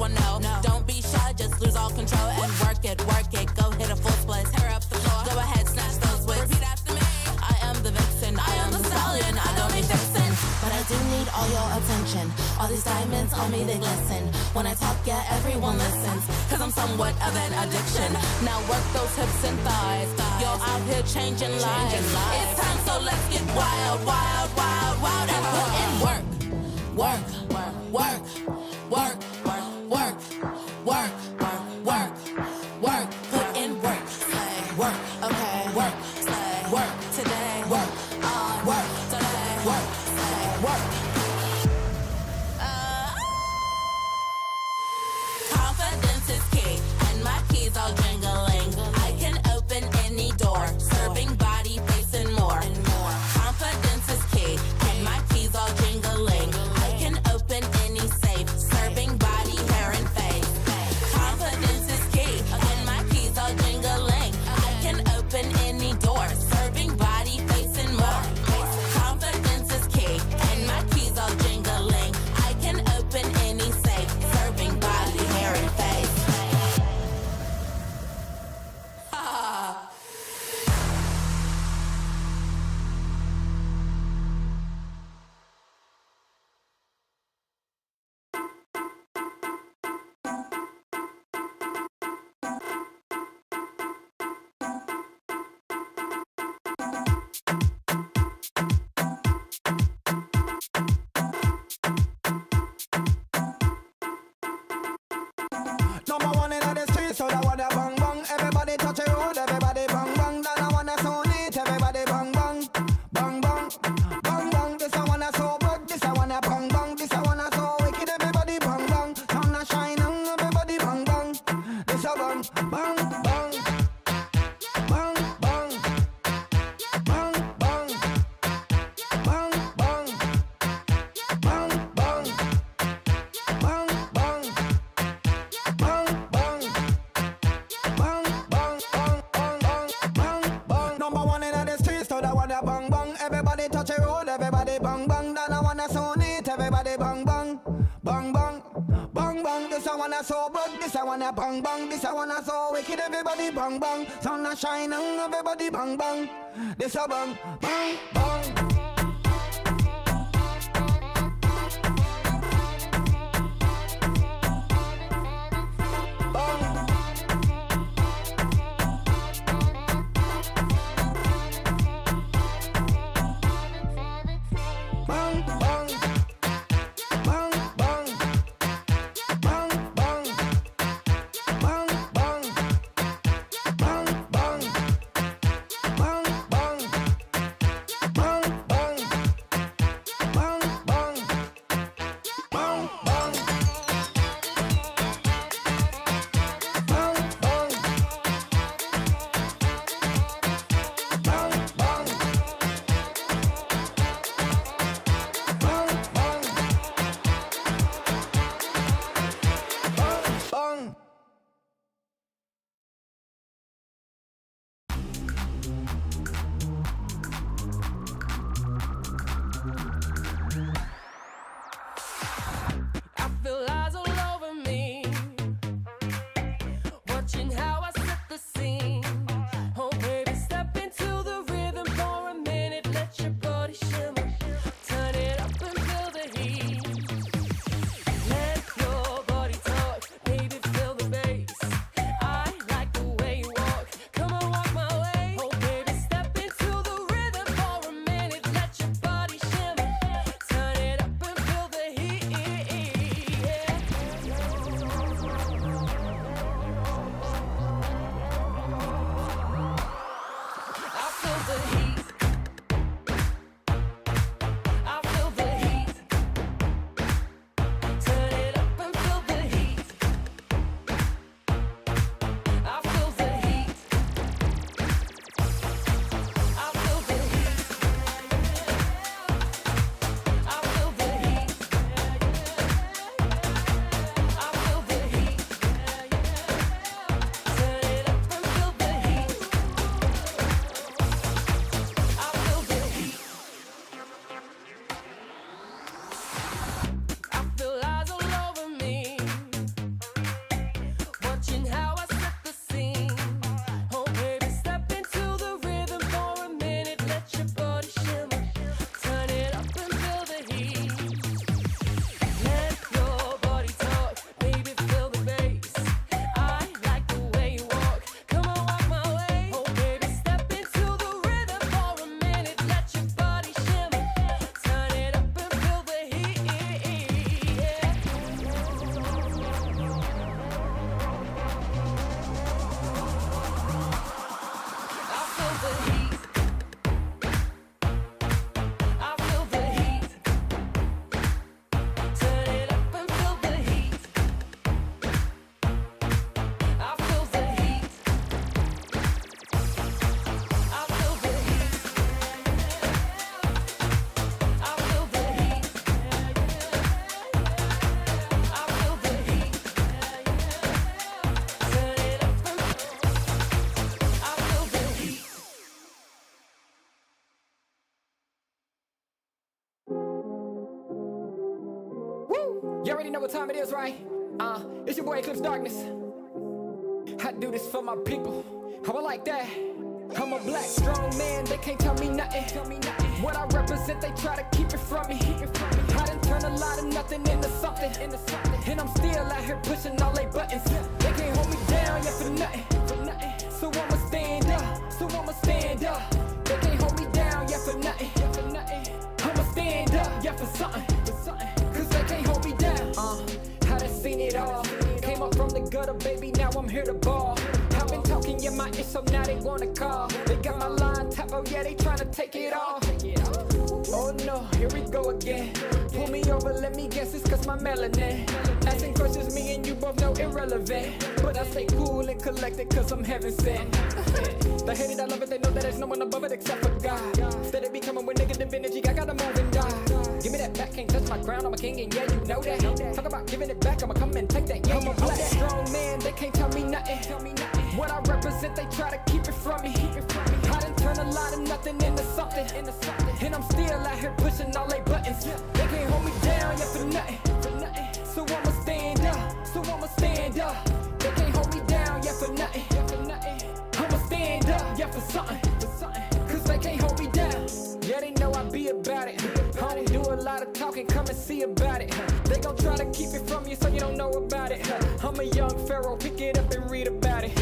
one no. Don't be shy, just lose all control and work it, go hit a full split, tear up the floor, go ahead, snatch those whips, repeat after me, I am the vixen, I am the stallion, I don't need vixen, but I do need all your attention, all these diamonds on me, they glisten, when I talk, yeah, everyone listens, cause I'm somewhat of an addiction, now work those hips and thighs, you're out here changing lives, it's time, so let's get wild, wild, wild, wild, and put in work, work, work, work, work, work, work, work, put in work, work, okay, work, work, today, work, work, today, work, work. Confidence is key, and my keys all jingling. I can open any door, serving body, face, and more. Confidence is key, and my keys all jingling. I can open any safe, serving body, hair, and face. Confidence is key, and my keys all jingling. I can open any door, serving body, face, and more. Confidence is key, and my keys all jingling. I can open any safe, serving body, hair, and face. Ha! Number one in the street, so that wanna bang bang. Everybody touch a road, everybody bang bang. Then I wanna so neat, everybody bang bang, bang bang, bang bang. This I wanna so good, this I wanna bang bang. This I wanna so wicked, everybody bang bang. Sun a shining, everybody bang bang. This a bang bang bang, bang bang, bang bang, bang bang, bang bang, bang bang. Bang, bang, bang, bang, bang, bang, bang, bang. Number one in the streets, so that wanna bang bang. Everybody touch a road, everybody bang bang. Then I wanna so neat, everybody bang bang, bang bang, bang bang. This I wanna so good, this I wanna bang bang. This I wanna so wicked, everybody bang bang. Sun a shining, everybody bang bang. This a bang, bang, bang. Bang, bang, bang, bang, bang, bang, bang, bang, bang, bang, bang, bang, bang, You already know what time it is, right? It's your boy Eclipse Darkness. I do this for my people. How I like that. I'm a black, strong man, they can't tell me nothing. What I represent, they try to keep it from me. I done turn a lot of nothing into something. And I'm still out here pushing all they buttons. They can't hold me down, yeah, for nothing. So I'ma stand up. They can't hold me down, yeah, for nothing. I'ma stand up, yeah, for something. Cause they can't hold me down. I done seen it all. Came up from the gutter, baby, now I'm here to ball. I've been talking, yeah, my ish, so now they wanna call. They got my line tap, oh yeah, they tryna take it off. Oh no, here we go again. Pull me over, let me guess, it's cause my melanin. Asking questions, me and you both know irrelevant. But I stay cool and collected cause I'm heaven sent. They hate it, I love it, they know that there's no one above it except for God. Steady be coming with negative energy, I gotta move and die. Give me that back, can't touch my crown, I'm a king and yeah, you know that. Talk about giving it back, I'ma come and take that, yeah, I'm a black, strong man, they can't tell me nothing. What I represent, they try to keep it from me. I done turn a lot of nothing into something. And I'm still out here pushing all they buttons. They can't hold me down, yeah, for nothing. So I'ma stand up. They can't hold me down, yeah, for nothing. I'ma stand up, yeah, for something. Cause they can't hold me down. Yeah, they know I be about it. I don't do a lot of talking, come and see about it. They gon' try to keep it from you so you don't know about it. I'm a young pharaoh, pick it up and read about it.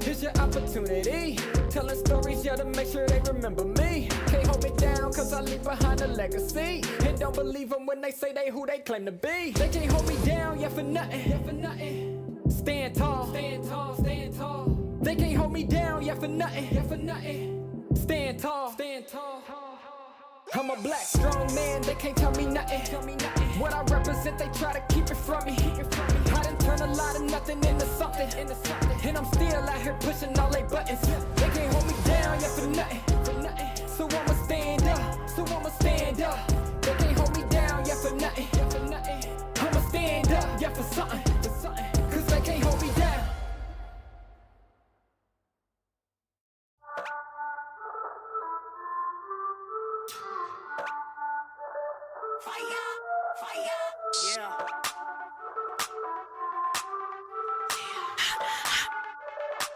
Here's your opportunity. Telling stories, yeah, to make sure they remember me. Can't hold me down, cause I leave behind a legacy. And don't believe them when they say they who they claim to be. They can't hold me down, yeah, for nothing. Stand tall. They can't hold me down, yeah, for nothing. Stand tall. I'm a black, strong man, they can't tell me nothing. What I represent, they try to keep it from me. I done turn a lot of nothing into something. And I'm still out here pushing all they buttons. They can't hold me down, yeah, for nothing. So I'ma stand up. They can't hold me down, yeah, for nothing. I'ma stand up, yeah, for something. Cause they can't hold me down.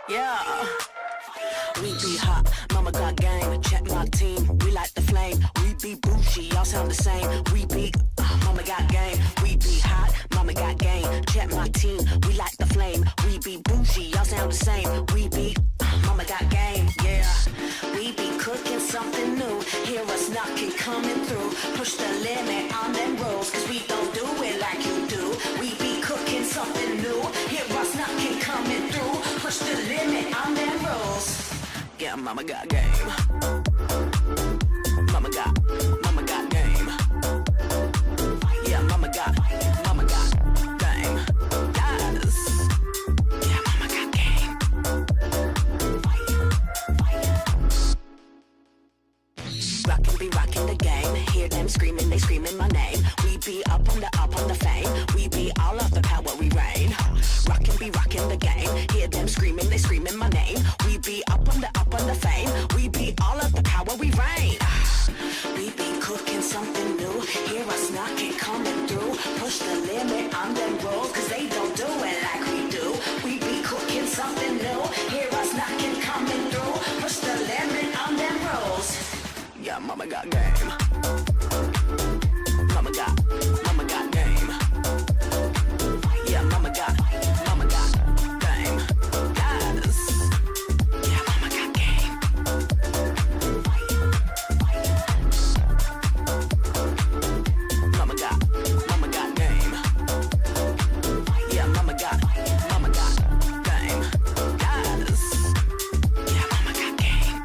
Yeah. We be hot, mama got game. Check my team, we like the flame. We be bougie, y'all sound the same. We be, mama got game. We be hot, mama got game. Check my team, we like the flame. We be bougie, y'all sound the same. We be, mama got game. Yeah. We be cooking something new. Hear us knocking, coming through. Push the limit on them rolls, cause we don't do it like you do. We be cooking something new. Hear us knocking, coming through. Push the limit on them rolls. Yeah, mama got game. Mama got game. Yeah, mama got game. Yes. Yeah, mama got game. Rockin' be rockin' the game. Hear them screaming, they screaming my name. We be up on the fame. We be all of the power, we reign. Rockin' be rockin' the game. Hear them screaming, they screaming my name. We be up on the fame. We be all of the power, we reign. We be cooking something new. Hear us knocking, coming through. Push the limit on them rolls, cause they don't do it like we do. We be cooking something new. Hear us knocking, coming through. Push the limit on them rolls. Yeah, mama got game. Mama got game. Yeah, mama got game. Yes. Yeah, mama got game. Mama got game. Yeah, mama got game. Yes. Yeah, mama got game.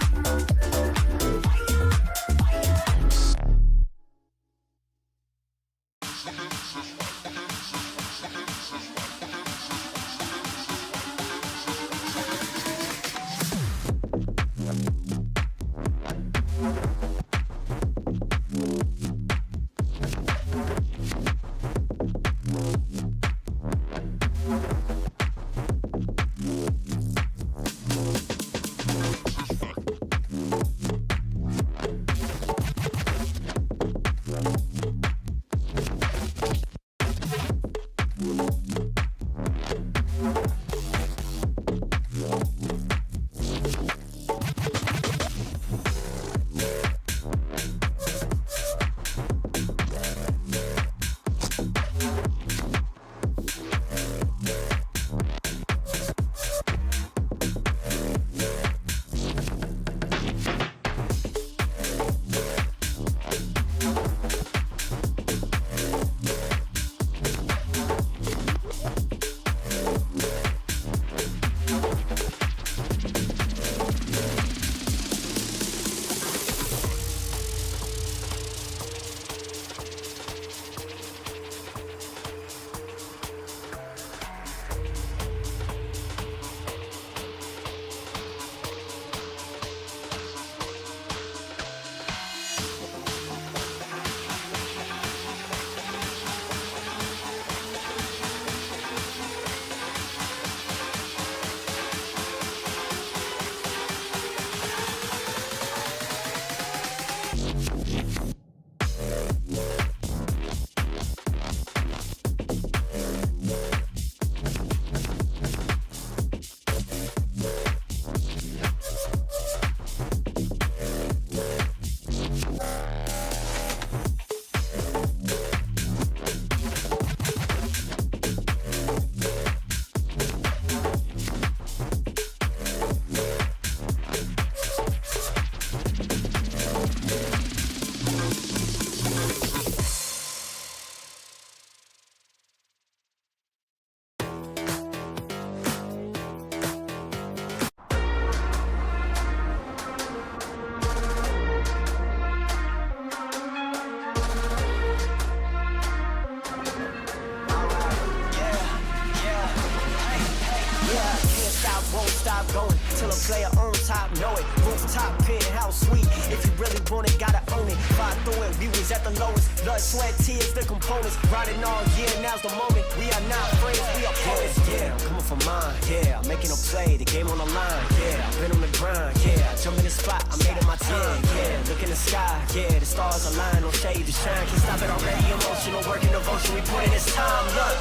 going. Till a player on top, know it. Rooftop, penthouse suite. If you really want it, gotta own it. Fight through it, we was at the lowest. Blood, sweat, tears, the components. Riding all year, now's the moment. We are not friends, we are opponents. Yeah, I'm coming for mine. Yeah, I'm making a play, the game on the line. Yeah, I've been on the grind. Yeah, I jump in the spot, I made it my time. Yeah, look in the sky. Yeah, the stars align, no shade to shine. Can't stop it already. Emotional work and devotion, we put in this time. Look.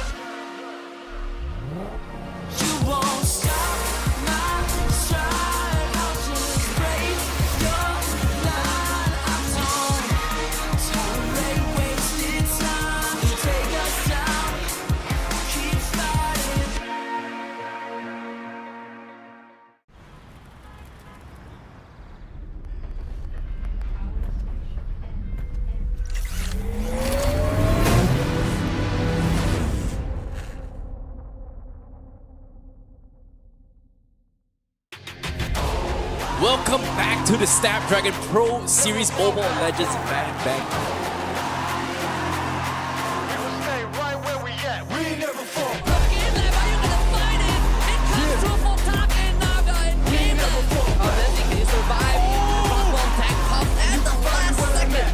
You won't stop my stride. I'll just break your line. I don't tolerate wasted time. You take us down, keep fighting. Welcome back to the Snapdragon Pro Series Mobile Legends Bang. We will stay right where we at. We ain't never fall. Game lab, are you gonna fight it? It comes through full top and Naga in game lab. Then can you survive? Crossbow tag pops at the last second.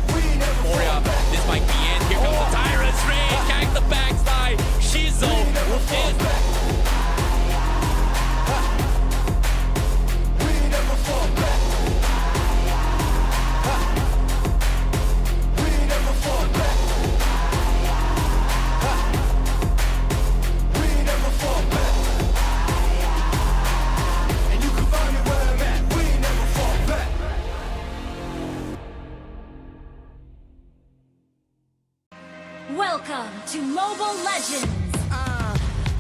Moria, this might be it. Here comes the Tyrant's Rage. Gang the backside. Shizo is Welcome to Mobile Legends.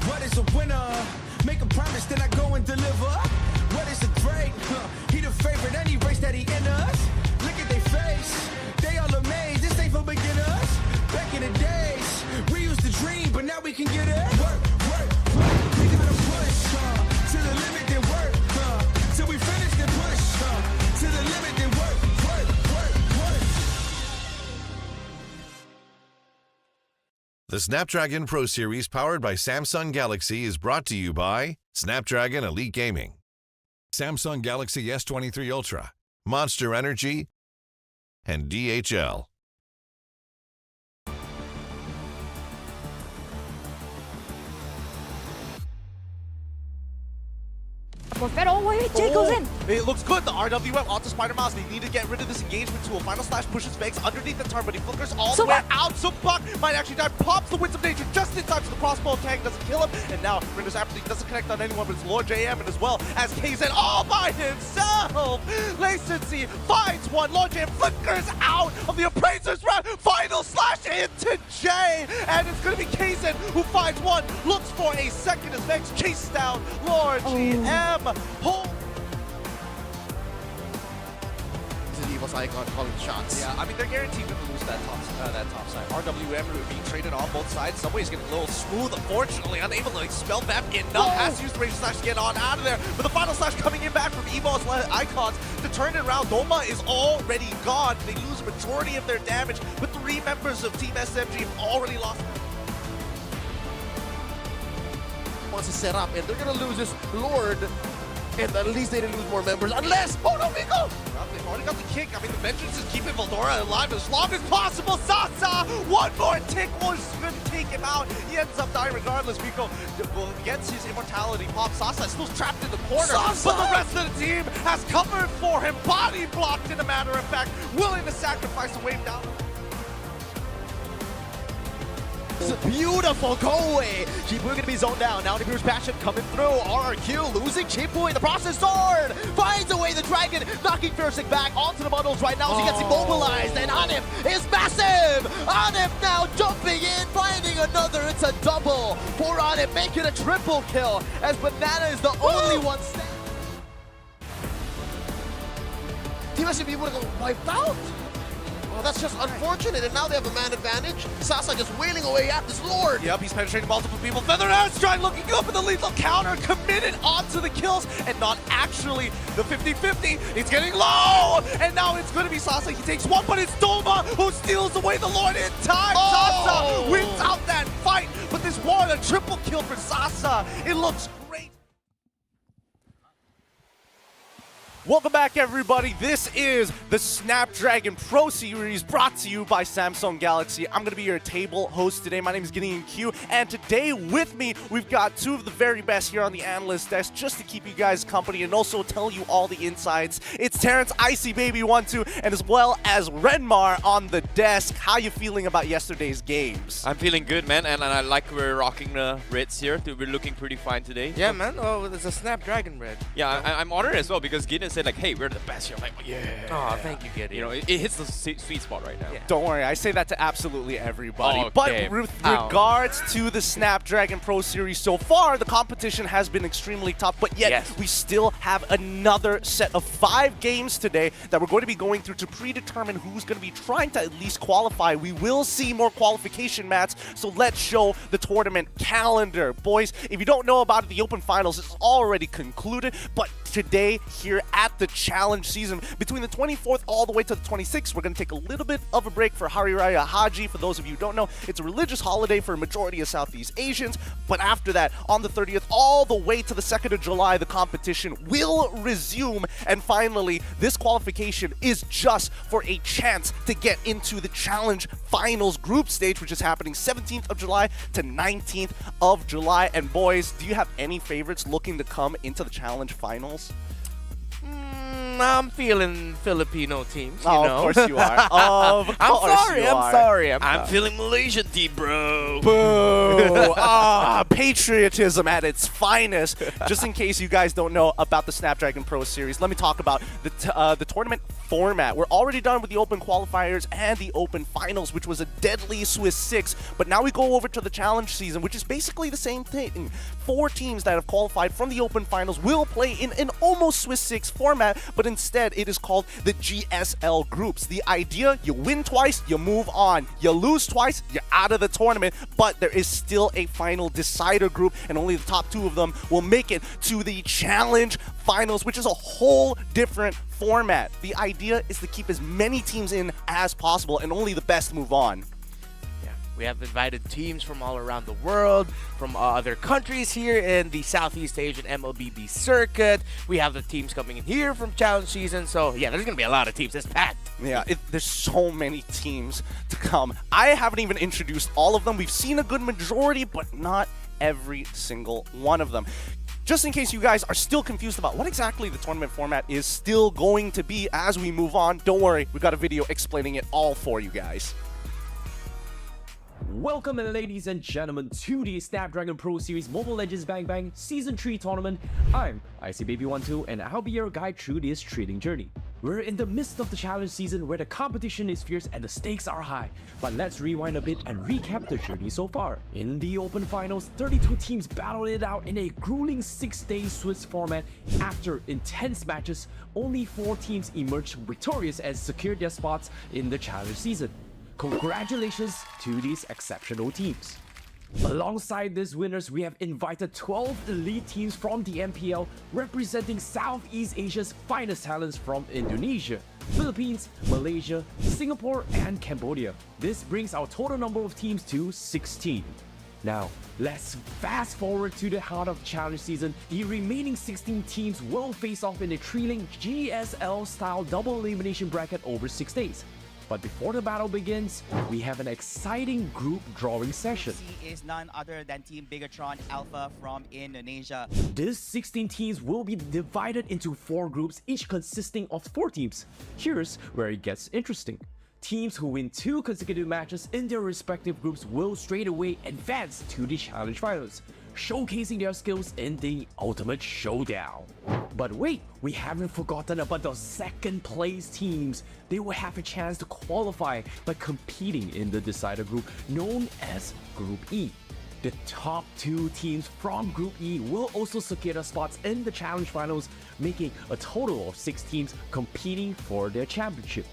What is a winner? Make a promise, then I go and deliver. What is a great? He the favorite, any race that he in us. Look at their face, they all amazed. This ain't for beginners. Back in the days, we used to dream, but now we can get it. Work. We gotta push to the limit, then work till we finish, then push to the limit, then work. The Snapdragon Pro Series powered by Samsung Galaxy is brought to you by Snapdragon Elite Gaming, Samsung Galaxy S23 Ultra, Monster Energy, and DHL. Oh, wait, Jay goes in. It looks good. The RWM onto Spider Mouse. They need to get rid of this engagement tool. Final Slash pushes Vex underneath the turn, but he flickers all the way out. So Buck might actually die. Pops the Winds of Nature just in time, so the crossbow tag doesn't kill him. And now Rinder's absolutely doesn't connect on anyone, but it's Lord JM and as well as KZ all by himself. Lacency finds one. Lord JM flickers out of the Appraiser's round. Final Slash into Jay. And it's going to be KZ who finds one. Looks for a second as Vex chases down Lord GM. Evos icon calling shots. Yeah, I mean they're guaranteed to lose that top side. RWM being traded on both sides. Subway's getting a little smooth, unfortunately, unable to expel that enough. Has to use the Rage Slash to get on out of there. But the Final Slash coming in back from Evos icons to turn it around. Doma is already gone. They lose a majority of their damage, but 3 members of Team SMG have already lost. Wants to set up, and they're gonna lose this Lord. And at least they didn't lose more members, unless... Oh no, Miko! They've already got the kick. I mean, the vengeance is keeping Veldora alive as long as possible. Sasa! One more tick was going to take him out. He ends up dying regardless. Miko gets his immortality pop. Sasa is still trapped in the corner. Sasa! But the rest of the team has covered for him. Body blocked, in a matter of fact. Willing to sacrifice the wave down. It's a beautiful go away. Chipu gonna be zoned down. Now Nibiru's passion coming through. RRQ losing Chipu in the process. Sword finds away the dragon, knocking Fiercing back onto the bundles right now as he gets immobilized. And Anif is massive. Anif now jumping in, finding another. It's a double for Anif, making a triple kill as Banana is the only one standing. Team SMB would have got wiped out. Well, that's just unfortunate, and now they have a man advantage. Sasa just wailing away at this Lord. Yep, he's penetrating multiple people. Feather Airstrike looking good for the lethal counter, committed onto the kills, and not actually the 50-50. It's getting low, and now it's going to be Sasa. He takes one, but it's Doma who steals away the Lord in time. Sasa wins out that fight, but this one, a triple kill for Sasa. It looks great. Welcome back, everybody. This is the Snapdragon Pro Series brought to you by Samsung Galaxy. I'm going to be your table host today. My name is Gideon Q, and today with me, we've got two of the very best here on the Analyst desk just to keep you guys company and also tell you all the insights. It's Terrence, IcyBaby12, and as well as Renmar on the desk. How you feeling about yesterday's games? I'm feeling good, man, and I like we're rocking the reds here. We're looking pretty fine today. Yeah, man. Oh, there's a Snapdragon red. Yeah, I'm honored as well because Gideon said like, hey, we're the best here. I'm like, yeah. Oh, thank you, Gideon. You know, it hits the sweet spot right now. Yeah. Don't worry, I say that to absolutely everybody. Okay. But with regards to the Snapdragon Pro Series so far, the competition has been extremely tough, but yet we still have another set of 5 games today that we're going to be going through to predetermine who's going to be trying to at least qualify. We will see more qualification mats, so let's show the tournament calendar. Boys, if you don't know about it, the Open Finals is already concluded, but today here at the Challenge season, between the 24th all the way to the 26th, we're going to take a little bit of a break for Hari Raya Haji. For those of you who don't know, it's a religious holiday for a majority of Southeast Asians, but after that, on the 30th all the way to the 2nd of July, the competition will resume, and finally, this qualification is just for a chance to get into the Challenge Finals group stage, which is happening 17th of July to 19th of July. And boys, do you have any favorites looking to come into the Challenge Finals? I'm feeling Filipino teams, you know. Of course you are. I'm sorry. I'm feeling Malaysian team, bro. Boo! Patriotism at its finest. Just in case you guys don't know about the Snapdragon Pro Series, let me talk about the tournament format. We're already done with the Open qualifiers and the Open Finals, which was a deadly Swiss 6. But now we go over to the Challenge season, which is basically the same thing. 4 teams that have qualified from the Open Finals will play in an almost Swiss 6 format, but instead it is called the GSL groups. The idea, you win twice, you move on. You lose twice, you're out of the tournament, but there is still a final decider group, and only the top 2 of them will make it to the Challenge Finals, which is a whole different format. The idea is to keep as many teams in as possible, and only the best move on. We have invited teams from all around the world, from other countries here in the Southeast Asian MLBB circuit. We have the teams coming in here from Challenge season. So, yeah, there's going to be a lot of teams. It's packed. Yeah, there's so many teams to come. I haven't even introduced all of them. We've seen a good majority, but not every single one of them. Just in case you guys are still confused about what exactly the tournament format is still going to be as we move on, don't worry. We've got a video explaining it all for you guys. Welcome, ladies and gentlemen, to the Snapdragon Pro Series Mobile Legends Bang Bang Season 3 tournament. I'm IcyBaby12, and I'll be your guide through this trading journey. We're in the midst of the challenge season where the competition is fierce and the stakes are high. But let's rewind a bit and recap the journey so far. In the Open Finals, 32 teams battled it out in a grueling 6-day Swiss format. After intense matches, only 4 teams emerged victorious and secured their spots in the challenge season. Congratulations to these exceptional teams. Alongside these winners, we have invited 12 elite teams from the MPL representing Southeast Asia's finest talents from Indonesia, Philippines, Malaysia, Singapore, and Cambodia. This brings our total number of teams to 16. Now, let's fast forward to the heart of the challenge season. The remaining 16 teams will face off in a thrilling GSL-style double elimination bracket over 6 days. But before the battle begins, we have an exciting group drawing session. Is none other than Team Bigatron Alpha from Indonesia. These 16 teams will be divided into 4 groups, each consisting of 4 teams. Here's where it gets interesting. Teams who win 2 consecutive matches in their respective groups will straight away advance to the Challenge Finals, showcasing their skills in the ultimate showdown. But wait, we haven't forgotten about the second place teams. They will have a chance to qualify by competing in the decider group known as Group E. The top 2 teams from Group E will also secure their spots in the Challenge Finals, making a total of 6 teams competing for their championship.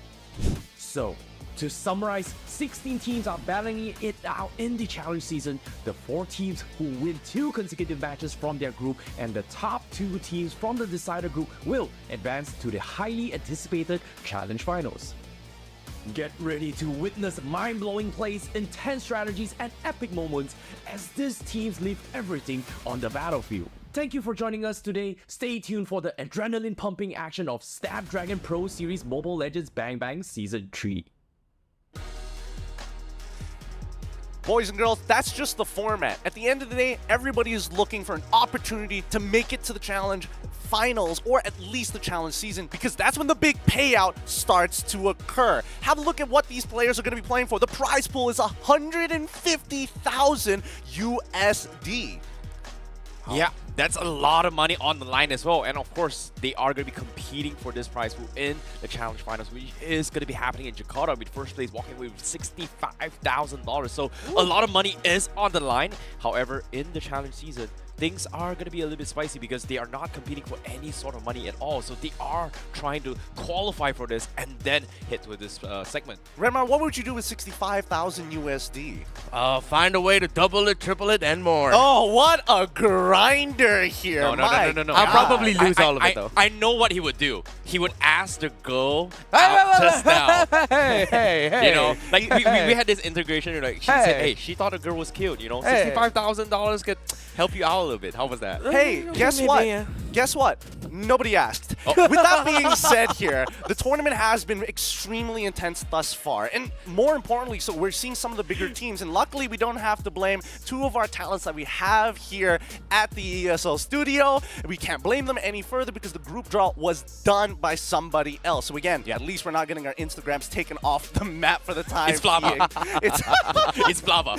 So, to summarize, 16 teams are battling it out in the challenge season. The 4 teams who win 2 consecutive matches from their group and the top 2 teams from the decider group will advance to the highly anticipated challenge finals. Get ready to witness mind-blowing plays, intense strategies, and epic moments as these teams leave everything on the battlefield. Thank you for joining us today. Stay tuned for the adrenaline-pumping action of Snapdragon Pro Series Mobile Legends Bang Bang Season 3. Boys and girls, that's just the format. At the end of the day, everybody is looking for an opportunity to make it to the challenge finals, or at least the challenge season, because that's when the big payout starts to occur. Have a look at what these players are going to be playing for. The prize pool is 150,000 USD. Yeah, that's a lot of money on the line as well. And of course, they are going to be competing for this prize pool in the challenge finals, which is going to be happening in Jakarta, with first place walking away with $65,000. So a lot of money is on the line. However, in the challenge season, things are going to be a little bit spicy because they are not competing for any sort of money at all. So they are trying to qualify for this and then hit with this segment. Redmar, what would you do with 65,000 USD? Find a way to double it, triple it, and more. Oh, what a grinder here. No. I'll probably lose all of it, though. I know what he would do. He would ask the girl out just now. Hey. You know, like we had this integration. Like she said, hey, she thought a girl was cute. You know, $65,000 could help you out a little bit. How was that? Hey, guess what? Guess what? Nobody asked. With that being said here, the tournament has been extremely intense thus far. And more importantly, so we're seeing some of the bigger teams. And luckily, we don't have to blame two of our talents that we have here at the ESL studio. We can't blame them any further because the group draw was done by somebody else. So again, at least we're not getting our Instagrams taken off the map for the time It's Flava. It's Flava.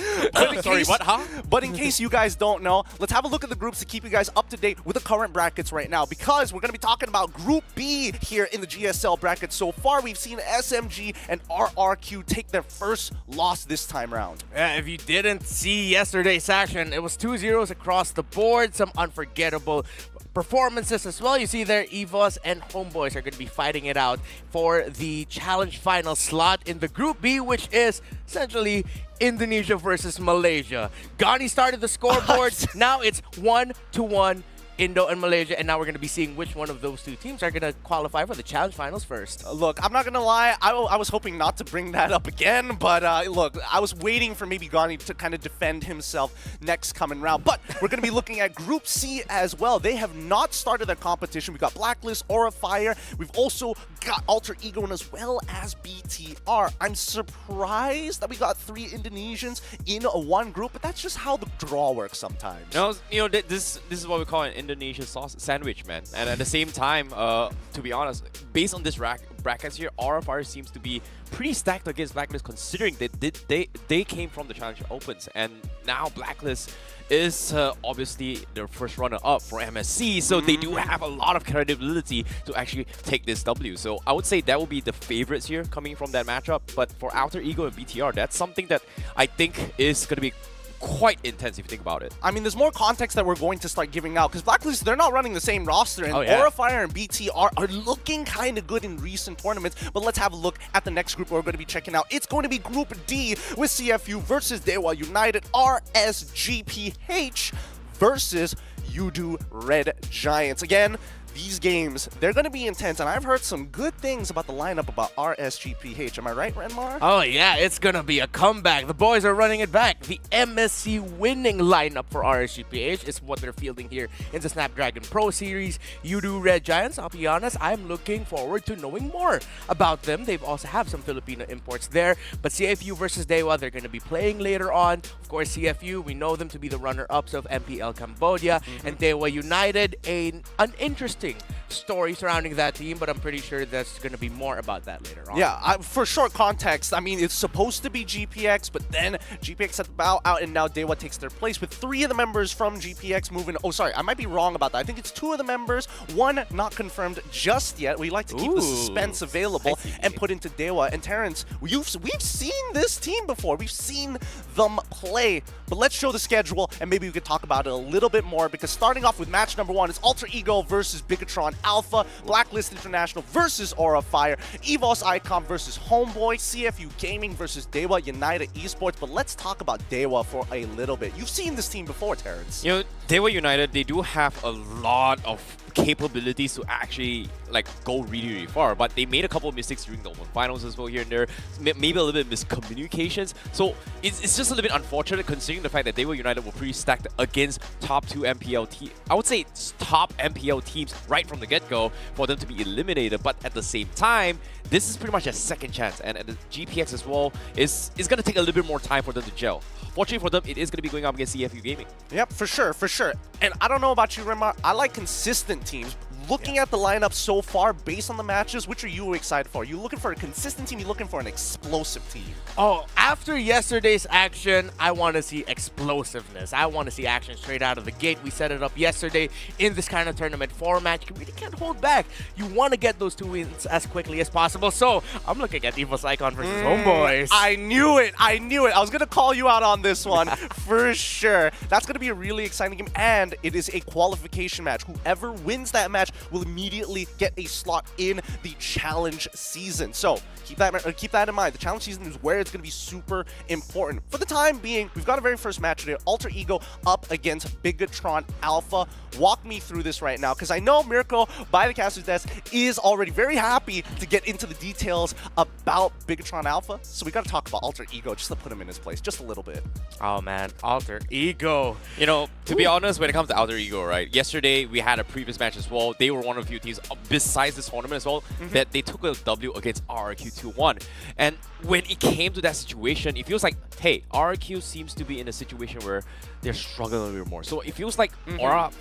Sorry, what? Huh? But in case you guys don't know, let's have a look at the groups to keep you guys up to date with the current brackets right now, because we're going to be talking about Group B here in the GSL bracket. So far, we've seen SMG and RRQ take their first loss this time around. Yeah, if you didn't see yesterday's action, it was 2-0s across the board. Some unforgettable performances as well. You see there, Evos and Homebois are going to be fighting it out for the challenge final slot in the Group B, which is essentially Indonesia versus Malaysia. Ghani started the scoreboard. Now it's 1-1. Indo and Malaysia, and now we're going to be seeing which one of those two teams are going to qualify for the challenge finals first. Look, I'm not going to lie, I was hoping not to bring that up again, but look, I was waiting for maybe Ghani to kind of defend himself next coming round. But we're going to be looking at Group C as well. They have not started their competition. We've got Blacklist, Aura Fire. We've also got Alter Ego as well as BTR. I'm surprised that we got 3 Indonesians in one group, but that's just how the draw works sometimes. This is what we call an Indonesian sausage sandwich, man. And at the same time, to be honest, based on this brackets here, Aura Fire seems to be pretty stacked against Blacklist, considering they came from the Challenge Opens, and now Blacklist is obviously their first runner-up for MSC, so they do have a lot of credibility to actually take this W. So I would say that will be the favorites here coming from that matchup. But for Alter Ego and BTR, that's something that I think is going to be quite intense if you think about it. I mean, there's more context that we're going to start giving out, because Blacklist, they're not running the same roster, and Aura Fire and BTR are looking kind of good in recent tournaments. But let's have a look at the next group we're going to be checking out. It's going to be Group D with CFU versus Dewa United, RSGPH versus Yudu Red Giants. Again, these games, they're going to be intense, and I've heard some good things about the lineup about RSGPH. Am I right, Renmar? Oh yeah, it's going to be a comeback. The boys are running it back. The MSC winning lineup for RSGPH is what they're fielding here in the Snapdragon Pro Series. Yudu Red Giants, I'll be honest, I'm looking forward to knowing more about them. They've also have some Filipino imports there, but CFU versus Dewa, they're going to be playing later on. Of course, CFU, we know them to be the runner-ups of MPL Cambodia, and Dewa United, an interesting story surrounding that team, but I'm pretty sure there's going to be more about that later on. Yeah, for short context, I mean, it's supposed to be GPX, but then GPX had to bow out, and now Dewa takes their place with 3 of the members from GPX moving. Oh, sorry, I might be wrong about that. I think it's 2 of the members, 1 not confirmed just yet. We like to keep the suspense available and put into Dewa. And Terrence, we've seen this team before. We've seen them play, but let's show the schedule, and maybe we could talk about it a little bit more, because starting off with match number 1 is Alter Ego versus Bigatron Alpha, Blacklist International versus Aura Fire, Evos Icon versus Homebois, CFU Gaming versus Dewa United Esports. But let's talk about Dewa for a little bit. You've seen this team before, Terrence. You know, Dewa United, they do have a lot of capabilities to actually like go really, really far. But they made a couple of mistakes during the Open Finals as well here and there. Maybe a little bit of miscommunications. So it's just a little bit unfortunate considering the fact that Dewa United were pretty stacked against top 2 MPL teams. I would say it's top MPL teams right from the get-go for them to be eliminated. But at the same time, this is pretty much a second chance. And the GPX as well is going to take a little bit more time for them to gel. Fortunately for them, it is going to be going up against CFU Gaming. Yep, for sure, for sure. And I don't know about you, Remar. I like consistent teams. Looking at the lineup so far, based on the matches, which are you excited for? Are you looking for a consistent team? Are you looking for an explosive team? Oh, after yesterday's action, I want to see explosiveness. I want to see action straight out of the gate. We set it up yesterday in this kind of tournament format. You really can't hold back. You want to get those 2 wins as quickly as possible. So I'm looking at Evos Icon versus Homebois. I knew it. I knew it. I was going to call you out on this one for sure. That's going to be a really exciting game. And it is a qualification match. Whoever wins that match will immediately get a slot in the challenge season. So keep that in mind. The challenge season is where it's going to be super important. For the time being, we've got a very first match today. Alter Ego up against Bigatron Alpha. Walk me through this right now, because I know Mirko by the caster's desk is already very happy to get into the details about Bigatron Alpha. So we got to talk about Alter Ego just to put him in his place just a little bit. Oh man, Alter Ego. You know, to be honest, when it comes to Alter Ego, right? Yesterday we had a previous match as well. They were one of the few teams besides this tournament as well that they took a W against RRQ 2-1. And when it came to that situation, it feels like, hey, RRQ seems to be in a situation where they're struggling a little bit more. So it feels like Aura,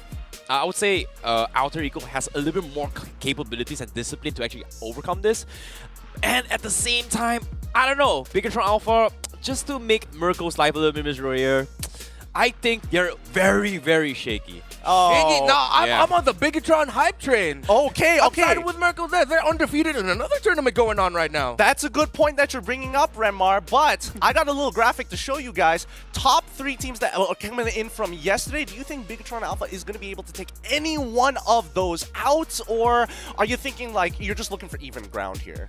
I would say Alter Ego has a little bit more capabilities and discipline to actually overcome this. And at the same time, I don't know, Bigatron Alpha, just to make Mirko's life a little bit miserable, I think they're very, very shaky. Oh, no, I'm on the Bigatron hype train. Okay, I'm siding with Mirko there. They're undefeated in another tournament going on right now. That's a good point that you're bringing up, Remar, but I got a little graphic to show you guys. Top 3 teams that are coming in from yesterday. Do you think Bigatron Alpha is going to be able to take any one of those out, or are you thinking like you're just looking for even ground here?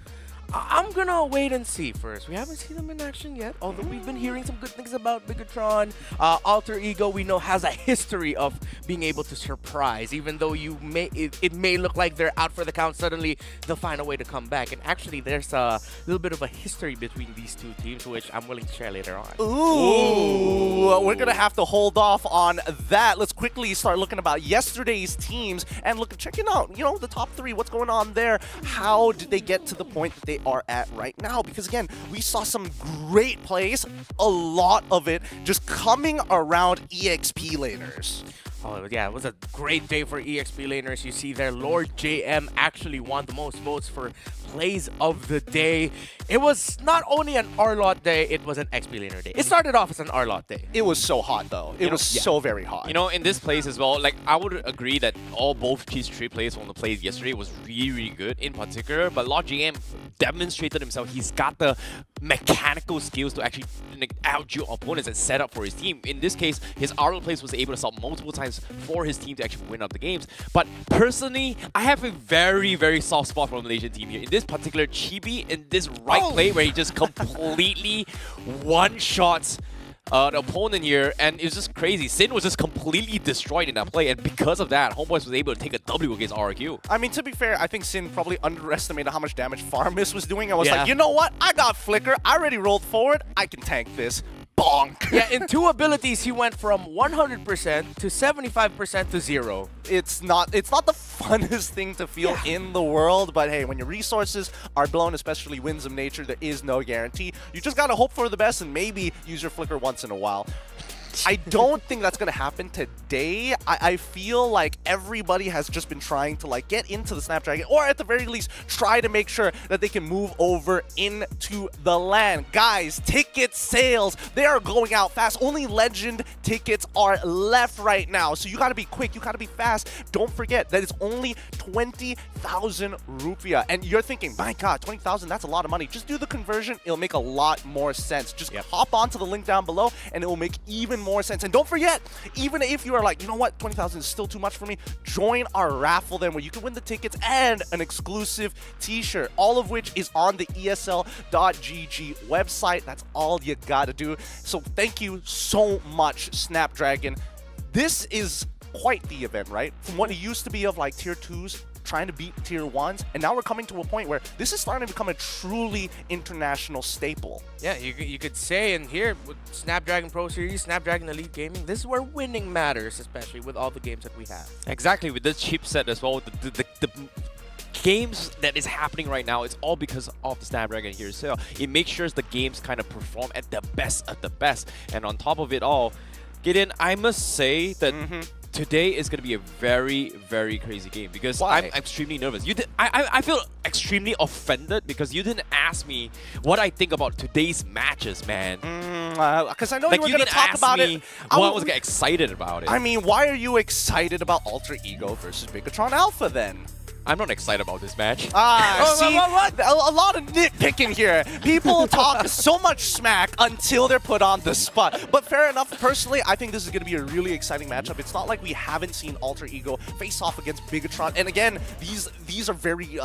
I'm gonna wait and see first. We haven't seen them in action yet, although we've been hearing some good things about Bigatron. Alter Ego, we know, has a history of being able to surprise. Even though it may look like they're out for the count, suddenly they'll find a way to come back. And actually, there's a little bit of a history between these 2 teams, which I'm willing to share later on. Ooh, we're gonna have to hold off on that. Let's quickly start looking about yesterday's teams and checking out, you know, the top 3. What's going on there? How did they get to the point that they are at right now? Because again, we saw some great plays, a lot of it just coming around EXP laners. Oh yeah, it was a great day for EXP laners. You see there, Lord JM actually won the most votes for plays of the day. It was not only an R-Lot day, it was an XP laner day. It started off as an R-Lot day. It was so hot though. It was so very hot. You know, in this place as well, like I would agree that both these 3 players on the plays yesterday was really, really good in particular, but Lord JM demonstrated himself. He's got the mechanical skills to actually outdo opponents and set up for his team. In this case, his R-Lot plays was able to stop multiple times for his team to actually win out the games. But personally, I have a very, very soft spot for the Malaysian team here. In this particular Chibi, in this play where he just completely one-shots the opponent here, and it was just crazy. Sin was just completely destroyed in that play, and because of that, Homebois was able to take a W against RRQ. I mean, to be fair, I think Sin probably underestimated how much damage Farmis was doing. I was like, you know what? I got Flicker. I already rolled forward. I can tank this. Bonk. Yeah, in 2 abilities, he went from 100% to 75% to 0. It's not the funnest thing to feel in the world, but hey, when your resources are blown, especially Winds of Nature, there is no guarantee. You just gotta hope for the best and maybe use your Flicker once in a while. I don't think that's going to happen today. I feel like everybody has just been trying to get into the Snapdragon, or at the very least try to make sure that they can move over into the LAN. Guys, ticket sales, they are going out fast. Only Legend tickets are left right now, so you got to be quick, you got to be fast. Don't forget that it's only 20,000 rupiah, and you're thinking, my god, 20,000, that's a lot of money. Just do the conversion, it'll make a lot more sense. Just hop onto the link down below and it will make even more sense. And don't forget, even if you are like, you know what, 20,000 is still too much for me, join our raffle then, where you can win the tickets and an exclusive t-shirt, all of which is on the ESL.gg website. That's all you gotta do. So thank you so much, Snapdragon. This is quite the event, right? From what it used to be of like tier 2s trying to beat tier 1s, and now we're coming to a point where this is starting to become a truly international staple. Yeah, you could say in here with Snapdragon Pro Series, Snapdragon Elite Gaming, this is where winning matters, especially with all the games that we have. Exactly, with this chipset as well, the games that is happening right now, it's all because of the Snapdragon here. So it makes sure the games kind of perform at the best of the best. And on top of it all, Gideon, I must say that today is going to be a very, very crazy game because I'm extremely nervous. I feel extremely offended because you didn't ask me what I think about today's matches, man. Because I know you were going to talk about it. I was getting excited about it. I mean, why are you excited about Alter Ego versus Bigatron Alpha then? I'm not excited about this match. See, a lot of nitpicking here. People talk so much smack until they're put on the spot. But fair enough, personally, I think this is going to be a really exciting matchup. It's not like we haven't seen Alter Ego face off against Bigatron. And again, these are very...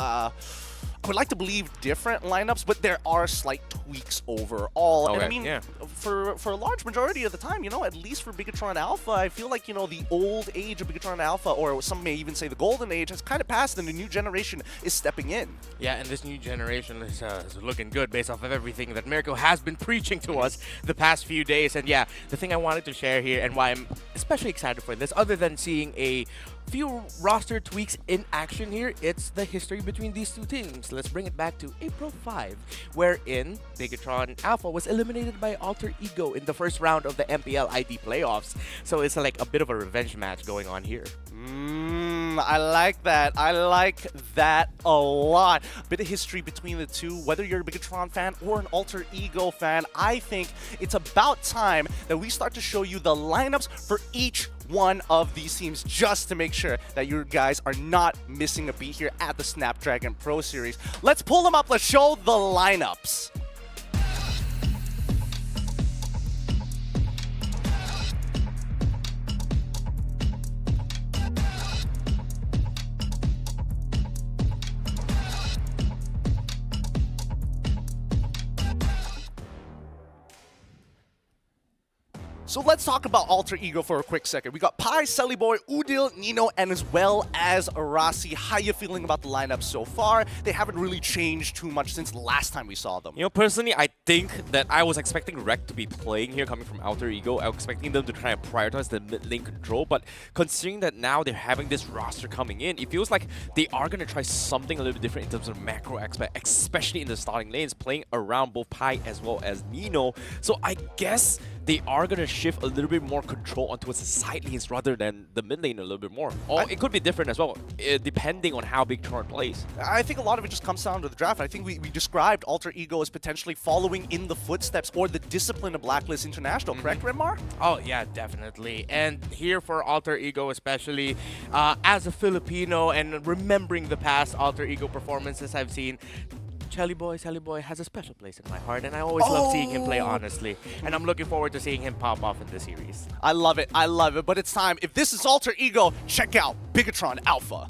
I would like to believe different lineups, but there are slight tweaks overall. Okay, and I mean, for a large majority of the time, you know, at least for Bigatron Alpha, I feel like, you know, the old age of Bigatron Alpha, or some may even say the golden age, has kind of passed and the new generation is stepping in. Yeah, and this new generation is looking good based off of everything that Mirko has been preaching to us the past few days. And yeah, the thing I wanted to share here and why I'm especially excited for this, other than seeing a few roster tweaks in action here, it's the history between these two teams. Let's bring it back to April 5, wherein Bigatron Alpha was eliminated by Alter Ego in the first round of the MPL ID playoffs. So it's like a bit of a revenge match going on here. I like that. I like that a lot. Bit of history between the two. Whether you're a Bigatron fan or an Alter Ego fan, I think it's about time that we start to show you the lineups for each one of these teams, just to make sure that you guys are not missing a beat here at the Snapdragon Pro Series. Let's pull them up. Let's show the lineups. So let's talk about Alter Ego for a quick second. We got Pi, Boy, Udil, Nino, and as well as Arasi. How you feeling about the lineup so far? They haven't really changed too much since the last time we saw them. You know, personally, I think that I was expecting Rek to be playing here coming from Alter Ego. I was expecting them to try and prioritize the mid lane control, but considering that now they're having this roster coming in, it feels like they are going to try something a little bit different in terms of macro aspect, especially in the starting lanes, playing around both Pi as well as Nino. So I guess they are going to shift a little bit more control onto the side lanes rather than the mid lane a little bit more. Or it could be different as well, depending on how Bigatron plays. I think a lot of it just comes down to the draft. I think we described Alter Ego as potentially following in the footsteps or the discipline of Blacklist International, correct, Renmar? Oh, yeah, definitely. And here for Alter Ego especially, as a Filipino and remembering the past Alter Ego performances I've seen, Shelly Boy has a special place in my heart, and I always love seeing him play, honestly. And I'm looking forward to seeing him pop off in this series. I love it, but it's time. If this is Alter Ego, check out Bigatron Alpha.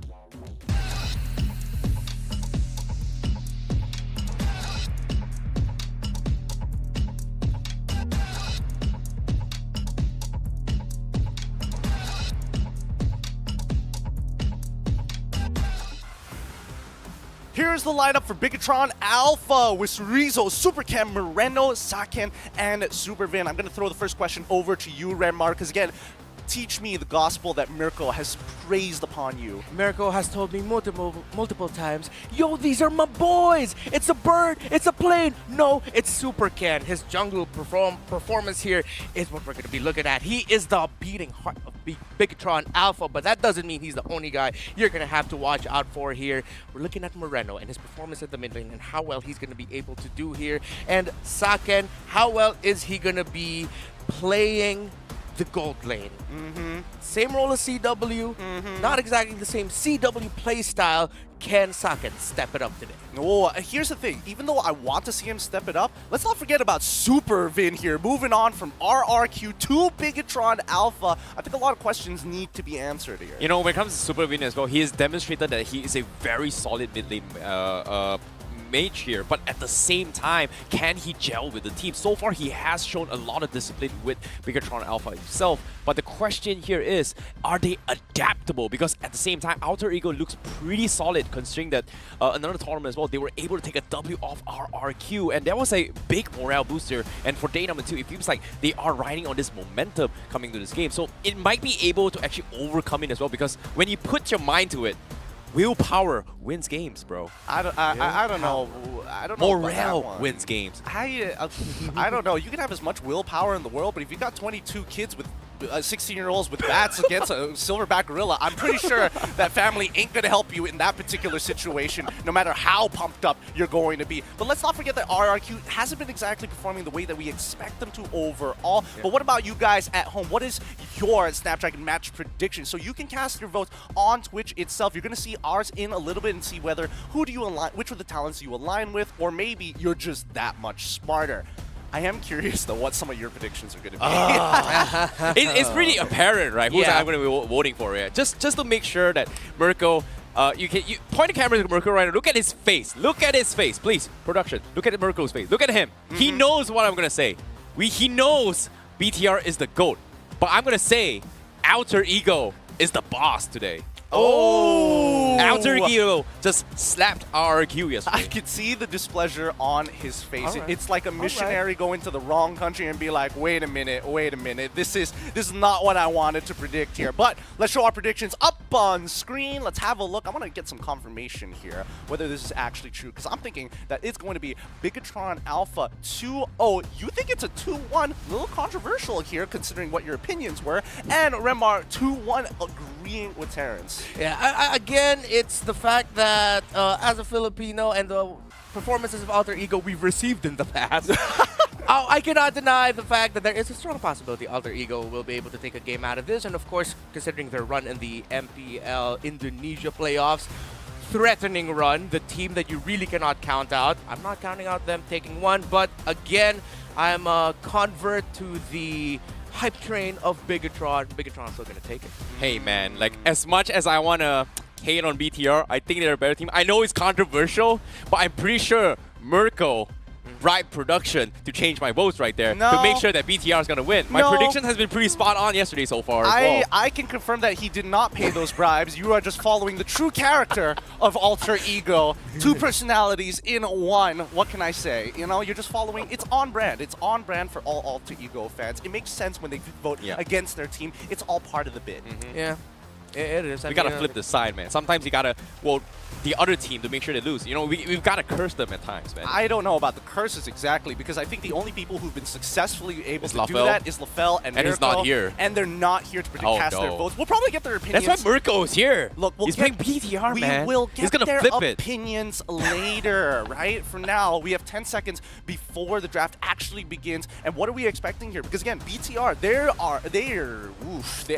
Here's the lineup for Bigatron Alpha with Rizo, Supercam, Moreno, Saken, and Supervin. I'm going to throw the first question over to you, Renmar, because again, teach me the gospel that Mirko has praised upon you. Mirko has told me multiple times, yo, these are my boys! It's a bird! It's a plane! No, it's Supercan. His jungle performance here is what we're going to be looking at. He is the beating heart of Bigatron Alpha, but that doesn't mean he's the only guy you're going to have to watch out for here. We're looking at Moreno and his performance at the mid lane and how well he's going to be able to do here. And Saken, how well is he going to be playing the gold lane? Same role as CW, not exactly the same CW play style. Can Saken step it up today? Oh, here's the thing. Even though I want to see him step it up, let's not forget about Supervin here. Moving on from RRQ to Bigatron Alpha, I think a lot of questions need to be answered here. You know, when it comes to Supervin as well, he has demonstrated that he is a very solid mid lane mage here, but at the same time, can he gel with the team? So far, he has shown a lot of discipline with Bigatron Alpha himself, but the question here is, are they adaptable? Because at the same time, Alter Ego looks pretty solid considering that another tournament as well, they were able to take a W off RRQ, and that was a big morale booster. And for day number 2, it feels like they are riding on this momentum coming to this game. So it might be able to actually overcome it as well, because when you put your mind to it, willpower wins games, bro. I don't know. I don't know. Morale wins games. I don't know. You can have as much willpower in the world, but if you got 22 kids with 16-year-olds with bats against a silverback gorilla, I'm pretty sure that family ain't going to help you in that particular situation, no matter how pumped up you're going to be. But let's not forget that RRQ hasn't been exactly performing the way that we expect them to overall. Yeah. But what about you guys at home? What is your Snapdragon match prediction? So you can cast your votes on Twitch itself. You're going to see ours in a little bit and see whether which of the talents you align with, or maybe you're just that much smarter. I am curious, though, what some of your predictions are going to be. It's pretty apparent, right? Who's I'm going to be voting for it. Just to make sure that Mirko, you point the camera to Mirko right now. Look at his face. Look at his face, please. Production. Look at Mirko's face. Look at him. He knows what I'm going to say. He knows BTR is the GOAT. But I'm going to say Alter Ego is the boss today. Oh! Alter Ego just slapped RRQ yesterday. I could see the displeasure on his face. It's like a missionary going to the wrong country and be like, wait a minute. This is not what I wanted to predict here. But let's show our predictions up on screen. Let's have a look. I want to get some confirmation here whether this is actually true, because I'm thinking that it's going to be Bigatron Alpha 2-0. You think it's a 2-1? A little controversial here considering what your opinions were. And Remar 2-1 agreeing with Terrence. Yeah, again, it's the fact that as a Filipino and the performances of Alter Ego we've received in the past, I cannot deny the fact that there is a strong possibility Alter Ego will be able to take a game out of this. And of course, considering their run in the MPL Indonesia playoffs, threatening run, the team that you really cannot count out. I'm not counting out them taking one, but again, I'm a convert to the hype train of Bigatron. Bigatron's still gonna take it. Hey man, like as much as I wanna hate on BTR, I think they're a better team. I know it's controversial, but I'm pretty sure Mirko bribed production to change my votes right there to make sure that BTR is gonna win. My prediction has been pretty spot on yesterday so far as well. I can confirm that he did not pay those bribes. You are just following the true character of Alter Ego. 2 personalities in one. What can I say? You know, you're just following. It's on brand. It's on brand for all Alter Ego fans. It makes sense when they vote against their team. It's all part of the bid. Yeah. It is. We gotta flip the side, man. Sometimes you gotta, the other team to make sure they lose. You know, we've gotta curse them at times, man. I don't know about the curses exactly, because I think the only people who've been successfully able to do that is Lafell and Mirko. He's not here. And they're not here to cast their votes. We'll probably get their opinions. That's why Mirko is here. Look, he's playing BTR, man. We will get He's gonna their flip opinions later, right? For now, we have 10 seconds before the draft actually begins. And what are we expecting here? Because again, BTR,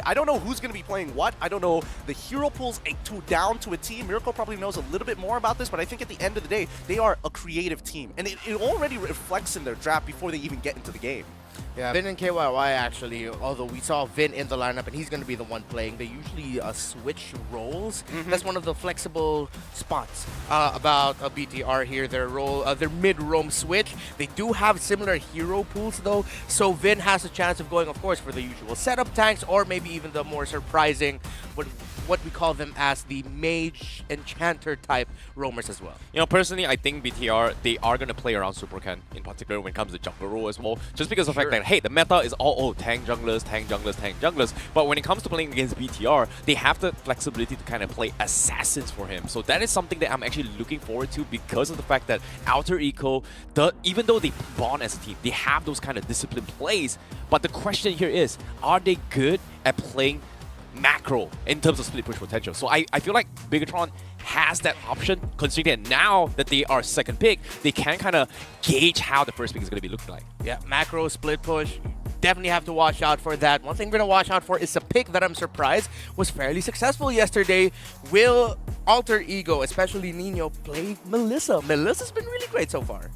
I don't know who's going to be playing what. I don't know the hero pools down to a team. Mirko probably knows a little bit more about this, but I think at the end of the day, they are a creative team. And it already reflects in their draft before they even get into the game. Yeah, Vin and KYY actually, although we saw Vin in the lineup and he's going to be the one playing, they usually switch roles. That's one of the flexible spots about BTR here. Their mid-roam switch. They do have similar hero pools though, so Vin has a chance of going, of course, for the usual setup tanks, or maybe even the more surprising, what we call them as the mage enchanter type roamers as well. You know, personally, I think BTR, they are going to play around Super Ken in particular when it comes to jungle role as well, just because of the fact that, hey, the meta is all tank junglers, tank junglers, tank junglers, but when it comes to playing against BTR, they have the flexibility to kind of play assassins for him. So that is something that I'm actually looking forward to, because of the fact that Alter Ego, even though they bond as a team, they have those kind of disciplined plays, but the question here is, are they good at playing macro in terms of split push potential? So I feel like Bigatron has that option, considering that now that they are second pick, they can kind of gauge how the first pick is going to be looking like. Yeah, macro, split push, definitely have to watch out for that. One thing we're going to watch out for is a pick that I'm surprised was fairly successful yesterday. Will Alter Ego, especially Nino, play Melissa? Melissa's been really great so far.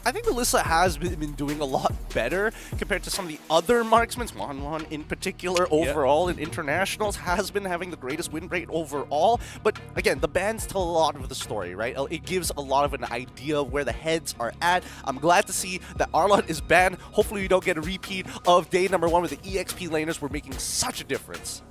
I think Melissa has been doing a lot better compared to some of the other marksmen. Juan in particular, overall in internationals, has been having the greatest win rate overall. But again, the bans tell a lot of the story, right? It gives a lot of an idea of where the heads are at. I'm glad to see that Arlott is banned. Hopefully we don't get a repeat of day number 1 with the EXP laners were making such a difference.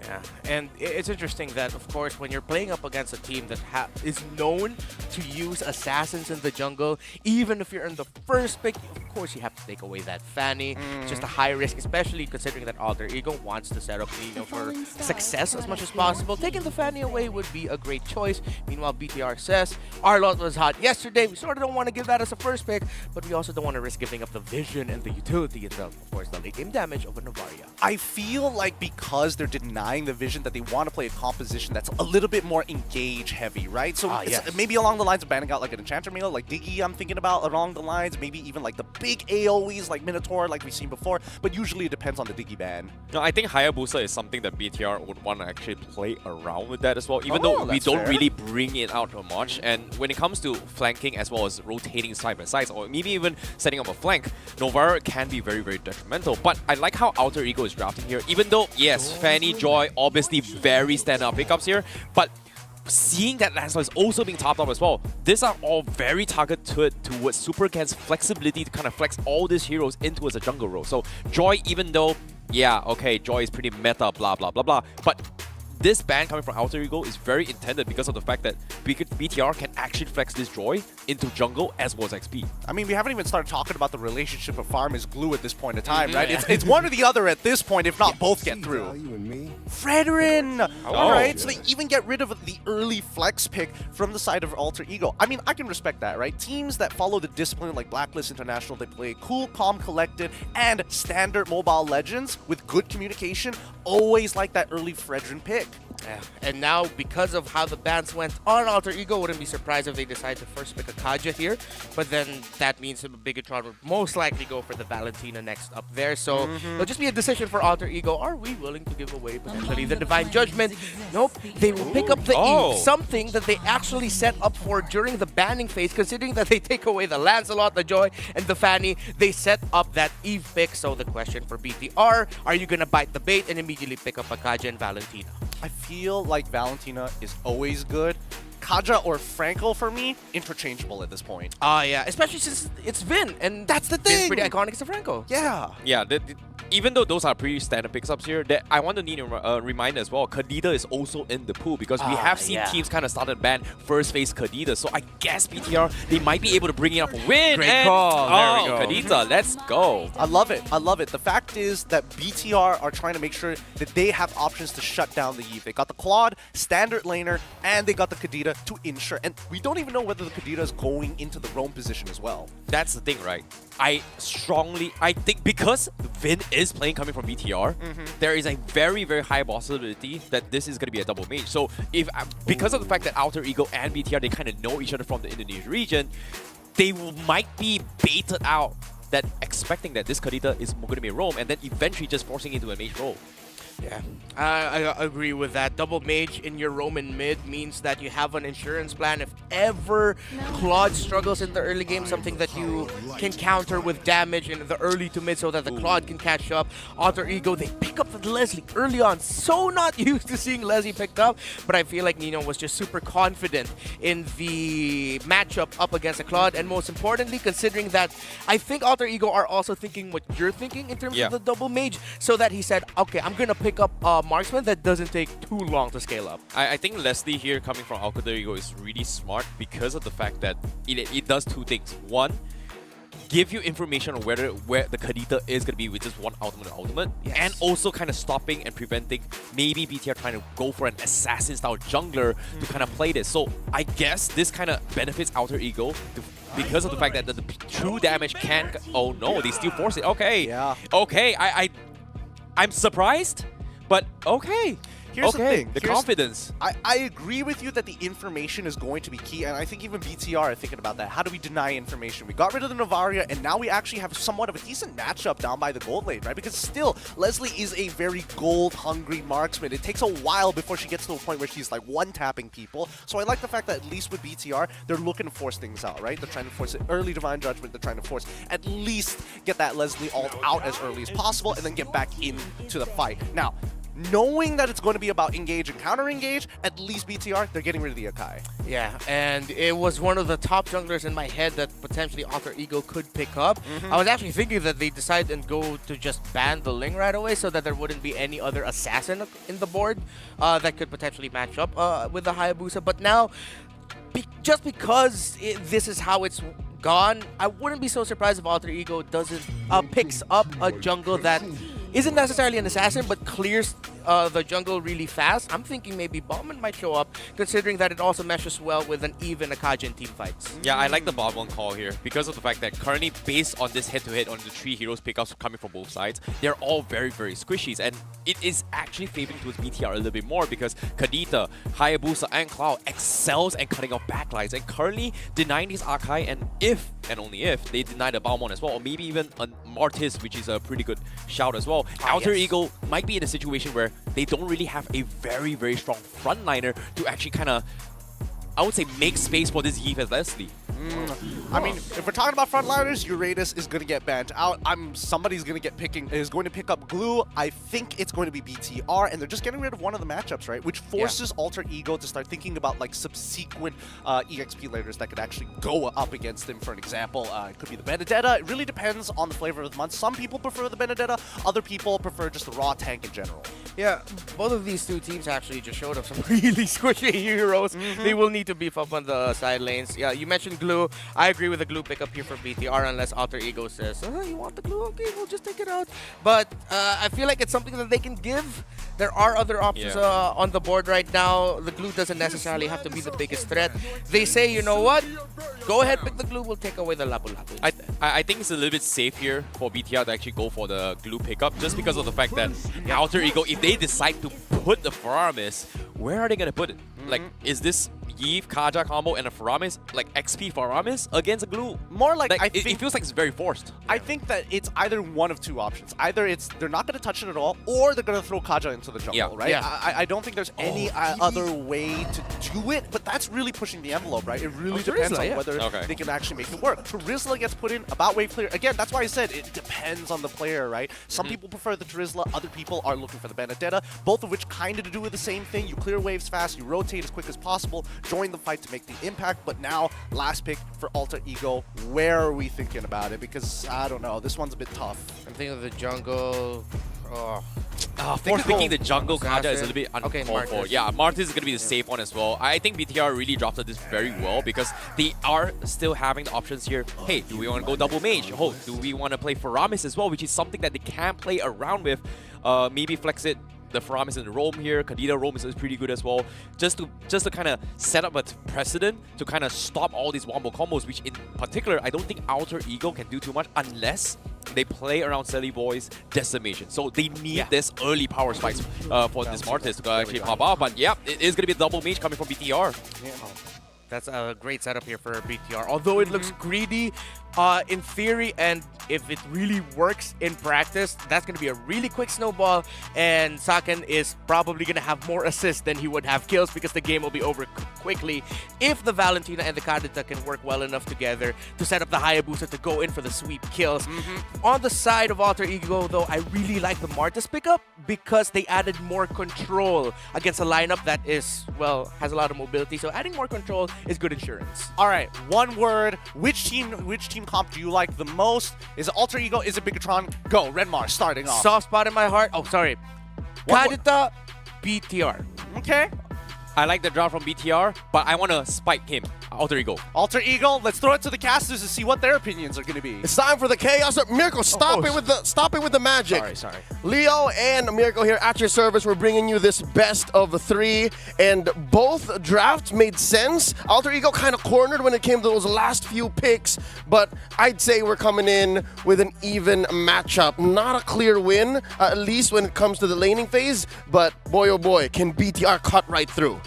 Yeah, and it's interesting that, of course, when you're playing up against a team that is known to use assassins in the jungle, even if you're in the first pick, of course you have to take away that Fanny. It's just a high risk, especially considering that Alter Ego wants to set up Nino for success as much as possible. Taking the Fanny away would be a great choice. Meanwhile, BTR says, Arlott was hot yesterday. We sort of don't want to give that as a first pick, but we also don't want to risk giving up the vision and the utility and, of course, the late game damage of a Novaria. I feel like because they're denying the vision that they want to play a composition that's a little bit more engage heavy, right? So maybe along the lines of banning out like an Enchanter melee, like Diggy I'm thinking about along the lines, maybe even like the big AoEs like Minotaur like we've seen before, but usually it depends on the Diggy ban. No, I think Hayabusa is something that BTR would want to actually play around with that as well, even though we don't really bring it out much. And when it comes to flanking as well as rotating side by side, or maybe even setting up a flank, Novara can be very, very detrimental. But I like how Alter Ego is drafting here, even though, yes, Fanny, Joy, obviously very standout pickups here, but seeing that Lancelot is also being topped up as well, these are all very targeted towards Super Can's flexibility to kind of flex all these heroes into as a jungle role. So Joy, even though, yeah, okay, Joy is pretty meta, blah, blah, blah, blah, but this ban coming from Alter Ego is very intended because of the fact that BTR can actually flex this Joy into jungle as well as XP. I mean, we haven't even started talking about the relationship of farm is glue at this point in time, right? It's one or the other at this point, if not both get through. Fredrin! Alright, so they even get rid of the early flex pick from the side of Alter Ego. I mean, I can respect that, right? Teams that follow the discipline like Blacklist International, they play cool, calm, collected, and standard Mobile Legends with good communication, always like that early Fredrin pick. Yeah. And now, because of how the bans went on Alter Ego, wouldn't be surprised if they decide to first pick a Kaja here. But then that means Bigatron would most likely go for the Valentina next up there. So it'll just be a decision for Alter Ego. Are we willing to give away potentially the Divine Judgment? Nope. They will pick up the Eve, something that they actually set up for during the banning phase, considering that they take away the Lancelot, the Joy, and the Fanny. They set up that Eve pick. So the question for BTR, are you going to bite the bait and immediately pick up a Kaja and Valentina? I feel like Valentina is always good. Kaja or Franco, for me, interchangeable at this point. Yeah, especially since it's Vin, and that's the thing. Vin's pretty iconic as a Franco. Yeah. Yeah, even though those are pretty standard pickups here, I want to need a reminder as well. Kadita is also in the pool because we have seen teams kind of started ban first phase Kadita. So I guess BTR, they might be able to bring it up a win. Great call. There we go. Kadita, let's go. I love it. I love it. The fact is that BTR are trying to make sure that they have options to shut down the Eve. They got the Claude, standard laner, and they got the Kadita to ensure. And we don't even know whether the Kadita is going into the roam position as well. That's the thing, right? I think because Vin is playing coming from BTR, there is a very, very high possibility that this is going to be a double mage. So if because of the fact that Alter Ego and BTR, they kind of know each other from the Indonesian region, they might be baited out that expecting that this Kadita is going to be a roam and then eventually just forcing into a mage role. Yeah, I agree with that. Double mage in your Roman mid means that you have an insurance plan if ever Claude struggles in the early game, something that you can counter with damage in the early to mid so that the Claude can catch up. Alter Ego, they pick up with Leslie early on. So not used to seeing Leslie picked up, but I feel like Nino was just super confident in the matchup up against the Claude, and most importantly, considering that I think Alter Ego are also thinking what you're thinking in terms of the double mage, so that he said, okay, I'm gonna pick up a marksman that doesn't take too long to scale up. I think Leslie here coming from Alter Ego is really smart because of the fact that it does two things. One, give you information on where the Kadita is going to be with just one ultimate, and also kind of stopping and preventing maybe BTR trying to go for an assassin-style jungler to kind of play this. So I guess this kind of benefits Alter Ego because of the fact that the true damage can... Oh no, they still force it. Okay. Yeah. Okay, I'm surprised. But okay. Here's the thing. The confidence. I agree with you that the information is going to be key, and I think even BTR are thinking about that. How do we deny information? We got rid of the Novaria, and now we actually have somewhat of a decent matchup down by the gold lane, right? Because still, Leslie is a very gold-hungry marksman. It takes a while before she gets to a point where she's like one-tapping people. So I like the fact that at least with BTR, they're looking to force things out, right? They're trying to force it early Divine Judgment. They're trying to force at least get that Leslie ult out as early as possible and then get back into the fight. Now, knowing that it's going to be about engage and counter-engage, at least BTR, they're getting rid of the Akai. Yeah, and it was one of the top junglers in my head that potentially Alter Ego could pick up. I was actually thinking that they decide and go to just ban the Ling right away so that there wouldn't be any other assassin in the board that could potentially match up with the Hayabusa. But now, just because this is how it's gone, I wouldn't be so surprised if Alter Ego doesn't picks up a jungle that isn't necessarily an assassin, but clears the jungle really fast. I'm thinking maybe Bauman might show up, considering that it also meshes well with an even Akaji in team fights. Yeah, I like the Bauman call here because of the fact that currently, based on this head-to-head on the 3 heroes pickups coming from both sides, they're all very, very squishy. And it is actually favoring towards BTR a little bit more because Kadita, Hayabusa, and Cloud excels at cutting off backlines and currently denying these Akai, and if, and only if, they deny the Bauman as well, or maybe even a Martis, which is a pretty good shout as well. Alter Ego might be in a situation where they don't really have a very, very strong frontliner to actually kind of, I would say, make space for this Yves as Leslie. I mean, if we're talking about frontliners, Euradus is going to get banned out. Somebody's going to pick up Glue. I think it's going to be BTR, and they're just getting rid of one of the matchups, right? Which forces Alter Ego to start thinking about like subsequent EXP laners that could actually go up against him. For an example, it could be the Benedetta. It really depends on the flavor of the month. Some people prefer the Benedetta. Other people prefer just the raw tank in general. Yeah, both of these two teams actually just showed up some really squishy heroes. They will need to beef up on the side lanes. Yeah, you mentioned Glue. I agree with the Glue pickup here for BTR unless Alter Ego says, you want the Glue? Okay, we'll just take it out. But I feel like it's something that they can give. There are other options on the board right now. The Glue doesn't necessarily have to be the biggest threat. They say, you know what? Go ahead, pick the Glue. We'll take away the Lapu Lapu. I think it's a little bit safe here for BTR to actually go for the Glue pickup just because of the fact that Alter Ego, if they decide to put the Faramis, where are they going to put it? Like, is this Yves, Kaja combo and a Faramis, like XP Faramis against a Glue? More like, it feels like it's very forced. I think that it's either one of two options. Either it's they're not going to touch it at all, or they're going to throw Kaja into the jungle, right? Yeah. I don't think there's any other way to do it, but that's really pushing the envelope, right? It really depends on whether they can actually make it work. Terizla gets put in about wave clear. Again, that's why I said it depends on the player, right? Some people prefer the Terizla, other people are looking for the Benedetta, both of which kind of do with the same thing. You clear waves fast, you rotate as quick as possible, join the fight to make the impact. But now, last pick for Alter Ego. Where are we thinking about it? Because, I don't know, this one's a bit tough. I'm thinking of the jungle. Force picking the jungle Kaja is a little bit uncalled for. Yeah, Martis is going to be the safe one as well. I think BTR really drafted this very well because they are still having the options here. Hey, do we want to go double mage? Oh, do we want to play Faramis as well, which is something that they can play around with. Maybe flex it. The Faramis and the Roam here, Kadita Roam is pretty good as well. Just to kind of set up a precedent to kind of stop all these wombo combos, which in particular, I don't think Alter Ego can do too much unless they play around Selly Boy's Decimation. So they need this early power spikes for this Martis to actually pop out. But yeah, it is going to be a double mage coming from BTR. Yeah. That's a great setup here for BTR. Although it looks greedy in theory, and if it really works in practice, that's going to be a really quick snowball, and Saken is probably going to have more assists than he would have kills because the game will be over quickly if the Valentina and the Kadita can work well enough together to set up the Hayabusa to go in for the sweep kills. On the side of Alter Ego, though, I really like the Martis pickup because they added more control against a lineup that is, well, has a lot of mobility, so adding more control is good insurance. All right, one word. Which team comp do you like the most? Is it Alter Ego? Is it Bigatron? Go, Renmar, starting off. Soft spot in my heart. Oh, sorry. Kadita, BTR. Okay. I like the draft from BTR, but I want to spike him. Alter Ego. Alter Ego, let's throw it to the casters to see what their opinions are going to be. It's time for the chaos. Mirko, stop it with the magic. Sorry. Leo and Mirko here at your service. We're bringing you this best of 3, and both drafts made sense. Alter Ego kind of cornered when it came to those last few picks, but I'd say we're coming in with an even matchup. Not a clear win, at least when it comes to the laning phase, but boy oh boy, can BTR cut right through.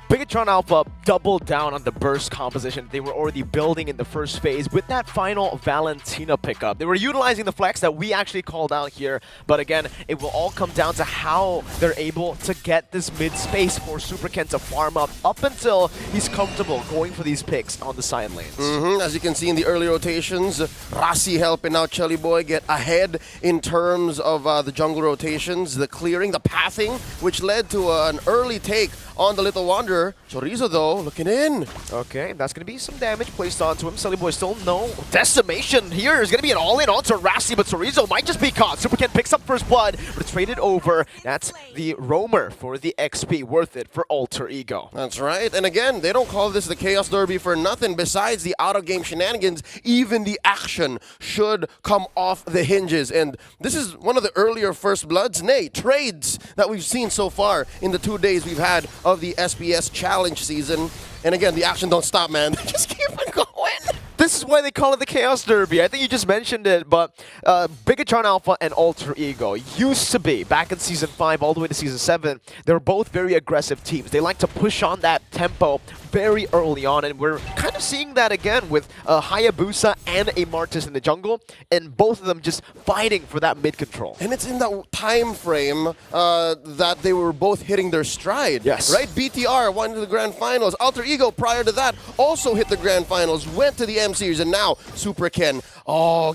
Bigatron Alpha doubled down on the burst composition they were already building in the first phase with that final Valentina pickup. They were utilizing the flex that we actually called out here, but again, it will all come down to how they're able to get this mid space for Super Ken to farm up until he's comfortable going for these picks on the side lanes. As you can see in the early rotations, Rasi helping out Chelly Boy get ahead in terms of the jungle rotations, the clearing, the pathing, which led to an early take on the Little Wanderer. Chorizo, though, looking in. Okay, that's going to be some damage placed onto him. Sully Boy still no decimation here. Is going to be an all-in onto Rasi, but Chorizo might just be caught. Super Ken picks up first blood, but it's traded over. That's the roamer for the XP. Worth it for Alter Ego. That's right. And again, they don't call this the Chaos Derby for nothing. Besides the out-of-game shenanigans, even the action should come off the hinges. And this is one of the earlier first bloods, nay, trades that we've seen so far in the 2 days we've had of the SPS Challenge season. And again, the action don't stop, man. They just keep on going. This is why they call it the Chaos Derby. I think you just mentioned it, but Bigatron Alpha and Alter Ego used to be, back in Season 5 all the way to Season 7, they were both very aggressive teams. They like to push on that tempo very early on, and we're kind of seeing that again with Hayabusa and a Martis in the jungle, and both of them just fighting for that mid-control. And it's in that time frame that they were both hitting their stride. Yes. Right? BTR went to the Grand Finals. Alter Ego, prior to that, also hit the Grand Finals, went to the M-Series, and now Super Ken,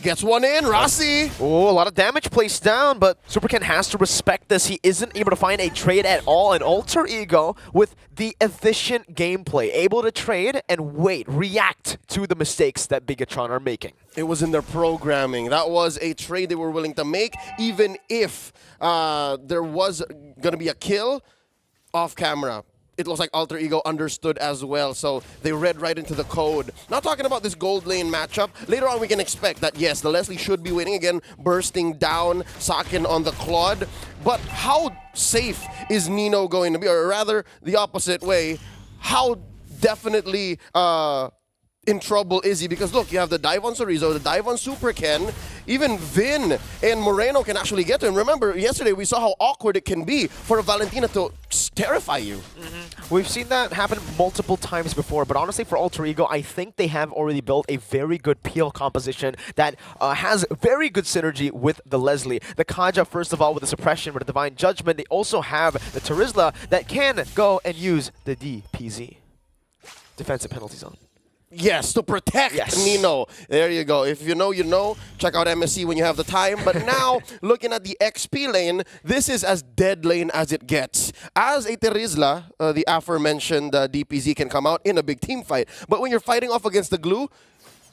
gets one in. Rasi! Oh, a lot of damage placed down, but Super Ken has to respect this. He isn't able to find a trade at all, and Alter Ego, with the efficient gameplay, able to trade and wait, react to the mistakes that Bigatron are making. It was in their programming. That was a trade they were willing to make, even if there was going to be a kill off camera. It looks like Alter Ego understood as well, so they read right into the code. Not talking about this gold lane matchup. Later on, we can expect that, yes, the Leslie should be winning again, bursting down, Sakin on the Claude. But how safe is Nino going to be? Or rather, the opposite way, how definitely in trouble is he? Because look, you have the dive on Chorizo, the dive on Super Ken, even Vin and Moreno can actually get to him. Remember, yesterday we saw how awkward it can be for a Valentina to terrify you. We've seen that happen multiple times before, but honestly for Alter Ego, I think they have already built a very good peel composition that has very good synergy with the Leslie. The Kaja, first of all, with the suppression, with the Divine Judgment. They also have the Terizla that can go and use the DPZ. Defensive penalty zone. Yes, to protect Nino. There you go. If you know, you know. Check out MSC when you have the time. But now, looking at the XP lane, this is as dead lane as it gets. As a Terizla, the aforementioned DPZ can come out in a big team fight. But when you're fighting off against the glue,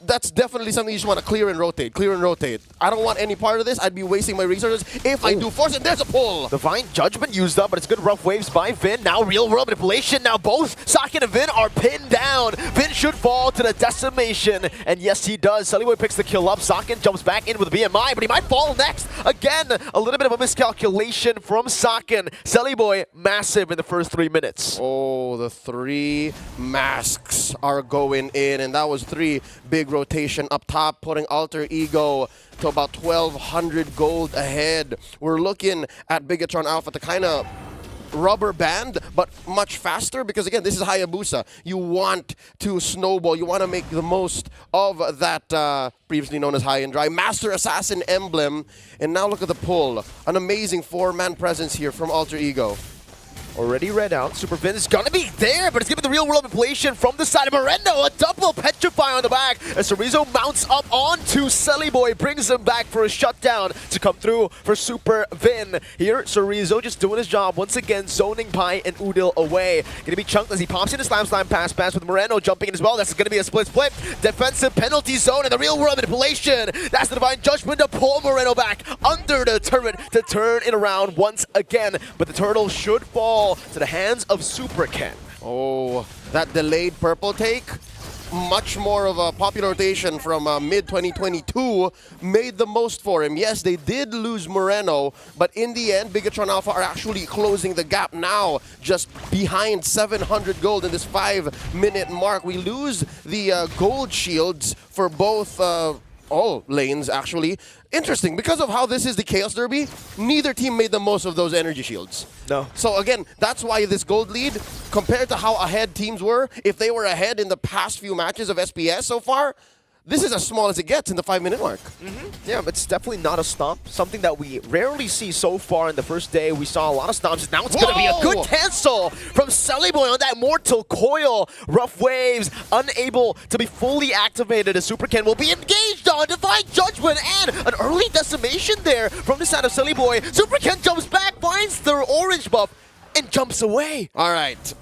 that's definitely something you just want to clear and rotate. Clear and rotate. I don't want any part of this. I'd be wasting my resources if I do force it. There's a pull. Divine Judgment used up, but it's good rough waves by Vin. Now real world manipulation. Now both Sakin and Vin are pinned down. Vin should fall to the decimation. And yes, he does. Sullyboy picks the kill up. Sakin jumps back in with a BMI, but he might fall next. Again, a little bit of a miscalculation from Sakin. Sullyboy massive in the first 3 minutes. Oh, the 3 masks are going in, and that was 3 big rotation up top, putting Alter Ego to about 1,200 gold ahead. We're looking at Bigatron Alpha to kind of rubber band, but much faster, because again, this is Hayabusa. You want to snowball. You want to make the most of that previously known as high and dry Master Assassin emblem. And now look at the pull. An amazing 4-man presence here from Alter Ego. Already read out. Super Vin is going to be there, but it's giving the real world manipulation from the side of Moreno. A double petrify on the back as Chorizo mounts up onto Sullyboy, brings him back for a shutdown to come through for Super Vin. Here, Chorizo just doing his job once again, zoning Pai and Udil away. Going to be chunked as he pops in a slam pass with Moreno jumping in as well. That's going to be a split. Defensive penalty zone and the real world manipulation. That's the Divine Judgment to pull Moreno back under the turret to turn it around once again. But the turtle should fall to the hands of Super Ken. Oh, that delayed purple take much more of a popular rotation from mid-2022 made the most for him. Yes, they did lose Moreno, but in the end, Bigatron Alpha are actually closing the gap now, just behind 700 gold in this 5-minute mark. We lose the gold shields for both all lanes, actually. Interesting, because of how this is the Chaos Derby, neither team made the most of those energy shields. No. So again, that's why this gold lead, compared to how ahead teams were, if they were ahead in the past few matches of SPS so far, this is as small as it gets in the 5-minute mark. Yeah, but it's definitely not a stomp. Something that we rarely see so far in the first day. We saw a lot of stomps. Now it's going to be a good cancel from Boy on that Mortal Coil. Rough Waves, unable to be fully activated as Super Ken will be engaged on Divine Judgment and an early decimation there from the side of Boy. Super Ken jumps back, finds the orange buff, and jumps away. All right.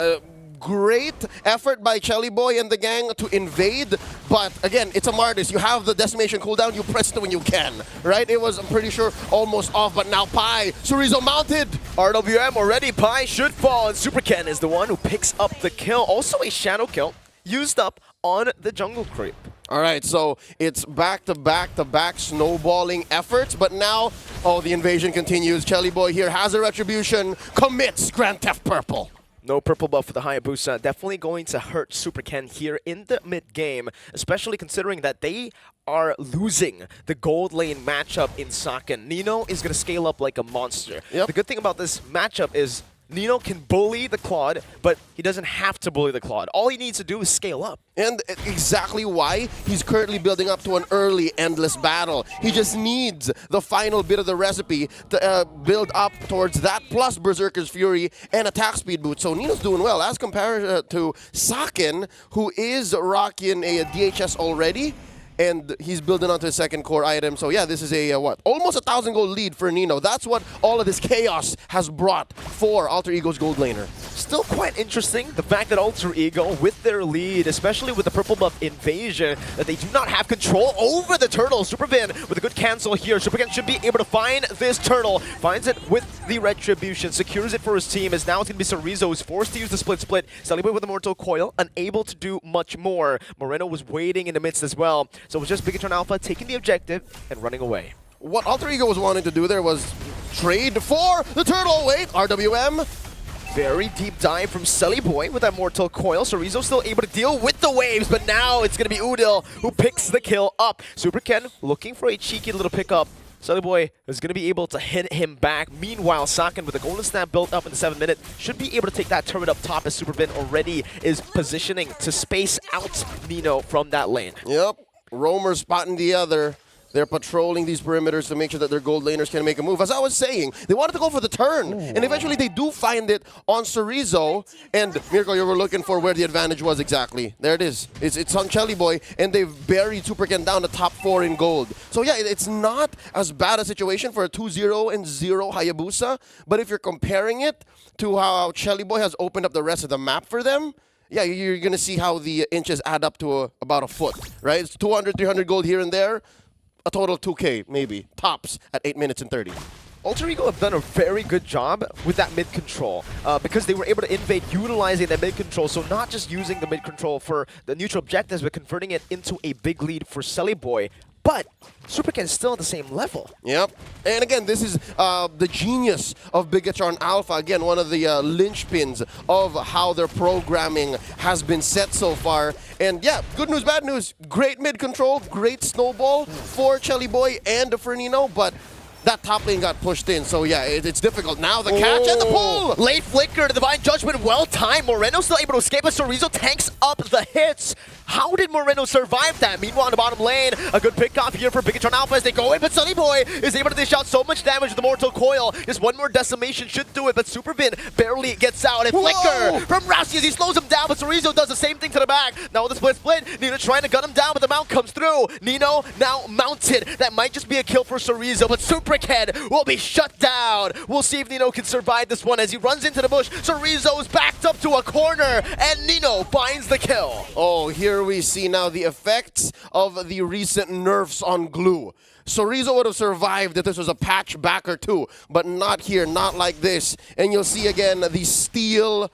Great effort by Chelly Boy and the gang to invade, but again, it's a Martis. You have the decimation cooldown, you press it when you can, right? It was, I'm pretty sure, almost off, but now Pi, Chorizo mounted. RWM already, Pi should fall, and Super Ken is the one who picks up the kill. Also a shadow kill used up on the jungle creep. All right, so it's back-to-back-to-back snowballing efforts, but now, the invasion continues. Chelly Boy here has a retribution, commits Grand Theft Purple. No purple buff for the Hayabusa. Definitely going to hurt Super Ken here in the mid-game, especially considering that they are losing the gold lane matchup in Saken. Nino is going to scale up like a monster. Yep. The good thing about this matchup is Nino can bully the Claude, but he doesn't have to bully the Claude. All he needs to do is scale up. And exactly why he's currently building up to an early endless battle. He just needs the final bit of the recipe to build up towards that, plus Berserker's Fury and attack speed boost. So Nino's doing well as compared to Saken, who is rocking a DHS already. And he's building onto his second core item. So yeah, this is a, almost 1,000 gold lead for Nino. That's what all of this chaos has brought for Alter Ego's gold laner. Still quite interesting, the fact that Alter Ego, with their lead, especially with the purple buff invasion, that they do not have control over the turtle. Supervin with a good cancel here. Supervin should be able to find this turtle. Finds it with the retribution, secures it for his team, as now it's going to be Chorizo who's forced to use the split. Celebrate with the Mortal Coil, unable to do much more. Moreno was waiting in the midst as well. So it was just Bigatron Alpha taking the objective and running away. What Alter Ego was wanting to do there was trade for the turtle. Wait, RWM. Very deep dive from Boy with that Mortal Coil. Chorizo still able to deal with the waves, but now it's going to be Udil who picks the kill up. Super Ken looking for a cheeky little pickup. Boy is going to be able to hit him back. Meanwhile, Saken with the Golden Snap built up in the 7-minute should be able to take that turret up top as Supervin already is positioning to space out Nino from that lane. Yep. Roamer spotting the other. They're patrolling these perimeters to make sure that their gold laners can make a move. As I was saying, they wanted to go for the turn. Ooh. And eventually they do find it on Chorizo. And Mirko, you were looking for where the advantage was exactly. There it is. It's on Chelly Boy, and they've buried Super Ken down the top 4 in gold. So yeah, it's not as bad a situation for a 2-0 and 0 Hayabusa. But if you're comparing it to how Chelly Boy has opened up the rest of the map for them, yeah, you're going to see how the inches add up to about a foot, right? It's 200, 300 gold here and there. A total 2K, maybe, tops at 8 minutes and 30. Alter Ego have done a very good job with that mid-control because they were able to invade utilizing that mid-control, so not just using the mid-control for the neutral objectives, but converting it into a big lead for Boy. But Super Ken is still at the same level. Yep. And again, this is the genius of Bigatron Alpha. Again, one of the linchpins of how their programming has been set so far. And yeah, good news, bad news. Great mid-control, great snowball for Chelly Boy and for Nino, but that top lane got pushed in, so yeah, it's difficult. Now the catch and the pull! Late flicker, the Divine Judgment, well timed. Moreno still able to escape, but Chorizo tanks up the hits. How did Moreno survive that? Meanwhile, in the bottom lane, a good pick-off here for Bigatron Alpha as they go in, but Boy is able to dish out so much damage with the Mortal Coil. Just one more decimation should do it, but Supervin barely gets out. And flicker from Rousey as he slows him down, but Chorizo does the same thing to the back. Now with the split, Nino trying to gun him down, but the mount comes through. Nino now mounted. That might just be a kill for Chorizo, but Super Ken will be shut down. We'll see if Nino can survive this one as he runs into the bush. Chorizo's backed up to a corner, and Nino finds the kill. Oh, here we see now the effects of the recent nerfs on glue. Chorizo would have survived if this was a patch back or two, but not here, not like this. And you'll see again the steel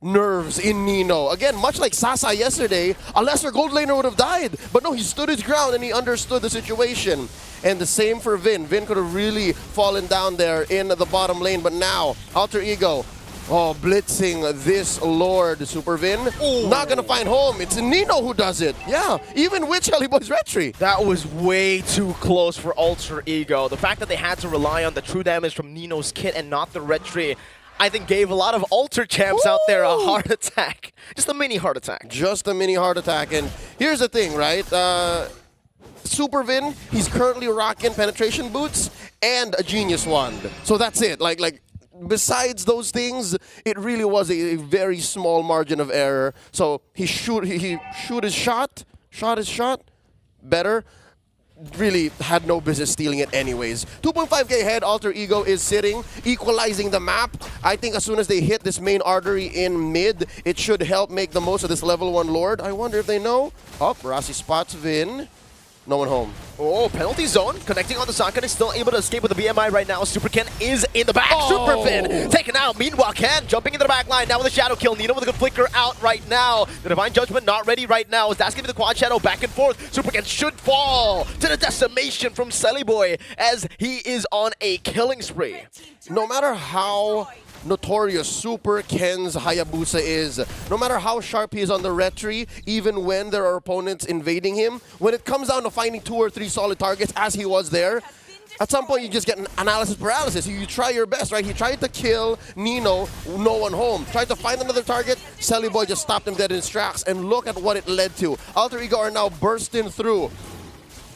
nerves in Nino. Again, much like Sasa yesterday, a lesser gold laner would have died. But no, he stood his ground and he understood the situation. And the same for Vin. Vin could have really fallen down there in the bottom lane. But now, Alter Ego, blitzing this Lord. Super Vin, not going to find home. It's Nino who does it. Yeah, even with Shelly Boy's retry. That was way too close for Alter Ego. The fact that they had to rely on the true damage from Nino's kit and not the retry, I think gave a lot of Alter champs out there a heart attack. Just a mini heart attack. Just a mini heart attack. And here's the thing, right? Super Vin, he's currently rocking penetration boots and a genius wand. So that's it. Like besides those things, it really was a very small margin of error. So he shoot his shot better. Really had no business stealing it anyways. 2.5k ahead, Alter Ego is sitting, equalizing the map. I think as soon as they hit this main artery in mid, it should help make the most of this level 1 Lord. I wonder if they know. Oh, Rasi spots Vin. No one home. Oh, penalty zone. Connecting on the Sakan is still able to escape with the BMI right now. Super Ken is in the back. Super Vin taken out. Meanwhile, Ken jumping into the back line now with a shadow kill. Nino with a good flicker out right now. The Divine Judgment not ready right now. Is asking for the quad shadow back and forth. Super Ken should fall to the decimation from Selly Boy as he is on a killing spree. No matter how notorious Super Ken's Hayabusa is, no matter how sharp he is on the retry, even when there are opponents invading him, when it comes down to finding 2 or 3 solid targets as he was there, at some point you just get an analysis paralysis. You try your best, right? He tried to kill Nino, no one home. Tried to find another target, Selly Boy just stopped him dead in his tracks, and look at what it led to. Alter Ego are now bursting through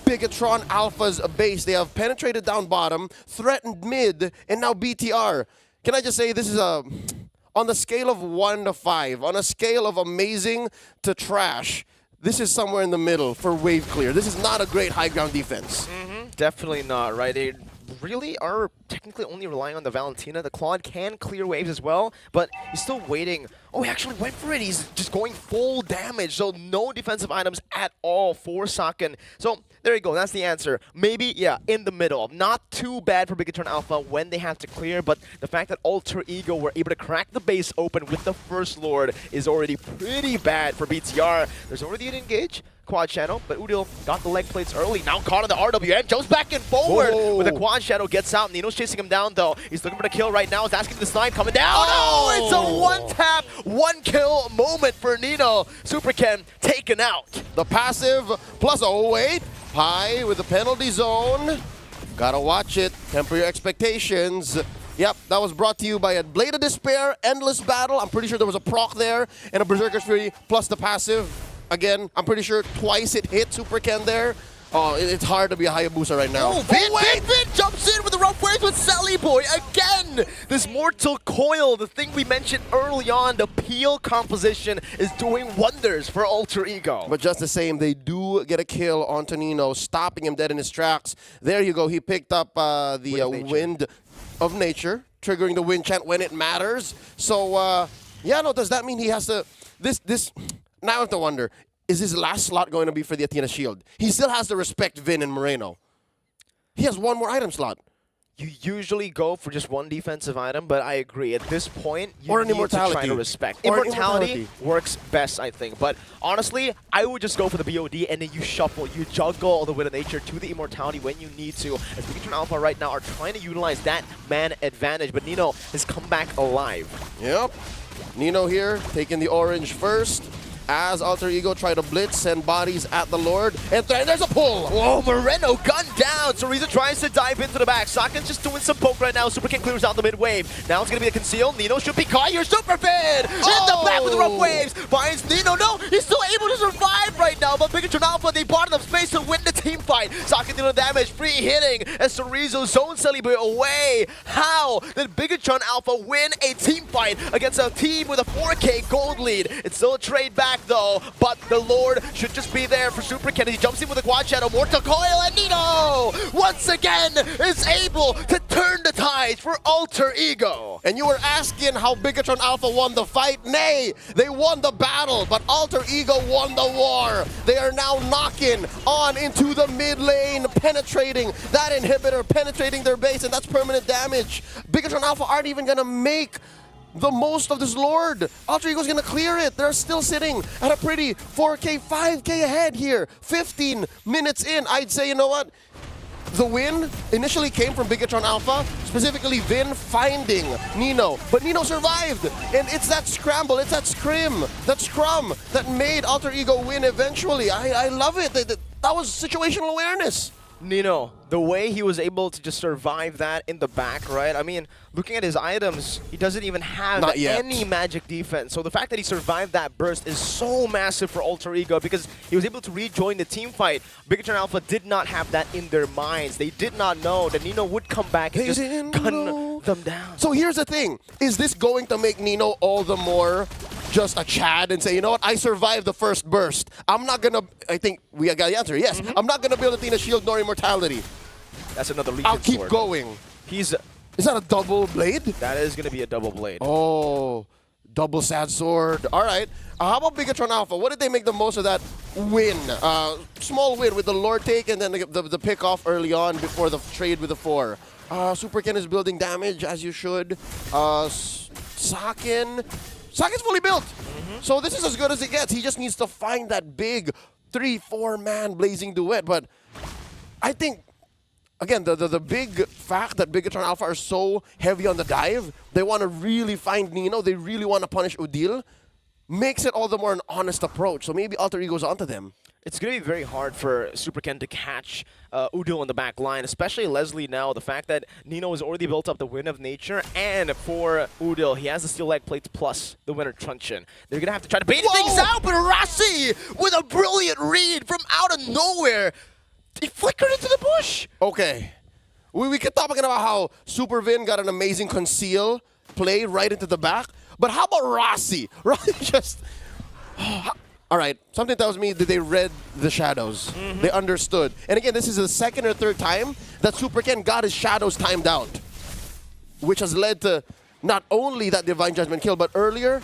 Bigatron Alpha's base. They have penetrated down bottom, threatened mid, and now BTR. Can I just say this is on the scale of 1 to 5, on a scale of amazing to trash, this is somewhere in the middle for wave clear. This is not a great high ground defense. Definitely not, right? They really are technically only relying on the Valentina. The Claude can clear waves as well, but he's still waiting. Oh, he actually went for it. He's just going full damage, so no defensive items at all for Saken. So there you go. That's the answer. Maybe, yeah, in the middle. Not too bad for Bigatron Alpha when they have to clear, but the fact that Alter Ego were able to crack the base open with the first Lord is already pretty bad for BTR. There's already an engage. Quad Shadow, but Udil got the leg plates early. Now caught on the RWM, jumps back and forward with a Quad Shadow, gets out. Nino's chasing him down though. He's looking for the kill right now. He's asking the snipe coming down. Oh, it's a one-tap, one-kill moment for Nino. Super Ken taken out. The passive plus, oh wait, Pi with the penalty zone. Gotta watch it, temper your expectations. Yep, that was brought to you by a Blade of Despair, Endless Battle. I'm pretty sure there was a proc there, and a Berserker's Fury plus the passive. Again, I'm pretty sure twice it hit Super Ken there. Oh, it's hard to be a Hayabusa right now. Oh, Vin jumps in with the rough waves with Selly Boy again. This Mortal Coil, the thing we mentioned early on, the peel composition is doing wonders for Alter Ego. But just the same, they do get a kill on Nino, stopping him dead in his tracks. There you go. He picked up the Wind of Nature, triggering the wind chant when it matters. So, yeah, no, does that mean he has to... Now I have to wonder, is his last slot going to be for the Athena Shield? He still has to respect Vin and Moreno. He has one more item slot. You usually go for just one defensive item, but I agree. At this point, you need to try to respect. Immortality works best, I think. But honestly, I would just go for the BOD, and then you shuffle. You juggle the Wind of Nature to the Immortality when you need to. As Bigatron Alpha right now are trying to utilize that man advantage, but Nino has come back alive. Yep. Nino here, taking the orange first. As Alter Ego try to blitz, send bodies at the Lord, and there's a pull! Whoa, Moreno gunned down! Soriza tries to dive into the back. Saken's just doing some poke right now. Super King clears out the mid wave. Now it's gonna be a conceal. Nino should be caught. You're Super Fin! In the back with the rough waves! Finds Nino. No, he's still able to survive right now, but Bigatron Alpha, they bought enough space to win the team fight. Saken dealing damage, free hitting, as Sorizo zone Celebrate away. How did Bigatron Alpha win a team fight against a team with a 4K gold lead? It's still a trade back though, but the Lord should just be there for Super Ken. He jumps in with a Quad Shadow, Mortal Coil, and Nino once again is able to turn the tides for Alter Ego. And you were asking how Bigatron Alpha won the fight? Nay, they won the battle, but Alter Ego won the war. They are now knocking on into the mid lane, penetrating that inhibitor, penetrating their base, and that's permanent damage. Bigatron Alpha aren't even gonna make the most of this Lord. Alter Ego's gonna clear it. They're still sitting at a pretty 4K, 5K ahead here. 15 minutes in, I'd say, you know what? The win initially came from Bigatron Alpha, specifically Vin finding Nino. But Nino survived, and it's that scramble, it's that scrum that made Alter Ego win eventually. I love it. That was situational awareness. Nino, the way he was able to just survive that in the back, right? I mean, looking at his items, he doesn't even have any magic defense. So the fact that he survived that burst is so massive for Alter Ego because he was able to rejoin the team fight. Bigatron Alpha did not have that in their minds. They did not know that Nino would come back and just gun them down. So here's the thing. Is this going to make Nino all the more just a Chad and say, you know what, I survived the first burst. I'm not gonna, I think we got the answer, yes. I'm not gonna build a Athena shield nor immortality. That's another Legion I'll keep sword. going. Is that a double blade? That is gonna be a double blade. Oh, double sad sword. All right. How about Bigatron Alpha? What did they make the most of that win? Small win with the Lord take and then the pick off early on before the trade with the 4. Super Ken is building damage as you should. Sakin's fully built. So this is as good as it gets. He just needs to find that big 3-4 man blazing duet. But I think, again, the big fact that Bigatron Alpha are so heavy on the dive, they want to really find Nino, they really want to punish Udil, makes it all the more an honest approach. So maybe Alter Ego's onto them. It's going to be very hard for Super Ken to catch Udil on the back line, especially Leslie now. The fact that Nino has already built up the Wind of Nature, and for Udil, he has the Steel Leg Plates plus the Winter Truncheon. They're going to have to try to bait things out, but Rossi with a brilliant read from out of nowhere. He flickered into the bush. Okay. We kept talking about how Super Vin got an amazing conceal play right into the back, but how about Rossi? Rossi just... All right, something tells me that they read the shadows. They understood. And again, this is the second or third time that Super Ken got his shadows timed out, which has led to not only that Divine Judgment kill, but earlier,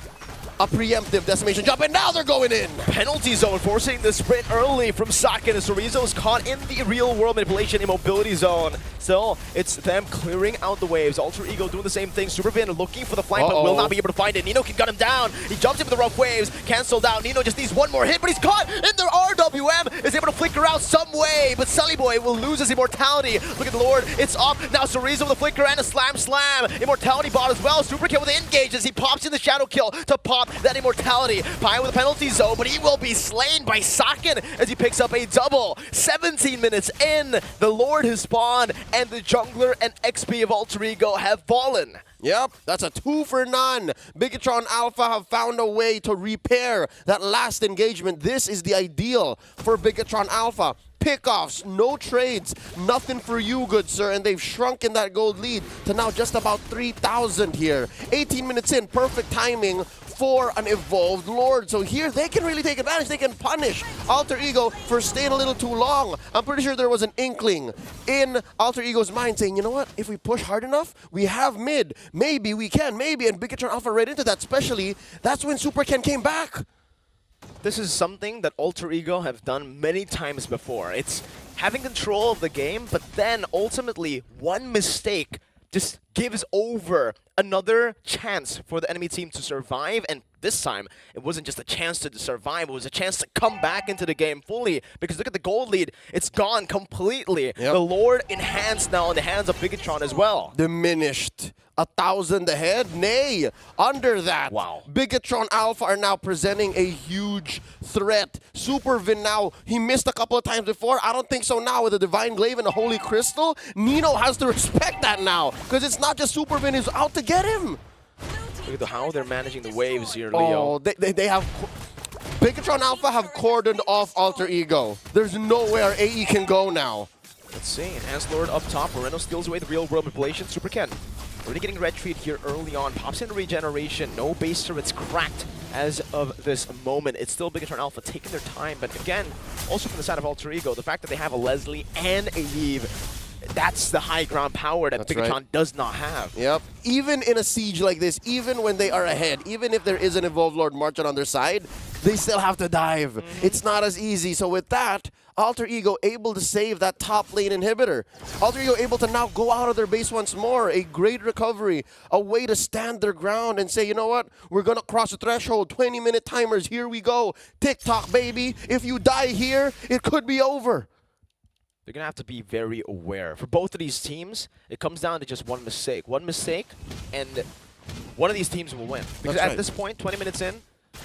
a preemptive decimation jump, and now they're going in. Penalty zone, forcing the sprint early from Sakin, and Sorizo is caught in the real-world manipulation immobility zone. So it's them clearing out the waves. Alter Ego doing the same thing. Supervin looking for the flank, but will not be able to find it. Nino can gun him down. He jumps into the rough waves, cancelled out. Nino just needs one more hit, but he's caught in their RWM. Is able to flicker out some way, but Sully Boy will lose his immortality. Look at the Lord, it's up. Now Sorizo with a flicker and a slam. Immortality bot as well. Super Kill with the engage as he pops in the shadow kill to pop that immortality. Pi with a penalty zone, but he will be slain by Sakin as he picks up a double. 17 minutes in, the Lord has spawned, and the jungler and XP of Alter Ego have fallen. Yep, that's a 2 for none. Bigatron Alpha have found a way to repair that last engagement. This is the ideal for Bigatron Alpha. Pickoffs, no trades, nothing for you, good sir. And they've shrunken that gold lead to now just about 3,000 here. 18 minutes in, perfect timing for an evolved Lord. So here they can really take advantage. They can punish Alter Ego for staying a little too long. I'm pretty sure there was an inkling in Alter Ego's mind saying, you know what, if we push hard enough, we have mid. Maybe we can, maybe. And Bigatron Alpha read into that, especially that's when Super Ken came back. This is something that Alter Ego have done many times before. It's having control of the game, but then ultimately one mistake just gives over another chance for the enemy team to survive. And this time, it wasn't just a chance to survive, it was a chance to come back into the game fully. Because look at the gold lead, it's gone completely. Yep. The Lord enhanced now in the hands of Bigatron as well. Diminished. 1,000 ahead? Nay, under that. Wow. Bigatron Alpha are now presenting a huge threat. Supervin now, he missed a couple of times before. I don't think so now with the Divine Glaive and the Holy Crystal. Nino has to respect that now, because it's not just Supervin who's out to get him. Look at how they're managing the waves here, Leo. Oh, they have... Bigatron Alpha have cordoned off Alter Ego. There's nowhere AE can go now. Let's see, Enhanced Lord up top. Moreno steals away the real world manipulation. Super Ken already getting red treat here early on. Pops into regeneration. No base turrets cracked as of this moment. It's still Bigatron Alpha taking their time, but again, also from the side of Alter Ego, the fact that they have a Leslie and a Eve, that's the high ground power that Bigatron does not have. Yep. Even in a siege like this, even when they are ahead, even if there is an Evolved Lord marching on their side, they still have to dive. It's not as easy. So with that, Alter Ego able to save that top lane inhibitor. Alter Ego able to now go out of their base once more. A great recovery, a way to stand their ground and say, you know what? We're going to cross the threshold. 20-minute timers, here we go. Tick-tock, baby. If you die here, it could be over. They're going to have to be very aware. For both of these teams, it comes down to just one mistake. One mistake, and one of these teams will win. Because at this point, 20 minutes in,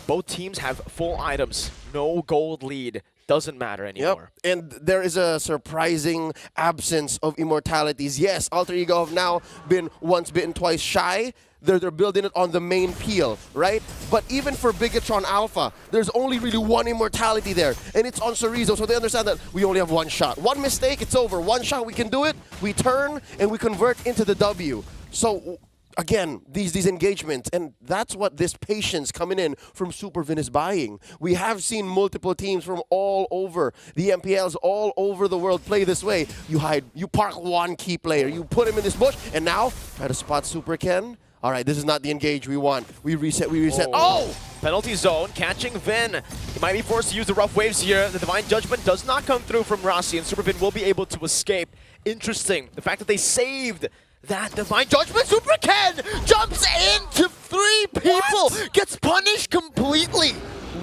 both teams have full items. No gold lead. Doesn't matter anymore. Yep. And there is a surprising absence of immortalities. Yes, Alter Ego have now been once bitten, twice shy. They're building it on the main peel, right? But even for Bigatron Alpha, there's only really one immortality there, and it's on Cerezo, so they understand that we only have one shot. One mistake, it's over. One shot, we can do it. We turn, and we convert into the W. So again, these engagements, and that's what this patience coming in from Super Vin is buying. We have seen multiple teams from all over the MPLs, all over the world play this way. You park one key player, you put him in this bush, and now try to spot Super Ken. All right, this is not the engage we want. We reset. Oh! Penalty zone, catching Vin. He might be forced to use the rough waves here. The Divine Judgment does not come through from Rossi, and Super Vin will be able to escape. Interesting, the fact that they saved that Divine Judgment. Super Ken jumps into 3 people, gets punished completely.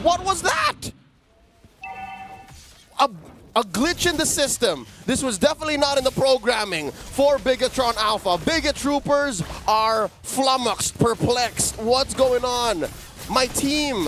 What was that? A glitch in the system. This was definitely not in the programming for Bigatron Alpha. Bigot Troopers are flummoxed, perplexed. What's going on? My team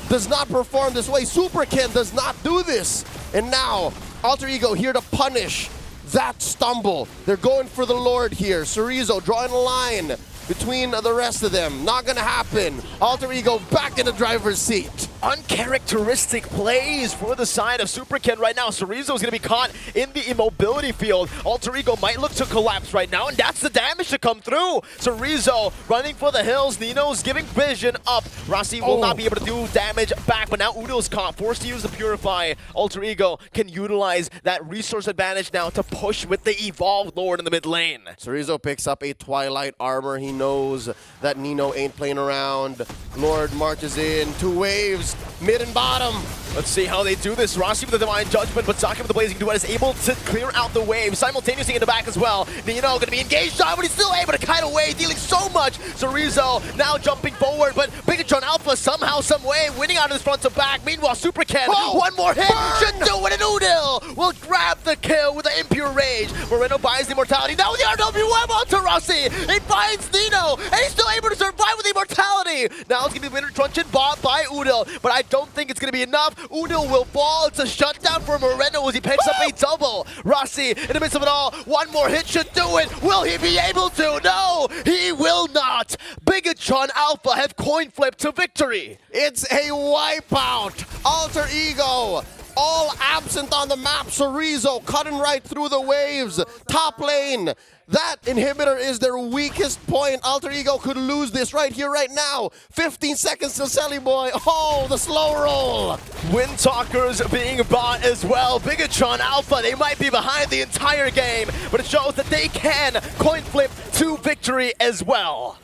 does not perform this way. Super Ken does not do this. And now, Alter Ego here to punish that stumble. They're going for the Lord here. Cerezo drawing a line between the rest of them. Not gonna happen. Alter Ego back in the driver's seat. Uncharacteristic plays for the side of Super Ken right now. Cerezo is going to be caught in the immobility field. Alter Ego might look to collapse right now, and that's the damage to come through. Cerezo running for the hills. Nino's giving vision up. Rossi will not be able to do damage back, but now Udo's caught, forced to use the Purify. Alter Ego can utilize that resource advantage now to push with the Evolved Lord in the mid lane. Cerezo picks up a Twilight armor. He knows that Nino ain't playing around. Lord marches in, 2 waves. Mid and bottom. Let's see how they do this. Rossi with the Divine Judgment, but Saki with the Blazing Duet is able to clear out the wave. Simultaneously in the back as well. Nino going to be engaged on, but he's still able to kite away, dealing so much. Cerezo now jumping forward, but Bigatron Alpha somehow, some way, winning out of this front to back. Meanwhile, Super Ken, one more hit, should do it, and Udil will grab the kill with the Impure Rage. Moreno buys the immortality. Now the RWM onto Rossi. He finds Nino, and he's still able to survive with the immortality. Now it's going to be winner trunched bought by Udil, but I don't think it's going to be enough. Udil will fall. It's a shutdown for Moreno as he picks up a double. Rossi in the midst of it all. One more hit should do it. Will he be able to? No, he will not. Bigatron Alpha have coin flipped to victory. It's a wipeout. Alter Ego all absent on the map. Cerezo cutting right through the waves. Top lane. That inhibitor is their weakest point. Alter Ego could lose this right here, right now. 15 seconds to Selly Boy. Oh, the slow roll. Wind Talkers being bought as well. Bigatron Alpha, they might be behind the entire game, but it shows that they can coin flip to victory as well.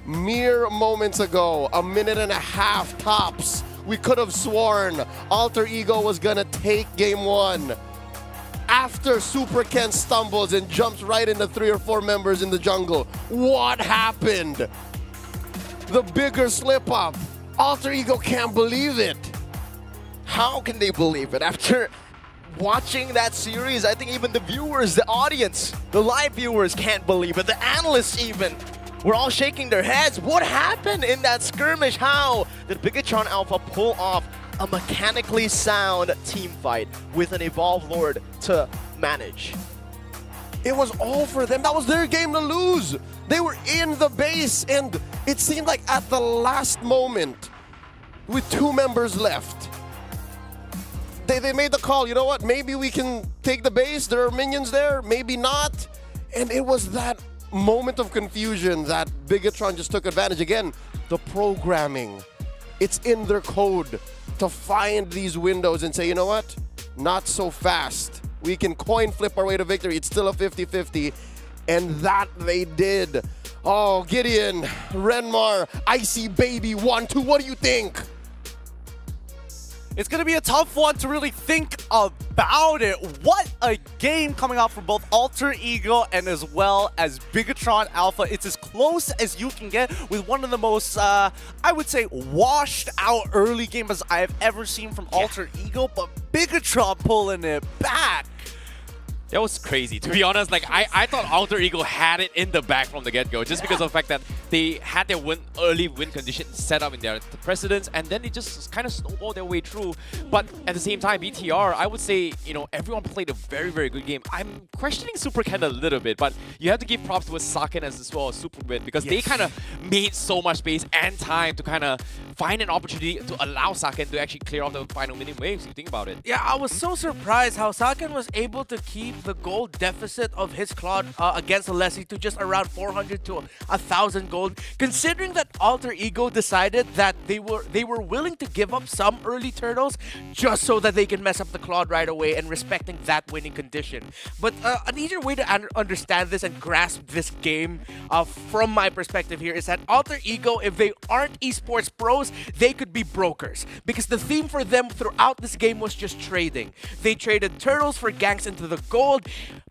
Mere moments ago, a minute and a half tops, we could have sworn Alter Ego was gonna take game 1. After Super Ken stumbles and jumps right into 3 or 4 members in the jungle. What happened? The bigger slip up. Alter Ego can't believe it. How can they believe it? After watching that series, I think even the viewers, the audience, the live viewers can't believe it. The analysts even were all shaking their heads. What happened in that skirmish? How did Bigatron Alpha pull off a mechanically sound team fight with an Evolved Lord to manage? It was all for them. That was their game to lose. They were in the base, and it seemed like at the last moment, with 2 members left, they made the call. You know what? Maybe we can take the base. There are minions there. Maybe not. And it was that moment of confusion that Bigatron just took advantage. Again, the programming. It's in their code to find these windows and say, you know what? Not so fast. We can coin flip our way to victory. It's still a 50-50. And that they did. Oh, Gideon, Renmar, Icy Baby 1-2. What do you think? It's going to be a tough one to really think about it. What a game coming out from both Alter Ego and as well as Bigatron Alpha. It's as close as you can get with one of the most, I would say, washed out early games I have ever seen from Alter Ego, but Bigatron pulling it back. That was crazy. To be honest, like I thought Alter Ego had it in the bag from the get-go, just because of the fact that they had their early win condition set up in their precedence, and then they just kind of snowballed their way through. But at the same time, BTR, I would say, you know, everyone played a very, very good game. I'm questioning SuperCan a little bit, but you have to give props to Saken as well as SuperWin, because they kind of made so much space and time to kind of find an opportunity to allow Saken to actually clear off the final winning waves, if you think about it. Yeah, I was so surprised how Saken was able to keep the gold deficit of his Claude against Alessi to just around 400 to 1,000 gold, considering that Alter Ego decided that they were willing to give up some early turtles just so that they can mess up the Claude right away and respecting that winning condition. But an easier way to understand this and grasp this game from my perspective here is that Alter Ego, if they aren't esports pros, they could be brokers, because the theme for them throughout this game was just trading. They traded turtles for ganks into the gold,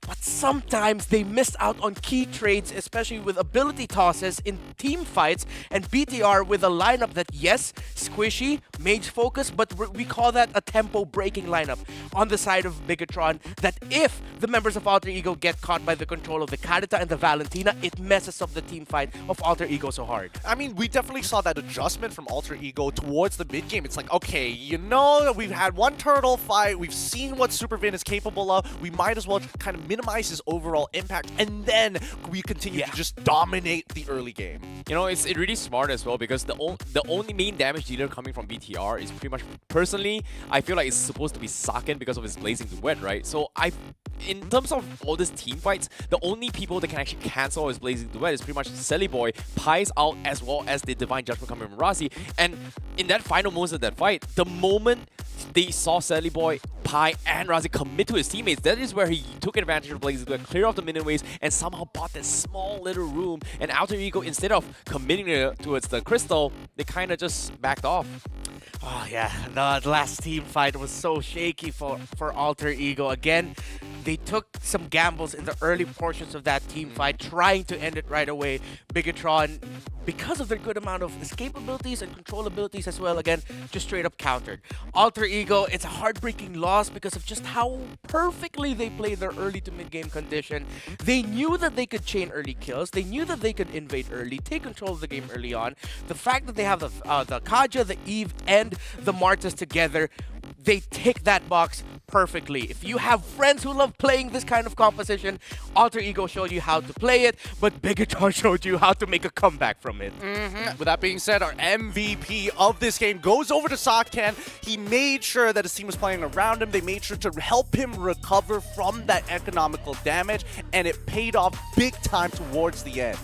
but sometimes they missed out on key trades, especially with ability tosses in team fights, and BTR with a lineup that, yes, squishy, mage focus, but we call that a tempo breaking lineup on the side of Bigatron, that if the members of Alter Ego get caught by the control of the Karita and the Valentina, it messes up the team fight of Alter Ego so hard. I mean, we definitely saw that adjustment from Alter Ego towards the mid game. It's like, okay, you know, we've had one turtle fight, we've seen what Supervin is capable of, we might as well kind of minimize his overall impact, and then we continue to just dominate the early game. You know, it's really smart as well, because the only main damage dealer coming from BTR is pretty much, personally, I feel like it's supposed to be Saken because of his Blazing Duet, right? So in terms of all these team fights, the only people that can actually cancel his Blazing Duet is pretty much Celiboy, Pies out, as well as the Divine Judgment coming from Razi. And in that final moments of that fight, the moment they saw Celiboy, Pi, and Razi commit to his teammates, that is where he took advantage of Blazing Duet, clear off the minion waves, and somehow bought that small little room. And Alter Ego, instead of committing towards the crystal, they kind of just backed off. Oh yeah, the last team fight was so shaky for Alter Ego. Again, they took some gambles in the early portions of that team fight, trying to end it right away. Bigatron, because of their good amount of escape abilities and control abilities as well, again, just straight up countered. Alter Ego, it's a heartbreaking loss because of just how perfectly they played their early to mid game condition. They knew that they could chain early kills. They knew that they could invade early, take control of the game early on. The fact that they have the Kaja, the Eve, and the Martas together, they tick that box perfectly. If you have friends who love playing this kind of composition, Alter Ego showed you how to play it, but Bigatron showed you how to make a comeback from it. With that being said, our MVP of this game goes over to Saken. He made sure that his team was playing around him. They made sure to help him recover from that economical damage, and it paid off big time towards the end.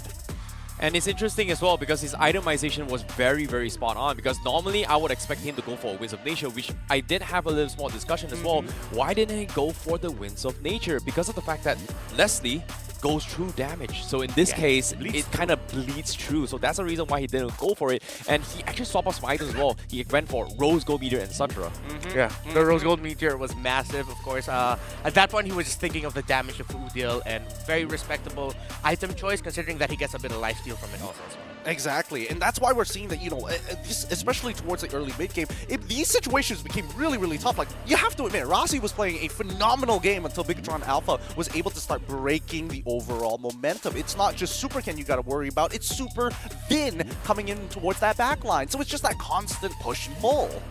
And it's interesting as well because his itemization was very, very spot on, because normally I would expect him to go for Winds of Nature, which I did have a little small discussion as well. Why didn't he go for the Winds of Nature? Because of the fact that Leslie goes through damage. So in this case, it kind of bleeds through. So that's the reason why he didn't go for it. And he actually swapped out some items as well. He went for Rose Gold Meteor and Sutra. Yeah, the Rose Gold Meteor was massive, of course. At that point, he was just thinking of the damage of Udil, and very respectable item choice, considering that he gets a bit of lifesteal from it also as well. Exactly, and that's why we're seeing that, you know, especially towards the early mid game, these situations became really, really tough. Like, you have to admit, Rossi was playing a phenomenal game until Bigatron Alpha was able to start breaking the overall momentum. It's not just SuperCan you got to worry about, it's Super Vin coming in towards that backline. So it's just that constant push and pull.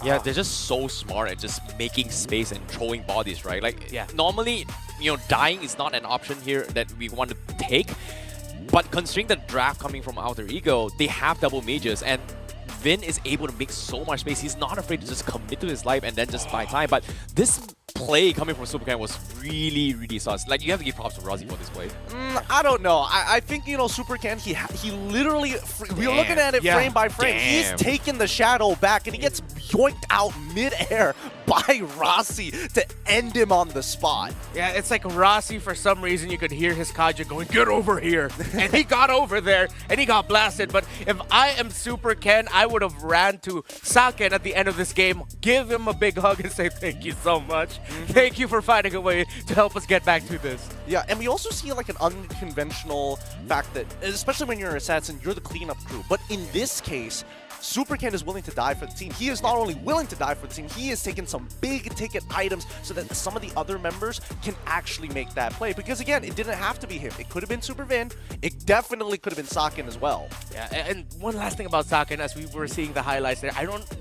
Yeah, they're just so smart at just making space and throwing bodies, right? Like, normally, you know, dying is not an option here that we want to take. But considering the draft coming from Alter Ego, they have double mages, and Vin is able to make so much space. He's not afraid to just commit to his life and then just buy time. But this play coming from SuperCan was really, really sus. Like, you have to give props to Rozzy for this play. I don't know. I think, you know, SuperCan, he literally, we were looking at it frame by frame. He's taken the shadow back, and he gets yoinked out mid-air by Rossi to end him on the spot. Yeah, it's like Rossi, for some reason, you could hear his Kaja going, get over here. And he got over there, and he got blasted. But if I am Super Ken, I would have ran to Saken at the end of this game, give him a big hug and say thank you so much. Thank you for finding a way to help us get back to this. Yeah, and we also see like an unconventional fact that, especially when you're an assassin, you're the cleanup crew. But in this case, Super Ken is willing to die for the team. He is not only willing to die for the team, he is taking some big ticket items so that some of the other members can actually make that play. Because again, it didn't have to be him. It could have been Super Vin. It definitely could have been Saken as well. Yeah, and one last thing about Saken, as we were seeing the highlights there,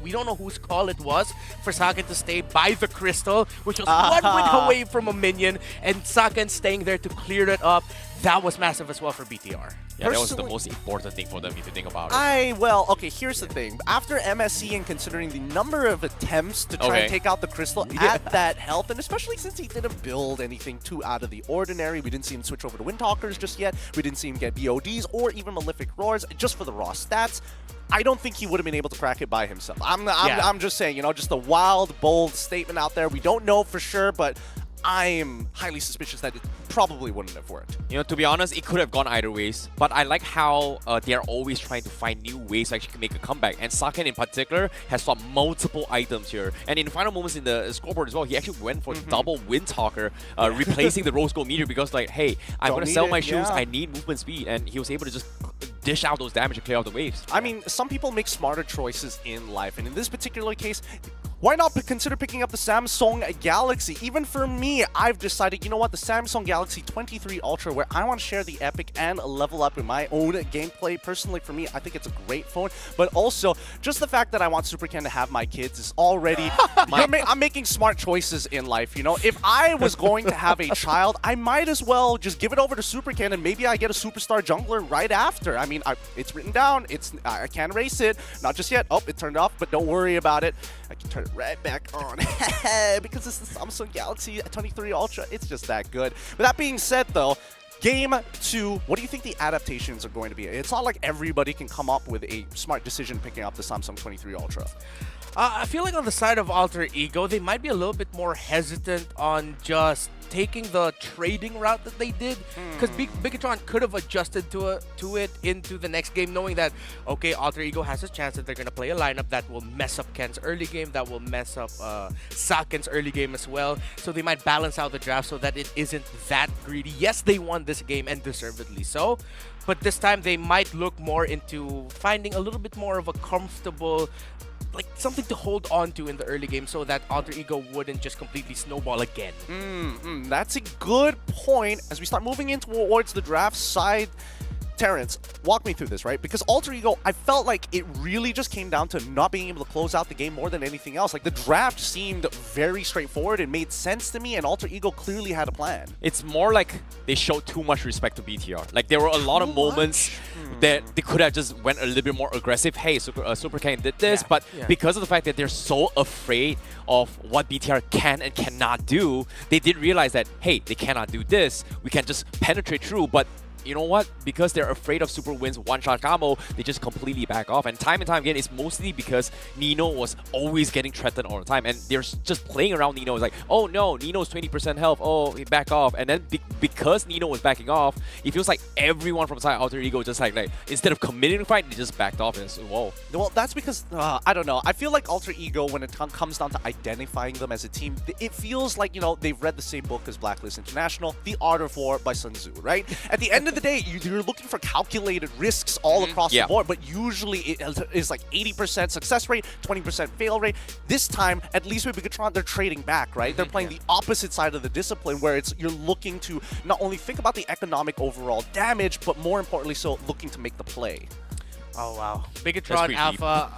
we don't know whose call it was for Saken to stay by the crystal, which was one win away from a minion, and Saken staying there to clear it up. That was massive as well for BTR. Yeah, that was the most important thing for them if you think about it. Well, okay, here's the thing. After MSC and considering the number of attempts to try and take out the crystal at that health, and especially since he didn't build anything too out of the ordinary, we didn't see him switch over to Windtalkers just yet, we didn't see him get BODs or even Malefic Roars just for the raw stats. I don't think he would have been able to crack it by himself. I'm just saying, you know, just a wild, bold statement out there. We don't know for sure, but I'm highly suspicious that it probably wouldn't have worked. You know, to be honest, it could have gone either ways, but I like how they're always trying to find new ways to actually make a comeback. And Saken in particular has swapped multiple items here. And in the final moments in the scoreboard as well, he actually went for double Windtalker, replacing the Rose Gold Meteor because like, hey, I'm going to sell my shoes, I need movement speed. And he was able to just dish out those damage and clear out the waves. I mean, some people make smarter choices in life, and in this particular case, why not consider picking up the Samsung Galaxy? Even for me, I've decided, you know what, the Samsung Galaxy 23 Ultra, where I want to share the epic and level up in my own gameplay. Personally, for me, I think it's a great phone, but also just the fact that I want Super Ken to have my kids is already, I'm making smart choices in life, you know? If I was going to have a child, I might as well just give it over to Super Ken and maybe I get a superstar jungler right after. I mean, it's written down, I can't erase it, not just yet. Oh, it turned off, but don't worry about it. I can turn it right back on because it's the Samsung Galaxy 23 Ultra. It's just that good. With that being said, though, Game 2, what do you think the adaptations are going to be? It's not like everybody can come up with a smart decision picking up the Samsung 23 Ultra. I feel like on the side of Alter Ego, they might be a little bit more hesitant on just taking the trading route that they did, because Bigatron could have adjusted to it into the next game, knowing that, okay, Alter Ego has a chance that they're going to play a lineup that will mess up Ken's early game, that will mess up Saken's early game as well, so they might balance out the draft so that it isn't that greedy. Yes, they won this game, and deservedly so, but this time they might look more into finding a little bit more of a comfortable, like something to hold on to in the early game so that Alter Ego wouldn't just completely snowball again. That's a good point. As we start moving in towards the draft side, Terrence, walk me through this, right? Because Alter Ego, I felt like it really just came down to not being able to close out the game more than anything else. Like, the draft seemed very straightforward. It made sense to me, and Alter Ego clearly had a plan. It's more like they showed too much respect to BTR. Like, there were a lot of moments that they could have just went a little bit more aggressive. Hey, Super Ken did this, but because of the fact that they're so afraid of what BTR can and cannot do, they did realize that, hey, they cannot do this. We can just penetrate through, but you know what? Because they're afraid of Super Win's one-shot combo, they just completely back off. And time again, it's mostly because Nino was always getting threatened all the time. And they're just playing around Nino. It's like, oh no, Nino's 20% health. Oh, he back off. And then because Nino was backing off, it feels like everyone from side Alter Ego just like instead of committing the fight, they just backed off. And it's, whoa. Well, that's because, I don't know. I feel like Alter Ego, when it comes down to identifying them as a team, it feels like, you know, they've read the same book as Blacklist International, The Art of War by Sun Tzu, right? At the end of the day, you're looking for calculated risks all across the board, but usually it is like 80% success rate, 20% fail rate. This time, at least with Bigatron, they're trading back, right? They're playing the opposite side of the discipline, where you're looking to not only think about the economic overall damage, but more importantly so, looking to make the play. Oh, wow. Bigatron Alpha,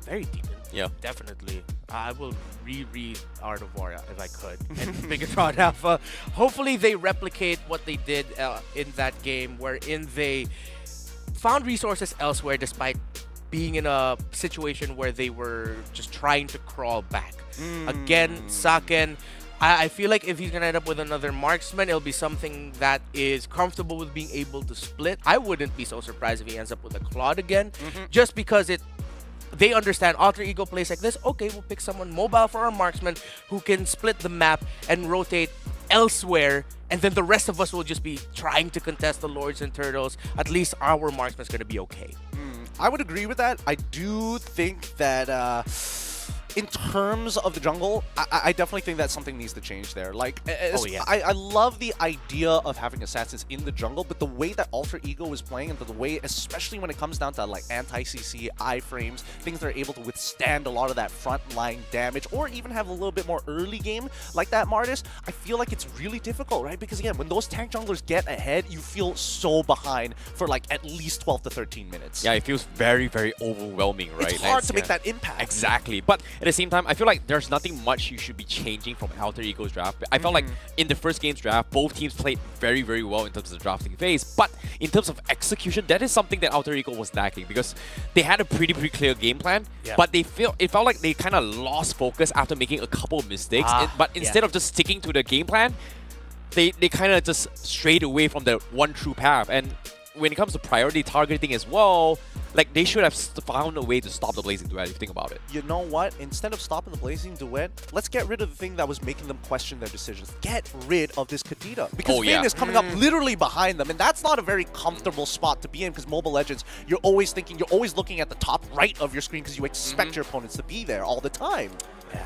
very deep. Yeah, definitely. I will reread Art of War if I could. And Bigatron Alpha, hopefully they replicate what they did in that game, wherein they found resources elsewhere despite being in a situation where they were just trying to crawl back. Again, Saken, I feel like if he's going to end up with another marksman, it'll be something that is comfortable with being able to split. I wouldn't be so surprised if he ends up with a Claude again, just because it they understand Alter Ego plays like this. Okay, we'll pick someone mobile for our marksman who can split the map and rotate elsewhere, and then the rest of us will just be trying to contest the Lords and Turtles. At least our marksman's going to be okay. I would agree with that. I do think that in terms of the jungle, I definitely think that something needs to change there. Like, I love the idea of having assassins in the jungle, but the way that Alter Ego is playing and the way, especially when it comes down to like anti-CC, iframes, things that are able to withstand a lot of that frontline damage, or even have a little bit more early game like that, Martis, I feel like it's really difficult, right? Because again, when those tank junglers get ahead, you feel so behind for like at least 12 to 13 minutes. Yeah, it feels very, very overwhelming, right? It's hard to make that impact. Exactly. But at the same time, I feel like there's nothing much you should be changing from Alter Ego's draft. I felt like in the first game's draft, both teams played very, very well in terms of the drafting phase. But in terms of execution, that is something that Alter Ego was lacking, because they had a pretty clear game plan, but it felt like they kind of lost focus after making a couple of mistakes. But instead of just sticking to the game plan, they kind of just strayed away from the one true path. And when it comes to priority targeting as well, like, they should have found a way to stop the Blazing Duet, if you think about it. You know what? Instead of stopping the Blazing Duet, let's get rid of the thing that was making them question their decisions. Get rid of this Kadita. Because Finn is coming up literally behind them, and that's not a very comfortable spot to be in, because Mobile Legends, you're always looking at the top right of your screen because you expect your opponents to be there all the time. Yeah.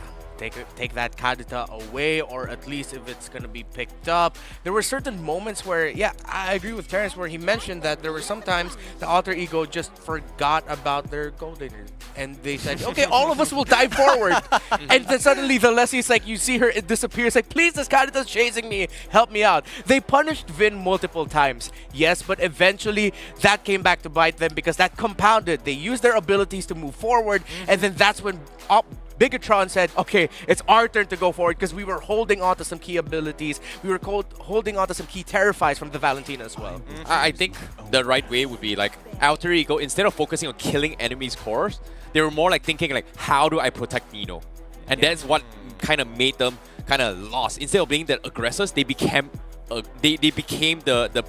Take that Kadita away, or at least if it's going to be picked up. There were certain moments where, I agree with Terrence, where he mentioned that there were sometimes the Alter Ego just forgot about their golden, and they said, okay, all of us will dive forward. And then suddenly the Leslie's like, you see her, it disappears, like, please, this Kadita's chasing me, help me out. They punished Vin multiple times, yes, but eventually that came back to bite them, because that compounded. They used their abilities to move forward, and then that's when Bigatron said, okay, it's our turn to go forward, because we were holding on to some key abilities. We were holding on to some key Terrifies from the Valentina as well. I think the right way would be like Alter Ego, instead of focusing on killing enemies' cores, they were more like thinking like, how do I protect Nino? And that's what kind of made them kind of lost. Instead of being the aggressors, they became they became the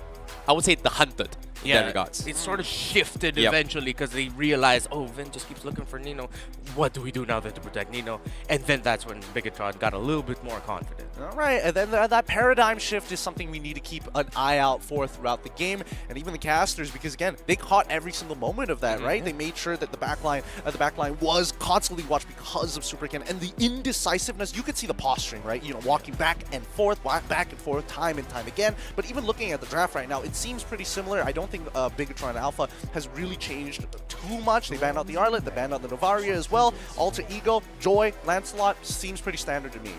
I would say the hunted. In that regards. It sort of shifted eventually, because they realized, oh, Vin just keeps looking for Nino. What do we do now to protect Nino? And then that's when Bigatron got a little bit more confident. All right, and then that paradigm shift is something we need to keep an eye out for throughout the game, and even the casters, because again, they caught every single moment of that, right? They made sure that the backline was constantly watched because of Super Ken, and the indecisiveness. You could see the posturing, right? You know, walking back and forth, time and time again. But even looking at the draft right now, it seems pretty similar. I don't think Bigatron Alpha has really changed too much. They banned out the Arlet, they banned out the Novaria as well. Alter Ego, Joy, Lancelot seems pretty standard to me.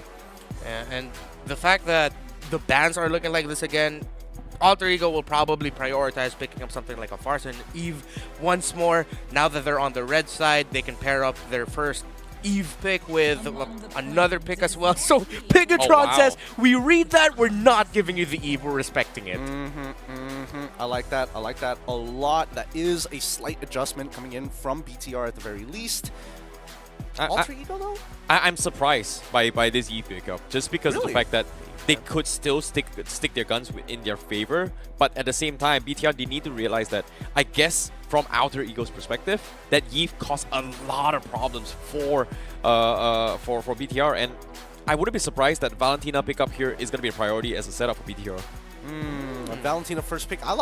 And the fact that the bans are looking like this again, Alter Ego will probably prioritize picking up something like a Farsa and Eve once more. Now that they're on the red side, they can pair up their first Eve pick with another pick as well. So Bigatron says, we read that, we're not giving you the Eve, we're respecting it. I like that. I like that a lot. That is a slight adjustment coming in from BTR at the very least. Alter Ego though? I'm surprised by this Eve pickup, just because of the fact that they could still stick their guns in their favor, but at the same time, BTR, they need to realize that, I guess, from Alter Ego's perspective, that Eve caused a lot of problems for BTR, and I wouldn't be surprised that Valentina pickup here is going to be a priority as a setup for BTR. Valentina first pick. I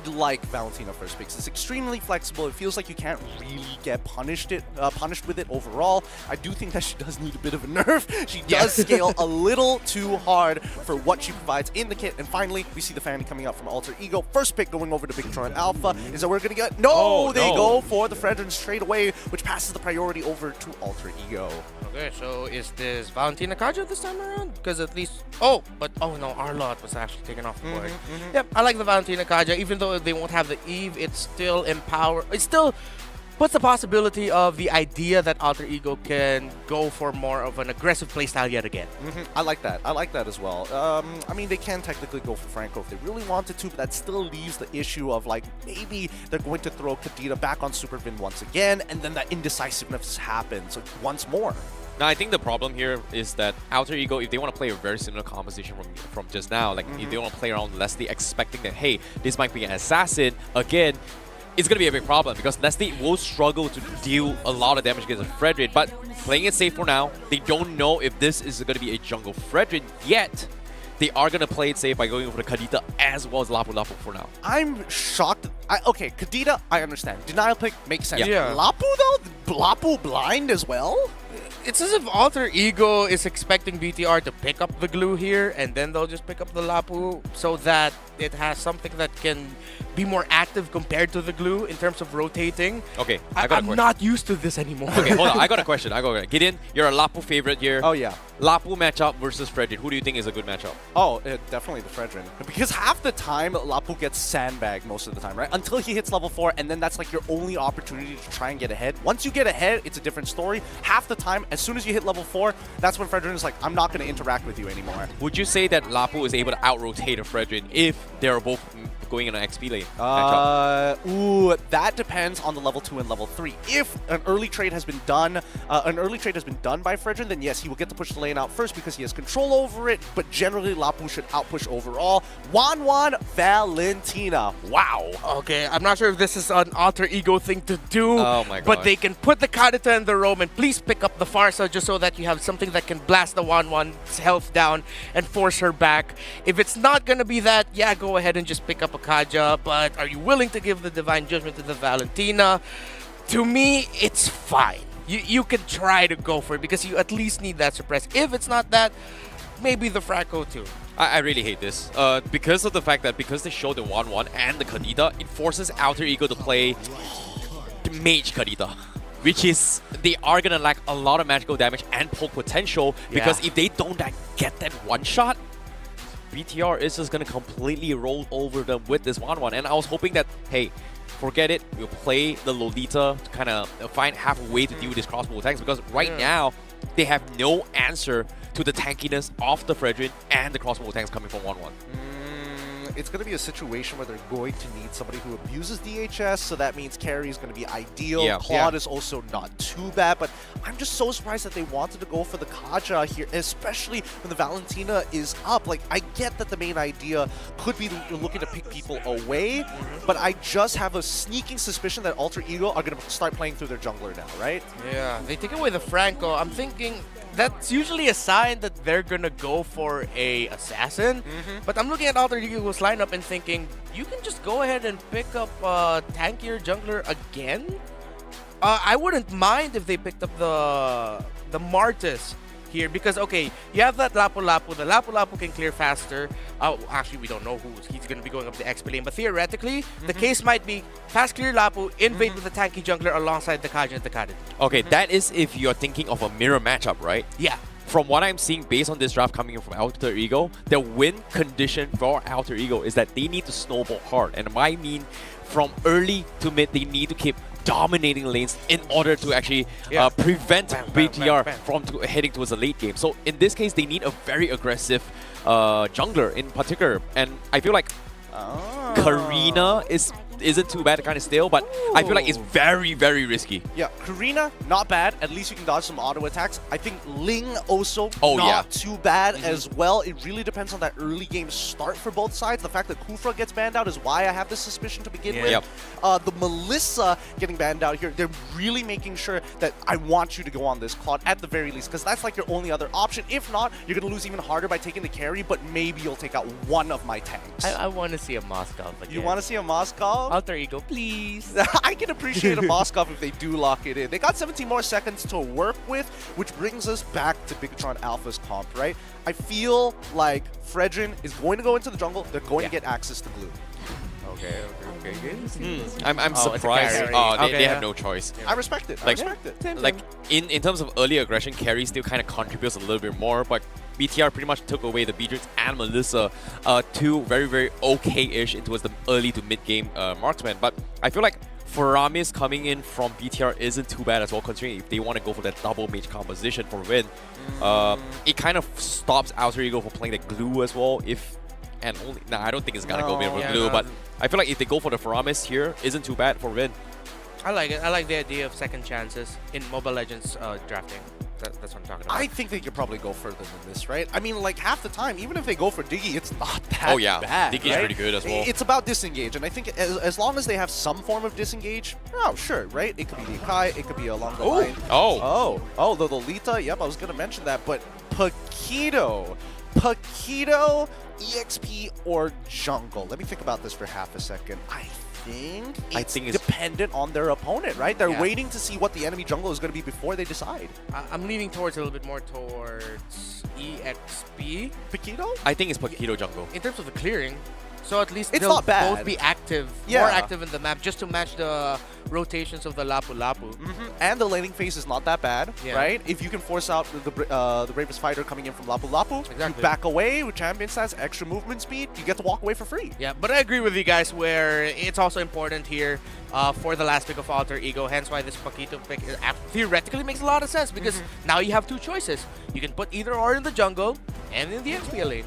like Valentina first picks. It's extremely flexible. It feels like you can't really get punished with it overall. I do think that she does need a bit of a nerf. She does scale a little too hard for what she provides in the kit. And finally, we see the Fanny coming out from Alter Ego. First pick going over to Bigatron Alpha. Is that we're going to get? No, they go for the Fredrin straight away, which passes the priority over to Alter Ego. Okay, so is this Valentina Kaja this time around? Because at least... Oh no, Arlot was actually taken off the board. Yep, I like the Valentina Kaja. Even though they won't have the Eve, it's still it still puts the possibility of the idea that Alter Ego can go for more of an aggressive playstyle yet again. I like that. I like that as well. I mean, they can technically go for Franco if they really wanted to, but that still leaves the issue of, like, maybe they're going to throw Kadita back on Super Vin once again, and then that indecisiveness happens once more. Now, I think the problem here is that Alter Ego, if they want to play a very similar composition from just now, like if they want to play around Leslie, expecting that, hey, this might be an assassin, again, it's going to be a big problem because Nestle will struggle to deal a lot of damage against Fredrin, but playing it safe for now. They don't know if this is going to be a jungle Fredrin yet. They are going to play it safe by going for the Kadita as well as Lapu Lapu for now. I'm shocked. Okay, Kadita, I understand. Denial pick makes sense. Yeah. Lapu, though? Lapu blind as well? It's as if Alter Ego is expecting BTR to pick up the glue here, and then they'll just pick up the Lapu so that it has something that can be more active compared to the glue in terms of rotating. Okay, I'm not used to this anymore. Okay, hold on. I got a question. Gideon, you're a Lapu favorite here. Oh, yeah. Lapu matchup versus Fredrin. Who do you think is a good matchup? Oh, definitely the Fredrin. Because half the time, Lapu gets sandbagged most of the time, right? Until he hits level 4, and then that's like your only opportunity to try and get ahead. Once you get ahead, it's a different story. Half the time, as soon as you hit level 4, that's when Fredrin is like, I'm not going to interact with you anymore. Would you say that Lapu is able to out-rotate a Fredrin if they're both going in an XP lane matchup? That depends on the level 2 and level 3. If an early trade has been done, by Fredrin, then yes, he will get to push the lane out first because he has control over it, but generally Lapu should outpush overall. 1-1 Valentina. Wow. Okay, I'm not sure if this is an Alter Ego thing to do, Oh my but God. they can put the Kadita in the roam and please pick up the Farsa just so that you have something that can blast the 1-1's health down and force her back. If it's not going to be that, yeah, go ahead and just pick up a Kaja, but are you willing to give the Divine Judgment to the Valentina? To me, it's fine. You can try to go for it because you at least need that suppress. If it's not that, maybe the Franco too. I really hate this. Because of the fact that because they show the 1-1 and the Kadita, it forces Alter Ego to play the Mage Kadita. Which is, they are going to lack a lot of magical damage and poke potential because if they don't get that one shot, BTR is just going to completely roll over them with this 1-1. And I was hoping that, hey, forget it, we'll play the Lolita to kind of find half a way to deal with these crossbow attacks because right now, they have no answer to the tankiness of the Fredrin and the crossbow attacks coming from 1-1. It's going to be a situation where they're going to need somebody who abuses DHS, so that means carry is going to be ideal. Yeah. Claude is also not too bad, but I'm just so surprised that they wanted to go for the Kaja here, especially when the Valentina is up. Like, I get that the main idea could be you're looking to pick people away, but I just have a sneaking suspicion that Alter Ego are going to start playing through their jungler now, right? Yeah, they take away the Franco. I'm thinking that's usually a sign that they're gonna go for a assassin. But I'm looking at Alter Ego's lineup and thinking, you can just go ahead and pick up tankier jungler again. I wouldn't mind if they picked up the Martis here because, okay, you have that Lapu Lapu. The Lapu Lapu can clear faster. Actually, we don't know who he's going to be going up the XP lane, but theoretically, the case might be fast clear Lapu, invade with the tanky jungler alongside the Kaja and the Kadit. Okay, that is if you're thinking of a mirror matchup, right? Yeah. From what I'm seeing based on this draft coming in from Alter Ego, the win condition for Alter Ego is that they need to snowball hard. And I mean, from early to mid, they need to keep dominating lanes in order to actually prevent BTR from heading towards the late game. So in this case, they need a very aggressive jungler in particular. And I feel like Karina isn't too bad kind of still, but I feel like it's very, very risky. Yeah, Karina, not bad. At least you can dodge some auto attacks. I think Ling also Oh, not too bad as well. It really depends on that early game start for both sides. The fact that Kufra gets banned out is why I have this suspicion to begin with. The Melissa getting banned out here, they're really making sure that I want you to go on this Claude at the very least, because that's like your only other option. If not, you're going to lose even harder by taking the carry, but maybe you'll take out one of my tanks. I want to see a Moskov again. You want to see a Moskov? Alter Ego, please. I can appreciate a Moskov if they do lock it in. They got 17 more seconds to work with, which brings us back to Bigatron Alpha's comp, right? I feel like Fredrin is going to go into the jungle. They're going to get access to blue. Okay. I'm surprised. They have no choice. I respect it. Like, I respect it. Like in terms of early aggression, carry still kind of contributes a little bit more, but BTR pretty much took away the Beatrix and Melissa, two very, very okay-ish towards the early to mid-game marksman. But I feel like Faramis coming in from BTR isn't too bad as well, considering if they want to go for that double mage composition for win. It kind of stops Alter Ego from playing the glue as well. I don't think it's gonna go for glue, but I feel like if they go for the Faramis here, isn't too bad for win. I like it. I like the idea of second chances in Mobile Legends drafting. That's what I'm talking about. I think they could probably go further than this, right? I mean, like half the time, even if they go for Diggy, it's not that bad. Diggy's right? pretty good as well. It's about disengage, and I think as long as they have some form of disengage, oh sure, right? It could be the Akai, it could be along the line. Oh, the Lolita. Yep, I was gonna mention that, but Paquito, EXP or jungle. Let me think about this for half a second. I think it's dependent on their opponent, right? They're waiting to see what the enemy jungle is going to be before they decide. I'm leaning towards a little bit more towards EXP. Paquito? I think it's Paquito jungle. In terms of the clearing, so at least it's they'll not bad. both be active, more active in the map, just to match the rotations of the Lapu Lapu. And the laning phase is not that bad, right? If you can force out the bravest fighter coming in from Lapu Lapu, you back away with champion stats, extra movement speed, you get to walk away for free. Yeah, but I agree with you guys where it's also important here for the last pick of Alter Ego, hence why this Paquito pick theoretically makes a lot of sense, because now you have two choices. You can put either or in the jungle and in the XP lane.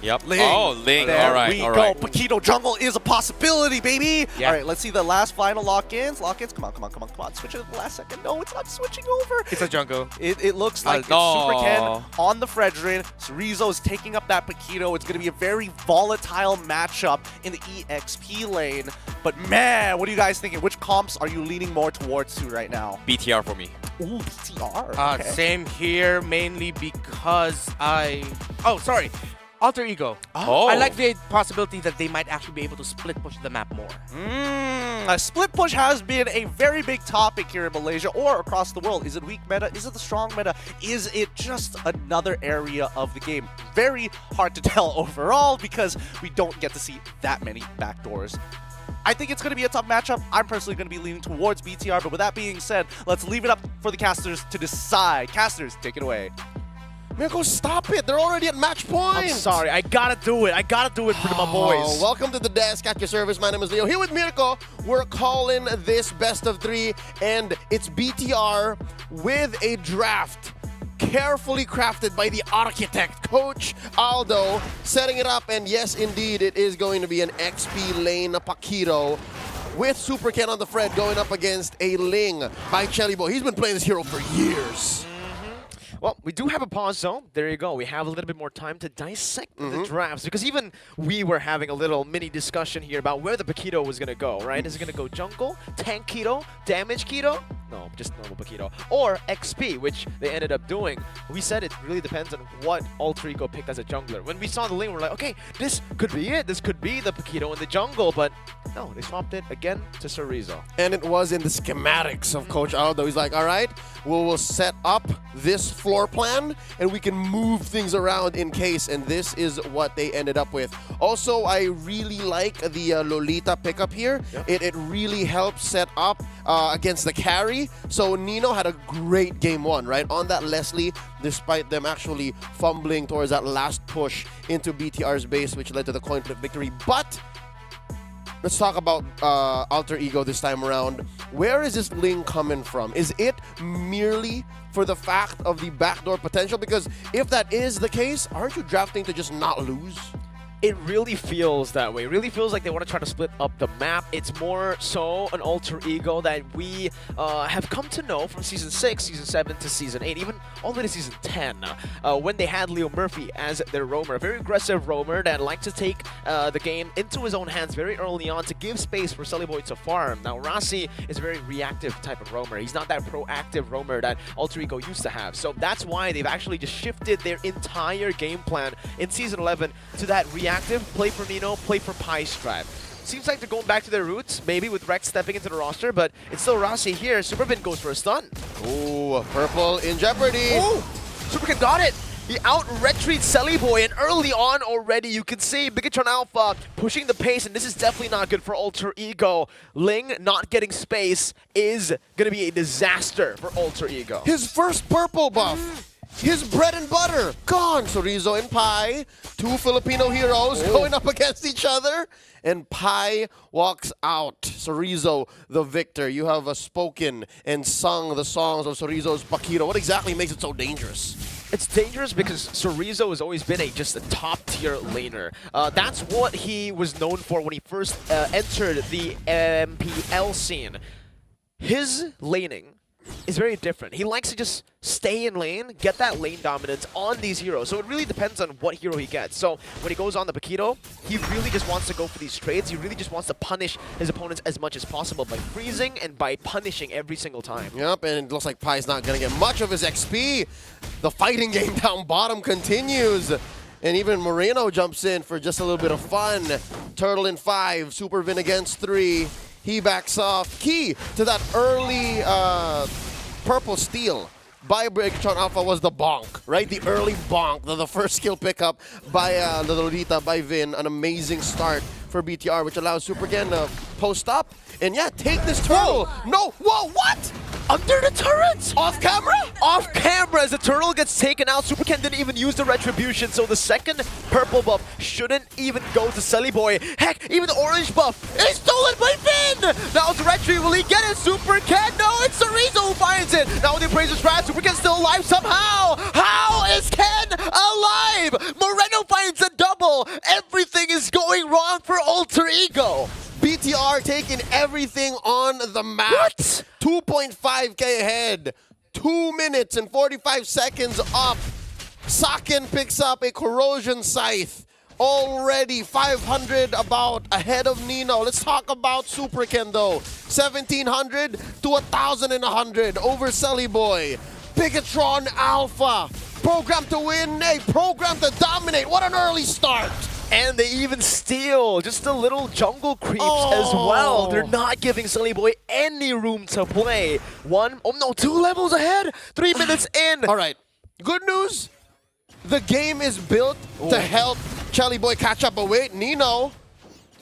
Yep. Ling. Oh, Ling. There all right. we go. Paquito jungle is a possibility, baby. All right, let's see the last final lock-ins. Come on. Switch it at the last second. No, it's not switching over. It's a jungle. It looks like it's Super Ken on the Fredrin. Cerezo is taking up that Paquito. It's going to be a very volatile matchup in the EXP lane. But man, what are you guys thinking? Which comps are you leaning more towards to right now? BTR for me. Ooh, BTR. Okay. Same here, mainly because sorry. Alter Ego. Oh. I like the possibility that they might actually be able to split push the map more. A split push has been a very big topic here in Malaysia or across the world. Is it weak meta? Is it the strong meta? Is it just another area of the game? Very hard to tell overall because we don't get to see that many backdoors. I think it's going to be a tough matchup. I'm personally going to be leaning towards BTR, but with that being said, let's leave it up for the casters to decide. Casters, take it away. Mirko, stop it! They're already at match point! I'm sorry, I gotta do it. I gotta do it for my boys. Welcome to the desk at your service. My name is Leo. Here with Mirko, we're calling this best of 3, and it's BTR with a draft carefully crafted by the architect, Coach Aldo, setting it up. And yes, indeed, it is going to be an XP lane Paquito with Super Ken on the Fred going up against a Ling by Chelly Boy. He's been playing this hero for years. Well, we do have a pause zone. There you go. We have a little bit more time to dissect the drafts, because even we were having a little mini discussion here about where the Paquito was going to go, right? Is it going to go jungle, tank keto, damage keto? No, just normal Paquito. Or XP, which they ended up doing. We said it really depends on what Alter Ego picked as a jungler. When we saw the lane, we're like, okay, this could be it. This could be the Paquito in the jungle, but no, they swapped it again to Cerezo. And it was in the schematics of Coach Aldo. He's like, all right, we'll set up this floor plan and we can move things around in case, and this is what they ended up with. Also, I really like the Lolita pickup here. It really helps set up against the carry. So Nino had a great game 1, right? On that Leslie, despite them actually fumbling towards that last push into BTR's base, which led to the coin flip victory. But let's talk about Alter Ego this time around. Where is this Ling coming from? Is it merely for the fact of the backdoor potential? Because if that is the case, aren't you drafting to just not lose? It really feels that way. It really feels like they want to try to split up the map. It's more so an Alter Ego that we have come to know from Season 6, Season 7 to Season 8, even all the way to Season 10, when they had Leo Murphy as their roamer. A very aggressive roamer that liked to take the game into his own hands very early on to give space for Sully Boy to farm. Now, Rasi is a very reactive type of roamer. He's not that proactive roamer that Alter Ego used to have. So that's why they've actually just shifted their entire game plan in Season 11 to that reactive play for Nino, play for Pi strat. Seems like they're going back to their roots, maybe with Rex stepping into the roster, but it's still Rasi here. Superbin goes for a stun. Ooh, purple in jeopardy. Ooh, Superkin got it. He out-retreats Sully Boy, and early on already you can see Bigatron Alpha pushing the pace, and this is definitely not good for Alter Ego. Ling not getting space is going to be a disaster for Alter Ego. His first purple buff. His bread and butter gone. Cerezo and Pi, 2 Filipino heroes going up against each other, and Pi walks out. Cerezo, the victor. You have spoken and sung the songs of Cerezo's Paquito. What exactly makes it so dangerous? It's dangerous because Cerezo has always been just a top-tier laner. That's what he was known for when he first entered the MPL scene. His laning is very different. He likes to just stay in lane, get that lane dominance on these heroes. So it really depends on what hero he gets. So when he goes on the Paquito, he really just wants to go for these trades. He really just wants to punish his opponents as much as possible by freezing and by punishing every single time. Yep, and it looks like Pai's not going to get much of his XP. The fighting game down bottom continues. And even Moreno jumps in for just a little bit of fun. Turtle in 5, Super Vin against 3. He backs off. Key to that early purple steal by Bigatron Alpha was the bonk, right? The early bonk, the first skill pickup by the Lolita, by Vin. An amazing start for BTR, which allows Superken to post up. And yeah, take this turtle. No, whoa, what? Under the turret! Off camera? Off camera as the turtle gets taken out. Superken didn't even use the retribution, so the second purple buff shouldn't even go to Sellyboy. Heck, even the orange buff is stolen by Vin! Now it's Retri, will he get it? Superken, no, it's Cerezo who finds it! Now the appraiser's trapped, Superken's still alive somehow! How is Ken alive? Moreno finds a double! Everything is going wrong for Alter Ego! BTR taking everything on the map. What? 2.5k ahead. 2 minutes and 45 seconds up. Saken picks up a corrosion scythe. Already 500 about ahead of Nino. Let's talk about Superken though. 1700 to 1100 over Sellyboy. Bigatron Alpha. Programmed to win, nay, programmed to dominate. What an early start. And they even steal just a little jungle creeps as well. They're not giving Sellyboy any room to play. 2 levels ahead. 3 minutes in. All right. Good news. The game is built to help Sellyboy catch up. But wait, Nino.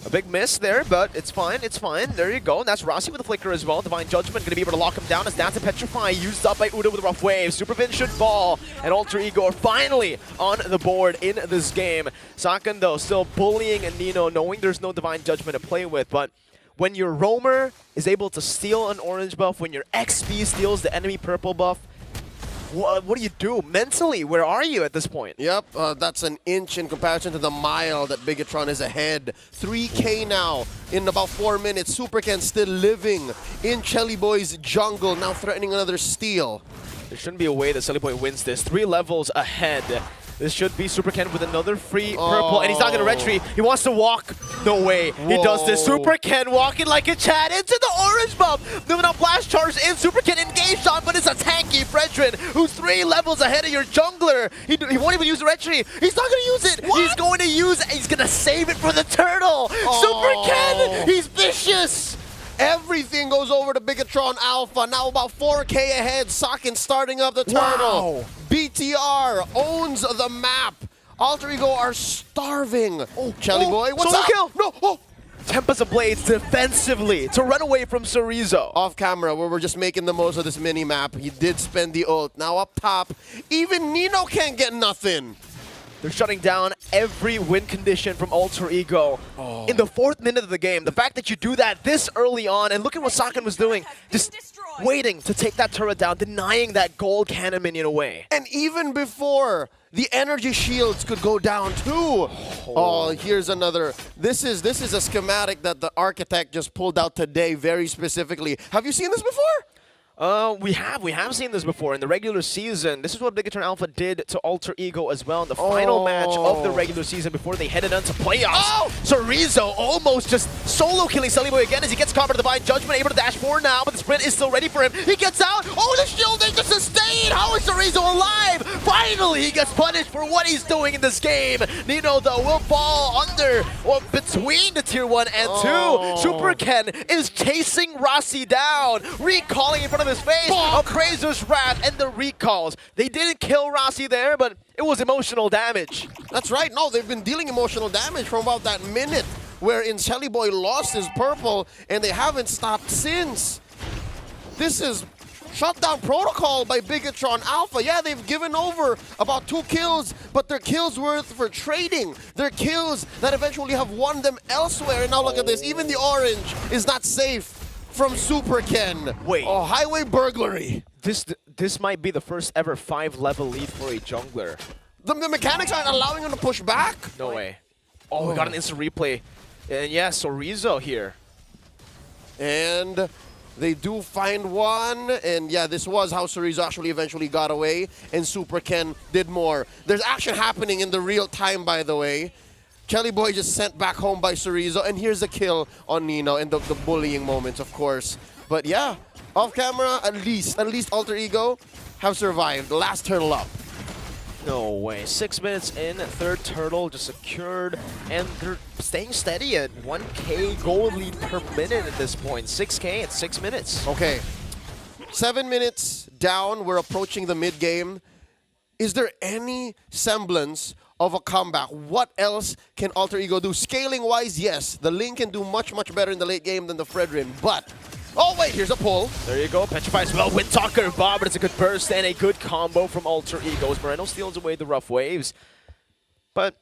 A big miss there, but it's fine, it's fine. There you go. And that's Rossi with the flicker as well. Divine Judgment gonna be able to lock him down as that's a Petrify used up by Uda with a rough wave. Supervin should fall, and Alter Ego are finally on the board in this game. Saken though still bullying Nino, knowing there's no Divine Judgment to play with, but when your roamer is able to steal an orange buff, when your XP steals the enemy purple buff, what do you do? Mentally, where are you at this point? Yep, that's an inch in comparison to the mile that Bigatron is ahead. 3k now in about 4 minutes. Superken still living in Sellyboy's jungle, now threatening another steal. There shouldn't be a way that Sellyboy wins this. 3 levels ahead. This should be Superken with another free purple, and he's not going to retreat. He wants to walk. No way. He does this. Superken walking like a Chad into the orange buff. Moving up blast charge in. Superken engaged on, but it's a tanky Fredrin who's 3 levels ahead of your jungler. He won't even use the retreat. He's not going to use it. What? He's going to save it for the turtle. Superken, he's vicious. Everything goes over to Bigatron Alpha. Now about 4k ahead. Saken starting up the turtle. Wow. BTR owns the map. Alter Ego are starving. Sellyboy, what's up? Kill. No. Tempest of Blades defensively to run away from Cerezo. Off camera, where we're just making the most of this mini map. He did spend the ult. Now up top, even Nino can't get nothing. They're shutting down every win condition from Alter Ego in the 4th minute of the game. The fact that you do that this early on, and look at what Saken was doing, just waiting to take that turret down, denying that gold cannon minion away. And even before the energy shields could go down too. Oh, here's another. This is a schematic that the architect just pulled out today very specifically. Have you seen this before? We have seen this before in the regular season. This is what Bigatron Alpha did to Alter Ego as well in the final match of the regular season before they headed on to playoffs. Cerezo almost just solo killing Sellyboy again as he gets caught by the Divine Judgment, able to dash forward now, but the sprint is still ready for him. He gets out. Oh, the shield is just sustained. How is Cerezo alive? Finally, he gets punished for what he's doing in this game. Nino, though, will fall under or between the tier 1 and 2. Superken is chasing Rossi down, recalling in front of his face, Appraiser's Wrath, and the recalls. They didn't kill Rossi there, but it was emotional damage. That's right. No, they've been dealing emotional damage from about that minute wherein Sellyboy lost his purple, and they haven't stopped since. This is shutdown protocol by Bigatron Alpha. Yeah, they've given over about 2 kills, but their kills were for trading. They're kills that eventually have won them elsewhere. And now look at this. Even the orange is not safe from Superken. Wait. Oh, highway burglary. This might be the first ever 5-level lead for a jungler. The mechanics aren't allowing him to push back? No way. Oh, we got an instant replay. And yeah, Cerezo here. And They do find one, and yeah, this was how Cerezo actually eventually got away, and Super Ken did more. There's action happening in the real time, by the way. Kelly Boy just sent back home by Cerezo, and here's the kill on Nino, and the bullying moments, of course. But yeah, off camera, at least Alter Ego have survived. The last turtle up. No way. 6 minutes in, third turtle just secured, and they're staying steady at 1K gold lead per minute at this point. 6K at 6 minutes. Okay. 7 minutes down, we're approaching the mid-game. Is there any semblance of a comeback? What else can Alter Ego do? Scaling-wise, yes. The Ling can do much better in the late game than the Fredrin, but... Oh, wait, here's a pull. There you go. Petrify as well. Wind Talker Bob, but it's a good burst and a good combo from Alter Ego. Moreno steals away the rough waves, but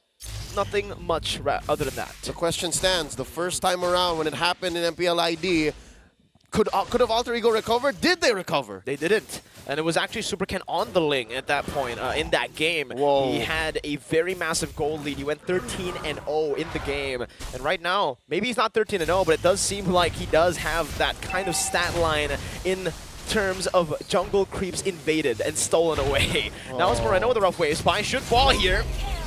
nothing much other than that. The question stands. The first time around when it happened in MPLID, could have Alter Ego recovered? Did they recover? They didn't. And it was actually Super Ken on the Ling at that point in that game. Whoa. He had a very massive gold lead. He went 13-0 in the game. And right now, maybe he's not 13-0, but it does seem like he does have that kind of stat line in terms of jungle creeps invaded and stolen away. Now it's Moreno with the rough wave. Spy should fall here.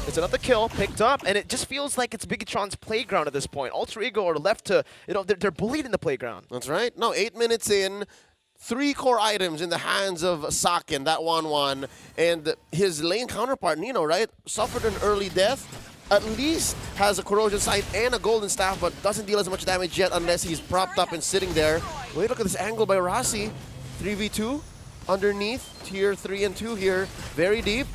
It's another kill picked up, and it just feels like it's Bigatron's playground at this point. Alter Ego are left to, they're bullied in the playground. That's right. No, 8 minutes in, 3 core items in the hands of Sakin, that 1-1, and his lane counterpart, Nino, right, suffered an early death. At least has a corrosion sight and a golden staff, but doesn't deal as much damage yet unless he's propped up and sitting there. Wait, look at this angle by Rossi. 3v2 underneath, tier 3 and 2 here, very deep.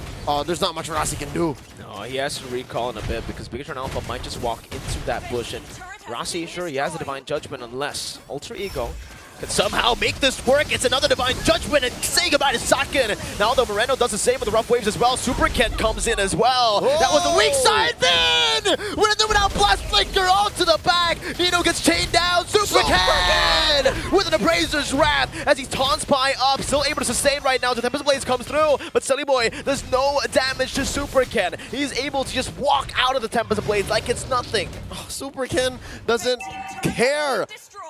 There's not much Rossi can do. No, he has to recall in a bit because Bigatron Alpha might just walk into that bush, and Rossi, sure, he has a Divine Judgment unless Alter Ego can somehow make this work. It's another Divine Judgment and say goodbye to Sakin. Now though Moreno does the same with the rough waves as well. Super Ken comes in as well. Whoa. That was the weak side then! With a without blast flicker onto the back. Nino gets chained down. Super Ken with an Abraser's Wrath as he taunts Pi up. Still able to sustain right now. The Tempest Blaze comes through, but Sully Boy does no damage to Super Ken. He's able to just walk out of the Tempest Blaze like it's nothing. Oh, Super Ken doesn't care.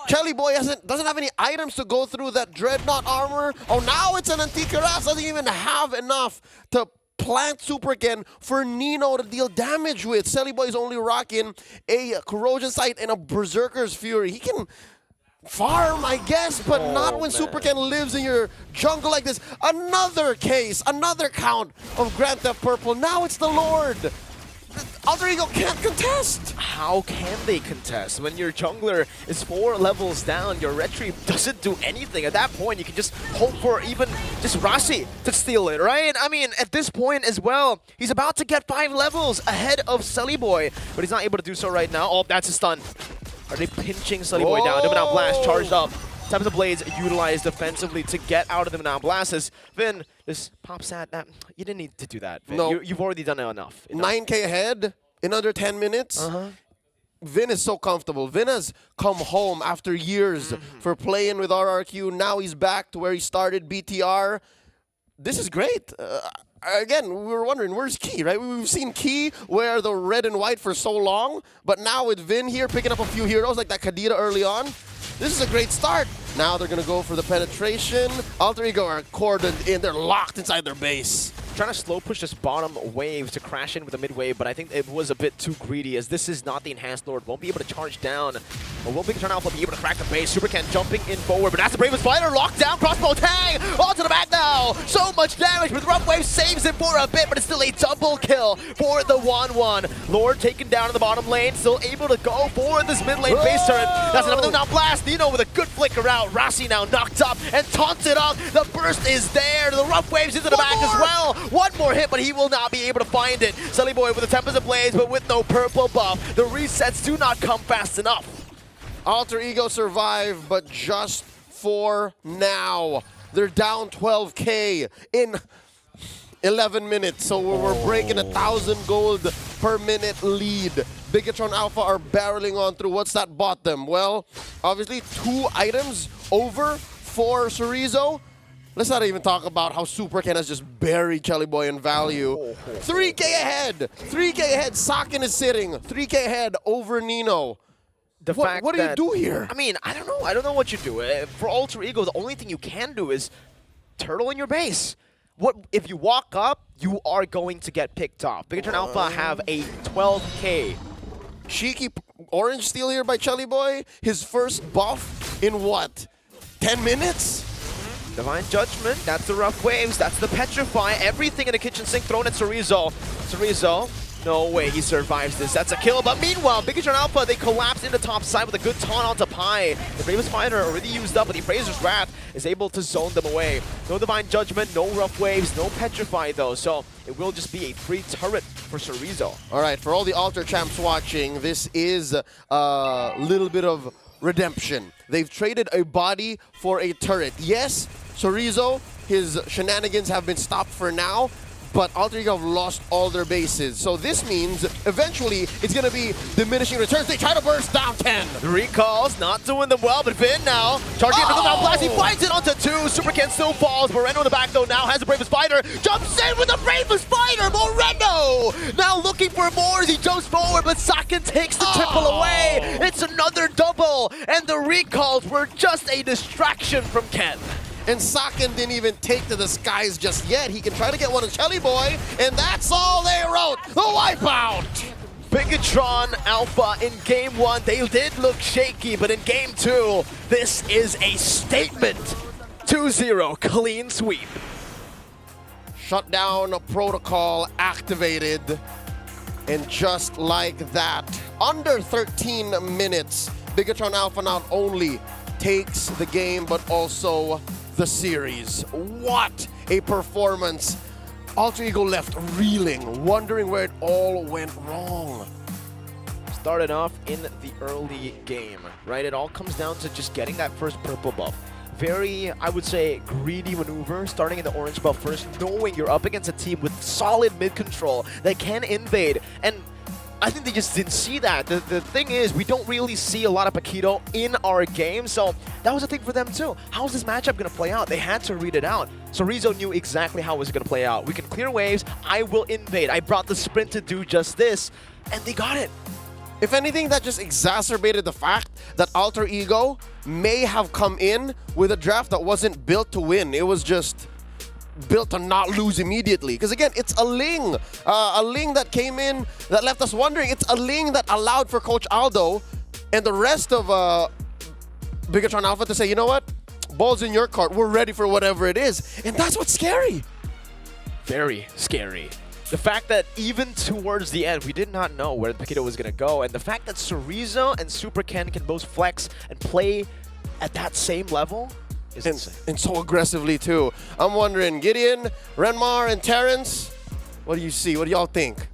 Kelly Boy doesn't have any items to go through that Dreadnought armor. Oh, now it's an Antique Ras. Doesn't even have enough to plant Super Ken for Nino to deal damage with. Kelly Boy is only rocking a Corrosion Sight and a Berserker's Fury. He can farm, I guess, but not when Super Ken lives in your jungle like this. Another case, another count of Grand Theft Purple. Now it's the Lord. Alter Ego can't contest. How can they contest? When your jungler is 4 levels down, your Retry doesn't do anything. At that point, you can just hope for even just Rossi to steal it, right? I mean, at this point as well, he's about to get 5 levels ahead of Sully Boy, but he's not able to do so right now. Oh, that's a stun. Are they pinching Sully Boy down? Now Blast charged up. Times of Blades utilized defensively to get out of the now Blast. As Vin, this pops at that. You didn't need to do that, Vin. No. You've already done it enough. 9K ahead in under 10 minutes. Vin is so comfortable. Vin has come home after years for playing with RRQ. Now he's back to where he started, BTR. This is great. Again, we were wondering, where's Key, right? We've seen Key wear the red and white for so long, but now with Vin here picking up a few heroes like that Kadira early on, this is a great start. Now they're going to go for the penetration. Alter Ego are cordoned in. They're locked inside their base. Trying to slow push this bottom wave to crash in with the mid wave, but I think it was a bit too greedy as this is not the Enhanced Lord. Won't be able to charge down. But will Bigatron Alpha be able to crack the base? Super Ken jumping in forward, but that's the Bravest Fighter. Locked down, crossbow tang onto the back now. So much damage, but the rough wave saves him for a bit, but it's still a double kill for the 1-1. Lord taken down in the bottom lane, still able to go for this mid lane base turret. That's another now Blast. Nino with a good flicker out. Rossi now knocked up and taunted up. The burst is there. The rough waves into the back as well. One more hit, but he will not be able to find it. Sully Boy with the Tempest Ablaze, but with no purple buff. The resets do not come fast enough. Alter Ego survive, but just for now. They're down 12K in 11 minutes, so we're breaking 1,000 gold per minute lead. Bigatron Alpha are barreling on through. What's that bought them? Well, obviously 2 items over for Cerezo. Let's not even talk about how Super Ken has just buried Kelly Boy in value. 3K ahead! 3K ahead! Sakin is sitting. 3K ahead over Nino. the fact what do you do here? I mean, I don't know. I don't know what you do. For Alter Ego, the only thing you can do is turtle in your base. What if you walk up, you are going to get picked off. Bigatron Alpha have a 12K. Cheeky orange steal here by Chelly Boy. His first buff in what? 10 minutes? Divine Judgment, that's the rough waves, that's the petrify, everything in the kitchen sink thrown at Cerezo. Cerezo, no way he survives this, that's a kill. But meanwhile, Bigatron Alpha, they collapse in the top side with a good taunt onto Pi. The Bravest Fighter already used up, but the Appraiser's Wrath is able to zone them away. No Divine Judgment, no rough waves, no petrify though, so it will just be a free turret for Cerezo. All right, for all the Alter champs watching, this is a little bit of redemption. They've traded a body for a turret. Yes, Cerezo, his shenanigans have been stopped for now, but Alter Ego have lost all their bases. So this means eventually it's going to be diminishing returns. They try to burst down 10. The recalls not doing them well, but Vin now charging into the Mount Blast. He finds it onto 2. Super Ken still falls. Moreno in the back though now has the Bravest Fighter. Jumps in with the Bravest Fighter. Moreno now looking for more as he jumps forward, but Saken takes the triple away. It's another double, and the recalls were just a distraction from Ken. And Saken didn't even take to the skies just yet. He can try to get one of Chelly Boy, and that's all they wrote. The wipeout! Bigatron Alpha in game 1, they did look shaky, but in game 2, this is a statement. 2-0, clean sweep. Shutdown protocol activated. And just like that, under 13 minutes, Bigatron Alpha not only takes the game, but also the series. What a performance. Alter Ego left reeling, wondering where it all went wrong. Started off in the early game, right? It all comes down to just getting that first purple buff. Very, I would say, greedy maneuver, starting in the orange buff first, knowing you're up against a team with solid mid control that can invade. And I think they just didn't see that. The thing is, we don't really see a lot of Paquito in our game, so that was a thing for them too. How's this matchup going to play out? They had to read it out. So Rizzo knew exactly how it was going to play out. We can clear waves, I will invade. I brought the sprint to do just this, and they got it. If anything, that just exacerbated the fact that Alter Ego may have come in with a draft that wasn't built to win. It was just built to not lose immediately. Because again, it's a Ling that came in that left us wondering. It's a Ling that allowed for Coach Aldo and the rest of Bigatron Alpha to say, you know what? Ball's in your court. We're ready for whatever it is. And that's what's scary. Very scary. The fact that even towards the end, we did not know where Paquito was going to go. And the fact that Cerezo and Super Ken can both flex and play at that same level is insane. And so aggressively too. I'm wondering, Gideon, Renmar, and Terrence, what do you see? What do y'all think?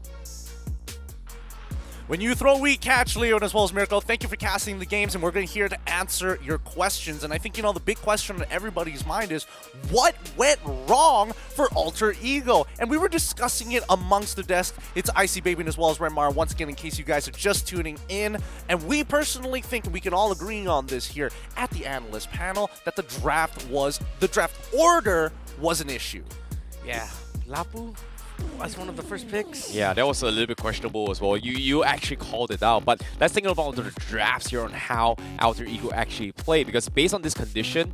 When you throw, we catch. Leon as well as Miracle, thank you for casting the games, and we're going to here to answer your questions. And I think, the big question on everybody's mind is, what went wrong for Alter Ego? And we were discussing it amongst the desk. It's Icy Baby as well as Renmar, once again, in case you guys are just tuning in. And we personally think, and we can all agree on this here at the Analyst panel, that the draft order was an issue. Yeah. Lapu as one of the first picks. Yeah, that was a little bit questionable as well. You actually called it out, but let's think about the drafts here on how Alter Ego actually played, because based on this condition,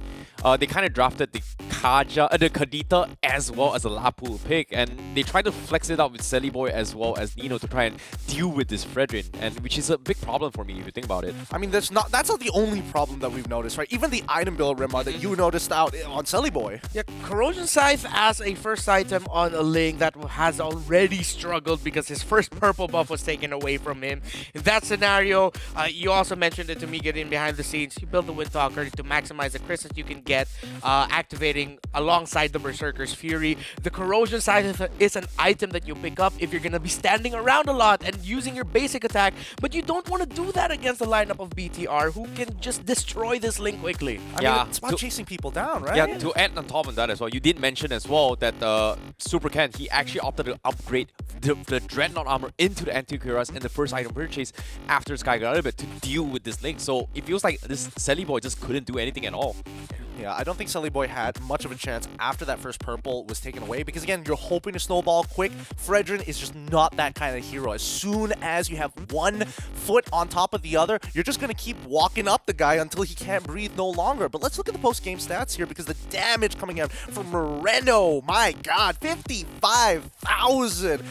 they kind of drafted the Kadita as well as a Lapu pick, and they tried to flex it out with Selly Boy as well as Nino to try and deal with this Fredrin, and which is a big problem for me if you think about it. I mean, that's not the only problem that we've noticed, right? Even the item build, Rimma, that you noticed out on Selly Boy. Yeah, Corrosion Scythe as a first item on a Ling that has already struggled because his first purple buff was taken away from him. In that scenario, you also mentioned it to me getting behind the scenes. You build the Windtalker to maximize the crits that you can get, activating alongside the Berserker's Fury. The Corrosion Scythe is an item that you pick up if you're going to be standing around a lot and using your basic attack, but you don't want to do that against the lineup of BTR who can just destroy this Ling quickly. I mean, it's about chasing people down, right? Yeah, to add on top of that as well, you did mention as well that Super Ken, he actually opted to upgrade the Dreadnought armor into the Anti-Cuirass in the first item purchase after Sky got out of it to deal with this Ling. So it feels like this Selly Boy just couldn't do anything at all. Yeah, I don't think Sully Boy had much of a chance after that first purple was taken away because, again, you're hoping to snowball quick. Fredrin is just not that kind of hero. As soon as you have one foot on top of the other, you're just going to keep walking up the guy until he can't breathe no longer. But let's look at the post-game stats here because the damage coming out from Moreno, my God, 55,000.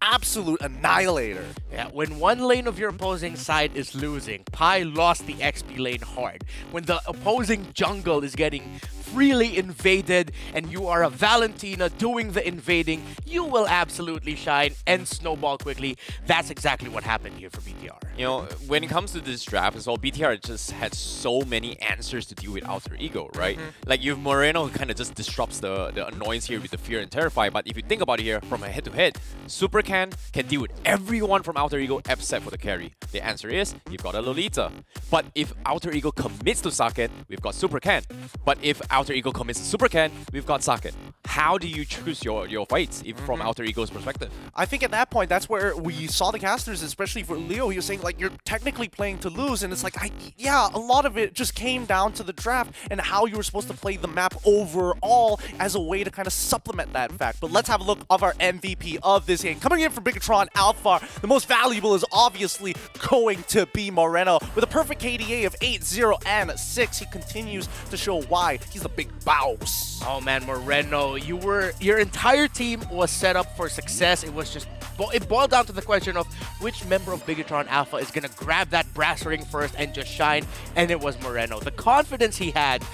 Absolute annihilator. Yeah, when one lane of your opposing side is losing, Pi lost the XP lane hard. When the opposing jungle is getting freely invaded and you are a Valentina doing the invading, you will absolutely shine and snowball quickly. That's exactly what happened here for BTR. You know, when it comes to this draft as well, BTR just had so many answers to deal with Alter Ego, right? Like, you have Moreno who kind of just disrupts the annoyance here with the Fear and Terrify, but if you think about it here, from a head-to-head, Supercan can deal with everyone from Alter Ego except for the carry. The answer is, you've got a Lolita. But if Alter Ego commits to Saket, we've got Supercan. But if Alter Ego commits to Supercan, we've got Saket. How do you choose your fights if from Alter Ego's perspective? I think at that point, that's where we saw the casters, especially for Leo. He was saying, like, you're technically playing to lose, and it's like, yeah, a lot of it just came down to the draft and how you were supposed to play the map overall as a way to kind of supplement that fact. But let's have a look of our MVP of this game. Coming in from Bigatron Alpha, the most valuable is obviously going to be Moreno. With a perfect KDA of 8, 0, and 6, he continues to show why he's the big boss. Oh man, Moreno, your entire team was set up for success. It was just it boiled down to the question of which member of Bigatron Alpha is going to grab that brass ring first and just shine, and it was Moreno. The confidence he had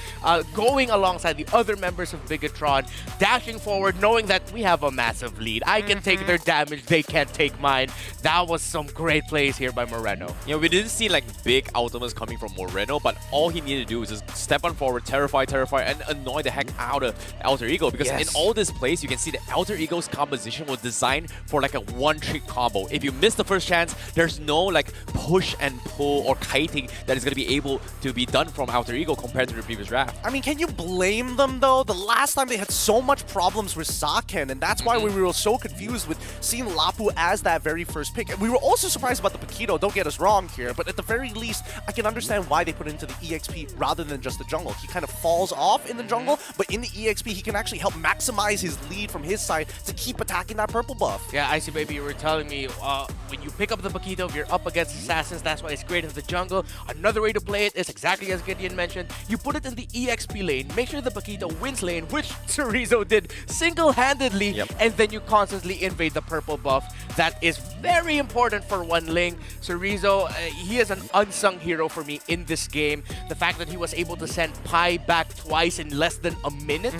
going alongside the other members of Bigatron, dashing forward, knowing that we have a massive lead. I can take their damage, they can't take mine. That was some great plays here by Moreno. You know, we didn't see like big ultimates coming from Moreno, but all he needed to do was just step on forward, terrify, and annoy the heck out of Alter Ego, because in all this plays, you can see that Alter Ego's composition was designed for like a one-trick combo. If you miss the first chance, there's no like push and pull or kiting that is going to be able to be done from Alter Ego compared to the previous draft. I mean, can you blame them though? The last time they had so much problems with Saken, and that's why we were so confused with seeing Lapu as that very first pick. And we were also surprised about the Paquito, don't get us wrong here, but at the very least, I can understand why they put it into the EXP rather than just the jungle. He kind of falls off in the jungle, but in the EXP, he can actually help maximize his lead from his side to keep attacking that purple buff. Yeah, Icy Baby, you were telling me when you pick up the Paquito, if you're up against assassins, that's why it's great in the jungle. Another way to play it is exactly as Gideon mentioned. You put it in the EXP lane, make sure the Paquito wins lane, which Chorizo did single-handedly, and then you constantly invade the purple buff. That is very important for one lane. Chorizo, he is an unsung hero for me in this game. The fact that he was able to send Pi back twice in less than a minute,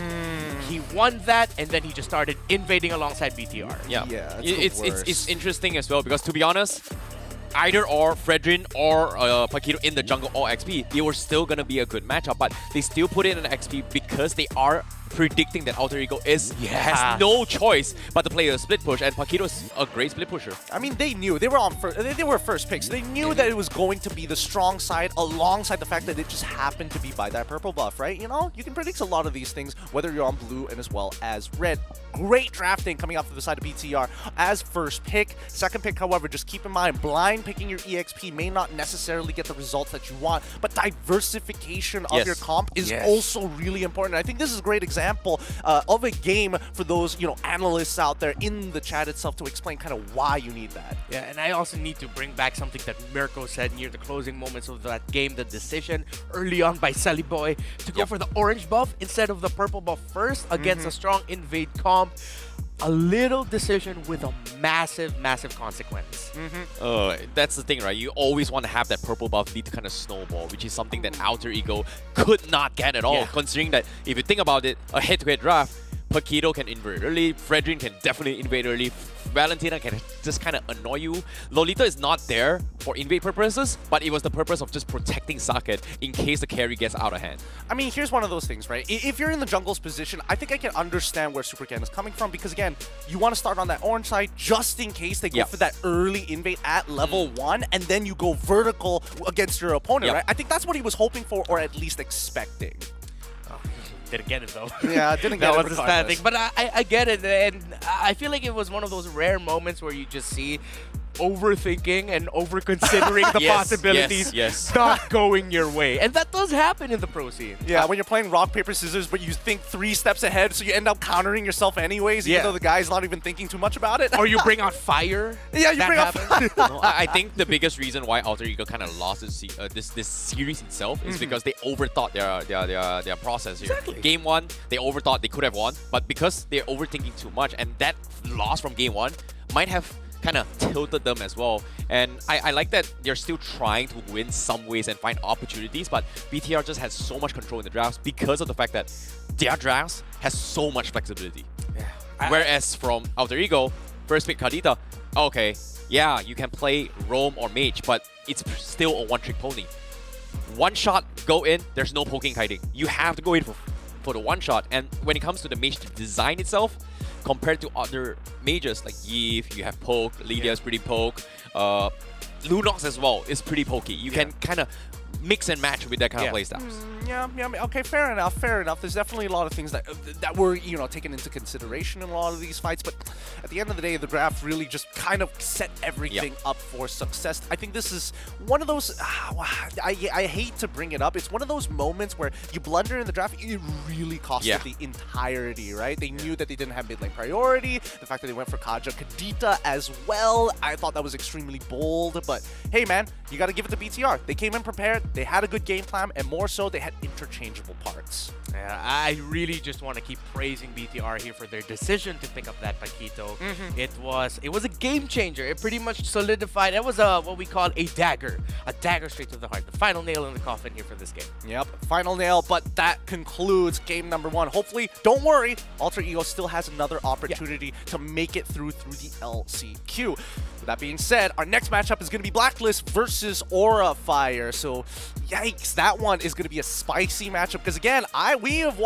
he won that, and then he just started invading alongside BTR. Yeah, it's interesting as well, because to be honest, either or Fredrin or Paquito in the jungle or XP, they were still going to be a good matchup, but they still put it in an XP because they are predicting that Alter Ego has no choice but to play a split push, and Paquito's a great split pusher. I mean, they knew they were first picks. They knew that it was going to be the strong side alongside the fact that it just happened to be by that purple buff, right? You know, you can predict a lot of these things whether you're on blue and as well as red. Great drafting coming out from the side of BTR as first pick. Second pick, however, just keep in mind, blind picking your EXP may not necessarily get the results that you want, but diversification of your comp is also really important. I think this is a great example of a game for those, you know, analysts out there in the chat itself to explain kind of why you need that. Yeah, and I also need to bring back something that Mirko said near the closing moments of that game, the decision early on by Sally Boy to go for the orange buff instead of the purple buff first against a strong invade comp. A little decision with a massive consequence. That's the thing, right? You always want to have that purple buff lead to kind of snowball, which is something that Alter Ego could not get at all, considering that if you think about it, a head-to-head draft, Paquito can invade early, Fredrin can definitely invade early, Valentina can just kind of annoy you. Lolita is not there for invade purposes, but it was the purpose of just protecting Saket in case the carry gets out of hand. I mean, here's one of those things, right? If you're in the jungle's position, I think I can understand where Supercan is coming from, because again, you want to start on that orange side just in case they go for that early invade at level 1, and then you go vertical against your opponent, right? I think that's what he was hoping for, or at least expecting. Didn't get it though. Yeah, didn't get it. That was the sad thing. But I get it, and I feel like it was one of those rare moments where you just see overthinking and over-considering the Yes, possibilities yes. not going your way. And that does happen in the pro scene. Yeah, when you're playing rock, paper, scissors, but you think 3 steps ahead, so you end up countering yourself anyways, even though the guy's not even thinking too much about it. Or you bring out fire. Yeah, you That bring out happens. fire. No, I think the biggest reason why Alter Ego kind of lost this series itself is because they overthought their process here. Exactly. Game 1, they overthought they could have won, but because they're overthinking too much, and that loss from Game 1 might have kind of tilted them as well. And I like that they're still trying to win some ways and find opportunities, but BTR just has so much control in the drafts because of the fact that their drafts has so much flexibility. Whereas from Alter Ego, first pick Kadita, okay, yeah, you can play Roam or Mage, but it's still a one-trick pony. One shot, go in, there's no poking kiting. You have to go in for the one shot. And when it comes to the Mage design itself, compared to other mages like Yves, you have poke, Lydia is pretty poke, Lunox as well is pretty pokey. You can kind of mix and match with that kind of playstyles. Yeah, okay, fair enough. There's definitely a lot of things that were, taken into consideration in a lot of these fights, but at the end of the day, the draft really just kind of set everything up for success. I think this is one of those, I hate to bring it up, it's one of those moments where you blunder in the draft, it really costed the entirety, right? They knew that they didn't have mid lane priority, the fact that they went for Kaja Kadita as well, I thought that was extremely bold, but hey man, you gotta give it to BTR. They came in prepared, they had a good game plan, and more so, they had interchangeable parts. Yeah, I really just want to keep praising BTR here for their decision to pick up that Paquito. It was a game changer. It pretty much solidified. It was what we call a dagger straight to the heart. The final nail in the coffin here for this game. Yep, final nail, but that concludes game number 1. Hopefully, don't worry, Alter Ego still has another opportunity to make it through the LCQ. With that being said, our next matchup is going to be Blacklist versus Aura Fire. So, yikes, that one is going to be a spicy matchup because again, me and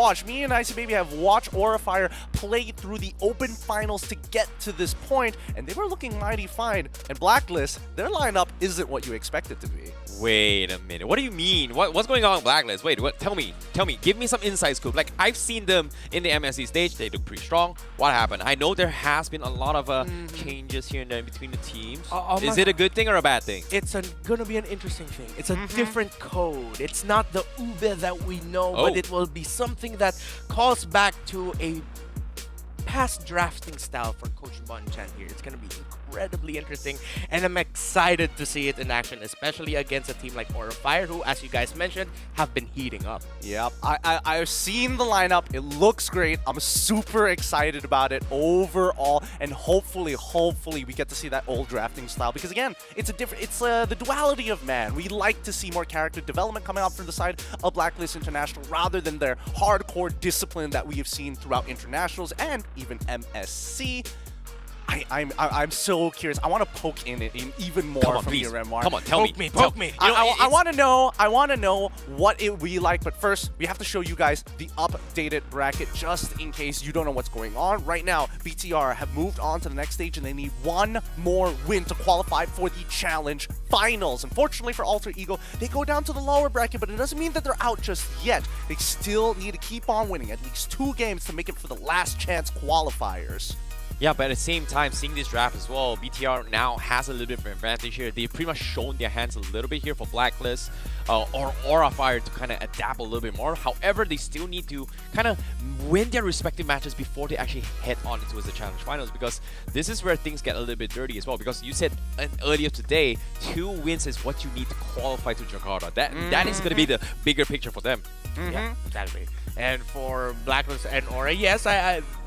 ICBaby have watched Aura Fire play through the Open Finals to get to this point, and they were looking mighty fine. And Blacklist, their lineup isn't what you expect it to be. Wait a minute. What do you mean? What's going on in Blacklist? Wait, what? Tell me. Give me some inside scoop. Like, I've seen them in the MSC stage. They look pretty strong. What happened? I know there has been a lot of changes here and there between the teams. Is it a good thing or a bad thing? It's gonna be an interesting thing. It's a different code. It's not the Ube that we know, but it will be something that calls back to a past drafting style for Coach Bonchan here. It's gonna be incredibly interesting, and I'm excited to see it in action, especially against a team like Aura Fire, who, as you guys mentioned, have been heating up. Yep, I've seen the lineup. It looks great. I'm super excited about it overall, and hopefully we get to see that old drafting style because again, it's the duality of man. We like to see more character development coming out from the side of Blacklist International rather than their hardcore discipline that we have seen throughout internationals and even MSC. I'm so curious. I want to poke in it even more from please. your memoir. Come on, tell me. Poke me. I want to know what it would be like, but first we have to show you guys the updated bracket just in case you don't know what's going on. Right now, BTR have moved on to the next stage and they need one more win to qualify for the Challenge Finals. Unfortunately for Alter Ego, they go down to the lower bracket, but it doesn't mean that they're out just yet. They still need to keep on winning at least 2 games to make it for the last chance qualifiers. Yeah, but at the same time, seeing this draft as well, BTR now has a little bit of an advantage here. They've pretty much shown their hands a little bit here for Blacklist or Aura Fire to kind of adapt a little bit more. However, they still need to kind of win their respective matches before they actually head on into the Challenge Finals, because this is where things get a little bit dirty as well, because you said earlier today, 2 wins is what you need to qualify to Jakarta. That is going to be the bigger picture for them. Yeah, exactly. And for Blacklist and Aura, yes,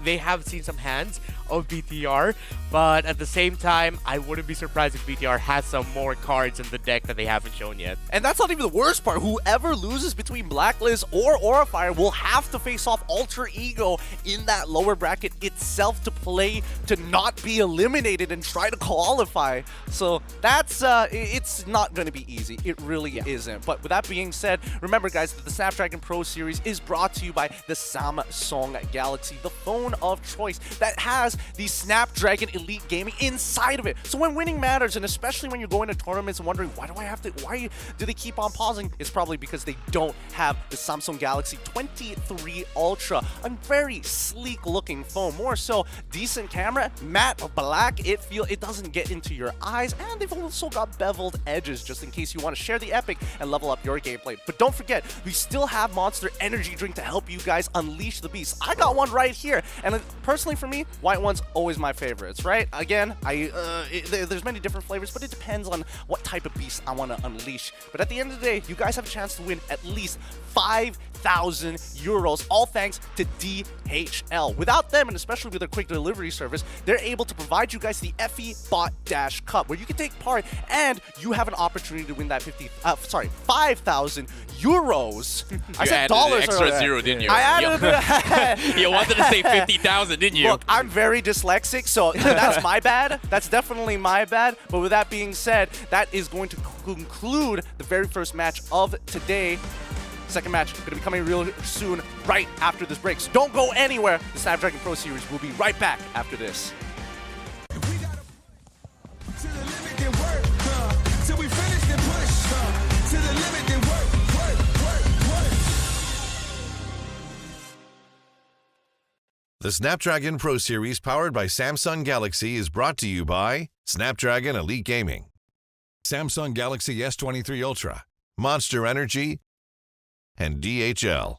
they have seen some hands of BTR, but at the same time, I wouldn't be surprised if BTR has some more cards in the deck that they haven't shown yet. And that's not even the worst part. Whoever loses between Blacklist or Aura Fire will have to face off Alter Ego in that lower bracket itself to play to not be eliminated and try to qualify. So that's it's not going to be easy. It really isn't. But with that being said, remember guys that the Snapdragon Snapdragon Pro Series is brought to you by the Samsung Galaxy, the phone of choice that has the Snapdragon Elite Gaming inside of it. So when winning matters, and especially when you're going to tournaments and wondering, why do they keep on pausing? It's probably because they don't have the Samsung Galaxy 23 Ultra, a very sleek looking phone. More so, decent camera, matte black, it doesn't get into your eyes, and they've also got beveled edges just in case you want to share the epic and level up your gameplay. But don't forget, we still have Monster Energy Drink to help you guys unleash the beast. I got one right here, and personally for me, white one's always my favorites, right? Again, there's many different flavors, but it depends on what type of beast I want to unleash. But at the end of the day, you guys have a chance to win at least 5,000 euros, all thanks to DHL. Without them, and especially with their quick delivery service, they're able to provide you guys the FE Bot Dash Cup, where you can take part and you have an opportunity to win that 5,000 euros. I said dollars. Extra zero, didn't you? I added You wanted to say 50,000, didn't you? Look, I'm very dyslexic, so that's my bad. That's definitely my bad. But with that being said, that is going to conclude the very first match of today. Second match going to be coming real soon, right after this break. So don't go anywhere. The Snapdragon Pro Series will be right back after this. The Snapdragon Pro Series powered by Samsung Galaxy is brought to you by Snapdragon Elite Gaming, Samsung Galaxy S23 Ultra, Monster Energy, and DHL.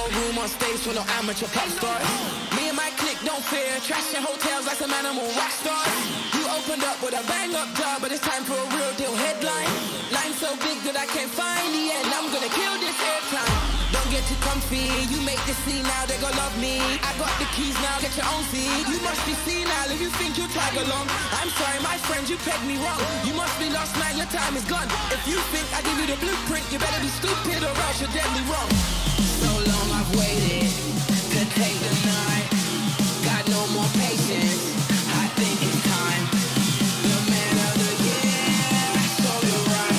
no room on stage for no amateur pop stars. Me and my clique don't fear, trashing hotels like some animal rock stars. You opened up with a bang up job, but it's time for a real deal headline. Line so big that I can't find the end. I'm gonna kill this airtime. Don't get too comfy, you make the scene now, they gon' love me. I got the keys now, get your own seat. You must be senile if you think you'll tag along. I'm sorry, my friend, you pegged me wrong. You must be lost, man, your time is gone. If you think I give you the blueprint, you better be stupid or else you're deadly wrong. So long I've waited to take the night. Got no more patience, I think it's time. The man of the year, so you're right.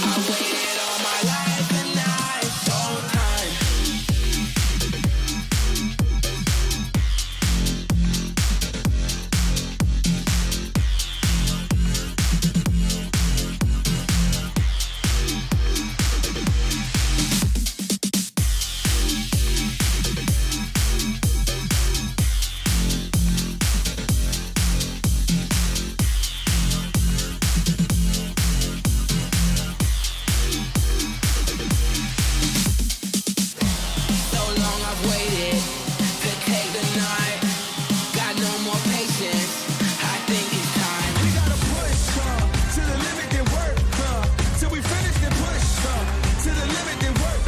I waited all my life and now it's showtime. So long I've waited to take the night. Got no more patience, I think it's time. We gotta push to the limit and work till we finish and push to the limit and work.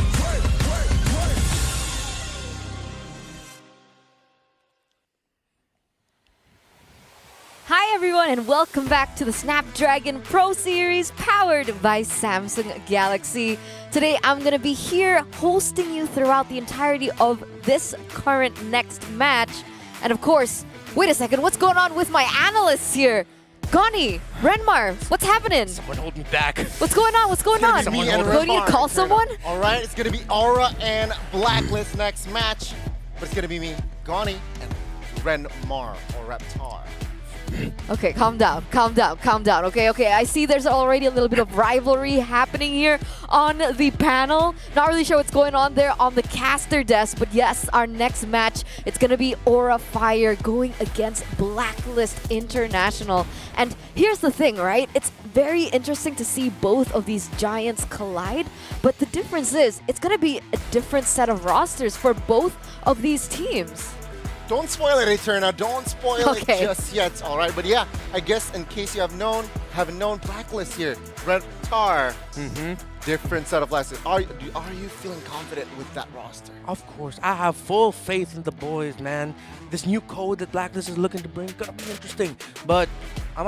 Hi everyone and welcome back to the Snapdragon Pro Series powered by Samsung Galaxy. Today I'm going to be here hosting you throughout the entirety of this current next match. And of course, wait a second, what's going on with my analysts here? Gani, Renmar, what's happening? Someone hold me back. What's going on? What's going on? Do me you and need to call someone? All right, it's going to be Aura and Blacklist next match. But it's going to be me, Gani, and Renmar or Reptar. Okay, calm down, okay? I see there's already a little bit of rivalry happening here on the panel. Not really sure what's going on there on the caster desk, but yes, our next match, it's gonna be Aura Fire going against Blacklist International. And here's the thing, right? It's very interesting to see both of these giants collide, but the difference is, it's gonna be a different set of rosters for both of these teams. Don't spoil it, Eterna. Don't spoil it just yet, all right? But yeah, I guess in case you haven't known, Blacklist here, Reptar. Different set of glasses. Are you feeling confident with that roster? Of course, I have full faith in the boys, man. This new code that Blacklist is looking to bring is gonna be interesting. But I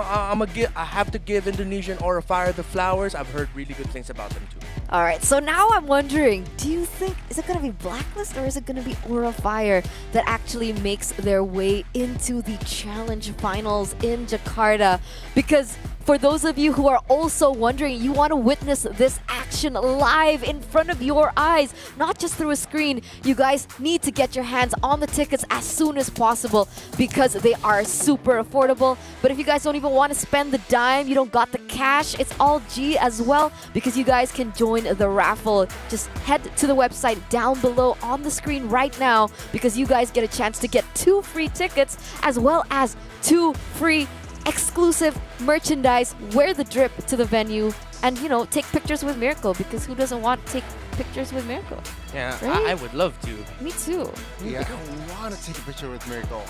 have to give Indonesian Aura Fire the flowers. I've heard really good things about them too. All right, so now I'm wondering, do you think, is it going to be Blacklist or is it going to be Aura Fire that actually makes their way into the challenge finals in Jakarta? Because for those of you who are also wondering, you want to witness this action live in front of your eyes, not just through a screen. You guys need to get your hands on the tickets as soon as possible because they are super affordable. But if you guys don't even want to spend the dime, you don't got the cash, it's all G as well because you guys can join the raffle. Just head to the website down below on the screen right now because you guys get a chance to get 2 free tickets as well as 2 free exclusive merchandise. Wear the drip to the venue and, you know, take pictures with Miracle because who doesn't want to take pictures with Miracle? Yeah, right? I would love to. Me too. Yeah, I want to take a picture with Miracle.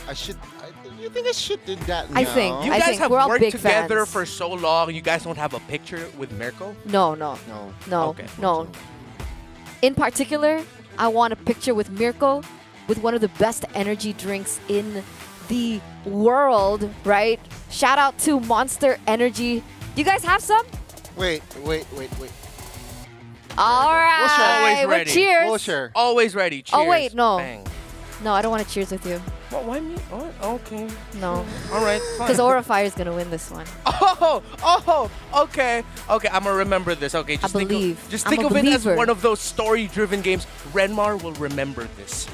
You think I should do that now? I think. You guys have we're all worked big together fans. for so long. You guys don't have a picture with Miracle? No. Okay. No. In particular, I want a picture with Miracle with one of the best energy drinks in the world, right? Shout out to Monster Energy. You guys have some? Wait. All right. Always well, ready. cheers. We'll share. Always ready. Cheers. Oh, wait, no. Bang. No, I don't want to cheers with you. What? Why me? Oh, okay. No. All right. Because Aura Fire is going to win this one. Okay. I'm gonna remember this. Okay, just think believe. of it as one of those story-driven games. Renmar will remember this.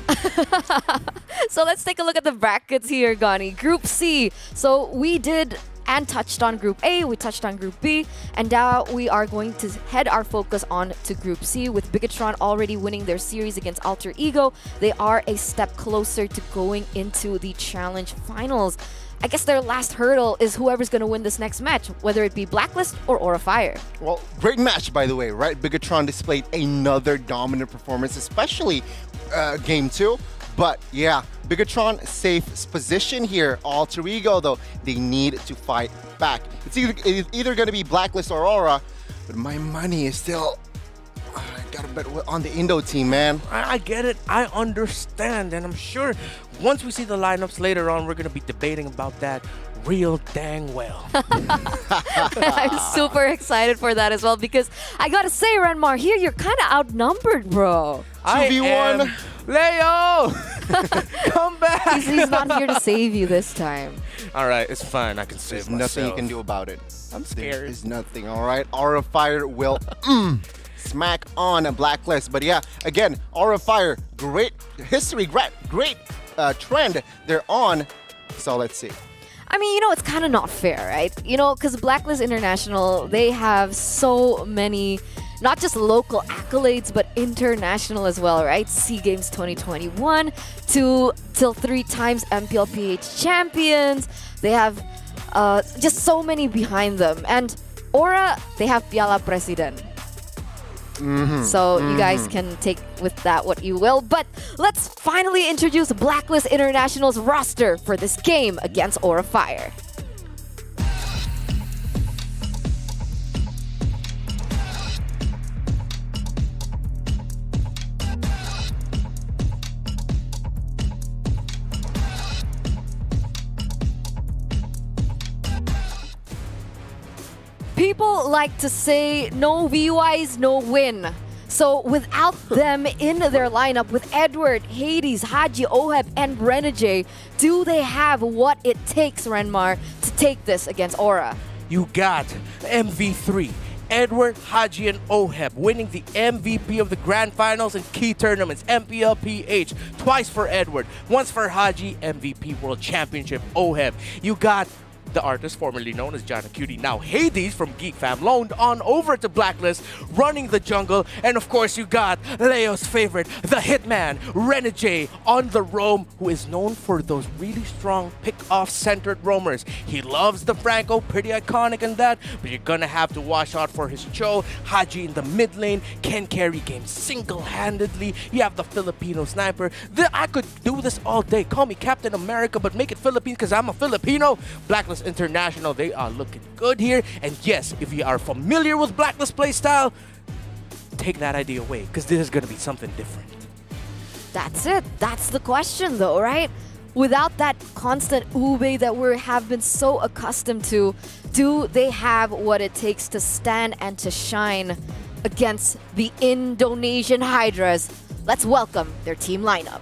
So let's take a look at the brackets here, Gani. Group C. So we did and touched on Group A, we touched on Group B, and now we are going to head our focus on to Group C with Bigatron already winning their series against Alter Ego. They are a step closer to going into the challenge finals. I guess their last hurdle is whoever's going to win this next match, whether it be Blacklist or Aura Fire. Well, great match, by the way, right? Bigatron displayed another dominant performance, especially game 2. But yeah, Bigatron safe position here. Alter Ego though, they need to fight back. It's either going to be Blacklist or Aura, but my money is still. I gotta bet on the Indo team, man. I get it. I understand, and I'm sure once we see the lineups later on, we're gonna be debating about that real dang well. I'm super excited for that as well because I gotta say, Renmar, here you're kind of outnumbered, bro. 2v1. Leo! Come back! He's not here to save you this time. All right, it's fine. I can save There's myself. nothing you can do about it. I'm scared. There's nothing, all right? Aura Fire will smack on a Blacklist. But yeah, again, Aura Fire, great history, great trend they're on. So let's see. I mean, you know, it's kind of not fair, right? You know, because Blacklist International, they have so many, not just local accolades, but international as well, right? SEA Games 2021, till 3 times MPLPH champions. They have just so many behind them. And Aura, they have Piala Presiden. So you guys can take with that what you will. But let's finally introduce Blacklist International's roster for this game against Aura Fire. People like to say no VUIs, no win. So without them in their lineup with Edward, Hades, Haji, Oheb, and Renegade, do they have what it takes, Renmar, to take this against Aura? You got MV3, Edward, Haji, and Oheb winning the MVP of the Grand Finals and key tournaments, MPLPH, twice for Edward, once for Haji, MVP World Championship, Oheb. You got the artist formerly known as Jana Cutie, now Hades from Geek Fam, loaned on over to Blacklist, running the jungle. And of course, you got Leo's favorite, the Hitman, Renegade, on the roam, who is known for those really strong pick-off-centered roamers. He loves the Franco, pretty iconic in that, but you're gonna have to watch out for his Cho. Haji in the mid lane can carry games single-handedly. You have the Filipino sniper. I could do this all day. Call me Captain America, but make it Philippines because I'm a Filipino. Blacklist International, they are looking good here. And yes, if you are familiar with Blacklist playstyle, take that idea away because this is going to be something different. That's it. That's the question though, right? Without that constant ube that we have been so accustomed to, do they have what it takes to stand and to shine against the Indonesian Hydras? Let's welcome their team lineup.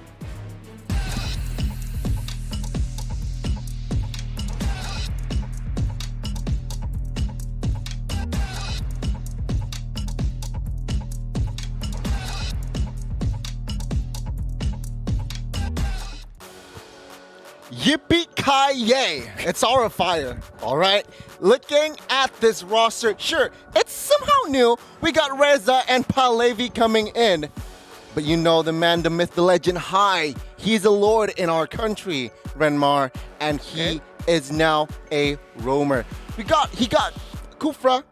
Yippee-ki-yay! It's Aura Fire, alright? Looking at this roster, sure, it's somehow new. We got Reza and Palevi coming in. But you know the man, the myth, the legend, Hai. He's a lord in our country, Renmar, and he is now a roamer. He got Kufra,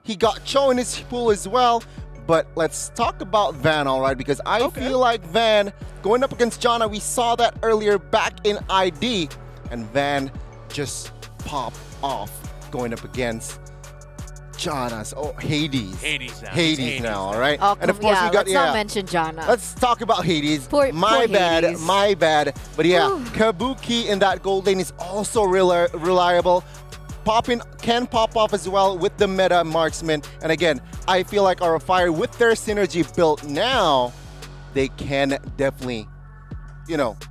he got Cho in his pool as well. But let's talk about Van, all right? Because I feel like Van, going up against Jana, we saw that earlier back in ID. And Van just popped off going up against Jana's. Oh, Hades. Hades now, all right? Oh, and of course, we got, let's not mention Jana. Let's talk about Hades. Poor Hades. My bad. But yeah, Kabuki in that gold lane is also reliable. Can pop off as well with the meta marksman. And again, I feel like Aura Fire, with their synergy built now, they can definitely,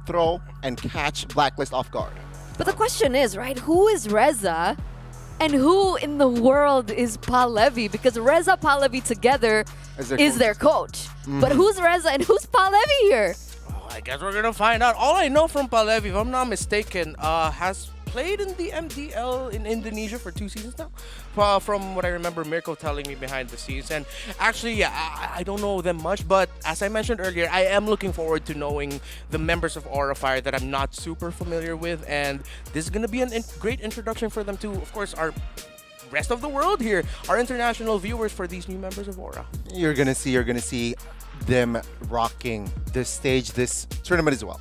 throw and catch Blacklist off guard. But the question is, right, who is Reza and who in the world is Palevi? Because Reza, Palevi together is their coach. But who's Reza and who's Palevi here? Oh, I guess we're going to find out. All I know from Palevi, if I'm not mistaken, has played in the MDL in Indonesia for 2 seasons now, from what I remember Mirko telling me behind the scenes. And actually, yeah, I don't know them much, but as I mentioned earlier, I am looking forward to knowing the members of Aura Fire that I'm not super familiar with, and this is going to be a great introduction for them to, of course, our rest of the world here, our international viewers, for these new members of Aura. You're gonna see them rocking this stage, this tournament as well.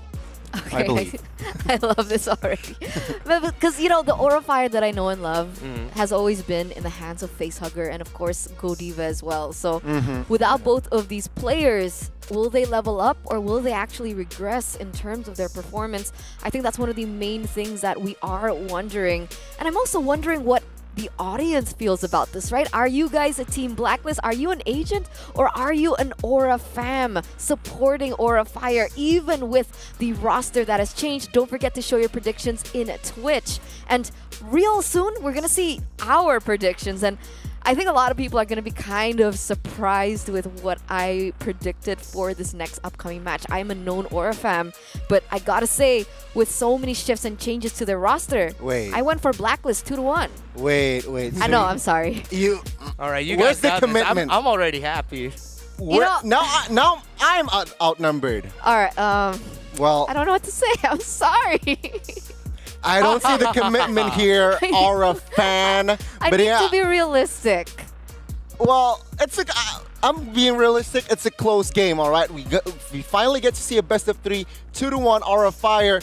Okay, I believe. I love this already. Because, you know, the Aura Fire that I know and love has always been in the hands of Facehugger and, of course, Godiva as well. So without both of these players, will they level up or will they actually regress in terms of their performance? I think that's one of the main things that we are wondering. And I'm also wondering what the audience feels about this, right? Are you guys a team Blacklist? Are you an agent or are you an Aura fam supporting Aura Fire even with the roster that has changed? Don't forget to show your predictions in Twitch. And real soon, we're going to see our predictions. And I think a lot of people are going to be kind of surprised with what I predicted for this next upcoming match. I'm a known Aura fam, but I gotta say, with so many shifts and changes to their roster, I went for Blacklist 2-1. Wait. I know, I'm sorry. All right, you Where's guys the got this. commitment? I'm already happy. Now I'm outnumbered. All right, well, I don't know what to say. I'm sorry. I don't see the commitment here, Aura fan. I but need yeah, to be realistic. well, it's like I'm being realistic. It's a close game, all right. We finally get to see a best of 3, 2-1 Aura Fire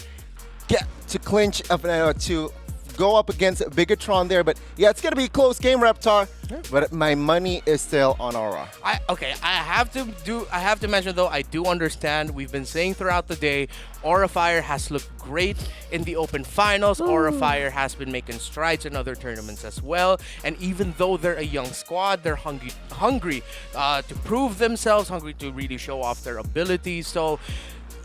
get to clinch to go up against Bigatron there. But yeah, it's gonna be a close game, Reptar. But my money is still on Aura. I have to mention though, I do understand. We've been saying throughout the day, Aura Fire has looked great in the Open Finals. Aura Fire has been making strides in other tournaments as well. And even though they're a young squad, they're hungry to prove themselves, hungry to really show off their abilities. So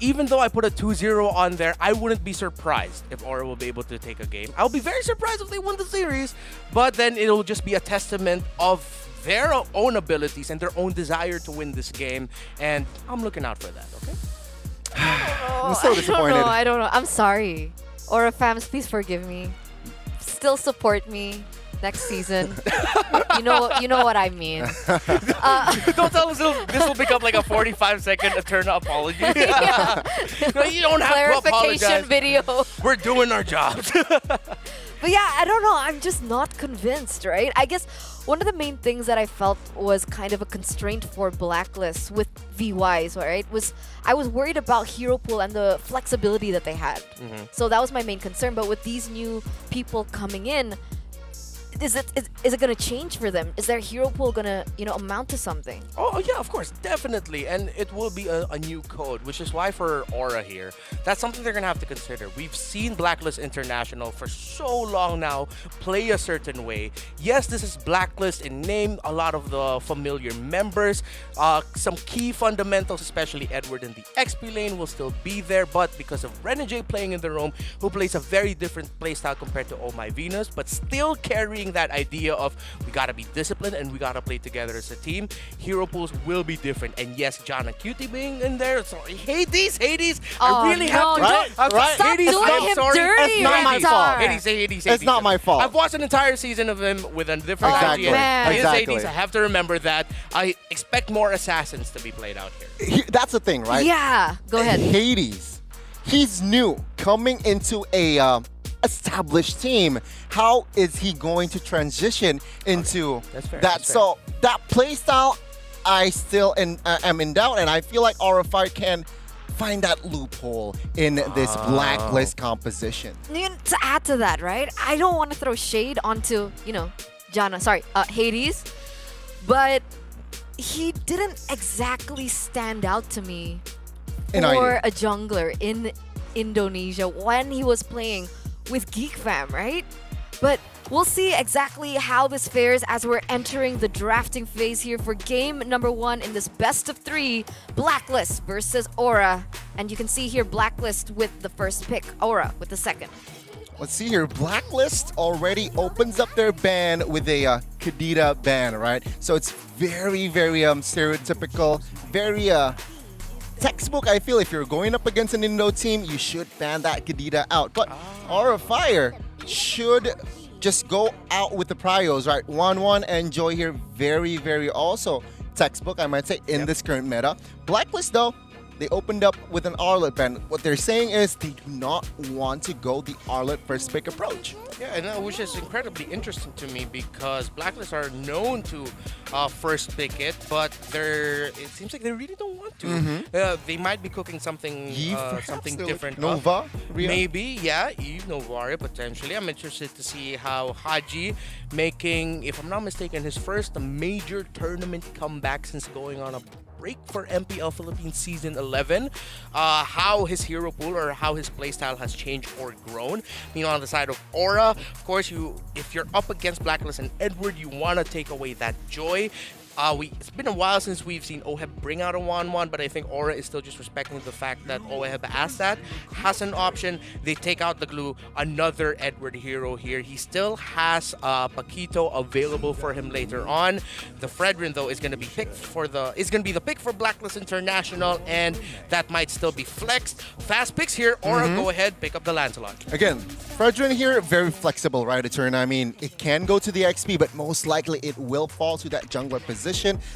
even though I put a 2-0 on there, I wouldn't be surprised if Aura will be able to take a game. I'll be very surprised if they win the series, but then it'll just be a testament of their own abilities and their own desire to win this game, and I'm looking out for that, okay? I'm so disappointed. I don't know. I'm sorry. Aura fans, please forgive me. Still support me next season. you know what I mean. Don't tell us this will become like a 45-second eternal apology. No, you don't have to apologize. Clarification video. We're doing our jobs. But yeah, I don't know. I'm just not convinced, right? I guess one of the main things that I felt was kind of a constraint for Blacklist with VYs, right? Was I was worried about hero pool and the flexibility that they had. So that was my main concern. But with these new people coming in, is it gonna change for them? Is their hero pool gonna amount to something? Oh yeah, of course, definitely, and it will be a new code, which is why for Aura here, that's something they're gonna have to consider. We've seen Blacklist International for so long now play a certain way. Yes, this is Blacklist in name, a lot of the familiar members, some key fundamentals, especially Edward in the XP lane will still be there, but because of Renegade playing in the roam, who plays a very different playstyle compared to Oh My Venus, but still carrying that idea of we gotta be disciplined and we gotta play together as a team. Hero pools will be different, and yes, John and Cutie being in there. So Hades, I really have to. Right? Stop Hades, doing I'm him sorry. dirty, It's not my fault. Hades. It's not my fault. I've watched an entire season of him with a different Exactly. idea. Exactly. Hades, I have to remember that. I expect more assassins to be played out here. That's the thing, right? Yeah, go ahead. Hades, he's new, coming into a established team. How is he going to transition into that? So that playstyle, I still am in doubt, and I feel like Aura Fire can find that loophole in this Blacklist composition. To add to that, right? I don't want to throw shade onto Hades, but he didn't exactly stand out to me for a jungler in Indonesia when he was playing with Geek Fam, right? But we'll see exactly how this fares as we're entering the drafting phase here for game number 1 in this best of 3, Blacklist versus Aura. And you can see here Blacklist with the first pick, Aura with the second. Let's see here, Blacklist already opens up their ban with a Kadita ban, right? So it's very, very stereotypical, very textbook. I feel if you're going up against an Indo team, you should ban that Kadita out. But Aura Fire should just go out with the prios, right? 1-1, enjoy here. Very, very also textbook, I might say, in this current meta. Blacklist, though, they opened up with an Arlet ban. What they're saying is they do not want to go the Arlet first pick approach. Yeah, and which is incredibly interesting to me because Blacklist are known to first pick it, but it seems like they really don't want to. They might be cooking something something different. Nova? Maybe, yeah, Eve, Novaria potentially. I'm interested to see how Haji making, if I'm not mistaken, his first major tournament comeback since going on a break for MPL Philippines Season 11, how his hero pool or how his playstyle has changed or grown. Meanwhile, on the side of Aura, of course, if you're up against Blacklist and Edward, you want to take away that joy. It's been a while since we've seen Oheb bring out a 1-1, but I think Aura is still just respecting the fact that Oheb asked that, has an option. They take out the glue, another Edward hero here. He still has Paquito available for him later on. The Fredrin though is going to be picked the pick for Blacklist International, and that might still be flexed. Fast picks here. Aura, go ahead, pick up the Lancelot. Again, Fredrin here, very flexible right to turn. I mean, it can go to the XP, but most likely it will fall to that jungler position.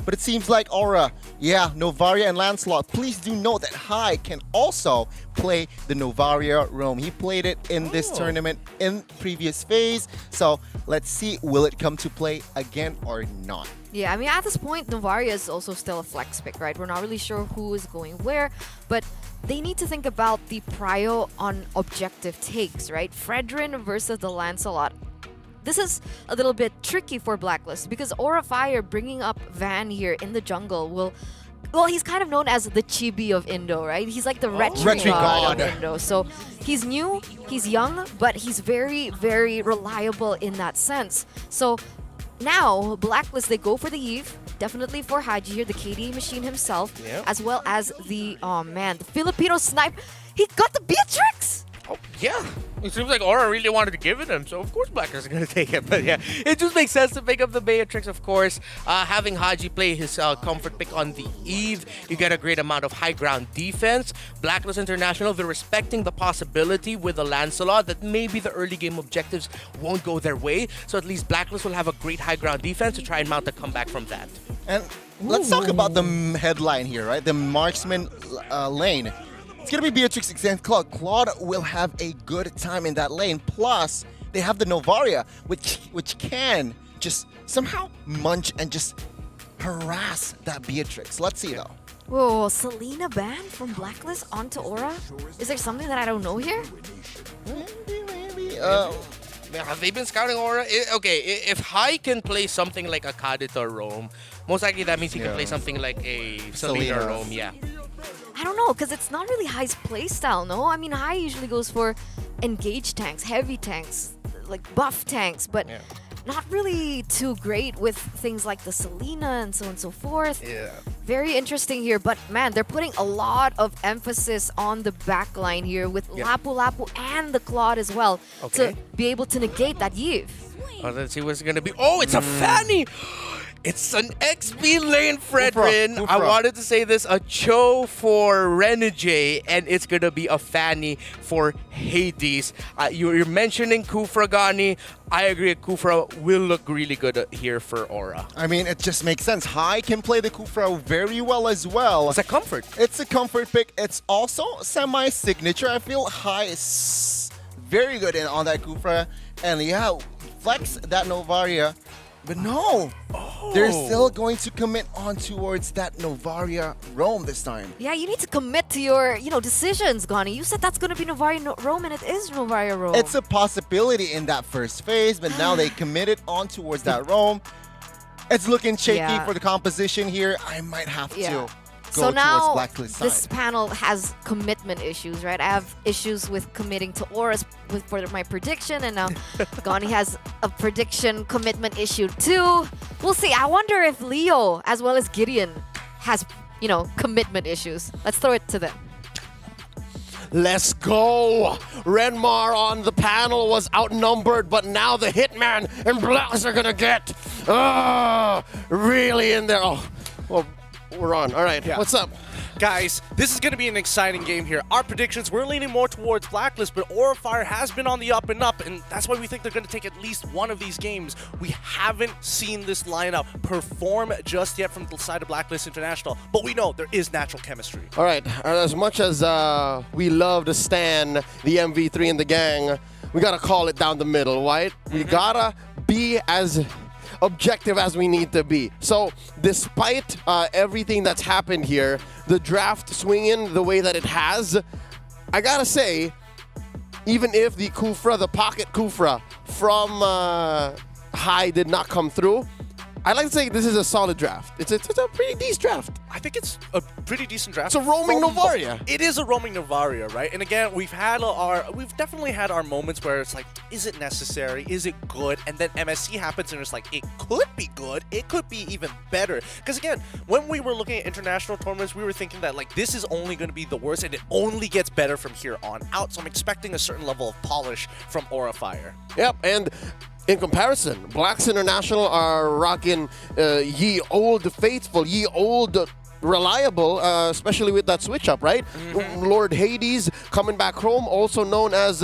But it seems like Aura, Novaria and Lancelot. Please do note that Hai can also play the Novaria roam. He played it in this tournament in previous phase. So let's see, will it come to play again or not? Yeah, I mean, at this point, Novaria is also still a flex pick, right? We're not really sure who is going where, but they need to think about the prio on objective takes, right? Fredrin versus the Lancelot. This is a little bit tricky for Blacklist because Aura Fire bringing up Van here in the jungle will... Well, he's kind of known as the Chibi of Indo, right? He's like the retro god of Indo. So he's new, he's young, but he's very, very reliable in that sense. So now, Blacklist, they go for the Eve, definitely for Haji here, the KDA machine himself, as well as the, the Filipino snipe. He got the Beatrix! Oh, yeah. It seems like Aura really wanted to give it him, so of course Blacklist is going to take it. But yeah, it just makes sense to pick up the Beatrix, of course. Having Haji play his comfort pick on the Eve, you get a great amount of high ground defense. Blacklist International, they're respecting the possibility with the Lancelot that maybe the early game objectives won't go their way. So at least Blacklist will have a great high ground defense to try and mount a comeback from that. And let's talk about the headline here, right? The marksman lane. It's going to be Beatrix against Claude. Claude will have a good time in that lane. Plus, they have the Novaria, which can just somehow munch and just harass that Beatrix. Let's see, though. Whoa, Selena banned from Blacklist onto Aura? Is there something that I don't know here? Maybe. Have they been scouting Aura? If Hai can play something like a Kadita roam, most likely that means he can play something like a Selena roam, I don't know, because it's not really Hai's playstyle, no? I mean, Hai usually goes for engaged tanks, heavy tanks, like buff tanks, but not really too great with things like the Selena and so on and so forth. Yeah. Very interesting here, but man, they're putting a lot of emphasis on the backline here with Lapu Lapu and the Claude as well to be able to negate that Eve. Let's see what's going to be. Oh, it's a Fanny! It's an XP lane, Fredrin. Kufra. I wanted to say this, a Cho for Renegade, and it's going to be a Fanny for Hades. You're mentioning Kufra, Gani. I agree, Kufra will look really good here for Aura. I mean, it just makes sense. Hai can play the Kufra very well as well. It's a comfort. It's a comfort pick. It's also semi-signature. I feel Hai is very good on that Kufra. And flex that Novaria. But no, they're still going to commit on towards that Novaria roam this time. Yeah, you need to commit to your, decisions, Gani. You said that's going to be Novaria roam, and it is Novaria roam. It's a possibility in that first phase, but now they committed on towards that roam. It's looking shaky for the composition here. I might have to go towards Blacklist side. This panel has commitment issues, right? I have issues with committing to Auras for my prediction, and now Gani has a prediction commitment issue too. We'll see. I wonder if Leo, as well as Gideon, has, commitment issues. Let's throw it to them. Let's go! Renmar on the panel was outnumbered, but now the Hitman and Blacklist are gonna get really in there. Oh, well, We're on. All right. What's up? Guys, this is going to be an exciting game here. Our predictions, we're leaning more towards Blacklist, but Aura Fire has been on the up and up, and that's why we think they're going to take at least one of these games. We haven't seen this lineup perform just yet from the side of Blacklist International, but we know there is natural chemistry. All right. As much as we love to stan the MV3 and the gang, we got to call it down the middle, right? We got to be as objective as we need to be. So despite everything that's happened here, the draft swinging the way that it has, I gotta say, even if the Kufra, the pocket Kufra from High did not come through, I like to say this is a solid draft. It's a pretty decent draft. I think it's a pretty decent draft. It's a roaming Novaria. It is a roaming Novaria, right? And again, we've definitely had our moments where it's like, is it necessary? Is it good? And then MSC happens and it's like, it could be good. It could be even better. Because again, when we were looking at international tournaments, we were thinking that like this is only going to be the worst and it only gets better from here on out. So I'm expecting a certain level of polish from Aura Fire. Yep, and in comparison, Blacks International are rocking ye old faithful, ye old reliable, especially with that switch up, right? Lord Hades coming back home, also known as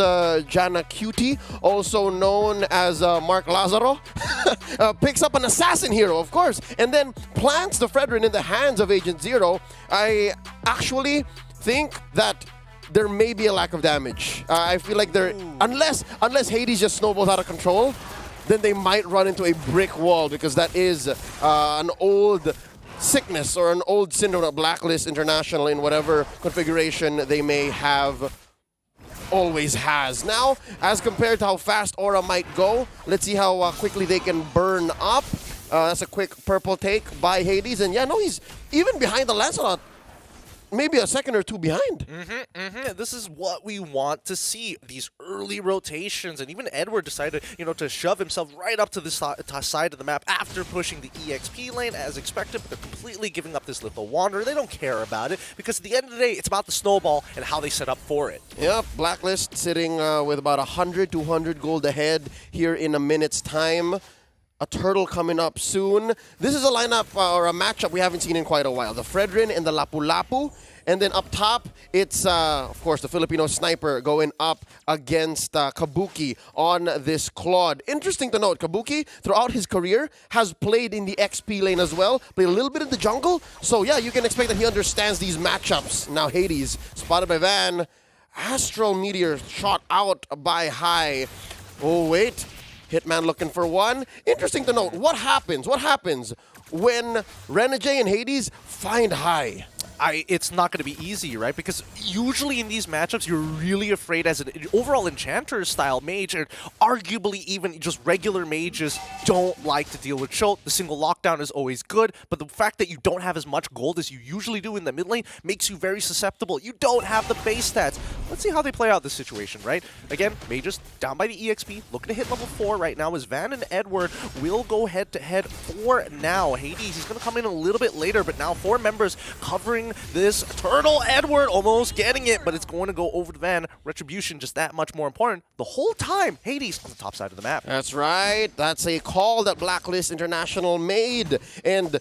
Jana Cutie, also known as Mark Lazaro, picks up an assassin hero, of course, and then plants the Fredrin in the hands of Agent Zero. I actually think that there may be a lack of damage. I feel like unless Hades just snowballs out of control, then they might run into a brick wall, because that is an old sickness or an old syndrome of Blacklist International in whatever configuration they may have always has. Now, as compared to how fast Aura might go, let's see how quickly they can burn up. That's a quick purple take by Hades, and yeah, no, he's even behind the Lancelot. Maybe a second or two behind. This is what we want to see. These early rotations, and even Edward decided, to shove himself right up to the side of the map after pushing the EXP lane as expected, but they're completely giving up this little wander. They don't care about it, because at the end of the day, it's about the snowball and how they set up for it. Yep, Blacklist sitting with about 100, 200 gold ahead here in a minute's time. A turtle coming up soon. This is a lineup or a matchup we haven't seen in quite a while. The Fredrin and the Lapu Lapu. And then up top, it's, of course, the Filipino sniper going up against Kabuki on this Claude. Interesting to note, Kabuki, throughout his career, has played in the XP lane as well. Played a little bit in the jungle. So, yeah, you can expect that he understands these matchups. Now, Hades, spotted by Van. Astral Meteor shot out by High. Oh, wait. Hitman looking for one. Interesting to note, what happens when Renegade and Hades find High? It's not going to be easy, right? Because usually in these matchups, you're really afraid as an overall Enchanter-style mage, or arguably even just regular mages don't like to deal with Chote. The single lockdown is always good, but the fact that you don't have as much gold as you usually do in the mid lane makes you very susceptible. You don't have the base stats. Let's see how they play out this situation, right? Again, mages down by the EXP, looking to hit level 4 right now as Van and Edward will go head-to-head for now. Hades, he's going to come in a little bit later, but now 4 members covering this turtle. Edward almost getting it, but it's going to go over to Van. Retribution just that much more important. The whole time, Hades on the top side of the map. That's right. That's a call that Blacklist International made. And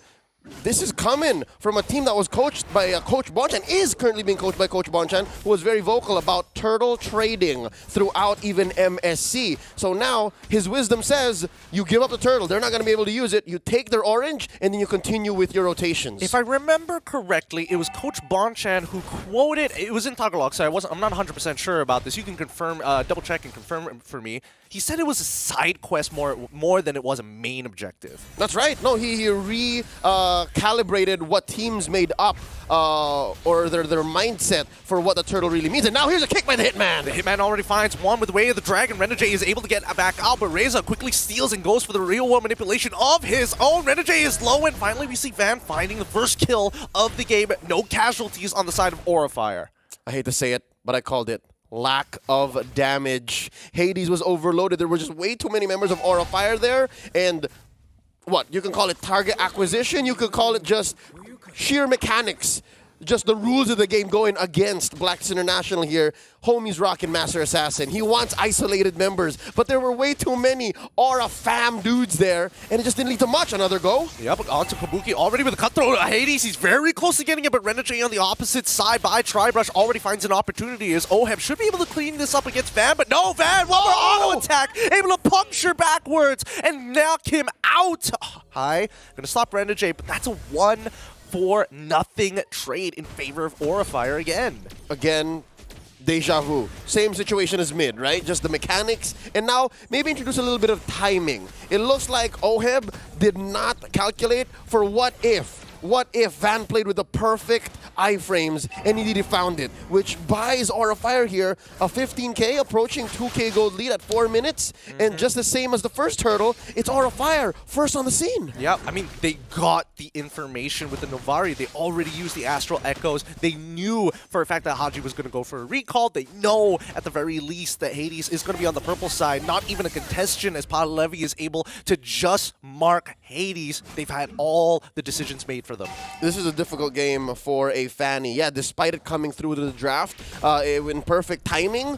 this is coming from a team that was coached by Coach Bonchan, is currently being coached by Coach Bonchan, who was very vocal about turtle trading throughout even MSC. So now his wisdom says, you give up the turtle, they're not going to be able to use it. You take their orange, and then you continue with your rotations. If I remember correctly, it was Coach Bonchan who quoted, it was in Tagalog, so I'm not 100% sure about this. You can confirm, double check and confirm for me. He said it was a side quest more than it was a main objective. That's right. No, he recalibrated what teams made up or their mindset for what the turtle really means. And now here's a kick by the Hitman. The Hitman already finds one with the Way of the Dragon. Renegade is able to get back out, but Reza quickly steals and goes for the real world manipulation of his own. Renegade is low, and finally we see Van finding the first kill of the game. No casualties on the side of Aura Fire. I hate to say it, but I called it. Lack of damage. Hades was overloaded. There were just way too many members of Aura Fire there. And what? You can call it target acquisition. You could call it just sheer mechanics. just the rules of the game going against Blacklist International here. Homie's rocking Master Assassin. He wants isolated members, but there were way too many Aura fam dudes there, and it just didn't lead to much. Another go. Yep, onto Kabuki already with a cutthroat. Hades, he's very close to getting it, but Renegade on the opposite side by Tribrush already finds an opportunity as Oheb should be able to clean this up against Van, but no, Van, one more auto attack, able to puncture backwards and knock him out. Hi, gonna stop Renegade, but that's a 1-for-0 trade in favor of Aurafire again. Again, deja vu. Same situation as mid, right? Just the mechanics, and now maybe introduce a little bit of timing. It looks like Oheb did not calculate for what if Van played with the perfect iframes and he found it, which buys Aurafire here a 15k, approaching 2k gold lead at 4 minutes, and just the same as the first hurdle, it's Aurafire first on the scene. Yeah, I mean, they got the information with the Novari. They already used the Astral Echoes. They knew for a fact that Haji was going to go for a recall. They know at the very least that Hades is going to be on the purple side. Not even a contestant, as Palevi is able to just mark Hades. They've had all the decisions made for them. This is a difficult game for a Fanny. Yeah, despite it coming through to the draft in perfect timing,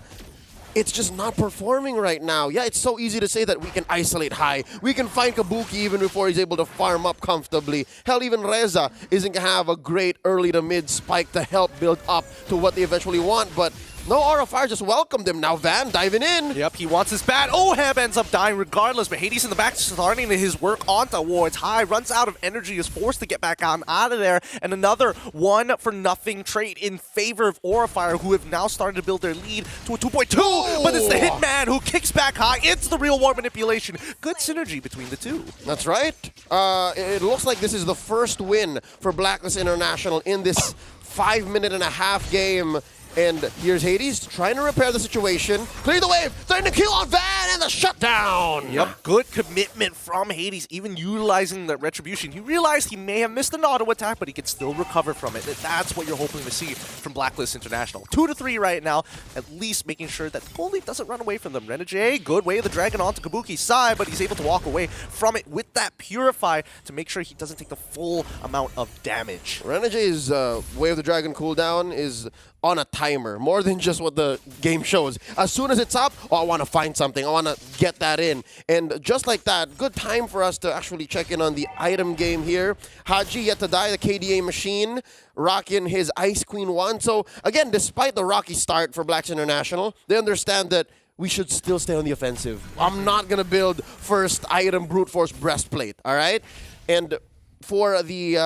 it's just not performing right now. Yeah, it's so easy to say that we can isolate high. We can find Kabuki even before he's able to farm up comfortably. Hell, even Reza isn't going to have a great early to mid spike to help build up to what they eventually want, but no, Aurafire just welcomed him. Now Van diving in. Yep, he wants his bat. Oheb ends up dying regardless, but Hades in the back starting his work on towards high. Runs out of energy, is forced to get back out of there. And another 1-for-0 trade in favor of Aurafire, who have now started to build their lead to a 2.2. But it's the Hitman who kicks back high. It's the real war manipulation. Good synergy between the two. That's right. It looks like this is the first win for Blacklist International in this 5.5-minute game. And here's Hades trying to repair the situation. Clear the wave, trying to kill on Van, and the shutdown. Yep, good commitment from Hades, even utilizing the retribution. He realized he may have missed an auto attack, but he could still recover from it. That's what you're hoping to see from Blacklist International. 2-3 right now, at least making sure that Gold Leaf doesn't run away from them. Renegade, good way of the dragon onto Kabuki's side, but he's able to walk away from it with that Purify to make sure he doesn't take the full amount of damage. Renegade's way of the dragon cooldown is on a timer, more than just what the game shows. As soon as it's up, oh, I want to find something. I want to get that in. And just like that, good time for us to actually check in on the item game here. Haji yet to die, the KDA machine, rocking his Ice Queen 1. So again, despite the rocky start for Blacks International, they understand that we should still stay on the offensive. I'm not going to build first item brute force breastplate, all right? And for the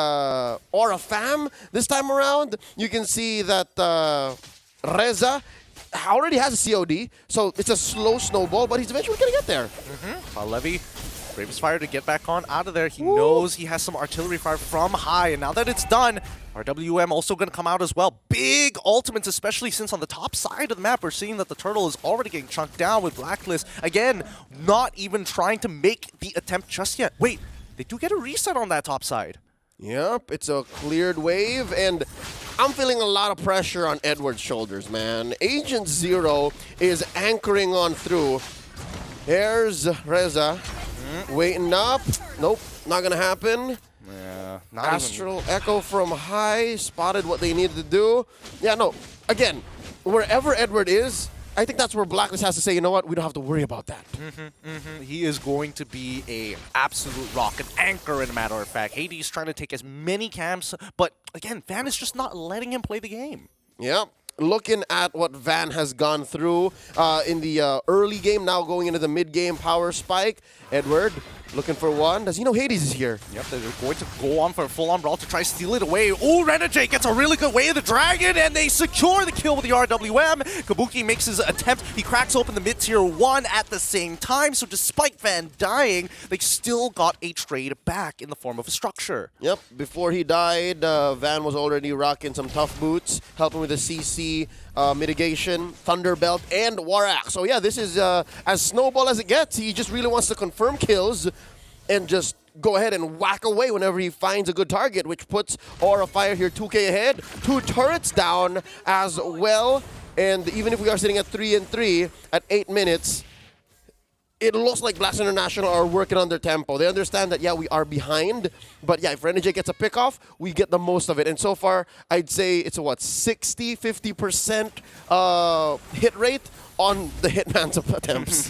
Aura Fam this time around, you can see that Reza already has a COD, so it's a slow snowball, but he's eventually going to get there. Palevi, Bravest Fire to get back on out of there. He knows he has some artillery fire from high, and now that it's done, RWM also going to come out as well. Big ultimates, especially since on the top side of the map, we're seeing that the turtle is already getting chunked down with Blacklist. Again, not even trying to make the attempt just yet. Wait. They do get a reset on that top side. Yep, it's a cleared wave, and I'm feeling a lot of pressure on Edward's shoulders, man. Agent Zero is anchoring on through. Here's Reza, waiting up. Nope, not gonna happen. Yeah, Astral Echo from high, spotted what they needed to do. Yeah, no, again, wherever Edward is, I think that's where Blacklist has to say, you know what, we don't have to worry about that. He is going to be a absolute rock, an anchor in a matter of fact. Hades trying to take as many camps, but again, Van is just not letting him play the game. Yep. Looking at what Van has gone through in the early game, now going into the mid-game power spike. Edward looking for one. Does he know Hades is here? Yep, they're going to go on for a full-on brawl to try to steal it away. Oh, Renegade gets a really good way of the dragon, and they secure the kill with the RWM. Kabuki makes his attempt. He cracks open the mid-tier 1 at the same time, so despite Van dying, they still got a trade back in the form of a structure. Yep, before he died, Van was already rocking some tough boots, helping with the CC mitigation, Thunderbelt, and Warak. So yeah, this is as snowball as it gets. He just really wants to confirm kills and just go ahead and whack away whenever he finds a good target, which puts Aurafire here 2k ahead. 2 turrets down as well. And even if we are sitting at 3-3 at 8 minutes, it looks like Blacks International are working on their tempo. They understand that, yeah, we are behind. But yeah, if Renegade gets a pick off, we get the most of it. And so far, I'd say it's a, 50% hit rate on the Hitman's attempts.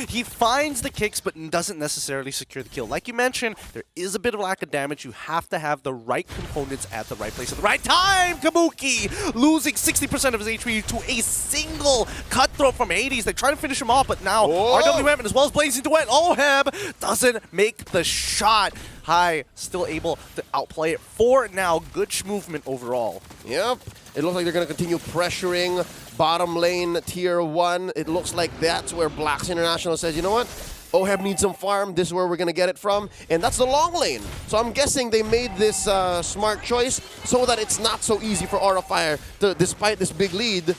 He finds the kicks, but doesn't necessarily secure the kill. Like you mentioned, there is a bit of lack of damage. You have to have the right components at the right place at the right time. Kabuki losing 60% of his HP to a single cutthroat from Hades. They try to finish him off, but now RWM as well as Blazing Duet. Oheb doesn't make the shot. High still able to outplay it for now. Good movement overall. Yep. It looks like they're going to continue pressuring bottom lane tier 1. It looks like that's where Blacks International says, you know what? Oheb needs some farm. This is where we're going to get it from. And that's the long lane. So I'm guessing they made this smart choice so that it's not so easy for Aura Fire to, despite this big lead,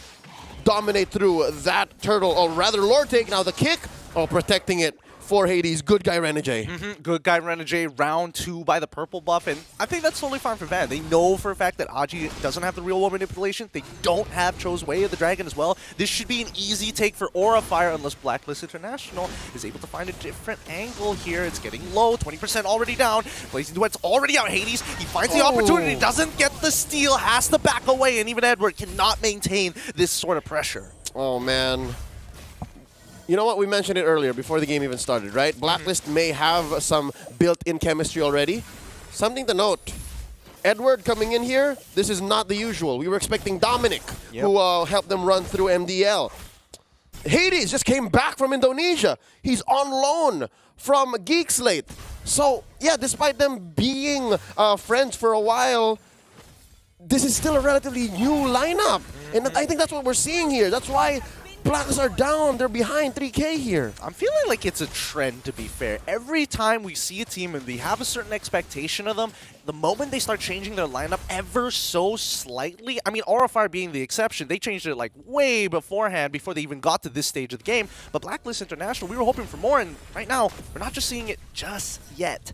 dominate through that turtle. Or rather, Lord take now the kick. Oh, protecting it for Hades. Good guy Renegade. Good guy Renegade, round 2 by the purple buff, and I think that's totally fine for Van. They know for a fact that Aji doesn't have the real world manipulation. They don't have Cho's Way of the Dragon as well. This should be an easy take for Aura Fire unless Blacklist International is able to find a different angle here. It's getting low, 20% already down. Blazing Duet's already out. Hades, he finds the opportunity, doesn't get the steal, has to back away, and even Edward cannot maintain this sort of pressure. Oh, man. You know what? We mentioned it earlier before the game even started, right? Blacklist may have some built-in chemistry already. Something to note. Edward coming in here, this is not the usual. We were expecting Dominic, who helped them run through MDL. Hades just came back from Indonesia. He's on loan from Geek Slate. So, yeah, despite them being friends for a while, this is still a relatively new lineup. And I think that's what we're seeing here. That's why Blacks are down. They're behind 3K here. I'm feeling like it's a trend, to be fair. Every time we see a team and we have a certain expectation of them, the moment they start changing their lineup ever so slightly, I mean, Aura Fire being the exception, they changed it like way beforehand before they even got to this stage of the game. But Blacklist International, we were hoping for more, and right now, we're not just seeing it just yet.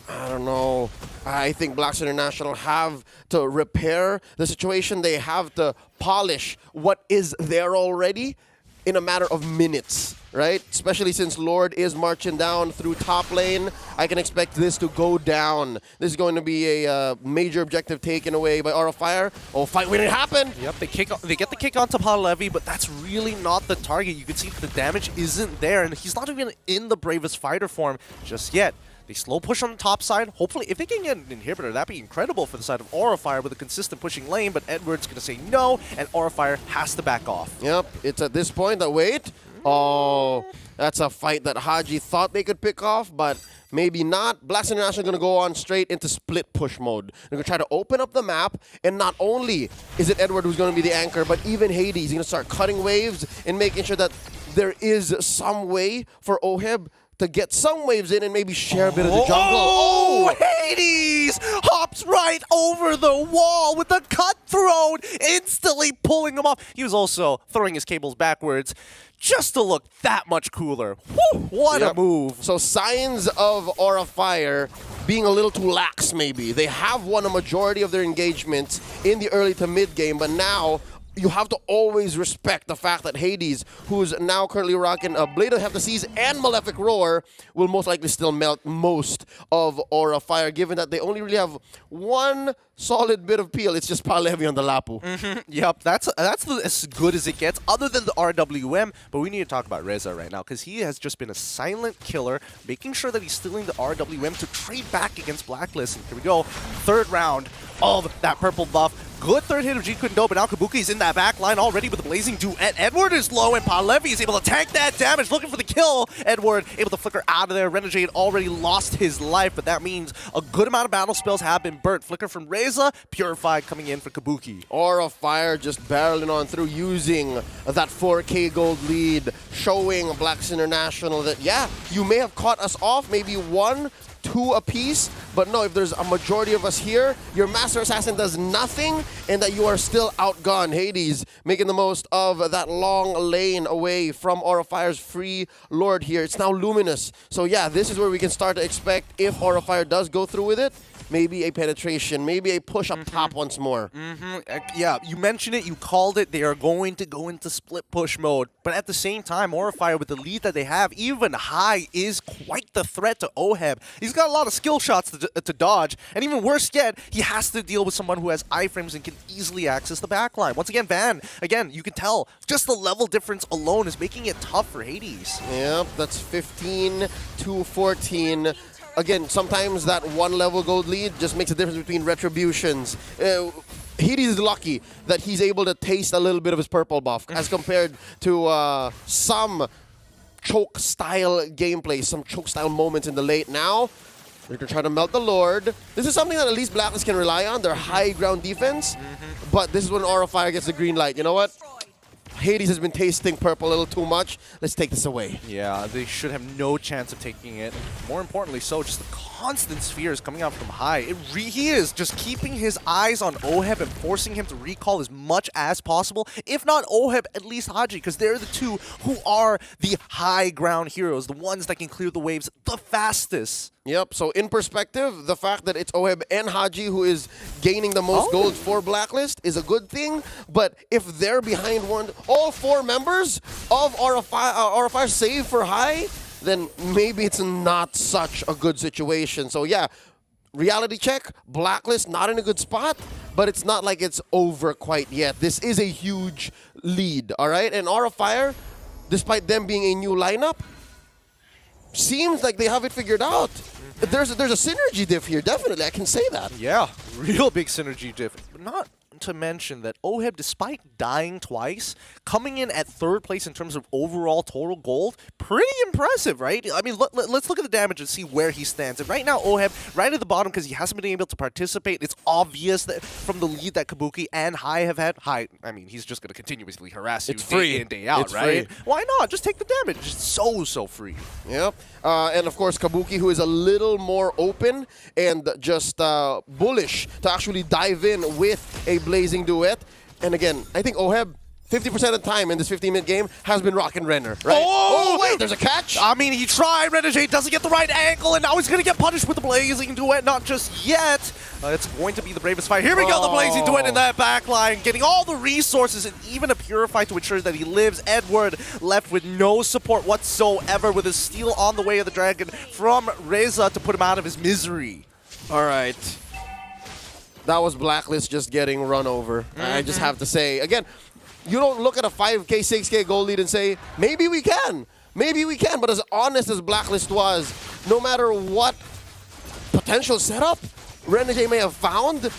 I don't know. I think Blacks International have to repair the situation. They have to polish what is there already in a matter of minutes, right? Especially since Lord is marching down through top lane. I can expect this to go down. This is going to be a major objective taken away by Aura Fire. Oh, fight when it happened. Yep, they get the kick onto Palevi, but that's really not the target. You can see the damage isn't there, and he's not even in the bravest fighter form just yet. They slow push on the top side. Hopefully, if they can get an inhibitor, that'd be incredible for the side of Aura Fire with a consistent pushing lane, but Edward's going to say no, and Aura Fire has to back off. Yep, it's at this point that wait. Oh, that's a fight that Haji thought they could pick off, but maybe not. Blacks International going to go on straight into split push mode. They're going to try to open up the map, and not only is it Edward who's going to be the anchor, but even Hades. He's going to start cutting waves and making sure that there is some way for Oheb to get some waves in and maybe share a bit of the jungle. Oh, Hades hops right over the wall with the cutthroat, instantly pulling him off. He was also throwing his cables backwards just to look that much cooler. Woo, what a move. So signs of Aura Fire being a little too lax maybe. They have won a majority of their engagements in the early to mid game, but now you have to always respect the fact that Hades, who's now currently rocking a Blade of Heptaseas and Malefic Roar, will most likely still melt most of Aura Fire, given that they only really have one solid bit of peel. It's just Palevi on the Lapu. Yep, that's as good as it gets, other than the RWM. But we need to talk about Reza right now, because he has just been a silent killer, making sure that he's stealing the RWM to trade back against Blacklist. And here we go, third round of that purple buff. Good third hit of Jeet couldn't go, but now Kabuki's in that back line already with the Blazing Duet. Edward is low, and Palevi is able to tank that damage, looking for the kill. Edward able to flicker out of there. Renegade already lost his life, but that means a good amount of battle spells have been burnt. Flicker from Reza, Purified coming in for Kabuki. Aura Fire just barreling on through, using that 4K gold lead, showing Blacks International that, yeah, you may have caught us off, maybe 1-2 apiece, but no, if there's a majority of us here, your Master Assassin does nothing, and that you are still outgunned. Hades making the most of that long lane away from Aura Fire's free Lord here. It's now Luminous. So yeah, this is where we can start to expect, if Aura Fire does go through with it, maybe a penetration, maybe a push up top once more. Yeah, you mentioned it, you called it. They are going to go into split push mode. But at the same time, Aurafire, with the lead that they have, even high is quite the threat to Oheb. He's got a lot of skill shots to dodge. And even worse yet, he has to deal with someone who has iframes and can easily access the backline. Once again, Van, again, you can tell just the level difference alone is making it tough for Hades. Yep, that's 15 to 14. Again, sometimes that one level gold lead just makes a difference between retributions. Hades is lucky that he's able to taste a little bit of his purple buff as compared to some choke-style gameplay, some choke-style moments in the late. Now, they're trying to melt the Lord. This is something that at least Blacklist can rely on, their high ground defense. But this is when Aurafire gets the green light. You know what? Hades has been tasting purple a little too much. Let's take this away. Yeah, they should have no chance of taking it. More importantly, so just the constant spheres coming out from high. He is just keeping his eyes on Oheb and forcing him to recall as much as possible. If not Oheb, at least Haji, because they're the two who are the high ground heroes, the ones that can clear the waves the fastest. Yep, so in perspective, the fact that it's Oheb and Haji who is gaining the most gold for Blacklist is a good thing, but if they're behind all four members of Aurafire save for high, then maybe it's not such a good situation. So yeah, reality check, Blacklist not in a good spot, but it's not like it's over quite yet. This is a huge lead, all right? And Aurafire, despite them being a new lineup, seems like they have it figured out. There's a synergy diff here, definitely. I can say that. Yeah, real big synergy diff. But not to mention that Oheb, despite dying twice, coming in at third place in terms of overall total gold, pretty impressive, right? I mean, let's look at the damage and see where he stands. And right now, Oheb, right at the bottom, because he hasn't been able to participate, it's obvious that from the lead that Kabuki and Hai have had. Hai, I mean, he's just going to continuously harass you day in, day out, it's right? free. Why not? Just take the damage. It's so free. Yep. And of course, Kabuki, who is a little more open and just bullish to actually dive in with a blazing duet. And again, I think Oheb, 50% of the time in this 15-minute game, has been rocking Renner, right? Oh, wait, there's a catch? I mean, he tried. Renegade doesn't get the right angle, and now he's going to get punished with the blazing duet. Not just yet. It's going to be the bravest fight. Here we go, the blazing duet in that backline, getting all the resources and even a Purify to ensure that he lives. Edward left with no support whatsoever, with his steal on the way of the dragon from Reza to put him out of his misery. All right. That was Blacklist just getting run over. I just have to say, again, you don't look at a 5K, 6K goal lead and say, maybe we can. Maybe we can. But as honest as Blacklist was, no matter what potential setup Renegade may have found,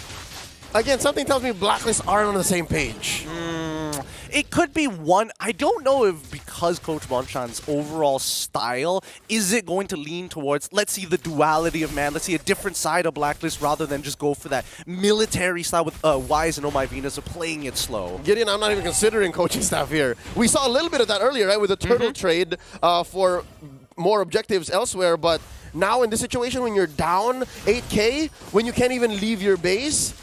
again, something tells me Blacklist aren't on the same page. It could be one. I don't know if because Coach Bonchan's overall style, is it going to lean towards, let's see the duality of man, let's see a different side of Blacklist rather than just go for that military style with Wise and Oh My Venus of playing it slow. Gideon, I'm not even considering coaching staff here. We saw a little bit of that earlier, right, with the turtle trade for more objectives elsewhere, but now in this situation when you're down 8K, when you can't even leave your base,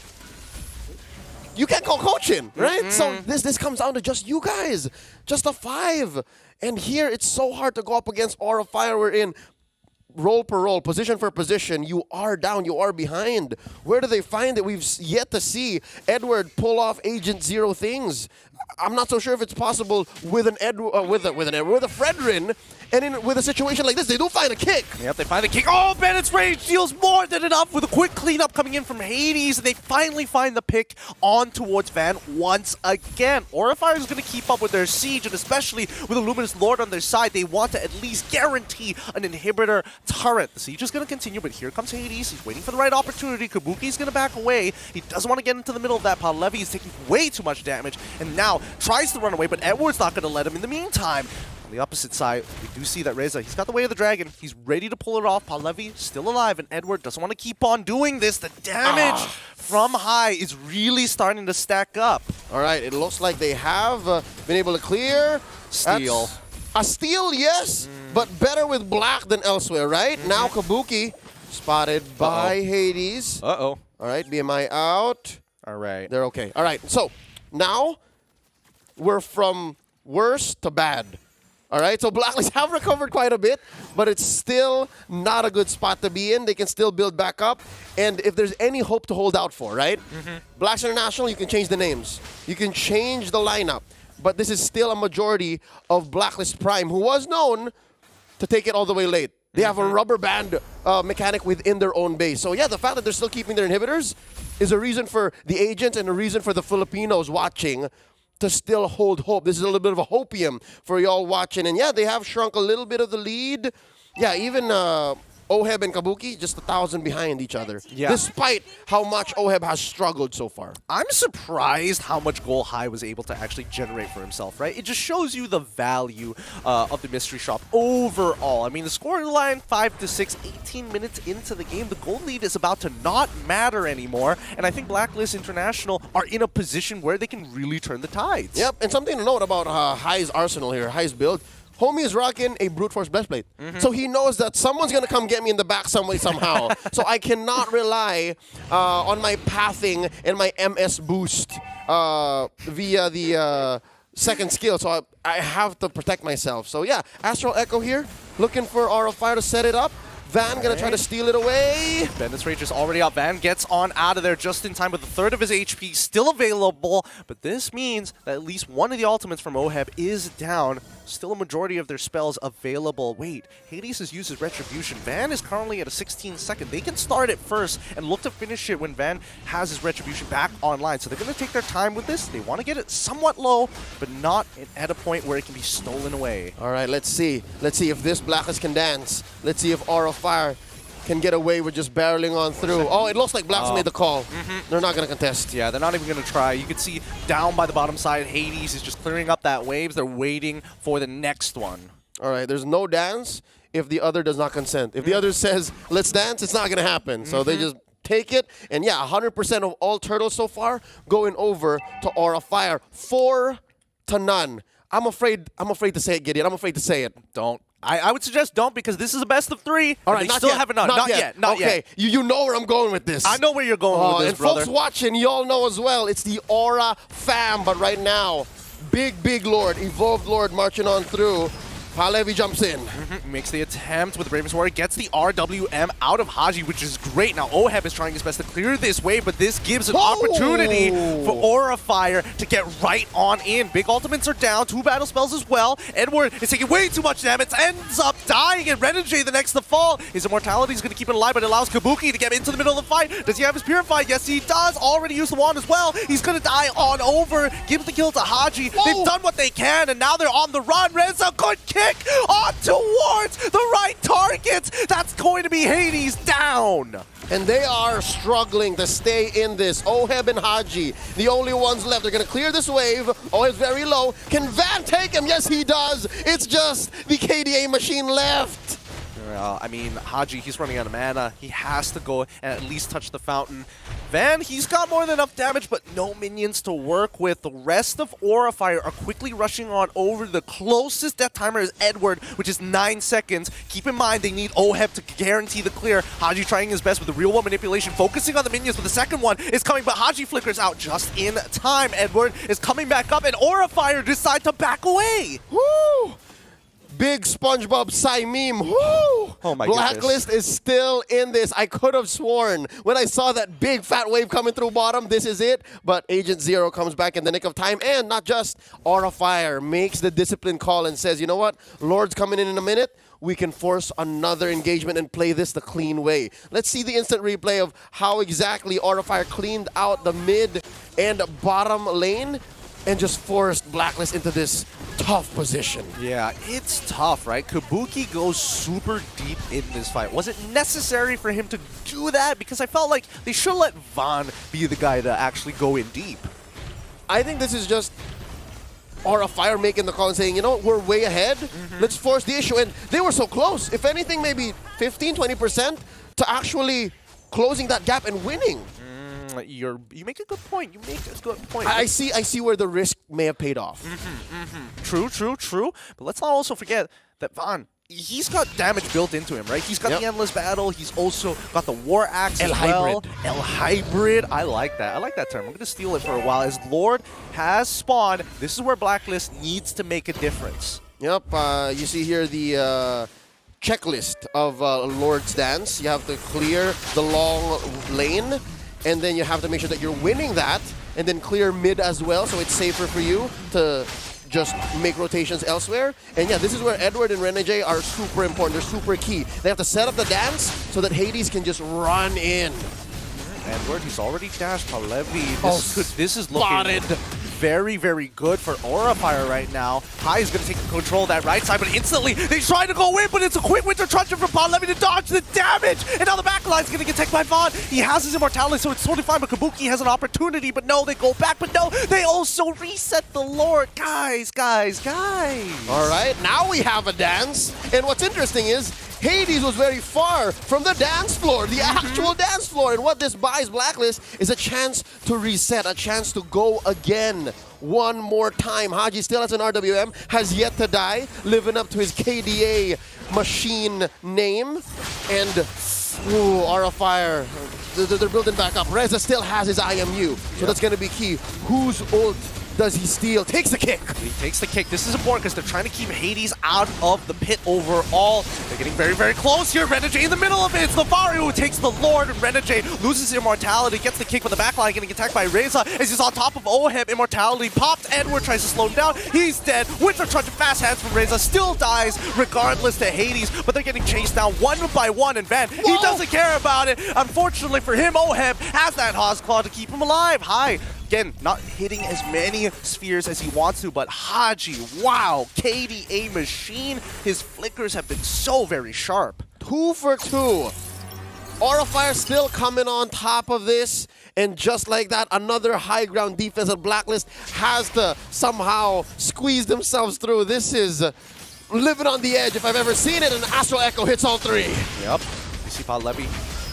you can't call coaching, right? So this comes down to just you guys, just a 5. And here it's so hard to go up against Aurafire. We're in role per role, position for position. You are down, you are behind. Where do they find it? We've yet to see Edward pull off Agent Zero things. I'm not so sure if it's possible with an with a Fredrin, and with a situation like this, they do find a kick. Yep, they find a kick. Oh, Bennett's rage deals more than enough with a quick cleanup coming in from Hades. They finally find the pick on towards Van once again. Aurafire is going to keep up with their siege, and especially with a Luminous Lord on their side, they want to at least guarantee an inhibitor turret. The siege is going to continue, but here comes Hades. He's waiting for the right opportunity. Kabuki's going to back away. He doesn't want to get into the middle of that. Palevi is taking way too much damage, and now tries to run away, but Edward's not going to let him. In the meantime, on the opposite side, we do see that Reza, he's got the way of the dragon. He's ready to pull it off. Palevi still alive, and Edward doesn't want to keep on doing this. The damage from high is really starting to stack up. All right, it looks like they have been able to clear. Steal. A steal, yes, but better with black than elsewhere, right? Now Kabuki spotted by Hades. Uh-oh. All right, BMI out. All right. They're okay. All right, so now we're from worse to bad. All right, so Blacklist have recovered quite a bit, but it's still not a good spot to be in. They can still build back up, and if there's any hope to hold out for, right? Blacks International, you can change the names. You can change the lineup, but this is still a majority of Blacklist Prime, who was known to take it all the way late. They have a rubber band mechanic within their own base. So yeah, the fact that they're still keeping their inhibitors is a reason for the agents and a reason for the Filipinos watching to still hold hope. This is a little bit of a hopium for y'all watching. And yeah, they have shrunk a little bit of the lead. Yeah, even Oheb and Kabuki, just 1,000 behind each other. Yeah. Despite how much Oheb has struggled so far. I'm surprised how much goal High was able to actually generate for himself, right? It just shows you the value of the mystery shop overall. I mean, the scoring line 5-6, 18 minutes into the game, the goal lead is about to not matter anymore. And I think Blacklist International are in a position where they can really turn the tides. Yep, and something to note about High's arsenal here, High's build. Homie is rocking a brute force breastplate. So he knows that someone's going to come get me in the back some way, somehow. So I cannot rely on my pathing and my MS boost via the second skill. So I have to protect myself. So yeah, Astral Echo here, looking for Aura of Fire to set it up. Van gonna try to steal it away. Bandit's Rage is already out. Van gets on out of there just in time with a third of his HP still available. But this means that at least one of the ultimates from Oheb is down. Still a majority of their spells available. Wait, Hades has used his Retribution. Van is currently at a 16-second. They can start it first and look to finish it when Van has his Retribution back online. So they're going to take their time with this. They want to get it somewhat low, but not at a point where it can be stolen away. All right, let's see. Let's see if this Blacklist can dance. Let's see if Aura of Fire can get away with just barreling on through. Oh, it looks like Blacks made the call. They're not going to contest. Yeah, they're not even going to try. You can see down by the bottom side, Hades is just clearing up that waves. They're waiting for the next one. All right, there's no dance if the other does not consent. If the other says, let's dance, it's not going to happen. So they just take it. And yeah, 100% of all turtles so far going over to Aura Fire. 4-0. I'm afraid to say it, Gideon. I'm afraid to say it. Don't. I would suggest don't, because this is a best of 3. All right, they still haven't done. Not yet. Not okay, yet. you know where I'm going with this. I know where you're going with this, and brother. folks watching, y'all know as well. It's the Aura fam, but right now, big Lord, Evolved Lord marching on through. Palevi jumps in. Makes the attempt with Raven's Warrior, gets the RWM out of Haji, which is great. Now Oheb is trying his best to clear this wave, but this gives an opportunity for Aura Fire to get right on in. Big ultimates are down, 2 battle spells as well. Edward is taking way too much damage, ends up dying, and Renenjay the next to fall. His immortality is going to keep it alive, but it allows Kabuki to get into the middle of the fight. Does he have his Purify? Yes, he does. Already used the wand as well. He's going to die on over. Gives the kill to Haji. They've done what they can, and now they're on the run. Reza, good kick on towards the right target. That's going to be Hades down. And they are struggling to stay in this. Oheb and Haji, the only ones left. They're going to clear this wave. Oheb's very low. Can Van take him? Yes, he does. It's just the KDA machine left. I mean, Haji, he's running out of mana. He has to go and at least touch the fountain. Van, he's got more than enough damage, but no minions to work with. The rest of Aura Fire are quickly rushing on over. The closest death timer is Edward, which is 9 seconds. Keep in mind, they need Oheb to guarantee the clear. Haji trying his best with the real world manipulation, focusing on the minions, but the second one is coming, but Haji flickers out just in time. Edward is coming back up, and Aura Fire decide to back away. Woo! Big SpongeBob Psy meme. Woo! Oh my Blacklist is still in this. I could have sworn when I saw that big fat wave coming through bottom, this is it. But Agent Zero comes back in the nick of time. And not just Aura Fire makes the discipline call and says, you know what? Lord's coming in a minute. We can force another engagement and play this the clean way. Let's see the instant replay of how exactly Aura Fire cleaned out the mid and bottom lane and just forced Blacklist into this tough position. Yeah, it's tough, right? Kabuki goes super deep in this fight. Was it necessary for him to do that? Because I felt like they should let Van be the guy to actually go in deep. I think this is just Aura Fire making the call and saying, you know, we're way ahead. Let's force the issue. And they were so close. If anything, maybe 15, 20% to actually closing that gap and winning. You make a good point. You make a good point. I see where the risk may have paid off. True. But let's not also forget that Van, he's got damage built into him, right? He's got the Endless Battle. He's also got the War Axe as well. El Hybrid. I like that. I like that term. I'm going to steal it for a while. As Lord has spawned, this is where Blacklist needs to make a difference. Yep, you see here the checklist of Lord's Dance. You have to clear the long lane, and then you have to make sure that you're winning that, and then clear mid as well, so it's safer for you to just make rotations elsewhere. And yeah, this is where Edward and Renegade are super important. They're super key. They have to set up the dance so that Hades can just run in. Edward, he's already dashed Palevi. This is looking very, very good for Aura Fire right now. Hai is going to take control of that right side, but instantly they try to go in, but it's a quick Winter Truncheon from Palevi to dodge the damage. And now the back line's going to get taken by Vaughn. He has his immortality, so it's totally fine, but Kabuki has an opportunity, but no, they go back, but no, they also reset the Lord. Guys. All right, now we have a dance. And what's interesting is Hades was very far from the dance floor, the actual dance floor. And what this buys Blacklist is a chance to reset, a chance to go again one more time. Haji still has an RWM, has yet to die, living up to his KDA machine name. And, ooh, Aura Fire, they're building back up. Reza still has his IMU, so that's going to be key. Whose ult does he steal? Takes the kick. He takes the kick. This is important because they're trying to keep Hades out of the pit overall. They're getting very, very close here. Renegade in the middle of it. It's Lavari who takes the Lord. Renegade loses immortality, gets the kick with the backline, getting attacked by Reza as he's on top of Oheb. Immortality popped. Edward tries to slow him down. He's dead. Winter Truncheon, fast hands from Reza, still dies regardless to Hades, but they're getting chased down one by one, and Van, he doesn't care about it. Unfortunately for him, Oheb has that Haas Claw to keep him alive. Hai, again, not hitting as many spheres as he wants to, but Haji, wow, KDA machine. His flickers have been so very sharp. 2 for 2. Aura Fire still coming on top of this, and just like that, another high ground defense of Blacklist has to somehow squeeze themselves through. This is living on the edge if I've ever seen it, and Astral Echo hits all 3. Yep. You see Palevi,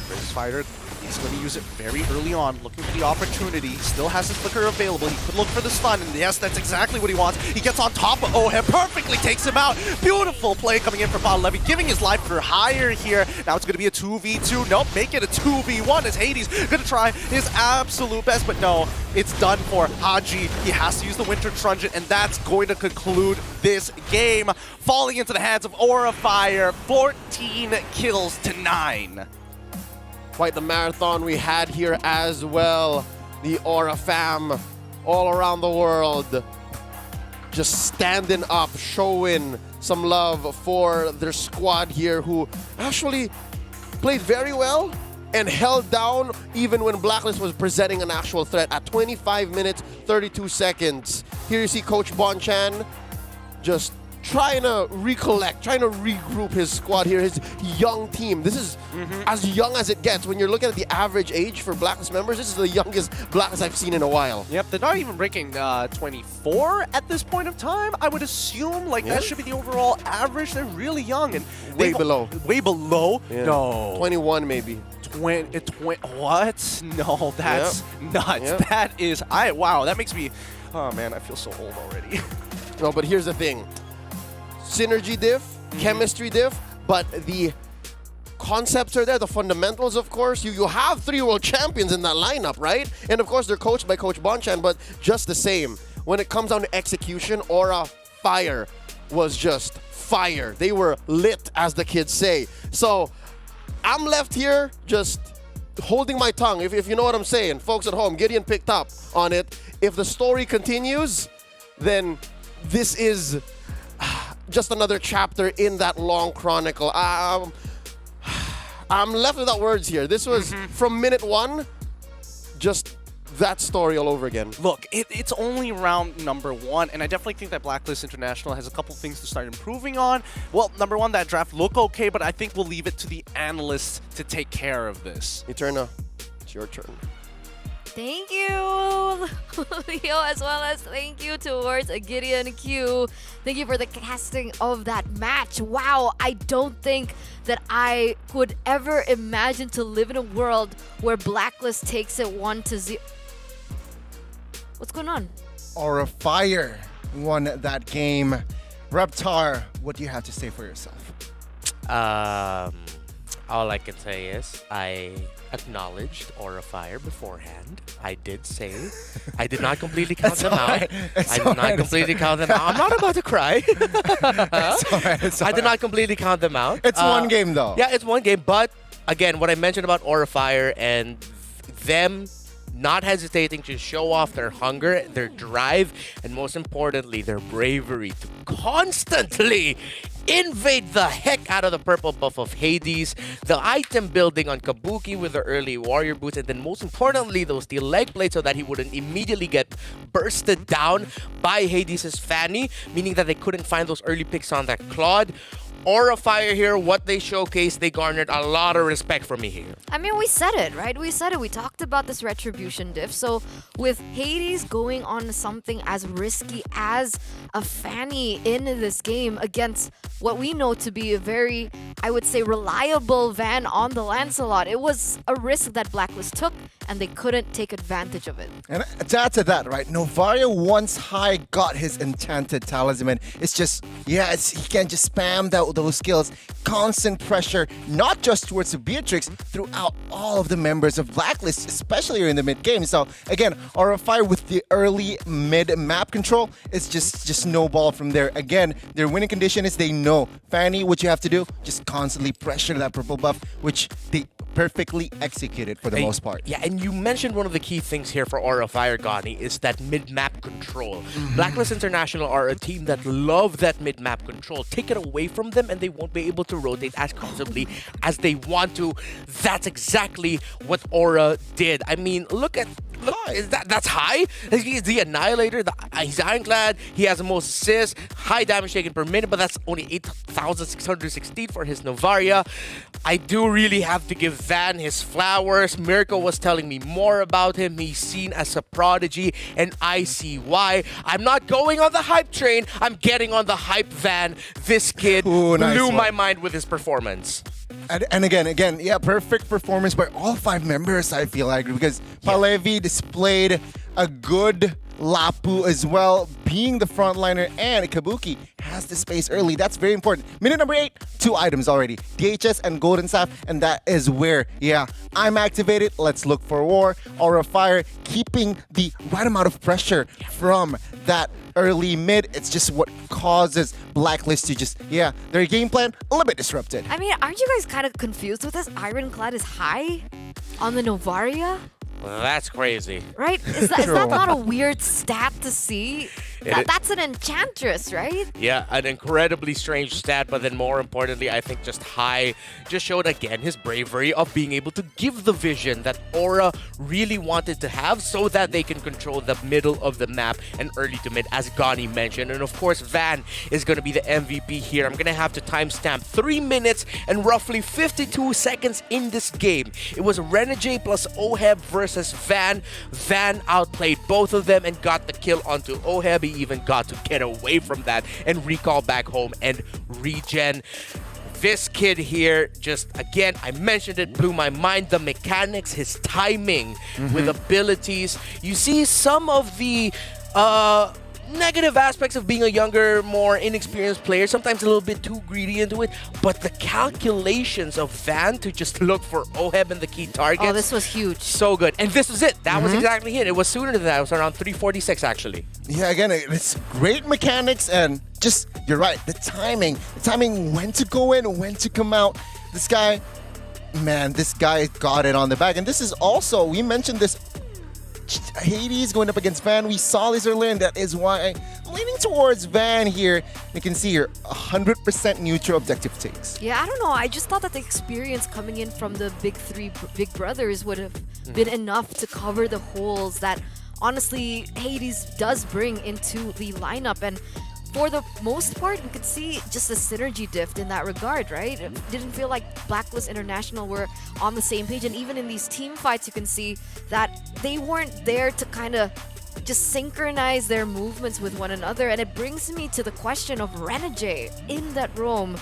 British fighter. He's going to use it very early on, looking for the opportunity. Still has his flicker available. He could look for the stun, and yes, that's exactly what he wants. He gets on top of Oheb, perfectly takes him out. Beautiful play coming in for Palevi, giving his life for higher here. Now it's going to be a 2v2. Nope, make it a 2v1 as Hades going to try his absolute best, but no, it's done for Haji. He has to use the Winter Truncheon, and that's going to conclude this game. Falling into the hands of Aura Fire, 14 kills to 9. Quite the marathon we had here as well. The Aura fam all around the world just standing up, showing some love for their squad here, who actually played very well and held down even when Blacklist was presenting an actual threat at 25 minutes, 32 seconds. Here you see Coach Bonchan just trying to recollect, trying to regroup his squad here, his young team. This is as young as it gets. When you're looking at the average age for Blacklist members, this is the youngest Blacklist I've seen in a while. Yep, they're not even breaking 24 at this point of time. I would assume that should be the overall average. They're really young and way below. Way below? Yeah. No. 21 maybe. 20, what? No, that's nuts. Yep. That is, wow, that makes me, oh man, I feel so old already. No, but here's the thing. Synergy diff, chemistry diff, but the concepts are there, the fundamentals, of course. You have 3 world champions in that lineup, right? And of course, they're coached by Coach Bonchan, but just the same. When it comes down to execution, Aura Fire was just fire. They were lit, as the kids say. So I'm left here just holding my tongue, if you know what I'm saying. Folks at home, Gideon picked up on it. If the story continues, then this is just another chapter in that long chronicle. I'm left without words here. This was from minute 1, just that story all over again. Look, it's only round number 1, and I definitely think that Blacklist International has a couple things to start improving on. Well, number 1, that draft looked okay, but I think we'll leave it to the analysts to take care of this. Eterna, it's your turn. Thank you, Leo, as well as thank you towards Gideon Q. Thank you for the casting of that match. Wow, I don't think that I could ever imagine to live in a world where Blacklist takes it 1-0. What's going on? Aura Fire won that game. Reptar, what do you have to say for yourself? All I can say is I acknowledged Aura Fire beforehand. I did say I did not completely count them out. I did not completely count them out. I'm not about to cry. I did not completely count them out. It's one game though. Yeah, it's one game. But again, what I mentioned about Aura Fire and them not hesitating to show off their hunger, their drive, and most importantly, their bravery to constantly invade the heck out of the purple buff of Hades, the item building on Kabuki with the early warrior boots, and then most importantly, those steel leg plates so that he wouldn't immediately get bursted down by Hades' Fanny, meaning that they couldn't find those early picks on that Claude. Aura Fire here, what they showcased, they garnered a lot of respect from me here. I mean, we said it, right? We said it. We talked about this retribution diff. So with Hades going on something as risky as a Fanny in this game against what we know to be a very, I would say, reliable Van on the Lancelot, it was a risk that Blacklist took, and they couldn't take advantage of it. And to add to that, right, Novaria once High got his enchanted talisman. It's just, he can just spam those skills. Constant pressure, not just towards Beatrix, throughout all of the members of Blacklist, especially in the mid-game. So again, Aura Fire with the early mid-map control, it's just snowball from there. Again, their winning condition is they know, Fanny, what you have to do, just constantly pressure that purple buff, which they perfectly executed for the most part. Yeah, and you mentioned one of the key things here for Aura Fire, Gani, is that mid-map control. Blacklist International are a team that love that mid-map control. Take it away from them and they won't be able to rotate as comfortably as they want to. That's exactly what Aura did. I mean, look, that's high. He's the Annihilator, he's Ironclad, he has the most assists, high damage taken per minute, but that's only 8,616 for his Novaria. I do really have to give Van his flowers. Mirko was telling me more about him. He's seen as a prodigy, and I see why. I'm not going on the hype train. I'm getting on the hype Van. This kid blew my mind with his performance. And again, yeah, perfect performance by all 5 members, I feel like, because Palevi displayed a good Lapu as well, being the frontliner, and Kabuki has the space early. That's very important. Minute number 8, 2 items already. DHS and Golden Staff, and that is where, I'm activated. Let's look for war. Aura Fire keeping the right amount of pressure from that early mid. It's just what causes Blacklist to just, their game plan a little bit disrupted. I mean, aren't you guys kind of confused with this? Ironclad is high on the Novaria? Well, that's crazy. Right? Is that not a weird stat to see? That's an enchantress, right? Yeah, an incredibly strange stat, but then more importantly, I think just High just showed again his bravery of being able to give the vision that Aura really wanted to have so that they can control the middle of the map and early to mid, as Gani mentioned. And of course, Van is going to be the MVP here. I'm going to have to timestamp 3 minutes and roughly 52 seconds in this game. It was Renegade plus Oheb versus Van. Van outplayed both of them and got the kill onto Oheb. He even got to get away from that and recall back home and regen. This kid here, just again, I mentioned it, blew my mind. The mechanics, his timing with abilities. You see some of the negative aspects of being a younger, more inexperienced player, sometimes a little bit too greedy into it, but the calculations of Van to just look for Oheb and the key targets. Oh, this was huge. So good. And this was it. That was exactly it. It was sooner than that. It was around 3:46 actually. Yeah, again, it's great mechanics and just, you're right, the timing when to go in, when to come out. This guy got it on the back. And this is also, we mentioned this, Hades going up against Van. We saw this earlier, and that is why I'm leaning towards Van here. You can see here, 100% neutral objective takes. Yeah, I don't know. I just thought that the experience coming in from the big 3 big brothers would have been enough to cover the holes that, honestly, Hades does bring into the lineup. And for the most part, we could see just a synergy diff in that regard, right? It didn't feel like Blacklist International were on the same page. And even in these team fights, you can see that they weren't there to kind of just synchronize their movements with one another. And it brings me to the question of Renegade in that roam.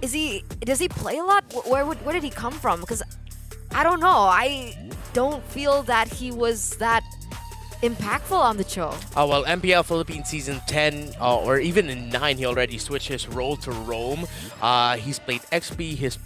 Does he play a lot? Where did he come from? Because I don't know. I don't feel that he was that impactful on the show. Oh, well, MPL Philippines Season 10, or even in 9, he already switched his role to Roam. He's played XP,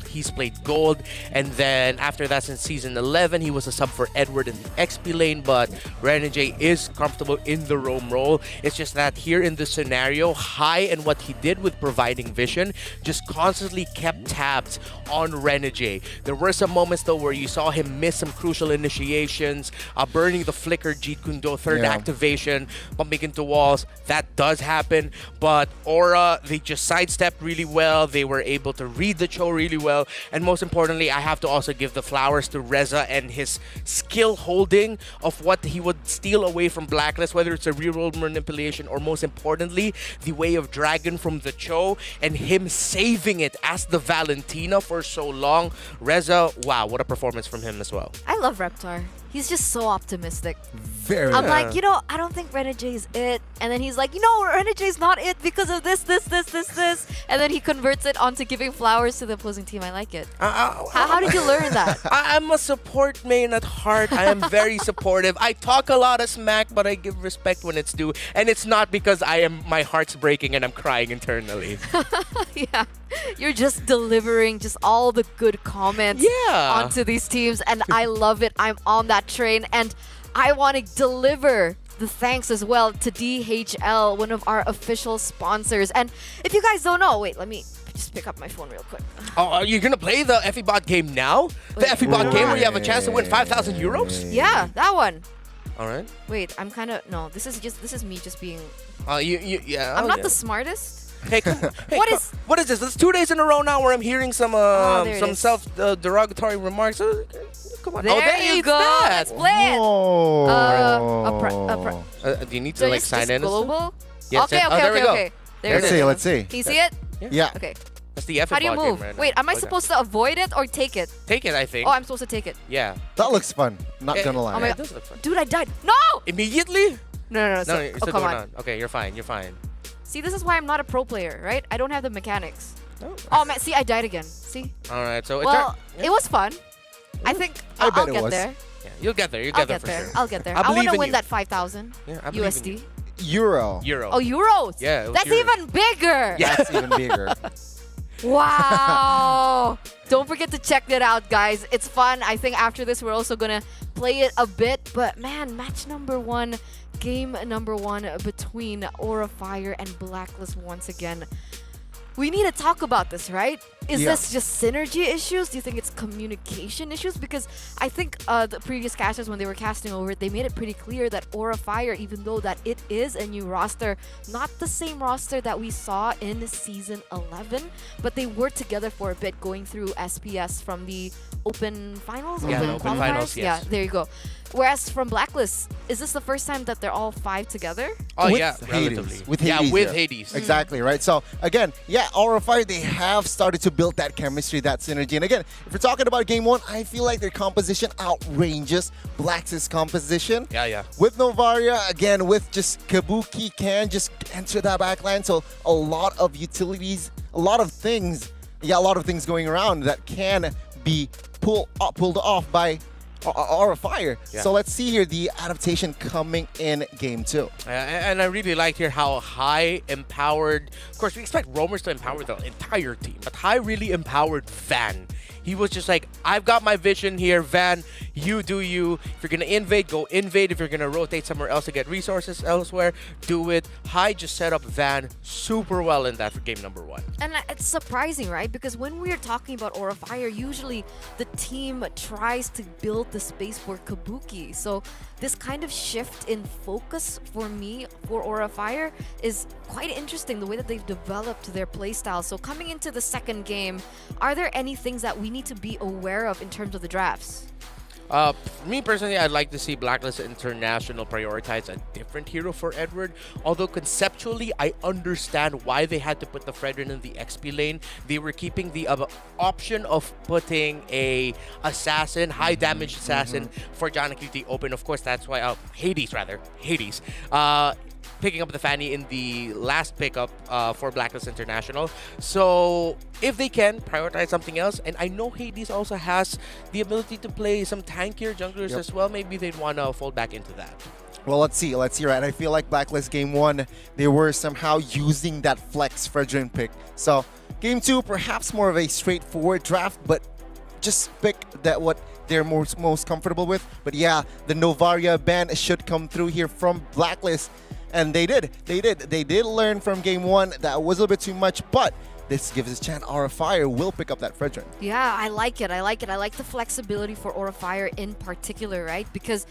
he's played Gold, and then after that, since Season 11, he was a sub for Edward in the XP lane, but Renegade is comfortable in the Roam role. It's just that here in this scenario, High and what he did with providing vision just constantly kept tabs on Renegade. There were some moments, though, where you saw him miss some crucial initiations, burning the Flicker Jeet Kundo third activation, bumping into walls. That does happen, but Aura, they just sidestepped really well. They were able to read the Cho really well, and most importantly, I have to also give the flowers to Reza and his skill holding of what he would steal away from Blacklist, whether it's a reroll manipulation or most importantly, the way of Dragon from the Cho and him saving it as the Valentina for so long. Reza, wow, what a performance from him as well. I love Reptar. He's just so optimistic. Very. I'm like, you know, I don't think Renegade's it. And then he's like, you know, Renegade's not it because of this. And then he converts it onto giving flowers to the opposing team. I like it. How did you learn that? I'm a support main at heart. I am very supportive. I talk a lot of smack, but I give respect when it's due. And it's not because my heart's breaking and I'm crying internally. Yeah. You're just delivering just all the good comments onto these teams. And I love it. I'm on that train. And I want to deliver the thanks as well to DHL, one of our official sponsors. And if you guys don't know, wait, let me just pick up my phone real quick. Oh, you're going to play the FEBot game now? The FEBot game where you have a chance to win 5,000 euros? Yeah, that one. All right. Wait, I'm kind of... No, this is me just being... Yeah. I'm not the smartest. Hey, what is this? It's 2 days in a row now where I'm hearing some self-derogatory remarks. Come on. There you go. Let's play it. Do you need to like sign in? Global? Yes, Okay. Let's see. Can you see it? Yeah. Okay. That's the FF. How do you move? Right Wait, am I supposed to avoid it or take it? Take it, I think. Oh, I'm supposed to take it. Yeah. That looks fun. Not gonna lie. Oh my Yeah, it God. does look fun. Dude, I died. No! Immediately? No. You're still come going on. on. Okay, you're fine. You're fine. See, this is why I'm not a pro player, right? I don't have the mechanics. Oh, Oh man, see, I died again. See? all right. So Well, it was fun. I think I bet I'll it get was. there. yeah, you'll get there. You'll I'll get get there for there. sure. I'll get there. I I want believe to in win you. that 5,000 Yeah, I believe in USD. you. Euro. Euros. Yeah, it was That's Euro. even bigger. Yeah. That's even bigger. Wow. Don't forget to check that out, guys. It's fun. I think after this, we're also going to play it a bit. But man, match number 1, game number 1 between Aura Fire and Blacklist once again. We need to talk about this, right? Is this just synergy issues? Do you think it's communication issues? Because I think the previous casters, when they were casting over it, they made it pretty clear that Aura Fire, even though that it is a new roster, not the same roster that we saw in Season 11, but they were together for a bit going through SPS from the Open Finals? Yeah, the Open Finals, yes. Yeah, there you go. Whereas from Blacklist, is this the first time that they're all 5 together? Oh, With yeah, Hades. relatively. With Hades, yeah, with yeah. Hades. Exactly, right? So, again, Aura Fire, they have started to build that chemistry, that synergy. And again, if we're talking about Game 1, I feel like their composition outranges Black's composition. Yeah. With Novaria, again, with just Kabuki can just enter that backline. So, a lot of utilities, a lot of things going around that can be pulled off by Aura Fire. Yeah. So let's see here the adaptation coming in Game 2. And I really liked here how High empowered. Of course, we expect roamers to empower the entire team, but High really empowered Van. He was just like, I've got my vision here, Van, you do you. If you're going to invade, go invade. If you're going to rotate somewhere else to get resources elsewhere, do it. High just set up Van super well in that for game number 1. And it's surprising, right? Because when we're talking about Aura Fire, usually the team tries to build the space for Kabuki. So this kind of shift in focus for me for Aura Fire is quite interesting, the way that they've developed their playstyle. So coming into the second game, are there any things that we need to be aware of in terms of the drafts? Me personally, I'd like to see Blacklist International prioritize a different hero for Edward. Although conceptually, I understand why they had to put the Fredrin in the XP lane. They were keeping the option of putting a assassin, high damage assassin for Janaki open. Of course, that's why Hades. Picking up the Fanny in the last pickup for Blacklist International. So if they can prioritize something else, and I know Hades also has the ability to play some tankier junglers as well, maybe they'd want to fold back into that. Well, let's see, right? I feel like Blacklist Game 1, they were somehow using that flex Fredrin pick. So, Game 2, perhaps more of a straightforward draft, but just pick that what they're most comfortable with. But yeah, the Novaria ban should come through here from Blacklist. And they did. They did learn from Game 1. That was a little bit too much, but this gives us a chance. Aura Fire will pick up that Fredrin. Yeah, I like it. I like the flexibility for Aura Fire in particular, right? Because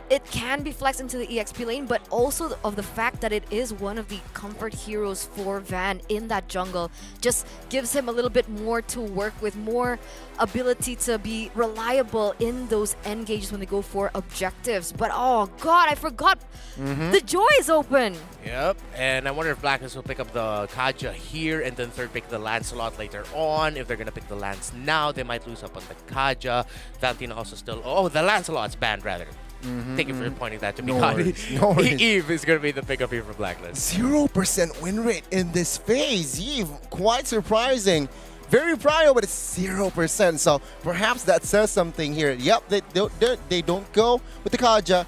it can be flexed into the EXP lane, but also of the fact that it is one of the comfort heroes for Van in that jungle just gives him a little bit more to work with, more ability to be reliable in those engages when they go for objectives. But oh god, I forgot the Joy is open. Yep, and I wonder if Blacklist will pick up the Kaja here and then third pick the Lancelot later on. If they're going to pick the Lance now, they might lose up on the Kaja. Valentina also still... Oh, the Lancelot's banned rather. Thank you for pointing that to me. No worries. Eve is going to be the pickup here for Blacklist. 0% win rate in this phase. Eve, quite surprising. Very prio, but it's 0%. So perhaps that says something here. Yep, they don't go with the Kaja.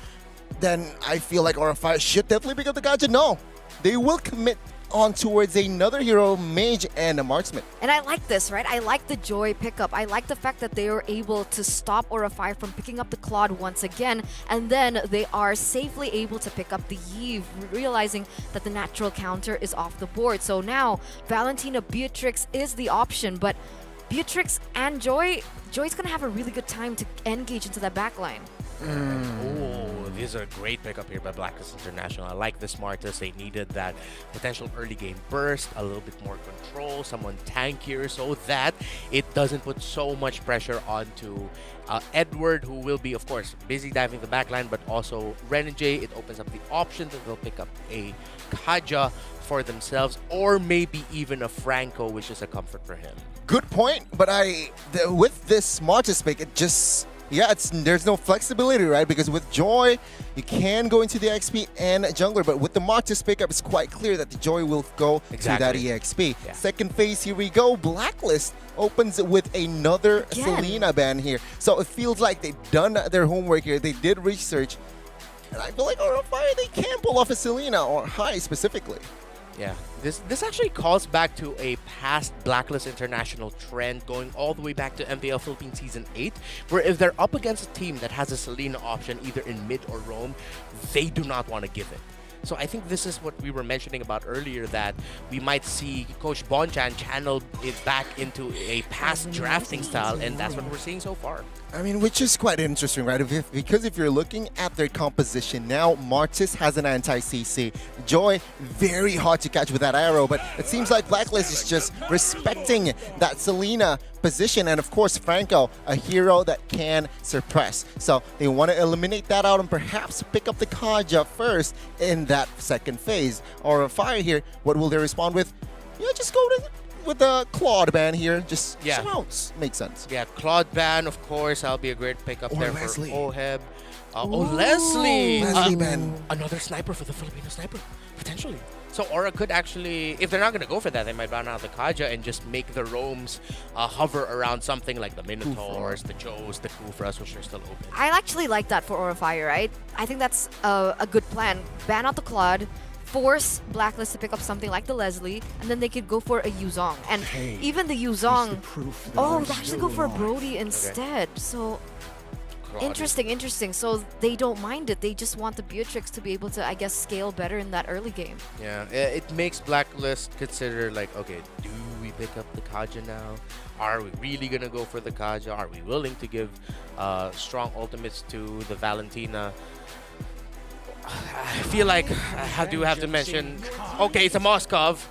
Then I feel like Aura Fire should definitely pick up the Kaja. No, they will commit on towards another hero, Mage and a Marksman. And I like this, right? I like the Joy pickup. I like the fact that they are able to stop Aura Fire from picking up the Claude once again, and then they are safely able to pick up the Eve, realizing that the natural counter is off the board. So now, Valentina Beatrix is the option, but Beatrix and Joy's gonna have a really good time to engage into that backline. Oh, this is a great pickup here by Blacklist International. I like the smartest. They needed that potential early game burst, a little bit more control, someone tankier so that it doesn't put so much pressure onto Edward, who will be, of course, busy diving the backline, but also Renegade. It opens up the option that they'll pick up a Kaja for themselves, or maybe even a Franco, which is a comfort for him. Good point, but with this smartest pick, it just... Yeah, there's no flexibility, right? Because with Joy, you can go into the XP and jungler, but with the Martis pickup, it's quite clear that the Joy will go to that EXP. Yeah. Second phase, here we go. Blacklist opens with another Selena ban here. So it feels like they've done their homework here. They did research. And I feel like Aura Fire, they can pull off a Selena, or High specifically. Yeah, this actually calls back to a past Blacklist International trend going all the way back to MPL Philippines Season 8, where if they're up against a team that has a Selena option either in mid or roam, they do not want to give it. So I think this is what we were mentioning about earlier, that we might see Coach Bonchan channel it back into a past drafting style, and that's what we're seeing so far. I mean, which is quite interesting, right? Because if you're looking at their composition now, Martis has an anti-CC. Joy, very hard to catch with that arrow, but it seems like Blacklist is just respecting that Selena position. And of course, Franco, a hero that can suppress. So they want to eliminate that out and perhaps pick up the Kaja first in that second phase. Aura Fire here, what will they respond with? Yeah, just go with the Claude ban here, just somehow makes sense. Yeah, Claude ban, of course, that'll be a great pickup or there Leslie. for Oheb. Leslie! Leslie, man. Another sniper for the Filipino sniper, potentially. So Aura could actually, if they're not going to go for that, they might ban out the Kaja and just make the roams hover around something like the Minotaurs, the Joes, the Kufras, which are still open. I actually like that for Aura Fire, right? I think that's a good plan. Ban out the Claude, force Blacklist to pick up something like the Leslie, and then they could go for a Yuzong. And even the Yuzong, they actually go for a Brody instead. So interesting. So they don't mind it. They just want the Beatrix to be able to, I guess, scale better in that early game. Yeah, it makes Blacklist consider like, okay, do we pick up the Kaja now? Are we really gonna go for the Kaja? Are we willing to give strong ultimates to the Valentina? I feel like I do have to mention, okay, it's a Moskov.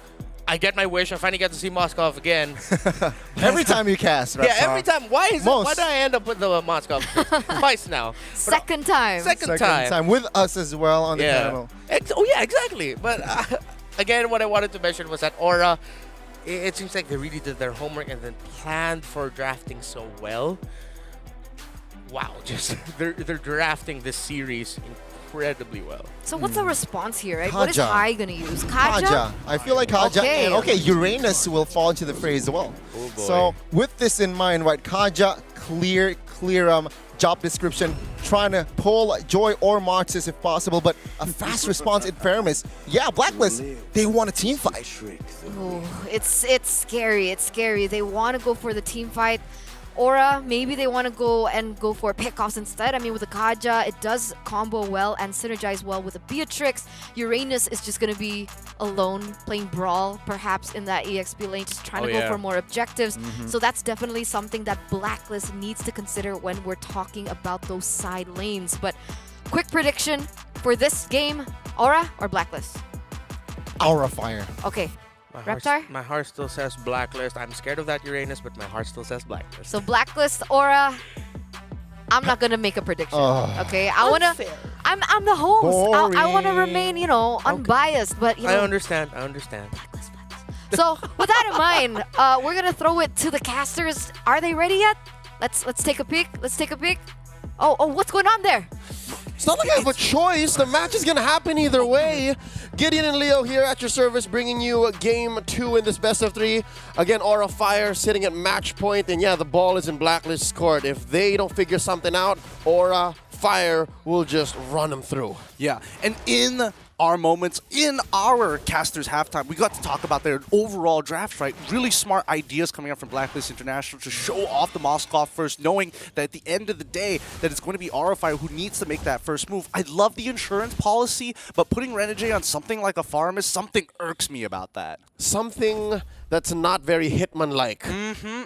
I get my wish. I finally get to see Moskov again. Every time you cast, right? Yeah, every time. Why did I end up with the Moskov twice now? Second time. Second time. With us as well on the panel. Oh, yeah, exactly. But again, what I wanted to mention was that Aura, it seems like they really did their homework and then planned for drafting so well. Wow, just they're drafting this series incredibly well. So what's the response here, right? What is High gonna use? Kaja? I feel like Kaja. Okay, Uranus will fall into the fray as well. Oh boy. So with this in mind, right, Kaja, clear job description, trying to pull Joy or Marxus if possible, but a fast response in fairness. Yeah, Blacklist, they want a team fight. Ooh, it's scary. It's scary. They want to go for the team fight. Aura, maybe they want to go for pickoffs instead. I mean, with the Kaja, it does combo well and synergize well with the Beatrix. Uranus is just going to be alone playing Brawl, perhaps in that EXP lane, just trying to go for more objectives. So that's definitely something that Blacklist needs to consider when we're talking about those side lanes. But quick prediction for this game, Aura or Blacklist? Aura Fire. Okay. Reptar? My heart still says Blacklist. I'm scared of that Uranus, but my heart still says Blacklist. So Blacklist, Aura. I'm not gonna make a prediction. Okay, I'm the host. I want to remain, unbiased. But I understand. Blacklist. So with that in mind, we're gonna throw it to the casters. Are they ready yet? Let's take a peek. Oh, what's going on there? It's not like I have a choice. The match is going to happen either way. Gideon and Leo here at your service, bringing you game 2 in this best of 3. Again, Aura Fire sitting at match point, and yeah, the ball is in Blacklist's court. If they don't figure something out, Aura Fire will just run them through. Yeah, and in our moments, in our casters halftime, we got to talk about their overall draft, right? Really smart ideas coming up from Blacklist International to show off the Moskov first, knowing that at the end of the day, that it's going to be Aura Fire who needs to make that first move. I love the insurance policy, but putting Renegade on something like a farm is something irks me about that. Something that's not very Hitman-like,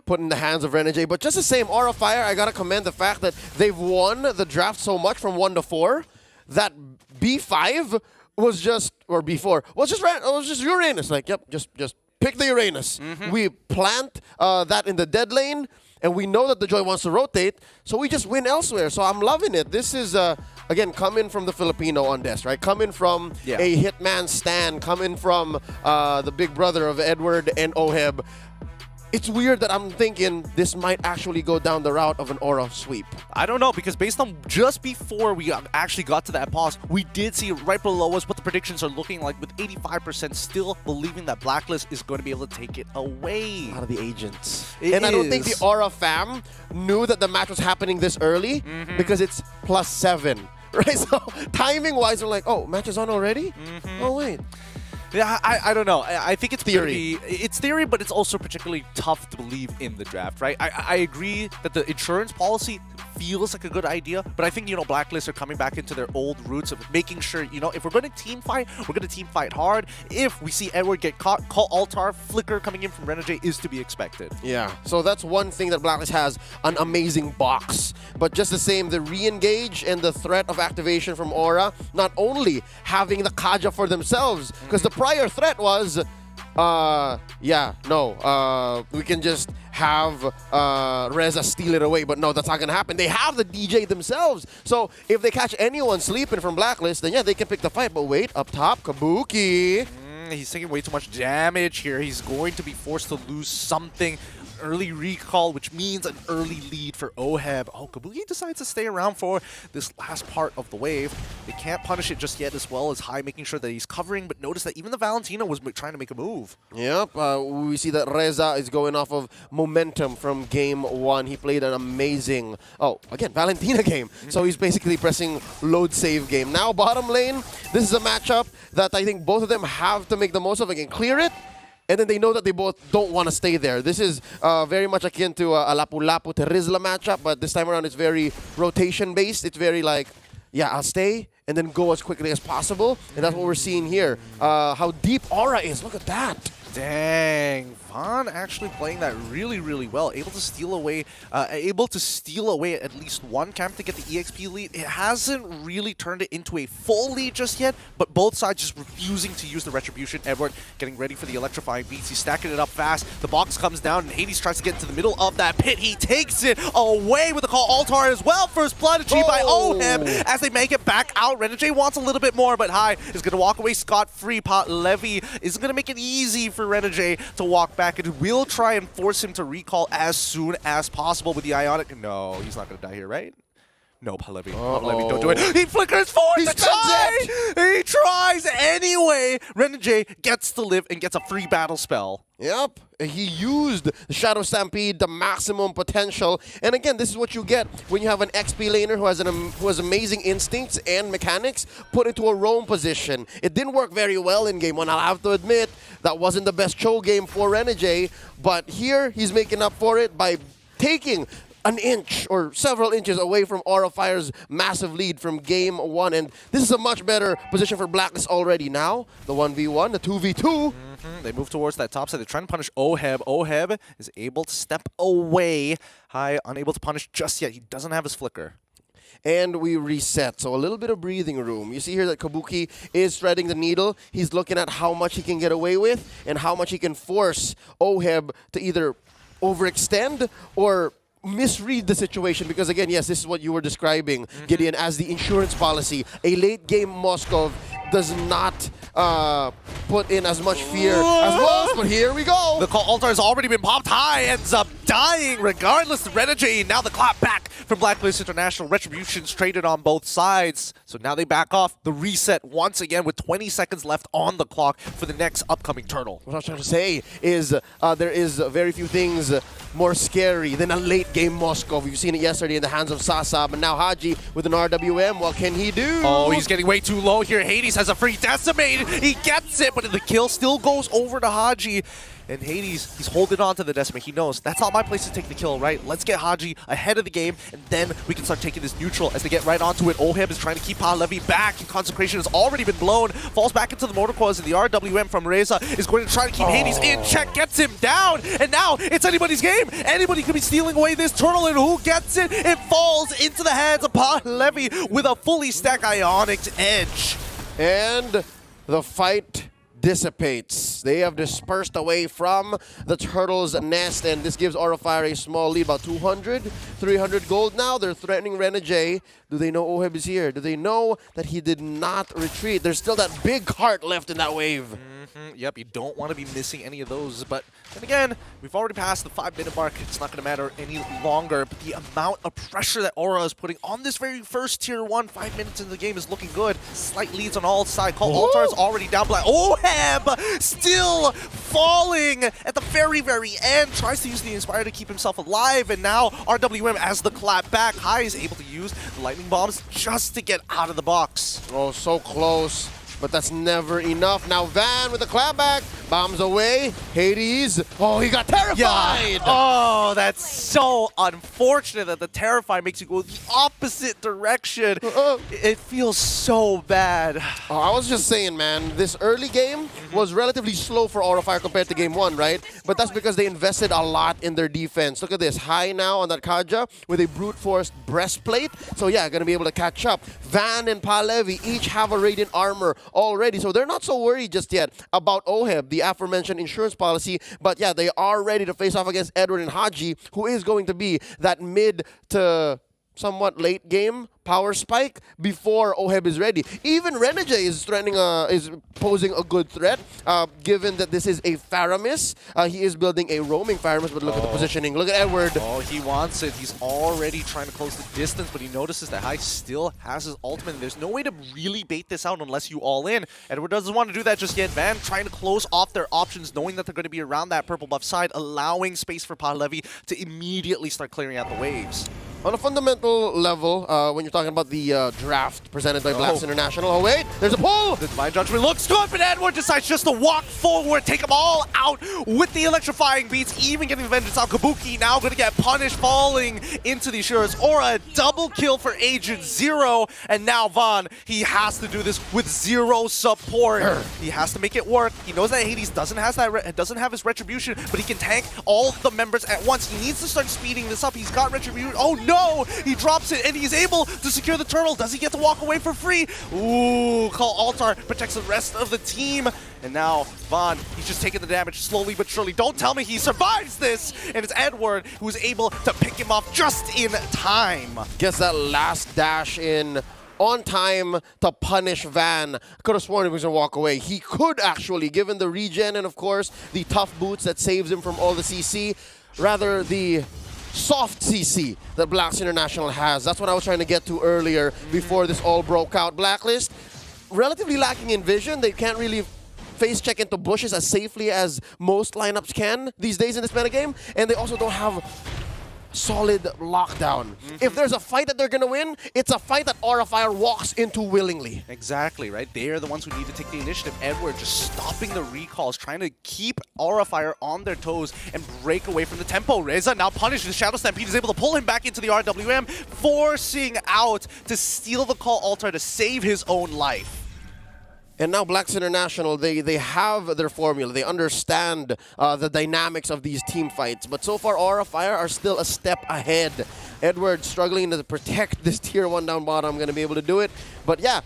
put in the hands of Renegade. But just the same, Aura Fire, I gotta commend the fact that they've won the draft so much from 1 to 4 that B5 was just, or B4, was just Uranus. Like, yep, just pick the Uranus. We plant that in the dead lane, and we know that the Joy wants to rotate, so we just win elsewhere. So I'm loving it. This is, again, coming from the Filipino on this, right? Coming from a Hitman Stan, coming from the big brother of Edward and Oheb. It's weird that I'm thinking this might actually go down the route of an Aura sweep. I don't know, because based on just before we actually got to that pause, we did see right below us what the predictions are looking like, with 85% still believing that Blacklist is going to be able to take it away. Out of the agents. I don't think the Aura fam knew that the match was happening this early because it's +7. Right? So timing-wise, they're like, oh, match is on already? Oh, wait. Yeah, I don't know. I think it's theory. It's theory, but it's also particularly tough to believe in the draft, right? I agree that the insurance policy feels like a good idea, but I think, Blacklist are coming back into their old roots of making sure, if we're going to team fight, we're going to team fight hard. If we see Edward get caught, call Altar, flicker coming in from Renegade is to be expected. Yeah, so that's one thing that Blacklist has, an amazing box. But just the same, the re-engage and the threat of activation from Aura, not only having the Kaja for themselves, because the prior threat was, we can just have Reza steal it away, but no, that's not going to happen. They have the DJ themselves. So if they catch anyone sleeping from Blacklist, then yeah, they can pick the fight. But wait, up top, Kabuki. He's taking way too much damage here. He's going to be forced to lose something. Early recall, which means an early lead for Oheb. Oh, Kabuki decides to stay around for this last part of the wave. They can't punish it just yet, as well as High making sure that he's covering, but notice that even the Valentino was trying to make a move. Yep, we see that Reza is going off of momentum from game 1. He played an amazing, Valentina game. So he's basically pressing load save game. Now bottom lane, this is a matchup that I think both of them have to make the most of. Again, clear it, and then they know that they both don't want to stay there. This is very much akin to a Lapu-Lapu Terizla matchup, but this time around it's very rotation-based. It's very like, yeah, I'll stay and then go as quickly as possible. And that's what we're seeing here. How deep Aura is. Look at that. Dang, Vaughn actually playing that really, really well. Able to steal away at least one camp to get the EXP lead. It hasn't really turned it into a full lead just yet, but both sides just refusing to use the Retribution. Edward getting ready for the electrifying beats. He's stacking it up fast. The box comes down, and Hades tries to get into the middle of that pit. He takes it away with the call Altar as well. First blood achieved by Oheb as they make it back out. Renegade wants a little bit more, but High is going to walk away scot-free. Pot Levy is going to make it easy for Renegade to walk back, and will try and force him to recall as soon as possible with the Ionic. No, he's not going to die here, right? No, Palevi, don't do it. He flickers forward to try! He tries anyway! Renegade gets to live and gets a free battle spell. Yep, he used the Shadow Stampede, the maximum potential. And again, this is what you get when you have an XP laner who has amazing instincts and mechanics put into a roam position. It didn't work very well in game one. I'll have to admit, that wasn't the best Cho game for Renegade. But here, he's making up for it by taking an inch or several inches away from Aura Fire's massive lead from game one. And this is a much better position for Blacklist already. Now, the 1v1, the 2v2. They move towards that top side. They're trying to punish Oheb. Oheb is able to step away. Hai, unable to punish just yet. He doesn't have his flicker. And we reset, so a little bit of breathing room. You see here that Kabuki is threading the needle. He's looking at how much he can get away with and how much he can force Oheb to either overextend or misread the situation, because again, yes, this is what you were describing, Gideon, as the insurance policy. A late game Moskov does not put in as much fear as most, but here we go. The call altar has already been popped. Hai ends up dying regardless. Renegade, now the clap back from Blacklist International. Retribution's traded on both sides. So now they back off. The reset once again with 20 seconds left on the clock for the next upcoming turtle. What I was trying to say is there is very few things more scary than a late game Moskov. We've seen it yesterday in the hands of Sasa, but now Haji with an RWM. What can he do? Oh, he's getting way too low here. Hades has a free decimate. He gets it, but the kill still goes over to Haji. And Hades, he's holding on to the decimate. He knows, that's not my place to take the kill, right? Let's get Haji ahead of the game, and then we can start taking this neutral as they get right onto it. Oheb is trying to keep Palevi back, and Consecration has already been blown. Falls back into the motor coils, and the RWM from Reza is going to try to keep Hades in check, gets him down, and now it's anybody's game. Anybody could be stealing away this turtle, and who gets it? It falls into the hands of Palevi with a fully stacked Ionic Edge. And the fight dissipates. They have dispersed away from the turtle's nest, and this gives Aura Fire a small lead, about 200, 300 gold now. They're threatening Renegade. Do they know Oheb is here? Do they know that he did not retreat? There's still that big heart left in that wave. Yep, you don't want to be missing any of those, but then again, we've already passed the 5-minute mark. It's not going to matter any longer, but the amount of pressure that Aura is putting on this very first Tier 1, 5 minutes into the game is looking good. Slight leads on all sides. Call Altar is already down black. Oheb still falling at the very, very end. Tries to use the Inspire to keep himself alive, and now RWM as the clap back. Hai is able to use the lightning bombs just to get out of the box. Oh, so close. But that's never enough. Now Van with the clapback, bombs away. Hades, oh, he got terrified. Yeah. Oh, that's so unfortunate that the Terrify makes you go the opposite direction. It feels so bad. Oh, I was just saying, man, this early game was relatively slow for Aura Fire compared to game one, right? But that's because they invested a lot in their defense. Look at this, Hai now on that Kaja with a brute force breastplate. So yeah, gonna be able to catch up. Van and Palevi each have a radiant armor already, so they're not so worried just yet about Oheb, the aforementioned insurance policy. But yeah, they are ready to face off against Edward and Haji, who is going to be that mid to somewhat late game power spike before Oheb is ready. Even Renegade is threatening, is posing a good threat, given that this is a Faramis. He is building a roaming Faramis, but look at the positioning. Look at Edward. Oh, he wants it. He's already trying to close the distance, but he notices that Hai still has his ultimate. And there's no way to really bait this out unless you all in. Edward doesn't want to do that just yet. Van trying to close off their options, knowing that they're going to be around that purple buff side, allowing space for Palevi to immediately start clearing out the waves. On a fundamental level, when you're talking about the draft presented by Blacks International, oh wait, there's a pull! The Divine Judgment looks good, but Edward decides just to walk forward, take them all out with the electrifying beats, even getting the Vengeance out. Kabuki now going to get punished, falling into the Assurance Aura. A double kill for Agent Zero, and now Van, he has to do this with zero support. He has to make it work. He knows that Hades doesn't have his Retribution, but he can tank all the members at once. He needs to start speeding this up. He's got Retribution. Oh no! He drops it, and he's able to secure the turtle. Does he get to walk away for free? Ooh, Call Altar protects the rest of the team. And now, Van, he's just taking the damage slowly but surely. Don't tell me he survives this! And it's Edward who's able to pick him off just in time. Gets that last dash in on time to punish Van. Could have sworn he was going to walk away. He could actually, given the regen and, of course, the tough boots that saves him from all the CC. Rather, the soft CC that Blacks International has. That's what I was trying to get to earlier before this all broke out. Blacklist, relatively lacking in vision. They can't really face check into bushes as safely as most lineups can these days in this metagame. And they also don't have solid lockdown. If there's a fight that they're going to win, it's a fight that Aura Fire walks into willingly. Exactly, right? They are the ones who need to take the initiative. Edward just stopping the recalls, trying to keep Aura Fire on their toes and break away from the tempo. Reza now punished. The Shadow Stampede is able to pull him back into the RWM, forcing out to steal the call altar to save his own life. And now Blacks International, they have their formula. They understand the dynamics of these team fights. But so far, Aura Fire are still a step ahead. Edward struggling to protect this tier 1 down bottom. Going to be able to do it. But yeah,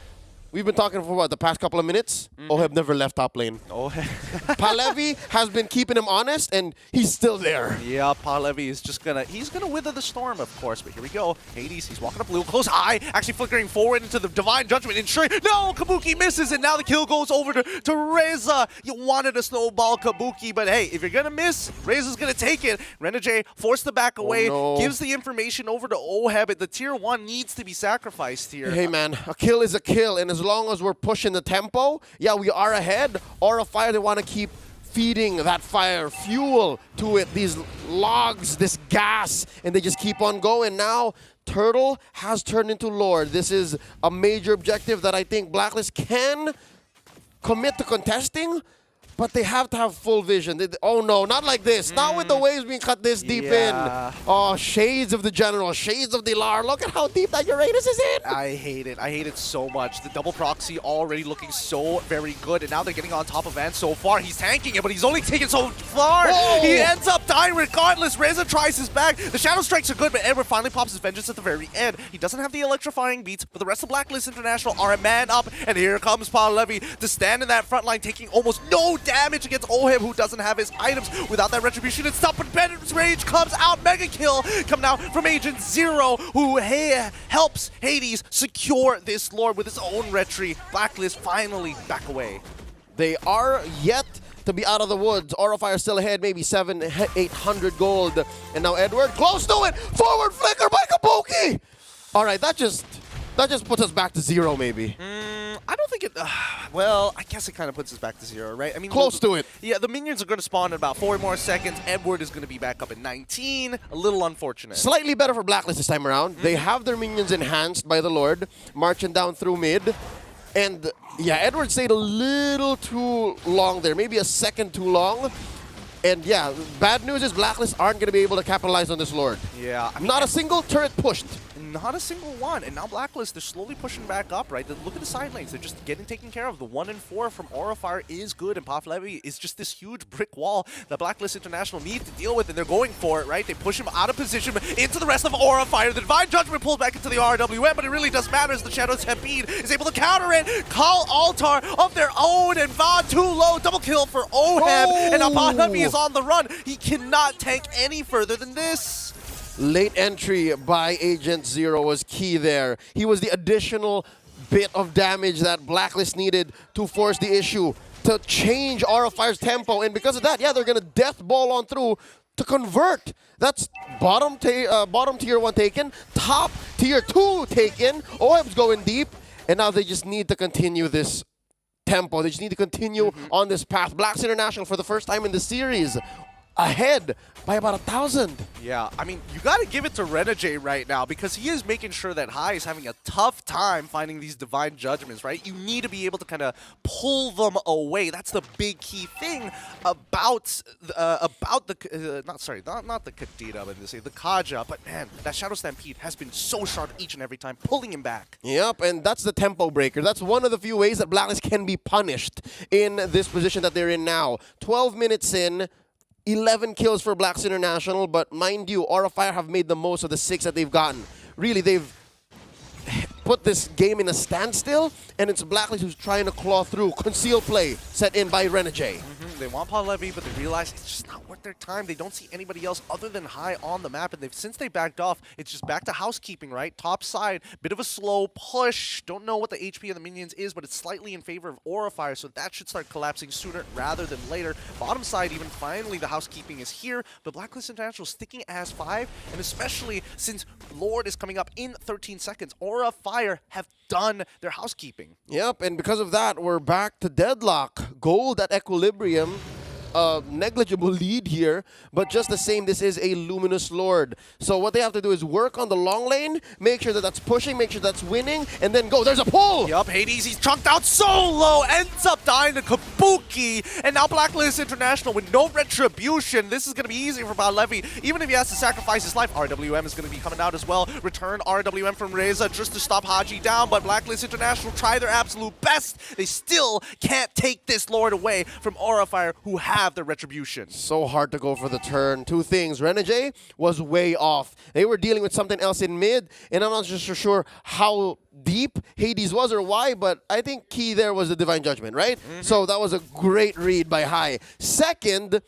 we've been talking for what, the past couple of minutes? Oheb never left top lane. Palevi has been keeping him honest, and he's still there. Yeah, Palevi is just he's gonna wither the storm, of course. But here we go. Hades, he's walking up blue, close eye, actually flickering forward into the Divine Judgment, ensuring, no, Kabuki misses, and now the kill goes over to Reza. You wanted a snowball Kabuki, but hey, if you're gonna miss, Reza's gonna take it. Renegade forced to back away, gives the information over to Oheb. The tier 1 needs to be sacrificed here. Hey man, a kill is a kill, and as long as we're pushing the tempo, yeah, we are ahead. Aura Fire, they want to keep feeding that fire fuel to it, these logs, this gas, and they just keep on going. Now, Turtle has turned into Lord. This is a major objective that I think Blacklist can commit to contesting, but they have to have full vision. Oh no, not like this. Not with the waves being cut this deep in. Oh, shades of the General, shades of the Lar. Look at how deep that Uranus is in. I hate it. I hate it so much. The double proxy already looking so very good, and now they're getting on top of Vance so far. He's tanking it, but he's only taken so far. Whoa. He ends up dying regardless. Reza tries his back. The Shadow Strikes are good, but Edward finally pops his vengeance at the very end. He doesn't have the electrifying beats, but the rest of Blacklist International are a man up, and here comes Palevi to stand in that front line, taking almost no damage against Oheb, who doesn't have his items. Without that retribution and stop, but Bennett's rage comes out. Mega kill coming out from Agent Zero, who helps Hades secure this Lord with his own retry. Blacklist finally back away. They are yet to be out of the woods. Aura Fire still ahead, maybe 800 gold. And now Edward, close to it! Forward flicker by Kabuki! All right, that just puts us back to 0, maybe. I don't think it... well, I guess it kind of puts us back to 0, right? I mean, close to it. Yeah, the minions are going to spawn in about 4 more seconds. Edward is going to be back up at 19. A little unfortunate. Slightly better for Blacklist this time around. They have their minions enhanced by the Lord, marching down through mid. And yeah, Edward stayed a little too long there, maybe a second too long. And yeah, bad news is Blacklist aren't going to be able to capitalize on this Lord. Yeah. I mean, not a single turret pushed. Not a single one. And now Blacklist, they're slowly pushing back up, right? Look at the side lanes. They're just getting taken care of. The 1 and 4 from Aura Fire is good, and Paflevi is just this huge brick wall that Blacklist International need to deal with, and they're going for it, right? They push him out of position into the rest of Aura Fire. The Divine Judgment pulls back into the RWM, but it really does matter as the Shadow Stampede is able to counter it. Call Altar of their own, and Vaughn too low. Double kill for Oheb, and now Paflevi is on the run. He cannot tank any further than this. Late entry by Agent Zero was key there. He was the additional bit of damage that Blacklist needed to force the issue, to change Aura Fire's tempo. And because of that, yeah, they're going to death ball on through to convert. That's bottom tier 1 taken, top tier 2 taken. Oheb's going deep, and now they just need to continue this tempo. They just need to continue on this path. Blacks International, for the first time in the series, ahead by about 1,000. Yeah, I mean, you got to give it to Renegade right now, because he is making sure that High is having a tough time finding these Divine Judgments, right? You need to be able to kind of pull them away. That's the big key thing about the not the Kadita, but the Kaja, but man, that Shadow Stampede has been so sharp each and every time, pulling him back. Yep, and that's the tempo breaker. That's one of the few ways that Blacklist can be punished in this position that they're in now. 12 minutes in, 11 kills for Blacks International, but mind you, Aura Fire have made the most of the 6 that they've gotten. Really, they've put this game in a standstill, and it's Blacklist who's trying to claw through. Conceal play set in by Renegade. They want Palevi, but they realize it's just not worth their time. They don't see anybody else other than High on the map, and since they backed off, it's just back to housekeeping, right? Top side, bit of a slow push. Don't know what the HP of the minions is, but it's slightly in favor of Aura Fire, so that should start collapsing sooner rather than later. Bottom side, even finally, the housekeeping is here, but Blacklist International sticking as 5, and especially since Lord is coming up in 13 seconds, Aura Fire have done their housekeeping. Yep, and because of that, we're back to deadlock. Gold at equilibrium. Negligible lead here, but just the same, this is a Luminous Lord. So what they have to do is work on the long lane, make sure that that's pushing, make sure that's winning, and then go. There's a pull! Yup, Hades, he's chunked out so low, ends up dying to Kabuki, and now Blacklist International with no retribution. This is going to be easy for Balevi, even if he has to sacrifice his life. RWM is going to be coming out as well. Return RWM from Reza just to stop Haji down, but Blacklist International try their absolute best. They still can't take this Lord away from Aura Fire, who have their retribution. So hard to go for the turn. Two things. Renegade was way off. They were dealing with something else in mid, and I'm not just sure how deep Hades was or why, but I think key there was the Divine Judgment, right? So that was a great read by High. Second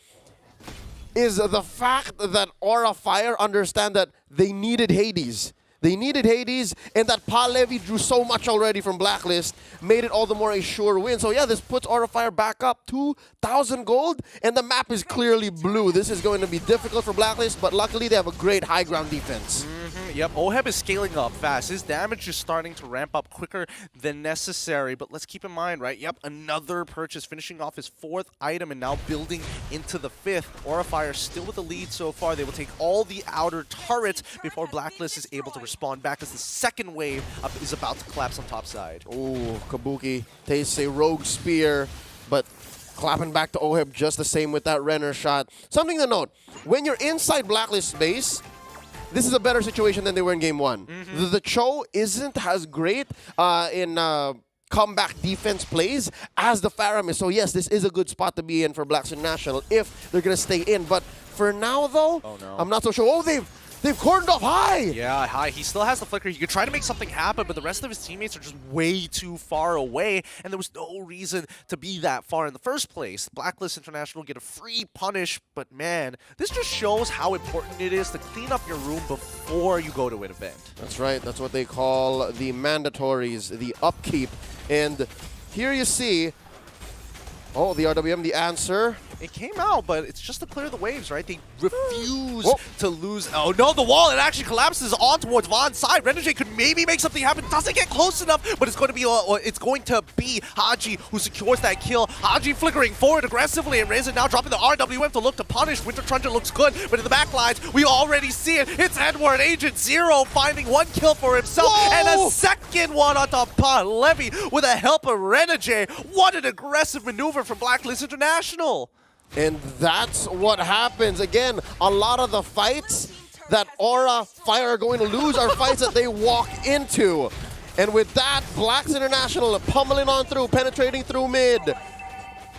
is the fact that Aura Fire understand that they needed Hades. They needed Hades, and that Palevi drew so much already from Blacklist, made it all the more a sure win. So yeah, this puts Aura Fire back up 2,000 gold, and the map is clearly blue. This is going to be difficult for Blacklist, but luckily they have a great high ground defense. Yep, Oheb is scaling up fast. His damage is starting to ramp up quicker than necessary, but let's keep in mind, right? Yep, another purchase, finishing off his 4th item and now building into the 5th. Aura Fire still with the lead so far. They will take all the outer turrets before Blacklist is able to respond back as the second wave is about to collapse on top side. Ooh, Kabuki tastes a rogue spear, but clapping back to Oheb just the same with that Renner shot. Something to note, when you're inside Blacklist base, this is a better situation than they were in game 1. The Cho isn't as great in comeback defense plays as the Pharom is. So yes, this is a good spot to be in for Blacks International if they're going to stay in. But for now, though, I'm not so sure. Oh, they've cordoned off High! Yeah, High. He still has the flicker. He could try to make something happen, but the rest of his teammates are just way too far away, and there was no reason to be that far in the first place. Blacklist International get a free punish, but man, this just shows how important it is to clean up your room before you go to an event. That's right. That's what they call the mandatories, the upkeep. And here you see, oh, the RWM, the answer. It came out, but it's just to clear the waves, right? They refuse to lose. Oh no, the wall, it actually collapses on towards Von's side. Renegade could maybe make something happen. Doesn't get close enough, but it's going to be Haji who secures that kill. Haji flickering forward aggressively, and Reza now dropping the RWM to look to punish. Winter Truncher looks good, but in the back lines, we already see it. It's Edward, Agent Zero, finding 1 kill for himself, and a second one on top of Levy with the help of Renegade. What an aggressive maneuver from Blacklist International. And that's what happens. Again, a lot of the fights that Aura Fire are going to lose are fights that they walk into. And with that, Blacks International pummeling on through, penetrating through mid.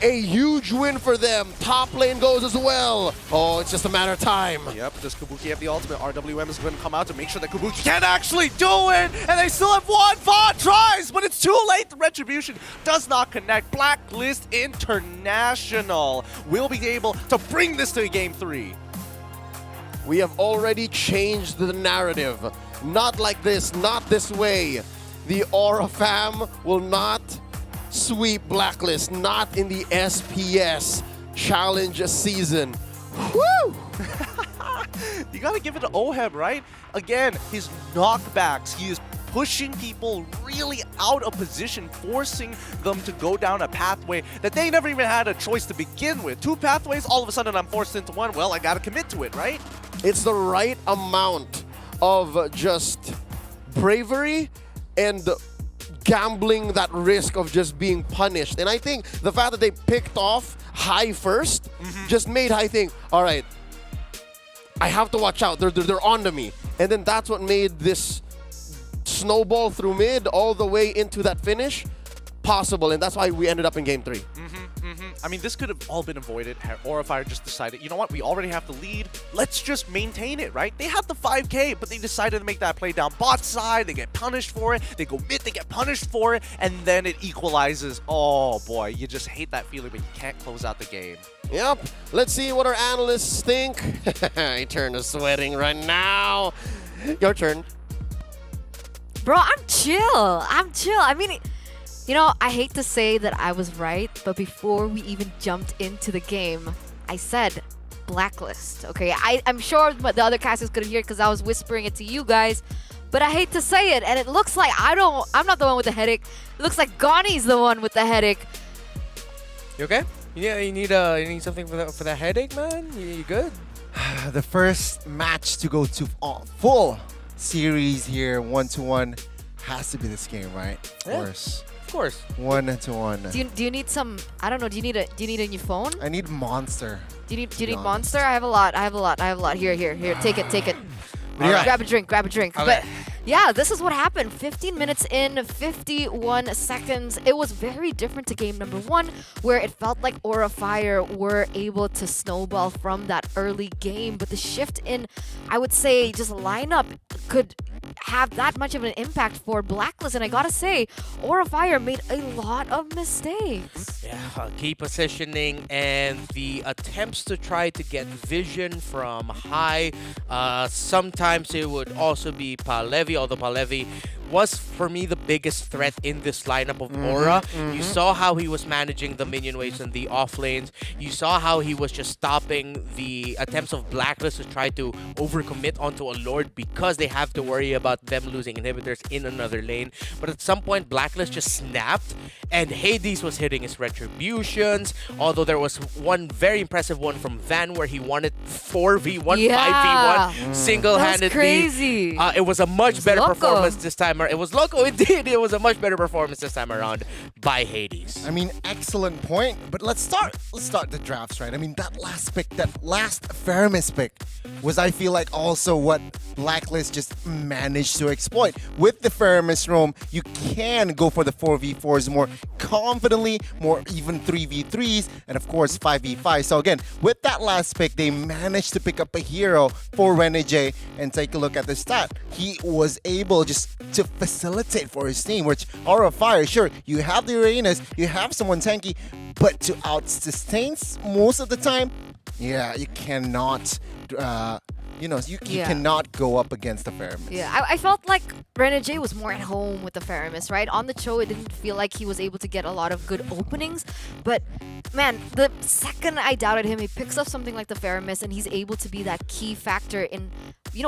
A huge win for them. Top lane goes as well. Oh, it's just a matter of time. Yep, does Kabuki have the ultimate? RWM is going to come out to make sure that Kabuki can actually do it. And they still have 1. Vaughn tries, but it's too late. The retribution does not connect. Blacklist International will be able to bring this to game 3. We have already changed the narrative. Not like this, not this way. The Aura fam will not sweep Blacklist, not in the SPS challenge season. Woo! You gotta give it to Oheb, right? Again, his knockbacks, he is pushing people really out of position, forcing them to go down a pathway that they never even had a choice to begin with. 2 pathways, all of a sudden I'm forced into one. Well, I gotta commit to it, right? It's the right amount of just bravery and gambling that risk of just being punished. And I think the fact that they picked off High first just made High think, all right, I have to watch out. They're onto me. And then that's what made this snowball through mid all the way into that finish possible. And that's why we ended up in game 3. I mean, this could have all been avoided had Aura Fire just decided, you know what, we already have the lead, let's just maintain it, right? They had the 5K, but they decided to make that play down bot side, they get punished for it, they go mid, they get punished for it, and then it equalizes. Oh boy, you just hate that feeling, but you can't close out the game. Yep. Let's see what our analysts think. Eternal sweating right now. Your turn. Bro, I'm chill. I mean, you know, I hate to say that I was right, but before we even jumped into the game, I said Blacklist. Okay, I'm sure the other casters couldn't hear it because I was whispering it to you guys, but I hate to say it, and it looks like I'm not the one with the headache. It looks like Ghani's the one with the headache. You okay? Yeah, you need something for that headache, man. You good? The first match to go to full series here, 1-1, has to be this game, right? Of course. Of course. 1-1. Do you need some? I don't know. Do you need a new phone? I need Monster. Do you need Monster? I have a lot. Here. Take it. Right. Grab a drink. Okay. But yeah, this is what happened. 15 minutes in, 51 seconds. It was very different to game number 1, where it felt like Aura Fire were able to snowball from that early game. But the shift in, I would say, just lineup could have that much of an impact for Blacklist. And I gotta say, Aura Fire made a lot of mistakes. Yeah, key positioning and the attempts to try to get vision from high. Sometimes it would also be Palevi, although Palevi was, for me, the biggest threat in this lineup of Aura. You saw how he was managing the minion waves in the off lanes. You saw how he was just stopping the attempts of Blacklist to try to overcommit onto a Lord because they have to worry about them losing inhibitors in another lane. But at some point, Blacklist just snapped, and Hades was hitting his retributions. Although there was one very impressive one from Van where he won it 4v1, 5v1 single-handedly. That's crazy. It was a much better loco. performance this time. It was loco indeed. It was a much better performance this time around by Hades. I mean, excellent point. But let's start the drafts, right? I mean, that last pick, that last Faramis pick, was, I feel like, also what Blacklist just managed to exploit. With the Faramis roam, you can go for the 4v4s more confidently, more even 3v3s, and of course 5v5. So again, with that last pick, they managed to pick up a hero for Renegade, and take a look at the stat. He was able just to facilitate for his team, which Aura Fire, sure, you have the arenas, you have someone tanky, but to out-sustain most of the time, yeah, you cannot, you cannot go up against the Faramis. Yeah, I felt like Renegade was more at home with the Faramis, right? On the show, it didn't feel like he was able to get a lot of good openings, but man, the second I doubted him, he picks up something like the Faramis, and he's able to be that key factor in,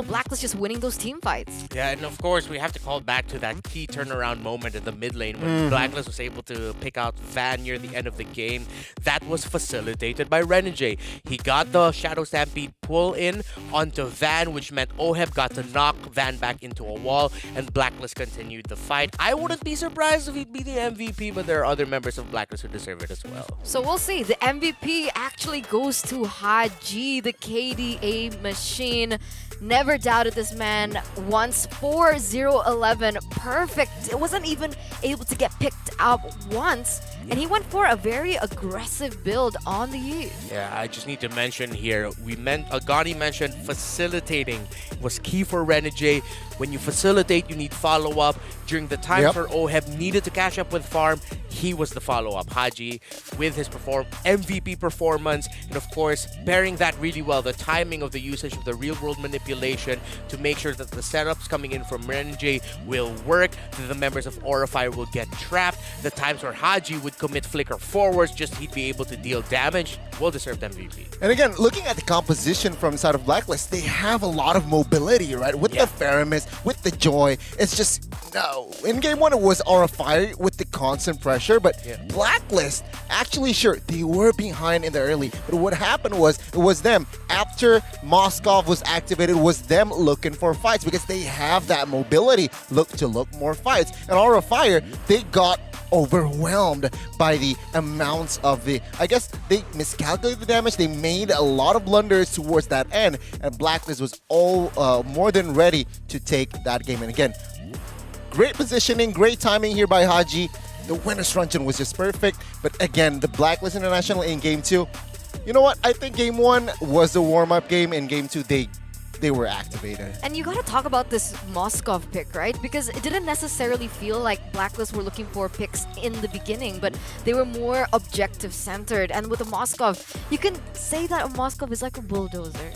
Blacklist just winning those team fights. Yeah, and of course, we have to call back to that key turnaround moment in the mid lane when Blacklist was able to pick out Van near the end of the game. That was facilitated by Renegade. He got the Shadow Stampede pull in onto Van, which meant Oheb got to knock Van back into a wall, and Blacklist continued the fight. I wouldn't be surprised if he'd be the MVP, but there are other members of Blacklist who deserve it as well. So we'll see. The MVP actually goes to Haji, the KDA machine. Never doubted this man once. 4-0-11, perfect. It wasn't even able to get picked up once, and he went for a very aggressive build on the Eve. Yeah, I just need to mention here, Ghani mentioned facilitating was key for Renegade. When you facilitate, you need follow-up. During the times where Oheb needed to catch up with farm, he was the follow-up. Haji, with his MVP performance, and of course, pairing that really well, the timing of the usage of the real-world manipulation to make sure that the setups coming in from Renegade will work, that the members of Aura Fire will get trapped. The times where Haji would commit flicker forwards, just he'd be able to deal damage, well-deserved MVP. And again, looking at the composition from side of Blacklist, they have a lot of mobility, right? With the Faramis, with the Joy, it's just, no. In game 1, it was Aura Fire with the constant pressure, but Blacklist, actually, sure, they were behind in the early, but what happened was, it was them. After Moskov was activated, it was them looking for fights because they have that mobility, look more fights. And Aura Fire, they got overwhelmed by the amounts of I guess they miscalculated the damage. They made a lot of blunders towards that end, and Blacklist was more than ready to take that game. And again, great positioning, great timing here by Haji. The winner's run-in was just perfect. But again, the Blacklist International in Game 2, you know what? I think Game 1 was the warm-up game. In Game 2, they were activated. And you gotta talk about this Moskov pick, right? Because it didn't necessarily feel like Blacklist were looking for picks in the beginning, but they were more objective-centered. And with a Moskov, you can say that a Moskov is like a bulldozer,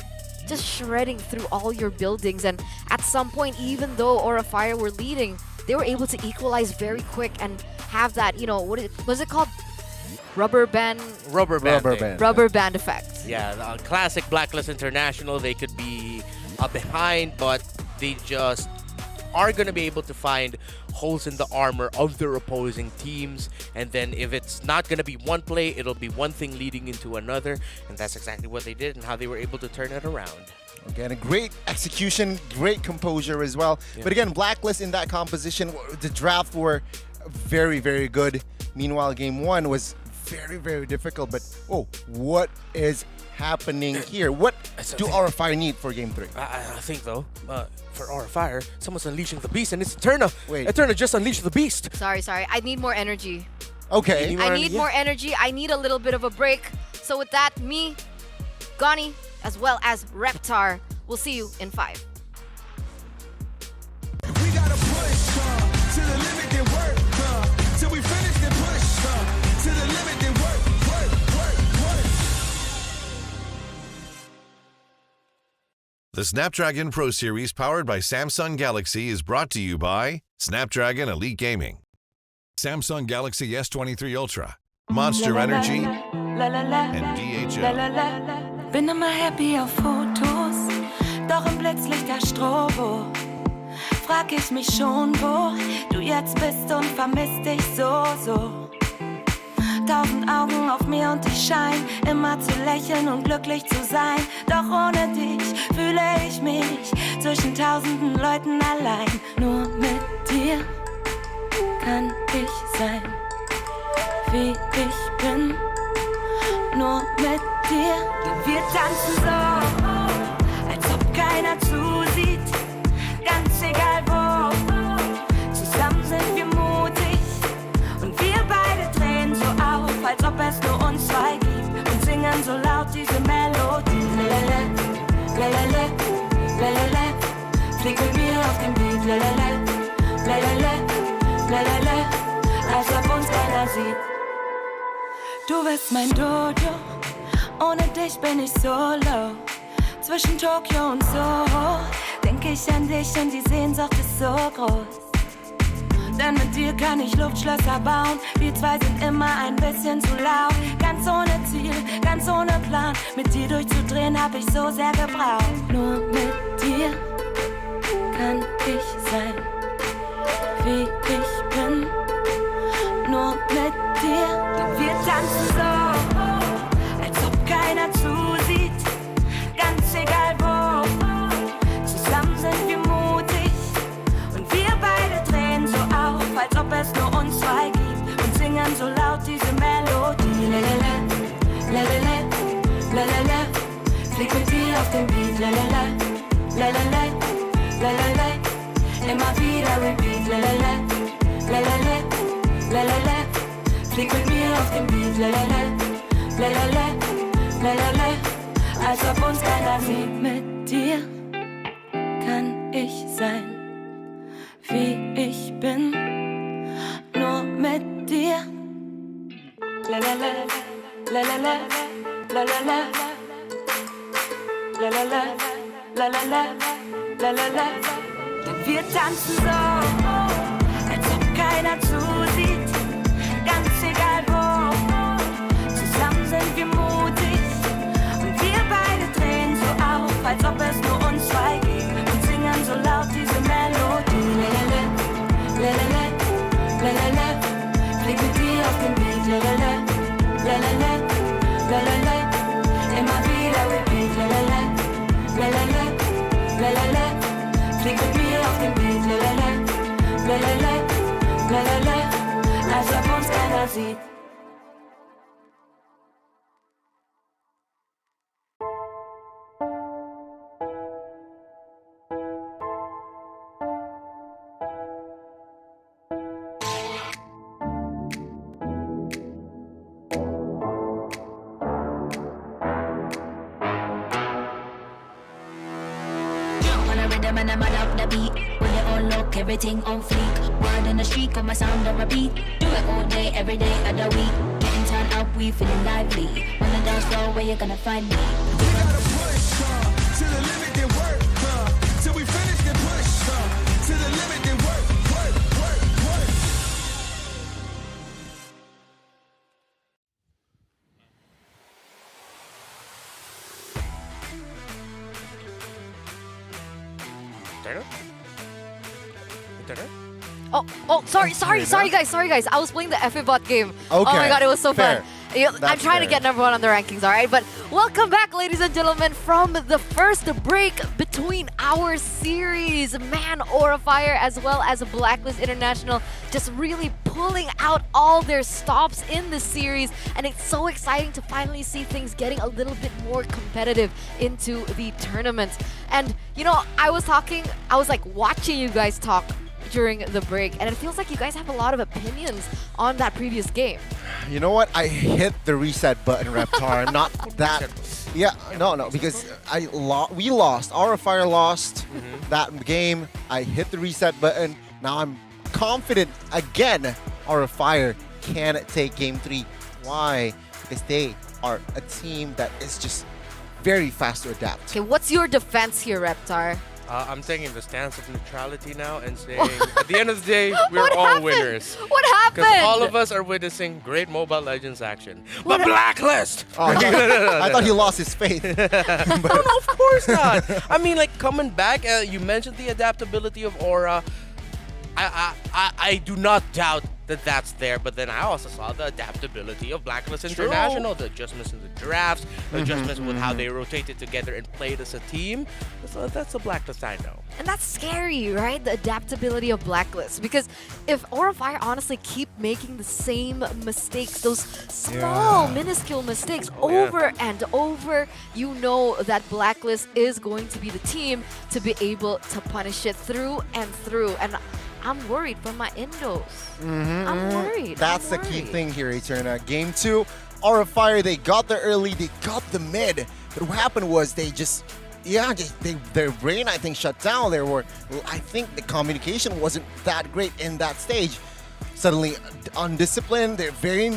just shredding through all your buildings. And at some point, even though Aura Fire were leading, they were able to equalize very quick and have that, what was it called? Rubber band effect. Yeah, classic Blacklist International. They could be behind, but they just are going to be able to find holes in the armor of their opposing teams. And then if it's not going to be one play, it'll be one thing leading into another. And that's exactly what they did and how they were able to turn it around. Again, a great execution, great composure as well. Yeah. But again, Blacklist in that composition, the draft were very, very good. Meanwhile, Game 1 was very, very difficult. But, what is happening here? What do Aura Fire need for Game 3? I think, though, for Aura Fire, someone's unleashing the beast, and it's Eterna. Wait. Eterna just unleashed the beast. Sorry. I need more energy. Okay. I need more energy. I need a little bit of a break. So with that, me, Gani, as well as Reptar, we'll see you in 5. We gotta push to the limit and work till we finish and push to the limit and work. The Snapdragon Pro Series powered by Samsung Galaxy is brought to you by Snapdragon Elite Gaming, Samsung Galaxy S23 Ultra, Monster Energy, and DHL. Bin immer happy auf Fotos, doch im Blitzlicht der Strobo. Frag ich mich schon, wo du jetzt bist und vermisst dich so. 1000 Augen auf mir und ich schein immer zu lächeln und glücklich zu sein. Doch ohne dich fühle ich mich zwischen tausenden Leuten allein. Nur mit dir kann ich sein, wie ich bin. Nur mit dir. Wir tanzen so, als ob keiner zusieht. Ganz egal wo, zusammen sind wir mutig. Und wir beide drehen so auf, als ob es nur uns zwei gibt. Und singen so laut diese Melodie. Lelele, lelele, lelele. Flieg mit mir auf dem Beat. Lelele, lelele, lelele. Als ob uns keiner sieht. Du bist mein Dodo, ohne dich bin ich solo. Zwischen Tokio und Soho denk ich an dich und die Sehnsucht ist so groß. Denn mit dir kann ich Luftschlösser bauen. Wir zwei sind immer ein bisschen zu laut. Ganz ohne Ziel, ganz ohne Plan. Mit dir durchzudrehen hab ich so sehr gebraucht. Nur mit dir kann ich sein, wie ich bin. Nur mit dir. Wir tanzen so, als ob keiner zusieht. Ganz egal wo, zusammen sind wir mutig. Und wir beide drehen so auf, als ob es nur uns zwei gibt. Und singen so laut diese Melodie. Lelele, lelele, lelele. Flieg mit dir auf dem Beat. Lelele, lelele, lelele. Immer wieder repeat. Lelele, lelele, lelele. Flieg mit mir auf dem Beat. Lelele, lelele, lelele. Als ob uns keiner sieht. Mit dir kann ich sein, wie ich bin. Nur mit dir. Lelele, lelele, lelele. Lelele, lelele, lelele. Wir tanzen so, als ob keiner zusieht. Ganz egal wo, zusammen sind wir mutig. Und wir beide drehen so auf, als ob es nur uns zwei gibt. Und singen so laut diese Melodie. Lelele, lelele, lelele. Flieg mit dir auf dem Beat. Lelele, lelele, lelele. Immer wieder repeat. Lelele, lelele, lelele. Flieg mit mir auf dem Beat. Lelele, lelele, lelele. Als ob uns keiner sieht. man, I'm up the beat. When they all look, everything on fleek. Word on the street, got my sound on repeat. Do it all day, every day of the week. Getting turned up, we feeling lively. On the dance floor, where you gonna find me? We gotta push to the limit, then work till we finish, then push to the limit, then work. Oh, sorry, guys. I was playing the FA bot game. Oh Okay, my god, it was so fair. fun. I'm That's trying to fair. get number 1 on the rankings, all right? But welcome back, ladies and gentlemen, from the first break between our series. Man, Aura Fire as well as Blacklist International just really pulling out all their stops in the series. And it's so exciting to finally see things getting a little bit more competitive into the tournament. And, you know, I was like watching you guys talk during the break, and it feels like you guys have a lot of opinions on that previous game. You know what? I hit the reset button, Reptar. I'm not that. Yeah, no, because we lost. Aura Fire lost that game. I hit the reset button. Now I'm confident again. Aura Fire can take Game 3. Why? Because they are a team that is just very fast to adapt. Okay, what's your defense here, Reptar? I'm taking the stance of neutrality now and saying, at the end of the day, we're What all happened? winners. What happened? Because all of us are witnessing great Mobile Legends action. But Blacklist! Oh, I thought he lost his faith. No, of course not. I mean, like, coming back, you mentioned the adaptability of Aura. I do not doubt that that's there, but then I also saw the adaptability of Blacklist International, the adjustments in the drafts, the adjustments with how they rotated together and played as a team. So that's a Blacklist I know. And that's scary, right? The adaptability of Blacklist. Because if Aura Fire honestly keep making the same mistakes, those small, minuscule mistakes over and over, you know that Blacklist is going to be the team to be able to punish it through and through. And I'm worried for my Indos. I'm worried. That's the key thing here, Eterna. Game 2, Aura Fire, they got there early, they got the mid. But what happened was they just, their brain, I think, shut down. I think the communication wasn't that great in that stage. Suddenly undisciplined, they're very,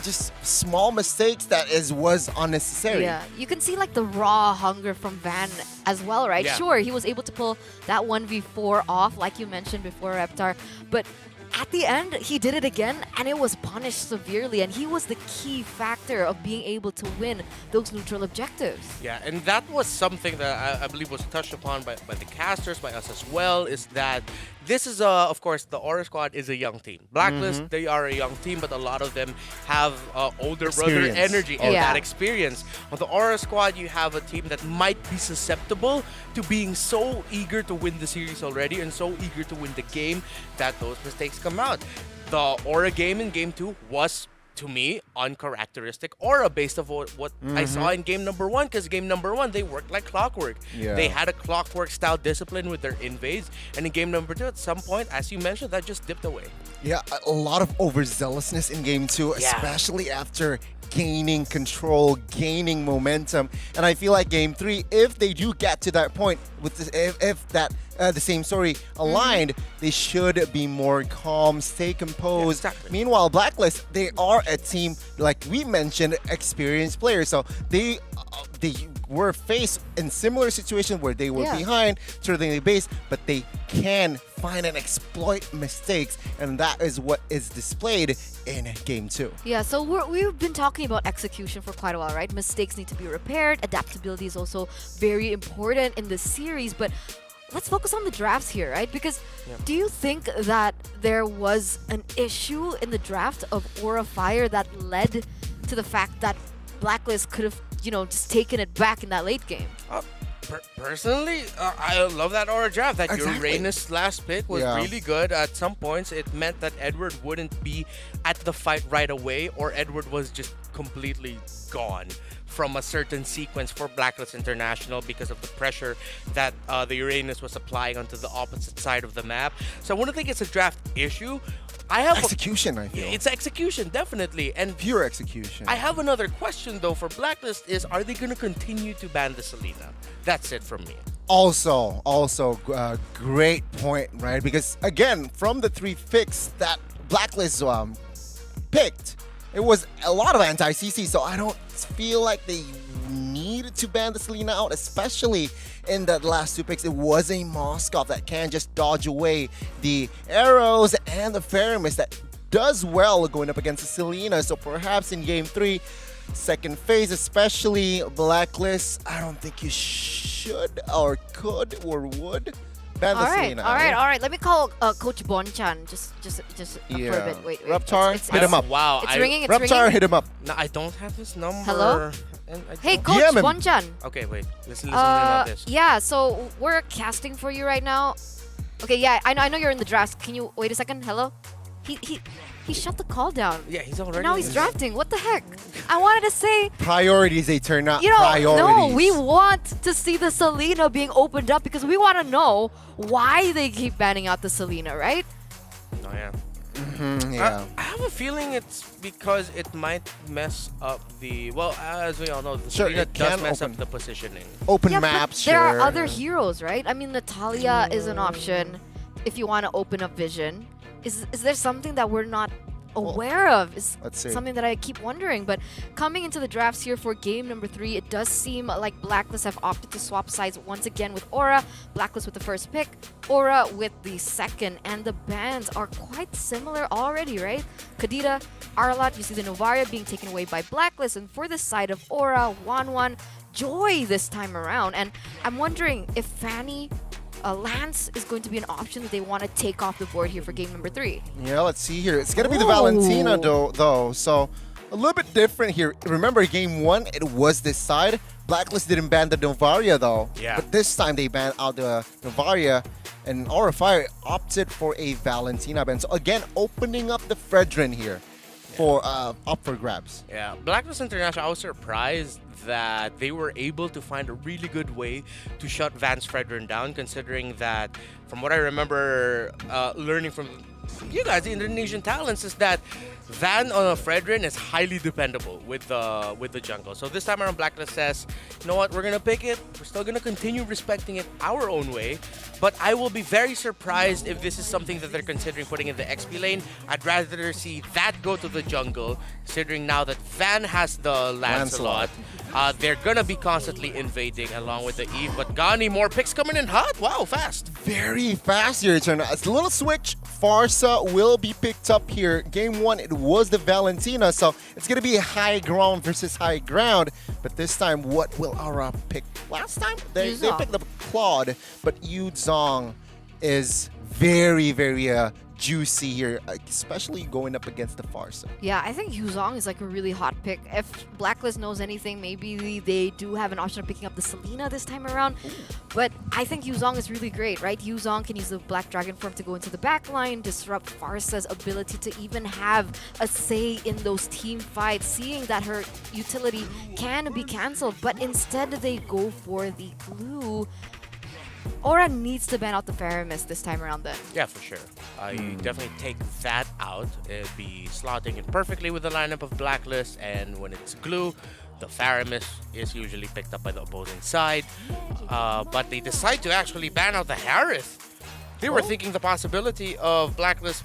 just small mistakes that was unnecessary. Yeah, you can see like the raw hunger from Van as well, right? Yeah. Sure, he was able to pull that 1v4 off, like you mentioned before, Reptar, but at the end, he did it again, and it was punished severely, and he was the key factor of being able to win those neutral objectives. Yeah, and that was something that I believe was touched upon by the casters, by us as well, is that this is, of course, the Aura squad is a young team. Blacklist, they are a young team, but a lot of them have older brother energy and that experience. On the Aura squad, you have a team that might be susceptible to being so eager to win the series already and so eager to win the game that those mistakes come out. The Aura game in Game 2 was, to me, uncharacteristic Aura based off what I saw in game number 1, because game number 1, they worked like clockwork. Yeah. They had a clockwork style discipline with their invades, and in game number 2, at some point, as you mentioned, that just dipped away. Yeah, a lot of overzealousness in Game 2, especially after gaining control, gaining momentum. And I feel like Game 3, if they do get to that point, with this, if that the same story aligned, they should be more calm, stay composed. Meanwhile, Blacklist, they are a team, like we mentioned, experienced players. So they were faced in similar situations where they were behind, turning the base, but they can find and exploit mistakes, and that is what is displayed in Game 2. Yeah, so we've been talking about execution for quite a while, right? Mistakes need to be repaired. Adaptability is also very important in this series, but let's focus on the drafts here, right? Because do you think that there was an issue in the draft of Aura Fire that led to the fact that Blacklist could have, just taken it back in that late game? Personally, I love that Aura draft. That Uranus last pick was really good. At some points, it meant that Edward wouldn't be at the fight right away, or Edward was just completely gone from a certain sequence for Blacklist International because of the pressure that the Uranus was applying onto the opposite side of the map. So I wouldn't think it's a draft issue. I have execution, I feel. It's execution, definitely. And pure execution. I have another question, though, for Blacklist is, are they going to continue to ban the Selena? That's it from me. Also, great point, right? Because again, from the 3 picks that Blacklist picked, it was a lot of anti-CC, so I don't feel like they needed to ban the Selena out, especially in that last 2 picks. It was a Moskov that can just dodge away the arrows and the Faramis that does well going up against the Selena. So perhaps in game 3, second phase, especially Blacklist, I don't think you should or could or would ban the Selena. All right. Let me call Coach Bonchan just for a bit. Wait. Reptar, hit him up. Wow. It's ringing. Reptar, hit him up. No, I don't have his number. Hello? And I Hey, don't- Coach Bonchan. Okay, wait. Listen about this. Yeah, so we're casting for you right now. Okay, yeah, I know you're in the draft. Can you wait a second? Hello? He shut the call down. Yeah, he's already. And now he's drafting. What the heck? I wanted to say, Priorities, they turn out you know, priorities. no, we want to see the Selena being opened up because we want to know why they keep banning out the Selena, right? Oh, yeah. Yeah. I have a feeling it's because it might mess up the. Well, as we all know, the Sure, Selena it does can mess open. up the positioning. Open Yeah, maps, but there are sure. other heroes, right? I mean, Natalia is an option if you want to open up Vision. Is there something that we're not aware of? Is let's see. something that I keep wondering. But coming into the drafts here for game number 3, it does seem like Blacklist have opted to swap sides once again with Aura. Blacklist with the first pick, Aura with the second, and the bans are quite similar already, right? Kadita, Arlat, you see the Novaria being taken away by Blacklist, and for the side of Aura, 1-1, Joy this time around. And I'm wondering if Fanny Lance is going to be an option that they want to take off the board here for game number 3. Yeah, let's see here. It's going to be the Valentina, though. So a little bit different here. Remember, game 1, it was this side. Blacklist didn't ban the Novaria, though. Yeah. But this time, they banned out the Novaria. And Aura Fire opted for a Valentina ban. So again, opening up the Fredrin here for up for grabs. Yeah, Blacklist International, I was surprised that they were able to find a really good way to shut Vance Fredrin down, considering that, from what I remember learning from you guys, the Indonesian talents, is that Van on a Fredrin is highly dependable with the jungle. So this time around, Blacklist says, you know what, we're gonna pick it. We're still gonna continue respecting it our own way, but I will be very surprised if this is something that they're considering putting in the XP lane. I'd rather see that go to the jungle, considering now that Van has the Lancelot. They're gonna be constantly invading along with the Eve, but Gani, more picks coming in hot. Wow, fast. Very fast here. It's a little switch. Farsa will be picked up here. Game 1, it was the Valentina, so it's going to be high ground versus high ground. But this time, what will Aura pick? Last time, they picked up Claude, but Yu Zhong is very, very juicy here, especially going up against the Farsa. Yeah, I think Yuzong is like a really hot pick. If Blacklist knows anything, maybe they do have an option of picking up the Selena this time around. But I think Yuzong is really great, right? Yuzong can use the Black Dragon form to go into the back line, disrupt Farsa's ability to even have a say in those team fights, seeing that her utility can be cancelled. But instead they go for the glue. Aura needs to ban out the Faramis this time around then. Yeah, for sure. You definitely take that out. It'd be slotting it perfectly with the lineup of Blacklist, and when it's glue, the Faramis is usually picked up by the opposing side. But they decide to actually ban out the Harith. They were thinking the possibility of Blacklist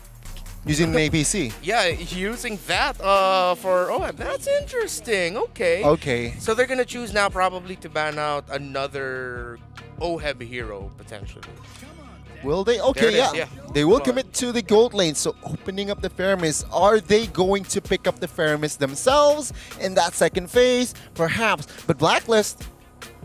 using an APC. Yeah, using that for... Oh, that's interesting. Okay. Okay. So they're going to choose now probably to ban out another OHEB hero, potentially. Will they? Okay, yeah. They will commit to the gold lane. So opening up the Faramis. Are they going to pick up the Faramis themselves in that second phase? Perhaps. But Blacklist,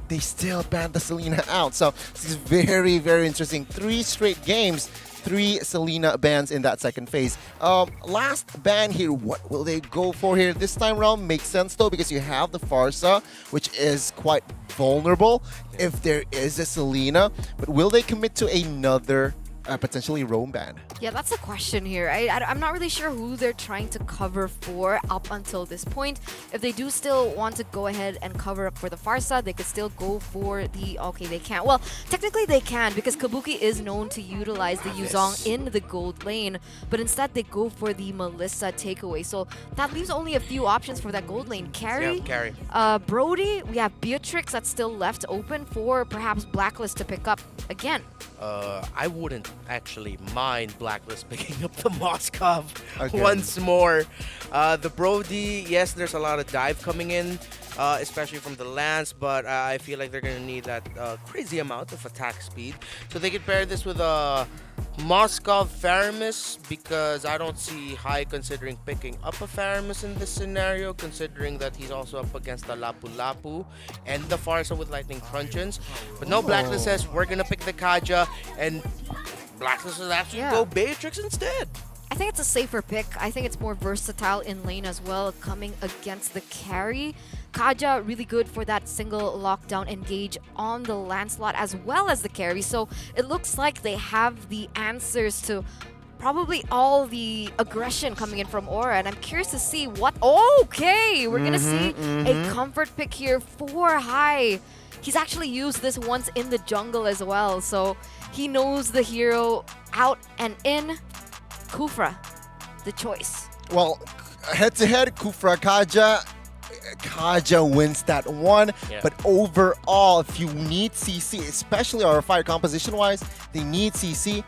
they still banned the Selena out. So this is very, very interesting. 3 straight games. 3 Selena bans in that second phase. Last ban here, what will they go for here? This time around makes sense though, because you have the Farsa, which is quite vulnerable if there is a Selena. But will they commit to another potentially roam ban. Yeah, that's the question here. I'm not really sure who they're trying to cover for up until this point. If they do still want to go ahead and cover up for the Farsa, they could still go for the... Okay, they can't. Well, technically they can because Kabuki is known to utilize the Yuzong in the gold lane, but instead they go for the Melissa takeaway. So that leaves only a few options for that gold lane. Carry, Yeah, carry. Brody, we have Beatrix that's still left open for perhaps Blacklist to pick up again. I wouldn't actually mind Blacklist picking up the Moskov Okay. once more. The Brody, yes, there's a lot of dive coming in, especially from the Lance, but I feel like they're going to need that crazy amount of attack speed. So they could pair this with a Moskov Faramis, because I don't see High considering picking up a Faramis in this scenario, considering that he's also up against the Lapu Lapu and the Farsa with Lightning Truncheons. But no, Blacklist says we're going to pick the Kaja, and Blacklist is actually go Beatrix instead. I think it's a safer pick. I think it's more versatile in lane as well, coming against the carry. Kaja really good for that single lockdown engage on the Lancelot as well as the carry. So it looks like they have the answers to probably all the aggression coming in from Aura. And I'm curious to see what... Okay, we're going to see a comfort pick here for High. He's actually used this once in the jungle as well. So he knows the hero out and in. Kufra, the choice. Well, head-to-head, Kufra Kaja. Kaja wins that one. Yeah. But overall, if you need CC, especially our fire composition-wise, they need CC.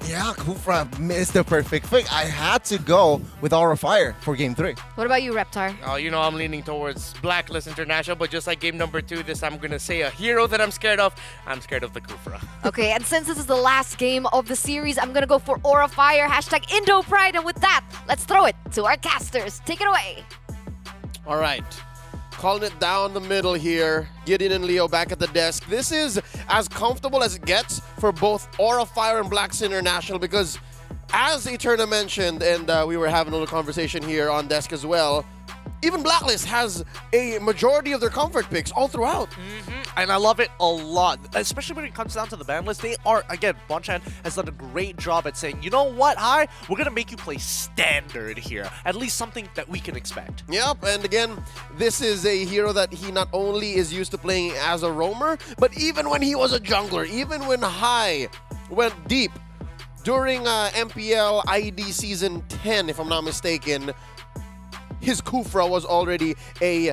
Yeah, Kufra is the perfect pick. I had to go with Aura Fire for Game 3. What about you, Reptar? Oh, you know I'm leaning towards Blacklist International, but just like game number 2, this time I'm going to say a hero that I'm scared of. I'm scared of the Kufra. Okay, and since this is the last game of the series, I'm going to go for Aura Fire, hashtag Indo Pride. And with that, let's throw it to our casters. Take it away. All right. Calling it down the middle here. Gideon and Leo back at the desk. This is as comfortable as it gets for both Aura Fire and Blacks International, because as Eterna mentioned, and we were having a little conversation here on desk as well, even Blacklist has a majority of their comfort picks all throughout. And I love it a lot, especially when it comes down to the ban list. They are, again, Bonchan has done a great job at saying, you know what, High, we're going to make you play standard here. At least something that we can expect. Yep, and again, this is a hero that he not only is used to playing as a roamer, but even when he was a jungler, even when High went deep during MPL ID Season 10, if I'm not mistaken, his Kufra was already a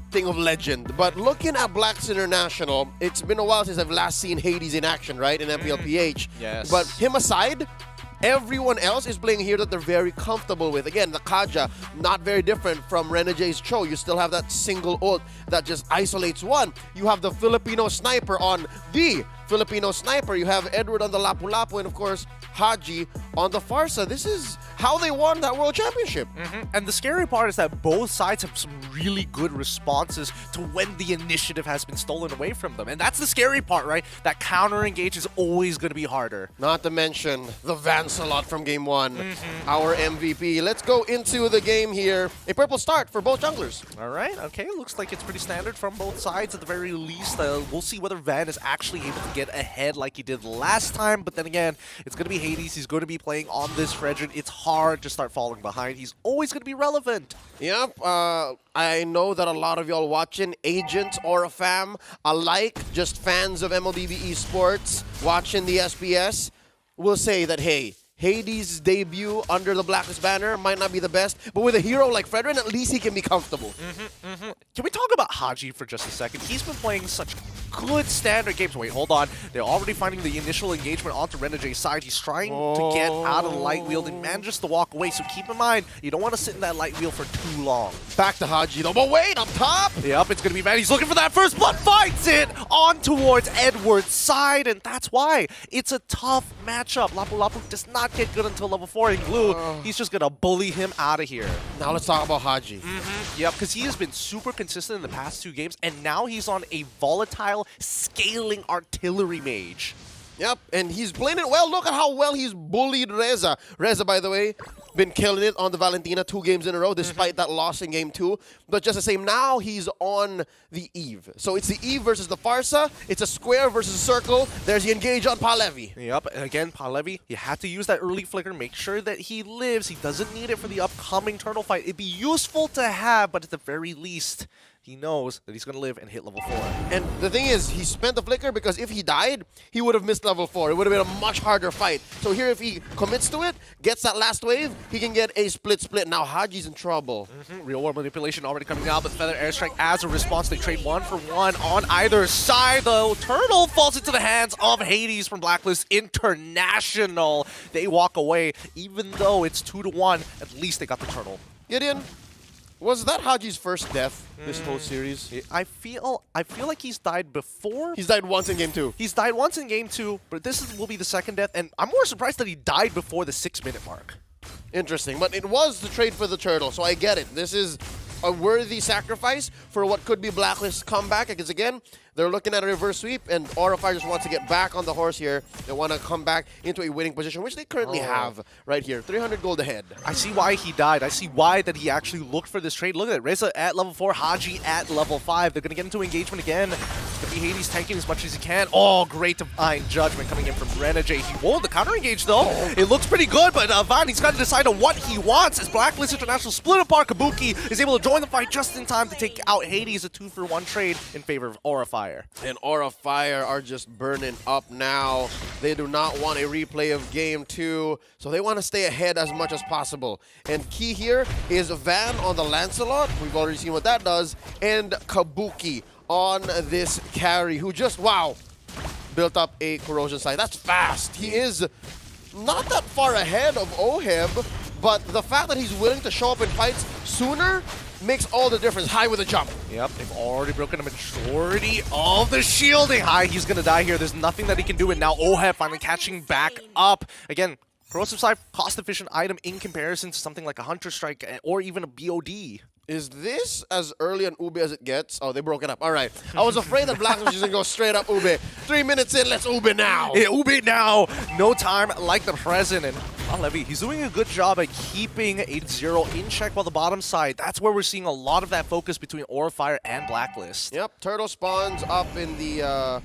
thing of legend. But looking at Blacks International, it's been a while since I've last seen Hades in action, right, in MPLPH. Yes. But him aside, everyone else is playing here that they're very comfortable with. Again, the Kaja, not very different from Renege's Cho. You still have that single ult that just isolates one. You have the Filipino sniper on the Filipino sniper. You have Edward on the Lapu Lapu, and of course, Haji on the Farsa. This is how they won that World Championship. And the scary part is that both sides have some really good responses to when the initiative has been stolen away from them. And that's the scary part, right? That counter engage is always going to be harder. Not to mention the Vancelot from Game 1, our MVP. Let's go into the game here. A purple start for both junglers. All right, okay. Looks like it's pretty standard from both sides at the very least. We'll see whether Van is actually able to get ahead like he did last time. But then again, it's going to be Hades. He's going to be playing on this Fredrin. It's hard to start falling behind. He's always going to be relevant. Yep, I know that a lot of y'all watching, agents or a fam alike, just fans of MLBB Esports, watching the SBS, will say that, hey, Hades' debut under the Blacklist banner might not be the best, but with a hero like Fredrin, at least he can be comfortable. Can we talk about Haji for just a second? He's been playing such good standard games. Wait, hold on. They're already finding the initial engagement onto Renege's side. He's trying to get out of the light wheel and manages to walk away. So keep in mind, you don't want to sit in that light wheel for too long. Back to Haji though, but wait, up top! Yep, it's going to be bad. He's looking for that first blood, finds it on towards Edward's side, and that's why it's a tough matchup. Lapu Lapu does not get good until level 4 in blue. He's just going to bully him out of here. Now let's talk about Haji. Yep, because he has been super consistent in the past 2 games, and now he's on a volatile, scaling artillery mage. Yep, and he's playing it well. Look at how well he's bullied Reza. Reza, by the way, been killing it on the Valentina 2 games in a row, despite that loss in game 2. But just the same, now he's on the Eve. So it's the Eve versus the Farsa. It's a square versus a circle. There's the engage on Palevi. Yep, and again, Palevi, you have to use that early flicker, make sure that he lives. He doesn't need it for the upcoming turtle fight. It'd be useful to have, but at the very least, he knows that he's going to live and hit level 4. And the thing is, he spent the flicker because if he died, he would have missed level 4. It would have been a much harder fight. So here, if he commits to it, gets that last wave, he can get a split. Now Haji's in trouble. Real world manipulation already coming out, but Feather Airstrike as a response. They trade 1-for-1 on either side, though. Turtle falls into the hands of Hades from Blacklist International. They walk away, even though it's 2-1. At least they got the turtle. Gideon, was that Haji's first death this whole series? I feel like he's died before. He's died once in game 2. He's died once in game 2, but will be the second death, and I'm more surprised that he died before the 6-minute mark. Interesting, but it was the trade for the turtle, so I get it. This is a worthy sacrifice for what could be Blacklist's comeback, because again, they're looking at a reverse sweep, and Aura Fire just wants to get back on the horse here. They want to come back into a winning position, which they currently have right here. 300 gold ahead. I see why he died. I see why that he actually looked for this trade. Look at it. Reza at level 4, Haji at level 5. They're going to get into engagement again. It's going to be Hades tanking as much as he can. Oh, great Divine Judgment coming in from Renegade. He won the counter engage, though. It looks pretty good, but Van, he's got to decide on what he wants. As Blacklist International split apart, Kabuki is able to join the fight just in time to take out Hades. A 2-for-1 trade in favor of Aura Fire. And Aura Fire are just burning up now. They do not want a replay of game 2, so they want to stay ahead as much as possible. And key here is Van on the Lancelot. We've already seen what that does. And Kabuki on this carry, who just, wow, built up a corrosion site. That's fast. He is not that far ahead of Oheb, but the fact that he's willing to show up in fights sooner makes all the difference. High with a jump. Yep, they've already broken a majority of the shielding. High, he's going to die here. There's nothing that he can do, and now Oheb finally catching back up. Again, Corrosive Scythe, cost-efficient item in comparison to something like a Hunter Strike or even a BOD. Is this as early an Ube as it gets? Oh, they broke it up. All right. I was afraid that Blacklist was going to go straight up Ube. 3 minutes in, let's Ube now. Yeah, Ube now. No time like the present. And Levy, he's doing a good job at keeping 8-0 in check while the bottom side. That's where we're seeing a lot of that focus between Aura Fire and Blacklist. Yep, Turtle spawns up in the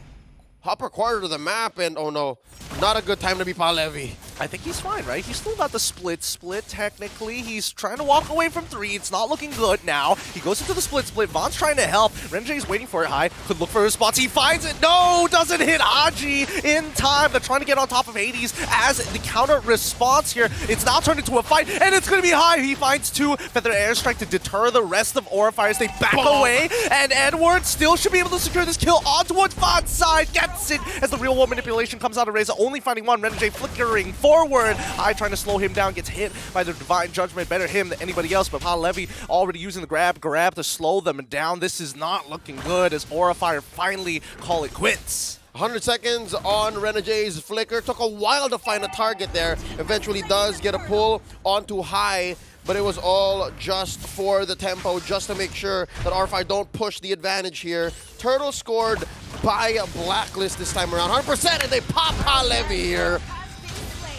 upper quarter of the map, and oh no, not a good time to be Palevi. I think he's fine, right? He's still got the split technically. He's trying to walk away from 3. It's not looking good now. He goes into the split. Vaughn's trying to help. Renjay's waiting for it. High could look for a response. He finds it. No, doesn't hit Haji in time. They're trying to get on top of Hades as the counter response here. It's now turned into a fight, and it's going to be High. He finds 2 Feather Airstrike to deter the rest of Aura Fires. They back away, and Edward still should be able to secure this kill on towards Vaughn's side. Gets it as the real world manipulation comes out of Reza, only finding 1. Renjay flickering forward. High trying to slow him down, gets hit by the Divine Judgment. Better him than anybody else, but Levy already using the grab to slow them down. This is not looking good as Aura Fire finally call it quits. 100 seconds on Renegay's flicker. Took a while to find a target there. Eventually does get a pull onto High, but it was all just for the tempo, just to make sure that R5 don't push the advantage here. Turtle scored by Blacklist this time around. 100%, and they pop Levy here.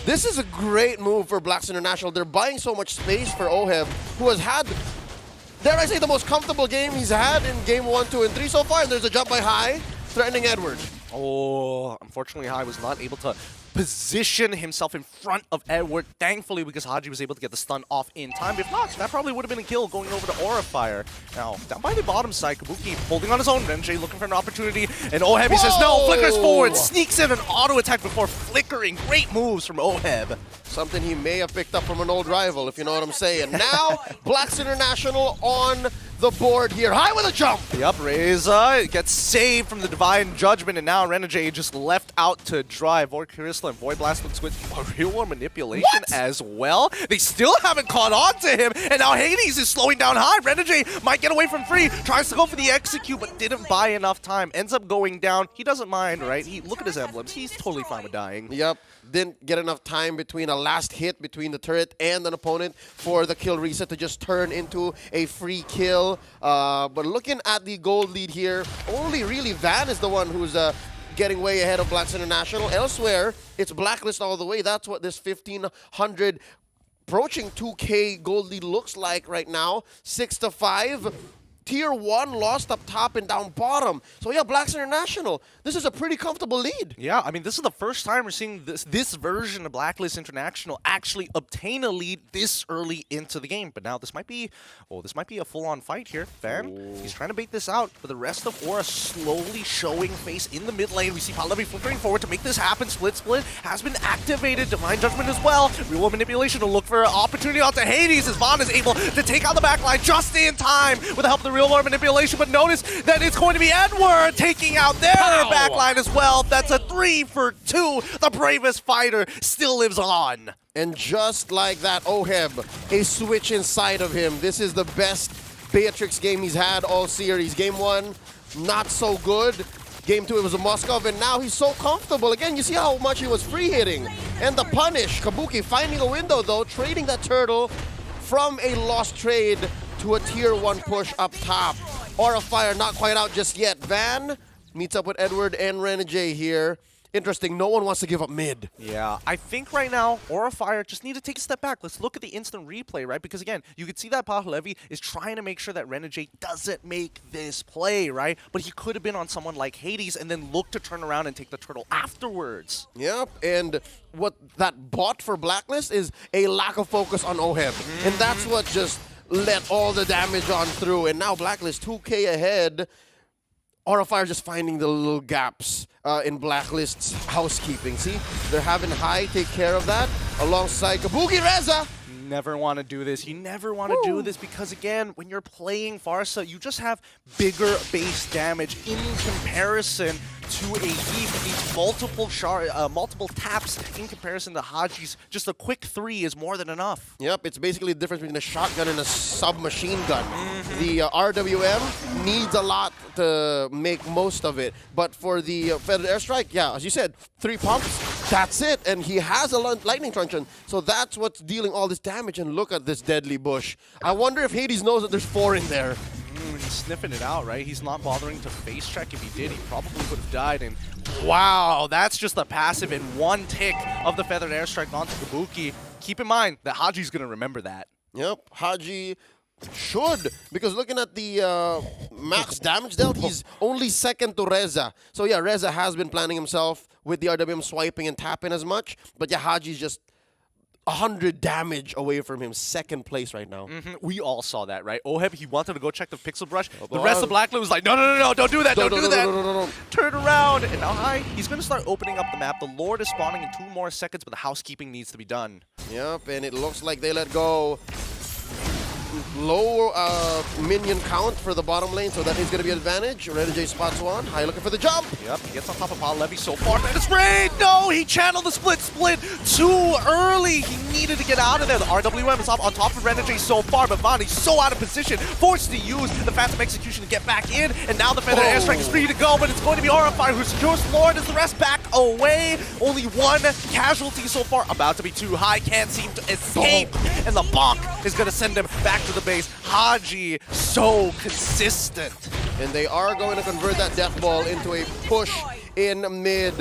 This is a great move for Blacks International. They're buying so much space for Oheb, who has had, dare I say, the most comfortable game he's had in game 1, 2, and 3 so far. And there's a jump by High, threatening Edward. Oh, unfortunately, High was not able to position himself in front of Edward, thankfully, because Haji was able to get the stun off in time. If not, that probably would have been a kill going over to Aura Fire. Now, down by the bottom side, Kabuki holding on his own. Renjay looking for an opportunity, and Oheb, he says no, flickers forward, sneaks in an auto attack before flickering. Great moves from Oheb. Something he may have picked up from an old rival, if you know what I'm saying. Now, Blacks International on the board here. High with a jump! Yep, Reza gets saved from the Divine Judgment, and now Renegade just left out to dry. Void Charisla and Void Blast looks with real world manipulation as well. They still haven't caught on to him, and now Hades is slowing down High. Renegade might get away from 3, tries to go for the execute, but didn't buy enough time. Ends up going down. He doesn't mind, right? Look at his emblems. He's totally fine with dying. Yep. Didn't get enough time between a last hit between the turret and an opponent for the kill reset to just turn into a free kill. But looking at the gold lead here, only really Van is the one who's getting way ahead of Blacks International. Elsewhere, it's Blacklist all the way. That's what this 1,500 approaching 2K gold lead looks like right now. 6-5. Tier 1 lost up top and down bottom. So yeah, Blacks International, this is a pretty comfortable lead. Yeah, I mean, this is the first time we're seeing this version of Blacklist International actually obtain a lead this early into the game. But now this might be a full-on fight here. Van, he's trying to bait this out, but the rest of Aura slowly showing face in the mid lane. We see Palevi flickering forward to make this happen. Split has been activated. Divine Judgment as well. Real World Manipulation to look for an opportunity onto Hades as Vaughn is able to take out the backline just in time with the help of the Real World Manipulation. But notice that it's going to be Edward taking out their backline as well. That's a 3 for 2. The bravest fighter still lives on. And just like that, Oheb, a switch inside of him. This is the best Beatrix game he's had all series. Game 1, not so good. Game 2, it was a Moskov, and now he's so comfortable. Again, you see how much he was free hitting. And the punish, Kabuki finding a window though, trading that turtle from a lost trade to a tier 1 push up top. Aura Fire not quite out just yet. Van meets up with Edward and Renegade here. Interesting, no one wants to give up mid. Yeah, I think right now, Aura Fire just need to take a step back. Let's look at the instant replay, right? Because again, you can see that Pahlevi is trying to make sure that Renegade doesn't make this play, right? But he could have been on someone like Hades and then look to turn around and take the turtle afterwards. Yep, and what that bought for Blacklist is a lack of focus on Oheb. And that's what just let all the damage on through. And now Blacklist 2K ahead. Aura Fire just finding the little gaps in Blacklist's housekeeping. See, they're having High take care of that alongside Kabuki Reza. Never want to do this. You never want to do this because, again, when you're playing Farsa, you just have bigger base damage in comparison to a Heap. It needs multiple taps in comparison to Haji's. Just a quick 3 is more than enough. Yep, it's basically the difference between a shotgun and a submachine gun. The RWM needs a lot to make most of it. But for the Feathered Airstrike, yeah, as you said, 3 pumps, that's it. And he has a lightning truncheon, so that's what's dealing all this damage. And look at this deadly bush. I wonder if Hades knows that there's 4 in there. He's sniffing it out, right? He's not bothering to face check. If he did, he probably would have died. And wow, that's just a passive in 1 tick of the Feathered Airstrike onto Kabuki. Keep in mind that Haji's going to remember that. Yep, Haji should, because looking at the max damage dealt, he's only second to Reza. So yeah, Reza has been planning himself with the RWM swiping and tapping as much, but yeah, Haji's just 100 damage away from him, second place right now. We all saw that, right? Oheb, he wanted to go check the pixel brush. The rest of Blacklist was like, no, don't do that, don't do that. No. Turn around, and now High, he's going to start opening up the map. The Lord is spawning in 2 more seconds, but the housekeeping needs to be done. Yep, and it looks like they let go low minion count for the bottom lane, so that is going to be an advantage. Renegade spots one. High looking for the jump. Yep, he gets on top of Pahlevi so far. And it's raid! No, he channeled the split too early. He needed to get out of there. The RWM is on top of Renegade so far, but Vani's so out of position, forced to use the Phantom Execution to get back in, and now the Feather Airstrike is free to go, but it's going to be Aura Fire who secures Lord as the rest back away. Only 1 casualty so far, about to be 2. High can't seem to escape, and the bonk is going to send him back to the base. Haji, so consistent. And they are going to convert that death ball into a push in mid.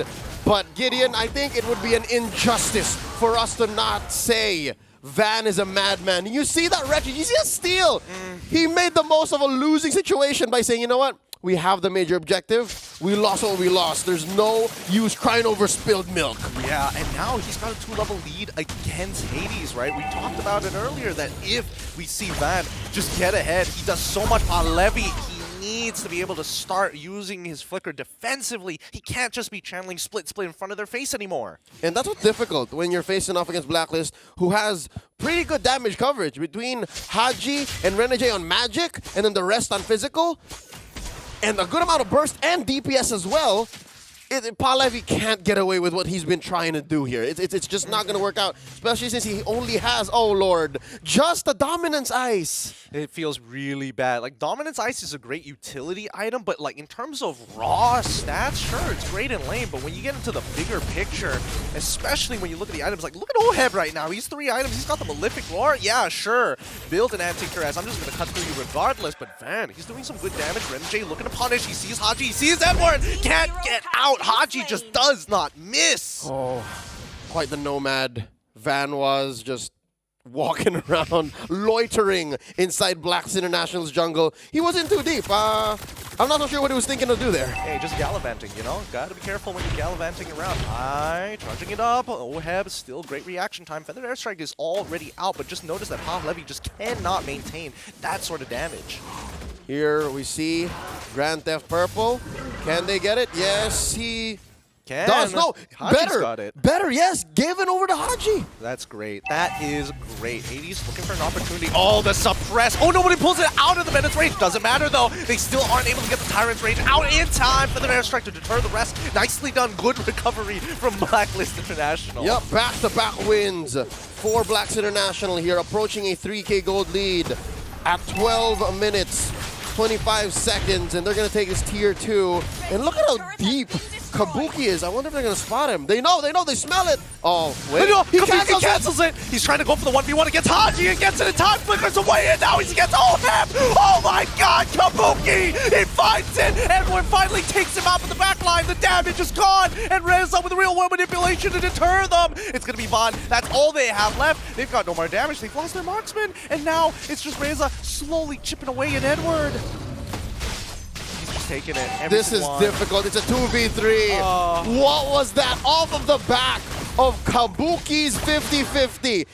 But Gideon, I think it would be an injustice for us to not say Van is a madman. You see that wreckage, you see that steal. He made the most of a losing situation by saying, you know what? We have the major objective. We lost what we lost. There's no use crying over spilled milk. Yeah, and now he's got a 2-level lead against Hades, right? We talked about it earlier that if we see Van just get ahead, he does so much on Levy. He needs to be able to start using his flicker defensively. He can't just be channeling split in front of their face anymore. And that's what's difficult when you're facing off against Blacklist, who has pretty good damage coverage between Haji and Renegade on magic, and then the rest on physical. And a good amount of burst and DPS as well. Pahlevi can't get away with what he's been trying to do here. It's just not going to work out, especially since he only has, oh lord, just a Dominance Ice. It feels really bad. Like, Dominance Ice is a great utility item, but like in terms of raw stats, sure, it's great in lane, but when you get into the bigger picture, especially when you look at the items, like look at Oheb right now. He's 3 items. He's got the Malefic Roar. Yeah, sure. Build an Anti-Cuirass. I'm just going to cut through you regardless, but Van, he's doing some good damage. Renegade looking to punish. He sees Haji. He sees Edward. Can't get out. Haji just does not miss. Oh, quite the nomad Van was, just walking around, loitering inside Blacks International's jungle. He wasn't too deep. I'm not so sure what he was thinking to do there. Hey, just gallivanting, you know? Gotta be careful when you're gallivanting around. Charging it up. Oheb, still great reaction time. Feathered Airstrike is already out, but just notice that Levy just cannot maintain that sort of damage. Here we see Grand Theft Purple. Can they get it? Yes, he does. No, Haji's got it. Better, yes. Give it over to Haji. That's great. That is great. Hades looking for an opportunity. Oh, the suppress. Oh, nobody pulls it out of the Menace range. Doesn't matter, though. They still aren't able to get the Tyrant's range out in time for the Airstrike to deter the rest. Nicely done. Good recovery from Blacklist International. Yep, back-to-back wins for Blacks International here, approaching a 3K gold lead at 12 minutes, 25 seconds, and they're going to take this tier 2. And look at how deep Kabuki is. I wonder if they're going to spot him. They know, they smell it. Oh, wait. He cancels it. He's trying to go for the 1v1 against Haji and gets it in time. Flickers away, and now he's against Oheb. Oh my god, Kabuki! He finds it. Everyone finally takes him out of the back line. The damage is gone. And Reza with real world manipulation to deter them. It's going to be Vaughn. That's all they have left. They've got no more damage. They've lost their marksman. And now it's just Reza slowly chipping away at Edward. Taking it. This is difficult. It's a 2v3. What was that? Off of the back of Kabuki's 50-50.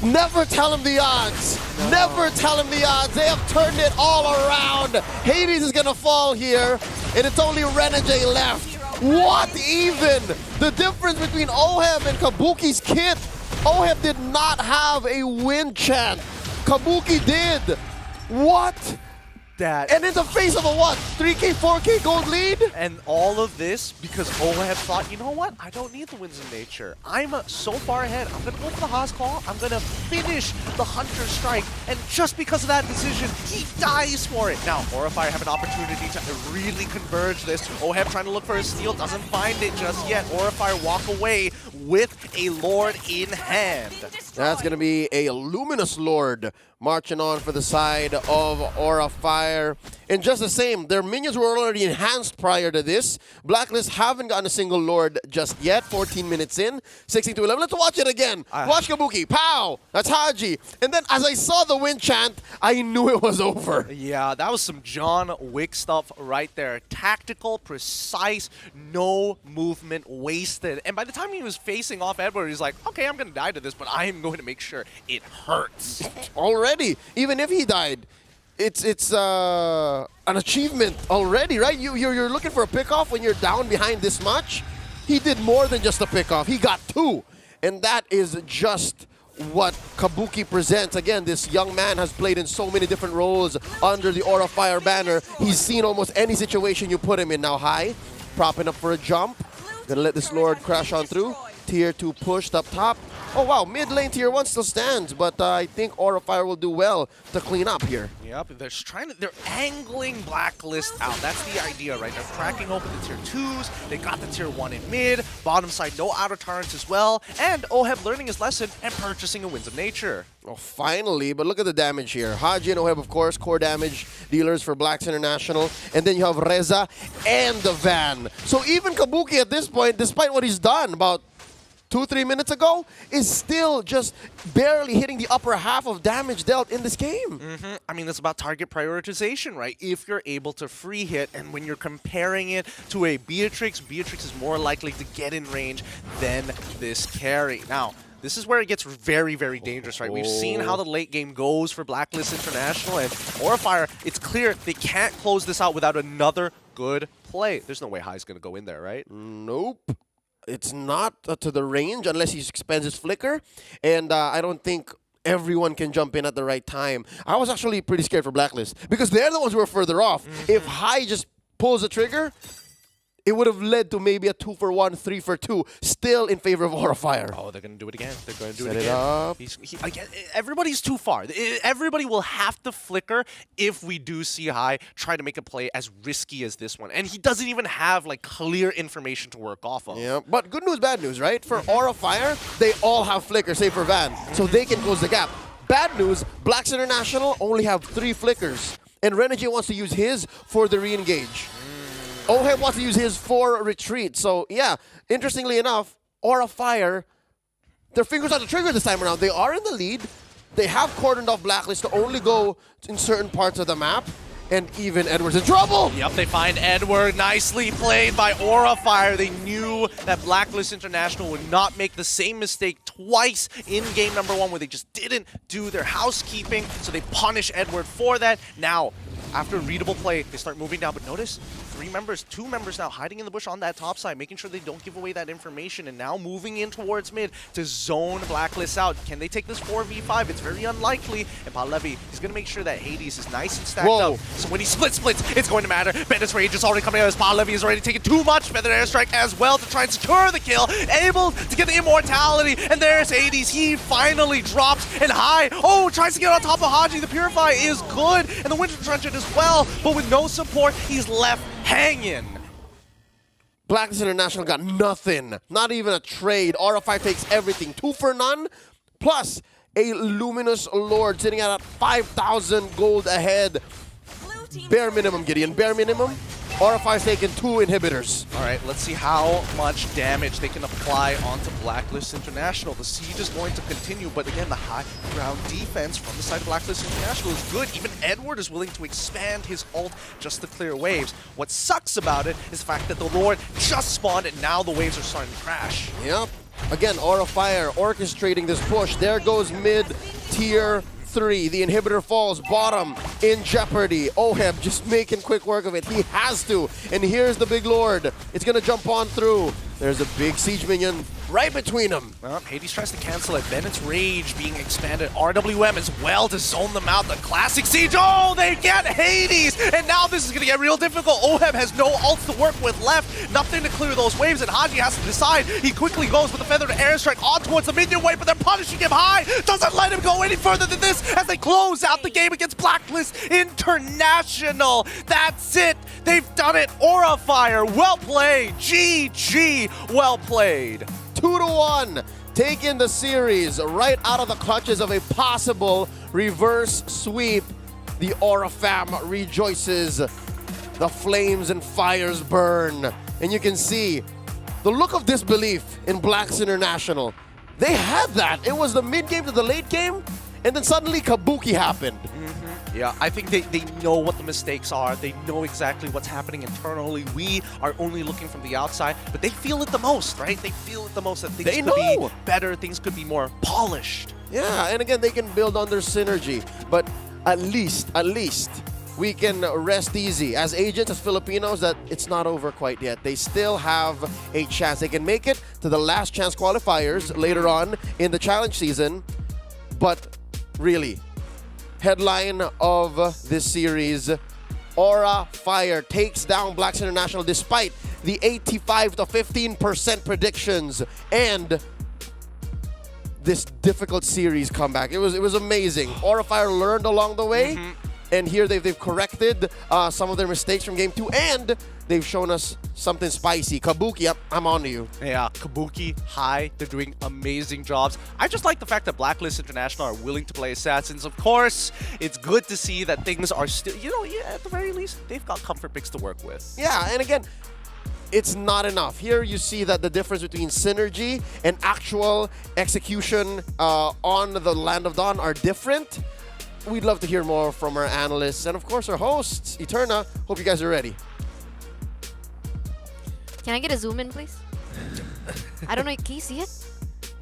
Never tell him the odds. No. Never tell him the odds. They have turned it all around. Hades is going to fall here, and it's only Renegade left. What even? The difference between Oheb and Kabuki's kit. Oheb did not have a win chant. Kabuki did. What? And in the face of a what? 3K, 4K gold lead? And all of this because Oheb thought, you know what? I don't need the wins of nature. I'm so far ahead. I'm going to go for the Haas call. I'm going to finish the Hunter strike. And just because of that decision, he dies for it. Now, Aurafire have an opportunity to really converge this. Oheb trying to look for a steal. Doesn't find it just yet. Aurafire walk away with a Lord in hand. That's going to be a Luminous Lord marching on for the side of Aurafire. And just the same, their minions were already enhanced prior to this. Blacklist haven't gotten a single Lord just yet. 14 minutes in, 16-11. Let's watch it again. Watch Kabuki. Pow! That's Haji. And then as I saw the win chant, I knew it was over. Yeah, that was some John Wick stuff right there. Tactical, precise, no movement wasted. And by the time he was facing off Edward, he's like, okay, I'm going to die to this, but I am going to make sure it hurts. Already, even if he died, it's an achievement already, right? You're looking for a pickoff when you're down behind this much. He did more than just a pickoff. He got 2. And that is just what Kabuki presents. Again, this young man has played in so many different roles under the Aurafire banner. He's seen almost any situation you put him in. Now high, propping up for a jump. Gonna let this Lord crash on through. Tier 2 pushed up top. Oh wow, mid lane tier 1 still stands, but I think Aurafire will do well to clean up here. Yep, they're angling Blacklist out. That's the idea, right? They're cracking open the tier 2s. They got the tier 1 in mid. Bottom side, no outer turrets as well. And Oheb learning his lesson and purchasing a Winds of Nature. Oh, finally, but look at the damage here. Haji and Oheb, of course, core damage dealers for Blacks International. And then you have Reza and the Van. So even Kabuki at this point, despite what he's done about 2-3 minutes ago, is still just barely hitting the upper half of damage dealt in this game. I mean, it's about target prioritization, right? If you're able to free hit, and when you're comparing it to a Beatrix, Beatrix is more likely to get in range than this carry. Now, this is where it gets very, very dangerous, right? We've seen how the late game goes for Blacklist International, and Aurafire, it's clear they can't close this out without another good play. There's no way High's going to go in there, right? Nope. It's not to the range unless he spends his flicker, and I don't think everyone can jump in at the right time. I was actually pretty scared for Blacklist because they're the ones who are further off. If High just pulls the trigger, it would have led to maybe a 2-for-1, 3-for-2, still in favor of Aurafire. Oh, they're going to do it again. They're going to do Set it it again. up. Again, everybody's too far. Everybody will have to flicker if we do see High try to make a play as risky as this one. And he doesn't even have like clear information to work off of. Yeah, but good news, bad news, right? For Aurafire, they all have flickers, save for Van, so they can close the gap. Bad news, Blacks International only have 3 flickers, and Renegade wants to use his for the re-engage. Oheb wants to use his for retreat. So, yeah, interestingly enough, Aurafire their fingers on the trigger this time around. They are in the lead. They have cordoned off Blacklist to only go in certain parts of the map. And even Edward's in trouble! Yep, they find Edward. Nicely played by Aura Fire. They knew that Blacklist International would not make the same mistake twice in game number 1 where they just didn't do their housekeeping. So they punish Edward for that. Now, after a readable play, they start moving down. But notice, 2 members now hiding in the bush on that top side, making sure they don't give away that information. And now moving in towards mid to zone Blacklist out. Can they take this 4v5? It's very unlikely. And Palevi, he's going to make sure that Hades is nice and stacked up. So when he splits, it's going to matter. Bandit's Rage is already coming out as Palevi is already taking too much. Feathered Airstrike as well to try and secure the kill. Able to get the immortality. And there's Hades. He finally drops and high. Oh, tries to get on top of Haji. The Purify is good. And the Winter Trenchant as well. But with no support, he's left hanging. Blacklist International got nothing. Not even a trade. Aura Fire takes everything. 2 for none. Plus a Luminous Lord sitting at 5,000 gold ahead. Bare minimum, Gideon. Bare minimum. Aura Fire's taken 2 inhibitors. All right, let's see how much damage they can apply onto Blacklist International. The siege is going to continue, but again, the high ground defense from the side of Blacklist International is good. Even Edward is willing to expand his ult just to clear waves. What sucks about it is the fact that the Lord just spawned and now the waves are starting to crash. Yep. Again, Aura Fire orchestrating this push. There goes mid tier 3. The inhibitor falls, bottom in jeopardy. Oheb just making quick work of it. He has to. And here's the big lord. It's going to jump on through. There's a big siege minion right between them. Well, Hades tries to cancel it. Bennett's Rage being expanded. RWM as well to zone them out. The classic siege. Oh, they get Hades! And now this is going to get real difficult. Oheb has no ults to work with left. Nothing to clear those waves, and Haji has to decide. He quickly goes with a Feathered Airstrike on towards the minion wave, but they're punishing him high. Doesn't let him go any further than this as they close out the game against Blacklist International. That's it. They've done it. Aura Fire, well played. GG, well played. 2-1, taking the series right out of the clutches of a possible reverse sweep. The Aura fam rejoices. The flames and fires burn. And you can see the look of disbelief in Blacks International. They had that. It was the mid-game to the late game, and then suddenly Kabuki happened. Yeah, I think they know what the mistakes are. They know exactly what's happening internally. We are only looking from the outside, but they feel it the most, right? They feel it the most that things could be better, things could be more polished. Yeah, and again, they can build on their synergy. But at least, we can rest easy. As agents, as Filipinos, that it's not over quite yet. They still have a chance. They can make it to the last chance qualifiers later on in the challenge season. But really, headline of this series, Aura Fire takes down Blacks International despite the 85 to 15% predictions and this difficult series comeback. It was amazing. Aura Fire learned along the way, and here they've corrected some of their mistakes from game 2, and they've shown us something spicy. Kabuki, I'm on to you. Yeah, Kabuki, High, they're doing amazing jobs. I just like the fact that Blacklist International are willing to play Assassins. Of course, it's good to see that things are still, at the very least, they've got comfort picks to work with. Yeah, and again, it's not enough. Here you see that the difference between synergy and actual execution on the Land of Dawn are different. We'd love to hear more from our analysts and, of course, our hosts, Eterna. Hope you guys are ready. Can I get a zoom in, please? I don't know. Can you see it?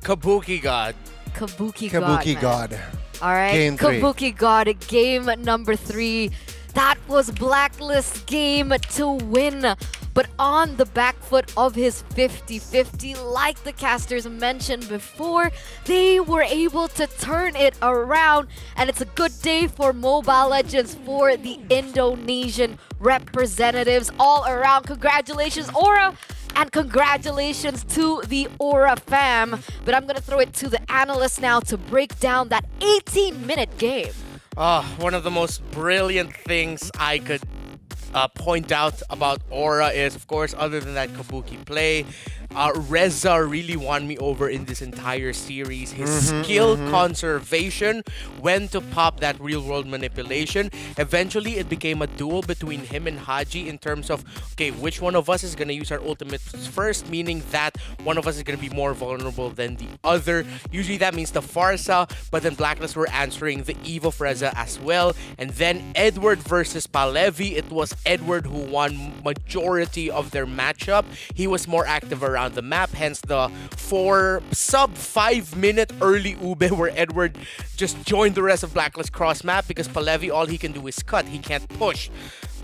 Kabuki God. Kabuki God. All right. Game 3. Kabuki God, game number 3. That was Blacklist game to win. But on the back foot of his 50-50, like the casters mentioned before, they were able to turn it around. And it's a good day for Mobile Legends, for the Indonesian representatives all around. Congratulations, Aura! And congratulations to the Aura fam. But I'm going to throw it to the analyst now to break down that 18-minute game. One of the most brilliant things I could point out about Aura is, of course, other than that Kabuki play, Reza really won me over in this entire series. His skill conservation, when to pop that real-world manipulation. Eventually, it became a duel between him and Haji in terms of, okay, which one of us is going to use our ultimates first, meaning that one of us is going to be more vulnerable than the other. Usually that means the Farsa, but then Blacklist were answering the Evo of Reza as well. And then Edward versus Palevi, it was Edward who won majority of their matchup. He was more active around the map, hence the sub 5 minute early ube where Edward just joined the rest of Blacklist cross map because Palevi, all he can do is cut, he can't push.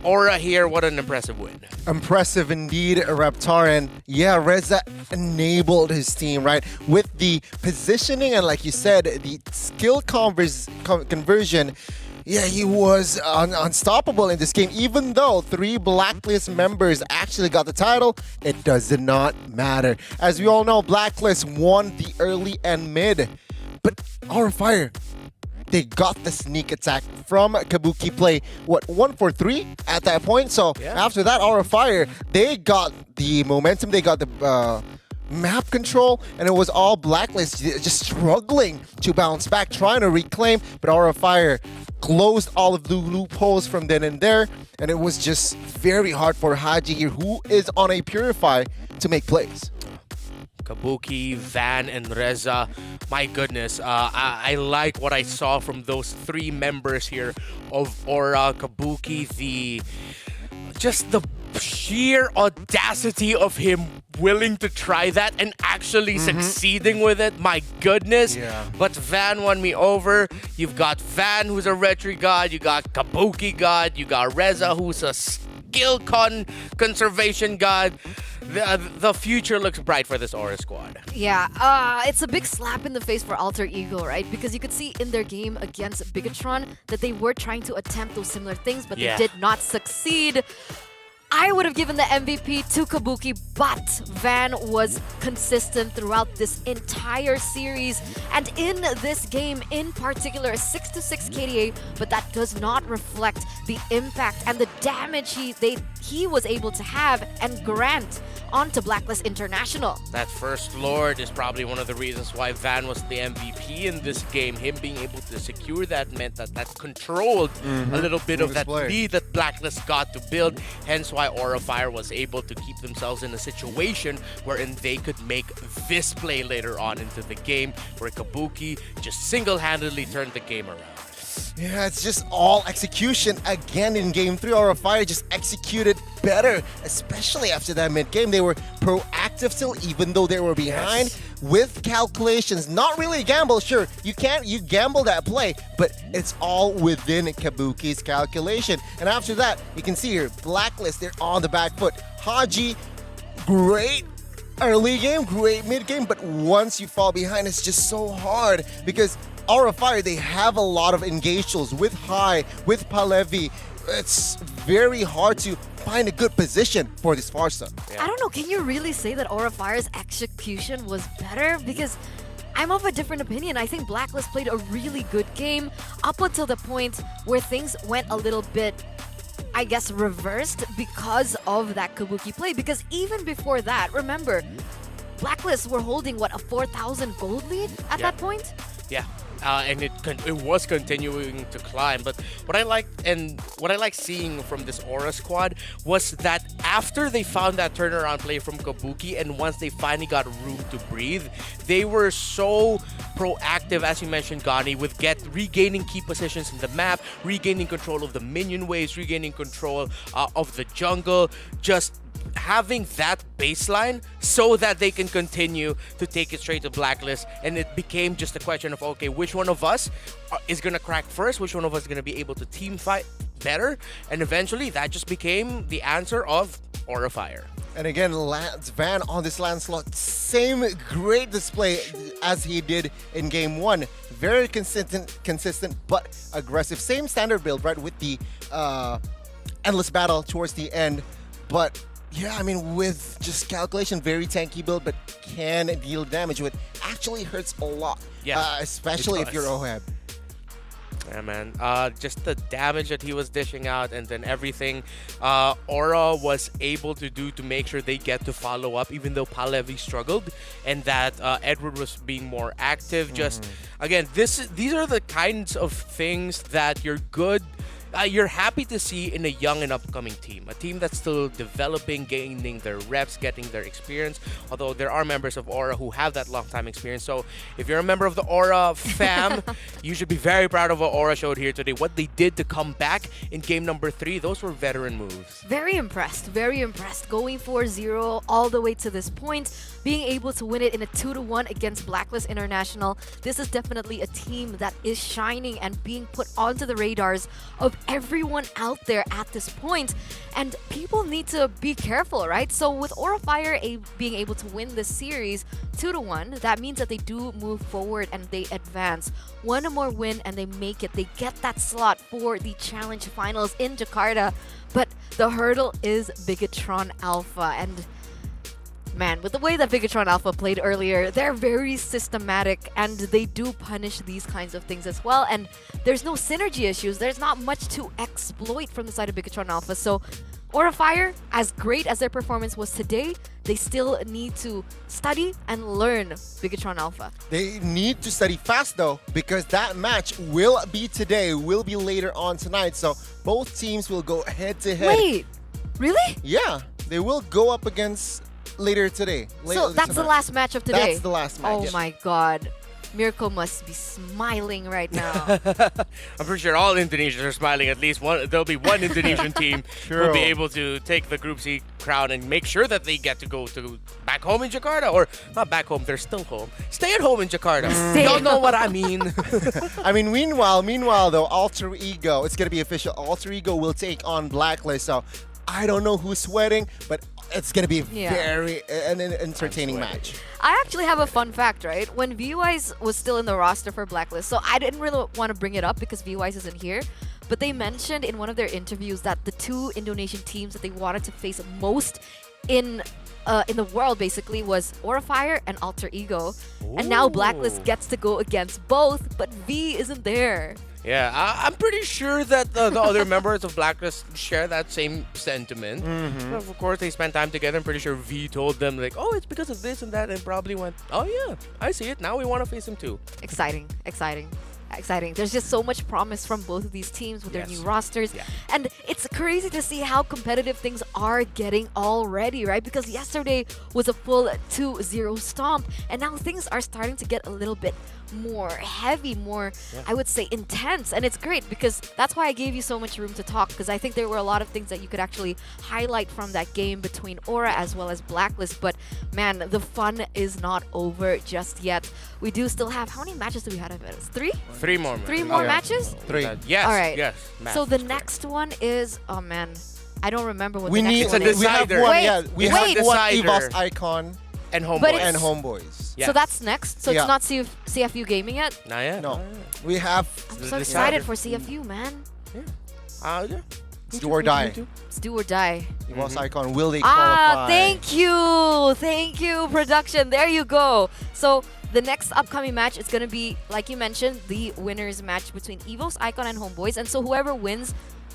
Aura here, what an impressive win. Impressive indeed, Reptar. And yeah, Reza enabled his team, right? With the positioning and, like you said, the skill conversion. Yeah, he was unstoppable in this game. Even though 3 Blacklist members actually got the title, it does not matter. As we all know, Blacklist won the early and mid. But Aura Fire, they got the sneak attack from Kabuki play, 1 for 3 at that point. So after that, Aura Fire, they got the momentum, they got the map control, and it was all Blacklist just struggling to bounce back, trying to reclaim, but Aura Fire closed all of the loopholes from then and there, and it was just very hard for Haji here, who is on a Purify, to make plays. Kabuki, Van, and Reza. My goodness, I like what I saw from those 3 members here of Aura. Kabuki, just the sheer audacity of him willing to try that and actually succeeding with it. My goodness. Yeah. But Van won me over. You've got Van, who's a retry god. You got Kabuki god. You got Reza, who's a skill conservation god. The future looks bright for this Aura squad. Yeah, it's a big slap in the face for Alter Ego, right? Because you could see in their game against Bigatron that they were trying to attempt those similar things, but they did not succeed. I would have given the MVP to Kabuki, but Van was consistent throughout this entire series. And in this game in particular, a 6-6 KDA, but that does not reflect the impact and the damage he was able to have and grant onto Blacklist International. That First Lord is probably one of the reasons why Van was the MVP in this game. Him being able to secure that meant that controlled a little bit of that lead that Blacklist got to build. Hence why Aura Fire was able to keep themselves in a situation wherein they could make this play later on into the game, where Kabuki just single-handedly turned the game around. Yeah, it's just all execution again in Game 3. Aura Fire just executed better, especially after that mid-game. They were proactive still, even though they were behind, with calculations. Not really a gamble, sure. You gamble that play, but it's all within Kabuki's calculation. And after that, you can see here, Blacklist, they're on the back foot. Haji, great early game, great mid-game, but once you fall behind, it's just so hard because Aura Fire, they have a lot of engaged tools with High, with Palevi. It's very hard to find a good position for this Farsa. I don't know, can you really say that Aura Fire's execution was better? Because I'm of a different opinion. I think Blacklist played a really good game up until the point where things went a little bit, I guess, reversed because of that Kabuki play. Because even before that, remember, Blacklist were holding, what, a 4,000 gold lead at that point? Yeah. And it was continuing to climb. But what I liked seeing from this Aura squad was that after they found that turnaround play from Kabuki, and once they finally got room to breathe, they were so proactive, as you mentioned, Gani, with regaining key positions in the map, regaining control of the minion waves, regaining control of the jungle, just having that baseline so that they can continue to take it straight to Blacklist. And it became just a question of, okay, which one of us is going to crack first? Which one of us is going to be able to team fight better? And eventually, that just became the answer of Aura Fire. And again, Van on this Lancelot, same great display as he did in Game 1. Very consistent, but aggressive. Same standard build, right, with the Endless Battle towards the end. But yeah, I mean, with just calculation, very tanky build, but can deal damage, which actually hurts a lot. Yeah, especially if you're Oheb. Yeah, man. Just the damage that he was dishing out, and then everything Aura was able to do to make sure they get to follow up, even though Palevi struggled, and that Edward was being more active. Just again, these are the kinds of things that you're good. You're happy to see in a young and upcoming team. A team that's still developing, gaining their reps, getting their experience. Although there are members of Aura who have that long time experience. So if you're a member of the Aura fam, you should be very proud of what Aura showed here today. What they did to come back in game number 3, those were veteran moves. Very impressed. Going 4-0 all the way to this point. Being able to win it in a 2-1 against Blacklist International. This is definitely a team that is shining and being put onto the radars of everyone out there at this point. And people need to be careful, right? So with Aura Fire being able to win this series 2-1, that means that they do move forward and they advance. One more win and they make it. They get that slot for the Challenge Finals in Jakarta. But the hurdle is Bigatron Alpha. And man, with the way that Bigatron Alpha played earlier, they're very systematic and they do punish these kinds of things as well. And there's no synergy issues. There's not much to exploit from the side of Bigatron Alpha. So Aura Fire, as great as their performance was today, they still need to study and learn Bigatron Alpha. They need to study fast though, because that match will be today, will be later on tonight. So both teams will go head to head. Wait, really? Yeah, they will go up against later today. So that's the last match of today? That's the last match. Oh my god. Mirko must be smiling right now. I'm pretty sure all Indonesians are smiling. At least one. There'll be one Indonesian team who'll be able to take the Group C crown and make sure that they get to go to back home in Jakarta, or not back home. They're still home. Stay at home in Jakarta. Y'all know what I mean. I mean, meanwhile though, Alter Ego, it's gonna be official. Alter Ego will take on Blacklist. So I don't know who's sweating, but it's gonna be very an entertaining match. I actually have a fun fact, right? When VWise was still in the roster for Blacklist, so I didn't really want to bring it up because VWise isn't here, but they mentioned in one of their interviews that the two Indonesian teams that they wanted to face most in the world basically was Aura Fire and Alter Ego. And now Blacklist gets to go against both, but V isn't there. Yeah, I'm pretty sure that the other members of Blacklist share that same sentiment. Of course, they spent time together. I'm pretty sure V told them, like, oh, it's because of this and that, and probably went, oh yeah, I see it. Now we want to face him too. Exciting. There's just so much promise from both of these teams with their new rosters. And it's crazy to see how competitive things are getting already, right? Because yesterday was a full 2-0 stomp, and now things are starting to get a little bit more heavy, more, I would say, intense. And it's great because that's why I gave you so much room to talk, because I think there were a lot of things that you could actually highlight from that game between Aura as well as Blacklist. But man, the fun is not over just yet. We do still have, how many matches do we have of it? 3? 3 more. 3 more matches? 3. Yes. All right. Yes. So the next one is, oh man, I don't remember what We the need next one is. we have one. We have one Evos icon and Homebois. And Homebois. So that's next. So it's not CFU gaming yet? Not yet. No. We have. I'm so excited for CFU, man. Yeah. It's do or die. It's do or die. Evos icon. Will they qualify? Thank you, production. There you go. So the next upcoming match is gonna be, like you mentioned, the winners match between Evos icon and Homebois. And so whoever wins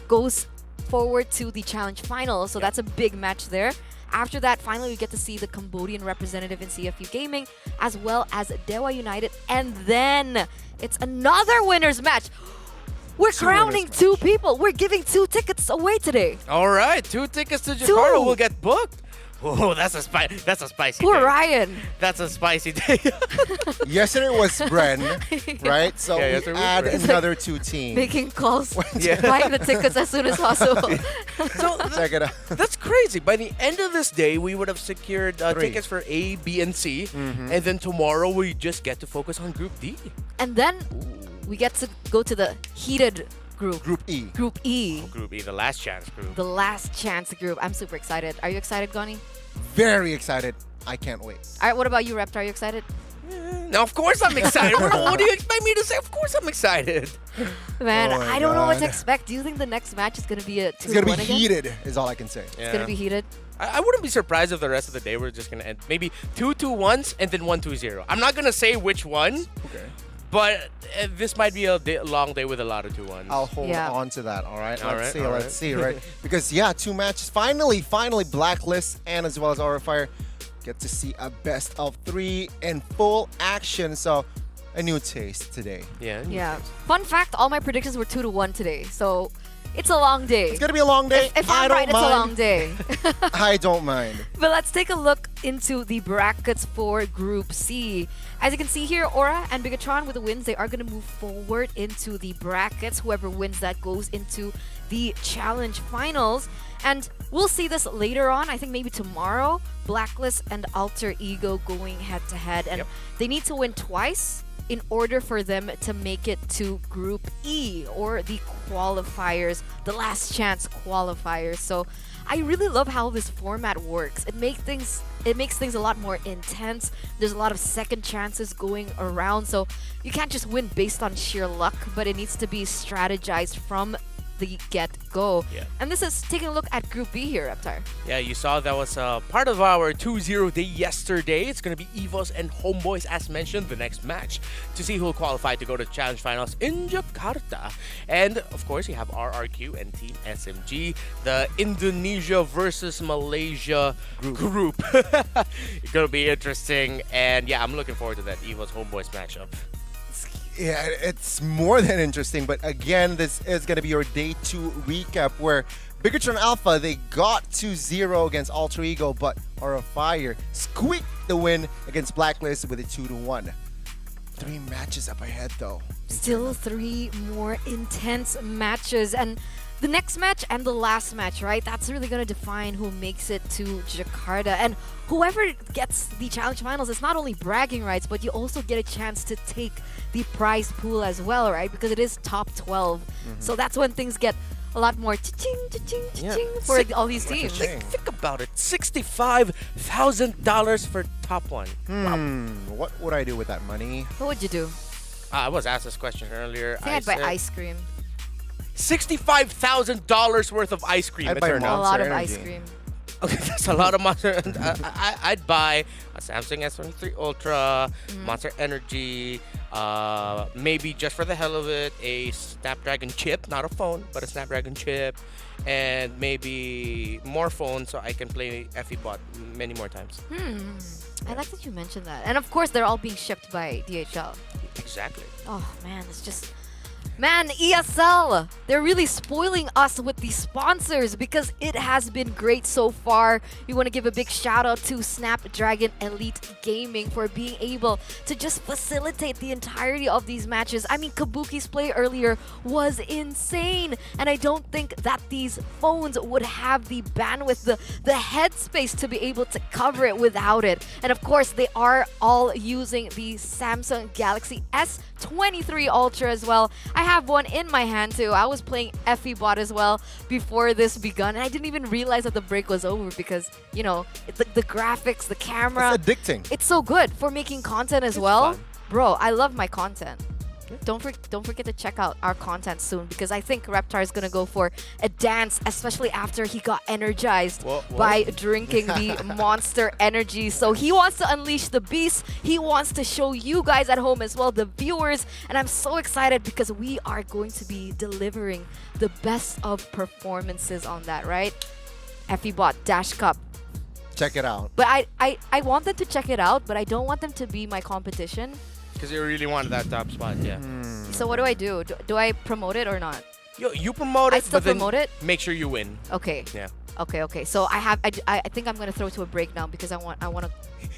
goes forward to the challenge final. So that's a big match there. After that, finally, we get to see the Cambodian representative in CFU Gaming, as well as Dewa United. And then it's another winner's match. We're crowning 2 people. We're giving 2 tickets away today. All right, 2 tickets to Jakarta will get booked. Oh, that's a spicy Poor day. Ryan. That's a spicy day. Yesterday was Bren, right? So we add another 2 teams. Making calls, buying the tickets as soon as possible. So check it out. That's crazy. By the end of this day, we would have secured tickets for A, B, and C. And then tomorrow, we just get to focus on Group D. And then we get to go to the heated group. Group E. Group E, the last chance group. The last chance group. I'm super excited. Are you excited, Goni? Very excited. I can't wait. All right, what about you, Reptar? Are you excited? Now, of course I'm excited. What do you expect me to say? Of course I'm excited. Man, I don't know what to expect. Do you think the next match is going to be a 2-1 It's going to be again? heated, is all I can say. Yeah. It's going to be heated. I wouldn't be surprised if the rest of the day we're just going to end maybe 2-2-1s and then 1-2-0. I'm not going to say which one. Okay. But this might be a long day with a lot of 2-1s. I'll hold on to that, all right? Let's Let's see, right? Because, yeah, 2 matches. Finally, Blacklist and as well as Aura Fire get to see a best of 3 in full action. So, a new taste today. Yeah. Fun fact, all my predictions were 2-1 today. So, it's a long day. It's going to be a long day. If I'm right, it's a long day. I don't mind. But let's take a look into the brackets for Group C. As you can see here, Aura and Bigatron with the wins, they are going to move forward into the brackets. Whoever wins that goes into the challenge finals. And we'll see this later on. I think maybe tomorrow. Blacklist and Alter Ego going head-to-head. And they need to win twice in order for them to make it to Group E, or the qualifiers, the last chance qualifiers. So I really love how this format works. It makes things a lot more intense. There's a lot of second chances going around, so you can't just win based on sheer luck, but it needs to be strategized from the get-go. And this is taking a look at Group B here, Reptar. Yeah, you saw that was part of our 2-0 day yesterday. It's going to be Evos and Homebois, as mentioned, the next match to see who will qualify to go to Challenge Finals in Jakarta. And, of course, you have RRQ and Team SMG, the Indonesia versus Malaysia group. It's going to be interesting. And, yeah, I'm looking forward to that Evos Homebois matchup. Yeah, it's more than interesting, but again, this is going to be your Day 2 recap where Bigatron Alpha, they got 2-0 against Alter Ego, but Aura Fire squeaked the win against Blacklist with a 2-1. 3 matches up ahead, though. Still 3 more intense matches, and the next match and the last match, right? That's really going to define who makes it to Jakarta. And whoever gets the challenge finals, it's not only bragging rights, but you also get a chance to take the prize pool as well, right? Because it is top 12. So that's when things get a lot more cha-ching, cha-ching, cha-ching for all these teams. Think about it. $65,000 for top 1. Wow. What would I do with that money? What would you do? I was asked this question earlier. I think I'd buy ice cream. $65,000 worth of ice cream. I'd buy a lot of ice cream. Okay, that's a lot of Monster. I'd buy a Samsung S23 Ultra, Monster Energy, maybe just for the hell of it, a Snapdragon chip, not a phone, but a Snapdragon chip, and maybe more phones so I can play FEBot many more times. I like that you mentioned that. And of course, they're all being shipped by DHL. Exactly. Oh man, it's just... Man, ESL, they're really spoiling us with the sponsors because it has been great so far. We want to give a big shout out to Snapdragon Elite Gaming for being able to just facilitate the entirety of these matches. I mean, Kabuki's play earlier was insane, and I don't think that these phones would have the bandwidth, the headspace to be able to cover it without it. And of course, they are all using the Samsung Galaxy S23 Ultra as well. I have one in my hand too. I was playing FEBot as well before this begun, and I didn't even realize that the break was over because, you know, the graphics, the camera. It's addicting. It's so good for making content as well. Fun. Bro, I love my content. Don't forget to check out our content soon because I think Reptar is going to go for a dance, especially after he got energized by drinking the Monster Energy. So he wants to unleash the beast. He wants to show you guys at home as well, the viewers. And I'm so excited because we are going to be delivering the best of performances on that, right? FEBot Dash Cup. Check it out. But I want them to check it out, but I don't want them to be my competition. Because you really wanted that top spot, yeah. So what do I do? Do I promote it or not? You promote it, I still promote it? Make sure you win. Okay. Yeah. Okay. So I think I'm gonna throw it to a break now because I want to.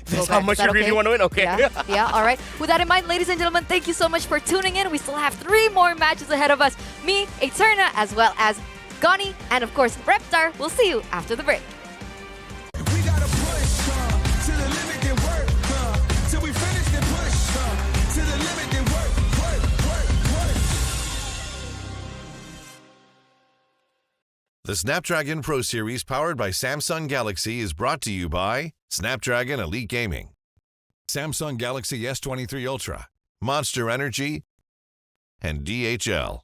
That's how much you really want to win? Okay. Yeah, all right. With that in mind, ladies and gentlemen, thank you so much for tuning in. We still have 3 more matches ahead of us. Me, Eterna, as well as Gani, and of course, Reptar. We'll see you after the break. The Snapdragon Pro Series powered by Samsung Galaxy is brought to you by Snapdragon Elite Gaming, Samsung Galaxy S23 Ultra, Monster Energy, and DHL.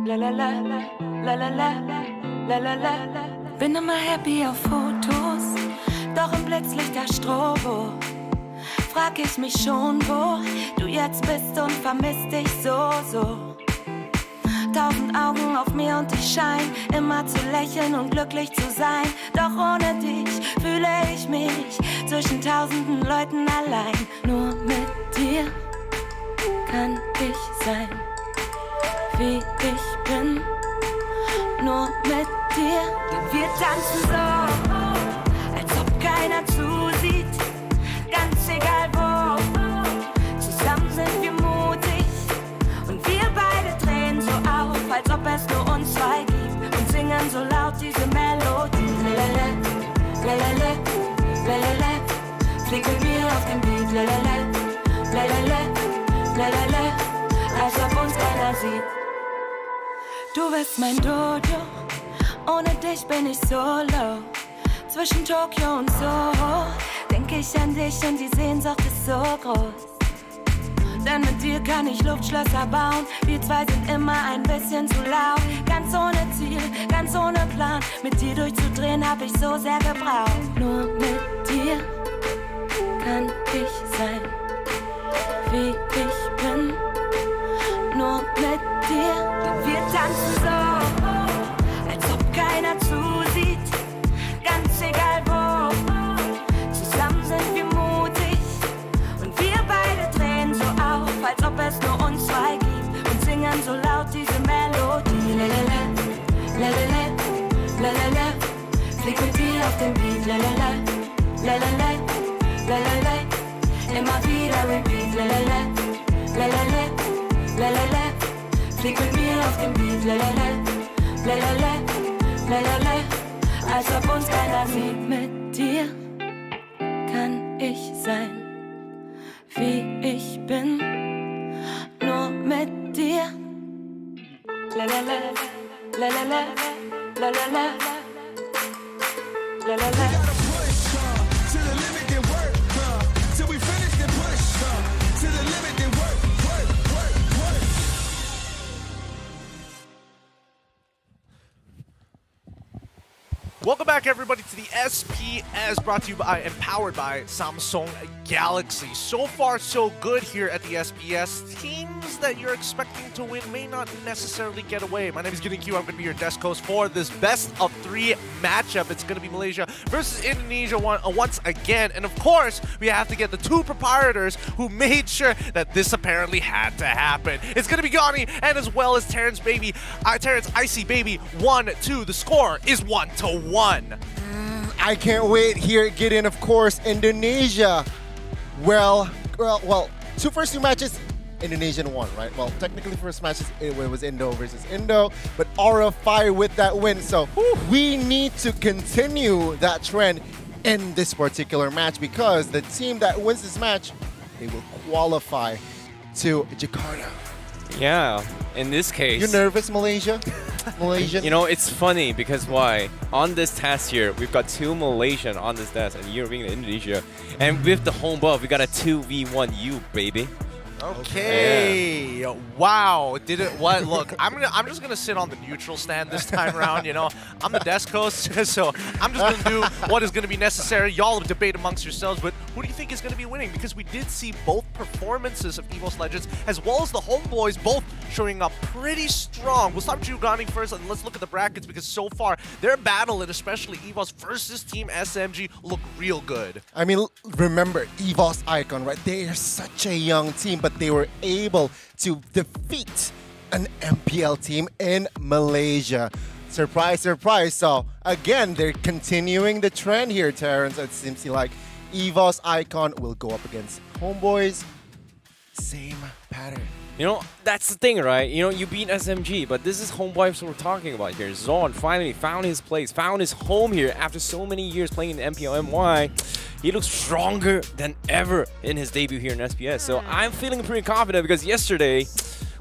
La la la la la la la la la la. Bin immer happy auf Fotos, doch im Blitzlicht der Strobo. Frag ich mich schon, wo du jetzt bist und vermiss dich so. 1000 Augen auf mir und ich schein immer zu lächeln und glücklich zu sein. Doch ohne dich fühle ich mich zwischen tausenden Leuten allein. Nur mit dir kann ich sein, wie ich bin. Nur mit dir. Wir tanzen so, als ob keiner zusieht. Ganz egal wo, zusammen sind wir mutig. Und wir beide drehen so auf, als ob es nur uns zwei gibt. Und singen so laut diese Melodie. Lalala, lalala, lalala. Flieg mit mir auf dem Beat. Lalala, lalala, lalala. Als ob uns keiner sieht. Du bist mein Dodo, ohne dich bin ich solo. Zwischen Tokio und Soho denk ich an dich und die Sehnsucht ist so groß. Denn mit dir kann ich Luftschlösser bauen. Wir zwei sind immer ein bisschen zu laut. Ganz ohne Ziel, ganz ohne Plan. Mit dir durchzudrehen hab ich so sehr gebraucht. Nur mit dir kann ich sein, wie ich bin. Nur mit dir. Wir tanzen so, als ob keiner zusieht. Ganz egal wo, zusammen sind wir mutig. Und wir beide drehen so auf, als ob es nur uns zwei gibt. Und singen so laut diese Melodie. Lalala, lalala, lalala. Flieg mit mir auf dem Beat. Lalala, lalala, lalala. Immer wieder repeat. Lalala, lalala, lalala. Flieg mit mir auf dem Beat. Lalala, lalala, lalala. Als ob uns keiner sieht. Mit dir kann ich sein, wie ich bin. Nur mit dir. Lalala, lalala, lalala, lalala. Welcome back, everybody, to the SPS, brought to you by and powered by Samsung Galaxy. So far, so good here at the SPS. Teams that you're expecting to win may not necessarily get away. My name is Getting Q. I'm going to be your desk host for this best of 3 matchup. It's going to be Malaysia versus Indonesia once again. And of course, we have to get the 2 proprietors who made sure that this apparently had to happen. It's going to be Yanni and as well as Terrence Baby. Terrence Icy Baby 1-2. The score is 1-1. I can't wait. Here, get in, of course, Indonesia. Well, 2 first 2 matches, Indonesian won, right? Well, technically first match it was Indo versus Indo, but Aura Fire with that win. So we need to continue that trend in this particular match because the team that wins this match, they will qualify to Jakarta. Yeah, in this case... You nervous, Malaysia? Malaysian? You know, it's funny because why? On this task here, we've got 2 Malaysian on this task and European and Indonesia. And with the home buff, we got a 2v1U, baby. Okay. Yeah. Wow. Did it what? Look, I'm just gonna sit on the neutral stand this time around, you know. I'm the desk host, so I'm just gonna do what is gonna be necessary. Y'all debate amongst yourselves, but who do you think is gonna be winning? Because we did see both performances of Evos Legends as well as the Homebois both showing up pretty strong. We'll start with Giovanni first and let's look at the brackets because so far their battle and especially Evos versus Team SMG look real good. I mean, remember Evos Icon, right? They are such a young team, but they were able to defeat an MPL team in Malaysia. Surprise, surprise. So again, they're continuing the trend here, Terrence. It seems like Evos Icon will go up against Homebois. Same pattern. You know, that's the thing, right? You know, you beat SMG, but this is Homebois we're talking about here. Zon finally found his place, found his home here after so many years playing in the MPL MY. He looks stronger than ever in his debut here in SPS. So I'm feeling pretty confident because yesterday,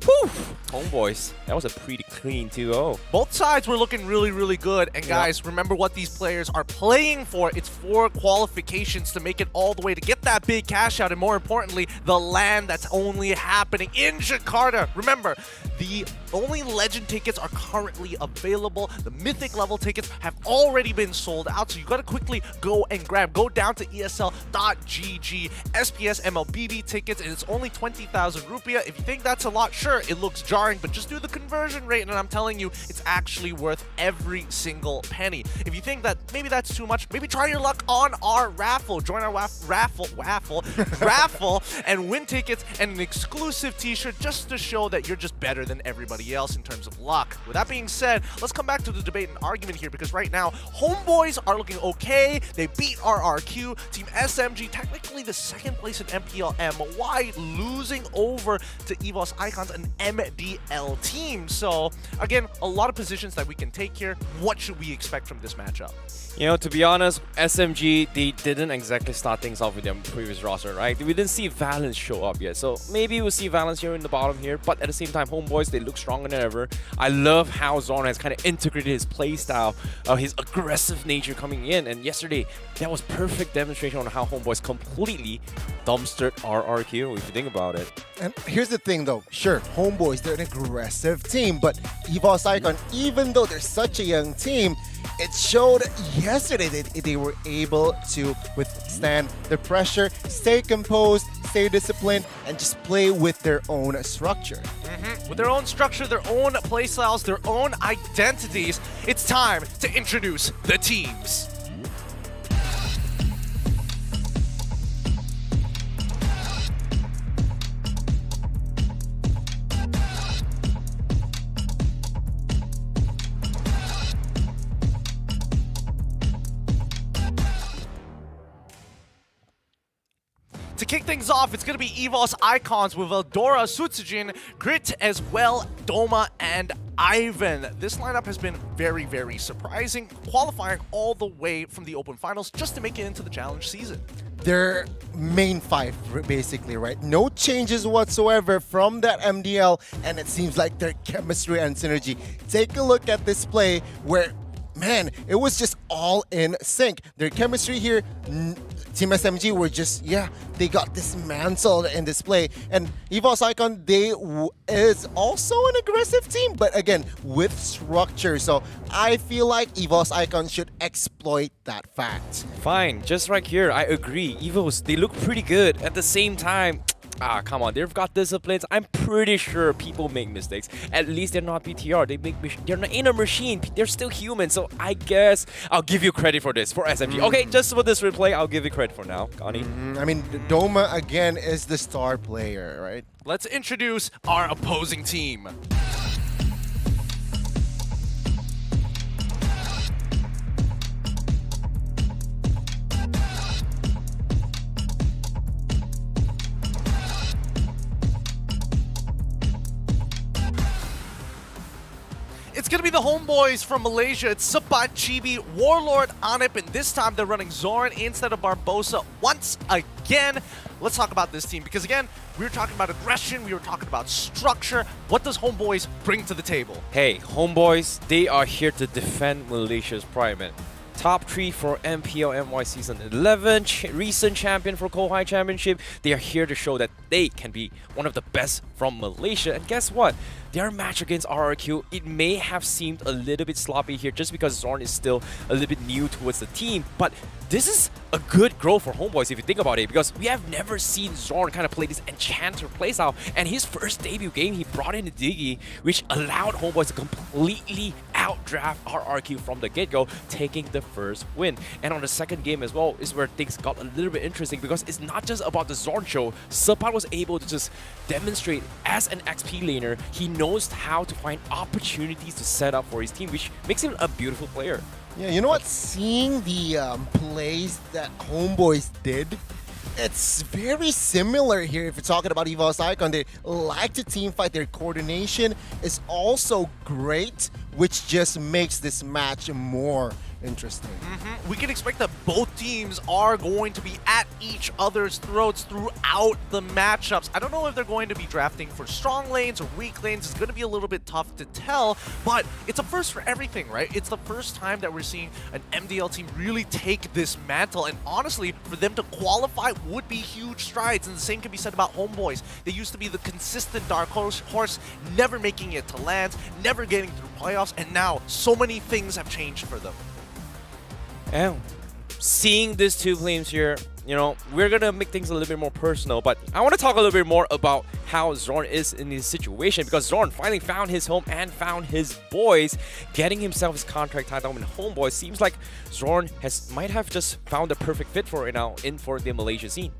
whew, Homebois. That was a pretty clean 2-0. Both sides were looking really, really good. And guys, remember what these players are playing for. It's for qualifications to make it all the way to get that big cash out. And more importantly, the land that's only happening in Jakarta. Remember, the only legend tickets are currently available. The mythic level tickets have already been sold out. So you got to quickly go and grab. Go down to ESL.gg, SPS MLBB tickets, and it's only 20,000 rupiah. If you think that's a lot, sure, it looks jarring, but just do the conversion rate, and I'm telling you, it's actually worth every single penny. If you think that maybe that's too much, maybe try your luck on our raffle. Join our raffle and win tickets and an exclusive t-shirt just to show that you're just better than everybody else in terms of luck. With that being said, let's come back to the debate and argument here, because right now, Homebois are looking okay. They beat RRQ. Team SMG, technically the second place in MPLM. Why losing over to Evos Icons, an MDL team? So, again, a lot of positions that we can take here. What should we expect from this matchup? You know, to be honest, SMG, they didn't exactly start things off with their previous roster, right? We didn't see Valence show up yet, so maybe we'll see Valence here in the bottom here, but at the same time, Homebois, they look stronger than ever. I love how Zorn has kind of integrated his playstyle, his aggressive nature coming in, and yesterday, that was perfect demonstration on how Homebois completely dumpstered RRQ, if you think about it. And here's the thing though, sure, Homebois, they're an aggressive team, but Evos Icon, even though they're such a young team, it showed yesterday that they were able to withstand the pressure, stay composed, stay disciplined, and just play with their own structure. With their own structure, their own playstyles, their own identities, it's time to introduce the teams. To kick things off, it's going to be Evos Icons with Eldora, Sutsujin, Grit, as well, Doma, and Ivan. This lineup has been very, very surprising, qualifying all the way from the Open Finals just to make it into the Challenge season. Their main five, basically, right? No changes whatsoever from that MDL, and it seems like their chemistry and synergy. Take a look at this play where, man, it was just all in sync. Their chemistry here, Team SMG were just, they got dismantled in this play. And Evos Icon, they is also an aggressive team, but again, with structure. So I feel like Evos Icon should exploit that fact. Fine, just right here, I agree. Evos, they look pretty good. At the same time, come on, they've got disciplines. I'm pretty sure people make mistakes. At least they're not BTR. They're not in a machine. They're still human. So I guess I'll give you credit for this, for SMG. Okay, just for this replay, I'll give you credit for now, Connie. I mean, Doma, again, is the star player, right? Let's introduce our opposing team. It's going to be the Homebois from Malaysia. It's Sabat, Chibi, Warlord, Anip, and this time they're running Zoran instead of Barbosa once again. Let's talk about this team, because again, we were talking about aggression, we were talking about structure. What does Homebois bring to the table? Hey, Homebois, they are here to defend Malaysia's pride, man. Top 3 for MPL MY Season 11, recent champion for Kohai Championship. They are here to show that they can be one of the best from Malaysia. And guess what? Their match against RRQ, it may have seemed a little bit sloppy here just because Zorn is still a little bit new towards the team. But this is a good growth for Homebois if you think about it, because we have never seen Zorn kind of play this Enchanter playstyle. And his first debut game, he brought in a Diggy, which allowed Homebois to completely outdraft RRQ from the get-go, taking the first win. And on the second game as well is where things got a little bit interesting, because it's not just about the Zorn show. Sapat was able to just demonstrate as an XP laner, he knows how to find opportunities to set up for his team, which makes him a beautiful player. Yeah, you know what? Seeing the plays that Homebois did, it's very similar here if you're talking about Evos Icon. They like to team fight. Their coordination is also great which just makes this match more interesting. We can expect that both teams are going to be at each other's throats throughout the matchups. I don't know if they're going to be drafting for strong lanes or weak lanes. It's going to be a little bit tough to tell, but it's a first for everything, right? It's the first time that we're seeing an MDL team really take this mantle, and honestly, for them to qualify would be huge strides, and the same can be said about Homebois. They used to be the consistent dark horse, never making it to lands, never getting through playoffs, and now so many things have changed for them. And seeing these two teams here, you know, we're gonna make things a little bit more personal, but I want to talk a little bit more about how Zorn is in this situation, because Zorn finally found his home and found his boys, getting himself his contract tied down in Homebois. Seems like Zorn might have just found a perfect fit for it now for the Malaysia scene.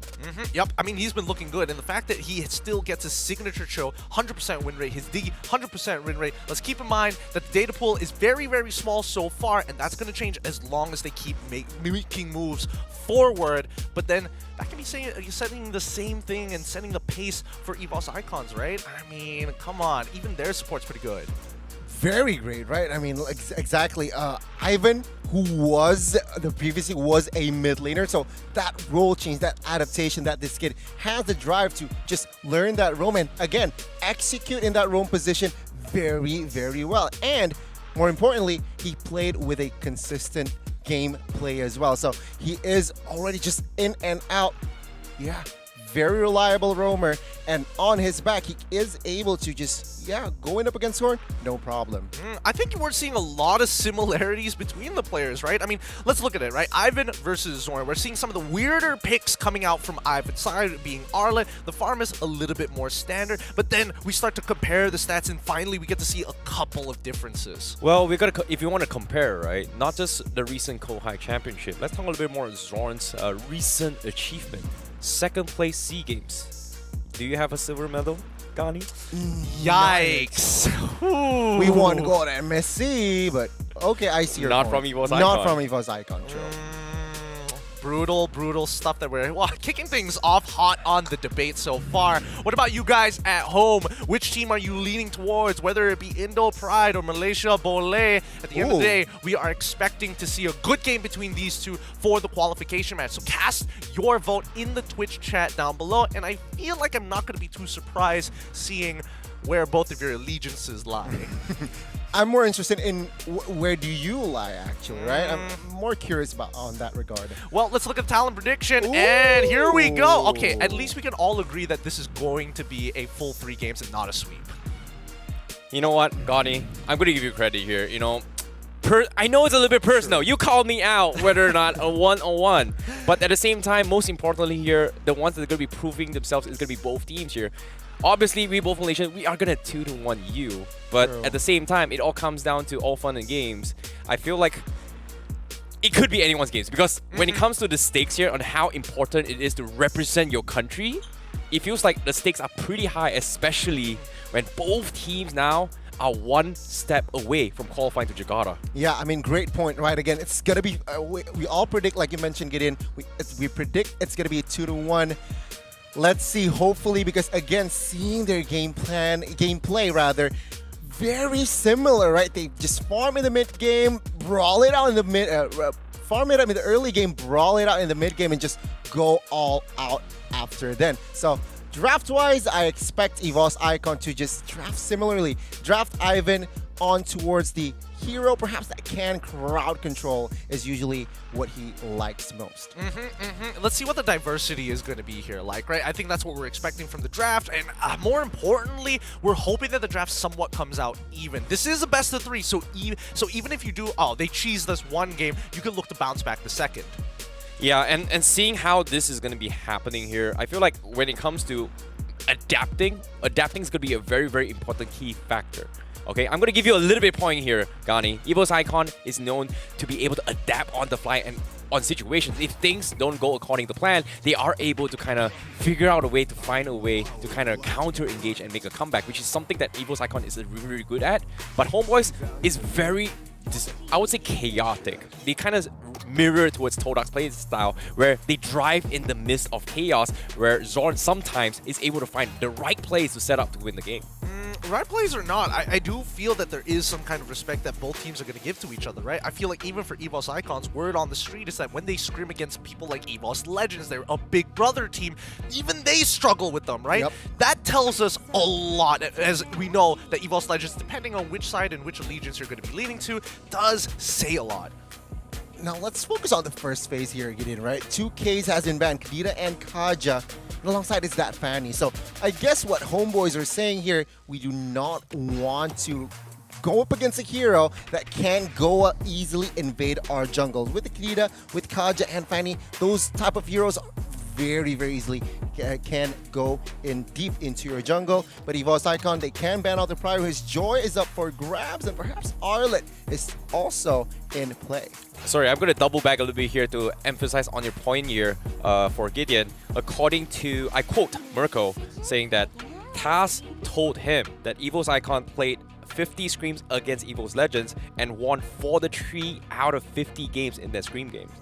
Yep, I mean, he's been looking good, and the fact that he still gets his signature show, 100% win rate, his D, 100% win rate. Let's keep in mind that the data pool is very, very small so far, and that's going to change as long as they keep making moves forward. But then that can be setting the same thing and setting the pace for Evos Icons, right? I mean, come on, even their support's pretty good. Very great, right? I mean, exactly. Ivan, who was previously was a mid laner, so that role change, that adaptation, that this kid has the drive to just learn that role and again execute in that role position very, very well. And more importantly, he played with a consistent gameplay as well. So he is already just in and out. Yeah, very reliable roamer, and on his back he is able to just going up against Zorn, no problem. I think we're seeing a lot of similarities between the players, right? I mean, let's look at it, right? Ivan versus Zorn. We're seeing some of the weirder picks coming out from Ivan's side, being Arlet. The farm is a little bit more standard, but then we start to compare the stats, and finally we get to see a couple of differences. Well, we gotta, if you want to compare, right? Not just the recent Kohai Championship. Let's talk a little bit more on Zorn's recent achievement. Second place SEA Games. Do you have a silver medal, Gani? Yikes. We won gold at MSC, but okay, I see your Not point. from Evos Icon. Not from Evos Icon, true. Brutal stuff that we're kicking things off hot on the debate so far. What about you guys at home? Which team are you leaning towards, whether it be Indo Pride or Malaysia Bole? At the end of the day, we are expecting to see a good game between these two for the qualification match. So cast your vote in the Twitch chat down below, and I feel like I'm not going to be too surprised seeing where both of your allegiances lie. I'm more interested in where do you lie, actually, right? I'm more curious about on that regard. Well, let's look at the talent prediction, and here we go. Okay, at least we can all agree that this is going to be a full 3 games and not a sweep. You know what, Gani? I'm going to give you credit here. You know, I know it's a little bit personal. You called me out whether or not a 1-on-1. But at the same time, most importantly here, the ones that are going to be proving themselves is going to be both teams here. Obviously, we both Malaysian, we are going to 2-1 you. But at the same time, it all comes down to all fun and games. I feel like it could be anyone's games, because when it comes to the stakes here on how important it is to represent your country, it feels like the stakes are pretty high, especially when both teams now are one step away from qualifying to Jakarta. Yeah, I mean, great point, right? Again, it's going to be, we all predict, like you mentioned, Gideon, we predict it's going to be a 2-1. Let's see, hopefully, because again, seeing their gameplay rather, very similar, right? They just farm in the mid game, brawl it out in the mid, farm it up in the early game, brawl it out in the mid game, and just go all out after then. So draft-wise, I expect Evos Icon to just draft similarly. Draft Ivan on towards the hero, perhaps that can crowd control is usually what he likes most. Let's see what the diversity is going to be here like, right? I think that's what we're expecting from the draft, and more importantly, we're hoping that the draft somewhat comes out even. This is a best of 3, so even if you do, they cheese this one game, you can look to bounce back the second. Yeah, and seeing how this is going to be happening here, I feel like when it comes to adapting is going to be a very, very important key factor. Okay, I'm going to give you a little bit point here, Gani. Evos Icon is known to be able to adapt on the fly and on situations. If things don't go according to plan, they are able to kind of figure out a way to find a way to kind of counter-engage and make a comeback, which is something that Evos Icon is really, really good at. But Homebois is very, I would say, chaotic. They kind of mirror towards Todak's play style, where they drive in the midst of chaos, where Zorn sometimes is able to find the right plays to set up to win the game. right plays or not, I do feel that there is some kind of respect that both teams are going to give to each other, right? I feel like even for Evos Icons, word on the street is that when they scrim against people like Evos Legends, they're a big brother team, even they struggle with them, right? Yep. That tells us a lot, as we know that Evos Legends, depending on which side and which allegiance you're going to be leaning to, does say a lot. Now let's focus on the first phase here, Gideon, right? 2Ks has been banned, Kadita and Kaja, and alongside is that Fanny. So I guess what Homebois are saying here, we do not want to go up against a hero that can go easily invade our jungles. With the Kadita, with Kaja and Fanny, those type of heroes very, very easily can go in deep into your jungle. But Evos Icon, they can ban out the Prior. His Joy is up for grabs, and perhaps Arlet is also in play. Sorry, I'm going to double back a little bit here to emphasize on your point here for Gideon. According to, I quote Mirko, saying that Taz told him that Evos Icon played 50 scrims against Evos Legends and won 43 out of 50 games in that scrim games.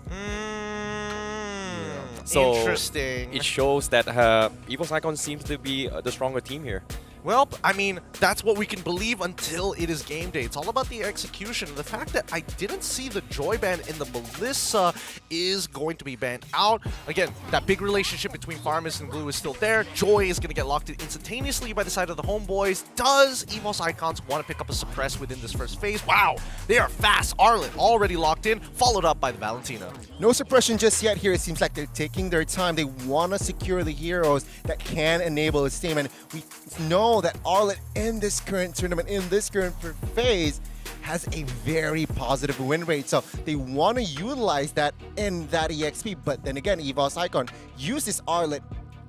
So interesting. It shows that Evos Icon seems to be the stronger team here. Well, I mean, that's what we can believe until it is game day. It's all about the execution. The fact that I didn't see the Joy ban in the Melissa is going to be banned out. Again, that big relationship between Farmus and Glue is still there. Joy is going to get locked in instantaneously by the side of the Homebois. Does Evos Icons want to pick up a suppress within this first phase? Wow, they are fast. Arlen already locked in, followed up by the Valentina. No suppression just yet here. It seems like they're taking their time. They want to secure the heroes that can enable his team. And we know that Arlet in this current tournament, in this current phase, has a very positive win rate. So they want to utilize that in that EXP. But then again, Evos Icon uses Arlet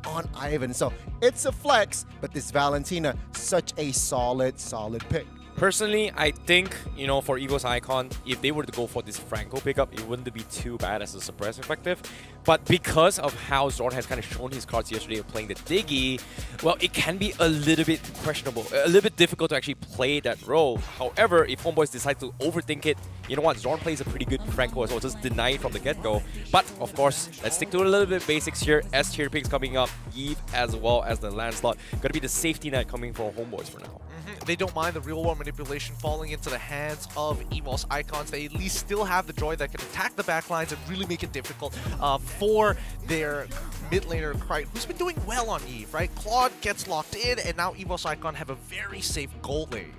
on Ivan. So it's a flex, but this Valentina, such a solid pick. Personally, I think, you know, for Evos Icon, if they were to go for this Franco pickup, it wouldn't be too bad as a suppress effective. But because of how Zorn has kind of shown his cards yesterday of playing the Diggy, well, it can be a little bit questionable, a little bit difficult to actually play that role. However, if Homebois decide to overthink it, you know what, Zorn plays a pretty good Franco as well, just deny it from the get-go. But, of course, let's stick to a little bit basics here. S-tier picks coming up, Eve as well as the Lancelot. Gonna be the safety net coming for Homebois for now. They don't mind the real-world manipulation falling into the hands of Evos Icons. They at least still have the Droid that can attack the backlines and really make it difficult for their mid laner, Krite, who's been doing well on Eve, right? Claude gets locked in, and now Evos Icon have a very safe gold lane.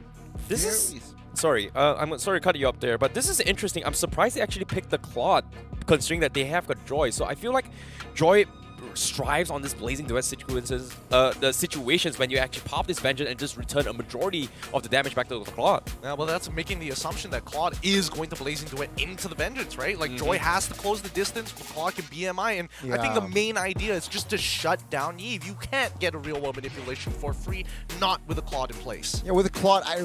This is... Sorry, I'm sorry to cut you up there, but this is interesting. I'm surprised they actually picked the Claude, considering that they have got Joy. So I feel like Joy strives on this blazing duet sequences, the situations when you actually pop this Vengeance and just return a majority of the damage back to the Claude. Yeah, well, that's making the assumption that Claude is going to blazing duet into the Vengeance, right? Like, Joy has to close the distance, Claude can BMI, and I think the main idea is just to shut down Eve. You can't get a real-world manipulation for free, not with a Claude in place. Yeah, with the Claude, I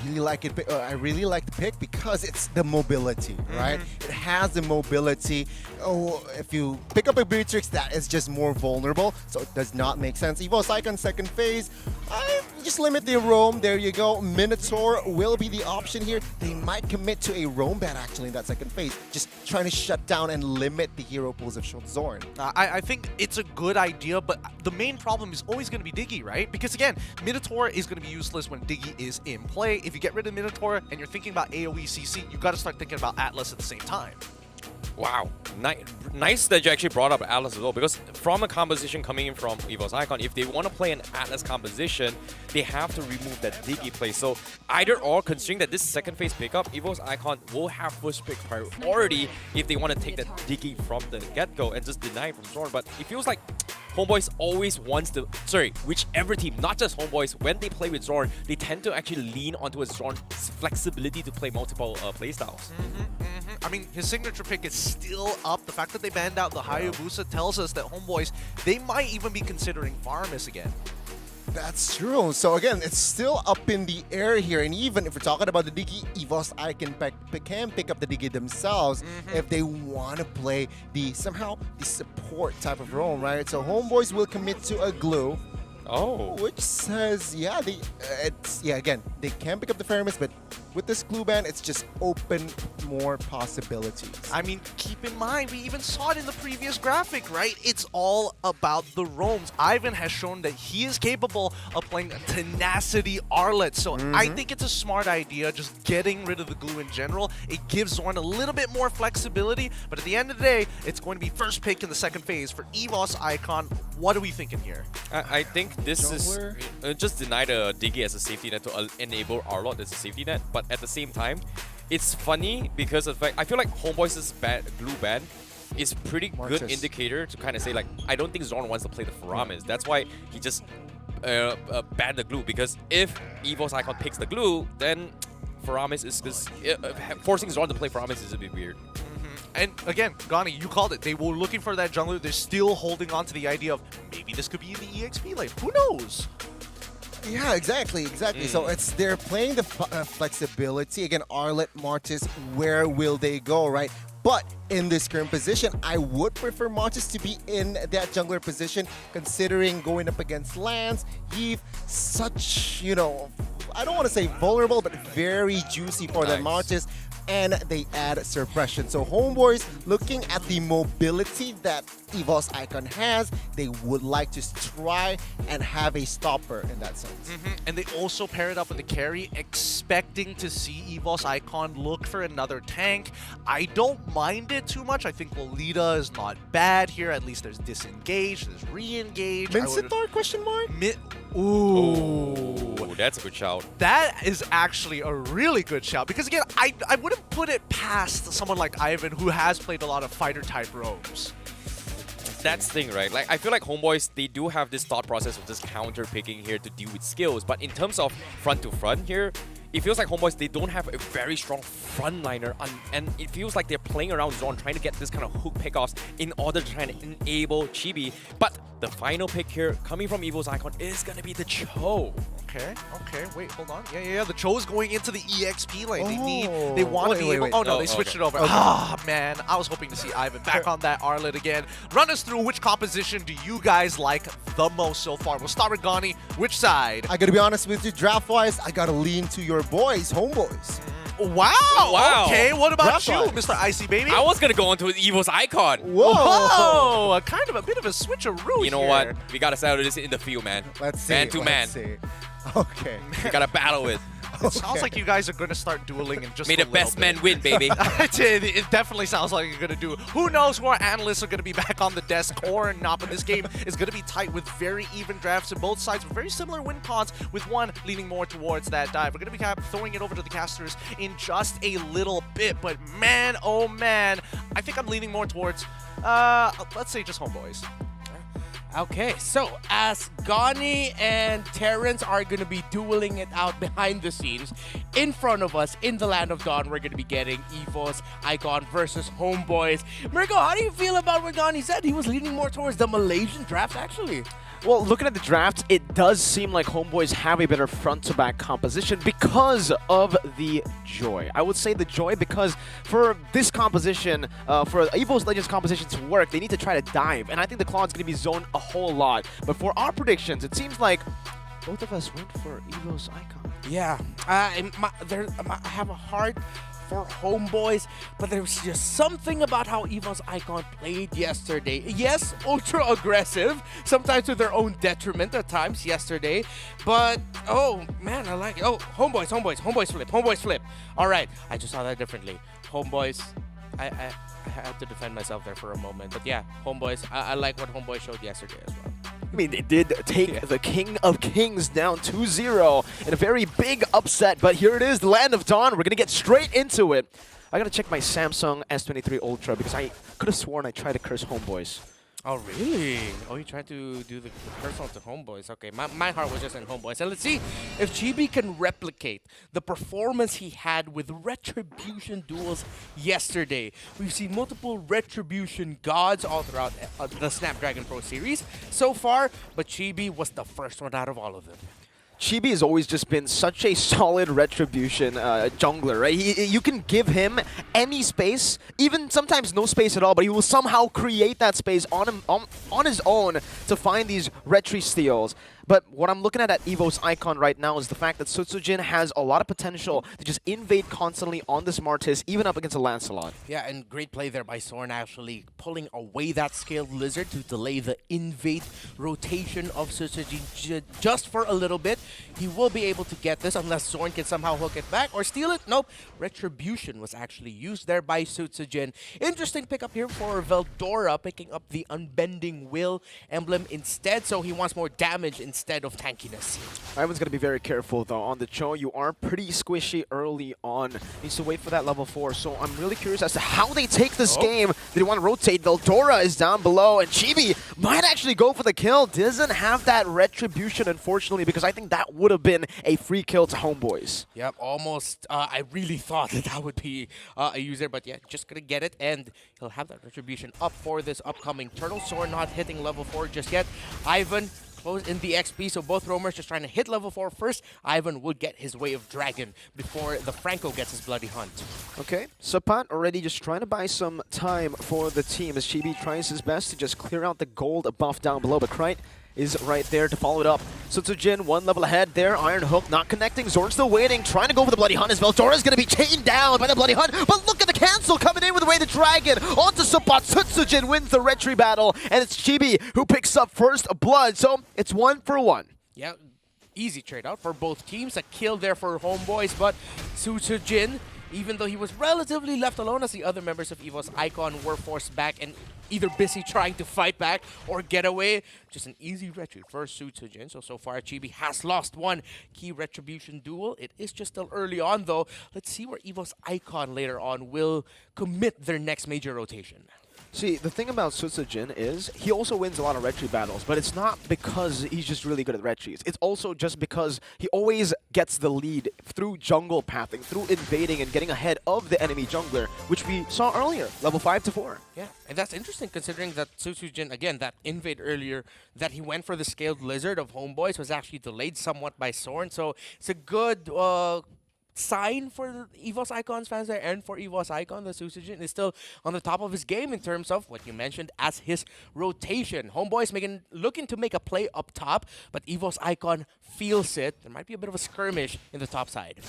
really like it. I really like the pick because it's the mobility, right? It has the mobility. Oh, if you pick up a Beatrix, that is just more vulnerable, so it does not make sense. Evos Icon second phase, just limit the roam. There you go. Minotaur will be the option here. They might commit to a roam ban actually in that second phase, just trying to shut down and limit the hero pools of Zorn. I think it's a good idea, but the main problem is always going to be Diggy, right? Because again, Minotaur is going to be useless when Diggy is in play. If you get rid of Minotaur and you're thinking about AoE CC, you got to start thinking about Atlas at the same time. Wow, nice that you actually brought up Atlas as well, because from a composition coming in from Evos Icon, if they want to play an Atlas composition, they have to remove that Diggy play. So either or, considering that this second phase pickup, Evos Icon will have first pick priority if they want to take that Diggy from the get-go and just deny it from Zorn. But it feels like Homebois always wants to, whichever team, not just Homebois, when they play with Zorn, they tend to actually lean onto a Zorn's flexibility to play multiple playstyles. I mean, his signature pick is still up. The fact that they banned out the Hayabusa tells us that Homebois, they might even be considering Farmus again. That's true. So again, it's still up in the air here. And even if we're talking about the Diggy, Evos Icon can pick up the Diggy themselves if they want to play the support type of role, right? So Homebois will commit to a glue. Oh. Which says, again, they can pick up the Feramis, but with this glue ban, it's just open more possibilities. I mean, keep in mind, we even saw it in the previous graphic, right? It's all about the roams. Ivan has shown that he is capable of playing Tenacity Arlet. So I think it's a smart idea, just getting rid of the glue in general. It gives Zorn a little bit more flexibility, but at the end of the day, it's going to be first pick in the second phase for Evos Icon. What are we thinking here? I think this is just deny the Diggy as a safety net to enable Arlot as a safety net, but at the same time, it's funny because of the fact I feel like Homebois' glue ban is pretty good indicator to kind of say like I don't think Zorn wants to play the Faramis. That's why he just banned the glue, because if Evos Icon picks the glue, then Faramis is forcing Zorn to play Faramis is a bit weird. And again, Gani, you called it. They were looking for that jungler. They're still holding on to the idea of maybe this could be in the EXP lane. Who knows? Yeah, exactly. So they're playing the flexibility. Again, Arlet, Martis, where will they go, right? But in this current position, I would prefer Martis to be in that jungler position, considering going up against Lance, Eve, such, you know, I don't want to say vulnerable, but very juicy for the Martis. And they add suppression. So Homebois, looking at the mobility that Evos Icon has, they would like to try and have a stopper in that sense. And they also pair it up with the carry, expecting to see Evos Icon look for another tank. I don't mind it too much. I think Lolita is not bad here. At least there's disengage, there's re-engage. Mincetar, question mark? Ooh, that's a good shout. That is actually a really good shout, because again, I wouldn't put it past someone like Ivan who has played a lot of fighter type roams. That's the thing, right? Like, I feel like Homebois, they do have this thought process of just counter picking here to deal with skills, but in terms of front to front here, it feels like Homebois, they don't have a very strong frontliner, and it feels like they're playing around Zorn, trying to get this kind of hook pickoffs in order to try and enable Chibi. But the final pick here, coming from Evos Icon, is going to be the Cho. Okay, wait, hold on. Yeah, the Cho is going into the EXP lane. They want to be able... Oh, no, they switched it over. Ah, man, I was hoping to see Ivan back on that Arlet again. Run us through which composition do you guys like the most so far? We'll start with Gani. Which side? I gotta be honest with you, draft-wise, I gotta lean to your boys, Homebois. Wow. Okay, what about you, Mr. Icy Baby? I was going to go into Evos Icon. Whoa. Kind of a bit of a switcheroo. You know what? We got to settle this in the field, man. Let's see. Man to man. Okay. We got to battle it. It sounds like you guys are going to start dueling in just May the best man win, baby. It definitely sounds like you're going to do. Who knows who our analysts are going to be back on the desk or not, but this game is going to be tight with very even drafts on both sides with very similar win cons, with one leaning more towards that dive. We're going to be throwing it over to the casters in just a little bit, but man, oh man, I think I'm leaning more towards, let's say just Homebois. Okay, so as Gani and Terrence are going to be dueling it out behind the scenes, in front of us, in the Land of Dawn, we're going to be getting Evos Icon versus Homebois. Mirko, how do you feel about what Gani said? He was leaning more towards the Malaysian draft, actually. Well, looking at the draft, it does seem like Homebois have a better front-to-back composition because of the Joy. I would say the Joy because for this composition, for Evos Legends composition to work, they need to try to dive, and I think the Claw's going to be zoned a whole lot. But for our predictions, it seems like both of us went for Evos Icon. Yeah, I have a heart for Homebois, but there's just something about how Evos Icon played yesterday. Yes, ultra aggressive, sometimes to their own detriment at times yesterday, but oh man, I like it. Oh, Homebois flip. All right, I just saw that differently. Homebois, I had to defend myself there for a moment, but yeah, Homebois, I like what Homebois showed yesterday as well. I mean, they did take the King of Kings down 2-0 in a very big upset, but here it is, the Land of Dawn. We're going to get straight into it. I got to check my Samsung S23 Ultra because I could have sworn I tried to curse Homebois. Oh, really? Oh, you tried to do the personal to Homebois. Okay, my heart was just in Homebois. And let's see if Chibi can replicate the performance he had with Retribution duels yesterday. We've seen multiple Retribution gods all throughout the Snapdragon Pro Series so far, but Chibi was the first one out of all of them. Chibi has always just been such a solid Retribution jungler, right? You can give him any space, even sometimes no space at all, but he will somehow create that space on his own to find these Retri steals. But what I'm looking at Evos Icon right now is the fact that Sutsujin has a lot of potential to just invade constantly on this Martis, even up against a Lancelot. Yeah, and great play there by Soren, actually pulling away that Scaled Lizard to delay the invade rotation of Sutsujin just for a little bit. He will be able to get this unless Soren can somehow hook it back or steal it. Nope. Retribution was actually used there by Sutsujin. Interesting pickup here for Veldora, picking up the Unbending Will emblem instead, so he wants more damage instead of tankiness. Ivan's going to be very careful, though. On the Cho, you are pretty squishy early on. Needs to wait for that level 4, so I'm really curious as to how they take this game. They want to rotate. Veldora is down below, and Chibi might actually go for the kill. Doesn't have that Retribution, unfortunately, because I think that would have been a free kill to Homebois. Yep, almost. I really thought that would be a user, but yeah, just going to get it, and he'll have that Retribution up for this upcoming turtle. Soren not hitting level 4 just yet. Ivan close in the XP, so both roamers just trying to hit level 4 first. Ivan would get his way of Dragon before the Franco gets his Bloody Hunt. Okay, Sapat already just trying to buy some time for the team as Chibi tries his best to just clear out the gold buff down below, but Krite is right there to follow it up. Sutsujin one level ahead there. Iron Hook not connecting. Zorn still waiting, trying to go for the Bloody Hunt as Veldora is going to be chained down by the Bloody Hunt. But look at the cancel coming in with the way the Dragon onto Sapat. Sutsujin wins the Retry battle, and it's Chibi who picks up first blood. So it's 1 for 1. Yeah, easy trade out for both teams. A kill there for Homebois, but Sutsujin, even though he was relatively left alone as the other members of Evos Icon were forced back and either busy trying to fight back or get away. Just an easy retreat for Sutsujin. So far, Chibi has lost one key Retribution duel. It is just still early on, though. Let's see where Evos Icon later on will commit their next major rotation. See, the thing about Sutsujin is he also wins a lot of retry battles, but it's not because he's just really good at retries. It's also just because he always gets the lead through jungle pathing, through invading and getting ahead of the enemy jungler, which we saw earlier, level 5 to 4. Yeah, and that's interesting considering that Sutsujin, again, that invade earlier, that he went for the Scaled Lizard of Homebois was actually delayed somewhat by Soren, so it's a good sign for the Evos Icons fans there and for Evos Icon. The Sutsujin is still on the top of his game in terms of what you mentioned as his rotation. Homebois looking to make a play up top, but Evos Icon feels it. There might be a bit of a skirmish in the top side.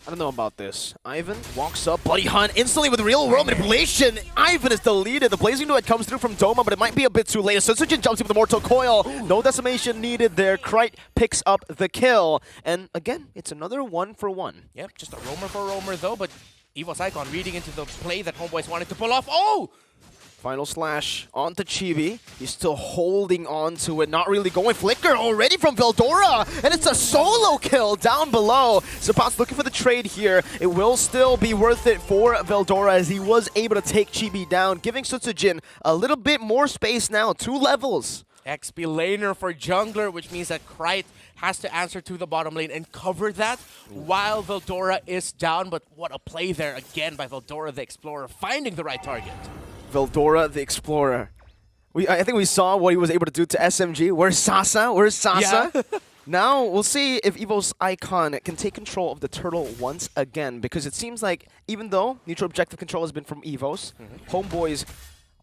I don't know about this. Ivan walks up, Bloody Hunt instantly with real world manipulation. Ivan is deleted. The Blazing Duet comes through from Doma, but it might be a bit too late. Sutsujin jumps in with the Mortal Coil. No decimation needed there. Krite picks up the kill. And again, it's another 1 for 1. Yep, just a roamer for roamer though, but Evos Icon reading into the play that Homebois wanted to pull off. Oh! Final slash onto Chibi. He's still holding on to it, not really going. Flicker already from Veldora, and it's a solo kill down below. Sapat's looking for the trade here. It will still be worth it for Veldora as he was able to take Chibi down, giving Sutsujin a little bit more space now, 2 levels. XP laner for jungler, which means that Krite has to answer to the bottom lane and cover that while Veldora is down. But what a play there again by Veldora the Explorer, finding the right target. Veldora the Explorer. I think we saw what he was able to do to SMG. Where's Sasa? Where's Sasa? Yeah. Now we'll see if Evos Icon can take control of the turtle once again, because it seems like even though neutral objective control has been from Evos, Homebois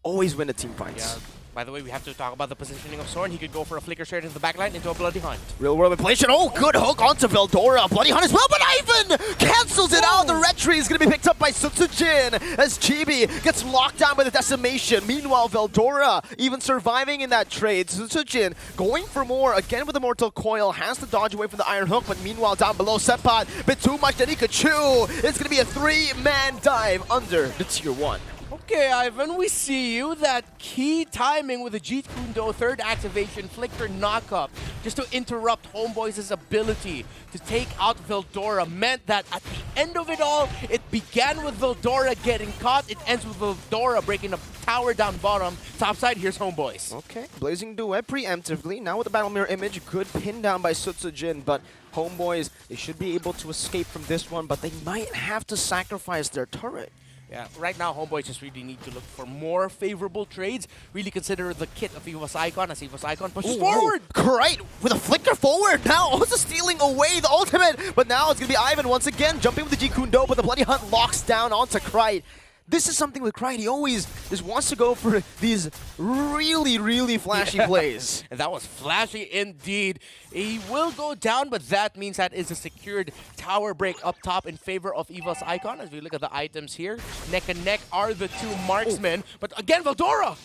always win the team fights. Yeah. By the way, we have to talk about the positioning of Soren. He could go for a flicker straight into the backline into a Bloody Hunt. Real world manipulation. Oh, good hook onto Veldora. Bloody Hunt as well, but Ivan cancels it out. The retry is going to be picked up by Sutsujin as Chibi gets locked down by the decimation. Meanwhile, Veldora even surviving in that trade. Sutsujin going for more again with the Mortal Coil. Has to dodge away from the Iron Hook, but meanwhile down below, Sepad, bit too much that he could chew. It's going to be a 3-man dive under the tier 1. Okay, Ivan, we see you. That key timing with the Jeet Kundo third activation, Flicker knockup, just to interrupt Homebois' ability to take out Veldora, meant that at the end of it all, it began with Veldora getting caught. It ends with Veldora breaking a tower down bottom. Topside, here's Homebois. Okay, Blazing Duet preemptively. Now with the Battle Mirror image, good pin down by Sutsujin, but Homebois, they should be able to escape from this one, but they might have to sacrifice their turret. Yeah, right now, Homebois just really need to look for more favorable trades. Really consider the kit of Evos Icon as Evos Icon pushes forward. Krite with a flicker forward. Now also stealing away the ultimate. But now it's going to be Ivan once again jumping with the Jeet Kundo, but the Bloody Hunt locks down onto Krite. This is something with Krite. He always just wants to go for these really, really flashy plays. And that was flashy indeed. He will go down, but that means that is a secured tower break up top in favor of Evos Icon. As we look at the items here, neck and neck are the two marksmen. But again, Veldora!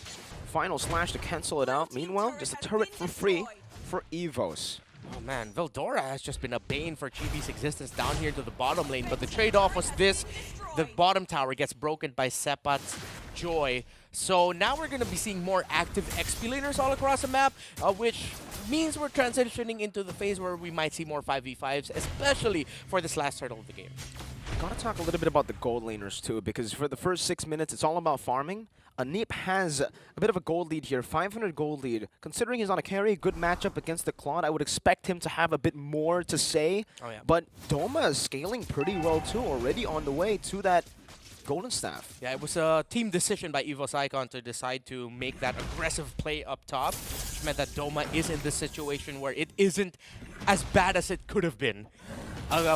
Final slash to cancel it out. Meanwhile, just a turret for free for Evos. Oh man, Veldora has just been a bane for Chibi's existence down here to the bottom lane, but the trade-off was this. The bottom tower gets broken by Sepat's Joy. So now we're going to be seeing more active XP laners all across the map, which means we're transitioning into the phase where we might see more 5v5s, especially for this last turtle of the game. Gotta talk a little bit about the gold laners too, because for the first 6 minutes, it's all about farming. Anip has a bit of a gold lead here, 500 gold lead. Considering he's on a carry, good matchup against the Claude, I would expect him to have a bit more to say. Oh, yeah. But Doma is scaling pretty well too, already on the way to that golden staff. Yeah, it was a team decision by Evos Icon to decide to make that aggressive play up top, which meant that Doma is in this situation where it isn't as bad as it could have been.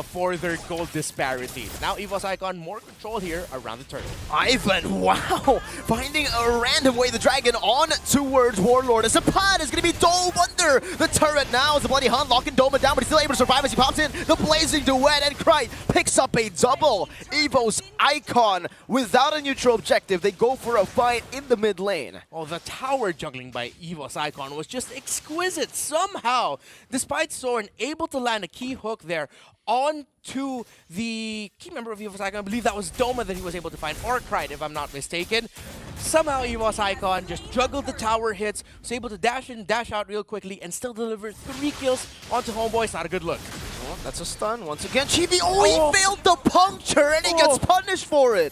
For their gold disparity. Now Evos Icon more control here around the turtle. Ivan, wow! Finding a random way the dragon on towards Warlord. As Sepat is going to be dove under the turret now as the Bloody Hunt locking Doma down, but he's still able to survive as he pops in the Blazing Duet, and Krite picks up a double. Evos Icon without a neutral objective. They go for a fight in the mid lane. Oh, the tower juggling by Evos Icon was just exquisite. Somehow, despite Soren able to land a key hook there, onto the key member of Evos Icon. I believe that was Doma that he was able to find, or Krite if I'm not mistaken. Somehow Evos Icon just juggled the tower hits, was able to dash in, dash out real quickly, and still deliver 3 kills onto Homebois. Not a good look. Oh, that's a stun once again. Chibi, he failed the puncture and he gets punished for it.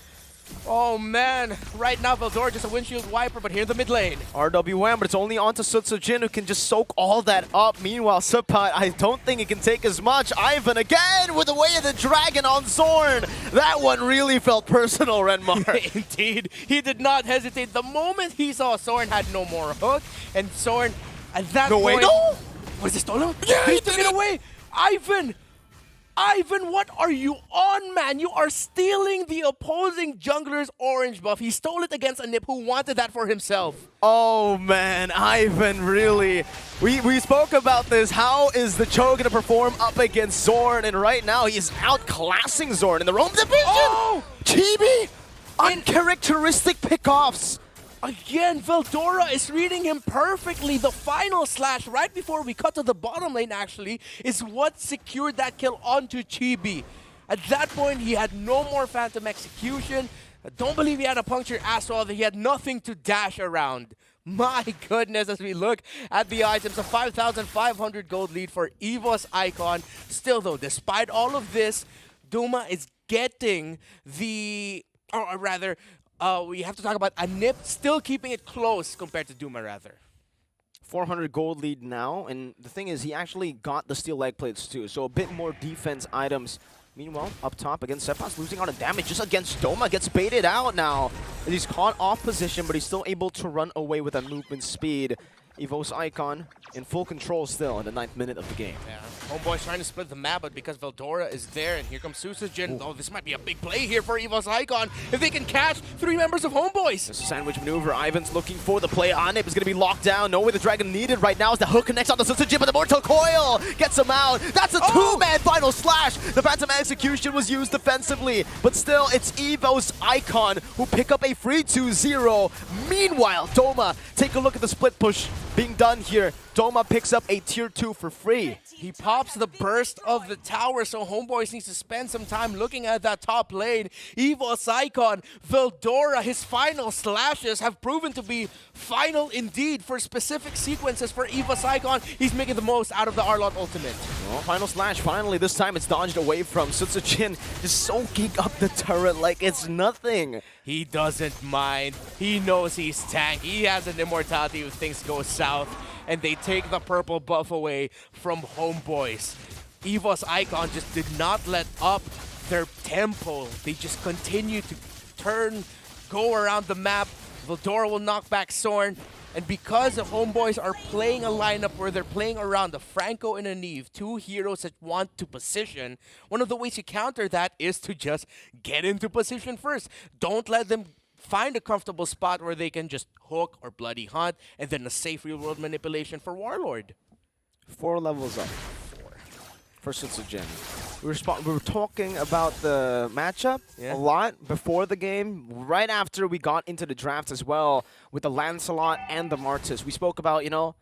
Oh man, right now Veldora just a windshield wiper, but here in the mid lane. RWM, but it's only onto Sutsujin who can just soak all that up. Meanwhile, Sepat, I don't think he can take as much. Ivan again with the way of the dragon on Zorn. That one really felt personal, Renmar. Indeed, he did not hesitate. The moment he saw Zorn had no more hook, and Zorn at that point... No! Was it stolen? Yeah, he took it away! Ivan, what are you on, man? You are stealing the opposing jungler's orange buff. He stole it against Anip, who wanted that for himself. Oh, man, Ivan, really. We spoke about this. How is the Cho going to perform up against Zorn? And right now, he's outclassing Zorn in the roam division. Oh! Chibi! Uncharacteristic pickoffs. Again, Veldora is reading him perfectly. The final slash right before we cut to the bottom lane, actually, is what secured that kill onto Chibi. At that point, he had no more Phantom Execution. I don't believe he had a puncture as well. He had nothing to dash around. My goodness, as we look at the items, a 5,500 gold lead for Evos Icon. Still, though, despite all of this, Duma is getting the... Or rather... we have to talk about Anip still keeping it close compared to Duma, rather. 400 gold lead now, and the thing is, he actually got the steel leg plates too, so a bit more defense items. Meanwhile, up top against Sepas, losing on a damage just against Doma, gets baited out now. And he's caught off position, but he's still able to run away with that movement speed. Evos Icon in full control still in the 9th minute of the game. Yeah. Homeboy's trying to split the map, but because Veldora is there, and here comes Susujin. Oh, this might be a big play here for Evos Icon if they can catch 3 members of Homeboys. This is a sandwich maneuver. Ivan's looking for the play. Anip is going to be locked down. No way the dragon needed right now as the hook connects on the Susujin, but the Mortal Coil gets him out. That's a 2-man final slash. The Phantom Execution was used defensively, but still, it's Evos Icon who pick up a free 2-0. Meanwhile, Doma, take a look at the split push being done here. Doma picks up a tier 2 for free. He pops the burst of the tower, so Homeboys needs to spend some time looking at that top lane. Evos Icon, Veldora, his final slashes have proven to be final indeed for specific sequences for Evos Icon. He's making the most out of the Arlott ultimate. Well, final slash, finally, this time it's dodged away from Sutsujin, just soaking up the turret like it's nothing. He doesn't mind. He knows he's tank. He has an immortality if things go south. And they take the purple buff away from Homeboys. Evos Icon just did not let up their tempo. They just continue to turn, go around the map. Veldora will knock back Sorn. And because the Homeboys are playing a lineup where they're playing around the Franco and a Neve, two heroes that want to position, one of the ways you counter that is to just get into position first. Don't let them find a comfortable spot where they can just hook or bloody hunt, and then a safe real-world manipulation for Warlord. 4 levels up. First it's a gem. We were talking about the matchup a lot before the game, right after we got into the draft as well, with the Lancelot and the Martis. We spoke about, you know,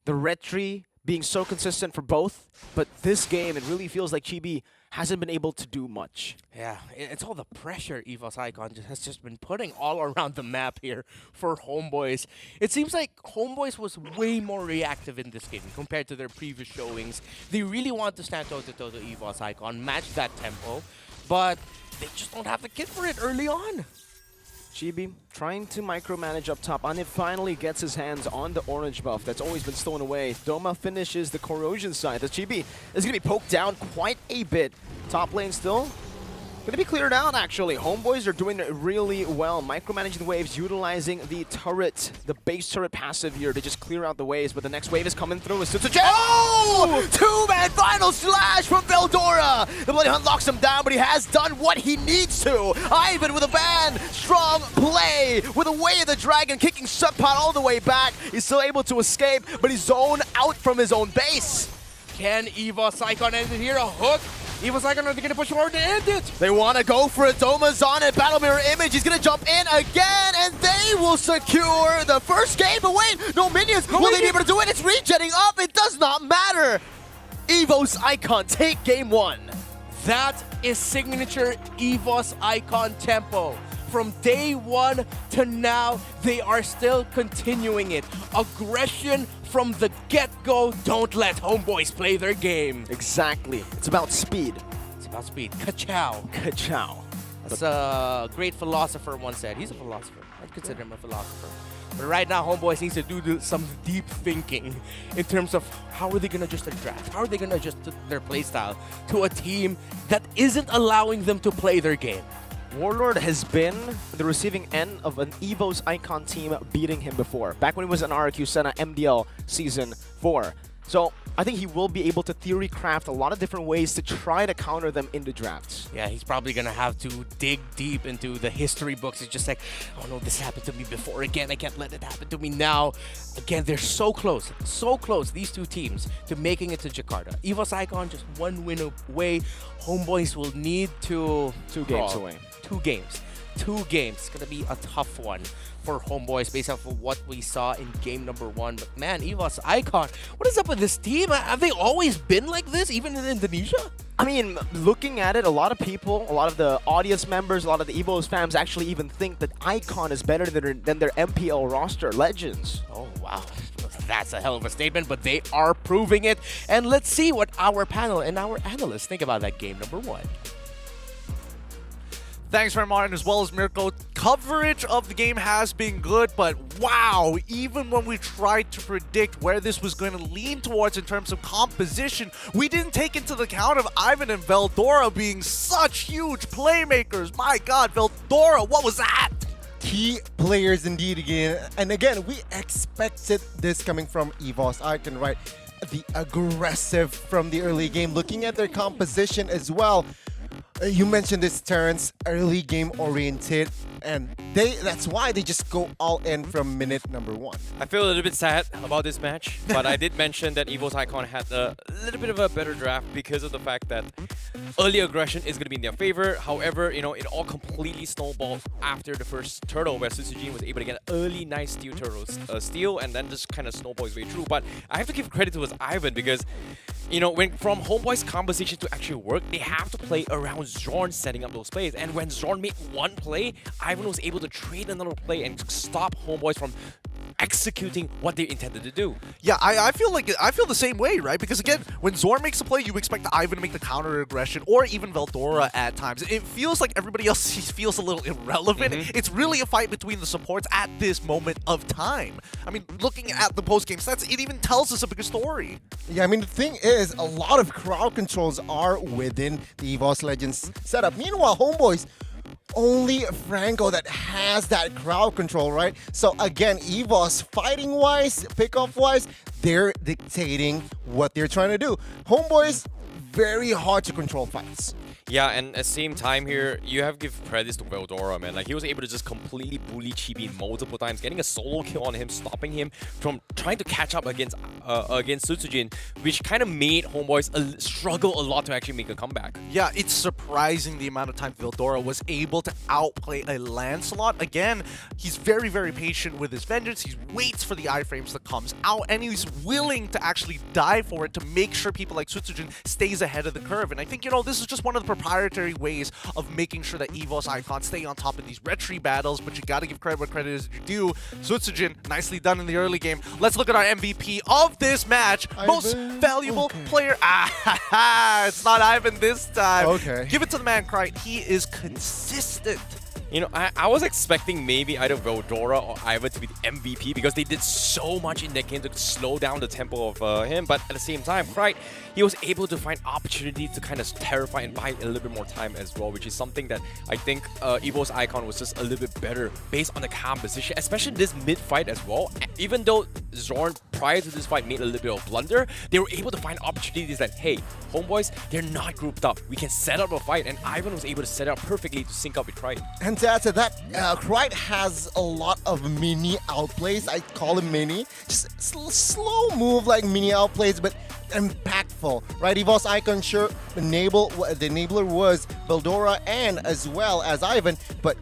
the red tree being so consistent for both, but this game, it really feels like Chibi hasn't been able to do much. Yeah, it's all the pressure Evos Icon has just been putting all around the map here for Homeboys. It seems like Homeboys was way more reactive in this game compared to their previous showings. They really want to stand toe-to-toe to Evos Icon, match that tempo, but they just don't have the kit for it early on. Chibi trying to micromanage up top, and it finally gets his hands on the orange buff that's always been stolen away. Doma finishes the corrosion side. The Chibi is going to be poked down quite a bit. Top lane still going to be cleared out, actually. Homeboys are doing it really well, micromanaging the waves, utilizing the turret, the base turret passive here to just clear out the waves, but the next wave is coming through. It's a Oh! Two-man final slash from Veldora! The Bloody Hunt locks him down, but he has done what he needs to. Ivan with a ban, strong play, with a way of the dragon, kicking Subpot all the way back. He's still able to escape, but he's zoned out from his own base. Can Evos Icon end it here? A hook? Evos Icon, are they going to push forward to end it? They want to go for it. Doma's on it. Battle Mirror Image. He's going to jump in again, and they will secure the first game. But wait, no minions. Will they be able to do it? It's regenning up. It does not matter. Evos Icon take game 1. That is signature Evos Icon tempo. From day 1 to now, they are still continuing it. Aggression from the get-go. Don't let Homeboys play their game. Exactly. It's about speed. It's about speed. Ka-chow. Ka-chow. That's a great philosopher once said. He's a philosopher. I'd consider him a philosopher. But right now, Homeboys needs to do some deep thinking in terms of how are they going to adjust their draft? How are they going to adjust their playstyle to a team that isn't allowing them to play their game? Warlord has been the receiving end of an Evos Icon team beating him before, back when he was in RQ Senna MDL Season 4. So I think he will be able to theory craft a lot of different ways to try to counter them in the drafts. Yeah, he's probably going to have to dig deep into the history books. It's just like, oh no, this happened to me before again. I can't let it happen to me now. Again, they're so close, these two teams, to making it to Jakarta. Evos Icon just one win away. Homeboys will need to... 2 games away. 2 games. 2 games. It's going to be a tough one for Homeboys based off of what we saw in game number 1. But man, Evos Icon, what is up with this team? Have they always been like this, even in Indonesia? I mean, looking at it, a lot of people, a lot of the audience members, a lot of the Evos fans actually even think that Icon is better than their MPL roster legends. Oh, wow. That's a hell of a statement, but they are proving it. And let's see what our panel and our analysts think about that game number 1. Thanks very Martin as well as Mirko. Coverage of the game has been good, but wow, even when we tried to predict where this was going to lean towards in terms of composition, we didn't take into account of Ivan and Veldora being such huge playmakers. My God, Veldora, what was that? Key players indeed again. And again, we expected this coming from Evos Icon, right? The aggressive from the early game. Looking at their composition as well. You mentioned this, Terrence, early game oriented, and that's why they just go all in from minute number 1. I feel a little bit sad about this match, but I did mention that Evos Icon had a little bit of a better draft because of the fact that early aggression is going to be in their favor. However, you know, it all completely snowballed after the first turtle, where Susujin was able to get an early nice steal, and then just kind of snowball his way through. But I have to give credit to Ivan because, you know, when from Homeboy's composition to actually work, they have to play around Zorn setting up those plays. And when Zorn made one play, Ivan was able to trade another play and stop Homeboys from executing what they intended to do. Yeah, I feel the same way, right? Because again, when Zorn makes a play, you expect Ivan to make the counter aggression, or even Veldora at times. It feels like everybody else feels a little irrelevant. It's really a fight between the supports at this moment of time. I mean, looking at the post-game stats, it even tells us a bigger story. Yeah, I mean, the thing is, a lot of crowd controls are within the Evos Legends setup. Meanwhile, Homeboys only Franco that has that crowd control, right? So again, Evos, fighting-wise, pickoff-wise, they're dictating what they're trying to do. Homeboys, very hard to control fights. Yeah, and at the same time here, you have to give credit to Veldora, man. Like, he was able to just completely bully Chibi multiple times, getting a solo kill on him, stopping him from trying to catch up against Sutsujin, which kind of made Homeboys struggle a lot to actually make a comeback. Yeah, it's surprising the amount of time Veldora was able to outplay a Lancelot. Again, he's very, very patient with his vengeance. He waits for the iframes that comes out, and he's willing to actually die for it to make sure people like Sutsujin stays ahead of the curve. And I think, you know, this is just one of the proprietary ways of making sure that Evos icons stay on top of these retry battles, but you gotta give credit where credit is due. Sutsujin, nicely done in the early game. Let's look at our MVP of this match. Most valuable player. It's not Ivan this time. Okay. Give it to the man, Cry. He is consistent. You know, I was expecting maybe either Veldora or Ivan to be the MVP because they did so much in that game to slow down the tempo of him. But at the same time, right, he was able to find opportunities to kind of terrify and buy a little bit more time as well, which is something that I think Evo's icon was just a little bit better based on the composition, especially this mid-fight as well. Even though Zorn, prior to this fight, made a little bit of blunder, they were able to find opportunities that, hey, Homeboys, they're not grouped up. We can set up a fight, and Ivan was able to set it up perfectly to sync up with Pride. And to add to that, Pride has a lot of mini outplays. I call them mini. Just slow move like mini outplays, but impactful, right? Evo's icon, sure, the enabler was Veldora and as well as Ivan, but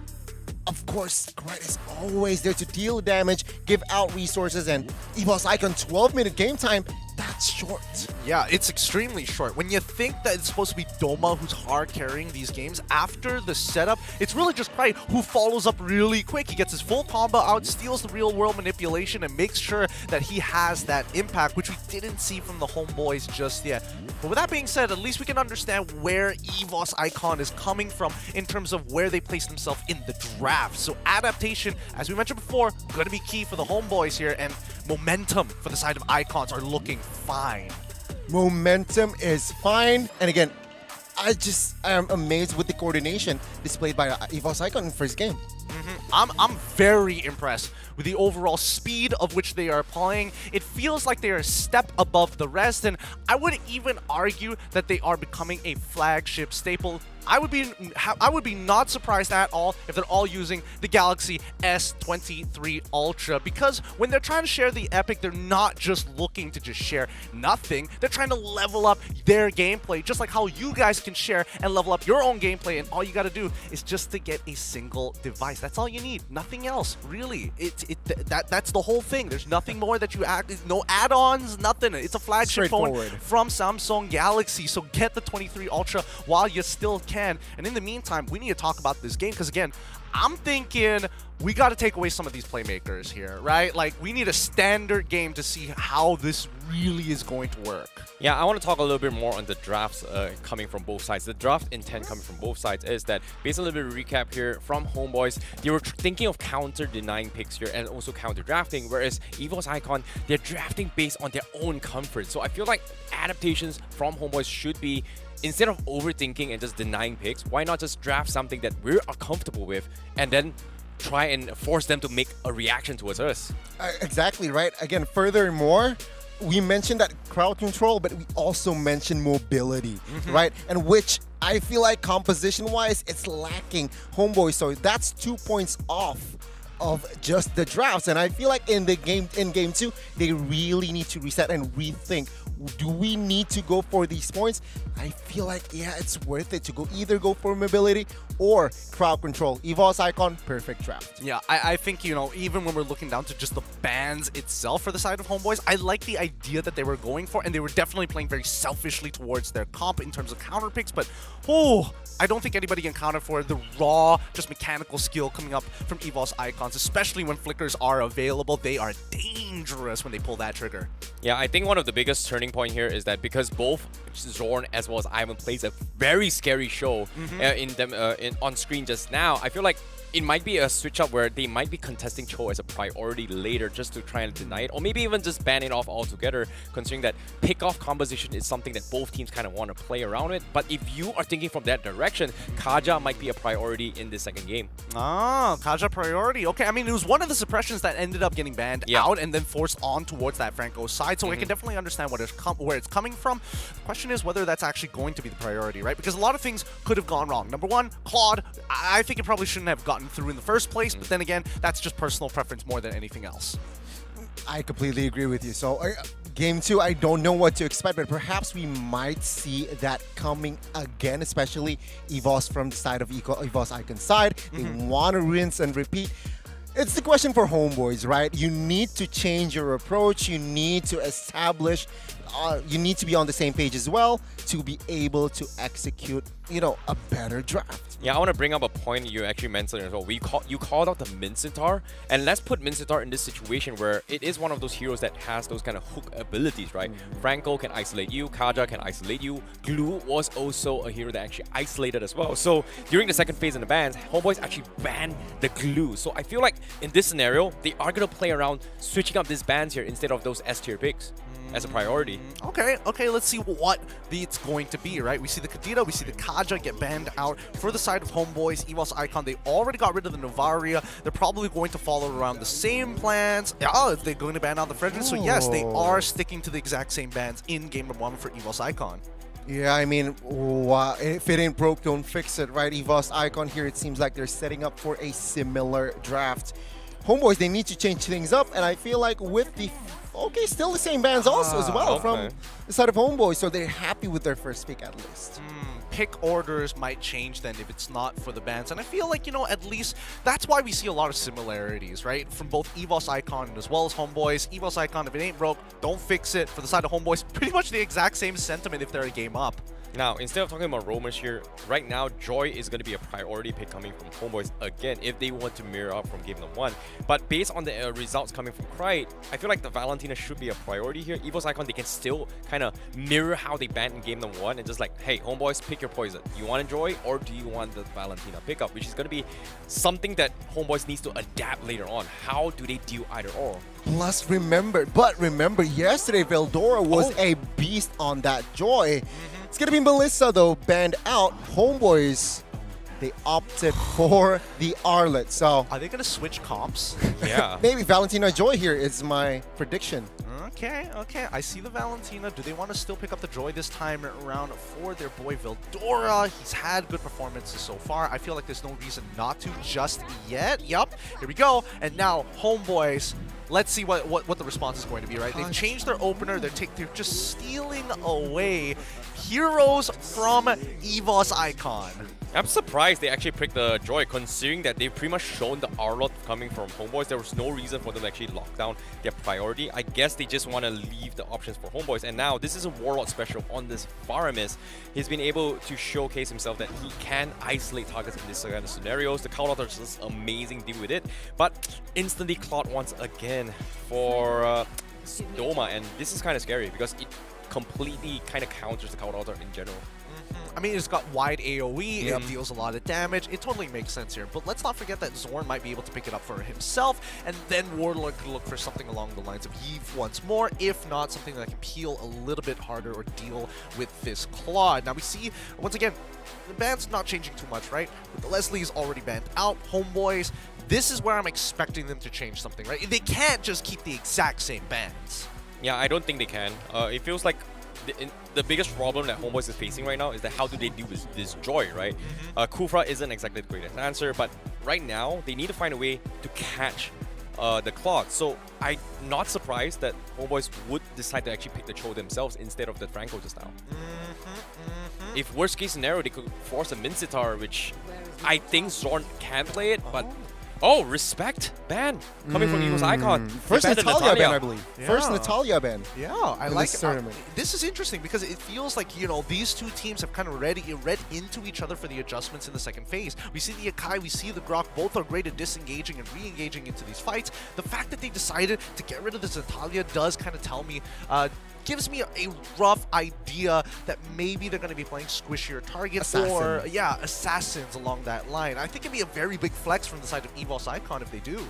of course, Pride is always there to deal damage, give out resources, and Evo's icon 12-minute game time, that's short. Yeah, it's extremely short. When you think that it's supposed to be Doma who's hard carrying these games, after the setup, it's really just Pride who follows up really quick. He gets his full combo out, steals the real world manipulation, and makes sure that he has that impact, which we didn't see from the Homeboys just yet. But with that being said, at least we can understand where Evos icon is coming from in terms of where they place themselves in the draft. So adaptation, as we mentioned before, going to be key for the Homeboys here, and momentum for the side of icons are looking fine. Momentum is fine. And again, I am amazed with the coordination displayed by Evo's icon in first game. I'm very impressed with the overall speed of which they are playing. It feels like they are a step above the rest, and I would even argue that they are becoming a flagship staple. I would be not surprised at all if they're all using the Galaxy S23 Ultra, because when they're trying to share the Epic, they're not just looking to just share nothing. They're trying to level up their gameplay, just like how you guys can share and level up your own gameplay, and all you got to do is just to get a single device. That's all you need. Nothing else, really. That's the whole thing. There's nothing more that you add. No add-ons, nothing. It's a flagship phone from Samsung Galaxy, so get the 23 Ultra while you still can. And in the meantime, we need to talk about this game, because again, I'm thinking we got to take away some of these playmakers here, right? Like, we need a standard game to see how this really is going to work. Yeah, I want to talk a little bit more on the drafts coming from both sides. The draft intent coming from both sides is that, based on a little bit of recap here from Homeboys, they were thinking of counter-denying picks here and also counter-drafting, whereas Evo's icon, they're drafting based on their own comfort. So I feel like adaptations from Homeboys should be, instead of overthinking and just denying picks, why not just draft something that we're comfortable with and then try and force them to make a reaction towards us? Exactly, right? Again, furthermore, we mentioned that crowd control, but we also mentioned mobility, right? And which I feel like composition-wise, it's lacking Homeboy. So that's 2 points off of just the drafts. And I feel like in game 2, they really need to reset and rethink. Do we need to go for these points? I feel like, yeah, it's worth it to either go for mobility or crowd control. Evo's icon, perfect draft. Yeah, I think, you know, even when we're looking down to just the bans itself for the side of Homeboys, I like the idea that they were going for, and they were definitely playing very selfishly towards their comp in terms of counter picks, but I don't think anybody can counter for the raw, just mechanical skill coming up from Evo's icons, especially when flickers are available. They are dangerous when they pull that trigger. Yeah, I think one of the biggest turning point here is that because both Zorn as well as Ivan plays a very scary show on screen just now, I feel like it might be a switch up where they might be contesting Cho as a priority later just to try and deny it, or maybe even just ban it off altogether, considering that pick-off composition is something that both teams kind of want to play around with. But if you are thinking from that direction, Kaja might be a priority in this second game. Ah, Kaja priority. Okay, I mean, it was one of the suppressions that ended up getting banned out and then forced on towards that Franco side, so I can definitely understand where it's coming from. The question is whether that's actually going to be the priority, right? Because a lot of things could have gone wrong. Number one, Claude, I think it probably shouldn't have gotten through in the first place, but then again, that's just personal preference more than anything else. I completely agree with you. So game 2, I don't know what to expect, but perhaps we might see that coming again, especially Evos from the side of Evos Icon side. They want to rinse and repeat. It's the question for Homebois, right? You need to change your approach. You need to establish, you need to be on the same page as well to be able to execute, a better draft. Yeah, I want to bring up a point you actually mentioned as well. You called out the Mincetar, and let's put Mincetar in this situation where it is one of those heroes that has those kind of hook abilities, right? Franco can isolate you, Kaja can isolate you, Glue was also a hero that actually isolated as well. So during the second phase in the bans, Homebois actually banned the Glue. So I feel like in this scenario, they are going to play around switching up these bans here instead of those S-tier picks as a priority. Okay, let's see what it's going to be, right? We see the Kadita, we see the Kaja get banned out. For the side of Homebois, Evos Icon, they already got rid of the Novaria. They're probably going to follow around the same plans. They're going to ban out the Frederick. So yes, they are sticking to the exact same bans in game number 1 for Evos Icon. Yeah, I mean, if it ain't broke, don't fix it, right? Evos Icon here, it seems like they're setting up for a similar draft. Homebois, they need to change things up, and I feel like with the still the same bands also as well from the side of Homebois, so they're happy with their first pick at least. Pick orders might change then if it's not for the bans, and I feel like, at least that's why we see a lot of similarities, right? From both Evos Icon as well as Homebois. Evos Icon, if it ain't broke, don't fix it. For the side of Homebois, pretty much the exact same sentiment if they're a game up. Now, instead of talking about roamers here, right now, Joy is going to be a priority pick coming from Homebois again if they want to mirror up from game number 1. But based on the results coming from Krite, I feel like the Valentina should be a priority here. Evos Icon, they can still kind of mirror how they banned in game number 1 and just like, hey, Homebois, pick your poison. You want Joy or do you want the Valentina pickup? Which is going to be something that Homebois needs to adapt later on. How do they do either or? Plus, remember, yesterday, Veldora was a beast on that Joy. It's going to be Melissa, though, banned out. Homebois, they opted for the Arlet. So are they going to switch comps? Yeah. Maybe Valentina Joy here is my prediction. Okay. I see the Valentina. Do they want to still pick up the Joy this time around for their boy Veldora? He's had good performances so far. I feel like there's no reason not to just yet. Yup, here we go. And now Homebois. Let's see what the response is going to be, right? They've changed their opener. They're just stealing away heroes from Evos Icon. I'm surprised they actually picked the Joy, considering that they've pretty much shown the Arlot coming from Homebois. There was no reason for them to actually lock down their priority. I guess they just want to leave the options for Homebois. And now, this is a Warlord special on this Faramis. He's been able to showcase himself that he can isolate targets in this kind of scenarios. The Cloud is just amazing deal with it. But instantly Cloud once again for Doma. And this is kind of scary because it completely kind of counters the Cloud in general. I mean, it's got wide AoE, it deals a lot of damage. It totally makes sense here. But let's not forget that Zorn might be able to pick it up for himself, and then Warlord could look for something along the lines of Eve once more, if not something that can peel a little bit harder or deal with this Claude. Now we see, once again, the ban's not changing too much, right? But the Leslie is already banned out. Homebois, this is where I'm expecting them to change something, right? They can't just keep the exact same bans. Yeah, I don't think they can. It feels like the biggest problem that Homebois is facing right now is that how do they deal with this Joy, right? Kufra isn't exactly the greatest answer, but right now, they need to find a way to catch the Claude. So I'm not surprised that Homebois would decide to actually pick the Cho themselves instead of the Franco just now. If worst case scenario, they could force a Mincetar, which I think Zorn can play it, but oh, respect ban coming from Evos Icon. First Natalia ban, I believe. Yeah. First Natalia ban. Yeah, I like this tournament. This is interesting because it feels like, these two teams have kind of read into each other for the adjustments in the second phase. We see the Akai, we see the Grok, both are great at disengaging and re-engaging into these fights. The fact that they decided to get rid of this Natalia does kind of tell me gives me a rough idea that maybe they're going to be playing squishier targets or, yeah, assassins along that line. I think it'd be a very big flex from the side of Evos Icon if they do.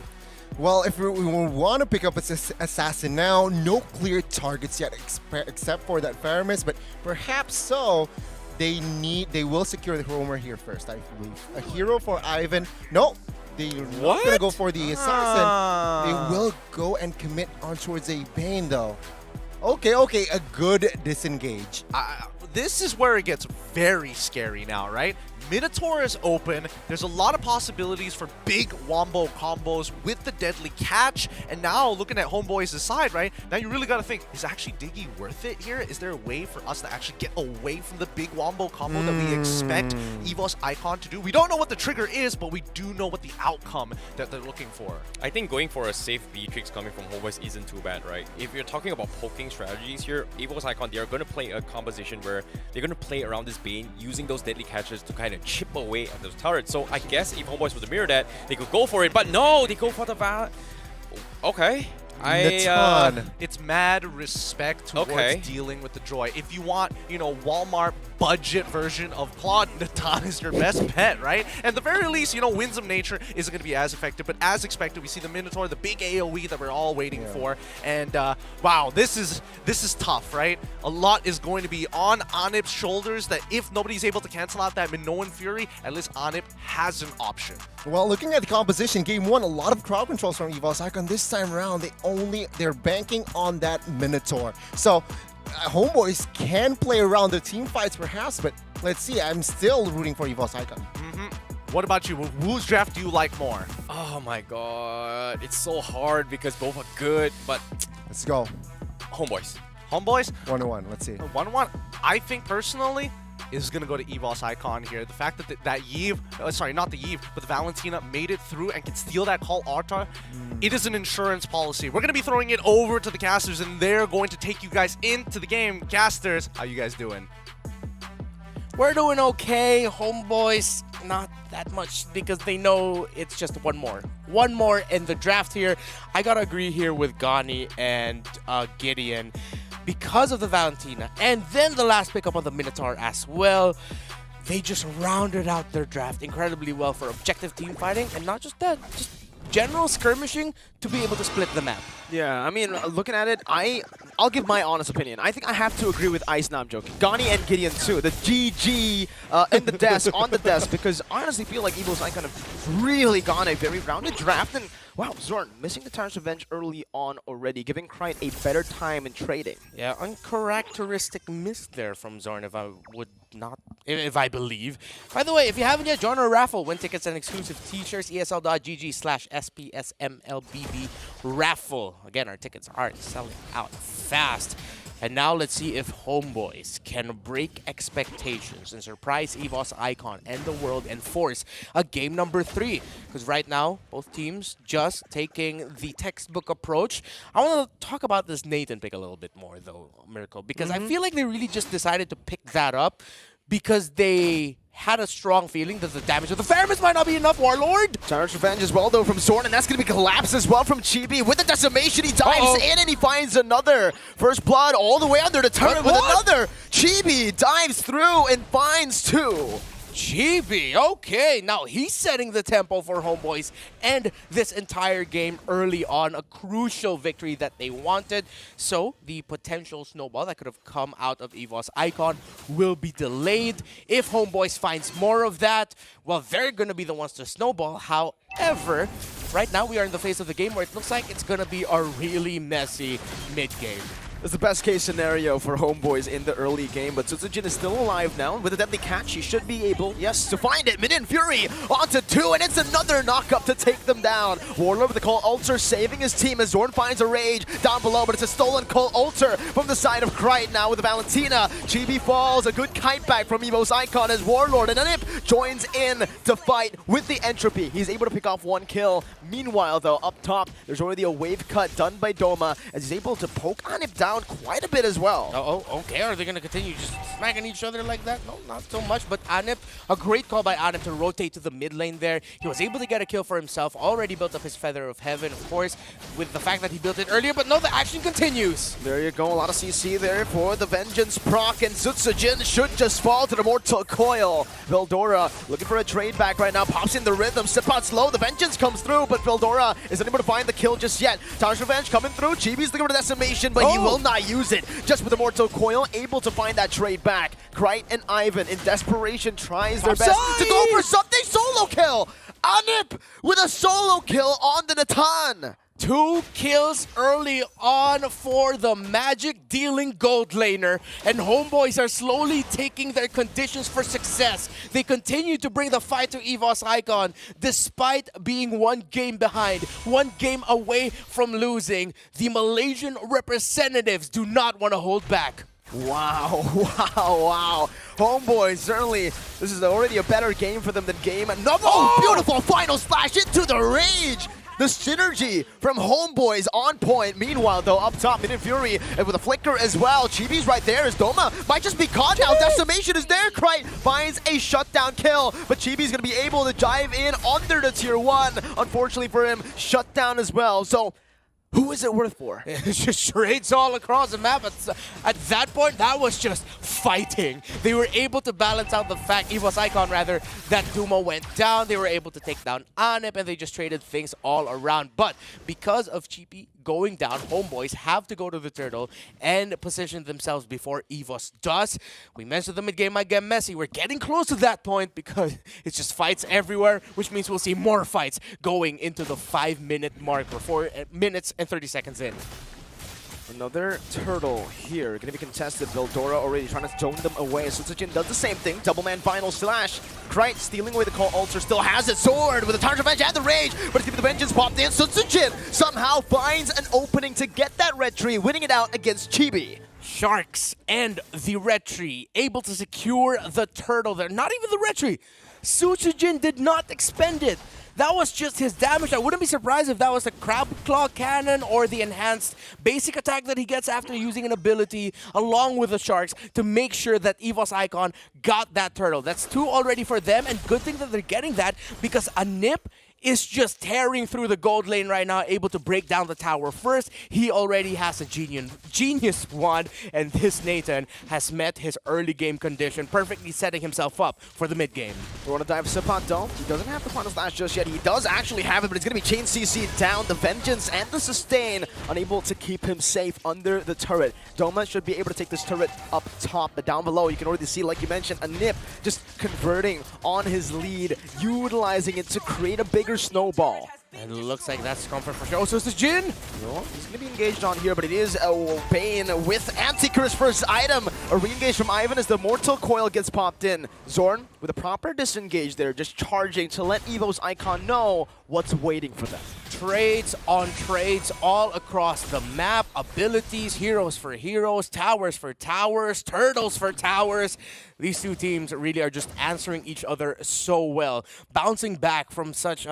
Well, if we want to pick up an assassin now, no clear targets yet except for that Faramis, but perhaps so. They will secure the Homer here first, I believe. A hero for Ivan. No, they're not going to go for the assassin. They will go and commit on towards a Bane, though. Okay, a good disengage. This is where it gets very scary now, right? Minotaur is open. There's a lot of possibilities for big wombo combos with the deadly catch. And now looking at Homebois' side, right? Now you really got to think, is actually Diggy worth it here? Is there a way for us to actually get away from the big wombo combo that we expect Evos Icon to do? We don't know what the trigger is, but we do know what the outcome that they're looking for. I think going for a safe Beatrix coming from Homebois isn't too bad, right? If you're talking about poking strategies here, Evos Icon, they are going to play a composition where they're going to play around this Bane using those deadly catches to kind of chip away at those turrets. So I guess if Homebois was to mirror that, they could go for it, but no, they go for the Okay. It's mad respect towards dealing with the Joy. If you want, you know, Walmart budget version of Claude, Natan is your best bet, right? At the very least, you know, Winds of Nature isn't going to be as effective, but as expected, we see the Minotaur, the big AoE that we're all waiting for. And wow, this is tough, right? A lot is going to be on Anip's shoulders that if nobody's able to cancel out that Minoan Fury, at least Anip has an option. Well, looking at the composition, game one, a lot of crowd controls from Evos Icon. This time around, they're banking on that Minotaur. So Homebois can play around the team fights perhaps, but let's see. I'm still rooting for Evos Icon. What about you? Whose draft do you like more? Oh my god, it's so hard because both are good, but let's go. Homebois. 1-1, let's see. 1-1. I think personally is going to go to Evos Icon here. The fact that that Yves, sorry, not the Yves, but the Valentina made it through and can steal that call Arta, it is an insurance policy. We're going to be throwing it over to the casters, and they're going to take you guys into the game. Casters, how you guys doing? We're doing okay. Homebois, not that much because they know it's just one more. One more in the draft here. I got to agree here with Gani and Gideon. Because of the Valentina and then the last pickup of the Minotaur as well, they just rounded out their draft incredibly well for objective team fighting, and not just that, just general skirmishing to be able to split the map. Yeah, I mean, looking at it, I'll give my honest opinion. I think I have to agree with Ice, no, I'm joking. Gani and Gideon too, the GG in the desk, on the desk, because I honestly feel like Evos Icon have really gone a very rounded draft, and wow, Zorn missing the Tyrant's Revenge early on already, giving Krite a better time in trading. Yeah, uncharacteristic miss there from Zorn, if I believe. By the way, if you haven't yet, join our raffle. Win tickets and exclusive t-shirts, esl.gg/SPSMLBB raffle. Again, our tickets are selling out fast. And now let's see if Homebois can break expectations and surprise Evos Icon and the world and force a game number 3. Because right now, both teams just taking the textbook approach. I want to talk about this Nathan pick a little bit more though, Miracle, because I feel like they really just decided to pick that up because they had a strong feeling that the damage of the Faramis might not be enough, Warlord. Tyrant's Revenge as well, though, from Zorn, and that's going to be collapsed as well from Chibi. With the decimation, he dives in and he finds another. First blood all the way under the turret with another. Chibi dives through and finds 2. Chibi, okay. Now he's setting the tempo for Homebois and this entire game early on. A crucial victory that they wanted. So the potential snowball that could have come out of Evos Icon will be delayed. If Homebois finds more of that, well, they're going to be the ones to snowball. However, right now we are in the phase of the game where it looks like it's going to be a really messy mid-game. It's the best case scenario for Homebois in the early game, but Sutsujin is still alive now. With a deadly catch, he should be able, yes, to find it. Minion Fury onto 2, and it's another knockup to take them down. Warlord with the Call Altar saving his team as Zorn finds a Rage down below, but it's a stolen Call Altar from the side of Krite now with the Valentina. Chibi falls, a good kite back from Evos Icon as Warlord, and Anip joins in to fight with the Entropy. He's able to pick off 1 kill. Meanwhile, though, up top, there's already a wave cut done by Doma as he's able to poke Anip down down quite a bit as well. Oh, okay. Are they going to continue just smacking each other like that? No, not so much. But Anip, a great call by Anip to rotate to the mid lane there. He was able to get a kill for himself, already built up his Feather of Heaven, of course, with the fact that he built it earlier. But no, the action continues. There you go. A lot of CC there for the Vengeance proc, and Sutsujin should just fall to the Mortal Coil. Veldora looking for a trade back right now. Pops in the rhythm. Sipot's low. The Vengeance comes through, but Veldora isn't able to find the kill just yet. Tower's Revenge coming through. Chibi's looking for the decimation, but he will not use it. Just with the Mortal Coil, able to find that trade back. Krite and Ivan in desperation tries their best to go for something. Solo kill! Anip with a solo kill on the Natan. 2 kills early on for the magic-dealing gold laner, and Homebois are slowly taking their conditions for success. They continue to bring the fight to Evos Icon, despite being 1 game behind, 1 game away from losing. The Malaysian representatives do not want to hold back. Wow, wow. Homeboys, certainly, this is already a better game for them than game. Another beautiful final slash into the rage. The synergy from Homeboys on point. Meanwhile, though, up top, Mid and Fury and with a flicker as well. Chibi's right there as Doma might just be caught now. Decimation is there. Krite finds a shutdown kill, but Chibi's going to be able to dive in under the tier 1. Unfortunately for him, shut down as well. So, who is it worth for? It's just charades all across the map. At that point, that was just fighting. They were able to balance out the fact, Evos Icon rather, that Duma went down. They were able to take down Anip, and they just traded things all around. But because of Chibi going down, Homeboys have to go to the turtle and position themselves before Evos does. We mentioned the mid-game might get messy. We're getting close to that point because it's just fights everywhere, which means we'll see more fights going into the 5-minute mark. We're 4 minutes and 30 seconds in. Another turtle here, going to be contested. Veldora already trying to zone them away. Sutsujin does the same thing. Double man final slash. Krite stealing away the call. Alter still has it. Sword with the Tower's Revenge and the Rage. But it's the Vengeance popped in. Sutsujin somehow finds an opening to get that red tree, winning it out against Chibi. Sharks and the red tree able to secure the turtle there. Not even the red tree. Sutsujin did not expend it. That was just his damage. I wouldn't be surprised if that was the Crab Claw Cannon or the enhanced basic attack that he gets after using an ability along with the Sharks to make sure that Evos Icon got that turtle. That's 2 already for them, and good thing that they're getting that because Anip is just tearing through the gold lane right now, able to break down the tower first. He already has a genius wand, and this Nathan has met his early game condition, perfectly setting himself up for the mid game. We want to dive Sipot though. He doesn't have the final slash just yet. He does actually have it, but it's going to be chain CC down. The Vengeance and the Sustain unable to keep him safe under the turret. Doma should be able to take this turret up top, but down below you can already see, like you mentioned, Anip just converting on his lead, utilizing it to create a bigger snowball. And it looks like that's comfort for sure. Oh, so it's Jin! No, he's going to be engaged on here, but it is Bane with Anti-Curse first item. A re-engage from Ivan as the Mortal Coil gets popped in. Zorn with a proper disengage there, just charging to let Evos Icon know what's waiting for them. Trades on trades all across the map. Abilities, heroes for heroes, towers for towers, turtles for towers. These 2 teams really are just answering each other so well. Bouncing back from such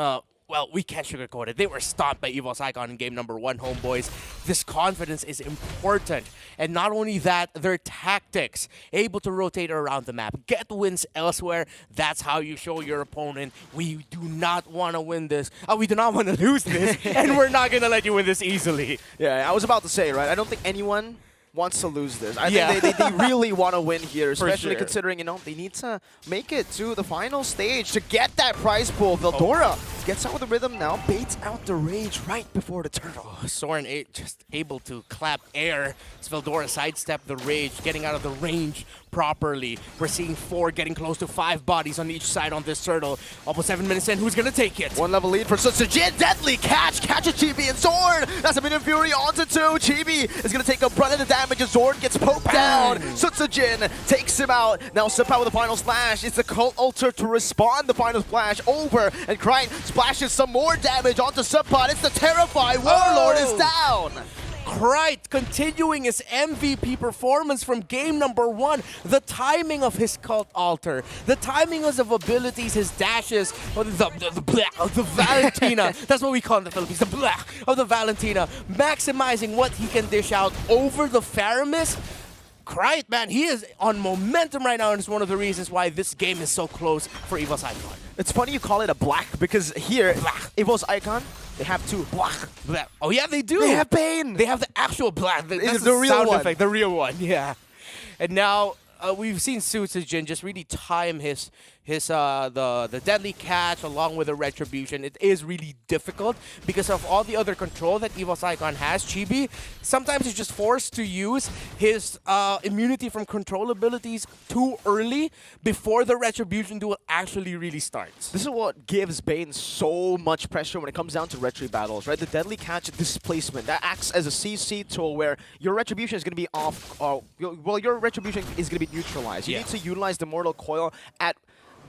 well, we can't sugarcoat it. They were stomped by Evos Icon in game number 1, Homeboys. This confidence is important. And not only that, their tactics, able to rotate around the map, get wins elsewhere. That's how you show your opponent, we do not want to win this. We do not want to lose this, and we're not going to let you win this easily. Yeah, I was about to say, right? I don't think anyone wants to lose this. I think they really want to win here, especially considering, you know, they need to make it to the final stage to get that prize pool. Veldora gets out with the rhythm now, baits out the Rage right before the turtle. Soren just able to clap air as Veldora sidestep the Rage, getting out of the range properly. We're seeing 4 getting close to 5 bodies on each side on this turtle. Almost 7 minutes in, who's going to take it? 1 level lead for Sutsujin. Deadly catches Chibi and Zorn. That's a Mid and Fury onto 2. Chibi is going to take a brunt of the damage as Zorn gets poked down. Sutsujin takes him out. Now Sipot with the final slash. It's the Cult Alter to respond the final splash over, and Krite splashes some more damage onto Sipot. It's the Terrify. Warlord is down. Krite continuing his MVP performance from game number 1. The timing of his cult altar, the timing of his abilities, his dashes, the Valentina. That's what we call it in the Philippines, the black of the Valentina. Maximizing what he can dish out over the Faramis. Krite, man, he is on momentum right now, and it's one of the reasons why this game is so close for Evos Icon. It's funny you call it a black because here, Evos Icon, they have two black. Oh yeah, they do. They have Bane. They have the actual black. That's the real sound one. effect, the real one. Yeah. And now we've seen Sutsujin just really time the deadly catch along with the retribution. It is really difficult because of all the other control that Evos Icon has. Chibi sometimes is just forced to use his immunity from control abilities too early before the retribution duel actually really starts. This is what gives Bane so much pressure when it comes down to retri battles, right? The deadly catch displacement that acts as a CC tool where your retribution is going to be off. Well, your retribution is going to be neutralized. You need to utilize the Mortal Coil at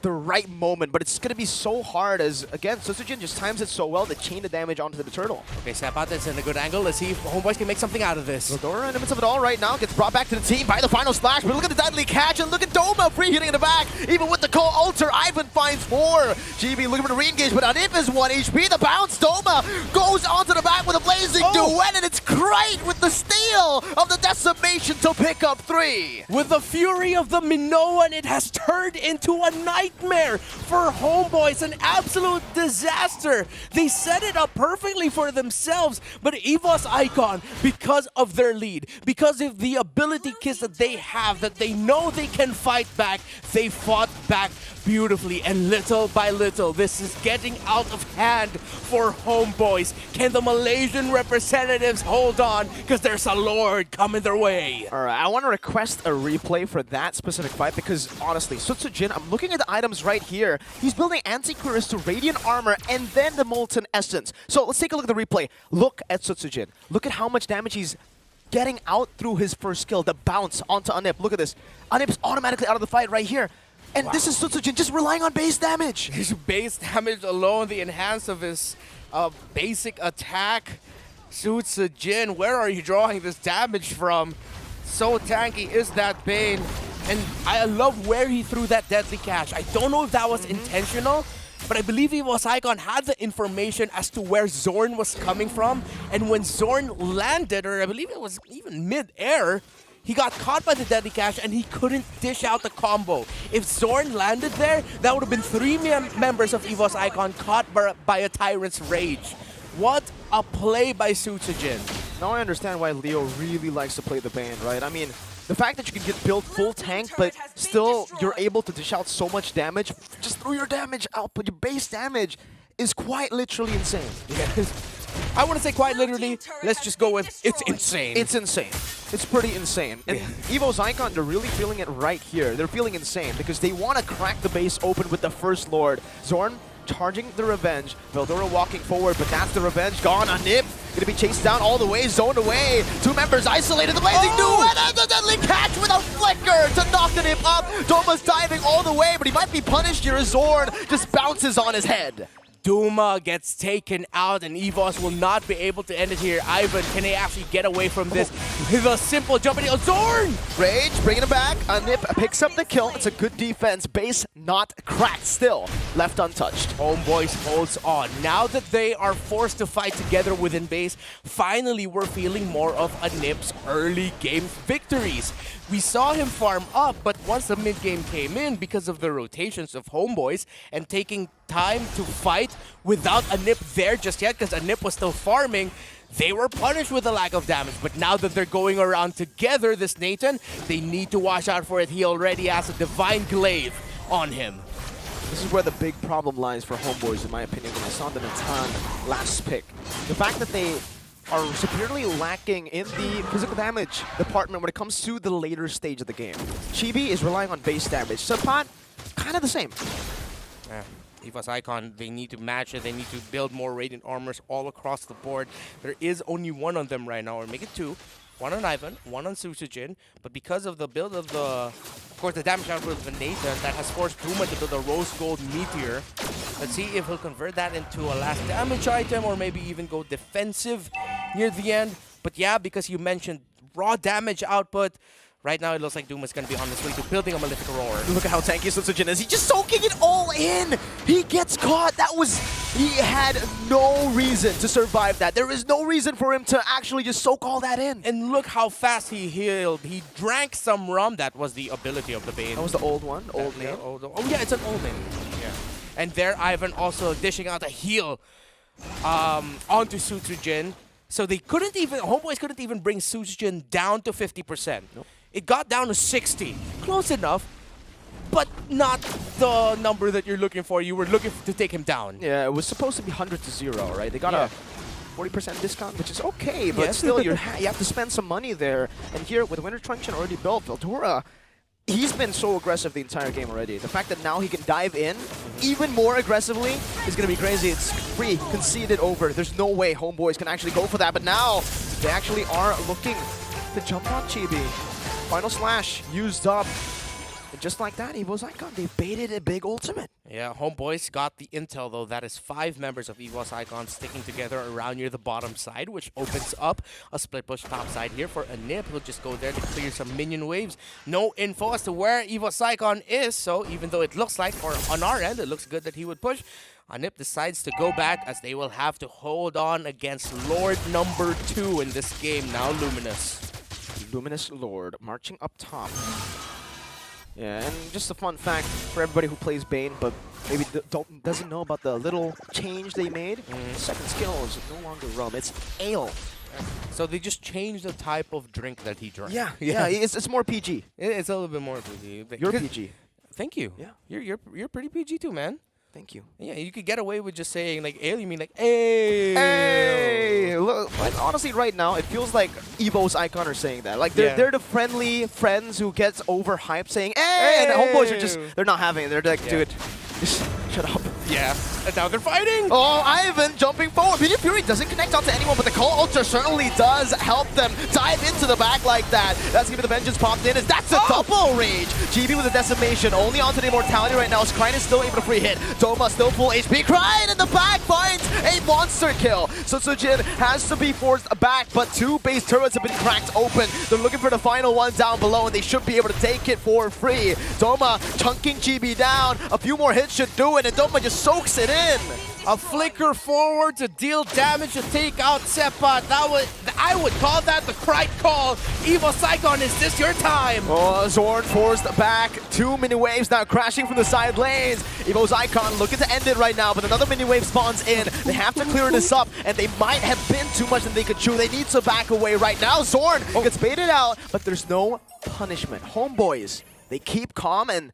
the right moment, but it's going to be so hard as, again, Sutsujin just times it so well to chain the damage onto the turtle. Okay, snap out, that's in a good angle. Let's see if Homebois can make something out of this. Rodora in the midst of it all right now gets brought back to the team by the final slash, but look at the deadly catch and look at Doma free hitting in the back. Even with the co-alter, Ivan finds 4. GB looking for the re-engage, but Anip is 1 HP. The bounce, Doma goes onto the back with a blazing duet, and it's Krite with the steal of the decimation to pick up 3. With the fury of the Minoan, it has turned into a nightmare for Homebois, an absolute disaster. They set it up perfectly for themselves, but Evos Icon, because of their lead, because of the ability kits that they have, that they know they can fight back, they fought back beautifully, and little by little, this is getting out of hand for Homebois. Can the Malaysian representatives hold on? Because there's a Lord coming their way. All right, I want to request a replay for that specific fight because honestly, Sutsujin, I'm looking at the items right here. He's building Anti-Cuirass to Radiant Armor and then the Molten Essence. So let's take a look at the replay. Look at Sutsujin. Look at how much damage he's getting out through his first skill, the bounce onto Anip. Look at this. Anip's automatically out of the fight right here. And this is Sutsujin just relying on base damage. His base damage alone, the enhance of his basic attack. Sutsujin, where are you drawing this damage from? So tanky is that Bane. And I love where he threw that deadly catch. I don't know if that was intentional, but I believe Evos Icon had the information as to where Zorn was coming from. And when Zorn landed, or I believe it was even mid-air, he got caught by the deadly catch and he couldn't dish out the combo. If Zorn landed there, that would have been 3 members of Evos Icon caught by a Tyrant's Rage. What a play by Sutsujin. Now I understand why Leo really likes to play the Bane, right? I mean, the fact that you can build full tank, but still you're able to dish out so much damage just through your damage output, your base damage is quite literally insane. I want to say quite literally, let's just go with it's insane. It's insane. It's pretty insane. And Evos Icon, they're really feeling it right here. They're feeling insane because they want to crack the base open with the First Lord. Zorn charging the revenge. Veldora walking forward, but that's the revenge gone. Anip gonna be chased down all the way, zoned away. 2 members isolated. The blazing duet and the deadly catch with a flicker to knock the Nip up. Doma's diving all the way, but he might be punished here as Zorn just bounces on his head. Duma gets taken out and Evos will not be able to end it here. Ivan, can they actually get away from this with a simple jump? And Zorn! Rage, bringing it back. Anip picks up the kill. It's a good defense. Base not cracked. Still left untouched. Homebois holds on. Now that they are forced to fight together within base, finally we're feeling more of Anip's early game victories. We saw him farm up, but once the mid-game came in, because of the rotations of Homebois and taking time to fight without Anip there just yet, because Anip was still farming, they were punished with a lack of damage. But now that they're going around together, this Nathan, they need to watch out for it. He already has a Divine Glaive on him. This is where the big problem lies for Homebois, in my opinion, when I saw the Natan last pick. The fact that they are severely lacking in the physical damage department when it comes to the later stage of the game. Chibi is relying on base damage. Subpot, kind of the same. Yeah. Evos Icon, they need to match it. They need to build more Radiant Armors all across the board. There is only 1 on them right now, or make it 2. 1 on Ivan, 1 on Sutsujin. But because of the build of of course, the damage output of the Nathan, that has forced Duma to build a Rose Gold Meteor. Let's see if he'll convert that into a last damage item, or maybe even go defensive near the end. But yeah, because you mentioned raw damage output, right now it looks like Doom is going to be on his way to building a Malefic Roar. Look at how tanky Sutsujin is. He's just soaking it all in. He gets caught. He had no reason to survive that. There is no reason for him to actually just soak all that in. And look how fast he healed. He drank some rum. That was the ability of the Bane. That was the old one, old name. Oh yeah, it's an old name. Yeah. And there Ivan also dishing out a heal onto Sutsujin. So they couldn't even, Homeboys couldn't even bring Sutsujin down to 50%. Nope. It got down to 60. Close enough, but not the number that you're looking for. You were looking to take him down. Yeah, it was supposed to be 100 to 0, right? They got a 40% discount, which is okay, but still you have to spend some money there. And here, with Winter Truncheon already built, Veldora, he's been so aggressive the entire game already. The fact that now he can dive in even more aggressively is going to be crazy. It's free, conceded over. There's no way Homeboys can actually go for that, but now they actually are looking to jump on Chibi. Final slash used up. And just like that, Evos Icon, they baited a big ultimate. Yeah, Homeboys got the intel, though. That is 5 members of Evos Icon sticking together around near the bottom side, which opens up a split push top side here for Anip. He'll just go there to clear some minion waves. No info as to where Evos Icon is, so even though it looks like, or on our end, it looks good that he would push, Anip decides to go back as they will have to hold on against Lord number 2 in this game, now Luminous. Luminous Lord marching up top. Yeah, and just a fun fact for everybody who plays Bane, but maybe doesn't know about the little change they made. Second skill is no longer rum, it's ale. So they just changed the type of drink that he drank. Yeah, it's more PG. It's a little bit more PG. You're PG. Thank you. Yeah, you're pretty PG too, man. Thank you. Yeah, you could get away with just saying like ale. You mean like hey? Hey! Look, like, honestly, right now it feels like Evos Icon are saying that. Like they're the friendly friends who gets overhyped saying hey, and Homeboys are they're not having it. They're like, dude, just shut up. Yeah, and now they're fighting! Oh, Ivan jumping forward. Meteor Fury doesn't connect onto anyone, but the Call Ultra certainly does help them dive into the back like that. That's gonna be the Vengeance popped in, as that's a double rage. GB with a decimation, only onto the Immortality right now. Skrine is still able to free hit. Doma still full HP. Crying in the back finds a monster kill. So Sutsujin has to be forced back, but 2 base turrets have been cracked open. They're looking for the final one down below, and they should be able to take it for free. Doma chunking GB down. A few more hits should do it, and Doma just soaks it in. A flicker forward to deal damage to take out Seppa. I would call that the Krite call. Evos Icon, is this your time? Oh, Zorn forced back. 2 mini waves now crashing from the side lanes. Evos Icon looking to end it right now, but another mini wave spawns in. They have to clear this up, and they might have been too much than they could chew. They need to back away right now. Zorn gets baited out, but there's no punishment. Homeboys, they keep calm and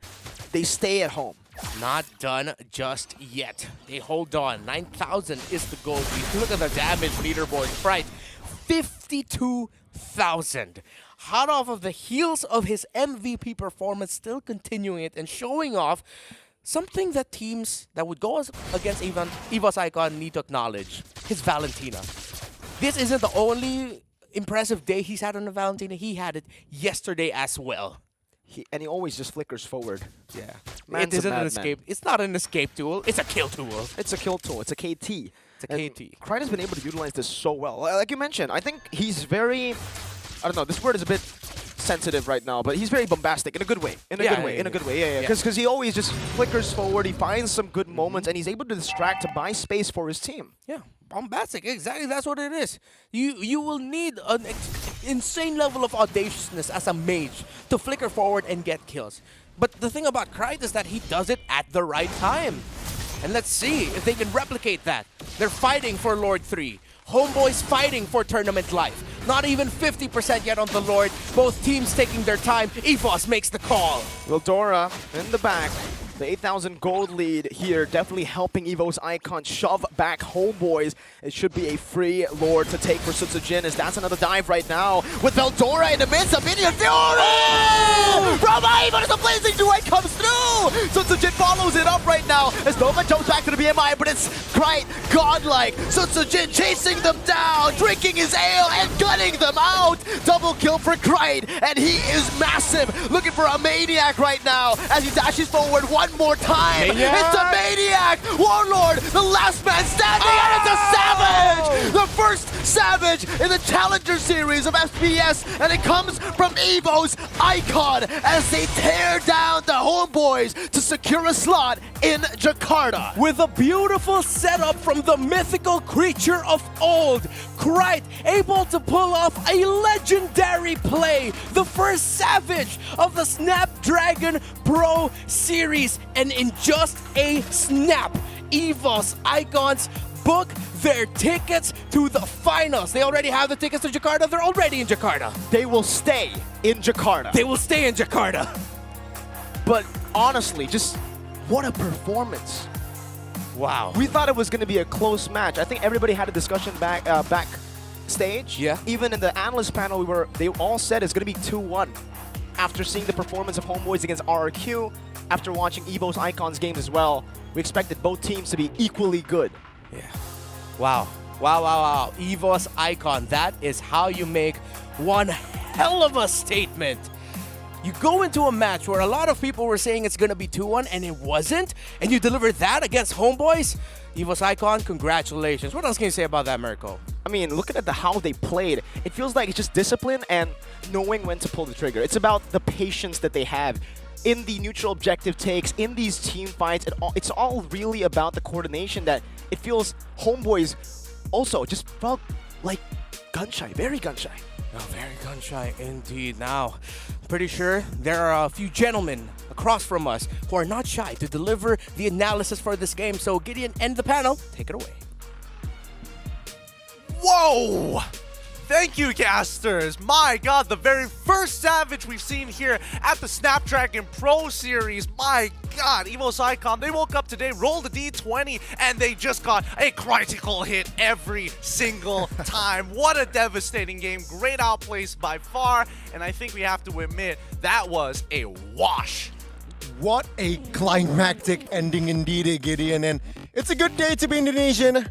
they stay at home. Not done just yet. They hold on. 9,000 is the goal. You look at the damage leaderboard. Right, 52,000. Hot off of the heels of his MVP performance, still continuing it and showing off something that teams that would go against Evos Icon need to acknowledge. His Valentina. This isn't the only impressive day he's had on the Valentina. He had it yesterday as well. And he always just flickers forward. Yeah. It isn't an escape. It's not an escape tool. It's a kill tool. It's a kill tool. It's a KT. It's a KT. Krite has been able to utilize this so well. Like you mentioned, I think he's very... I don't know, this word is a bit sensitive right now, but he's very bombastic in a good way. In a good way. Yeah. Because he always just flickers forward, he finds some good moments, and he's able to distract to buy space for his team. Yeah, bombastic. Exactly, that's what it is. You will need an insane level of audaciousness as a mage to flicker forward and get kills. But the thing about Krite is that he does it at the right time. And let's see if they can replicate that. They're fighting for Lord 3. Homeboys fighting for tournament life. Not even 50% yet on the Lord. Both teams taking their time. Evos makes the call. Wildora in the back. The 8,000 gold lead here definitely helping Evos Icon shove back Homeboys. It should be a free Lord to take for Sutsujin, as that's another dive right now with Veldora in the midst of Minion Fury! From Ivan as the blazing duet comes through! Sutsujin follows it up right now as Nova jumps back to the BMI, but it's Krite godlike. Sutsujin chasing them down, drinking his ale and gunning them out. Double kill for Krite, and he is massive. Looking for a Maniac right now as he dashes forward one more time. Maniac. It's a Maniac! Warlord, the last man standing, and it's a Savage! The first first Savage in the Challenger Series of FPS, and it comes from Evos Icon as they tear down the Homebois to secure a slot in Jakarta. With a beautiful setup from the mythical creature of old, Krite able to pull off a legendary play, the first Savage of the Snapdragon Pro Series, and in just a snap, Evos Icons book their tickets to the finals. They already have the tickets to Jakarta. They're already in Jakarta. They will stay in Jakarta. They will stay in Jakarta. But honestly, just what a performance. Wow. We thought it was going to be a close match. I think everybody had a discussion backstage. Yeah. Even in the analyst panel, they all said it's going to be 2-1. After seeing the performance of Homebois against RRQ, after watching Evos Icons game as well, we expected both teams to be equally good. Yeah. Wow. Wow, wow, wow. Evos Icon. That is how you make one hell of a statement. You go into a match where a lot of people were saying it's going to be 2-1 and it wasn't, and you delivered that against Homebois. Evos Icon, congratulations. What else can you say about that, Mirko? I mean, looking at how they played, it feels like it's just discipline and knowing when to pull the trigger. It's about the patience that they have in the neutral objective takes, in these team fights. It's all really about the coordination that it feels Homebois also just felt like gun-shy, very gun-shy. Oh, very gun-shy indeed. Now, pretty sure there are a few gentlemen across from us who are not shy to deliver the analysis for this game. So Gideon and the panel, take it away. Whoa! Thank you, casters. My God, the very first Savage we've seen here at the Snapdragon Pro Series. My God, Evos Icon, they woke up today, rolled a D20, and they just got a critical hit every single time. What a devastating game. Great outplays by far, and I think we have to admit, that was a wash. What a climactic ending indeed, Gideon, and it's a good day to be Indonesian.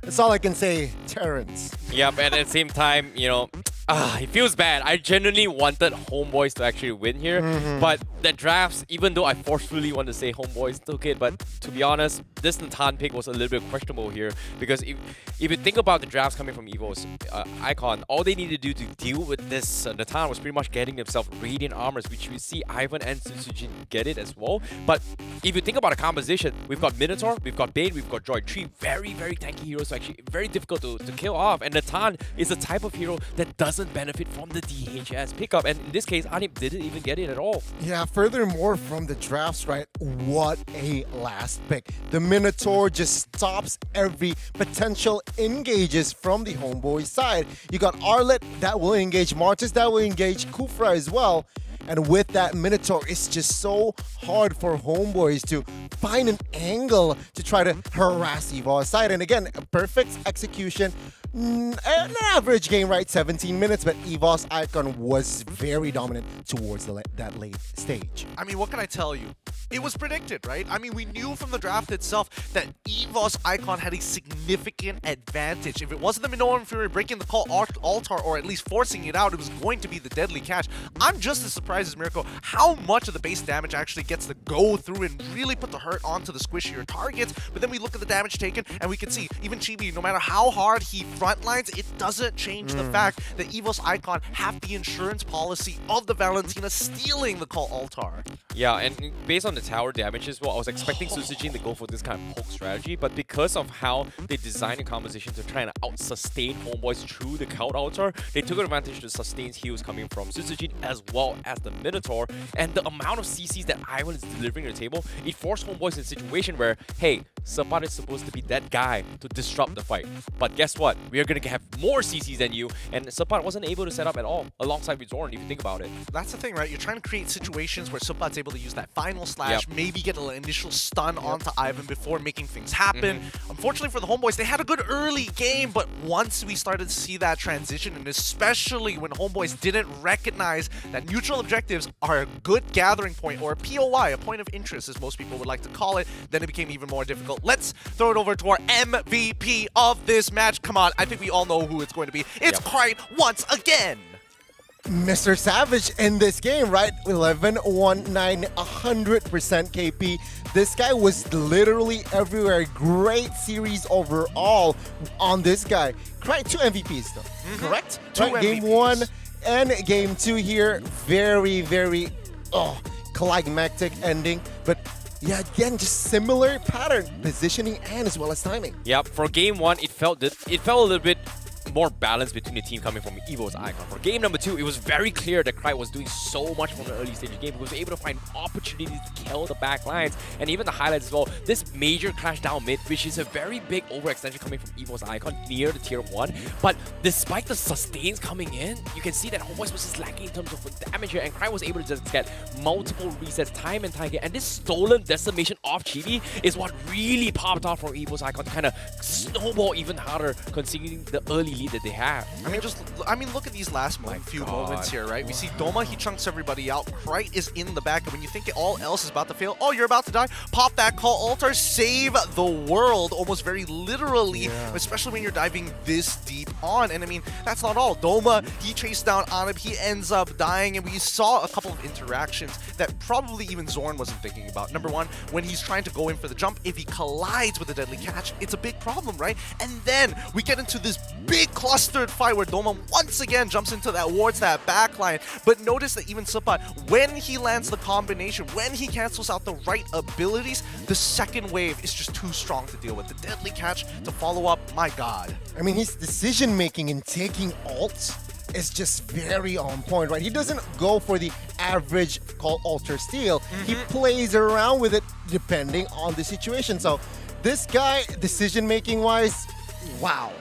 That's all I can say, Terrence. Yep, and at the same time, you know, it feels bad. I genuinely wanted Homebois to actually win here, but the drafts, even though I forcefully want to say Homebois took it, but to be honest, this Natan pick was a little bit questionable here, because if you think about the drafts coming from Evos Icon, all they needed to do to deal with this Natan was pretty much getting themselves Radiant Armors, which we see Ivan and Susujin get it as well. But if you think about a composition, we've got Minotaur, we've got Bane, we've got Joy, three very, very tanky heroes, actually very difficult to kill off, and Natan is the type of hero that doesn't benefit from the DHS pickup, and in this case, Anip didn't even get it at all. Yeah, furthermore from the drafts, right, what a last pick. The Minotaur just stops every potential engages from the Homeboy side. You got Arlet, that will engage Martis, that will engage Kufra as well. And with that Minotaur, it's just so hard for Homeboys to find an angle to try to harass Evos side. And again, a perfect execution. An average game, right? 17 minutes, but Evos Icon was very dominant towards that late stage. I mean, what can I tell you? It was predicted, right? I mean, we knew from the draft itself that Evos Icon had a significant advantage. If it wasn't the Minoan Fury breaking the call altar, or at least forcing it out, it was going to be the deadly catch. I'm just as surprised as Mirko how much of the base damage actually gets to go through and really put the hurt onto the squishier targets. But then we look at the damage taken, and we can see even Chibi, no matter how hard he frontlines, it doesn't change the fact that Evos Icon have the insurance policy of the Valentina stealing the call altar. Yeah, and based on the tower damage as well, I was expecting Susujin to go for this kind of poke strategy, but because of how they designed the composition to try and out-sustain Homebois through the Cloud Altar, they took advantage of the sustained heals coming from Susujin as well as the Minotaur, and the amount of CCs that Ivan is delivering to the table, it forced Homebois in a situation where, hey, Sapat is supposed to be that guy to disrupt the fight. But guess what? We are going to have more CCs than you, and Sapat wasn't able to set up at all, alongside with Zorn, if you think about it. That's the thing, right? You're trying to create situations where Sapat's able to use that final slash, maybe get an initial stun onto Ivan before making things happen. Unfortunately for the Homebois, they had a good early game, but once we started to see that transition, and especially when Homebois didn't recognize that neutral objectives are a good gathering point, or a POI, a point of interest as most people would like to call it, then it became even more difficult. Let's throw it over to our MVP of this match. Come on, I think we all know who it's going to be. It's Krite once again. Mr. Savage in this game, right? 11, 1, 9, 100% KP. This guy was literally everywhere. Great series overall on this guy. Right, 2 MVPs though, correct? Two Right, Game MVPs. 1 and Game 2 here. Very, very climactic ending. But yeah, again, just similar pattern, positioning and as well as timing. Yep, for game 1, it felt a little bit more balance between the team coming from Evos Icon. For game number 2, it was very clear that Cry was doing so much from the early stage of the game. He was able to find opportunities to kill the back lines, and even the highlights as well. This major clash down mid, which is a very big overextension coming from Evos Icon near the tier 1. But despite the sustains coming in, you can see that Homebois was just lacking in terms of damage here, and Cry was able to just get multiple resets time and time again. And this stolen decimation off Chibi is what really popped off from Evos Icon to kind of snowball even harder considering the early lead that they have. I mean, look at these last few moments here, right? We see Doma, he chunks everybody out. Krite is in the back, and when you think all else is about to fail, oh, you're about to die, pop that call altar, save the world, almost very literally, especially when you're diving this deep on. And I mean, that's not all. Doma, he chased down Anib, he ends up dying, and we saw a couple of interactions that probably even Zorn wasn't thinking about. Number one, when he's trying to go in for the jump, if he collides with a deadly catch, it's a big problem, right? And then we get into this big clustered fight where Doma once again jumps into that wards, that backline. But notice that even Supat, when he lands the combination, when he cancels out the right abilities, the second wave is just too strong to deal with. The deadly catch to follow up, my god. I mean, his decision making in taking ults is just very on point, right? He doesn't go for the average call alter steal. He plays around with it depending on the situation. So this guy, decision making wise, wow.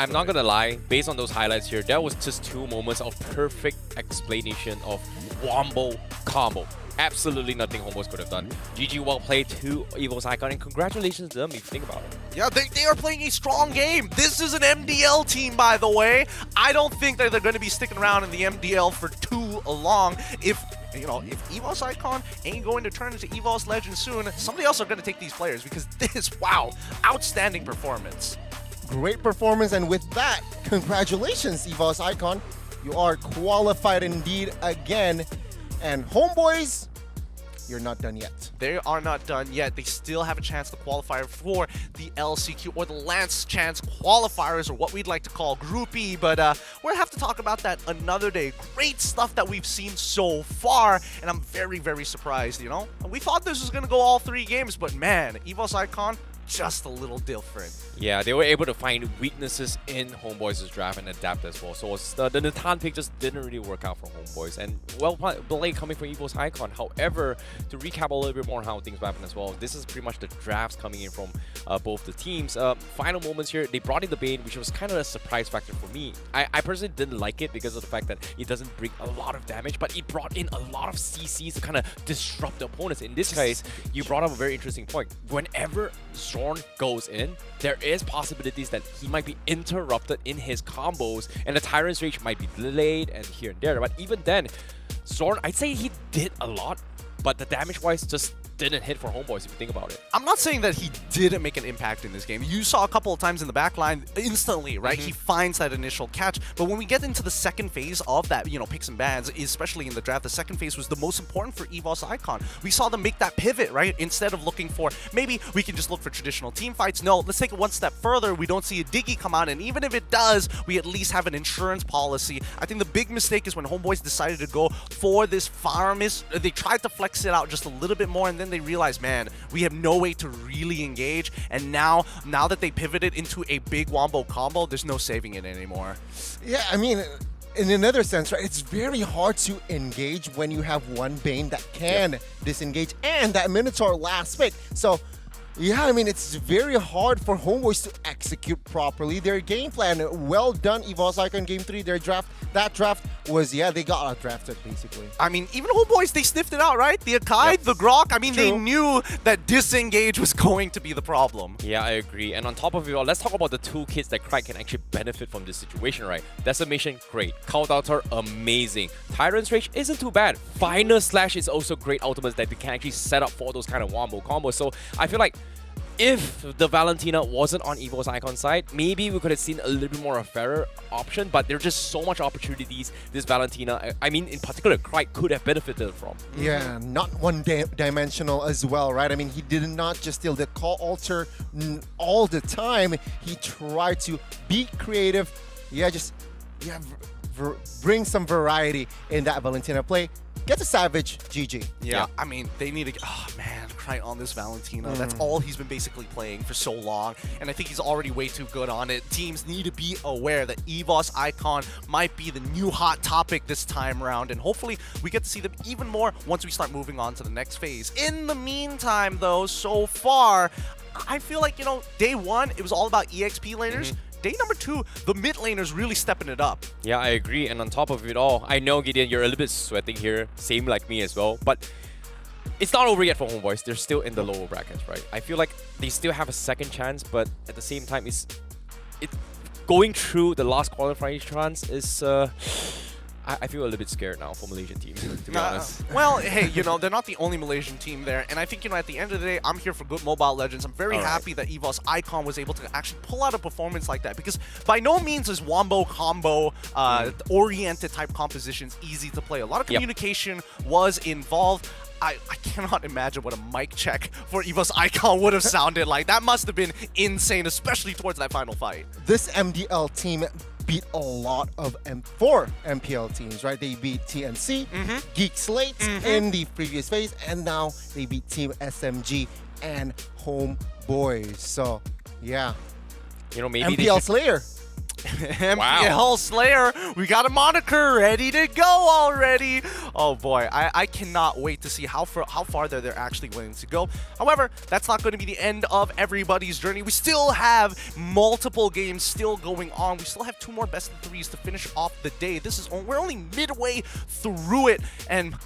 I'm not gonna lie, based on those highlights here, there was just 2 moments of perfect explanation of wombo combo. Absolutely nothing Homebois could have done. GG, well played to Evos Icon, and congratulations to them if you think about it. Yeah, they are playing a strong game. This is an MDL team, by the way. I don't think that they're going to be sticking around in the MDL for too long. If Evos Icon ain't going to turn into Evos Legend soon, somebody else are going to take these players, because this, wow, outstanding performance. Great performance, and with that, congratulations, Evos Icon. You are qualified indeed again. And Homebois, you're not done yet. They are not done yet. They still have a chance to qualify for the LCQ or the Lance Chance qualifiers, or what we'd like to call Group E, but we'll have to talk about that another day. Great stuff that we've seen so far, and I'm very, very surprised, you know? We thought this was going to go all 3 games, but man, Evos Icon, just a little different. Yeah, they were able to find weaknesses in Homebois' draft and adapt as well. So the Natan pick just didn't really work out for Homebois. And well played coming from Evos Icon. However, to recap a little bit more how things happen as well, this is pretty much the drafts coming in from both the teams. Final moments here, they brought in the Bane, which was kind of a surprise factor for me. I personally didn't like it because of the fact that it doesn't bring a lot of damage, but it brought in a lot of CCs to kind of disrupt the opponents. In this case, you brought up a very interesting point. Whenever Zorn goes in, there is possibilities that he might be interrupted in his combos, and the Tyrant's Rage might be delayed and here and there. But even then, Zorn, I'd say he did a lot, but the damage-wise just didn't hit for Homebois if you think about it. I'm not saying that he didn't make an impact in this game. You saw a couple of times in the back line, instantly, right? He finds that initial catch. But when we get into the second phase of that, picks and bans, especially in the draft, the second phase was the most important for Evos Icon. We saw them make that pivot, right? Instead of looking for, maybe we can just look for traditional team fights. No, let's take it one step further. We don't see a Diggy come out, and even if it does, we at least have an insurance policy. I think the big mistake is when Homebois decided to go for this farmist. They tried to flex it out just a little bit more, and then they realized, man, we have no way to really engage. And now that they pivoted into a big wombo combo, there's no saving it anymore. Yeah, I mean, in another sense, right, it's very hard to engage when you have one Bane that can disengage and that Minotaur last pick. So yeah, I mean, it's very hard for Homebois to execute properly their game plan. Well done, Evos Icon Game 3, their draft. That draft was, they got out-drafted, basically. I mean, even Homebois, they sniffed it out, right? The Akai, the Grok, I mean, they knew that disengage was going to be the problem. Yeah, I agree. And on top of it all, let's talk about the toolkits that Krite can actually benefit from this situation, right? Decimation, great. Cult Altar, amazing. Tyrant's Rage isn't too bad. Final Slash is also great ultimates that they can actually set up for those kind of wombo combos. So I feel like if the Valentina wasn't on Evo's Icon side, maybe we could have seen a little bit more of a fairer option, but there are just so much opportunities this Valentina, I mean, in particular, Krite could have benefited from. Yeah, not one-dimensional as well, right? I mean, he did not just steal the call alter all the time. He tried to be creative. Bring some variety in that Valentina play. Get a Savage, GG. Yeah, I mean, they need to... Oh, man, Krite on this Valentina. That's all he's been basically playing for so long, and I think he's already way too good on it. Teams need to be aware that Evos Icon might be the new hot topic this time around, and hopefully we get to see them even more once we start moving on to the next phase. In the meantime, though, so far, I feel like, you know, day one, it was all about EXP laners. Day number 2, the mid laners really stepping it up. Yeah, I agree. And on top of it all, I know, Gideon, you're a little bit sweating here. Same like me as well. But it's not over yet for Homebois. They're still in the lower brackets, right? I feel like they still have a second chance, but at the same time, it's going through the last qualifying chance is... I feel a little bit scared now for Malaysian team, to be honest. Well, hey, you know, they're not the only Malaysian team there. And I think, you know, at the end of the day, I'm here for good Mobile Legends. I'm very happy that Evos Icon was able to actually pull out a performance like that. Because by no means is Wombo combo oriented type compositions easy to play. A lot of communication was involved. I cannot imagine what a mic check for Evos Icon would have sounded like. That must have been insane, especially towards that final fight. This MDL team beat a lot of M4 MPL teams, right? They beat TNC, Geek Slates in the previous phase, and now they beat Team SMG and Homebois. So, yeah. You know, maybe MPL Slayer. MPL Slayer, we got a moniker ready to go already. Oh boy, I cannot wait to see how far they're actually willing to go. However, that's not going to be the end of everybody's journey. We still have multiple games still going on. We still have 2 more best of 3s to finish off the day. We're only midway through it, and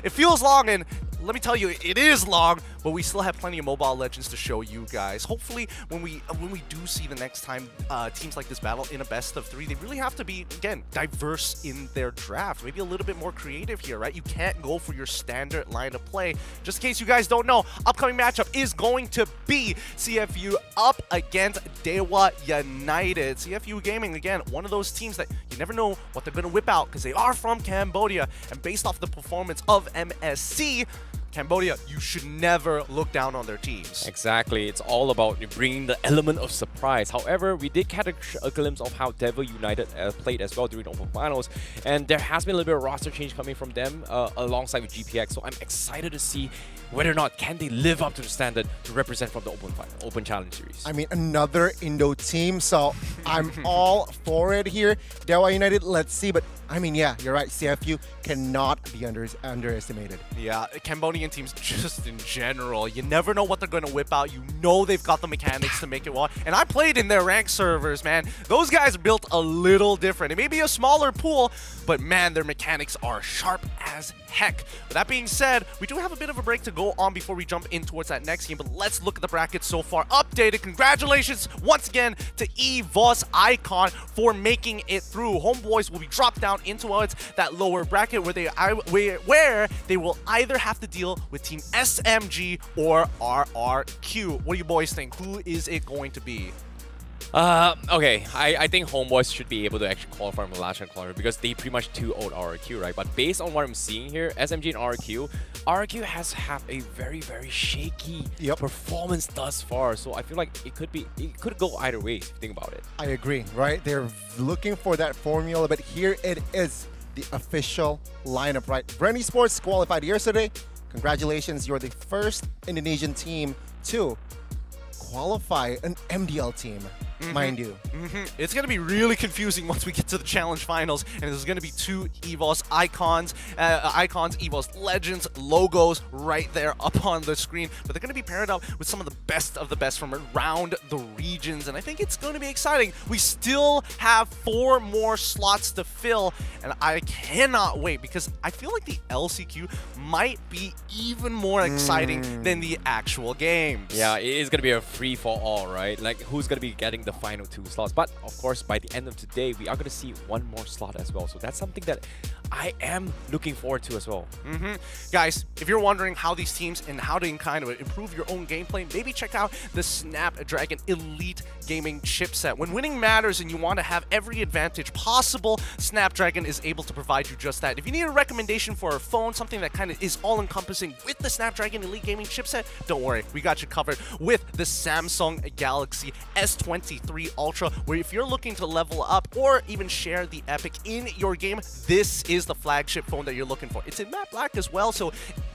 it feels long, and let me tell you, it is long, but we still have plenty of Mobile Legends to show you guys. Hopefully, when we do see the next time teams like this battle in a best of 3, they really have to be, again, diverse in their draft. Maybe a little bit more creative here, right? You can't go for your standard line of play. Just in case you guys don't know, upcoming matchup is going to be CFU up against Dewa United. CFU Gaming, again, one of those teams that you never know what they're going to whip out because they are from Cambodia, and based off the performance of MSC, Cambodia, you should never look down on their teams. Exactly. It's all about bringing the element of surprise. However, we did catch a glimpse of how Dewa United played as well during the Open Finals, and there has been a little bit of roster change coming from them alongside with GPX, so I'm excited to see whether or not can they live up to the standard to represent from the Open Challenge Series. I mean, another Indo team, so I'm all for it here. Dewa United, let's see, but I mean, yeah, you're right. CFU cannot be underestimated. Yeah, Cambodian teams just in general, you never know what they're going to whip out. You know they've got the mechanics to make it well. And I played in their ranked servers, man. Those guys are built a little different. It may be a smaller pool, but man, their mechanics are sharp as heck. With that being said, we do have a bit of a break to go on before we jump in towards that next game, but let's look at the brackets so far. Updated. Congratulations once again to Evos Icon for making it through. Homebois will be dropped down into that lower bracket where they will either have to deal with Team SMG or RRQ. What do you boys think? Who is it going to be? Okay, I think Homebois should be able to actually qualify from the last round qualifier because they pretty much 2-0'd RRQ, right? But based on what I'm seeing here, SMG and RRQ has had a very, very shaky performance thus far. So I feel like it could go either way if you think about it. I agree, right? They're looking for that formula, but here it is, the official lineup, right? Brand Esports qualified yesterday. Congratulations, you're the first Indonesian team to qualify an MDL team, mind you. It's going to be really confusing once we get to the challenge finals, and there's going to be 2 Evos icons, Evos Legends logos right there up on the screen, but they're going to be paired up with some of the best from around the regions, and I think it's going to be exciting. We still have 4 more slots to fill, and I cannot wait because I feel like the LCQ might be even more exciting than the actual games. Yeah, it is going to be a free-for-all, right? Like, who's going to be getting the final 2 slots. But of course, by the end of today, we are going to see one more slot as well. So that's something that I am looking forward to as well. Guys, if you're wondering how these teams and how to kind of improve your own gameplay, maybe check out the Snapdragon Elite gaming chipset. When winning matters and you want to have every advantage possible, Snapdragon is able to provide you just that. If you need a recommendation for a phone, something that kind of is all-encompassing with the Snapdragon Elite gaming chipset, don't worry, we got you covered with the Samsung Galaxy S23 Ultra, where if you're looking to level up or even share the epic in your game, this is the flagship phone that you're looking for. It's in matte black as well, so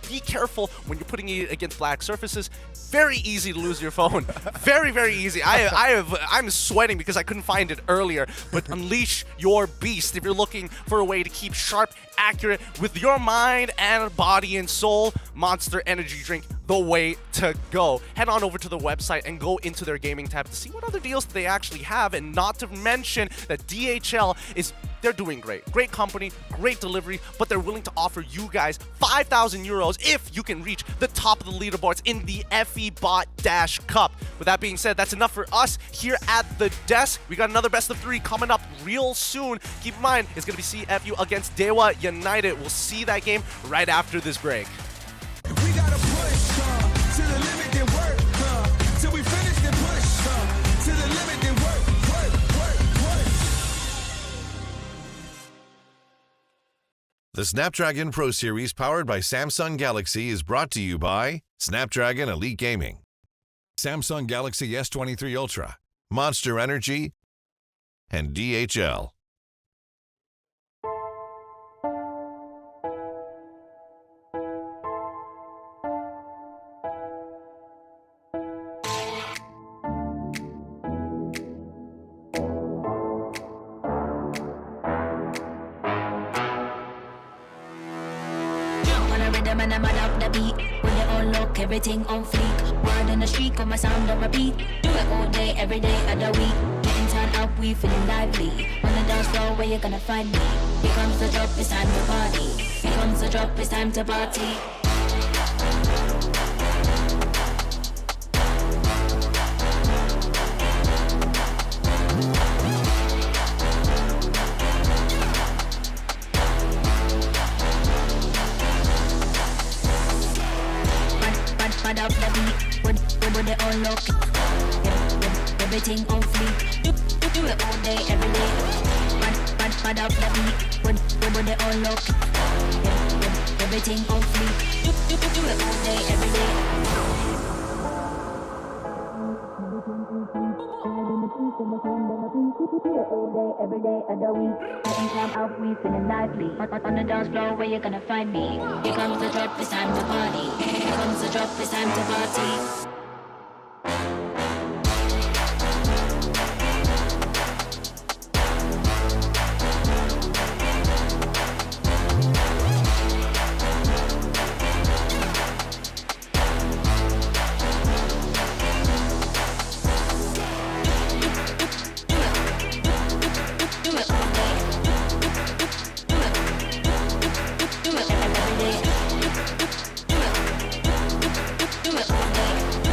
be careful when you're putting it against black surfaces. Very easy to lose your phone. Very, very easy. I'm sweating because I couldn't find it earlier, but unleash your beast if you're looking for a way to keep sharp, accurate with your mind and body and soul. Monster Energy Drink, the way to go. Head on over to the website and go into their gaming tab to see what other deals they actually have, and not to mention that DHL they're doing great. Great company, great delivery, but they're willing to offer you guys 5,000 euros if you can reach the top of the leaderboards in the FEBot Dash Cup. With that being said, that's enough for us here at the desk. We got another best of 3 coming up real soon. Keep in mind, it's going to be CFU against Dewa United. We'll see that game right after this break. We gotta push to the limit and work till we finish the push to the limit and work. The Snapdragon Pro Series powered by Samsung Galaxy is brought to you by Snapdragon Elite Gaming, Samsung Galaxy S23 Ultra, Monster Energy, and DHL. And I'm out the beat. When they all look, everything on fleek. Word on the street, on my sound on repeat. Do it all day, every day of the week. Getting turned up, we feeling lively. On the dance floor, where you gonna find me? Here comes the drop, it's time to party. Here comes the drop, it's time to party. Mad up the beat, when they all look, everything on fleek. Do it all day, every day. Mad up the beat, when they all look, everything on fleek. Do it all day, every day. Every day of the week, getting time out, we feeling lively. On the dance floor, where you gonna find me? Here comes the drop, it's time to party. Here comes the drop, it's time to party. Do it all day.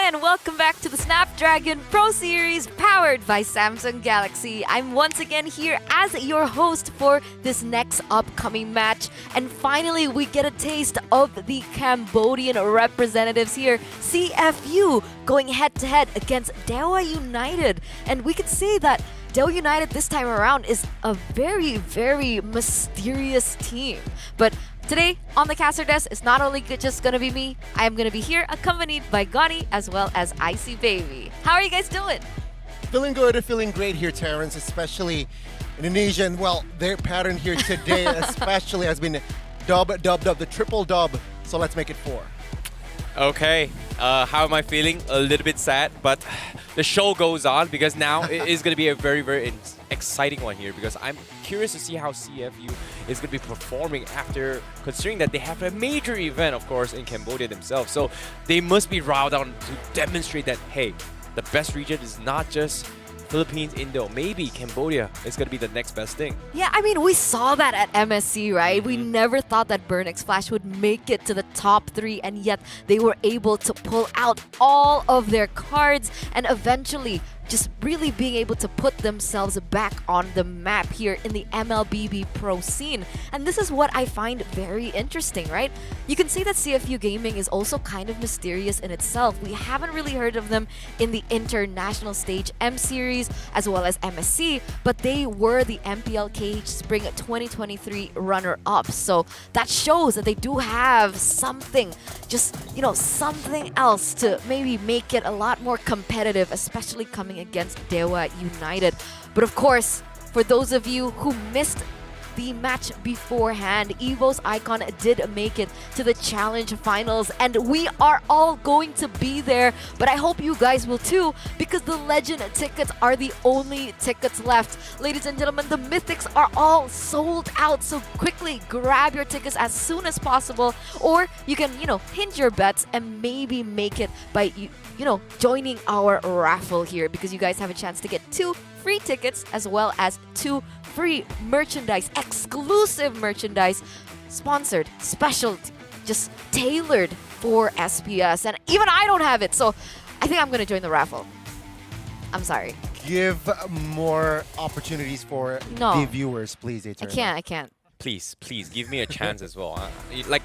and welcome back to the Snapdragon Pro Series powered by Samsung Galaxy. I'm once again here as your host for this next upcoming match. And finally, we get a taste of the Cambodian representatives here, CFU, going head-to-head against Dewa United. And we could say that Dewa United this time around is a very, very mysterious team. But today on the caster desk, it's not only just gonna be me, I'm gonna be here accompanied by Gani as well as Icy Baby. How are you guys doing? Feeling good, feeling great here, Terrence, especially Indonesian. Well, their pattern here today especially has been dub, the triple dub. So let's make it 4. Okay, how am I feeling? A little bit sad, but the show goes on because now it is going to be a very, very exciting one here because I'm curious to see how CFU is going to be performing after considering that they have a major event, of course, in Cambodia themselves. So they must be riled on to demonstrate that, hey, the best region is not just Philippines, Indo, maybe Cambodia is going to be the next best thing. Yeah, I mean, we saw that at MSC, right? We never thought that Burnix Flash would make it to the top 3, and yet they were able to pull out all of their cards and eventually just really being able to put themselves back on the map here in the MLBB Pro scene. And this is what I find very interesting, right? You can see that CFU Gaming is also kind of mysterious in itself. We haven't really heard of them in the international stage M Series as well as MSC, but they were the MPLKH Spring 2023 runner-up. So that shows that they do have something, just, you know, something else to maybe make it a lot more competitive, especially coming against Dewa United. But of course, for those of you who missed the match beforehand, Evos Icon did make it to the challenge finals, and we are all going to be there. But I hope you guys will too, because the legend tickets are the only tickets left. Ladies and gentlemen, the mythics are all sold out, so quickly grab your tickets as soon as possible, or you can, you know, hinge your bets and maybe make it by joining our raffle here, because you guys have a chance to get 2 free tickets as well as 2 free merchandise, exclusive merchandise, sponsored, special, just tailored for SPS. And even I don't have it, so I think I'm gonna join the raffle. I'm sorry. Give more opportunities for the viewers, please, Eternal. I can't. Please, give me a chance as well. You've been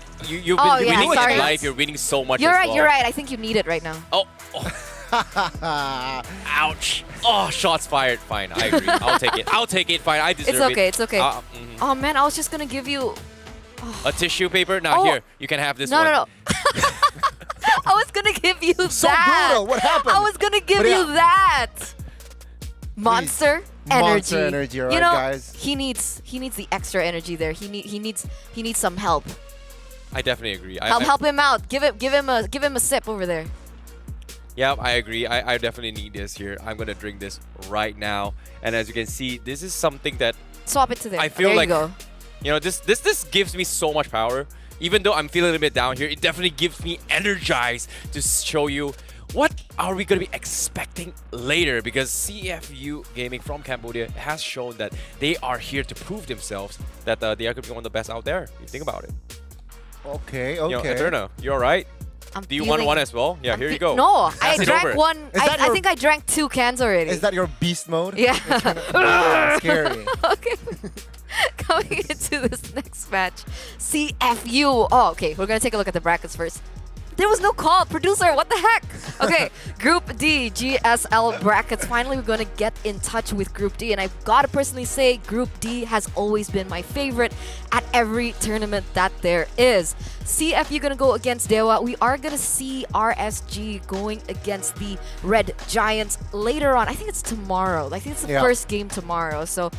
winning in life. You're winning so much. You're as right. well. You're right. I think you need it right now. Oh. Ouch. Oh, shots fired. Fine, I agree. I'll take it. Fine, I deserve it. It's okay. Oh man, I was just gonna give you a tissue paper. Now here, you can have this one. No. I was gonna give you so that. Brutal. What happened? I was gonna give you that. Monster energy. All right, you know, guys. He needs the extra energy there. He needs some help. I definitely agree. Help him out. Give him a sip over there. Yeah, I agree. I definitely need this here. I'm gonna drink this right now. And as you can see, this is something that swap it to there. I feel there like you go. You know, this gives me so much power. Even though I'm feeling a bit down here, it definitely gives me energized to show you what are we going to be expecting later, because CFU Gaming from Cambodia has shown that they are here to prove themselves that they are going to be one of the best out there. You think about it. Okay. You know, Eterna, you all right? Do you want one as well? Yeah, here you go. No, Pass I it drank over. one. I think I drank 2 cans already. Is that your beast mode? Yeah. Scary. Okay. Coming into this next match, CFU. Oh, okay. We're gonna take a look at the brackets first. There was no call. Producer, what the heck? Okay, Group D, GSL brackets. Finally, we're going to get in touch with Group D. And I've got to personally say, Group D has always been my favorite at every tournament that there is. CFU going to go against Dewa. We are going to see RSG going against the Red Giants later on. I think it's tomorrow. I think it's the first game tomorrow. So,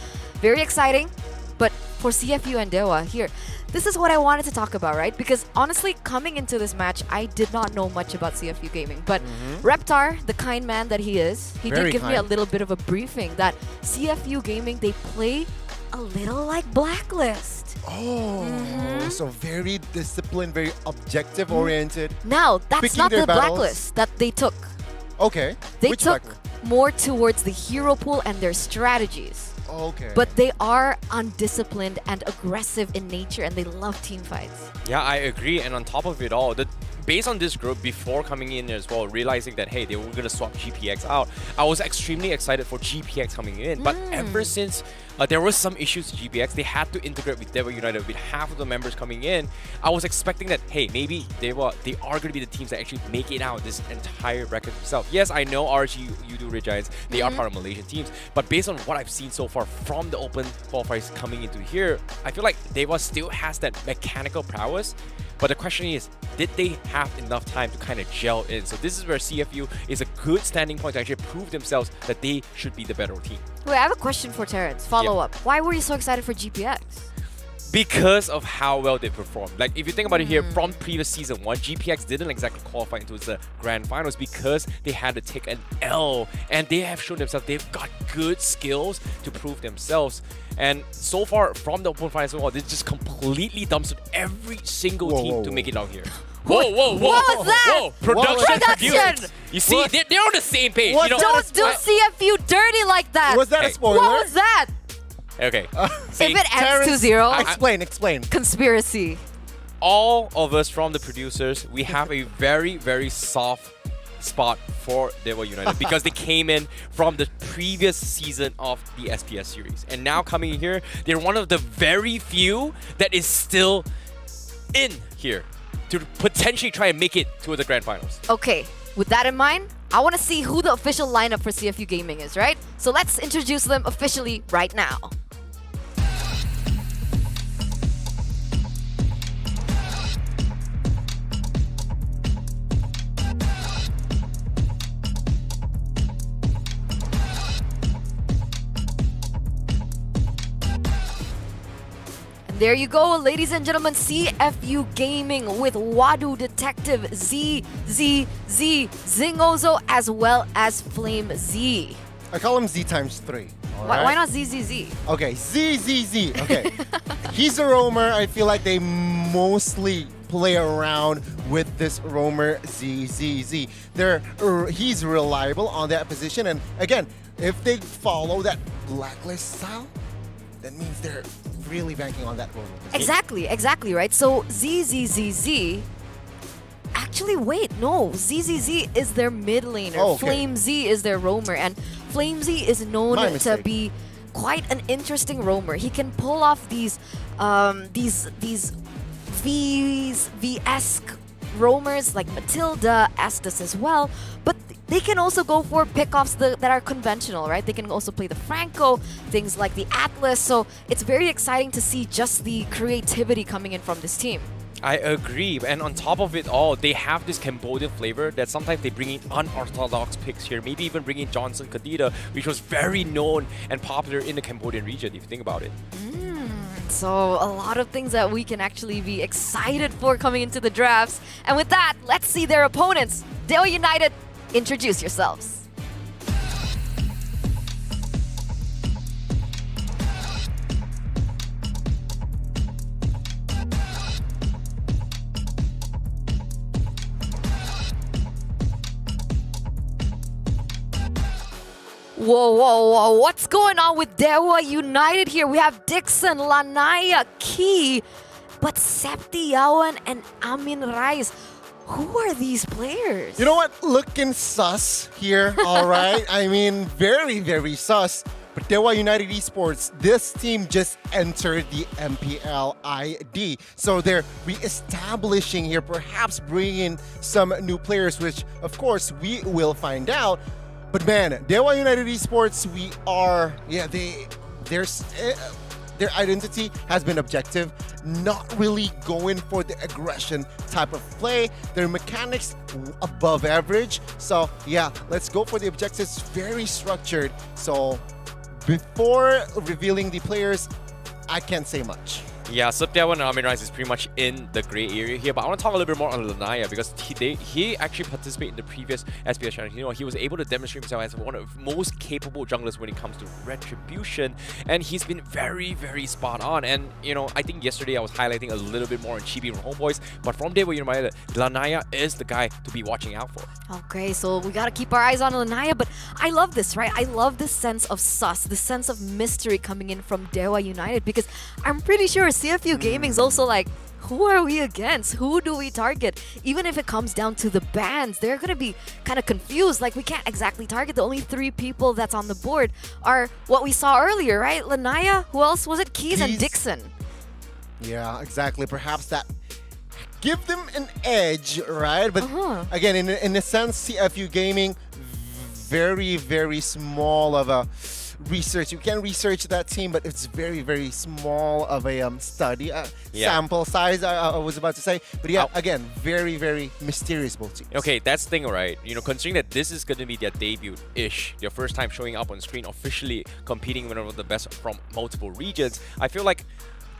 very exciting. But for CFU and Dewa here, this is what I wanted to talk about, right? Because honestly, coming into this match, I did not know much about CFU Gaming. But Reptar, the kind man that he is, he did give me a little bit of a briefing that CFU Gaming, they play a little like Blacklist. Oh, so very disciplined, very objective-oriented. Now, that's not the battles. Blacklist that they took. Okay. They took more towards the hero pool and their strategies. Okay. But they are undisciplined and aggressive in nature, and they love team fights. Yeah, I agree. And on top of it all, based on this group, before coming in as well, realizing that, hey, they were going to swap GPX out, I was extremely excited for GPX coming in. But ever since there was some issues with GPX, they had to integrate with Dewa United with half of the members coming in. I was expecting that, hey, maybe they are going to be the teams that actually make it out this entire bracket themselves. Yes, I know RG, Udu Red Giants, they are part of Malaysian teams, but based on what I've seen so far from the open qualifiers coming into here, I feel like Dewa still has that mechanical prowess. But the question is, did they have enough time to kind of gel in? So this is where CFU is a good standing point to actually prove themselves that they should be the better team. Wait, I have a question for Terrence. Follow up. Why were you so excited for GPX? Because of how well they performed. Like, if you think about it here, from previous season 1, GPX didn't exactly qualify into the grand finals because they had to take an L. And they have shown themselves they've got good skills to prove themselves. And so far, from the open finals, they just completely dumpstered every single team to make it out here. Whoa, whoa, whoa. What was that? Whoa, production. You see, they're on the same page. You know, don't do CFU dirty like that. Was that a spoiler? What was that? Okay. If it ends 2-0, explain. Conspiracy. All of us from the producers, we have a very, very soft spot for Dewa United because they came in from the previous season of the SPS series. And now coming in here, they're one of the very few that is still in here to potentially try and make it to the grand finals. Okay, with that in mind, I want to see who the official lineup for CFU Gaming is, right? So let's introduce them officially right now. There you go, ladies and gentlemen, CFU Gaming with Wadu Detective, Zingozo, as well as Flame Z. I call him Z times 3. Why not ZZZ? Okay, ZZZ. Okay. He's a roamer. I feel like they mostly play around with this roamer ZZZ. He's reliable on that position. And again, if they follow that Blacklist style, that means they're really banking on that roamer. Exactly, right? So ZZZZ. Actually, wait, no. ZZZ is their mid laner. Oh, okay. Flame Z is their roamer, and Flame Z is known to be quite an interesting roamer. He can pull off these V-esque roamers like Matilda, Estes as well, but they can also go for pickoffs that are conventional, right? They can also play the Franco, things like the Atlas, so it's very exciting to see just the creativity coming in from this team. I agree, and on top of it all, they have this Cambodian flavor that sometimes they bring in unorthodox picks here, maybe even bring in Johnson Kadida, which was very known and popular in the Cambodian region, if you think about it. So a lot of things that we can actually be excited for coming into the drafts. And with that, let's see their opponents. Dewa United, introduce yourselves. Whoa, what's going on with Dewa United here? We have Dixon, Lanaya, Key, but Septi Yawan and Amin Rais. Who are these players? You know what? Looking sus here, all right? I mean, very, very sus. But Dewa United Esports, this team just entered the MPL ID. So they're re-establishing here, perhaps bringing some new players, which, of course, we will find out. But man, Dewa United Esports, their identity has been objective, not really going for the aggression type of play. Their mechanics above average. So yeah, let's go for the objectives, very structured. So before revealing the players, I can't say much. Yeah, Subdewa and Amin Rise is pretty much in the gray area here, but I want to talk a little bit more on Lanaya because he actually participated in the previous SPS challenge. You know, he was able to demonstrate himself as one of the most capable junglers when it comes to retribution, and he's been very, very spot on. And you know, I think yesterday I was highlighting a little bit more on Chibi from Homebois, but from Dewa United, Lanaya is the guy to be watching out for. Okay, so we gotta keep our eyes on Lanaya, but I love this, right? I love this sense of sus, this sense of mystery coming in from Dewa United because I'm pretty sure CFU Gaming's also like, who are we against? Who do we target? Even if it comes down to the bans, they're going to be kind of confused. Like, we can't exactly target. The only 3 people that's on the board are what we saw earlier, right? Lanaya, who else was it? Keys and Dixon. Yeah, exactly. Perhaps that give them an edge, right? But again, in a sense, CFU Gaming, very, very small of a research. You can research that team, but it's very, very small of a study, sample size, I was about to say. But yeah, again, very, very mysterious both teams. Okay, that's the thing, right? You know, considering that this is going to be their debut-ish, their first time showing up on screen, officially competing with one of the best from multiple regions, I feel like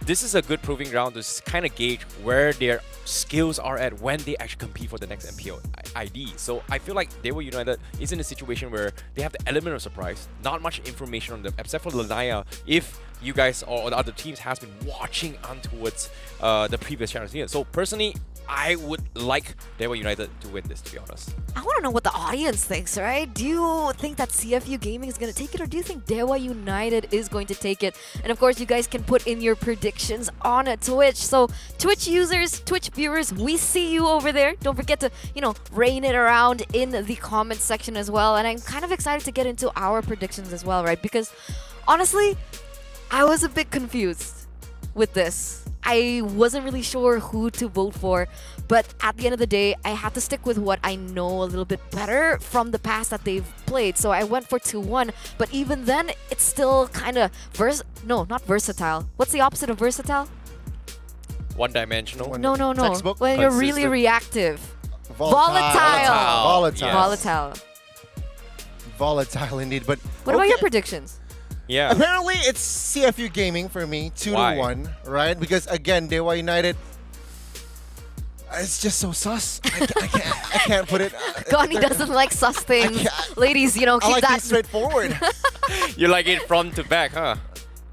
this is a good proving ground to kind of gauge where their skills are at when they actually compete for the next MPO ID. So I feel like Dewa United is in a situation where they have the element of surprise, not much information on them, except for Lanaya, if you guys or the other teams has been watching on towards the previous challenge year. So personally, I would like Dewa United to win this, to be honest. I want to know what the audience thinks, right? Do you think that CFU Gaming is going to take it, or do you think Dewa United is going to take it? And of course, you guys can put in your predictions on Twitch. So Twitch users, Twitch viewers, we see you over there. Don't forget to, rain it around in the comments section as well. And I'm kind of excited to get into our predictions as well, right? Because honestly, I was a bit confused with this. I wasn't really sure who to vote for, but at the end of the day, I had to stick with what I know a little bit better from the past that they've played. So I went for 2-1, but even then, it's still kind of not versatile. What's the opposite of versatile? One-dimensional? No. Textbook? When you're really reactive. Volatile indeed. But what about your predictions? Yeah. Apparently, it's CFU Gaming for me, 2-1, right? Because again, Dewa United, it's just so sus. I can't put it. Goni doesn't like sus things. Ladies, keep I like that it straightforward. You like it front to back, huh?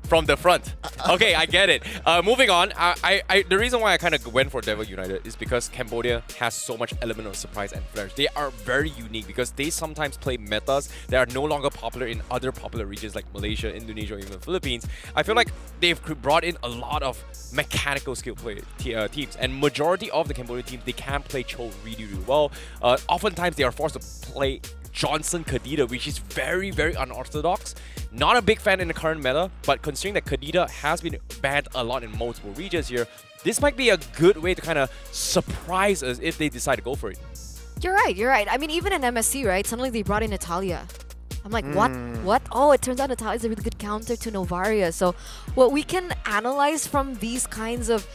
From the front. Okay, I get it. Moving on, the reason why I kind of went for Dewa United is because Cambodia has so much element of surprise and flourish. They are very unique because they sometimes play metas that are no longer popular in other popular regions like Malaysia, Indonesia, or even the Philippines. I feel like they've brought in a lot of mechanical skill play teams, and majority of the Cambodian teams, they can play Cho really, really well. Oftentimes, they are forced to play Johnson Kadita, which is very, very unorthodox. Not a big fan in the current meta, but considering that Kadita has been banned a lot in multiple regions here, this might be a good way to kind of surprise us if they decide to go for it. You're right. I mean, even in MSC, right? Suddenly they brought in Natalia. I'm like, what? Oh, it turns out Natalia is a really good counter to Novaria. So what we can analyze from these kinds of,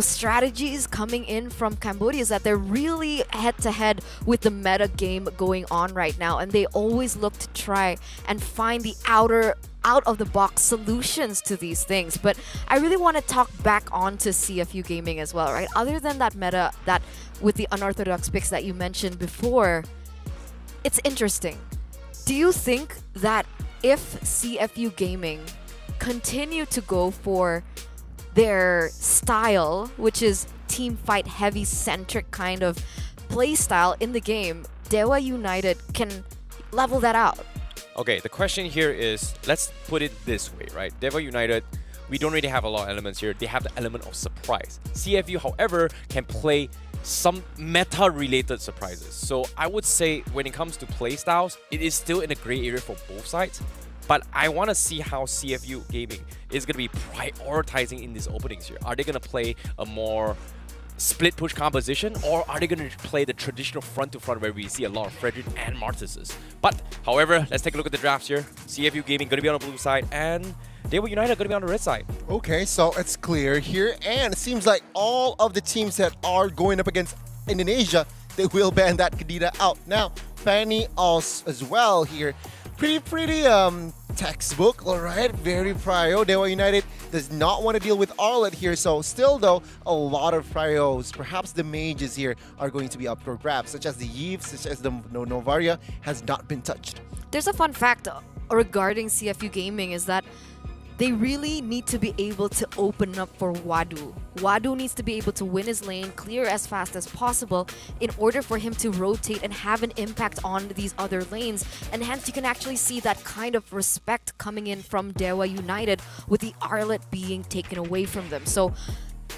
strategies coming in from Cambodia is that they're really head-to-head with the meta game going on right now. And they always look to try and find the out-of-the-box solutions to these things. But I really want to talk back on to CFU Gaming as well, right? Other than that meta, that with the unorthodox picks that you mentioned before, it's interesting. Do you think that if CFU Gaming continue to go for their style, which is team fight heavy centric kind of play style in the game, Dewa United can level that out? Okay, the question here is, let's put it this way, right? Dewa United, we don't really have a lot of elements here. They have the element of surprise. CFU, however, can play some meta-related surprises. So I would say when it comes to play styles, it is still in a gray area for both sides. But I want to see how CFU Gaming is going to be prioritizing in these openings here. Are they going to play a more split push composition, or are they going to play the traditional front-to-front where we see a lot of Frederick and Martises? But, however, let's take a look at the drafts here. CFU Gaming going to be on the blue side, and Dewa United going to be on the red side. Okay, so it's clear here, and it seems like all of the teams that are going up against Indonesia, they will ban that Kadita out. Now, Fanny as well here. Pretty textbook, all right? Very prio. Dewa United does not want to deal with Arlet here, so still though, a lot of prios. Perhaps the mages here are going to be up for grabs, such as the Yves, such as the Novaria has not been touched. There's a fun fact regarding CFU Gaming is that they really need to be able to open up for Wadu. Wadu needs to be able to win his lane, clear as fast as possible in order for him to rotate and have an impact on these other lanes. And hence you can actually see that kind of respect coming in from Dewa United with the Arlet being taken away from them. So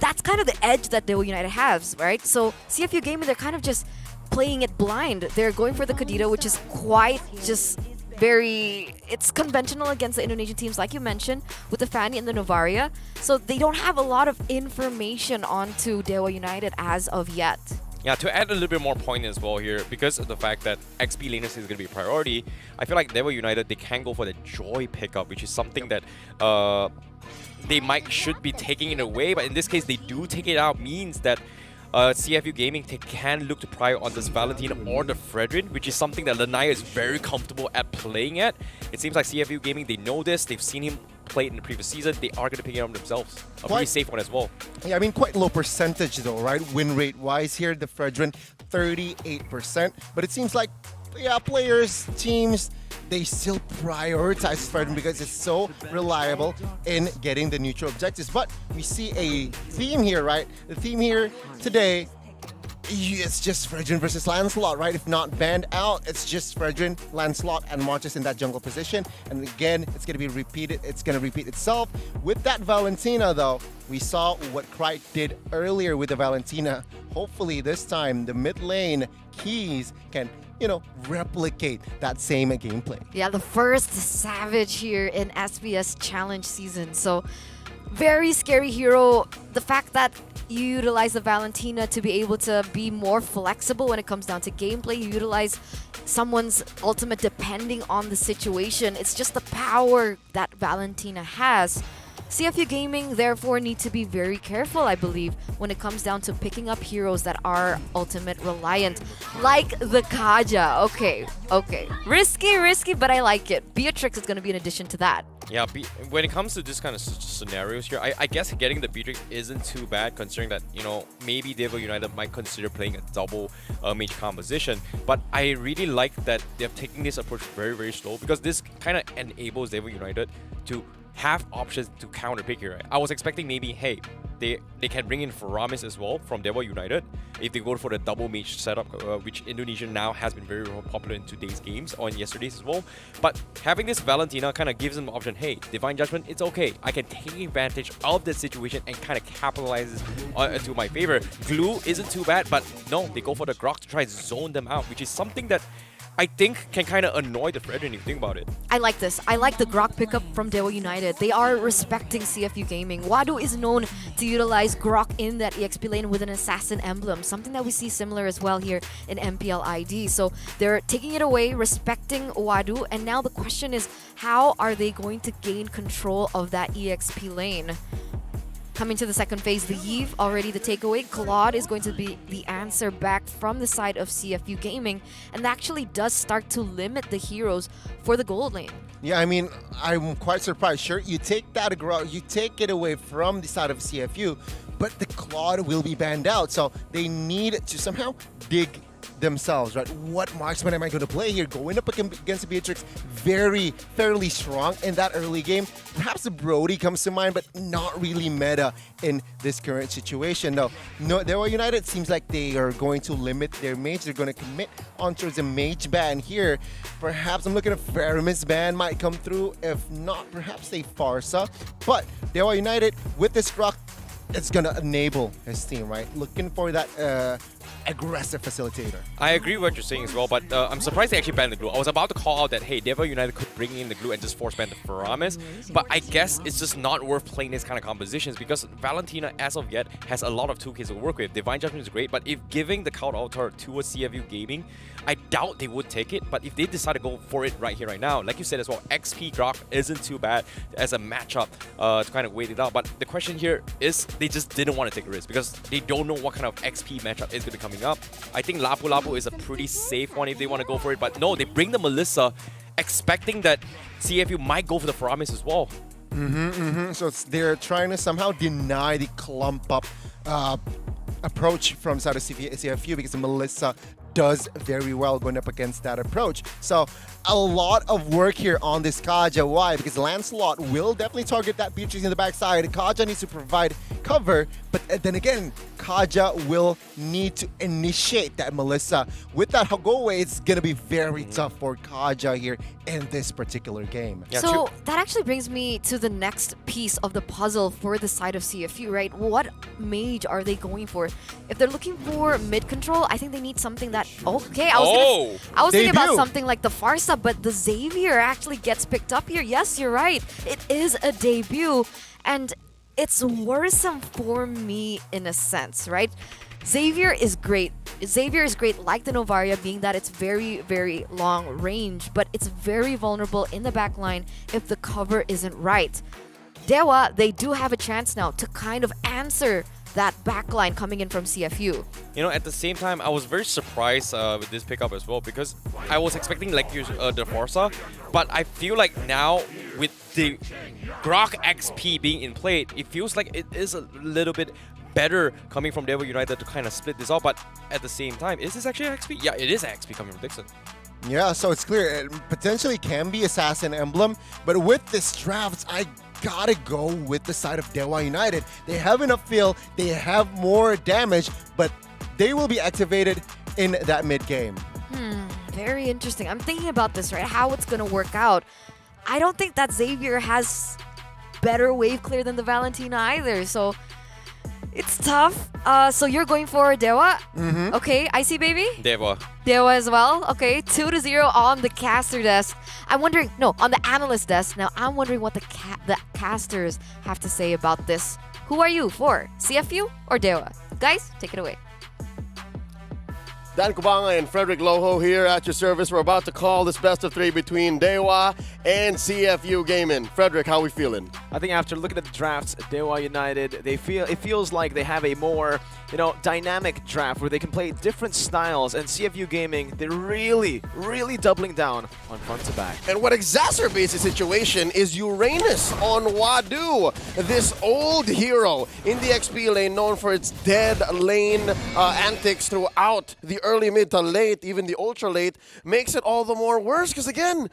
that's kind of the edge that Dewa United has, right? So CFU Gaming, they're kind of just playing it blind. They're going for the Kadita, which is quite just it's conventional against the Indonesian teams, like you mentioned, with the Fanny and the Novaria. So they don't have a lot of information onto Dewa United as of yet. Yeah, to add a little bit more point as well here, because of the fact that XP laners is going to be a priority, I feel like Dewa United, they can go for the Joy pickup, which is something that they should be taking it away, but in this case, they do take it out, means that CFU Gaming can look to prior on this Valentina or the Fredrin, which is something that Lanaya is very comfortable at playing at. It seems like CFU Gaming, they know this, they've seen him play it in the previous season, they are going to pick it up themselves. A pretty safe one as well. Yeah, I mean, quite low percentage though, right? Win rate wise here, the Fredrin, 38%. But it seems like, yeah, players, teams, they still prioritize Fredrin because it's so reliable in getting the neutral objectives. But we see a theme here, right? The theme here today, it's just Fredrin versus Lancelot, right? If not banned out, it's just Fredrin, Lancelot, and Marches in that jungle position. And again, it's going to be repeated. It's going to repeat itself. With that Valentina, though, we saw what Krite did earlier with the Valentina. Hopefully this time, the mid lane keys can replicate that same gameplay. Yeah, the first Savage here in SBS Challenge season. So, very scary hero. The fact that you utilize the Valentina to be able to be more flexible when it comes down to gameplay. You utilize someone's ultimate depending on the situation. It's just the power that Valentina has. CFU Gaming therefore need to be very careful, I believe, when it comes down to picking up heroes that are ultimate reliant, like the Kaja. Okay. Risky, but I like it. Beatrix is going to be an addition to that. Yeah, when it comes to this kind of scenarios here, I guess getting the Beatrix isn't too bad, considering that, maybe Dewa United might consider playing a double mage composition. But I really like that they're taking this approach very, very slow, because this kind of enables Dewa United to have options to counter pick here. Right? I was expecting maybe, hey, they can bring in Faramis as well from Dewa United if they go for the double mage setup, which Indonesia now has been very popular in today's games or in yesterday's as well. But having this Valentina kind of gives them the option, hey, Divine Judgment, it's okay. I can take advantage of this situation and kind of capitalize to my favor. Glue isn't too bad, but no, they go for the Grok to try and zone them out, which is something that I think can kind of annoy the Fredrin if you think about it. I like this. I like the Grok pickup from Dewa United. They are respecting CFU Gaming. Wadu is known to utilize Grok in that EXP lane with an assassin emblem, something that we see similar as well here in MPL ID. So they're taking it away, respecting Wadu, and now the question is, how are they going to gain control of that EXP lane? Coming to the second phase, the Eve already the takeaway. Claude is going to be the answer back from the side of CFU Gaming, and that actually does start to limit the heroes for the gold lane. Yeah, I mean, I'm quite surprised. Sure, you take that you take it away from the side of CFU, but the Claude will be banned out, so they need to somehow dig themselves, right? What marksman am I going to play here? Going up against Beatrix, fairly strong in that early game. Perhaps the Brody comes to mind, but not really meta in this current situation. No, Dewa United seems like they are going to limit their mage. They're going to commit on towards a mage ban here. Perhaps I'm looking at Faramis ban might come through. If not, perhaps a Farsa. But Dewa United with this Grok, it's going to enable his team, right? Looking for that aggressive facilitator. I agree with what you're saying as well, but I'm surprised they actually banned the glue. I was about to call out that, hey, Dewa United could bring in the glue and just force ban the Faramis, but I guess it's just not worth playing this kind of compositions because Valentina, as of yet, has a lot of toolkits to work with. Divine Judgment is great, but if giving the Cloud Altar to a CFU Gaming, I doubt they would take it, but if they decide to go for it right here, right now, like you said as well, XP Grok isn't too bad as a matchup to kind of wait it out, but the question here is they just didn't want to take a risk because they don't know what kind of XP matchup is going to be coming up. I think Lapu Lapu is a pretty safe one if they want to go for it, but no, they bring the Melissa expecting that CFU might go for the Faramis as well. So they're trying to somehow deny the clump up approach from side of CFU because the Melissa does very well going up against that approach. So a lot of work here on this Kaja. Why? Because Lancelot will definitely target that Beatrix in the backside. Kaja needs to provide recover. But then again, Kaja will need to initiate that Melissa. With that Hagoway, it's going to be very tough for Kaja here in this particular game. So that actually brings me to the next piece of the puzzle for the side of CFU, right? What mage are they going for? If they're looking for mid control, I think they need something that... Okay, I was thinking about something like the Farsa, but the Xavier actually gets picked up here. Yes, you're right. It is a debut, and it's worrisome for me in a sense, right? Xavier is great. Xavier is great like the Novaria, being that it's very, very long range, but it's very vulnerable in the back line if the cover isn't right. Dewa, they do have a chance now to kind of answer that backline coming in from CFU. You know, at the same time, I was very surprised with this pickup as well, because I was expecting like the Forza, but I feel like now with the Grok XP being in play, it feels like it is a little bit better coming from Dewa United to kind of split this off. But at the same time, is this actually XP? Yeah, it is XP coming from Dixon. Yeah, so it's clear it potentially can be Assassin Emblem, but with this draft, I gotta go with the side of Dewa United. They have enough feel, they have more damage, but they will be activated in that mid game. Very interesting. I'm thinking about this, right? How it's gonna work out. I don't think that Xavier has better wave clear than the Valentina either, so it's tough. So you're going for Dewa? Okay, Icy Baby? Dewa. Dewa as well? Okay, 2-0 on the caster desk. I'm wondering, no, on the analyst desk. Now, I'm wondering what the casters have to say about this. Who are you for? CFU or Dewa? Guys, take it away. Dan Kubanga and Frederick Loho here at your service. We're about to call this best of three between Dewa and CFU Gaming. Frederick, how we feeling? I think after looking at the drafts, Dewa United, it feels like they have a more, dynamic draft where they can play different styles, and CFU Gaming, they're really, really doubling down on front to back. And what exacerbates the situation is Uranus on Wadu, this old hero in the XP lane, known for its dead lane antics throughout the early, mid to late, even the ultra late, makes it all the more worse because, again,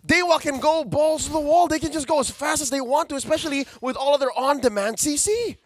Dewa can go balls to the wall. They can just go as fast as they want to, especially with all of their on-demand CC.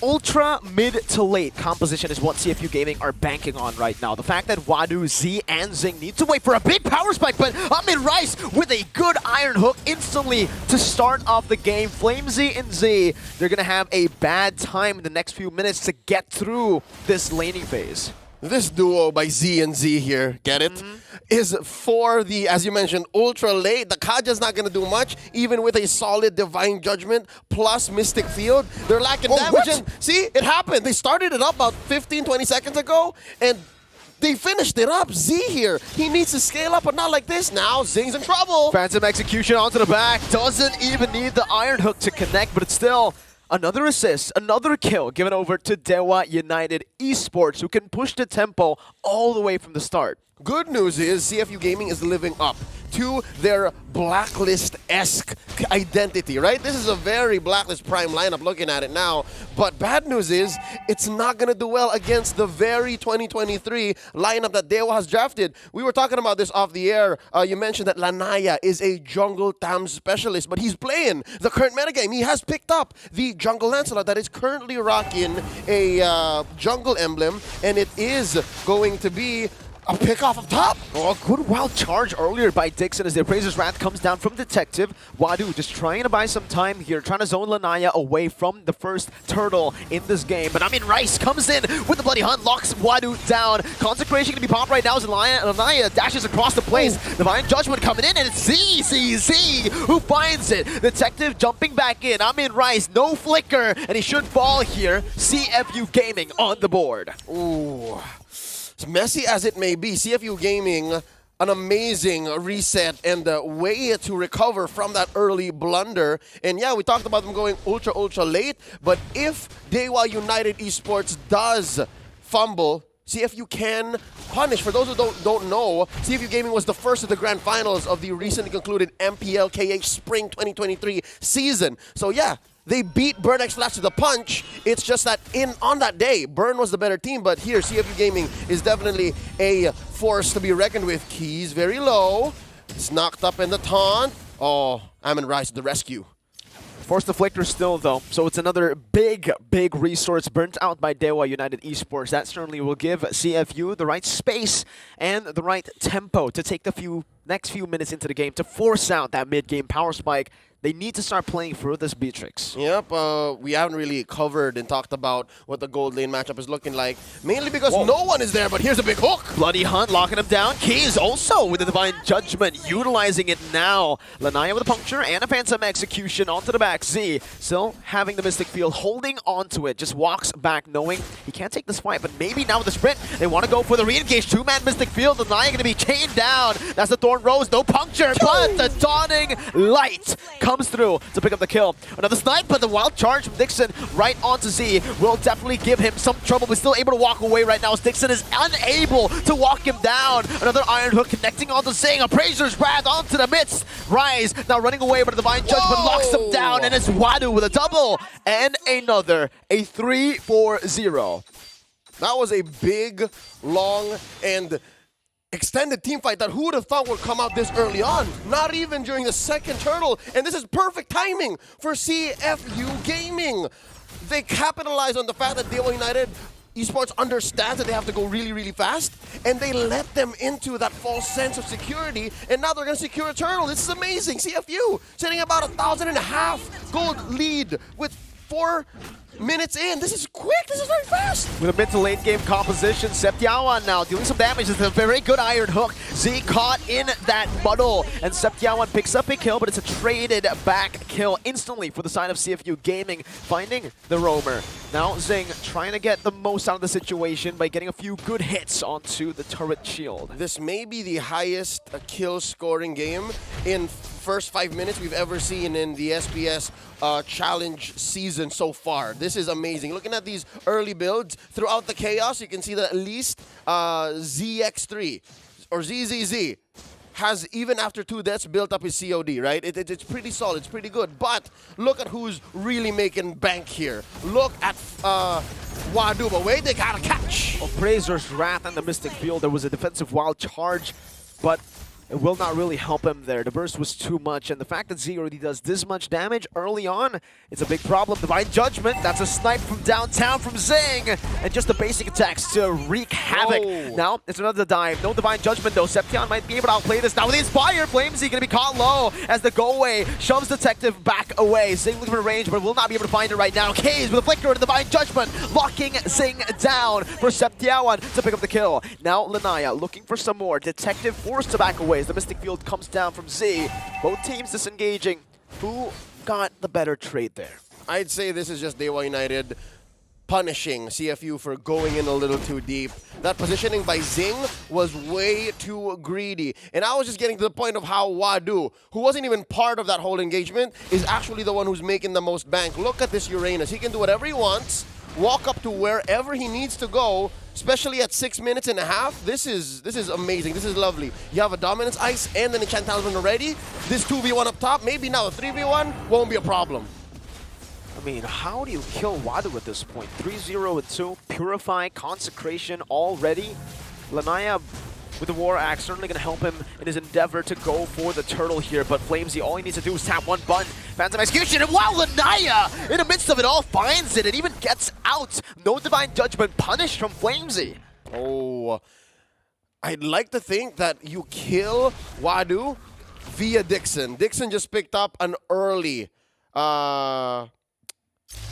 Ultra mid to late composition is what CFU Gaming are banking on right now. The fact that Wadu, Z, and Zing need to wait for a big power spike, but Amin Rice with a good iron hook instantly to start off the game. Flamesy and Z, they're going to have a bad time in the next few minutes to get through this laning phase. This duo by Z and Z here, get it? Is for the, as you mentioned, ultra late. The Kaja's not going to do much, even with a solid Divine Judgment plus Mystic Field. They're lacking damage. And see, it happened. They started it up about 15, 20 seconds ago, and they finished it up. Z here, he needs to scale up, but not like this. Now Zing's in trouble. Phantom Execution onto the back. Doesn't even need the iron hook to connect, but it's still another assist, another kill given over to Dewa United Esports, who can push the tempo all the way from the start. Good news is CFU Gaming is living up to their Blacklist-esque identity, right? This is a very Blacklist Prime lineup looking at it now. But bad news is it's not going to do well against the very 2023 lineup that Dewa has drafted. We were talking about this off the air. You mentioned that Lanaya is a jungle TAM specialist, but he's playing the current metagame. He has picked up the jungle Lancelot that is currently rocking a jungle emblem, and it is going to be a pick off of top. Oh, good wild charge earlier by Dixon as the Appraiser's Wrath comes down from Detective. Wadu just trying to buy some time here, trying to zone Lanaya away from the first turtle in this game. But Amin Rice comes in with the Bloody Hunt, locks Wadu down. Consecration going to be popped right now as Lanaya dashes across the place. Divine Judgment coming in, and it's Z who finds it. Detective jumping back in. Amin Rice, no flicker, and he should fall here. CFU Gaming on the board. Ooh. As messy as it may be, CFU Gaming, an amazing reset and a way to recover from that early blunder. And yeah, we talked about them going ultra late, but if Dewa United Esports does fumble, CFU can punish. For those who don't know, CFU Gaming was the first of the grand finals of the recently concluded MPL KH Spring 2023 season. So yeah, they beat Burn X Flash to the punch. It's just that on that day, Burn was the better team, but here, CFU Gaming is definitely a force to be reckoned with. Keys very low. It's knocked up in the taunt. Oh, Amin Rice to the rescue. Force the Flicker still, though, so it's another big resource burnt out by Dewa United Esports. That certainly will give CFU the right space and the right tempo to take the next few minutes into the game to force out that mid-game power spike. They need to start playing through this Beatrix. Yep, we haven't really covered and talked about what the gold lane matchup is looking like, mainly because no one is there, but here's a big hook. Bloody Hunt locking him down. Keys also with the Divine Judgment, utilizing it now. Lanaya with a puncture and a Phantom Execution onto the back. Z still having the Mystic Field, holding onto it, just walks back knowing he can't take this fight, but maybe now with the sprint, they want to go for the re-engage. Two-man Mystic Field, Lanaya going to be chained down. That's the Thorn Rose, no puncture, but the Dawning Light comes through to pick up the kill. Another snipe, but the wild charge from Dixon right onto Z will definitely give him some trouble, but still able to walk away right now as Dixon is unable to walk him down. Another Iron Hook connecting onto Zing, Appraiser's Wrath onto the midst. Rise now running away, but the Divine Judgment locks him down, and it's Wadu with a double and another, a 3-4-0. That was a big, long, and extended team fight that who would have thought would come out this early on? Not even during the second turtle, and this is perfect timing for CFU Gaming. They capitalize on the fact that Dewa United Esports understands that they have to go really, really fast, and they let them into that false sense of security, and now they're going to secure a turtle. This is amazing. CFU sitting about 1,500 gold lead with 4 minutes in. This is quick. This is very fast. With a mid to late game composition, Septiawan now dealing some damage. It's a very good Iron Hook. Z caught in that muddle, and Septiawan picks up a kill, but it's a traded back kill instantly for the side of CFU Gaming, finding the roamer. Now Zing trying to get the most out of the situation by getting a few good hits onto the turret shield. This may be the highest kill scoring game in first 5 minutes we've ever seen in the SPS challenge season so far. This is amazing. Looking at these early builds throughout the chaos, you can see that at least ZX3 or ZZZ has, even after 2 deaths, built up his COD, right? It's pretty solid, it's pretty good. But look at who's really making bank here. Look at Wadu, but wait, they got a catch. Appraiser's Wrath and the Mystic Field. There was a defensive wild charge, but it will not really help him there. The burst was too much, and the fact that Z already does this much damage early on, it's a big problem. Divine Judgment, that's a snipe from downtown from Zing, and just the basic attacks to wreak havoc. Now, it's another dive. No Divine Judgment, though. Seption might be able to outplay this. Now with the Inspire, Flamesy gonna be caught low as the go-away shoves Detective back away. Zing looking for range, but will not be able to find it right now. Kaze with a Flicker and Divine Judgment, locking Zing down for Septiawan to pick up the kill. Now Lanaya looking for some more. Detective forced to back away as the Mystic Field comes down from Z. Both teams disengaging. Who got the better trade there? I'd say this is just Dewa United punishing CFU for going in a little too deep. That positioning by Zing was way too greedy. And I was just getting to the point of how Wadu, who wasn't even part of that whole engagement, is actually the one who's making the most bank. Look at this Uranus. He can do whatever he wants, walk up to wherever he needs to go, especially at 6 minutes and a half. This is amazing. This is lovely. You have a Dominance Ice and an Enchant Talisman already. This 2v1 up top, maybe now a 3v1 won't be a problem. I mean, how do you kill Wadu at this point? 3-0-2, Purify, Consecration already. Lanaya with the War Axe certainly going to help him in his endeavor to go for the turtle here, but Flamesy, all he needs to do is tap one button. Phantom Execution, and wow, Lanaya, in the midst of it all, finds it and even gets out. No Divine Judgment punished from Flamesy. Oh, I'd like to think that you kill Wadu via Dixon. Dixon just picked up an early,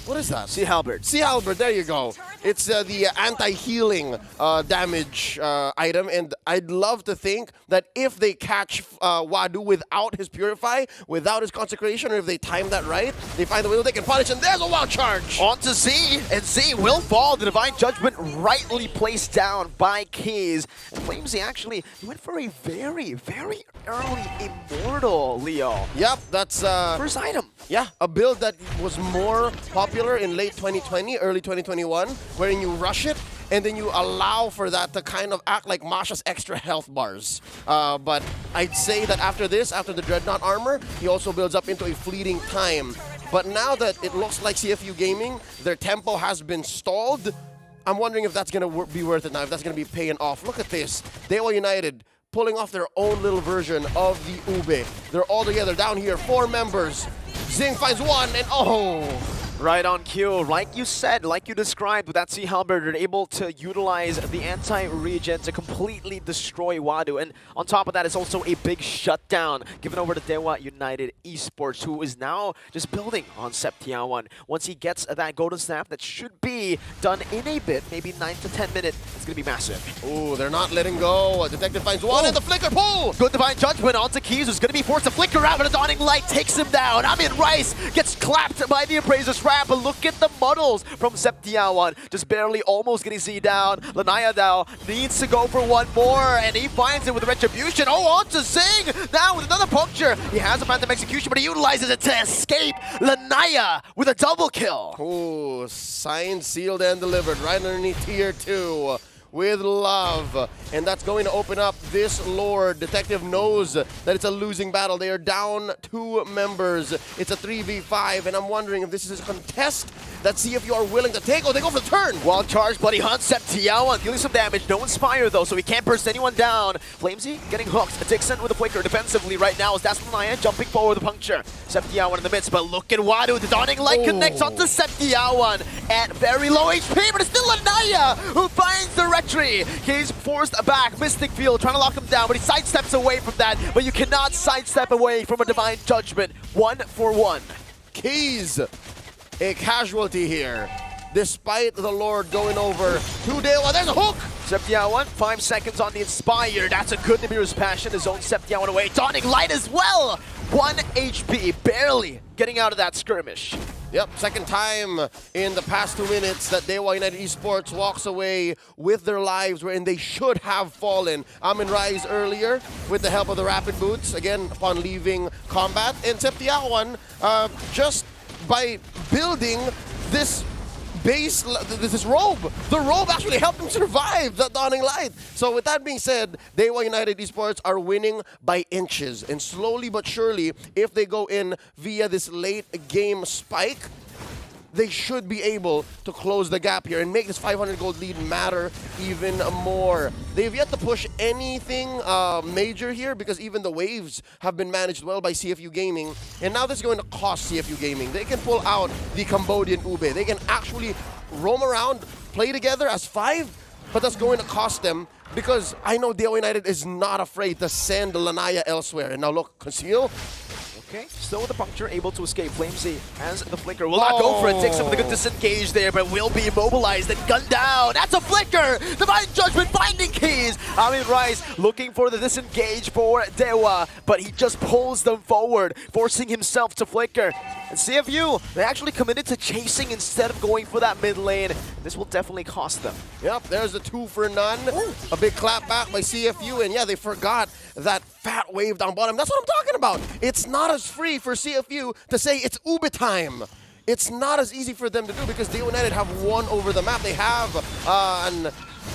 what is that? Sea Halberd. Sea Halberd, there you go. It's the anti-healing damage item, and I'd love to think that if they catch Wadu without his Purify, without his Consecration, or if they time that right, they find a way they can punish, and there's a wild charge! On to Z, and Z will fall. The Divine Judgment rightly placed down by Keys. And Flamesy actually went for a very, very early Immortal, Leo. Yep, that's first item. Yeah, a build that was more popular in late 2020, early 2021, wherein you rush it and then you allow for that to kind of act like Masha's extra health bars. But I'd say that after this, after the Dreadnought armor, he also builds up into a fleeting time. But now that it looks like CFU Gaming, their tempo has been stalled, I'm wondering if that's going to be worth it now, if that's going to be paying off. Look at this. Dewa United pulling off their own little version of the Ube. They're all together down here, 4 members. Zing finds one, and oh! Right on cue, like you said, like you described with that Sea Halberd, they're able to utilize the anti-regen to completely destroy Wadu. And on top of that, it's also a big shutdown given over to Dewa United Esports, who is now just building on Septiawan. Once he gets that golden snap, that should be done in a bit, maybe 9 to 10 minutes. It's going to be massive. Ooh, they're not letting go. Detective finds one, and the flicker pull! Good divine judgment onto Keys, who's going to be forced to flicker out, but a dawning light takes him down. Rice gets clapped by the Appraiser's wrap, but look at the muddles from Septiawan. Just barely almost getting Z down. Lanaya Dao needs to go for one more, and he finds it with Retribution. Oh, on to Zing! Now with another puncture. He has a Phantom Execution, but he utilizes it to escape. Lanaya with a double kill. Ooh, signed, sealed, and delivered right underneath tier 2. With love, and that's going to open up this Lord. Detective knows that it's a losing battle. They are down 2 members. It's a 3v5, and I'm wondering if this is a contest that CFU are willing to take. Oh, they go for the turn. Wild charge, Bloody Hunt, Septiawan dealing some damage. No Inspire though, so he can't burst anyone down. Flamesy getting hooked. Dixon with a flicker defensively right now as that's Lanaya jumping forward with a puncture. Septiawan in the midst, but look at Wadu. The Dawning Light connects onto Septiawan at very low HP, but it's still Lanaya who finds the He's forced back, Mystic Field, trying to lock him down, but he sidesteps away from that. But you cannot sidestep away from a Divine Judgment. 1 for 1. Keys, a casualty here. Despite the Lord going over to Dewa, there's a hook! Septiawan, 5 seconds on the Inspire. That's a good Nibiru's Passion, his own Septiawan away. Dawning Light as well! 1 HP, barely getting out of that skirmish. Yep, second time in the past 2 minutes that Dewa United Esports walks away with their lives wherein they should have fallen. Rise earlier with the help of the Rapid Boots, again, upon leaving combat. And Septiawan, just by building this base, this robe. The robe actually helped him survive the Dawning Light. So with that being said, Dewa United Esports are winning by inches. And slowly but surely, if they go in via this late game spike, they should be able to close the gap here and make this 500 gold lead matter even more. They've yet to push anything major here because even the waves have been managed well by CFU Gaming. And now this is going to cost CFU Gaming. They can pull out the Cambodian Ube. They can actually roam around, play together as 5, but that's going to cost them because I know Dewa United is not afraid to send Lanaya elsewhere. And now look, Conceal. Okay, still with the puncture, able to escape. Flamesy as the flicker will not go for it. Takes him with a good disengage there, but will be immobilized and gunned down. That's a flicker! Divine Judgment finding Keys! Rice looking for the disengage for Dewa, but he just pulls them forward, forcing himself to flicker. And CFU, they actually committed to chasing instead of going for that mid lane. This will definitely cost them. Yep, there's a 2 for none. Ooh. A big clap back by CFU, and yeah, they forgot that fat wave down bottom. That's what I'm talking about. It's not as free for CFU to say it's Ube time. It's not as easy for them to do because Dewa United have won over the map. They have an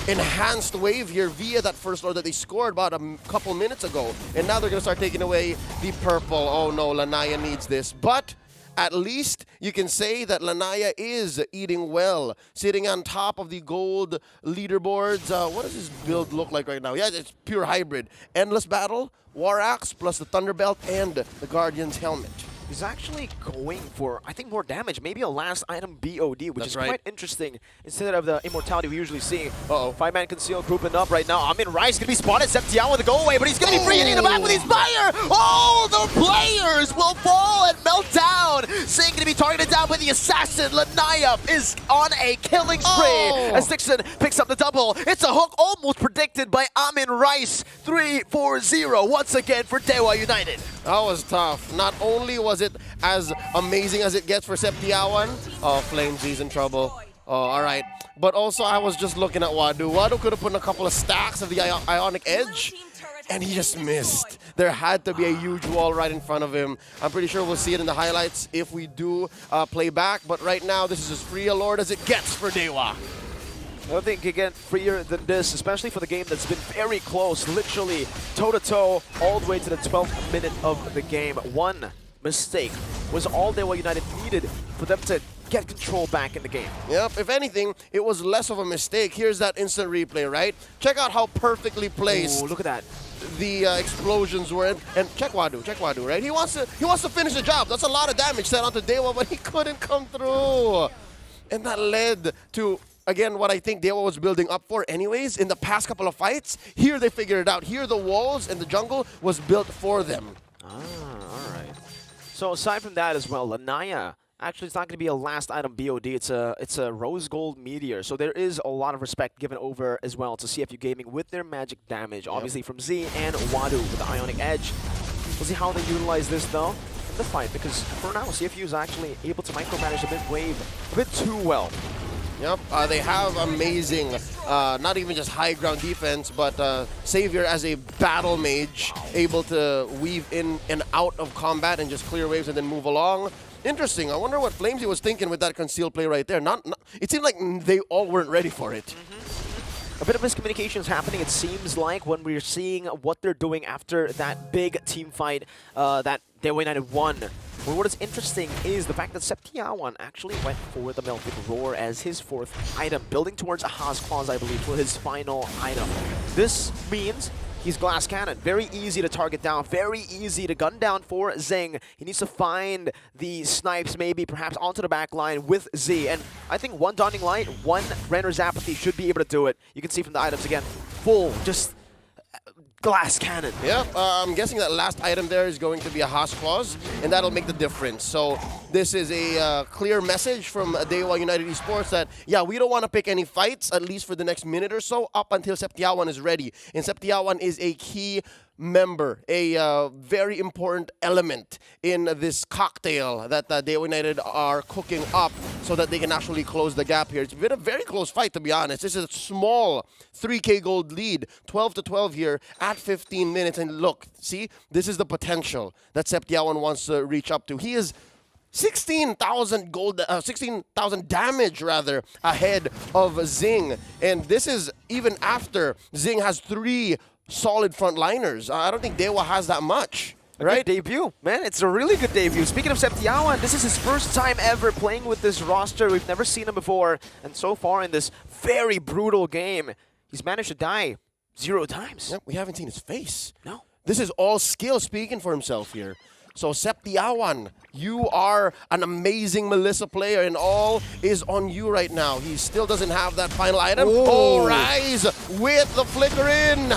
enhanced wave here via that first Lord that they scored about a couple minutes ago. And now they're going to start taking away the purple. Oh no, Lanaya needs this. But at least you can say that Lanaya is eating well, sitting on top of the gold leaderboards. What does his build look like right now? Yeah, it's pure hybrid. Endless Battle, War Axe, plus the Thunderbelt and the Guardian's Helmet. He's actually going for, I think, more damage. Maybe a last item BOD, which is quite interesting instead of the immortality we usually see. Uh-oh. 5-man Conceal grouping up right now. Rice going to be spotted. Septiawan with the go away, but he's going to be free and in the back with his fire. Oh, the players will fall and melt down. Singh going to be targeted down by the assassin. Lanaya is on a killing spree as Dixon picks up the double. It's a hook almost predicted by Rice. 3-4-0 once again for Dewa United. That was tough. Not only was it as amazing as it gets for Septiawan. Oh, Flamesy's in trouble. Oh, all right. But also, I was just looking at Wadu. Wadu could have put in a couple of stacks of the Ionic Edge, and he just missed. There had to be a huge wall right in front of him. I'm pretty sure we'll see it in the highlights if we do play back. But right now, this is as free a Lord as it gets for Dewa. I don't think it can get freer than this, especially for the game that's been very close, literally toe-to-toe all the way to the 12th minute of the game. One mistake was all Dewa United needed for them to get control back in the game. Yep, if anything, it was less of a mistake. Here's that instant replay, right? Check out how perfectly placed. Ooh, look at that. the explosions were. And check Wadu, right? He wants to finish the job. That's a lot of damage set onto Dewa, but he couldn't come through. And that led to, again, what I think Dewa was building up for anyways in the past couple of fights. Here they figured it out. Here the walls and the jungle was built for them. All right. So aside from that as well, Lanaya, actually it's not going to be a last item BOD. It's a rose gold meteor. So there is a lot of respect given over as well to CFU Gaming with their magic damage, obviously from Z and Wadu with the Ionic Edge. We'll see how they utilize this though in the fight, because for now CFU is actually able to micromanage the mid-wave a bit too well. Yep, they have amazing, not even just high ground defense, but Savior as a battle mage, able to weave in and out of combat and just clear waves and then move along. Interesting. I wonder what Flamesy was thinking with that concealed play right there. It seemed like they all weren't ready for it. A bit of miscommunication is happening, it seems like, when we're seeing what they're doing after that big team fight that Dewa United won. But what is interesting is the fact that Septiawan actually went for the Melted Roar as his 4th item, building towards a Haas Claws, I believe, for his final item. This means he's Glass Cannon. Very easy to target down, very easy to gun down for Zeng. He needs to find the snipes, maybe perhaps onto the back line with Z. And I think one Daunting Light, one Renner's Apathy should be able to do it. You can see from the items again, full, just Glass Cannon. Yeah, I'm guessing that last item there is going to be a Haas Claws, and that'll make the difference. So this is a clear message from Dewa United Esports that, yeah, we don't want to pick any fights, at least for the next minute or so, up until Septiawan is ready. And Septiawan is a key member, a very important element in this cocktail that Dewa United are cooking up so that they can actually close the gap here. It's been a very close fight, to be honest. This is a small 3K gold lead, 12-12 here at 15 minutes. And look, see, this is the potential that Septiawan wants to reach up to. He is 16,000 gold, 16,000 damage rather ahead of Zing, and this is even after Zing has 3 solid frontliners. I don't think Dewa has that much. Right? Good debut, man. It's a really good debut. Speaking of Septiawan, this is his first time ever playing with this roster. We've never seen him before, and so far in this very brutal game, he's managed to die 0 times. Yep, we haven't seen his face. No. This is all skill speaking for himself here. So Septiawan, you are an amazing Melissa player, and all is on you right now. He still doesn't have that final item. Ooh. Oh, Rise with the flicker in.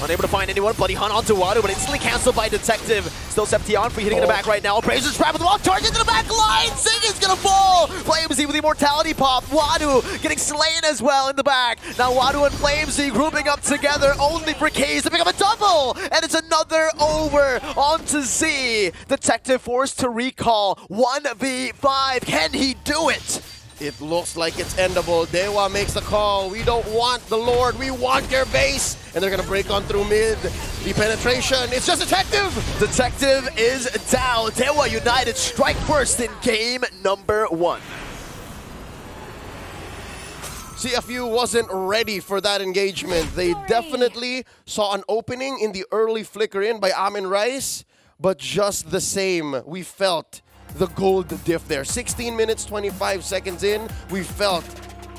Unable to find anyone. Bloody Hunt onto Wadu, but instantly cancelled by Detective. Still Septiawan free hitting in the back right now. Braziers trap with the wall. Target to the back line. Zing is going to fall. Flamesy with the Immortality Pop. Wadu getting slain as well in the back. Now Wadu and Flamesy grouping up together. Only for K's to pick up a double. And it's another over onto Z. Detective forced to recall. 1v5. Can he do it? It looks like it's endable. Dewa makes the call. We don't want the Lord. We want your base. And they're going to break on through mid. The penetration. It's just Detective. Detective is down. Dewa United strike first in game number 1. CFU wasn't ready for that engagement. They definitely saw an opening in the early flicker in by Amin Rice. But just the same, we felt the gold diff there. 16 minutes, 25 seconds in, we felt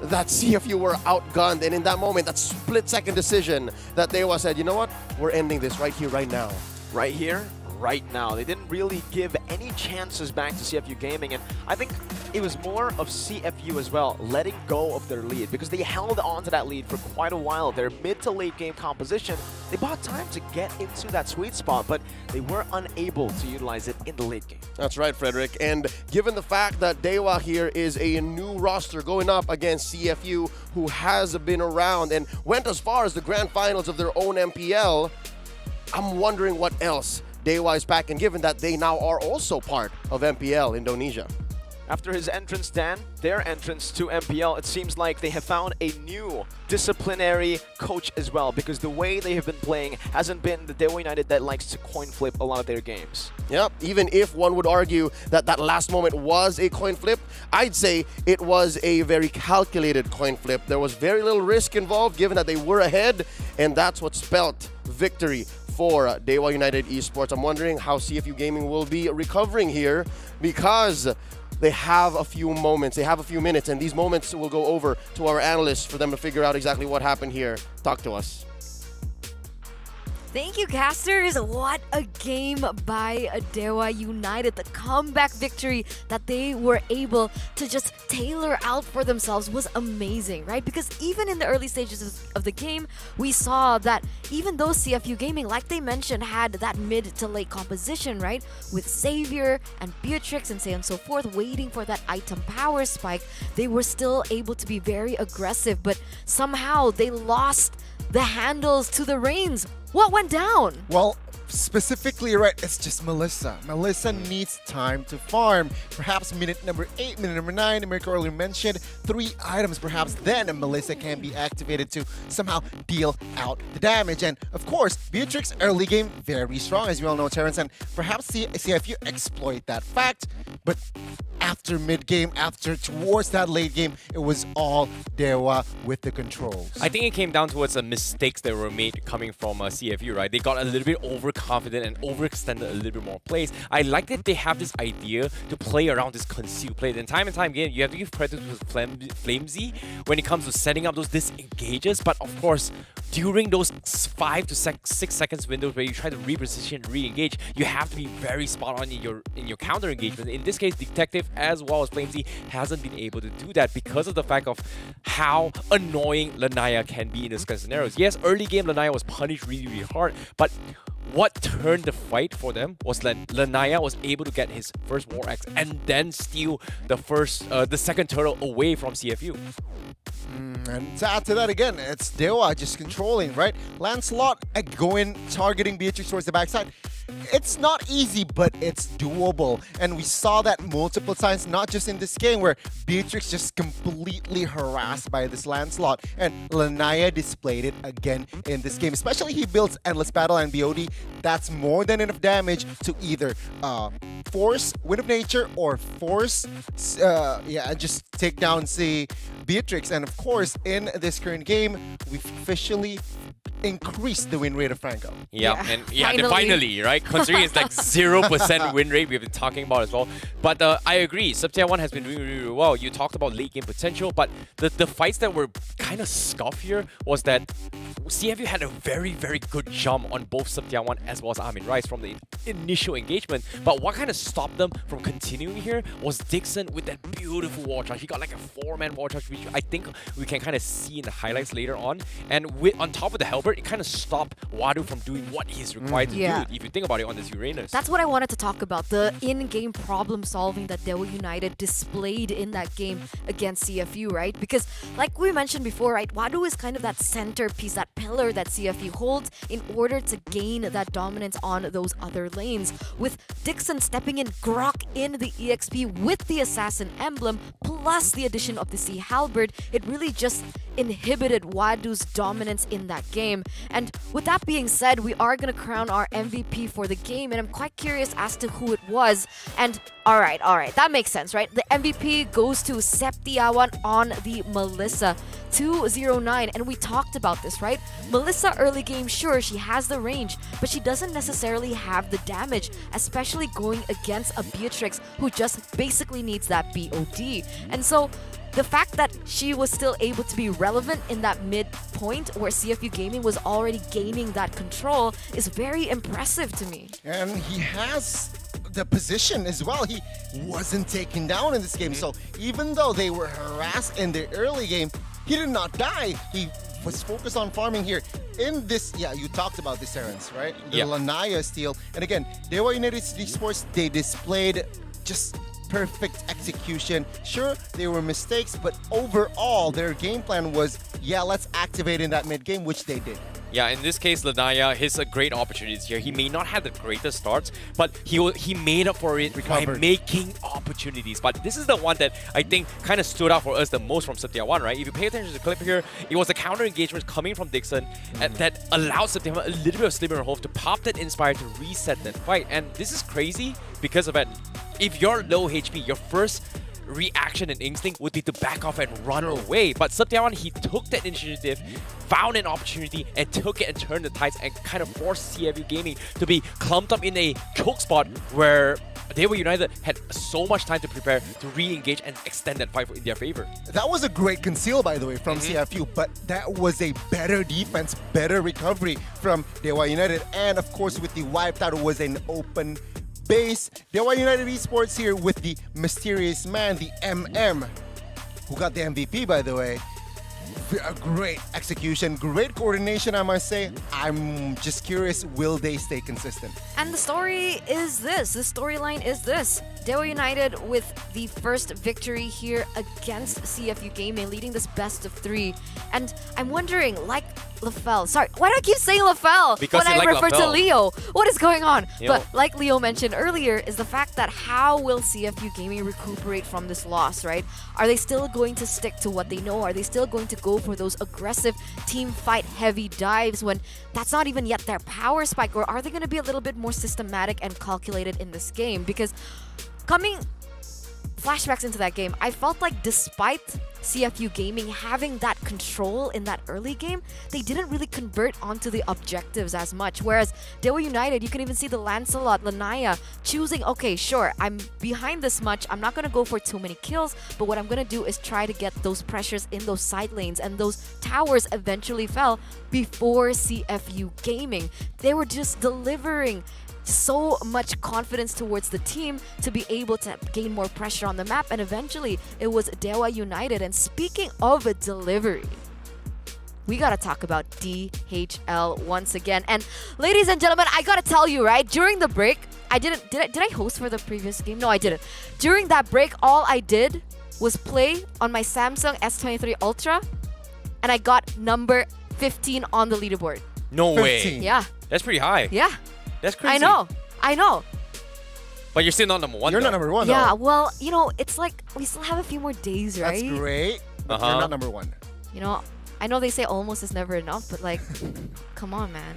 that CFU were outgunned. And in that moment, that split-second decision that Dewa said, you know what? We're ending this right here, right now. Right here, right now. They didn't really give any chances back to CFU Gaming, and I think it was more of CFU as well letting go of their lead, because they held on to that lead for quite a while. Their mid to late game composition, they bought time to get into that sweet spot, but they were unable to utilize it in the late game. That's right, Frederick. And given the fact that Dewa here is a new roster going up against CFU, who has been around and went as far as the grand finals of their own MPL, I'm wondering what else Dewa is back, and given that they now are also part of MPL Indonesia. After his entrance, Dan, their entrance to MPL, it seems like they have found a new disciplinary coach as well, because the way they have been playing hasn't been the Dewa United that likes to coin flip a lot of their games. Yep, even if one would argue that that last moment was a coin flip, I'd say it was a very calculated coin flip. There was very little risk involved given that they were ahead, and that's what spelt victory for Dewa United Esports. I'm wondering how CFU Gaming will be recovering here, because they have a few moments, they have a few minutes, and these moments will go over to our analysts for them to figure out exactly what happened here. Talk to us. Thank you, casters. What a game by Dewa United. The comeback victory that they were able to just tailor out for themselves was amazing, right? Because even in the early stages of the game, we saw that even though CFU Gaming, like they mentioned, had that mid to late composition, right? With Xavier and Beatrix and so on and so forth, waiting for that item power spike, they were still able to be very aggressive, but somehow they lost the handles to the reins. What went down? Well, specifically, right, it's just Melissa. Melissa needs time to farm. Perhaps minute number 8, minute number 9, America earlier mentioned 3 items. Perhaps then Melissa can be activated to somehow deal out the damage. And of course, Beatrix early game very strong, as you all know, Terrence. And perhaps CFU exploit that fact. But after mid-game, towards that late game, it was all Dewa with the controls. I think it came down towards the mistakes that were made coming from CFU, right? They got a little bit overconfident and overextended a little bit more plays. I like that they have this idea to play around this concealed play. And time again, you have to give credit to Flamesy when it comes to setting up those disengages. But of course, during those 5 to 6 seconds windows where you try to reposition, re-engage, you have to be very spot on in your counter engagement. In this case, Detective as well as Flamesy hasn't been able to do that because of the fact of how annoying Lanaya can be in this kind of scenarios. Yes, early game Lanaya was punished really hard, but what turned the fight for them was that Lanaya was able to get his first War Axe and then steal the second turtle away from CFU. And to add to that again, it's Dewa just controlling, right? Lancelot going, targeting Beatrix towards the backside. It's not easy, but it's doable. And we saw that multiple times, not just in this game, where Beatrix just completely harassed by this Lancelot. And Lanaya displayed it again in this game. Especially he builds Endless Battle and BOD. That's more than enough damage to either force Wind of Nature or force, just take down, say, Beatrix. And of course, in this current game, we've officially increased the win rate of Franco. Finally, right? Considering it's like 0% win rate we've been talking about as well. But I agree, Sub-Tier 1 has been doing really well. You talked about late game potential, but the fights that were kind of scuffed here was that CFU had a very good jump on both Sub-Tier 1 as well as Armin Rice from the initial engagement. But what kind of stopped them from continuing here was Dixon with that beautiful wall charge. He got like a 4-man wall charge, which I think we can kind of see in the highlights later on. And on top of the Halberd, it kind of stopped Wadu from doing what he's required to do, if you think about it, on this Uranus. That's what I wanted to talk about, the in-game problem solving that Dewa United displayed in that game against CFU, right? Because like we mentioned before, right, Wadu is kind of that centerpiece, that pillar that CFU holds in order to gain that dominance on those other lanes. With Dixon stepping in, Grok in the EXP with the Assassin emblem, plus the addition of the Sea Halberd, it really just inhibited Wadu's dominance in that game. And with that being said, we are going to crown our MVP for the game, and I'm quite curious as to who it was. And alright, that makes sense, right? The MVP goes to Septiawan on the Melissa 209, and we talked about this, right? Melissa early game, sure, she has the range, but she doesn't necessarily have the damage, especially going against a Beatrix who just basically needs that BOD. And so the fact that she was still able to be relevant in that mid-point where CFU Gaming was already gaining that control is very impressive to me. And he has the position as well. He wasn't taken down in this game. So even though they were harassed in the early game, he did not die. He was focused on farming here. In this, you talked about this, Terrence, right? The Lanaya steal. And again, Dewa United Esports, they displayed just perfect execution. Sure, there were mistakes, but overall, their game plan was, let's activate in that mid-game, which they did. Yeah, in this case, Lanaya, his great opportunities here. He may not have the greatest starts, but he made up for it by making opportunities. But this is the one that I think kind of stood out for us the most from Sub-Tier 1, right? If you pay attention to the clip here, it was a counter engagement coming from Dixon that allowed Sub-Tier 1 a little bit of sliver and hope to pop that Inspire to reset that fight. And this is crazy because of that. If you're low HP, your first reaction and instinct would be to back off and run away. But Satyawan, he took that initiative, found an opportunity, and took it and turned the tides and kind of forced CFU Gaming to be clumped up in a choke spot where Dewa United had so much time to prepare to re-engage and extend that fight in their favor. That was a great conceal, by the way, from CFU, but that was a better defense, better recovery from Dewa United. And of course, with the wiped out, it was an open base. Dewa United Esports here with the mysterious man, the MM, who got the MVP, by the way. A great execution, great coordination, I must say. I'm just curious, will they stay consistent? And the story is this. The storyline is this. Dewa United with the first victory here against CFU Gaming, leading this best of 3. And I'm wondering, like LaFell, sorry, why do I keep saying LaFell Because when I like refer to LaFell. Leo? What is going on? Yo. But like Leo mentioned earlier, is the fact that how will CFU Gaming recuperate from this loss, right? Are they still going to stick to what they know? Are they still going to go for those aggressive team fight heavy dives when that's not even yet their power spike? Or are they going to be a little bit more systematic and calculated in this game? Because coming flashbacks into that game, I felt like despite CFU Gaming having that control in that early game, they didn't really convert onto the objectives as much. Whereas Dewa United, you can even see the Lancelot, Lanaya choosing, okay, sure, I'm behind this much, I'm not going to go for too many kills, but what I'm going to do is try to get those pressures in those side lanes, and those towers eventually fell before CFU Gaming. They were just delivering so much confidence towards the team to be able to gain more pressure on the map, and eventually it was Dewa United. And speaking of a delivery, we gotta talk about DHL once again. And ladies and gentlemen, I gotta tell you, right, during the break, did I host for the previous game? No, I didn't. During that break, all I did was play on my Samsung S23 Ultra, and I got number 15 on the leaderboard. No way. Yeah. That's pretty high. Yeah. That's crazy. I know. But you're still not number 1. You're not number 1, Yeah, though. well, you know, it's like we still have a few more days, right? That's great, but you're not number 1. You know, I know they say almost is never enough, but like, come on, man.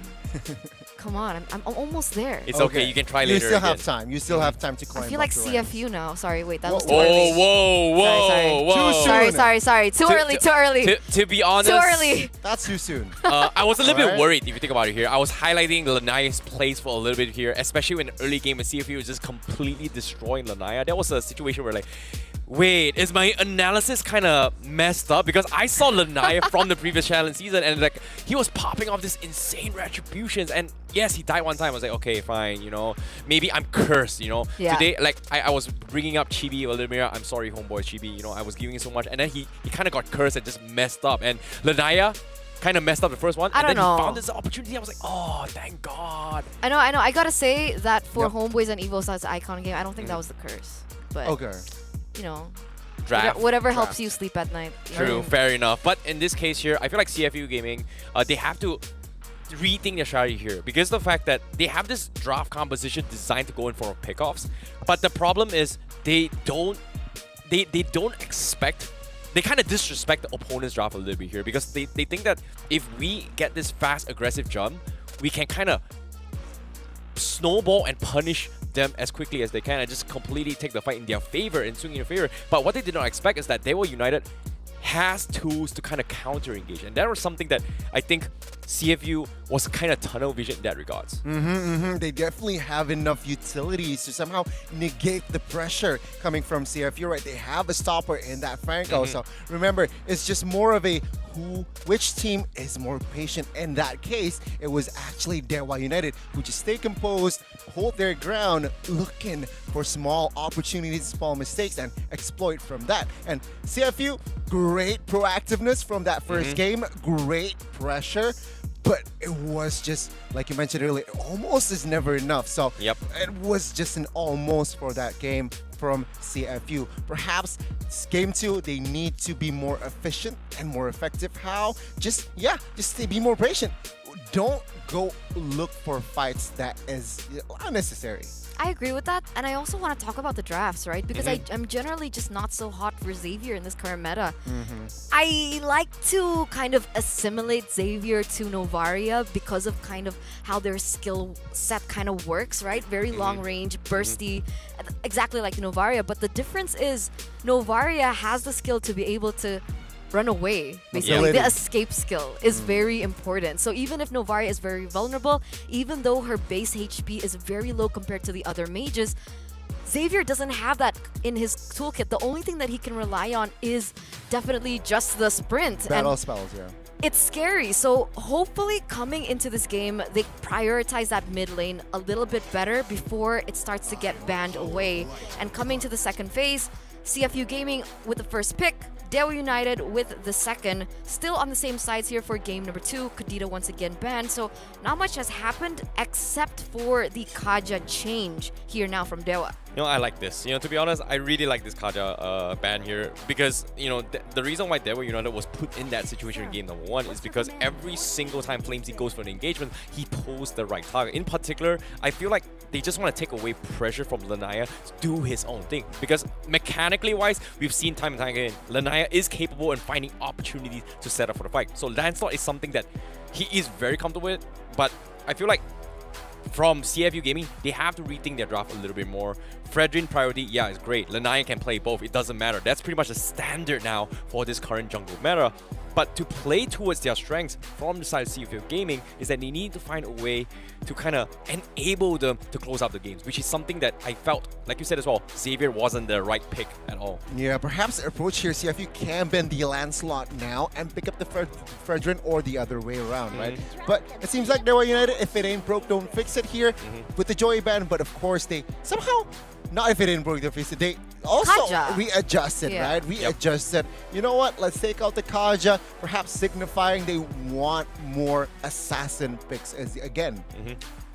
Come on, I'm almost there. It's okay, you can try later. You still again. have time. You still have time to climb I feel like up the ranks. CFU now. Sorry, wait, that Whoa, was too early. Whoa. Sorry. Too early. To be honest, Too early. That's too soon. I was a little bit Alright. worried if you think about it here. I was highlighting Lanaya's plays for a little bit here, especially when early game and CFU was just completely destroying Lanaya. That was a situation where like, wait, is my analysis kind of messed up? Because I saw Lanaya from the previous challenge season, and like he was popping off this insane retributions. And yes, he died one time. I was like, okay, fine, you know, maybe I'm cursed, you know. Yeah. Today, like I was bringing up Chibi a little bit. I'm sorry, homeboy Chibi. You know, I was giving you so much, and then he kind of got cursed and just messed up. And Lanaya kind of messed up the first one, and then he found this opportunity. I was like, oh, thank God. I know. I gotta say that for Homebois and Evos as icon game, I don't think that was the curse. But Okay. you know, Draft. whatever helps you sleep at night. you know? True, fair enough. But in this case here, I feel like CFU Gaming, they have to rethink their strategy here because of the fact that they have this draft composition designed to go in for pickoffs. But the problem is they don't expect. They kind of disrespect the opponent's draft a little bit here because they think that if we get this fast, aggressive jump, we can kind of snowball and punish them as quickly as they can and just completely take the fight in their favor and swing in their favor. But what they did not expect is that Dewa United has tools to kind of counter engage, and that was something that I think CFU was kind of tunnel vision in that regards. They definitely have enough utilities to somehow negate the pressure coming from CFU, right? They have a stopper in that Franco. So remember, it's just more of a which team is more patient. In that case, it was actually Dewa United who just stay composed, hold their ground, looking for small opportunities, small mistakes, and exploit from that. And CFU, great proactiveness from that first game, great pressure. But it was just, like you mentioned earlier, almost is never enough. So it was just an almost for that game from CFU. Perhaps game 2, they need to be more efficient and more effective. How? Just be more patient. don't go look for fights that is unnecessary. I agree with that, and I also want to talk about the drafts, right? Because I'm generally just not so hot for Xavier in this current meta. I like to kind of assimilate Xavier to Novaria because of kind of how their skill set kind of works, right? Very long range, bursty, exactly like Novaria. But the difference is Novaria has the skill to be able to run away, basically. The escape skill is very important. So even if Novaria is very vulnerable, even though her base HP is very low compared to the other mages, Xavier doesn't have that in his toolkit. The only thing that he can rely on is definitely just the sprint. Battle spells, yeah. It's scary. So hopefully coming into this game, they prioritize that mid lane a little bit better before it starts to get banned away. And coming to the second phase, CFU Gaming with the first pick, Dewa United with the second, still on the same sides here for game number 2. Kadita once again banned, so not much has happened except for the Kaja change here now from Dewa. You know, I like this. You know, to be honest, I really like this Kaja ban here because, you know, the reason why Dewa United was put in that situation in game number 1 is because every single time Flamesy goes for an engagement, he pulls the right target. In particular, I feel like they just want to take away pressure from Lanaya to do his own thing because mechanically wise, we've seen time and time again, Lanaya is capable in finding opportunities to set up for the fight. So Lancelot is something that he is very comfortable with, but I feel like from CFU Gaming, they have to rethink their draft a little bit more. Fredrin priority, yeah, it's great. Lanaya can play both, it doesn't matter. That's pretty much the standard now for this current jungle meta. But to play towards their strengths from the side of CFU Gaming is that they need to find a way to kind of enable them to close out the games, which is something that I felt, like you said as well, Xavier wasn't the right pick at all. Yeah, perhaps the approach here, CFU can bend the Lancelot now and pick up the Fredrin or the other way around, right? But it seems like Dewa United, if it ain't broke, don't fix it here with the Joy ban. But of course, they somehow, not if it ain't broke, don't fix it. They also readjusted, right? Readjusted. You know what? Let's take out the Kaja, perhaps signifying they want more assassin picks again.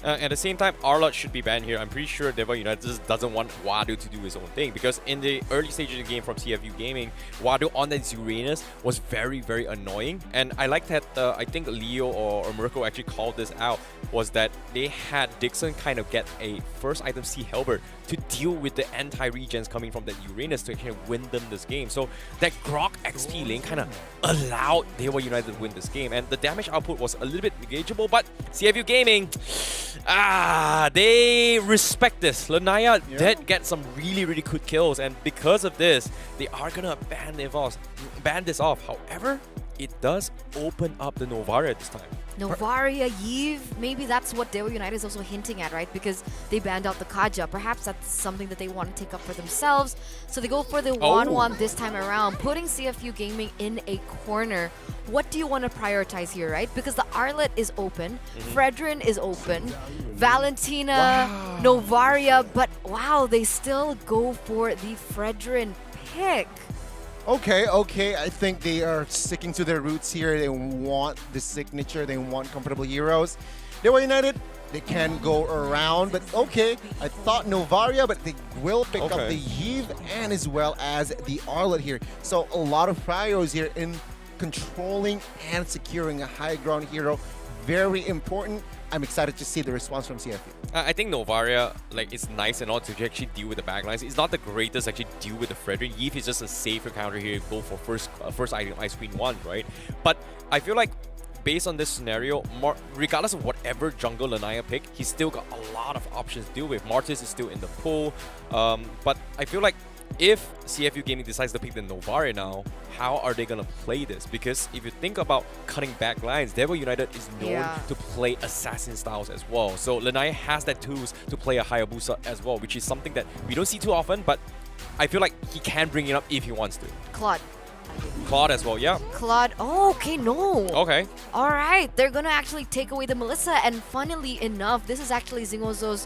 At the same time, Arlott should be banned here. I'm pretty sure Dewa United just doesn't want Wadu to do his own thing because in the early stages of the game from CFU Gaming, Wadu on that Uranus was very, very annoying. And I like that, I think Leo or Mirko actually called this out, was that they had Dixon kind of get a first item C Halberd to deal with the anti-regens coming from that Uranus to actually win them this game. So that Grok XP lane kind of allowed Dewa United to win this game. And the damage output was a little bit negligible, but CFU Gaming, they respect this. Lanaya did get some really, really good kills, and because of this, they are gonna ban Evos, ban this off. However, it does open up the Novaria this time. Novaria, Yves, maybe that's what Dewa United is also hinting at, right? Because they banned out the Kaja. Perhaps that's something that they want to take up for themselves. So they go for the 1-1 this time around, putting CFU Gaming in a corner. What do you want to prioritize here, right? Because the Arlet is open, Fredrin is open, Valentina, Novaria, but wow, they still go for the Fredrin pick. Okay, I think they are sticking to their roots here. They want the signature, they want comfortable heroes. Dewa United, they can go around, but okay, I thought Novaria, but they will pick up the Yves and as well as the Arlet here. So a lot of priors here in controlling and securing a high ground hero. Very important. I'm excited to see the response from CFU. I think Novaria, like, it's nice and all to actually deal with the backlines. It's not the greatest actually deal with the Fredrin. Yves is just a safer counter here. Go for first item Ice Queen 1, right? But I feel like based on this scenario, regardless of whatever jungle Lanaya pick, he's still got a lot of options to deal with. Martis is still in the pool. But I feel like if CFU Gaming decides to pick the Novaria now, how are they going to play this? Because if you think about cutting back lines, Dewa United is known to play assassin styles as well. So Lanaya has that tools to play a Hayabusa as well, which is something that we don't see too often, but I feel like he can bring it up if he wants to. Claude as well, yeah. Claude, oh, okay, no. Okay. All right, they're going to actually take away the Melissa, and funnily enough, this is actually Zingozo's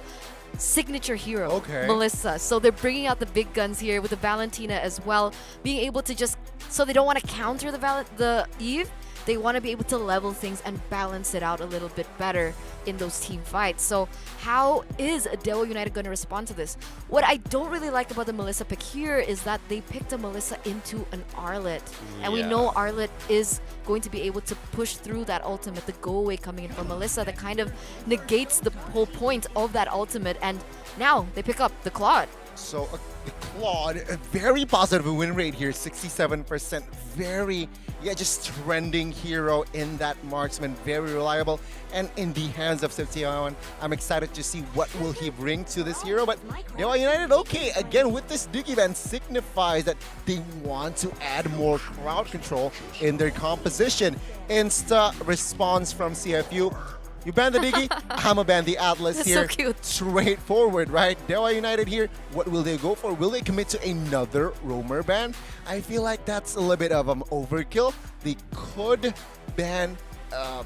signature hero, Melissa. So they're bringing out the big guns here with the Valentina as well, being able to just, so they don't want to counter the Yves, they want to be able to level things and balance it out a little bit better in those team fights. So how is Dewa United going to respond to this? What I don't really like about the Melissa pick here is that they picked a Melissa into an Arlet. And we know Arlet is going to be able to push through that ultimate, the go away coming in from Melissa that kind of negates the whole point of that ultimate. And now they pick up the Claude. So the Claude, a very positive win rate here, 67%. Very, just trending hero in that marksman, very reliable. And in the hands of Septiawan, I'm excited to see what will he bring to this hero. But Dewa United, okay, again with this Dookie Band signifies that they want to add more crowd control in their composition. Insta response from CFU. You ban the Diggy, I'ma ban the Atlas That's here. so cute. Straightforward, right? Dewa United here, what will they go for? Will they commit to another roamer ban? I feel like that's a little bit of an overkill. They could ban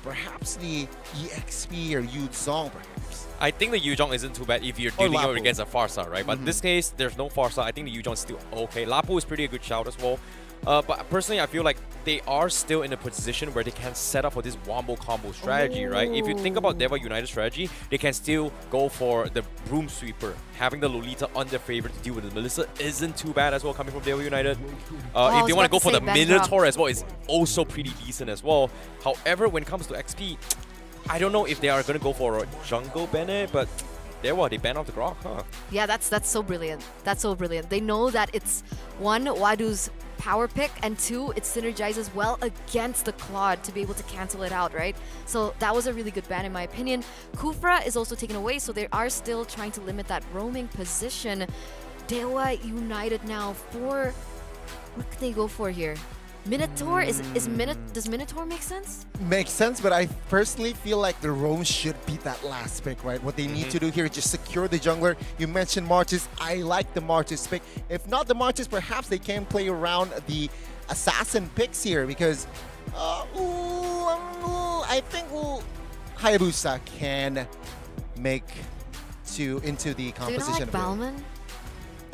perhaps the EXP or Yuzong perhaps. I think the Yuzhong isn't too bad if you're dealing against a Farsa, right? But in this case, there's no Farsa. I think the Yuzhong is still okay. Lapu is pretty a good shout as well. But personally, I feel like they are still in a position where they can set up for this wombo combo strategy, right? If you think about Dewa United strategy, they can still go for the Broom Sweeper. Having the Lolita on their favorite to deal with the Melissa isn't too bad as well coming from Dewa United. If they want to go for the Minotaur as well, it's also pretty decent as well. However, when it comes to XP, I don't know if they are going to go for a Jungle Bennett, but Dewa, they ban off the Grok, huh? Yeah, that's so brilliant. That's so brilliant. They know that it's one, Wadu's power pick, and two, it synergizes well against the Claude to be able to cancel it out, right? So that was a really good ban in my opinion. Kufra is also taken away, so they are still trying to limit that roaming position. Dewa United now for... What could they go for here? Minotaur? Does Minotaur make sense? Makes sense, but I personally feel like the roam should be that last pick, right? What they need to do here is just secure the jungler. You mentioned Marches. I like the Marches pick. If not the Marches, perhaps they can play around the assassin picks here because I think Hayabusa can make into the composition. Do you not like Balman?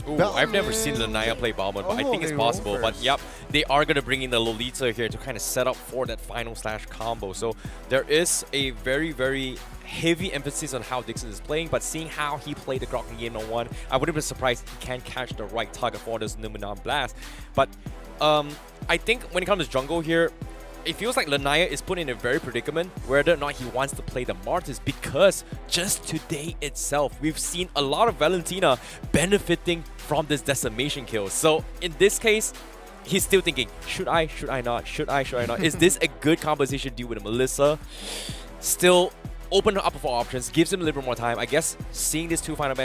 Ooh, I've never seen Lanaya play Balmond, but I think it's possible. But yep, they are going to bring in the Lolita here to kind of set up for that final slash combo. So there is a very, very heavy emphasis on how Dixon is playing, but seeing how he played the Grok in Game No. 1, I wouldn't be surprised he can't catch the right target for this Numenon Blast. But I think when it comes to jungle here, it feels like Lanaya is put in a very predicament whether or not he wants to play the Martyrs, because just today itself, we've seen a lot of Valentina benefiting from this decimation kill. So in this case, he's still thinking, should I not? Should I not? Is this a good composition to deal with a Melissa? Still open up for options, gives him a little bit more time. I guess seeing these two final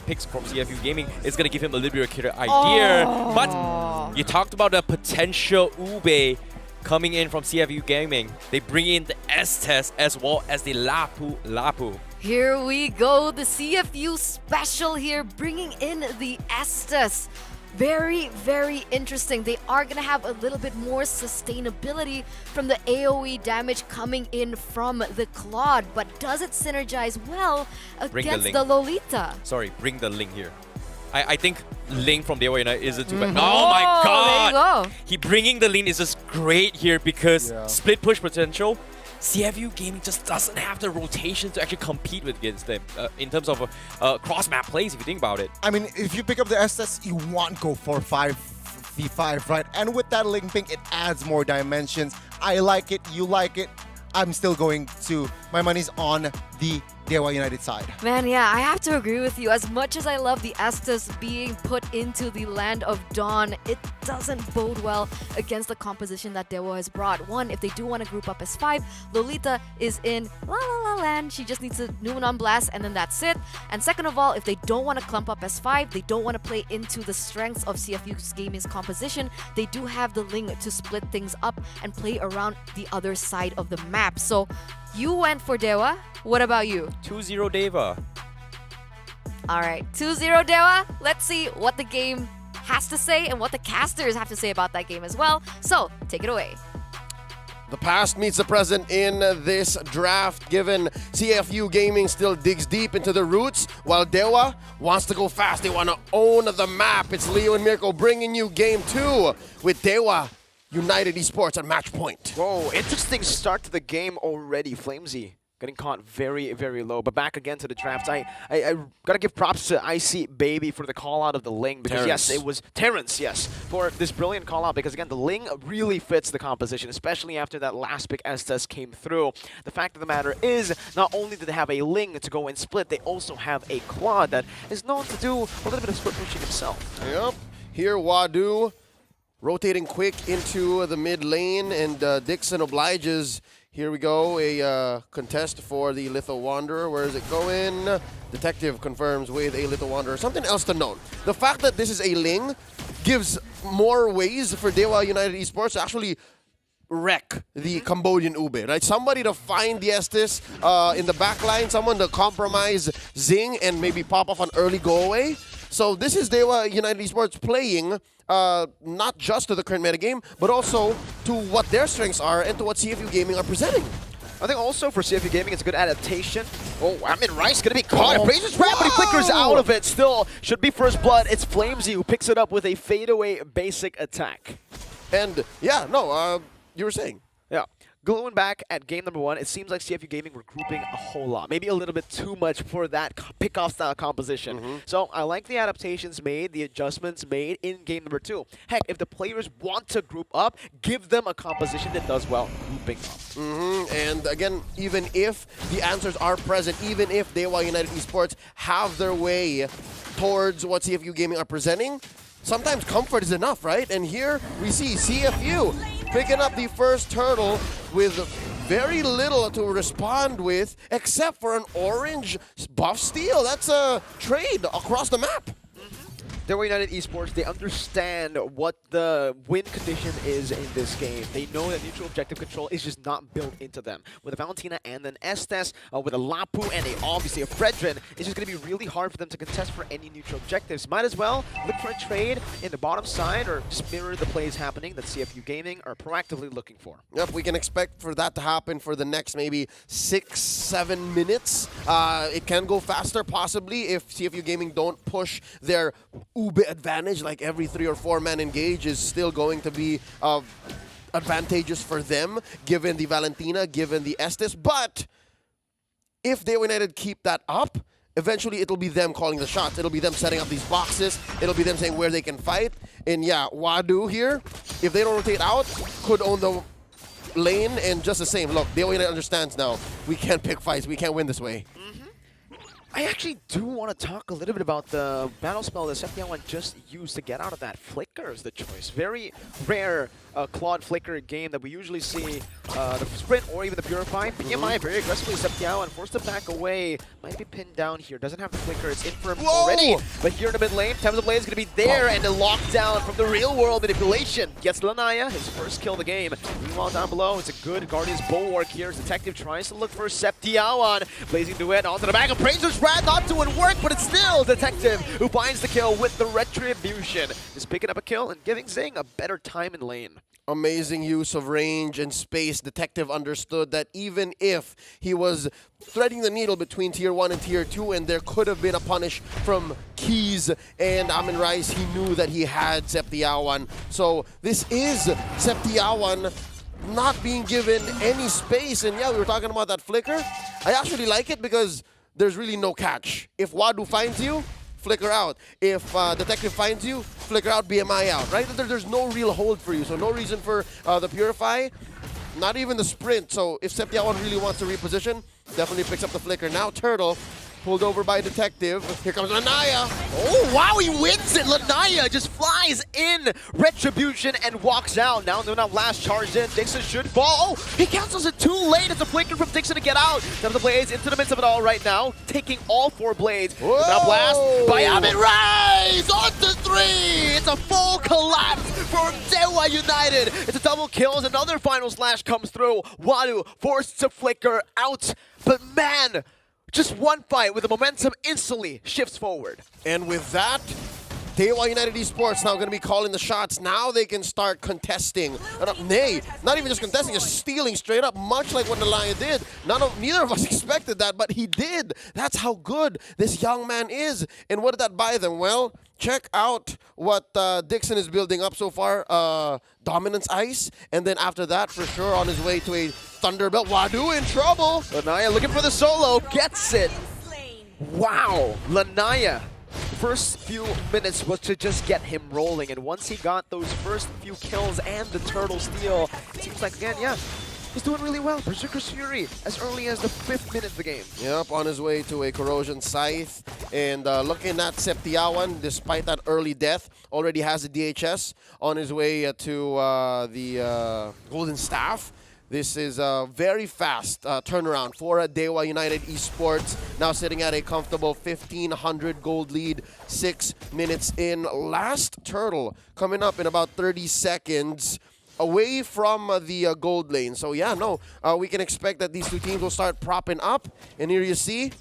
picks from CFU Gaming is going to give him a little bit of a killer idea. But you talked about the potential Ube coming in from CFU Gaming. They bring in the S-Test as well as the Lapu. Here we go, the CFU special here, bringing in the Estes. Very, very interesting. They are going to have a little bit more sustainability from the AoE damage coming in from the Claude, but does it synergize well against the Lolita? Sorry, bring the Ling here. I think Ling from Dewa United isn't too bad. Oh my god! There you go. He bringing the Ling is just great here because split push potential. CFU Gaming just doesn't have the rotation to actually compete with against them in terms of cross-map plays, if you think about it. I mean, if you pick up the SS, you want to go for 5v5, right? And with that Ling ping, it adds more dimensions. I like it, you like it. I'm still going to, my money's on the Dewa United side. Man, yeah, I have to agree with you. As much as I love the Estes being put into the Land of Dawn, it doesn't bode well against the composition that Dewa has brought. One, if they do want to group up as 5, Lolita is in La La La Land. She just needs to Numenon Blast and then that's it. And second of all, if they don't want to clump up as 5, they don't want to play into the strengths of CFU's Gaming's composition, they do have the Ling to split things up and play around the other side of the map. So you went for Dewa. What about you? 2-0 Deva. Alright, 2-0 Dewa. Let's see what the game has to say and what the casters have to say about that game as well. So, take it away. The past meets the present in this draft, given CFU Gaming still digs deep into the roots, while Dewa wants to go fast. They want to own the map. It's Leo and Mirko bringing you game 2 with Dewa United Esports at match point. Whoa, interesting start to the game already. Flamesy getting caught very, very low. But back again to the draft. I gotta give props to Icy Baby for the call out of the Ling, because Terrence. yes, it was Terrence, yes, for this brilliant call out, because again, the Ling really fits the composition, especially after that last pick Estes came through. The fact of the matter is, not only do they have a Ling to go and split, they also have a Claude that is known to do a little bit of split pushing himself. Yep. Here, Wadu rotating quick into the mid lane, and Dixon obliges. Here we go, a contest for the Litho Wanderer. Where is it going? Detective confirms with a Litho Wanderer. Something else to note. The fact that this is a Ling gives more ways for Dewa United Esports to actually wreck the Cambodian Ube, right? Somebody to find the Estes in the back line, someone to compromise Zing and maybe pop off an early go away. So this is Dewa United Esports playing not just to the current metagame, but also to what their strengths are and to what CFU Gaming are presenting. I think also for CFU Gaming, it's a good adaptation. Oh, Rice gonna be caught. Braziers trap, but he flickers out of it. Still, should be first blood. It's Flamesy who picks it up with a fadeaway basic attack. And yeah, no, you were saying. Yeah. Going back at game number 1, it seems like CFU Gaming were grouping a whole lot. Maybe a little bit too much for that pick-off style composition. So I like the adaptations made, the adjustments made in game number 2. Heck, if the players want to group up, give them a composition that does well grouping up. And again, even if the answers are present, even if Dewa United Esports have their way towards what CFU Gaming are presenting, sometimes comfort is enough, right? And here we see CFU picking up the first turtle with very little to respond with, except for an orange buff steal. That's a trade across the map. Dewa United Esports, they understand what the win condition is in this game. They know that neutral objective control is just not built into them. With a Valentina and an Estes, with a Lapu and obviously a Fredrin, it's just going to be really hard for them to contest for any neutral objectives. Might as well look for a trade in the bottom side or just mirror the plays happening that CFU Gaming are proactively looking for. Yep, we can expect for that to happen for the next maybe 6-7 minutes. It can go faster possibly if CFU Gaming don't push their Ube advantage, like every 3 or 4 man engage is still going to be advantageous for them, given the Valentina, given the Estes. But if Dewa United keep that up, eventually it'll be them calling the shots. It'll be them setting up these boxes. It'll be them saying where they can fight. And yeah, Wadu here, if they don't rotate out, could own the lane. And just the same, look, Dewa United understands now, we can't pick fights. We can't win this way. I actually do want to talk a little bit about the battle spell that Septiawan just used to get out of that. Flicker is the choice. Very rare Claude Flicker game that we usually see the Sprint or even the Purify. PMI very aggressively Septiawan forced to back away. Might be pinned down here. Doesn't have the Flicker. It's in for him already. But here in the mid lane, Thames of Blade is going to be there and a lockdown from the real world manipulation. Gets Lanaya, his first kill of the game. Meanwhile, down below, it's a good Guardian's Bulwark here. As Detective tries to look for Septiawan. Blazing Duet onto the back of Praisers. Not doing work, but it's still Detective who finds the kill with the Retribution. Just picking up a kill and giving Zing a better time in lane. Amazing use of range and space. Detective understood that even if he was threading the needle between Tier 1 and Tier 2 and there could have been a punish from Keys and Amin Rice, he knew that he had Septiawan. So this is Septiawan not being given any space. And yeah, we were talking about that flicker. I actually like it because there's really no catch. If Wadu finds you, flicker out. If Detective finds you, flicker out, BMI out, right? There's no real hold for you, so no reason for the Purify, not even the Sprint. So if Septiawan really wants to reposition, definitely picks up the flicker. Now Turtle, pulled over by Detective. Here comes Lanaya. Oh, wow, he wins it. Lanaya just flies in Retribution and walks out. Now they're not last charged in. Dixon should fall. Oh, he cancels it too late. It's a flicker from Dixon to get out. Down the Blades into the midst of it all right now, taking all 4 Blades. Now blast by Amin Rise on to 3. It's a full collapse for Dewa United. It's a double kill as another final slash comes through. Wadu forced to flicker out. But man, just one fight with the momentum instantly shifts forward. And with that, Dewa United Esports now going to be calling the shots. Now they can start contesting. Nay, not even just contesting, just stealing straight up, much like what Nalaya did. Neither of us expected that, but he did. That's how good this young man is. And what did that buy them? Well, check out what Dixon is building up so far. Dominance Ice, and then after that, for sure, on his way to a Thunderbelt. Wadu in trouble. Lanaya looking for the solo, gets it. Wow, Lanaya. First few minutes was to just get him rolling, and once he got those first few kills and the turtle steal, it seems like, again, yeah, he's doing really well. Berserker's Fury as early as the 5th minute of the game. Yep, on his way to a Corrosion Scythe. And looking at Septiawan, despite that early death, already has a DHS on his way to the Golden Staff. This is a very fast turnaround for Dewa United Esports, now sitting at a comfortable 1,500 gold lead, 6 minutes in. Last turtle coming up in about 30 seconds. Away from the gold lane. So yeah, no, we can expect that these two teams will start propping up. And here you see,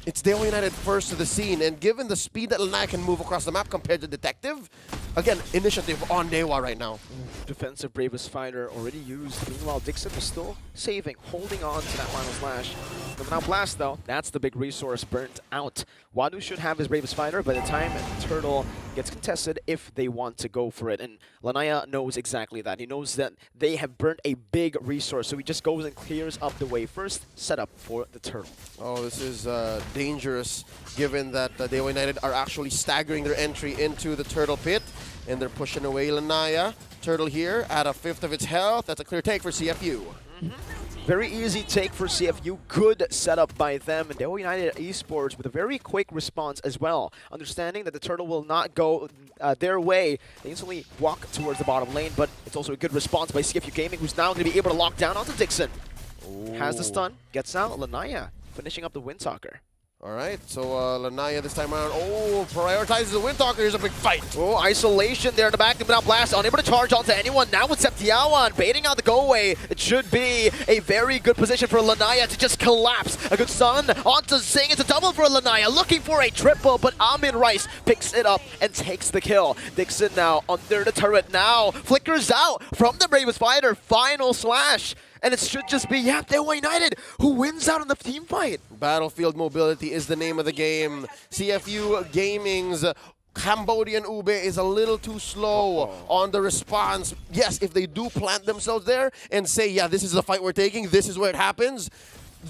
it's Dewa United first to the scene. And given the speed that Lanaya can move across the map compared to Detective, again, initiative on Dewa right now. Defensive Bravest Fighter already used. Meanwhile, Dixon is still saving, holding on to that final slash. Now Blast, though, that's the big resource burnt out. Wadu should have his Bravest Fighter by the time Turtle gets contested if they want to go for it. And Lanaya knows exactly that. He knows that they have burnt a big resource, so he just goes and clears up the way first, set up for the Turtle. Oh, this is dangerous, given that Dewa United are actually staggering their entry into the Turtle Pit, and they're pushing away Lanaya. Turtle here at a 5th of its health. That's a clear take for CFU. Very easy take for CFU. Good setup by them. And Dewa United Esports with a very quick response as well. Understanding that the Turtle will not go their way. They instantly walk towards the bottom lane, but it's also a good response by CFU Gaming, who's now going to be able to lock down onto Dixon. Ooh. Has the stun, gets out. Lanaya finishing up the Windtalker. All right, so Lanaya this time around, prioritizes the Windtalker. Here's a big fight. Oh, isolation there in the back. Without Blast, unable to charge onto anyone. Now with Septiawan baiting out the go-away. It should be a very good position for Lanaya to just collapse. A good stun onto Zing. It's a double for Lanaya, looking for a triple, but Amin Rice picks it up and takes the kill. Dixon now under the turret now. Flickers out from the Bravest Fighter. Final slash. And it should just be, Dewa United who wins out on the team fight. Battlefield mobility is the name of the game. CFU Gaming's Cambodian Ube is a little too slow on the response. Yes, if they do plant themselves there and say, this is the fight we're taking, this is where it happens,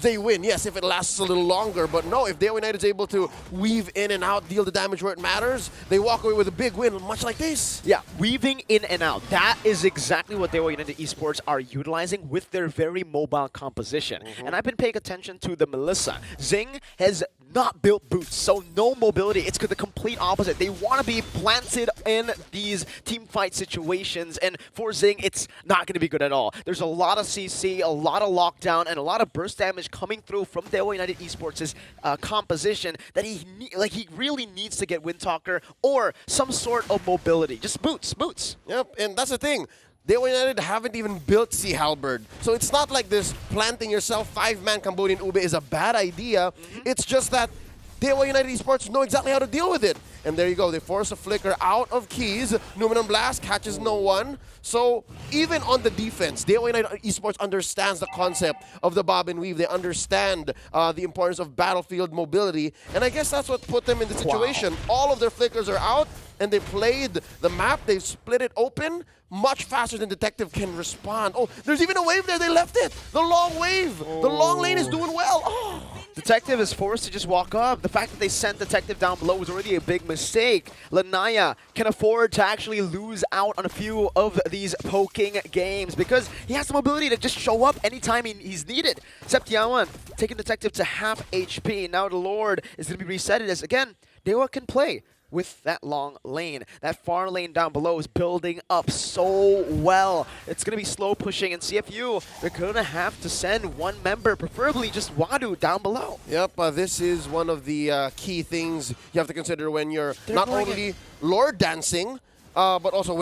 they win. Yes, if it lasts a little longer, but no, if Dewa United is able to weave in and out, deal the damage where it matters, they walk away with a big win, much like this. Yeah, weaving in and out. That is exactly what Dewa United Esports are utilizing with their very mobile composition. And I've been paying attention to the Melissa. Zing has not built boots, so no mobility. It's the complete opposite. They want to be planted in these team fight situations, and for Zing, it's not going to be good at all. There's a lot of CC, a lot of lockdown, and a lot of burst damage coming through from Dewa United Esports' composition that he really needs to get Windtalker or some sort of mobility. Just boots. Yep, and that's the thing. Dewa United haven't even built Sea Halberd. So it's not like this planting yourself 5-man Cambodian Ube is a bad idea. It's just that Dewa United Esports know exactly how to deal with it. And there you go, they force a flicker out of Keys. Numinum Blast catches no one. So even on the defense, Dewa United Esports understands the concept of the bob and weave. They understand the importance of battlefield mobility. And I guess that's what put them in the situation. All of their flickers are out, and they played the map. They split it open much faster than Detective can respond. Oh, there's even a wave there. They left it. The long wave. The long lane is doing well. Detective is forced to just walk up. The fact that they sent Detective down below was already a big mistake. Lanaya can afford to actually lose out on a few of these poking games because he has the mobility to just show up anytime he's needed. Septiawan taking Detective to half HP. Now the Lord is going to be resetted as, again, Dewa can play with that long lane. That far lane down below is building up so well. It's going to be slow pushing, and CFU, they're going to have to send one member, preferably just Wadu, down below. Yep, this is one of the key things you have to consider when you're not only Lord dancing, but also,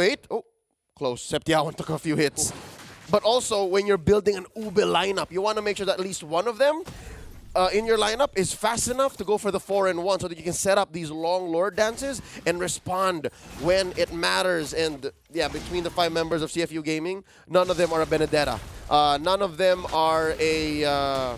close. Septiawan took a few hits. But also, when you're building an Ube lineup, you want to make sure that at least one of them in your lineup is fast enough to go for the 4-and-1 so that you can set up these long Lord dances and respond when it matters. And yeah, between the 5 members of CFU Gaming, none of them are a Benedetta. None of them are a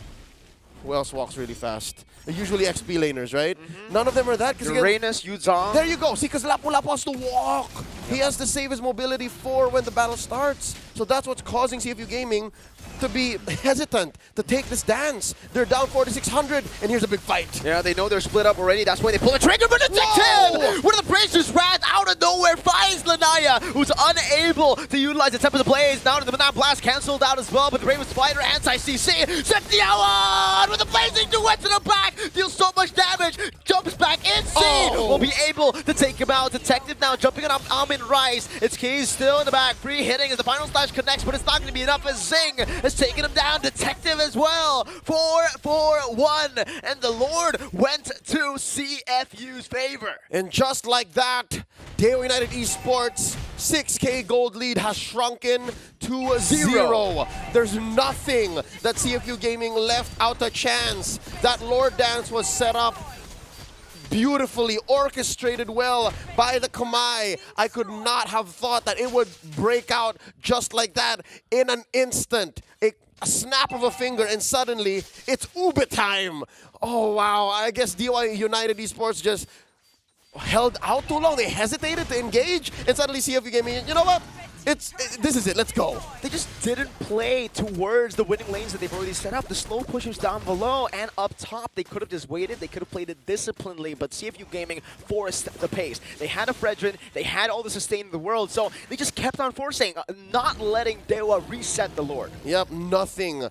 Who else walks really fast? They're usually XP laners, right? None of them are that. Uranus, Yuzong. There you go. See, because Lapu-Lapu has to walk. He has to save his mobility for when the battle starts. So that's what's causing CFU Gaming to be hesitant to take this dance. They're down 4,600, and here's a big fight. Yeah, they know they're split up already. That's why they pull the trigger, but it's Detective! One of the Bracers ran out of nowhere, finds Lanaya, who's unable to utilize the Tempest Blaze. Now the Banana Blast canceled out as well, but the Raven Spider anti-CC. Septiawan with the Blazing Duet to the back, deals so much damage, jumps back in. Will be able to take him out. Detective now jumping on Amin Rice. It's Keys still in the back, free hitting as the final slash connects, but it's not going to be enough as Zing has taken him down. Detective as well. 4-4-1, and the Lord went to CFU's favor. And just like that, Dewa United Esports 6K gold lead has shrunken to 0. There's nothing that CFU Gaming left out a chance. That Lord dance was set up beautifully, orchestrated well by the Kamai. I could not have thought that it would break out just like that in an instant. A snap of a finger, and suddenly it's Ube time. Oh, wow. I guess Dewa United Esports just held out too long. They hesitated to engage, and suddenly CFU Gaming, you know what? This is it. Let's go. They just didn't play towards the winning lanes that they've already set up. The slow pushers down below and up top, they could have just waited. They could have played it disciplinedly, but CFU Gaming forced the pace. They had a Fredrin. They had all the sustain in the world, so they just kept on forcing, not letting Dewa reset the Lord. Yep, nothing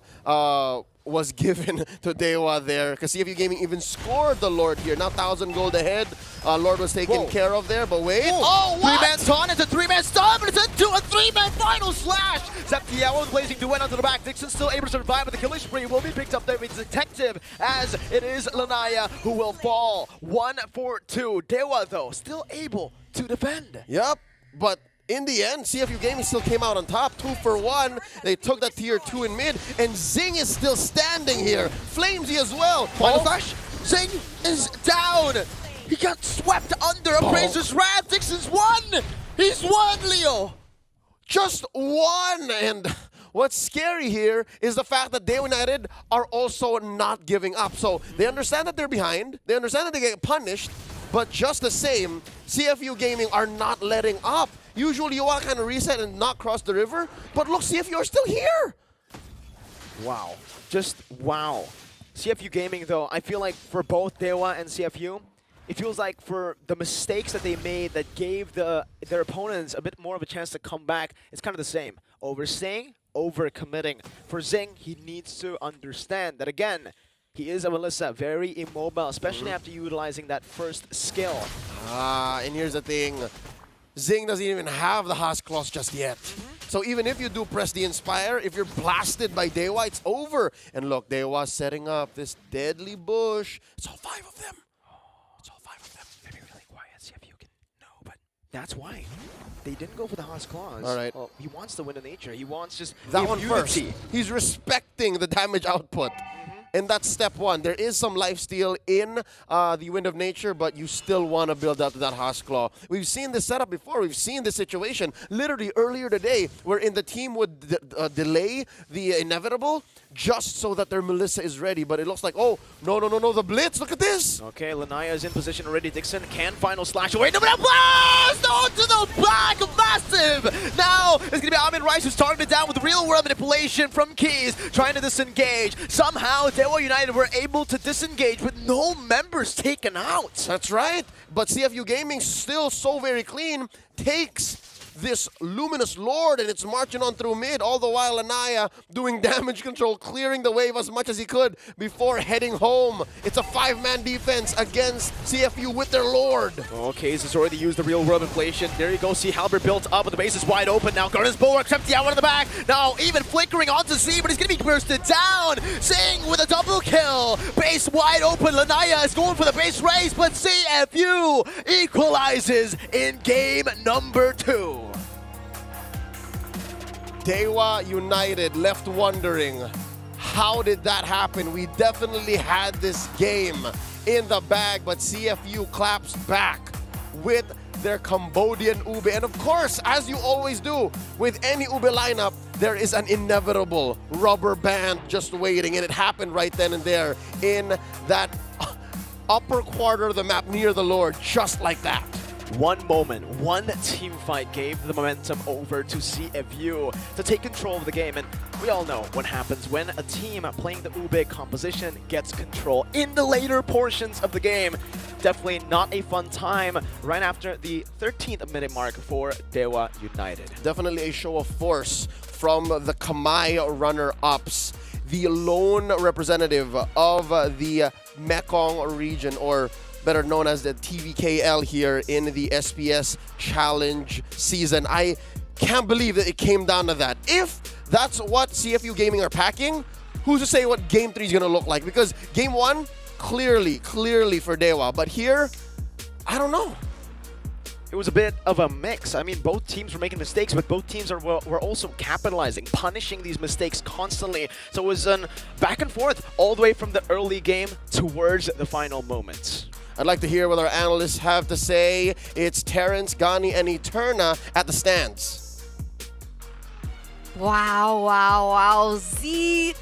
was given to Dewa there, because CFU Gaming even scored the Lord here. Now 1,000 gold ahead. Lord was taken care of there, but wait. Oh, three-man taunt, it's a three-man stun, but it's into a three-man final slash. Septiawan Blazing Duet onto the back. Dixon still able to survive, but the killing spree will be picked up there with Detective, as it is Lanaya who will fall. 1-4-2. Dewa, though, still able to defend. Yep, but in the end, CFU Gaming still came out on top, 2 for 1. They took that tier 2 in mid, and Zing is still standing here. Flamesy as well. Final flash. Zing is down. He got swept under a Brazer's Wrath. Dixon's won. He's won, Leo. Just one. And what's scary here is the fact that Dewa United are also not giving up. So they understand that they're behind. They understand that they get punished. But just the same, CFU Gaming are not letting up. Usually you want to kind of reset and not cross the river, but look, CFU are still here. Wow. Just wow. CFU Gaming, though, I feel like for both Dewa and CFU, it feels like for the mistakes that they made that gave their opponents a bit more of a chance to come back, it's kind of the same. Overstaying, over-committing. For Zing, he needs to understand that, again, he is a Melissa, very immobile, especially after utilizing that first skill. And here's the thing. Zing doesn't even have the Husk Claws just yet. So even if you do press the Inspire, if you're blasted by Dewa, it's over. And look, Dewa's setting up this deadly bush. It's all 5 of them. It's all 5 of them. Maybe really quiet, see if you can. No, but that's why. They didn't go for the Husk Claws. All right. Well, he wants to win the nature. He wants just that one immunity. first. He's respecting the damage output. And that's step 1. There is some lifesteal in the Wind of Nature, but you still want to build up that Husk Claw. We've seen this setup before. We've seen this situation literally earlier today, wherein the team would delay the inevitable just so that their Melissa is ready. But it looks like, oh, no, the Blitz. Look at this. Okay, Lanaya is in position already. Dixon can final slash away. No, blast onto the back. Massive. Now it's going to be Amin Rice who's targeted down with real world manipulation from Keys, trying to disengage. Somehow, Dewa United were able to disengage with no members taken out. That's right. But CFU Gaming, still so very clean, takes this Luminous Lord, and it's marching on through mid, all the while Anaya doing damage control, clearing the wave as much as he could before heading home. It's a 5-man defense against CFU with their Lord. Okay, he's already used the real world inflation. There you go, see Halberd built up, but the base is wide open now. Garden's Bulwark, Septiawan in the back. Now even flickering onto Z, but he's going to be bursted down. Zing with a double kill. Base wide open. Lanaya is going for the base race, but CFU equalizes in game number 2. Dewa United left wondering, how did that happen? We definitely had this game in the bag, but CFU claps back with their Cambodian Ube. And of course, as you always do with any Ube lineup, there is an inevitable rubber band just waiting. And it happened right then and there in that upper quarter of the map near the Lord, just like that. One moment, one team fight gave the momentum over to CFU to take control of the game, and we all know what happens when a team playing the Ube composition gets control in the later portions of the game. Definitely not a fun time right after the 13th minute mark for Dewa United. Definitely a show of force from the Kamai runner-ups, the lone representative of the Mekong region, or better known as the TVKL here in the SPS Challenge season. I can't believe that it came down to that. If that's what CFU Gaming are packing, who's to say what Game 3 is going to look like? Because Game 1, clearly for Dewa. But here, I don't know. It was a bit of a mix. I mean, both teams were making mistakes, but both teams were also capitalizing, punishing these mistakes constantly. So it was an back and forth all the way from the early game towards the final moments. I'd like to hear what our analysts have to say. It's Terrence, Gani, and Eterna at the stands. Wow. Z.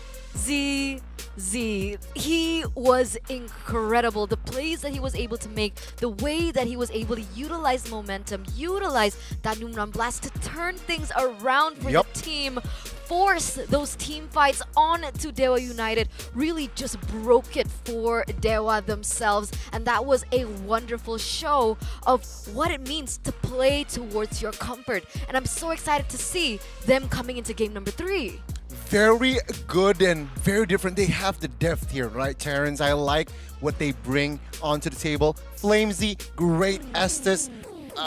He was incredible. The plays that he was able to make, the way that he was able to utilize momentum, utilize that Numram Blast to turn things around for the team, force those team fights on to Dewa United, really just broke it for Dewa themselves. And that was a wonderful show of what it means to play towards your comfort. And I'm so excited to see them coming into game number 3. Very good and very different. They have the depth here, right, Terrence? I like what they bring onto the table. Flamesy, great Estes.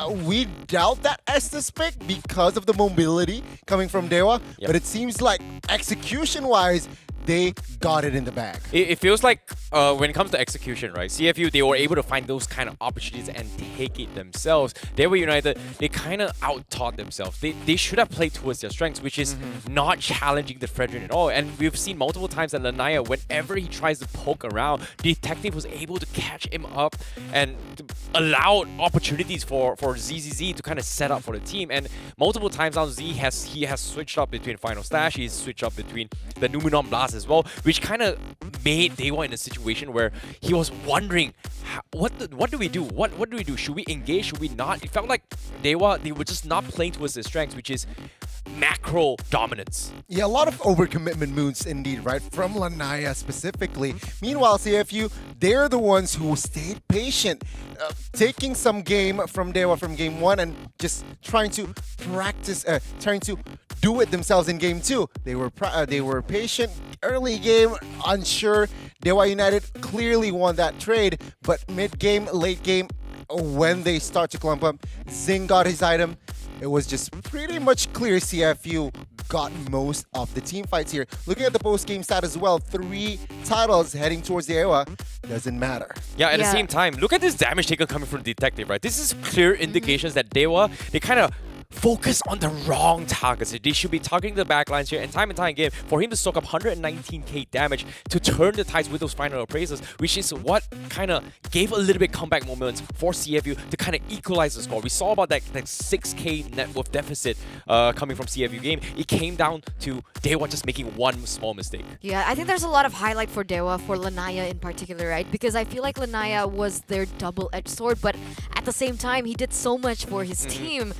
We doubt that Estes pick because of the mobility coming from Dewa, but it seems like execution-wise, they got it in the bag. It feels like when it comes to execution, right? CFU, they were able to find those kind of opportunities and take it themselves. Dewa United, they kind of out-taught themselves. They should have played towards their strengths, which is not challenging the Fredrin at all. And we've seen multiple times that Lanaya, whenever he tries to poke around, Detective was able to catch him up and allowed opportunities for ZZZ to kind of set up for the team. And multiple times now, he has switched up between Final Stash, he's switched up between the Numenon Blast as well, which kind of made Dewa in a situation where he was wondering, what do we do? What do we do? Should we engage? Should we not? It felt like Dewa, they were just not playing towards their strengths, which is macro dominance. Yeah, a lot of overcommitment moves indeed, right? From Lanaya specifically. Meanwhile, CFU, they're the ones who stayed patient, taking some game from Dewa from game 1 and just trying to practice, trying to do it themselves in game 2. They were patient early game, unsure. Dewa United clearly won that trade, but mid-game, late game, when they start to clump up, Zing got his item. It was just pretty much clear CFU got most of the team fights here. Looking at the post-game stat as well, 3 titles heading towards the Dewa, doesn't matter. Yeah, at the same time, look at this damage taken coming from Detective, right? This is clear indications that Dewa, they kind of focus on the wrong targets. They should be targeting the backlines here, and time again, for him to soak up 119k damage to turn the tides with those final appraisals, which is what kind of gave a little bit comeback moments for CFU to kind of equalize the score. We saw about that 6k net worth deficit coming from CFU game. It came down to Dewa just making one small mistake. Yeah, I think there's a lot of highlight for Dewa, for Lanaya in particular, right? Because I feel like Lanaya was their double-edged sword, but at the same time, he did so much for his team.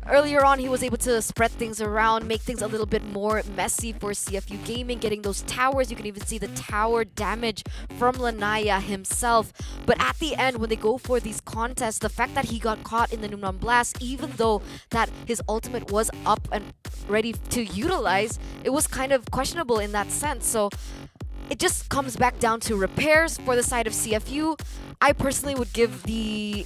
Earlier on, he was able to spread things around, make things a little bit more messy for CFU Gaming, getting those towers. You can even see the tower damage from Lanaya himself. But at the end, when they go for these contests, the fact that he got caught in the Numram Blast, even though that his ultimate was up and ready to utilize, it was kind of questionable in that sense. So it just comes back down to repairs for the side of CFU. I personally would give the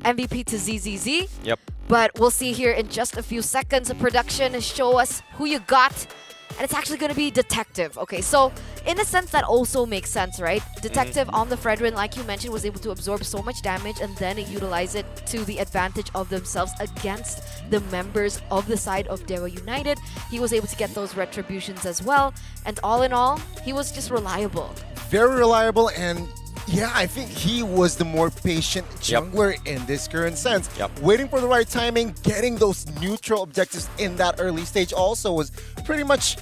MVP to ZZZ. Yep. But we'll see here in just a few seconds. Production show us who you got. And it's actually going to be Detective. Okay, so in a sense, that also makes sense, right? Detective on the Fredrin, like you mentioned, was able to absorb so much damage and then utilize it to the advantage of themselves against the members of the side of Dewa United. He was able to get those retributions as well. And all in all, he was just reliable. Very reliable, and Yeah, I think he was the more patient jungler in this current sense. Waiting for the right timing, getting those neutral objectives in that early stage also was pretty much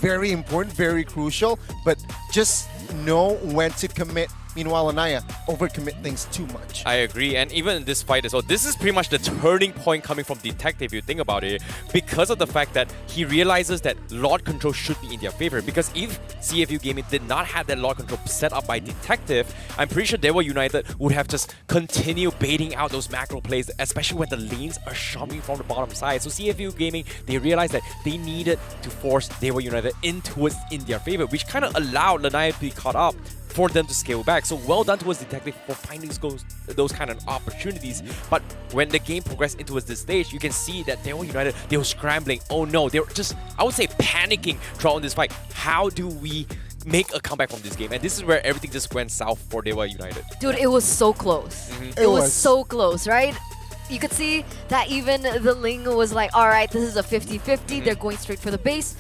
very important, very crucial, but just know when to commit. Meanwhile, Anaya overcommit things too much. I agree, and even in this fight as well, this is pretty much the turning point coming from Detective, if you think about it, because of the fact that he realizes that Lord Control should be in their favor. Because if CFU Gaming did not have that Lord Control set up by Detective, I'm pretty sure Dewa United would have just continued baiting out those macro plays, especially when the lanes are shoving from the bottom side. So CFU Gaming, they realized that they needed to force Dewa United in their favor, which kind of allowed Lanaya to be caught up for them to scale back. So well done towards Detective for finding those kind of opportunities. But when the game progressed into this stage, you can see that Dewa United, they were scrambling. Oh no, they were just, I would say, panicking throughout this fight. How do we make a comeback from this game? And this is where everything just went south for Dewa United. Dude, it was so close. It was so close, right? You could see that even the Ling was like, all right, this is a 50-50. They're going straight for the base.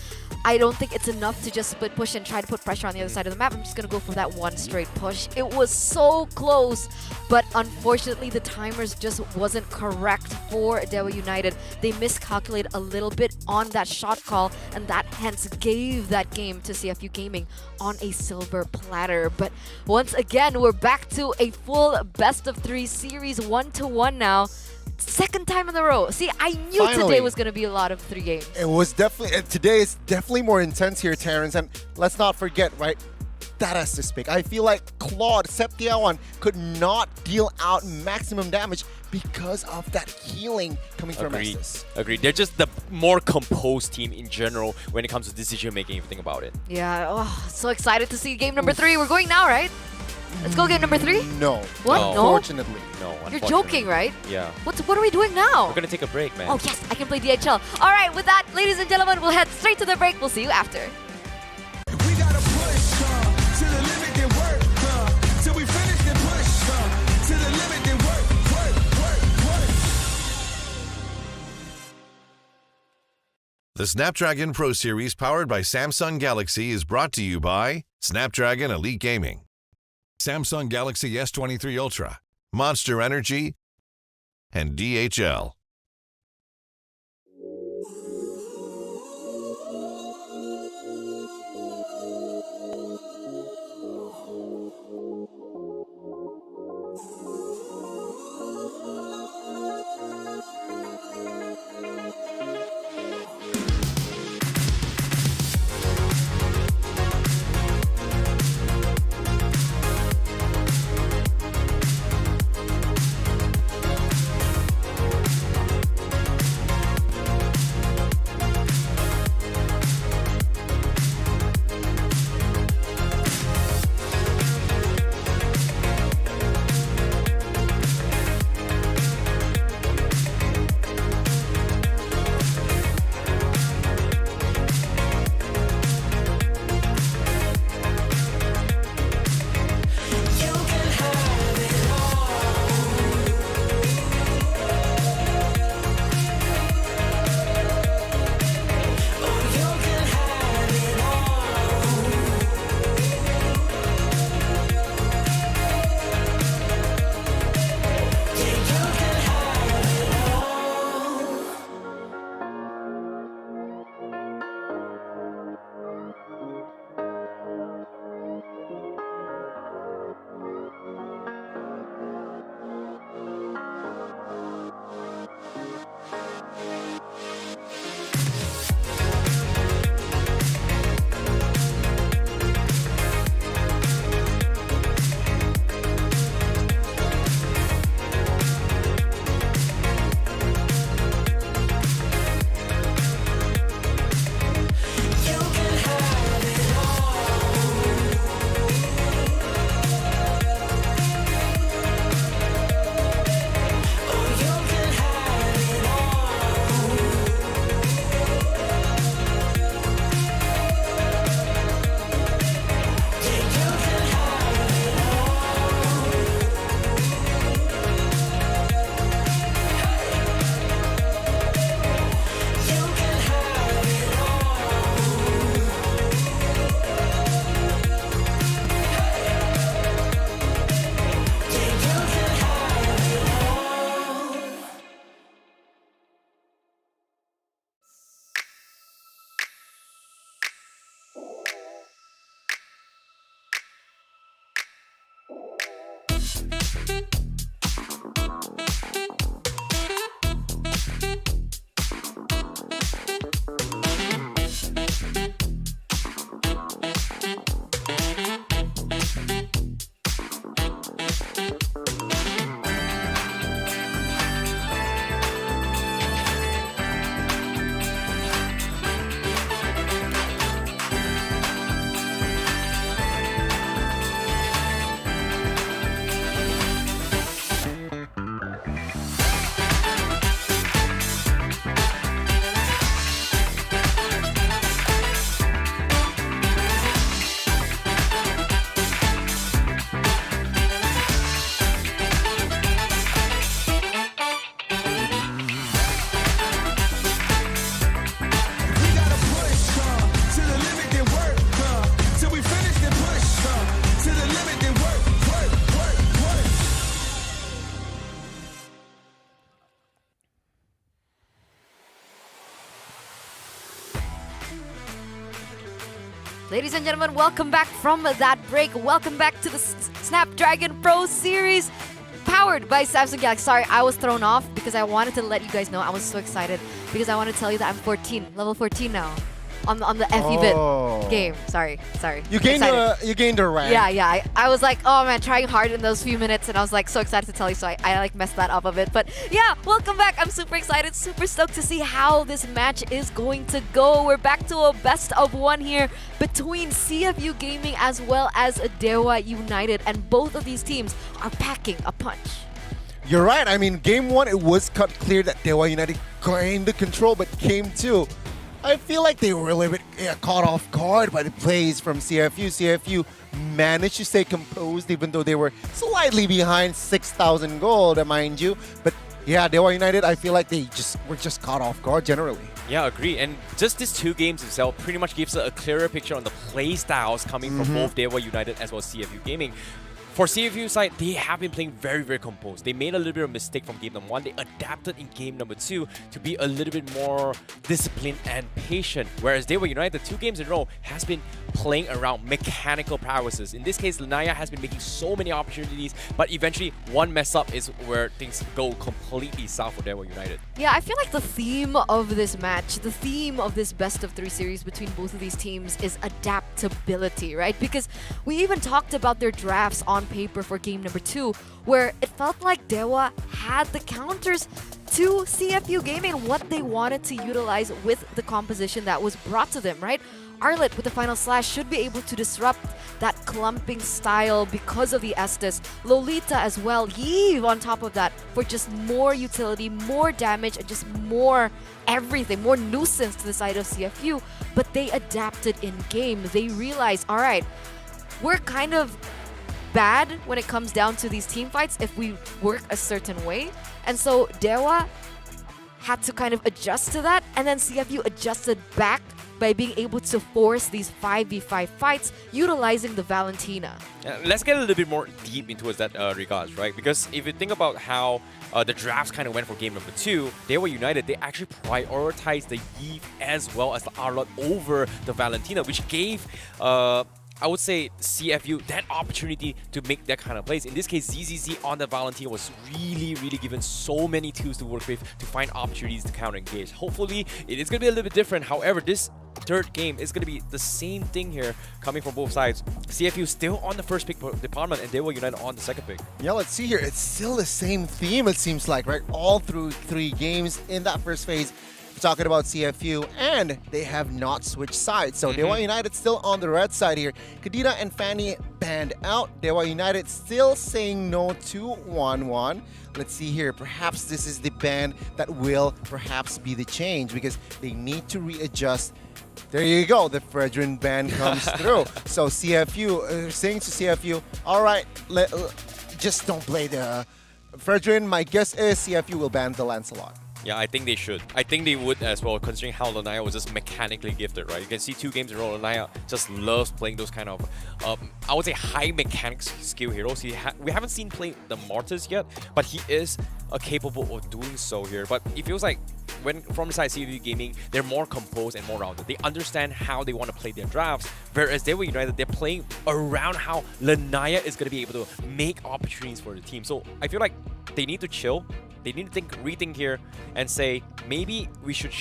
I don't think it's enough to just split push and try to put pressure on the other side of the map. I'm just going to go for that one straight push. It was so close, but unfortunately the timers just wasn't correct for Dewa United. They miscalculated a little bit on that shot call, and that hence gave that game to CFU Gaming on a silver platter. But once again, we're back to a full best-of-3 series, 1-1 now. Second time in a row. See, I knew today was going to be a lot of 3 games. It was definitely, today is definitely more intense here, Terrence. And let's not forget, right, that has to speak. I feel like Claude, Septiawan, could not deal out maximum damage because of that healing coming from Estes. Agreed. They're just the more composed team in general when it comes to decision making, if you think about it. Yeah, so excited to see game number 3. We're going now, right? Let's go game number 3? No. What? No? Unfortunately. No, You're joking, right? Yeah. What are we doing now? We're gonna take a break, man. Oh yes, I can play DHL. All right, with that, ladies and gentlemen, we'll head straight to the break. We'll see you after. We gotta push to the limit and work till we finish and push to the limit and work. The Snapdragon Pro Series powered by Samsung Galaxy is brought to you by Snapdragon Elite Gaming, Samsung Galaxy S23 Ultra, Monster Energy, and DHL. Ladies and gentlemen, welcome back from that break. Welcome back to the Snapdragon Pro Series, powered by Samsung Galaxy. Sorry, I was thrown off because I wanted to let you guys know. I was so excited because I want to tell you that I'm 14, level 14 now. On the FEVIT game. Sorry. You gained a rank. Yeah. I was like, oh man, trying hard in those few minutes, and I was like so excited to tell you, so I like messed that up a bit. But yeah, welcome back. I'm super excited, super stoked to see how this match is going to go. We're back to a best of one here between CFU Gaming as well as Dewa United, and both of these teams are packing a punch. You're right. I mean, game one, it was cut clear that Dewa United gained the control, but game two, I feel like they were a little bit caught off guard by the plays from CFU. CFU managed to stay composed even though they were slightly behind 6,000 gold, mind you. But yeah, Dewa United, I feel like they were just caught off guard generally. Yeah, agree. And just these two games itself pretty much gives a clearer picture on the play styles coming from both Dewa United as well as CFU Gaming. For CFU side, they have been playing very, very composed. They made a little bit of mistake from game number one. They adapted in game number two to be a little bit more disciplined and patient. Whereas Dewa United, 2 games in a row, has been playing around mechanical prowesses. In this case, Lanaya has been making so many opportunities, but eventually one mess up is where things go completely south for Dewa United. Yeah, I feel like the theme of this match, the theme of this best of 3 series between both of these teams is adaptability, right? Because we even talked about their drafts on paper for game number 2, where it felt like Dewa had the counters to CFU Gaming and what they wanted to utilize with the composition that was brought to them, right? Arlet with the final slash should be able to disrupt that clumping style because of the Estes. Lolita as well, Eve on top of that for just more utility, more damage, and just more everything, more nuisance to the side of CFU. But they adapted in game. They realized, all right, we're kind of bad when it comes down to these team fights if we work a certain way. And so Dewa had to kind of adjust to that, and then CFU adjusted back by being able to force these 5v5 fights utilizing the Valentina. Let's get a little bit more deep into that regards, right? Because if you think about how the drafts kind of went for game number 2, Dewa United, they actually prioritized the Eve as well as the Arlot over the Valentina, which gave I would say CFU that opportunity to make that kind of plays. In this case, ZZZ on the Valentina was really given so many tools to work with to find opportunities to counter engage. Hopefully, it is going to be a little bit different. However, this third game is going to be the same thing here coming from both sides. CFU still on the first pick department and Dewa United on the second pick. Yeah, let's see here. It's still the same theme, it seems like, right? All through 3 games in that first phase. Talking about CFU, and they have not switched sides. So Dewa United still on the red side here. Kadena and Fanny banned out. Dewa United still saying no to 1-1. Let's see here. Perhaps this is the ban that will perhaps be the change because they need to readjust. There you go. The Fredrin ban comes through. So CFU, saying to CFU, all right, just don't play the Fredrin. My guess is CFU will ban the Lancelot. Yeah, I think they should. I think they would as well, considering how Lanaya was just mechanically gifted, right? You can see 2 games in a row, Lanaya just loves playing those kind of, I would say, high mechanics skill heroes. We haven't seen play the Mortis yet, but he is capable of doing so here. But it feels like when from the side CFU Gaming, they're more composed and more rounded. They understand how they want to play their drafts, whereas Dewa United, they're playing around how Lanaya is going to be able to make opportunities for the team. So I feel like they need to chill. They need to rethink here and say, maybe we should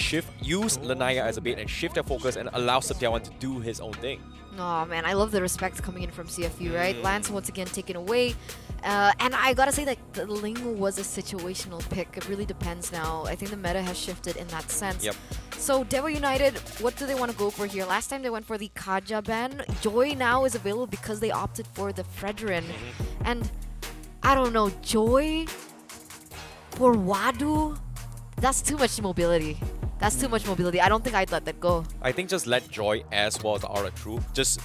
use Lanaya as a bait and shift their focus and allow Setiawan to do his own thing. Oh man, I love the respect coming in from CFU, right? Lance once again taken away. And I gotta say that the Ling was a situational pick. It really depends now. I think the meta has shifted in that sense. Yep. So Dewa United, what do they want to go for here? Last time they went for the Kaja ban. Joy now is available because they opted for the Fredrin. And I don't know, Joy for Wadu? That's too much mobility. That's too much mobility. I don't think I'd let that go. I think just let Joy as well as Aura through. Just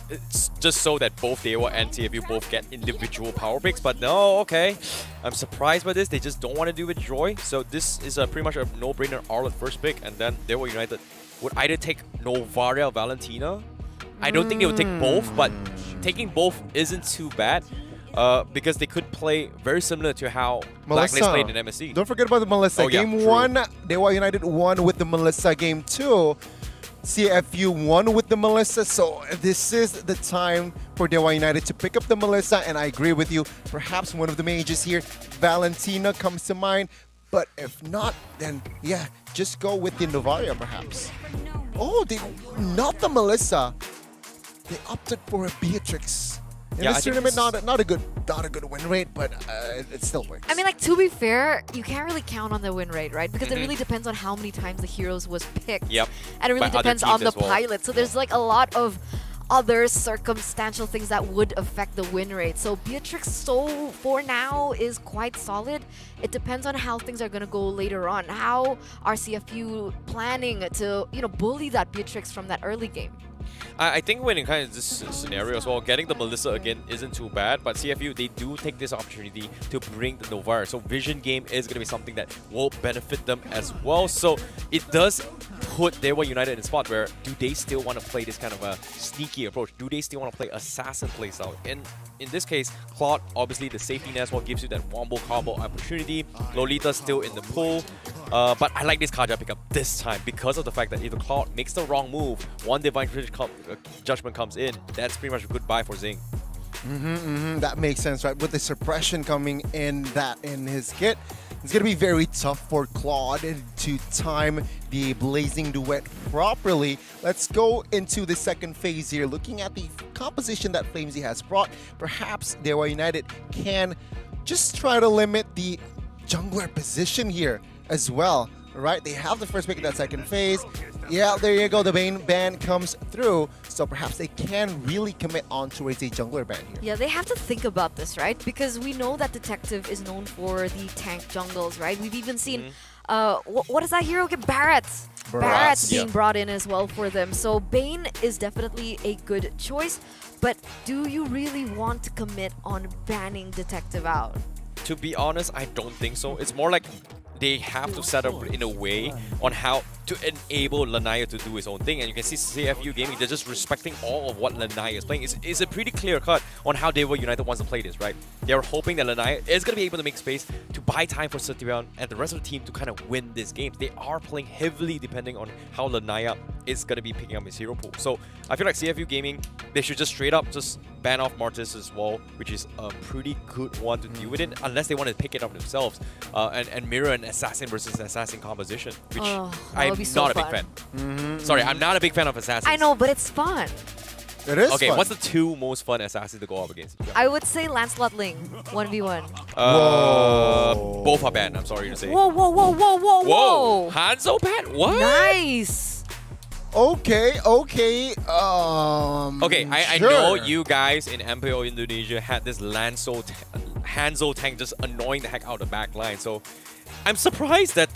so that both Dewa and CFU both get individual power picks. But no, okay. I'm surprised by this. They just don't want to do with Joy. So this is pretty much a no-brainer Aura first pick. And then Dewa United would either take Novaria or Valentina. I don't think they would take both, but taking both isn't too bad. Because they could play very similar to how Blacklist played in MSC. Don't forget about the Melissa. Game 1, Dewa United won with the Melissa. Game 2, CFU won with the Melissa, so this is the time for Dewa United to pick up the Melissa, and I agree with you. Perhaps one of the mages here, Valentina, comes to mind, but if not, then yeah, just go with the Novaria perhaps. Oh, not the Melissa. They opted for a Beatrix. In this tournament, not a good win rate, but it still works. I mean, like, to be fair, you can't really count on the win rate, right? Because it really depends on how many times the heroes was picked. Yep. And it really depends on the pilot. So there's like a lot of other circumstantial things that would affect the win rate. So Beatrix, so for now, is quite solid. It depends on how things are going to go later on. How are CFU planning to, bully that Beatrix from that early game? I think when in kind of this scenario as well, getting the Melissa again isn't too bad, but CFU, they do take this opportunity to bring the Novaria. So vision game is going to be something that will benefit them as well. So it does put Dewa United in a spot where do they still want to play this kind of a sneaky approach? Do they still want to play assassin playstyle? And in this case, Claude, obviously the safety net as well gives you that wombo combo opportunity. Lolita's still in the pool. But I like this Kaja pickup this time because of the fact that if the Cloud makes the wrong move, one Divine Judgment comes in, that's pretty much a good buy for Zing. That makes sense, right? With the suppression coming in his kit, it's going to be very tough for Claude to time the Blazing Duet properly. Let's go into the second phase here. Looking at the composition that Flamesy has brought, perhaps Dewa United can just try to limit the jungler position here as well, right? They have the first pick in that second phase. Yeah, there you go. The Bane ban comes through. So perhaps they can really commit on towards a jungler ban here. Yeah, they have to think about this, right? Because we know that Detective is known for the tank jungles, right? We've even seen, what is that hero? Barrett's being brought in as well for them. So Bane is definitely a good choice. But do you really want to commit on banning Detective out? To be honest, I don't think so. It's more like they have to set up in a way on how to enable Lanaya to do his own thing. And you can see CFU Gaming, they're just respecting all of what Lanaya is playing. It's a pretty clear cut on how Dewa United wants to play this, right? They're hoping that Lanaya is going to be able to make space to buy time for Setiawan and the rest of the team to kind of win this game. They are playing heavily depending on how Lanaya is going to be picking up his hero pool. So I feel like CFU Gaming, they should just straight up just ban off Martis as well, which is a pretty good one to deal with it, unless they want to pick it up themselves and mirror an assassin versus assassin composition, which I'm not a big fan. Sorry, I'm not a big fan of assassins. I know, but it's fun. It is okay, fun. what's the two most fun assassins to go up against? I would say Lancelot Ling, 1v1. Both are banned, I'm sorry to say. Whoa. Hanzo banned? What? Nice. Okay. Okay, I sure. know you guys in MPO Indonesia had this Hanzo tank just annoying the heck out of the back line, so I'm surprised that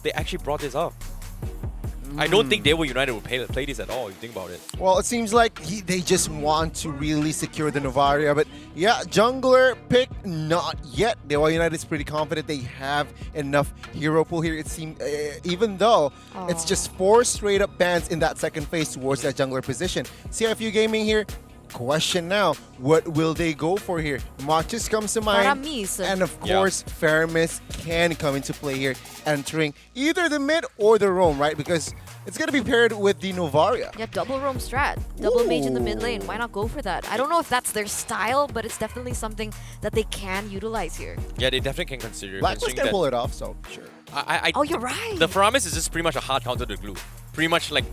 they actually brought this up. I don't think Dewa United would play this at all, if you think about it. Well, it seems like they just want to really secure the Novaria, but yeah, jungler pick, not yet. Dewa United is pretty confident they have enough hero pool here. It seems, even though it's just 4 straight up bans in that second phase towards that jungler position. CFU Gaming here, question now, what will they go for here? Machis comes to mind, and of course, Faramis can come into play here, entering either the mid or the roam, right? Because it's going to be paired with the Novaria. Yeah, double roam strat. Double mage in the mid lane. Why not go for that? I don't know if that's their style, but it's definitely something that they can utilize here. Yeah, they definitely can consider. Blacklist can pull it off, so sure. Oh, you're right. The Faramis is just pretty much a hard counter to glue. Pretty much like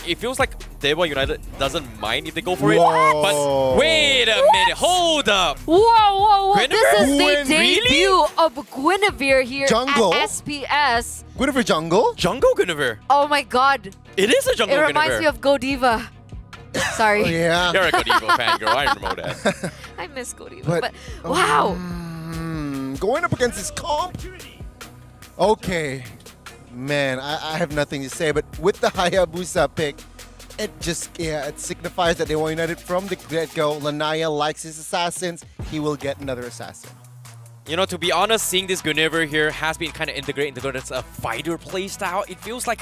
it feels like Dewa United doesn't mind if they go for it. But wait a minute, hold up. Whoa. Guinevere? This is the debut of Guinevere here Jungle? at SPS. Guinevere jungle? Jungle Guinevere. Oh my god. It is a jungle It Guinevere. reminds me of Godiva. Sorry. Oh, yeah. You're a Godiva fan, girl. I know that. I miss Godiva, but wow. Going up against this comp? Okay. Man, I have nothing to say, but with the Hayabusa pick, it signifies that they were united from the get-go. Lanaya likes his assassins. He will get another assassin. You know, to be honest, seeing this Guinevere here has been kind of integrated into a fighter playstyle. It feels like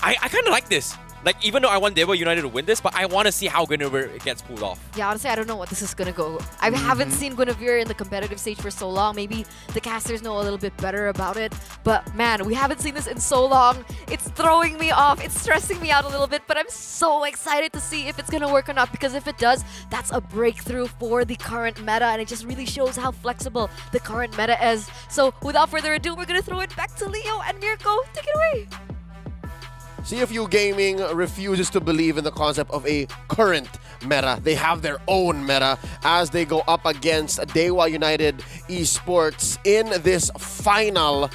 I kind of like this. Like, even though I want Dewa United to win this, but I want to see how Guinevere gets pulled off. Yeah, honestly, I don't know what this is gonna go. I haven't seen Guinevere in the competitive stage for so long. Maybe the casters know a little bit better about it. But man, we haven't seen this in so long. It's throwing me off. It's stressing me out a little bit. But I'm so excited to see if it's gonna work or not. Because if it does, that's a breakthrough for the current meta, and it just really shows how flexible the current meta is. So without further ado, we're gonna throw it back to Leo and Mirko. Take it away. CFU Gaming refuses to believe in the concept of a current meta. They have their own meta as they go up against Dewa United Esports in this final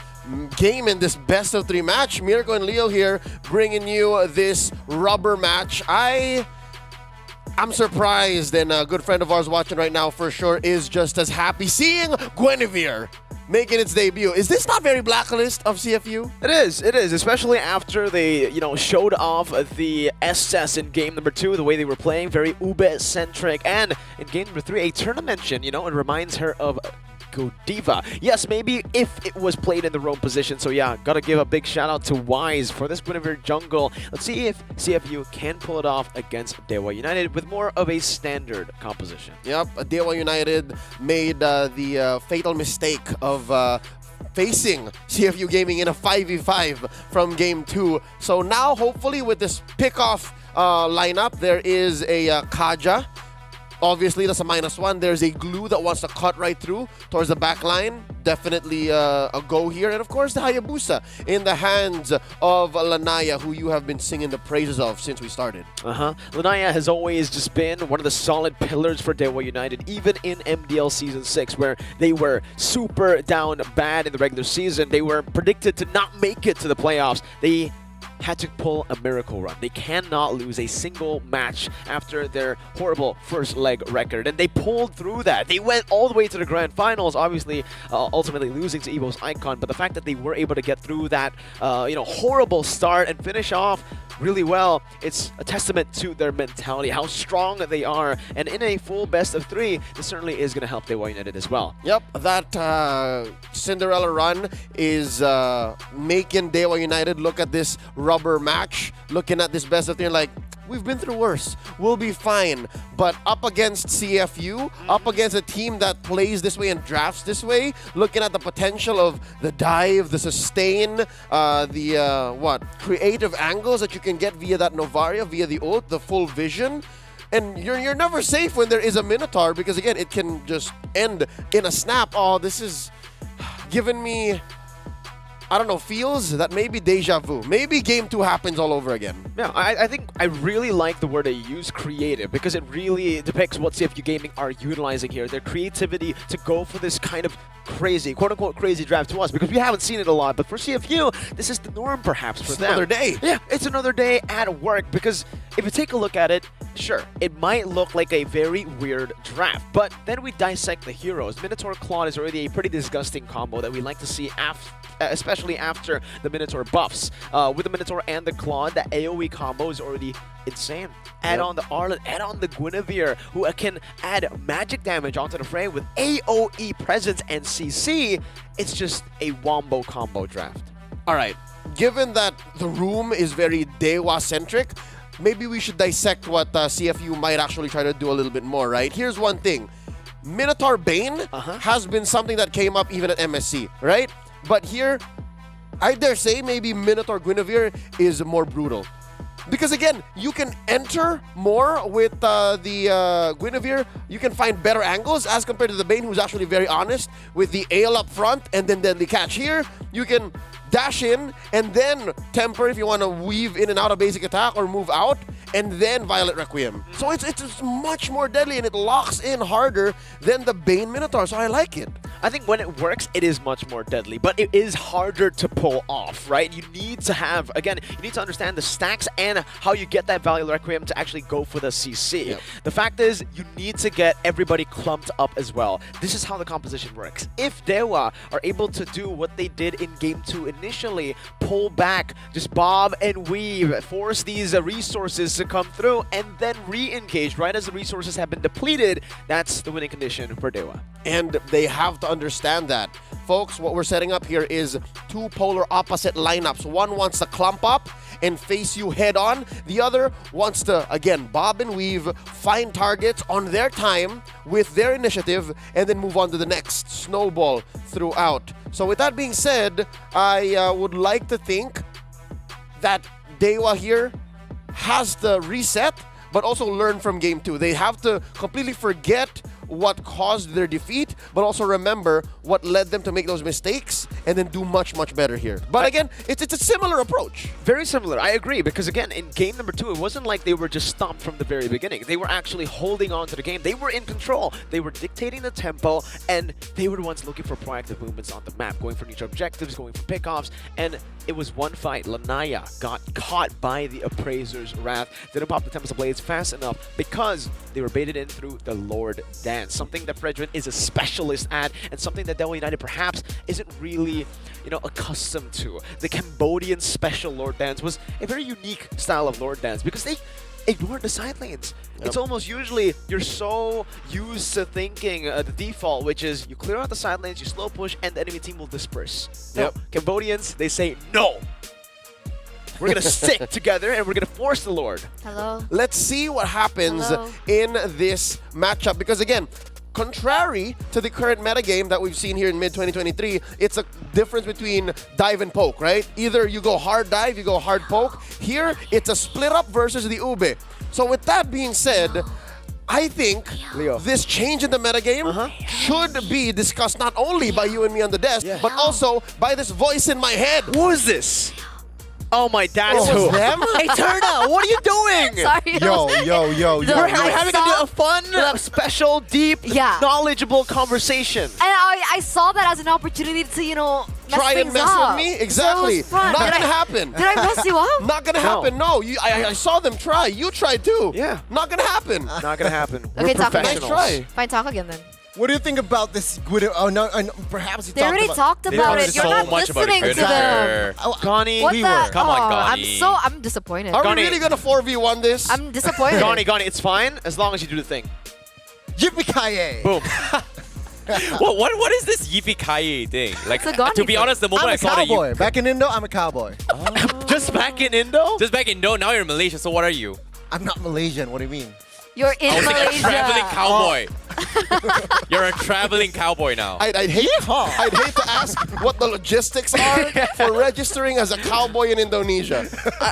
game, in this best of 3 match. Mirko and Leo here bringing you this rubber match. I'm surprised, and a good friend of ours watching right now for sure is just as happy seeing Guinevere making its debut. Is this not very Blacklist of CFU? It is, especially after they, showed off the SS in game number 2, the way they were playing, very Ube-centric, and in game number 3, a tournament, it reminds her of Dewa. Yes, maybe if it was played in the wrong position. So yeah, gotta give a big shout out to Wise for this Guinevere jungle. Let's see if CFU can pull it off against Dewa United with more of a standard composition. Yep, Dewa United made the fatal mistake of facing CFU Gaming in a 5v5 from game 2. So now hopefully with this pickoff lineup, there is a Kaja. Obviously, that's a -1. There's a glue that wants to cut right through towards the back line. Definitely a go here. And of course, the Hayabusa in the hands of Lanaya, who you have been singing the praises of since we started. Lanaya has always just been one of the solid pillars for Dewa United, even in MDL Season 6, where they were super down bad in the regular season. They were predicted to not make it to the playoffs. They had to pull a miracle run. They cannot lose a single match after their horrible first leg record, and they pulled through that. They went all the way to the grand finals, obviously ultimately losing to Evos Icon, but the fact that they were able to get through that horrible start and finish off really well, it's a testament to their mentality, how strong they are, and in a full best of 3, this certainly is going to help Dewa United as well. Yep, that Cinderella run is making Dewa United look at this rubber match, looking at this best of 3 like, we've been through worse, we'll be fine. But up against CFU, up against a team that plays this way and drafts this way, looking at the potential of the dive, the sustain, the creative angles that you can get via that Novaria, via the ult, the full vision. And you're never safe when there is a Minotaur, because again, it can just end in a snap. Oh, this is giving me, I don't know, feels that maybe deja vu. Maybe game 2 happens all over again. Yeah, I think I really like the word they use, creative, because it really depicts what CFU Gaming are utilizing here. Their creativity to go for this kind of crazy, quote-unquote crazy draft to us, because we haven't seen it a lot. But for CFU, this is the norm perhaps for them. Another day. Yeah, it's another day at work, because if you take a look at it, sure, it might look like a very weird draft, but then we dissect the heroes. Minotaur Claude is already a pretty disgusting combo that we like to see especially after the Minotaur buffs. With the Minotaur and the Claude, the AoE combo is already insane. Add on the Arlet, add on the Guinevere, who can add magic damage onto the frame with AoE presence and CC. It's just a wombo combo draft. All right, given that the room is very Dewa-centric, maybe we should dissect what CFU might actually try to do a little bit more, right? Here's one thing. Minotaur Bane has been something that came up even at MSC, right? But here, I dare say maybe Minotaur Guinevere is more brutal. Because again, you can enter more with the Guinevere. You can find better angles as compared to the Bane, who's actually very honest with the Ale up front and then deadly catch. Here, you can dash in and then temper if you want to weave in and out of basic attack or move out, and then Violet Requiem. So it's much more deadly and it locks in harder than the Bane Minotaur, so I like it. I think when it works, it is much more deadly, but it is harder to pull off, right? You need to have, again, you need to understand the stacks and how you get that Violet Requiem to actually go for the CC. Yep. The fact is, you need to get everybody clumped up as well. This is how the composition works. If Dewa are able to do what they did in Game 2 initially, pull back, just bob and weave, force these resources to come through, and then re-engage right as the resources have been depleted, that's the winning condition for Dewa. And they have to understand that. Folks, what we're setting up here is 2 polar opposite lineups. One wants to clump up, and face you head on. The other wants to, again, bob and weave, find targets on their time with their initiative, and then move on to the next. Snowball throughout. So with that being said, I would like to think that Dewa here has to reset, but also learn from game 2. They have to completely forget what caused their defeat, but also remember what led them to make those mistakes and then do much, much better here. But again, it's a similar approach. Very similar, I agree, because again, in game number 2, it wasn't like they were just stopped from the very beginning. They were actually holding on to the game. They were in control. They were dictating the tempo, and they were the ones looking for proactive movements on the map, going for neutral objectives, going for pickoffs, and it was one fight. Lanaya got caught by the Appraiser's Wrath. Didn't pop the Tempest of Blades fast enough because they were baited in through the Lord Dance. Something that Fredrin is a specialist at, and something that Dewa United perhaps isn't really, accustomed to. The Cambodian special Lord Dance was a very unique style of Lord Dance because they ignored the side lanes. It's almost usually you're so used to thinking the default, which is you clear out the side lanes, you slow push, and the enemy team will disperse. No, Cambodians, they say no. We're going to stick together and we're going to force the Lord. Hello. Let's see what happens in this matchup. Because again, contrary to the current metagame that we've seen here in mid-2023, it's a difference between dive and poke, right? Either you go hard dive, you go hard poke. Here, it's a split up versus the Ube. So with that being said, I think this change in the metagame should be discussed not only by you and me on the desk, but also by this voice in my head. Who is this? Oh my, that's who. Them? Hey, Turna, what are you doing? Sorry. Yo. We're having a fun, special, deep, knowledgeable conversation. And I saw that as an opportunity to, try and mess with me? Exactly. So Not gonna happen. Did I mess you up? Not gonna happen. No, I saw them try. You tried too. Yeah. Not gonna happen. Not gonna happen. Okay, talk again. Nice try. Fine, talk again then. What do you think about this? Oh no, perhaps they already talked about it. You're not listening to them. Gani, come on, Gani. I'm disappointed. Are we really gonna 4v1 this? I'm disappointed. Gani, it's fine as long as you do the thing. Yippee-ki-yay! Boom. what is this yippee-ki-yay thing? Like, to be honest, the moment I'm I saw that cowboy. Back in Indo, I'm a cowboy. Just back in Indo? Just back in Indo, now you're in Malaysia, so what are you? I'm not Malaysian. What do you mean? You're in Malaysia. A traveling cowboy. You're a traveling cowboy now. I'd hate to ask what the logistics are for registering as a cowboy in Indonesia.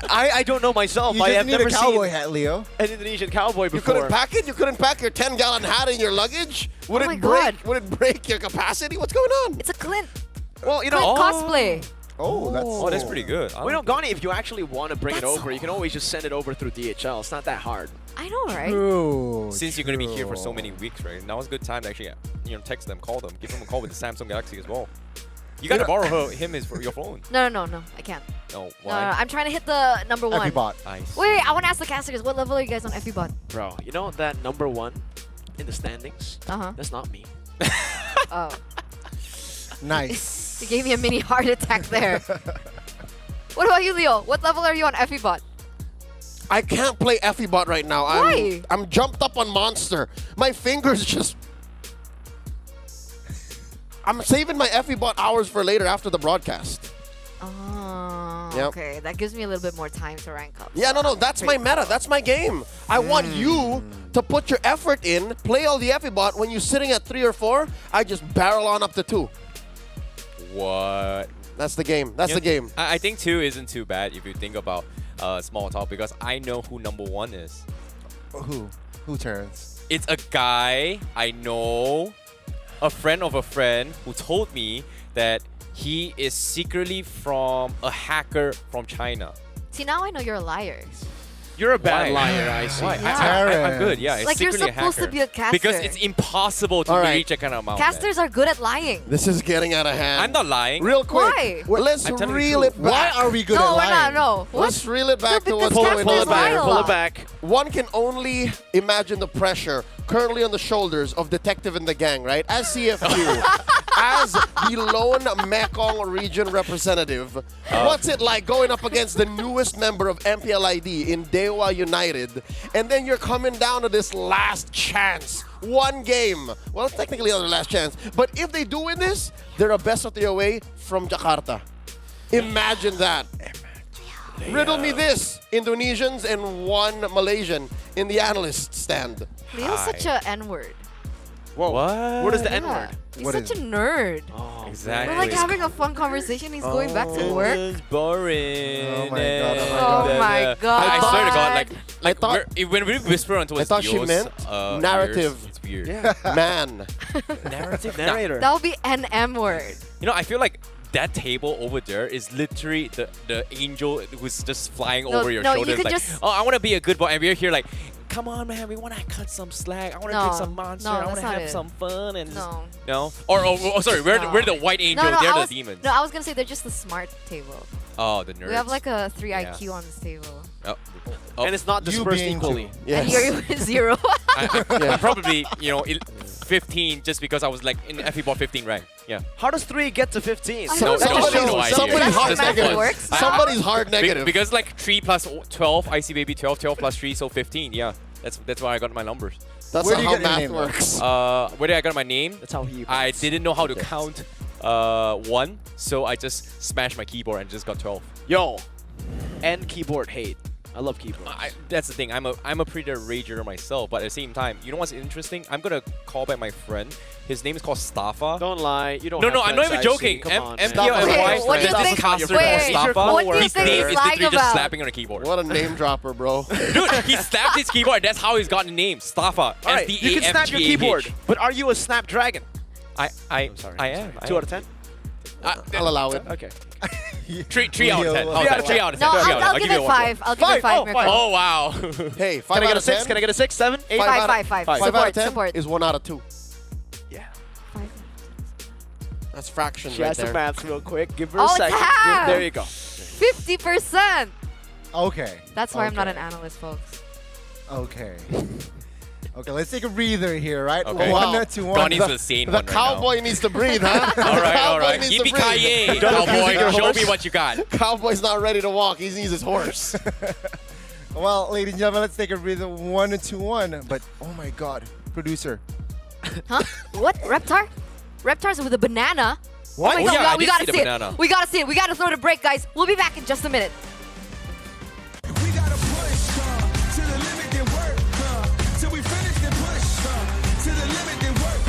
I don't know myself. I have never seen a cowboy seen hat, Leo. An Indonesian cowboy before. You couldn't pack it? You couldn't pack your 10-gallon hat in your luggage? Would it break your capacity? What's going on? It's a Clint. Well, Clint cosplay. That's pretty good. Well, Gani, if you actually want to bring it over, you can always just send it over through DHL. It's not that hard. I know, right? True. Since you're going to be here for so many weeks, right? Now is a good time to actually, text them, call them, give them a call with the Samsung Galaxy as well. You got to borrow him for your phone. No, I can't. No, why? No, I'm trying to hit the number 1. FBot. Nice. Wait, I want to ask the casters, what level are you guys on FBot? Bro, you know that number 1 in the standings? That's not me. Oh. Nice. You gave me a mini heart attack there. What about you, Leo? What level are you on FBot? I can't play FEBot right now. Why? I'm jumped up on Monster. My fingers just... I'm saving my FEBot hours for later after the broadcast. Oh, Yep. okay. That gives me a little bit more time to rank up. Yeah, no. That's my meta. That's my game. I want you to put your effort in, play all the FEBot. When you're sitting at 3 or 4, I just barrel on up to 2. What? That's the game. That's the game. I think 2 isn't too bad if you think about small talk, because I know who number 1 is. Who turns? It's a guy I know, a friend of a friend, who told me that he is secretly from a hacker from China. See, now I know you're a liar. You're a bad liar, I see. Why? I'm good, yeah. It's like you're secretly supposed to be a caster. because it's impossible to reach a kind of amount. Casters are good at lying. This is getting out of hand. I'm not lying. Real quick. Why? Let's reel it back. Why are we good at lying? No, we're not. No. Let's reel it back to what's because going casters on. lie a Pull lot. it back. One can only imagine the pressure currently on the shoulders of Detective in the Gang, right? As CFQ, as the lone Mekong region representative, what's it like going up against the newest member of MPLID in Dewa United, and then you're coming down to this last chance? One game. Well, technically not their last chance, but if they do win this, they're a best of 3 away from Jakarta. Imagine that. Riddle me this. Indonesians and 1 Malaysian in the analyst stand. Leo's such a N-word. Whoa. What? What is the N-word? He's such a nerd. Oh, exactly. We're like having a fun conversation. He's going back to work. It's boring. Oh my god. Oh my god. I swear to God, like I thought when we whisper onto his I thought she ears, meant narrative. ears, it's weird. Yeah. Man. Narrative narrator. That would be an M-word. You know, I feel like that table over there is literally the angel who's just flying over your no, you shoulders. could Like, just- oh, I want to be a good boy, and we're here like, come on, man, we want to cut some slack. I want to drink some Monster. no, I want that's to not have it. some fun and No. no. Or sorry, we're the white angel. They're I the was, demons. No, I was gonna say they're just the smart table. Oh, the nerds. We have like a 3 Yeah. IQ on this table. Oh. And it's not dispersed equally. And you're 0. I'm probably 15 just because I was like in FE ball 15 rank. Yeah. How does 3 get to 15? I don't know. Somebody's hard That's how math negative. works. Somebody's hard negative. Because like 3 plus 12, IC baby 12, 12 plus 3, so 15. Yeah, that's why I got my numbers. That's Where do not you how get your math name, works. Where did I got my name? That's how he. I didn't know how to count 1, so I just smashed my keyboard and just got 12. Yo. And keyboard hate. I love keyboards. That's the thing. I'm a pretty rager myself, but at the same time, you know what's interesting? I'm gonna call back my friend. His name is called Staffa. Don't lie. You don't. No, have I'm not even friends, joking. Come on, man. MPLMY. What do you This think? caster Wait, called Staffa. what do you His think name he's is lying literally just about? slapping on a keyboard. What a name dropper, bro. Dude, he slapped his keyboard. That's how he's gotten the name. Staffa. All right, you can snap your keyboard, but are you a Snapdragon? I'm sorry. I am. 2 out of 10. I'll allow it. Okay. 3 out of 10. Three out of 3 out of 10. No, Three out of 10. I'll give it 5. I'll give it 5. Oh, wow. Hey, 5 Can I out get a of 6? 10? Can I get a 6, 7, 8? 5. 5 out Support, of 10 support. is 1 out of 2. Yeah. That's fraction She right has there. some maths real quick. Give her Oh, a second. damn! There you go. 50%. Okay. That's why I'm not an Okay. analyst, folks. Okay. Okay, let's take a breather here, right? Okay. Wow. 1 to 1. Gone needs the sane The one right now. cowboy needs to breathe, huh? All right. needs to Yippee-ki-yay, breathe. cowboy. Show me what you got. Cowboy's not ready to walk. He needs his horse. Well, ladies and gentlemen, let's take a breather. 1 to 1. But oh my God, producer. Huh? What? Reptar? Reptar's with a banana? What? Oh my Oh, God, yeah, I we did gotta see the see it. banana. We gotta see it. We gotta throw the break, guys. We'll be back in just a minute. We gotta push to the limit and work till we finish and push to the limit and work.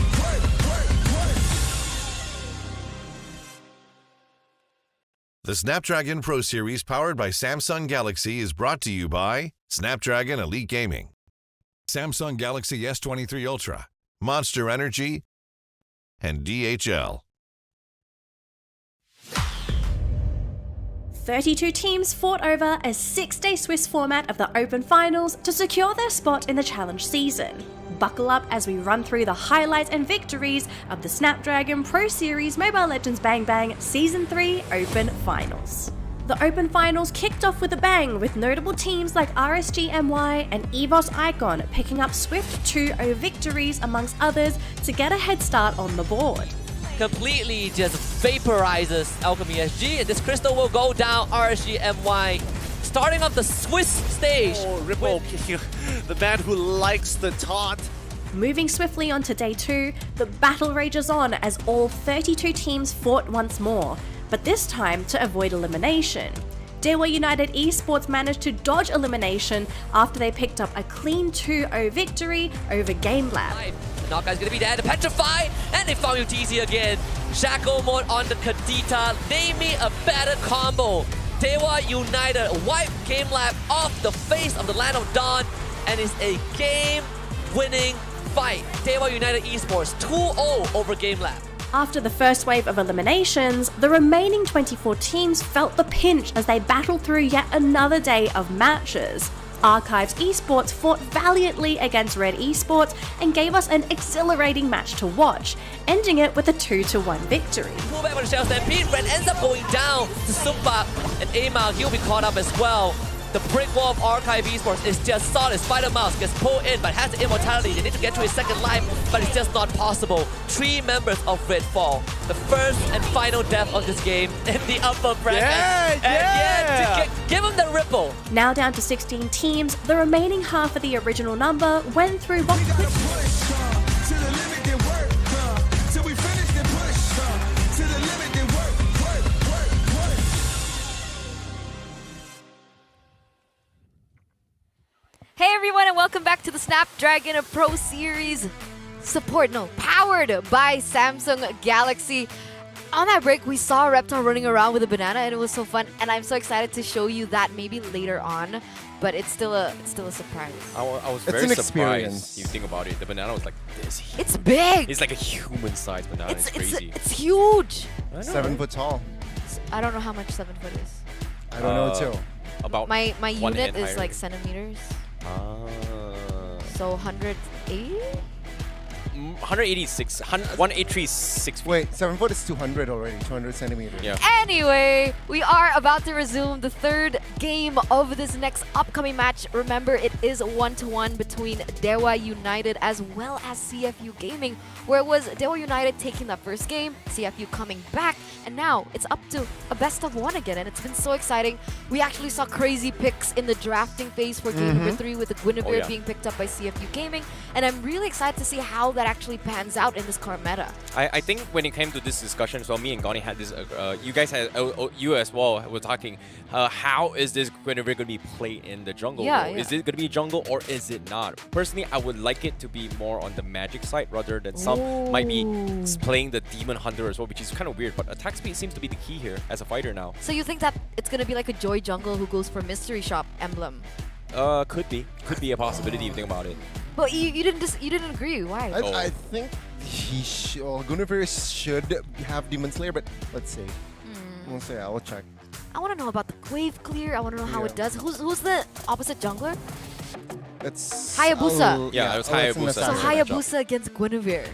The Snapdragon Pro Series powered by Samsung Galaxy is brought to you by Snapdragon Elite Gaming, Samsung Galaxy S23 Ultra, Monster Energy, and DHL. 32 teams fought over a 6-day Swiss format of the Open Finals to secure their spot in the Challenge season. Buckle up as we run through the highlights and victories of the Snapdragon Pro Series Mobile Legends Bang Bang Season 3 Open Finals. The Open Finals kicked off with a bang, with notable teams like RSGMY and Evos Icon picking up swift 2-0 victories amongst others to get a head start on the board. Completely just vaporizes Alchemy SG, and this crystal will go down RSGMY. Starting off the Swiss stage. Oh, Ripple, the man who likes the taunt. Moving swiftly on to day 2, the battle rages on as all 32 teams fought once more, but this time to avoid elimination. Dewa United Esports managed to dodge elimination after they picked up a clean 2-0 victory over GameLab. The knockguy's gonna be there to petrify, and they found UTC again. Shackle mode on the Kadita. Name me a better combo. Dewa United wipe GameLab off the face of the Land of Dawn, and it's a game-winning fight. Dewa United Esports 2-0 over GameLab. After the first wave of eliminations, the remaining 24 teams felt the pinch as they battled through yet another day of matches. Archives Esports fought valiantly against Red Esports and gave us an exhilarating match to watch, ending it with a 2-1 victory. Pull back on the Shell Stampede. Red ends up going down to Sumpa, and Amal, he'll be caught up as well. The brick wall of Archive Esports is just solid. Spider Mouse gets pulled in but has the immortality. They need to get to his second life, but it's just not possible. 3 members of Red fall. The first and final death of this game in the upper bracket. Give him the ripple. Now down to 16 teams, the remaining half of the original number went through what To the limit and work till we finish and push. To the limit and work. the Snapdragon Pro Series powered by Samsung Galaxy. On that break, we saw Reptar running around with a banana, and it was so fun. And I'm so excited to show you that maybe later on, but it's still a surprise. I was It's very an surprised. experience. You think about it, the banana was like this. It's big. It's like a human-sized banana. It's crazy. It's huge. 7 foot tall. I don't know how much 7 foot is. I don't know too. About My one unit hand is higher. like centimeters. So 180? 186, 183.6 feet. Wait, 7 foot is 200 already, 200 centimeters. Yeah. Anyway, we are about to resume the third game of this next upcoming match. Remember, it is 1-1 between Dewa United as well as CFU Gaming, where it was Dewa United taking that first game, CFU coming back, and now it's up to a best of one again, and it's been so exciting. We actually saw crazy picks in the drafting phase for game number 3 with the Guinevere being picked up by CFU Gaming, and I'm really excited to see how that actually pans out in this current meta. I think when it came to this discussion, so me and Goni had this, you guys had, you as well, were talking, how is this Guinevere going to be played in the jungle? Yeah, role? yeah. Is it going to be jungle or is it not? Personally, I would like it to be more on the magic side rather than some might be playing the demon hunter as well, which is kind of weird, but attack speed seems to be the key here as a fighter now. So you think that it's going to be like a Joy Jungle who goes for Mystery Shop emblem? Could be a possibility if you think about it. But you didn't agree. Why? I think Guinevere should have Demon Slayer, but let's see. We'll see. I will check. I want to know about the wave clear. I want to know how it does. Who's the opposite jungler? It's Hayabusa. Yeah, it was Hayabusa. So Hayabusa against Guinevere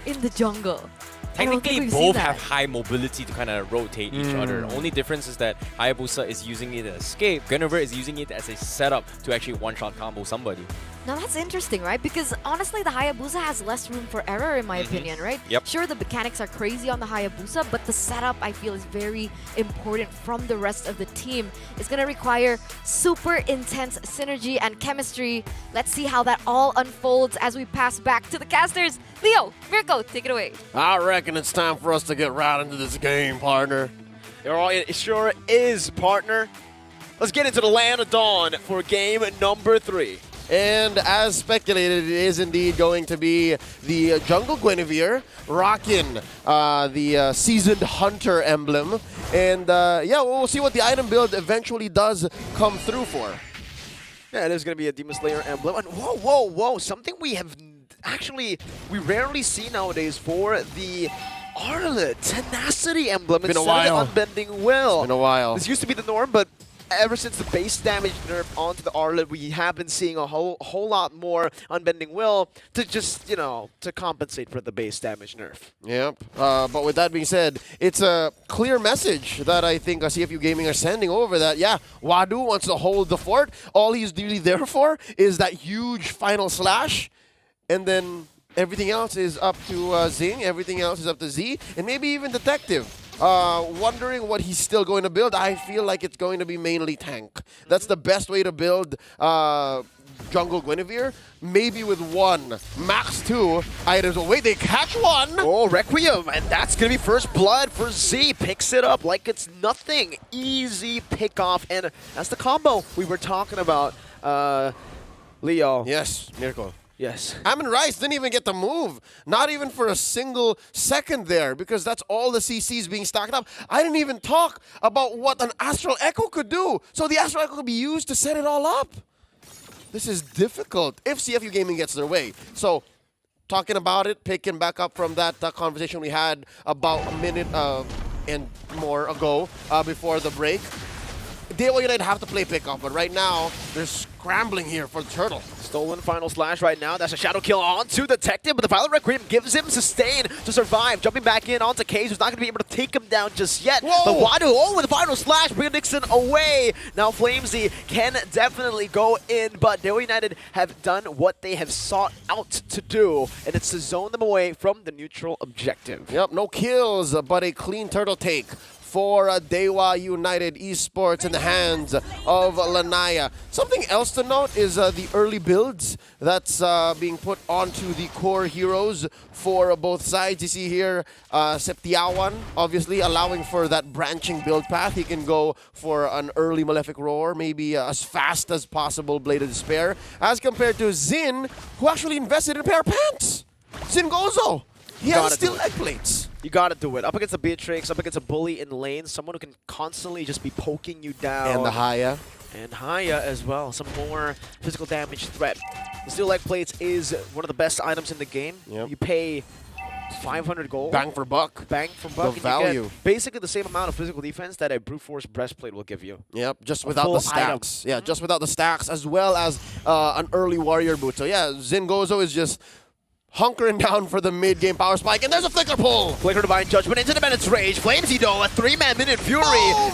in the jungle. Technically, both have high mobility to kind of rotate each other. The only difference is that Hayabusa is using it as escape. Guinevere is using it as a setup to actually one-shot combo somebody. Now that's interesting, right? Because honestly, the Hayabusa has less room for error, in my opinion, right? Yep. Sure, the mechanics are crazy on the Hayabusa, but the setup, I feel, is very important from the rest of the team. It's going to require super intense synergy and chemistry. Let's see how that all unfolds as we pass back to the casters. Leo, Mirko, take it away. I reckon it's time for us to get right into this game, partner. It sure is, partner. Let's get into the land of dawn for game number 3. And as speculated, it is indeed going to be the Jungle Guinevere rocking the Seasoned Hunter emblem. And yeah, we'll see what the item build eventually does come through for. Yeah, it is going to be a Demon Slayer emblem. And whoa. Something we rarely see nowadays for the Arlet Tenacity emblem. Been a instead while. of the Unbending Will. Been a while. This used to be the norm, but ever since the base damage nerf onto the Arlet, we have been seeing a whole lot more Unbending Will to just, to compensate for the base damage nerf. Yep. But with that being said, it's a clear message that I think CFU Gaming are sending over that, yeah, Wadu wants to hold the fort. All he's really there for is that huge final slash. And then everything else is up to Zing. Everything else is up to Z. And maybe even Detective. Wondering what he's still going to build. I feel like it's going to be mainly tank. That's the best way to build Jungle Guinevere. Maybe with 1, max 2 items. Oh, wait, they catch 1. Oh, Requiem, and that's going to be first blood for Z. Picks it up like it's nothing. Easy pick off, and that's the combo we were talking about, Leo. Yes, Mirko. Yes. Ammon Rice didn't even get to move. Not even for a single second there, because that's all the CCs being stacked up. I didn't even talk about what an Astral Echo could do. So the Astral Echo could be used to set it all up. This is difficult if CFU Gaming gets their way. So talking about it, picking back up from that conversation we had about a minute and more ago before the break. Dewa United have to play pickoff, but right now they're scrambling here for the turtle. Stolen final slash right now. That's a shadow kill onto Detective, but the Violet Requiem gives him sustain to survive. Jumping back in onto Case, who's not going to be able to take him down just yet. Whoa. But Wadu, with the final slash, bring Nixon away. Now Flamesy can definitely go in, but Dewa United have done what they have sought out to do, and it's to zone them away from the neutral objective. Yep, no kills, but a clean turtle take for Dewa United Esports in the hands of Lanaya. Something else to note is the early builds that's being put onto the core heroes for both sides. You see here, Septiawan obviously allowing for that branching build path. He can go for an early Malefic Roar, maybe as fast as possible Blade of Despair, as compared to Zin, who actually invested in a pair of pants. Zin Gozo, he has steel leg plates. You gotta do it. Up against a Beatrix, up against a bully in lane, someone who can constantly just be poking you down. And the Haya. And Haya as well, some more physical damage threat. The steel leg plates is one of the best items in the game. Yep. You pay 500 gold. Bang for buck. Bang for buck. The value. You get basically the same amount of physical defense that a brute force breastplate will give you. Yep, just without the stacks. Yeah, just without the stacks, as well as an early warrior boot. So yeah, Zin Gozo is just hunkering down for the mid-game power spike, and there's a flicker pull! Flicker Divine Judgment into the Minute's Rage. Flamesy though, a 3-man Minute Fury.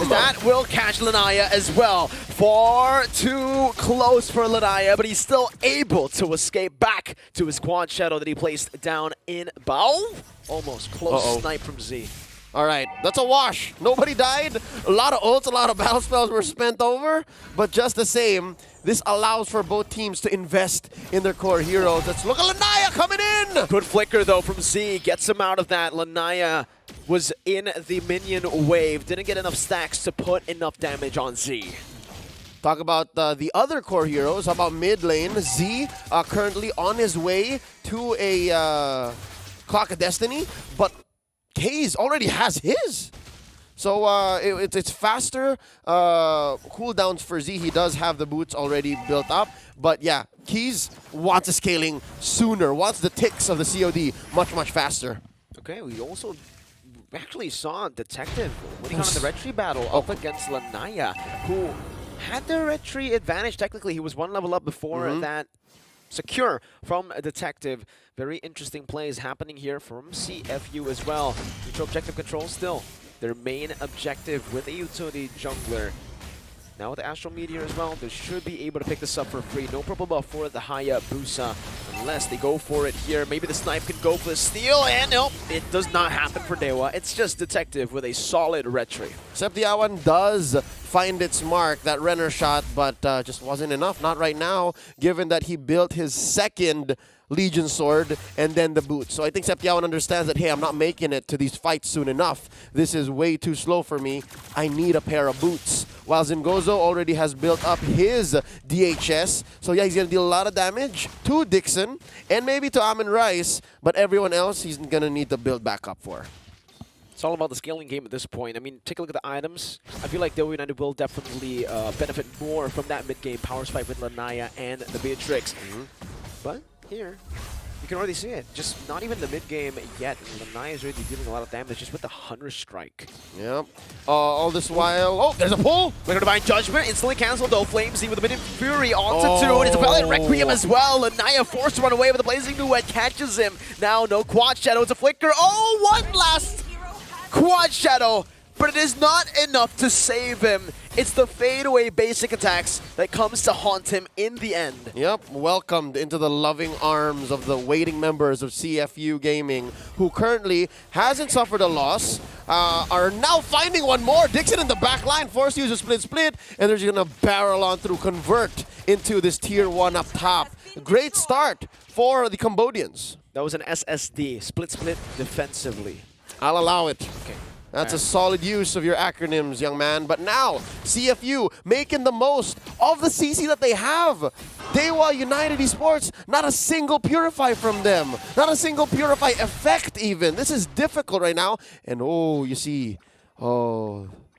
That will catch Lanaya as well. Far too close for Lanaya, but he's still able to escape back to his quad shadow that he placed down in bow. Almost close snipe from Z. All right, that's a wash. Nobody died. A lot of ults, a lot of battle spells were spent over, but just the same, this allows for both teams to invest in their core heroes. Let's look at Lanaya coming in! Good flicker though from Z, gets him out of that. Lanaya was in the minion wave, didn't get enough stacks to put enough damage on Z. Talk about the other core heroes. How about mid lane? Z currently on his way to a Clock of Destiny, but Kaze already has his. So it's faster cooldowns for Z. He does have the boots already built up. But yeah, Keys wants the scaling sooner, wants the ticks of the COD much, much faster. Okay, we also actually saw Detective winning on the Red Tree battle up against Lanaya, who had the Red Tree advantage technically. He was one level up before that. Secure from a Detective. Very interesting plays happening here from CFU as well. Neutral objective control still their main objective with a utility jungler. Now with the Astral Meteor as well, they should be able to pick this up for free. No purple buff for the Hayabusa unless they go for it here. Maybe the snipe can go for the steal, and nope, it does not happen for Dewa. It's just Detective with a solid red tree. Septiawan does find its mark, that Renner shot, but just wasn't enough. Not right now, given that he built his second Legion Sword and then the boots. So I think Septiawan understands that, hey, I'm not making it to these fights soon enough. This is way too slow for me. I need a pair of boots. While Zingozo already has built up his DHS. So yeah, he's going to deal a lot of damage to Dixon and maybe to Amin Rice, but everyone else he's going to need to build back up for. It's all about the scaling game at this point. I mean, take a look at the items. I feel like Dewa United will definitely benefit more from that mid-game power spike with Lanaya and the Beatrix. But here, you can already see it. Just not even the mid-game yet. Lanaya is already dealing a lot of damage just with the Hunter Strike. Yep. All this while... Oh, there's a pull! Flicker Divine Judgment instantly cancelled though. Flamesy with a Minute Fury onto 2. And it's a Valiant Requiem as well. Lanaya forced to run away, but the Blazing Duet catches him. Now no Quad Shadow. It's a Flicker. Oh, one last Quad Shadow. But it is not enough to save him. It's the fadeaway basic attacks that comes to haunt him in the end. Yep, welcomed into the loving arms of the waiting members of CFU Gaming, who currently hasn't suffered a loss, are now finding one more. Dixon in the back line, forced to use a split, and they're just gonna barrel on through, convert into this tier 1 up top. Great start for the Cambodians. That was an SSD, split defensively. I'll allow it. Okay. That's a solid use of your acronyms, young man. But now, CFU making the most of the CC that they have. Dewa United Esports, not a single Purify from them. Not a single Purify effect even. This is difficult right now. And oh, you see,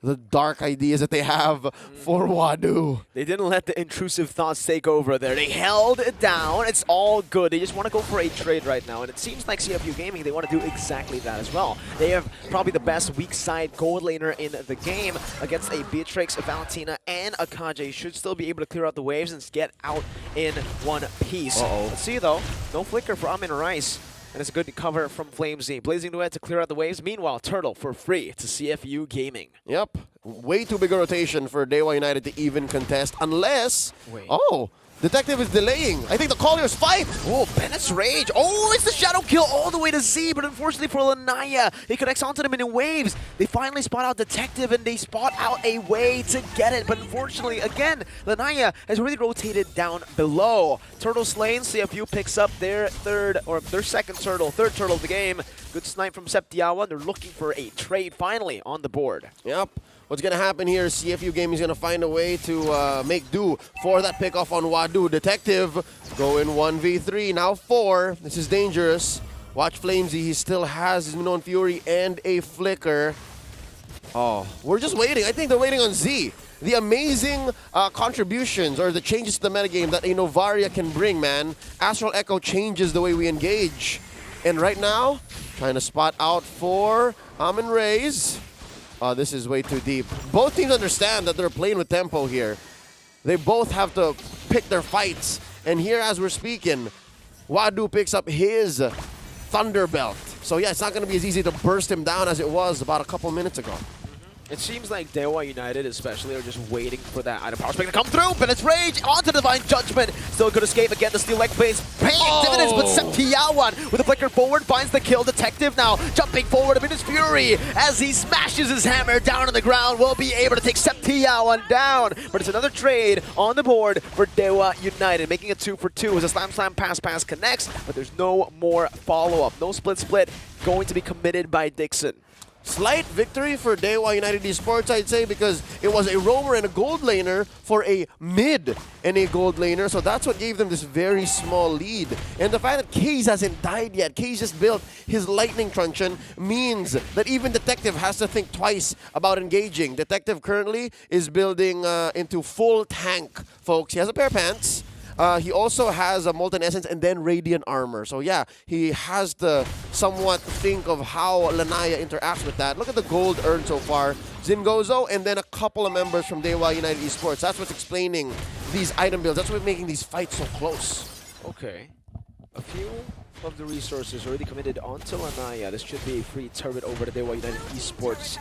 the dark ideas that they have for Wadu. They didn't let the intrusive thoughts take over there. They held it down. It's all good. They just want to go for a trade right now. And it seems like CFU Gaming, they want to do exactly that as well. They have probably the best weak side gold laner in the game against a Beatrix, a Valentina, and a Kaje. Should still be able to clear out the waves and get out in one piece. Let's see though. No flicker for Amin Rice. And it's a good cover from Flamesy. Blazing Duet to clear out the waves. Meanwhile, Turtle for free to CFU Gaming. Yep. Way too big a rotation for Dewa United to even contest. Unless... Oh, Detective is delaying. I think the Collier's fight. Oh, Bennett's rage. Oh, it's the shadow kill all the way to Z, but unfortunately for Lanaya, he connects onto them in waves. They finally spot out Detective and they spot out a way to get it, but unfortunately, again, Lanaya has really rotated down below. Turtle slain, CFU picks up their second turtle of the game. Good snipe from Septiawan. They're looking for a trade finally on the board. Yep. What's going to happen here is CFU Gaming is going to find a way to make do for that pickoff on Wadu. Detective go in 1v3, now 4. This is dangerous. Watch Flamesy, he still has his Minoan Fury and a Flicker. Oh, we're just waiting. I think they're waiting on Z. The amazing contributions or the changes to the metagame that a Novaria can bring, man. Astral Echo changes the way we engage. And right now, trying to spot out for Amin Rays. This is way too deep. Both teams understand that they're playing with tempo here. They both have to pick their fights. And here, as we're speaking, Wadu picks up his Thunderbelt. So yeah, it's not going to be as easy to burst him down as it was about a couple minutes ago. It seems like Dewa United especially are just waiting for that item power spike to come through, but it's Rage onto Divine Judgment. Still a good escape again, the steel leg base paying dividends, but Septiawan with a flicker forward finds the kill. Detective now jumping forward a his Fury as he smashes his hammer down on the ground. Will be able to take Septiawan down, but it's another trade on the board for Dewa United, making it 2 for 2 as a slam pass connects, but there's no more follow-up. No split going to be committed by Dixon. Slight victory for Dewa United Esports, I'd say, because it was a roamer and a gold laner for a mid and a gold laner. So that's what gave them this very small lead. And the fact that Kaze hasn't died yet, Kaze just built his lightning truncheon, means that even Detective has to think twice about engaging. Detective currently is building into full tank, folks. He has a pair of pants. He also has a Molten Essence and then Radiant Armor. So yeah, he has to somewhat think of how Lanaya interacts with that. Look at the gold earned so far. Zingozo and then a couple of members from Dewa United Esports. That's what's explaining these item builds. That's what's making these fights so close. Okay. A few of the resources already committed onto Lanaya. This should be a free turret over to Dewa United Esports.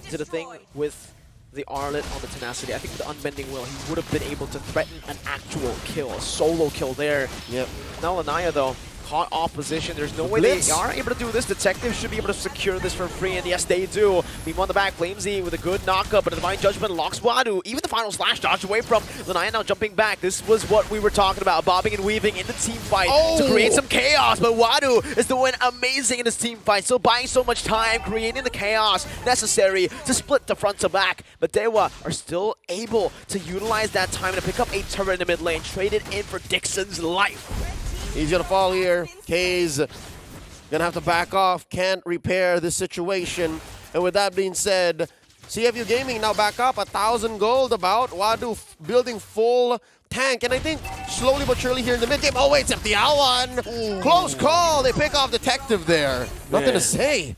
Is it a thing with the Arlet on the Tenacity? I think with the Unbending Will, he would have been able to threaten an actual kill, a solo kill there. Yep. Now Lanaya, though, caught off position. There's no way they are able to do this. Detective should be able to secure this for free, and yes, they do. Meanwhile, on the back, Flamesy with a good knockup, but a Divine Judgment locks Wadu. Even the final slash dodged away from Lanaya, now jumping back. This was what we were talking about, bobbing and weaving in the team fight to create some chaos, but Wadu is doing amazing in this team fight, still buying so much time, creating the chaos necessary to split the front to back. But Dewa are still able to utilize that time to pick up a turret in the mid lane, traded in for Dixon's life. He's going to fall here. Kaze going to have to back off. Can't repair this situation. And with that being said, CFU Gaming now back up. 1,000 gold about. Wadu building full tank. And I think slowly but surely here in the mid-game. Oh, wait, it's FDL1. Close call. They pick off Detective there. Nothing to say.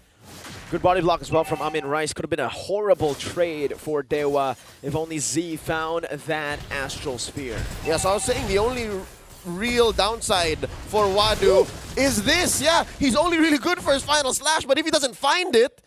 Good body block as well from Amin Rice. Could have been a horrible trade for Dewa if only Z found that Astral Sphere. Yeah, so I was saying the only real downside for Wadu is this. Yeah, he's only really good for his final slash, but if he doesn't find it,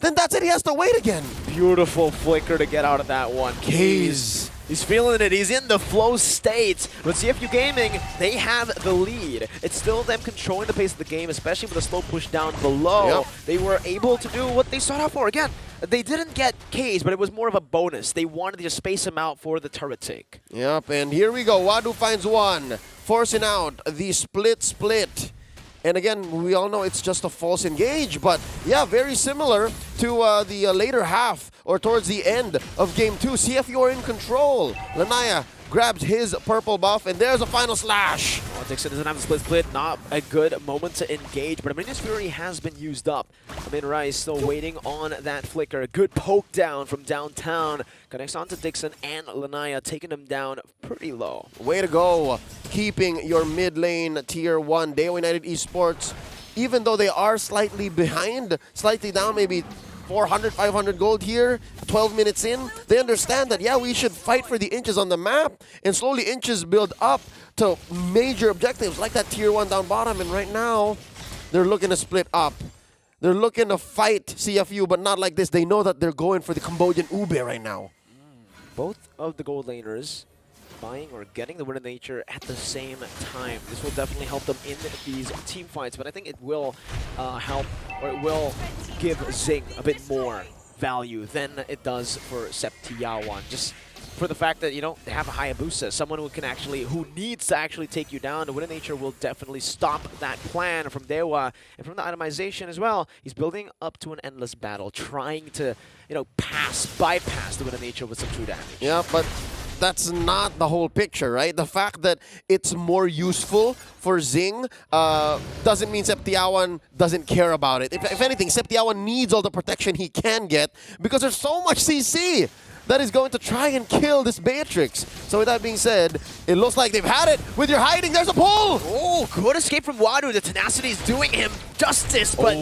then that's it. He has to wait again. Beautiful flicker to get out of that one. Kaze. He's feeling it. He's in the flow state. But CFU Gaming, they have the lead. It's still them controlling the pace of the game, especially with a slow push down below. Yep. They were able to do what they sought out for. Again, they didn't get Kaze, but it was more of a bonus. They wanted to just space him out for the turret take. Yep, and here we go. Wadu finds one, forcing out the split. And again, we all know it's just a false engage, but yeah, very similar to the later half or towards the end of Game 2. CFU are in control. Lanaya grabs his purple buff, and there's a final slash. Oh, Dixon doesn't have the split. Not a good moment to engage, but Amini's Fury has been used up. Amin Rice still waiting on that flicker. Good poke down from downtown. Connects onto Dixon and Lanaya, taking him down pretty low. Way to go, keeping your mid lane tier 1. Dewa United Esports, even though they are slightly behind, slightly down, maybe 400, 500 gold here, 12 minutes in, they understand that, yeah, we should fight for the inches on the map, and slowly inches build up to major objectives, like that tier 1 down bottom, and right now, they're looking to split up. They're looking to fight CFU, but not like this. They know that they're going for the Cambodian Ube right now. Both of the gold laners buying or getting the winner nature at the same time. This will definitely help them in these team fights, but I think it will help, or it will give Zing a bit more value than it does for Septiawan. Just for the fact that, you know, they have a Hayabusa, someone who needs to actually take you down. The winner nature will definitely stop that plan from Dewa, and from the itemization as well. He's building up to an endless battle, trying to, you know, bypass the winner nature with some true damage. Yeah, but that's not the whole picture, right? The fact that it's more useful for Zing doesn't mean Septiawan doesn't care about it. If anything, Septiawan needs all the protection he can get because there's so much CC that is going to try and kill this Beatrix. So with that being said, it looks like they've had it. With your hiding, there's a pull! Oh, good escape from Wadu. The tenacity is doing him justice, but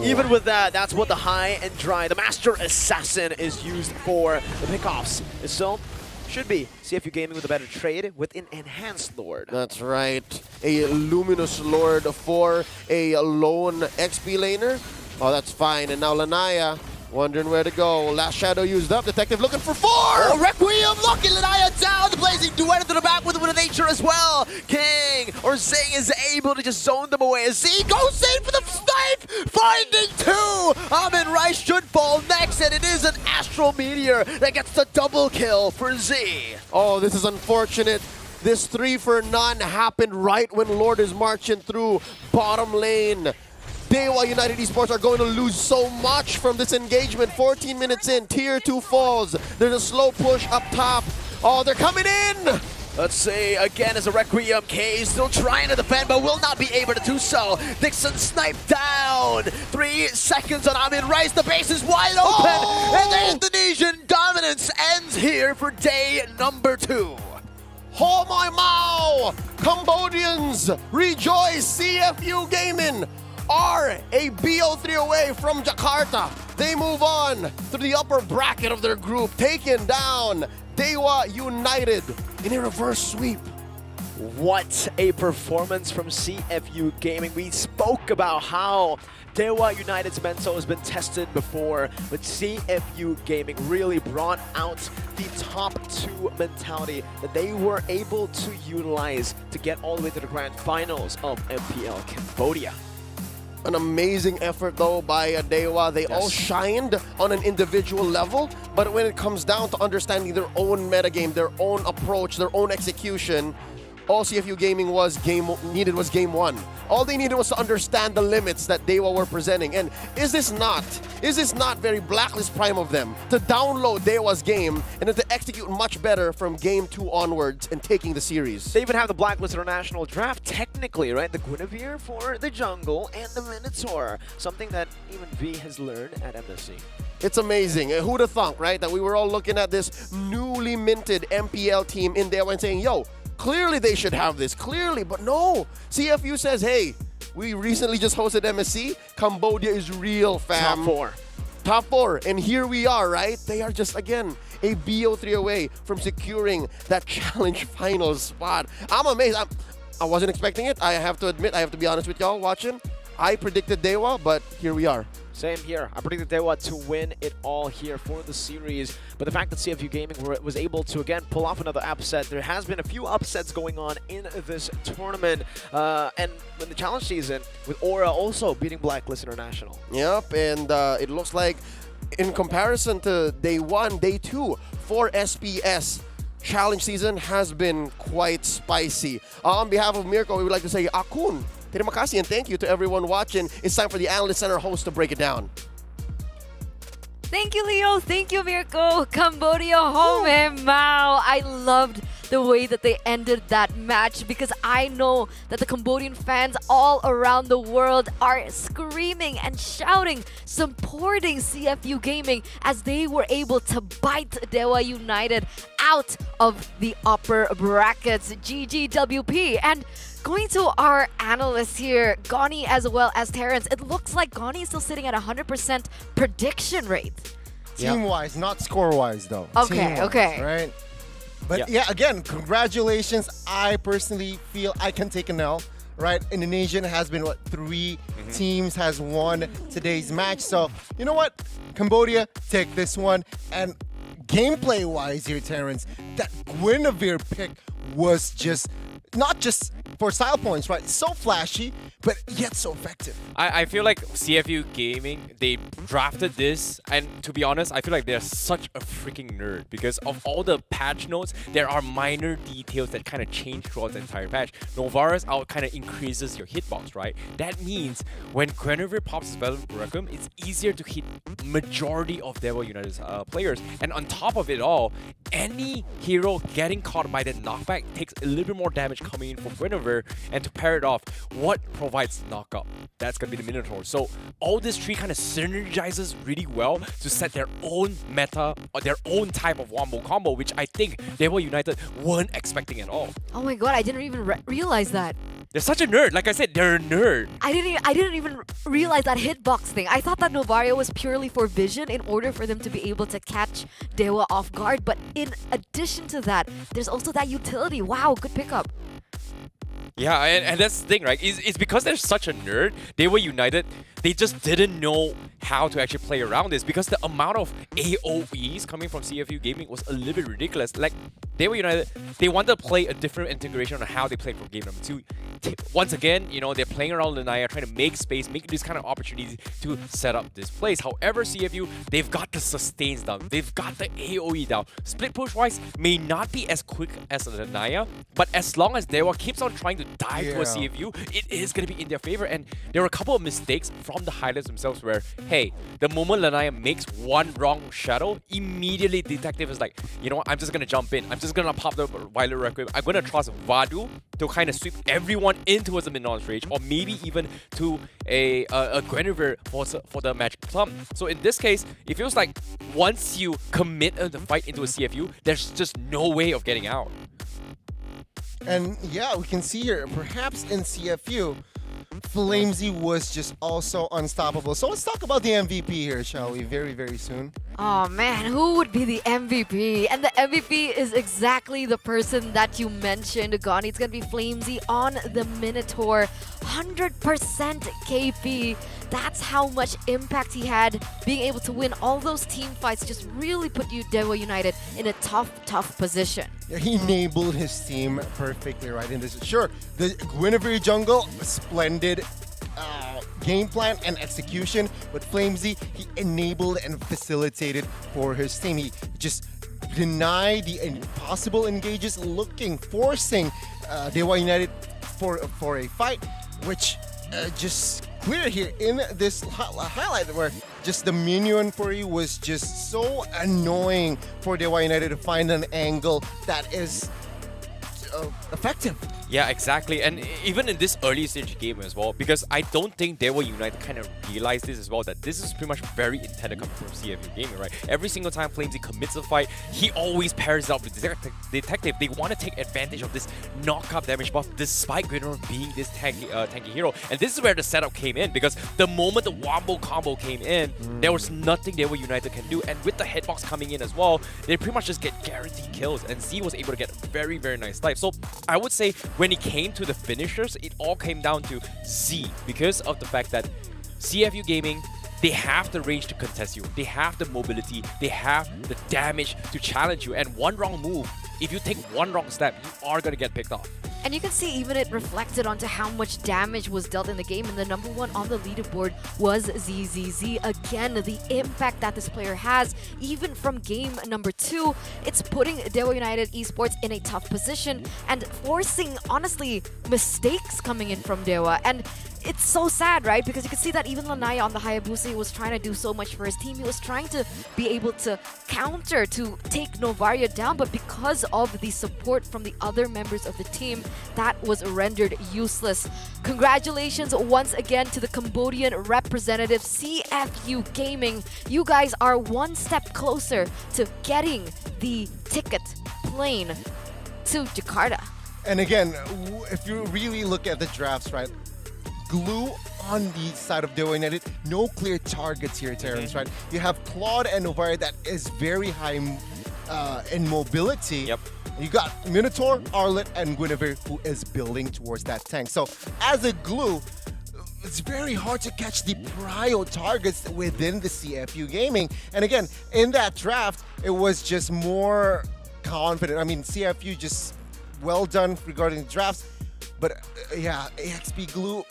even with that, that's what the high and dry, the Master Assassin is used for. The pickoffs is still should be CFU Gaming with a better trade with an Enhanced Lord. That's right. A Luminous Lord for a lone XP laner. Oh, that's fine. And now Lanaya wondering where to go. Last shadow used up. Detective looking for 4! Oh, Requiem looking Lanaya down. The blazing duet into the back with a nature as well. King or Zing is able to just zone them away as Z goes in for the snipe. Finding 2. Amin Rice should fall next, and it is an Astral Meteor that gets the double kill for Z. Oh, this is unfortunate. This 3 for none happened right when Lord is marching through bottom lane. Dewa United Esports are going to lose so much from this engagement. 14 minutes in, Tier 2 falls. There's a slow push up top. Oh, they're coming in! Let's see, again as a Requiem K still trying to defend, but will not be able to do so. Dixon sniped down. 3 seconds on Amin Rice. The base is wide open. And the Indonesian dominance ends here for day number 2. Oh my Mao! Cambodians, rejoice! CFU Gaming are a BO3 away from Jakarta. They move on to the upper bracket of their group, taking down Dewa United in a reverse sweep. What a performance from CFU Gaming. We spoke about how Dewa United's mental has been tested before, but CFU Gaming really brought out the top 2 mentality that they were able to utilize to get all the way to the grand finals of MPL Cambodia. An amazing effort though by Dewa. They all shined on an individual level, but when it comes down to understanding their own metagame, their own approach, their own execution, all CFU Gaming needed was game 1. All they needed was to understand the limits that Dewa were presenting. And is this not very Blacklist Prime of them to download Dewa's game and then to execute much better from game 2 onwards and taking the series? They even have the Blacklist International Draft technically, right? The Guinevere for the jungle and the Minotaur. Something that even V has learned at MSC. It's amazing. Who'd have thunk, right? That we were all looking at this newly minted MPL team in Dewa and saying, yo, clearly they should have this, clearly, but no. CFU says, hey, we recently just hosted MSC. Cambodia is real, fam. Top 4. Top 4, and here we are, right? They are just, again, a BO3 away from securing that challenge finals spot. I'm amazed. I wasn't expecting it. I have to admit, I have to be honest with y'all watching. I predicted Dewa, but here we are. Same here. I predicted Dewa to win it all here for the series. But the fact that CFU Gaming was able to, again, pull off another upset. There has been a few upsets going on in this tournament. And in the challenge season, with Aura also beating Blacklist International. Yep, and it looks like in comparison to day 1, day 2, for SPS, challenge season has been quite spicy. On behalf of Mirko, we would like to say, Akun. Terima kasih and thank you to everyone watching. It's time for the Analyst Center host to break it down. Thank you, Leo. Thank you, Mirko. Cambodia home and Mao. I loved the way that they ended that match because I know that the Cambodian fans all around the world are screaming and shouting, supporting CFU Gaming as they were able to bite Dewa United out of the upper brackets. GGWP. And going to our analysts here, Goni as well as Terrence, it looks like Goni is still sitting at 100% prediction rate. Team-wise, not score-wise though. Okay, Team-wise, okay. Right? But yeah, again, congratulations. I personally feel I can take an L. Right? Indonesian has been, 3 teams has won today's match. So, you know what? Cambodia, take this one and gameplay-wise here, Terrence, that Guinevere pick was just not just for style points, right? So flashy, but yet so effective. I feel like CFU Gaming, they drafted this, and to be honest, I feel like they're such a freaking nerd because of all the patch notes, there are minor details that kind of change throughout the entire patch. Novara's out kind of increases your hitbox, right? That means when Guinevere pops his Battle Requiem, it's easier to hit majority of Dewa United's players. And on top of it all, any hero getting caught by that knockback takes a little bit more damage coming in from Guinevere, and to pair it off, what provides knockup? That's gonna be the Minotaur. So all this tree kind of synergizes really well to set their own meta or their own type of wombo combo, which I think Dewa United weren't expecting at all. Oh my god, I didn't even realize that. They're such a nerd. Like I said, they're a nerd. I didn't even realize that hitbox thing. I thought that Novaria was purely for vision in order for them to be able to catch Dewa off guard. But in addition to that, there's also that utility. Wow, good pickup. Yeah, and that's the thing, right? It's because they're such a nerd, Dewa United, they just didn't know how to actually play around this because the amount of AoEs coming from CFU Gaming was a little bit ridiculous. Like, Dewa United, they wanted to play a different integration on how they played for game number 2. Once again, you know, they're playing around Lanaya, trying to make space, make these kind of opportunities to set up this place. However, CFU, they've got the sustains down. They've got the AoE down. Split push-wise, may not be as quick as Lanaya, but as long as Dewa keeps on trying to dive towards CFU, it is going to be in their favor. And there were a couple of mistakes from the highlights themselves where, hey, the moment Lanaya makes one wrong shadow, immediately Detective is like, you know what, I'm just going to jump in. I'm just going to pop the Violet Requiem. I'm going to trust Vadu to kind of sweep everyone in towards the mid-launch range, or maybe even to a Guinevere for the Magic Plum. So in this case, it feels like once you commit the fight into a CFU, there's just no way of getting out. And yeah, we can see here, perhaps in CFU, Flamesy was just also unstoppable. So let's talk about the MVP here, shall we? Very, very soon. Oh man, who would be the MVP? And the MVP is exactly the person that you mentioned, Gani. It's gonna be Flamesy on the Minotaur. 100% KP. That's how much impact he had. Being able to win all those team fights just really put you, Dewa United, in a tough position. Yeah, he enabled his team perfectly, right? In this, sure, the Guinevere jungle, splendid game plan and execution, but Flamesy, he enabled and facilitated for his team. He just denied the impossible engages, forcing Dewa United for a fight, which just clear here in this highlight where just the minion for you was just so annoying for Dewa United to find an angle that is effective. Yeah, exactly. And even in this early stage game as well, because I don't think Dewa United kind of realized this as well, that this is pretty much very intended coming from CFU Gaming, right? Every single time Flamesy commits a fight, he always pairs up with Detective. They want to take advantage of this knockup damage buff despite Guinevere being this tanky hero. And this is where the setup came in, because the moment the wombo combo came in, there was nothing Dewa United can do. And with the hitbox coming in as well, they pretty much just get guaranteed kills. And Z was able to get very, very nice life. So I would say when it came to the finishers, it all came down to Z, because of the fact that CFU Gaming, they have the range to contest you, they have the mobility, they have the damage to challenge you, and one wrong move, if you take one wrong step, you are going to get picked off. And you can see even it reflected onto how much damage was dealt in the game, and the number one on the leaderboard was ZZZ. Again, the impact that this player has, even from game number 2, it's putting Dewa United Esports in a tough position and forcing, honestly, mistakes coming in from Dewa. And it's so sad, right? Because you can see that even Lanaya on the Hayabusa was trying to do so much for his team. He was trying to be able to counter, to take Novaria down, but because of the support from the other members of the team, that was rendered useless. Congratulations once again to the Cambodian representative, CFU Gaming. You guys are one step closer to getting the ticket plane to Jakarta. And again, if you really look at the drafts, right? Glue on the side of Dewa United, no clear targets here, Terrence, right? You have Claude and Novaria that is very high in mobility. Yep. You got Minotaur, Arlet, and Guinevere who is building towards that tank. So as a glue, it's very hard to catch the prio targets within the CFU gaming. And again, in that draft, it was just more confident. I mean, CFU just well done regarding the drafts, but yeah, AXP Glue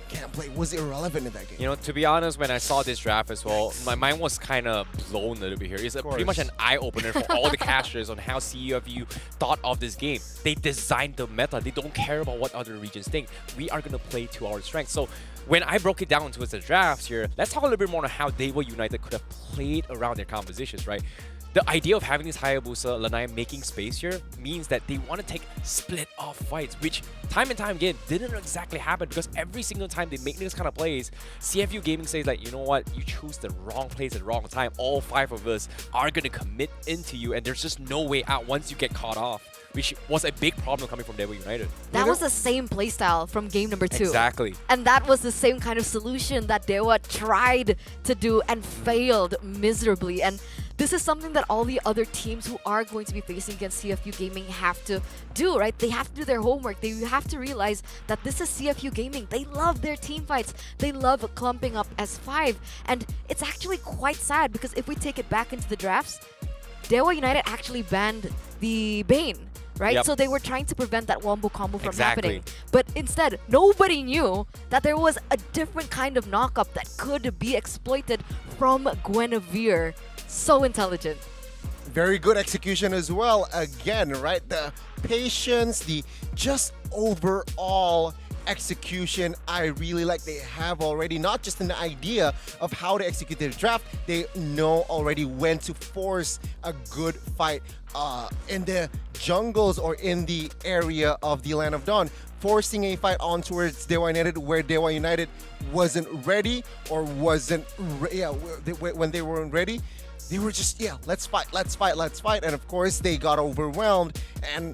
gameplay was irrelevant in that game. You know, to be honest, when I saw this draft as well, my mind was kind of blown a little bit here. It's pretty much an eye-opener for all the casters on how CFU thought of this game. They designed the meta. They don't care about what other regions think. We are going to play to our strengths. So when I broke it down towards the drafts here, let's talk a little bit more on how Dewa United could have played around their compositions, right? The idea of having this Hayabusa, Lanai making space here means that they want to take split-off fights, which time and time again didn't exactly happen because every single time they make this kind of plays, CFU Gaming says like, you know what, you choose the wrong place at the wrong time. All 5 of us are going to commit into you and there's just no way out once you get caught off, which was a big problem coming from Dewa United. That was the same playstyle from game number 2. Exactly. And that was the same kind of solution that Dewa tried to do and failed miserably. And this is something that all the other teams who are going to be facing against CFU Gaming have to do, right? They have to do their homework. They have to realize that this is CFU Gaming. They love their team fights. They love clumping up as 5. And it's actually quite sad because if we take it back into the drafts, Dewa United actually banned the Bane, right? Yep. So they were trying to prevent that wombo combo from happening. But instead, nobody knew that there was a different kind of knockup that could be exploited from Guinevere. So intelligent. Very good execution as well. Again, right? The patience, the just overall execution, I really like. They have already not just an idea of how to execute their draft, they know already when to force a good fight in the jungles or in the area of the Land of Dawn, forcing a fight on towards Dewa United where Dewa United wasn't ready or wasn't when they weren't ready. They were just, let's fight. And of course, they got overwhelmed. And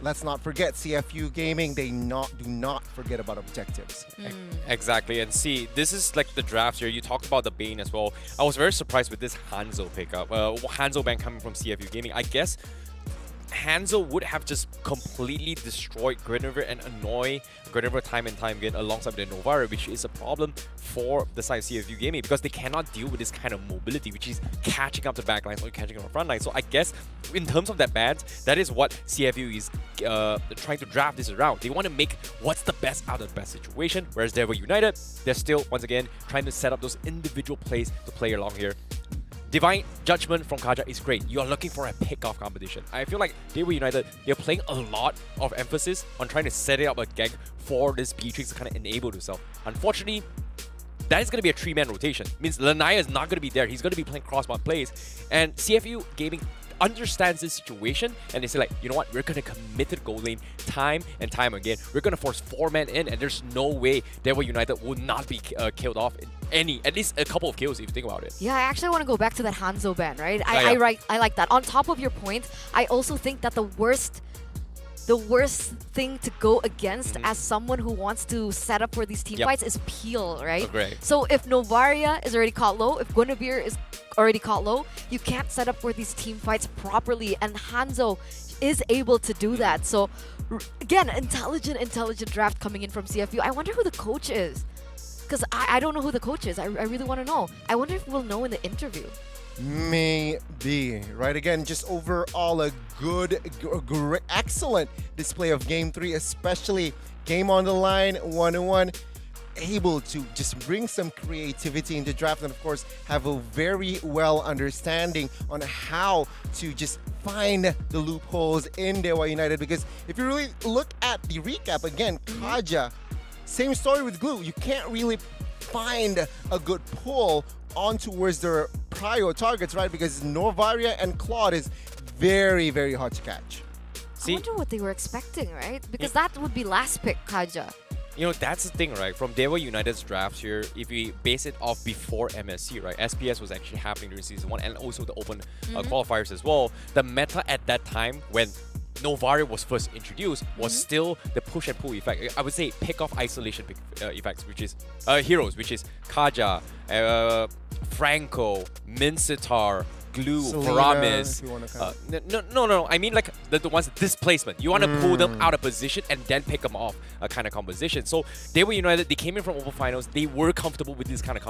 let's not forget, CFU Gaming, they do not forget about objectives. Exactly. And see, this is like the drafts here. You talked about the Bane as well. I was very surprised with this Hanzo pickup. Hanzo ban coming from CFU Gaming. I guess Hanzo would have just completely destroyed Guinevere and annoy Guinevere time and time again alongside the Novara, which is a problem for the side of CFU Gaming because they cannot deal with this kind of mobility, which is catching up the backlines or catching up the front line. So I guess in terms of that bans, that is what CFU is trying to draft this around. They want to make what's the best out of the best situation, whereas Dewa United, they're still, once again, trying to set up those individual plays to play along here. Divine Judgment from Kaja is great. You are looking for a pick-off competition. I feel like Dewa United, they're playing a lot of emphasis on trying to set it up a gang for this Beatrix to kind of enable himself. Unfortunately, that is going to be a 3-man rotation. Means Lanaya is not going to be there. He's going to be playing cross-mod plays. And CFU Gaming understands this situation and they say like, you know what, we're going to commit to the goal lane time and time again. We're going to force 4-man in and there's no way Dewa United will not be killed off in at least a couple of kills if you think about it. Yeah, I actually want to go back to that Hanzo ban, right? I like that. On top of your point, I also think that the worst thing to go against as someone who wants to set up for these team fights is Peel, right? Agree. So if Novaria is already caught low, if Guinevere is already caught low, you can't set up for these team fights properly, and Hanzo is able to do that. So again, intelligent draft coming in from CFU. I wonder who the coach is. Because I don't know who the coach is. I really want to know. I wonder if we'll know in the interview. Maybe, right? Again, just overall a good, excellent display of Game 3, especially game on the line, 1-1. Able to just bring some creativity into draft and of course have a very well understanding on how to just find the loopholes in Dewa United, because if you really look at the recap again, Kaja, same story with Glue. You can't really find a good pull on towards their prio targets, right? Because Novaria and Claude is very, very hard to catch. I wonder what they were expecting, right? Because that would be last pick Kaja. You know, that's the thing, right? From Dewa United's drafts here, if we base it off before MSC, right? SPS was actually happening during Season 1 and also the Open qualifiers as well. The meta at that time when Novaria was first introduced was still the push and pull effect. I would say pick-off isolation effects, which is heroes, which is Kaja, Franco, Mincetar, Glue, Selena, Paramis. if you wanna count. No. I mean like the ones displacement. You want to pull them out of position and then pick them off kind of composition. So they were United. They came in from Open Finals. They were comfortable with this kind of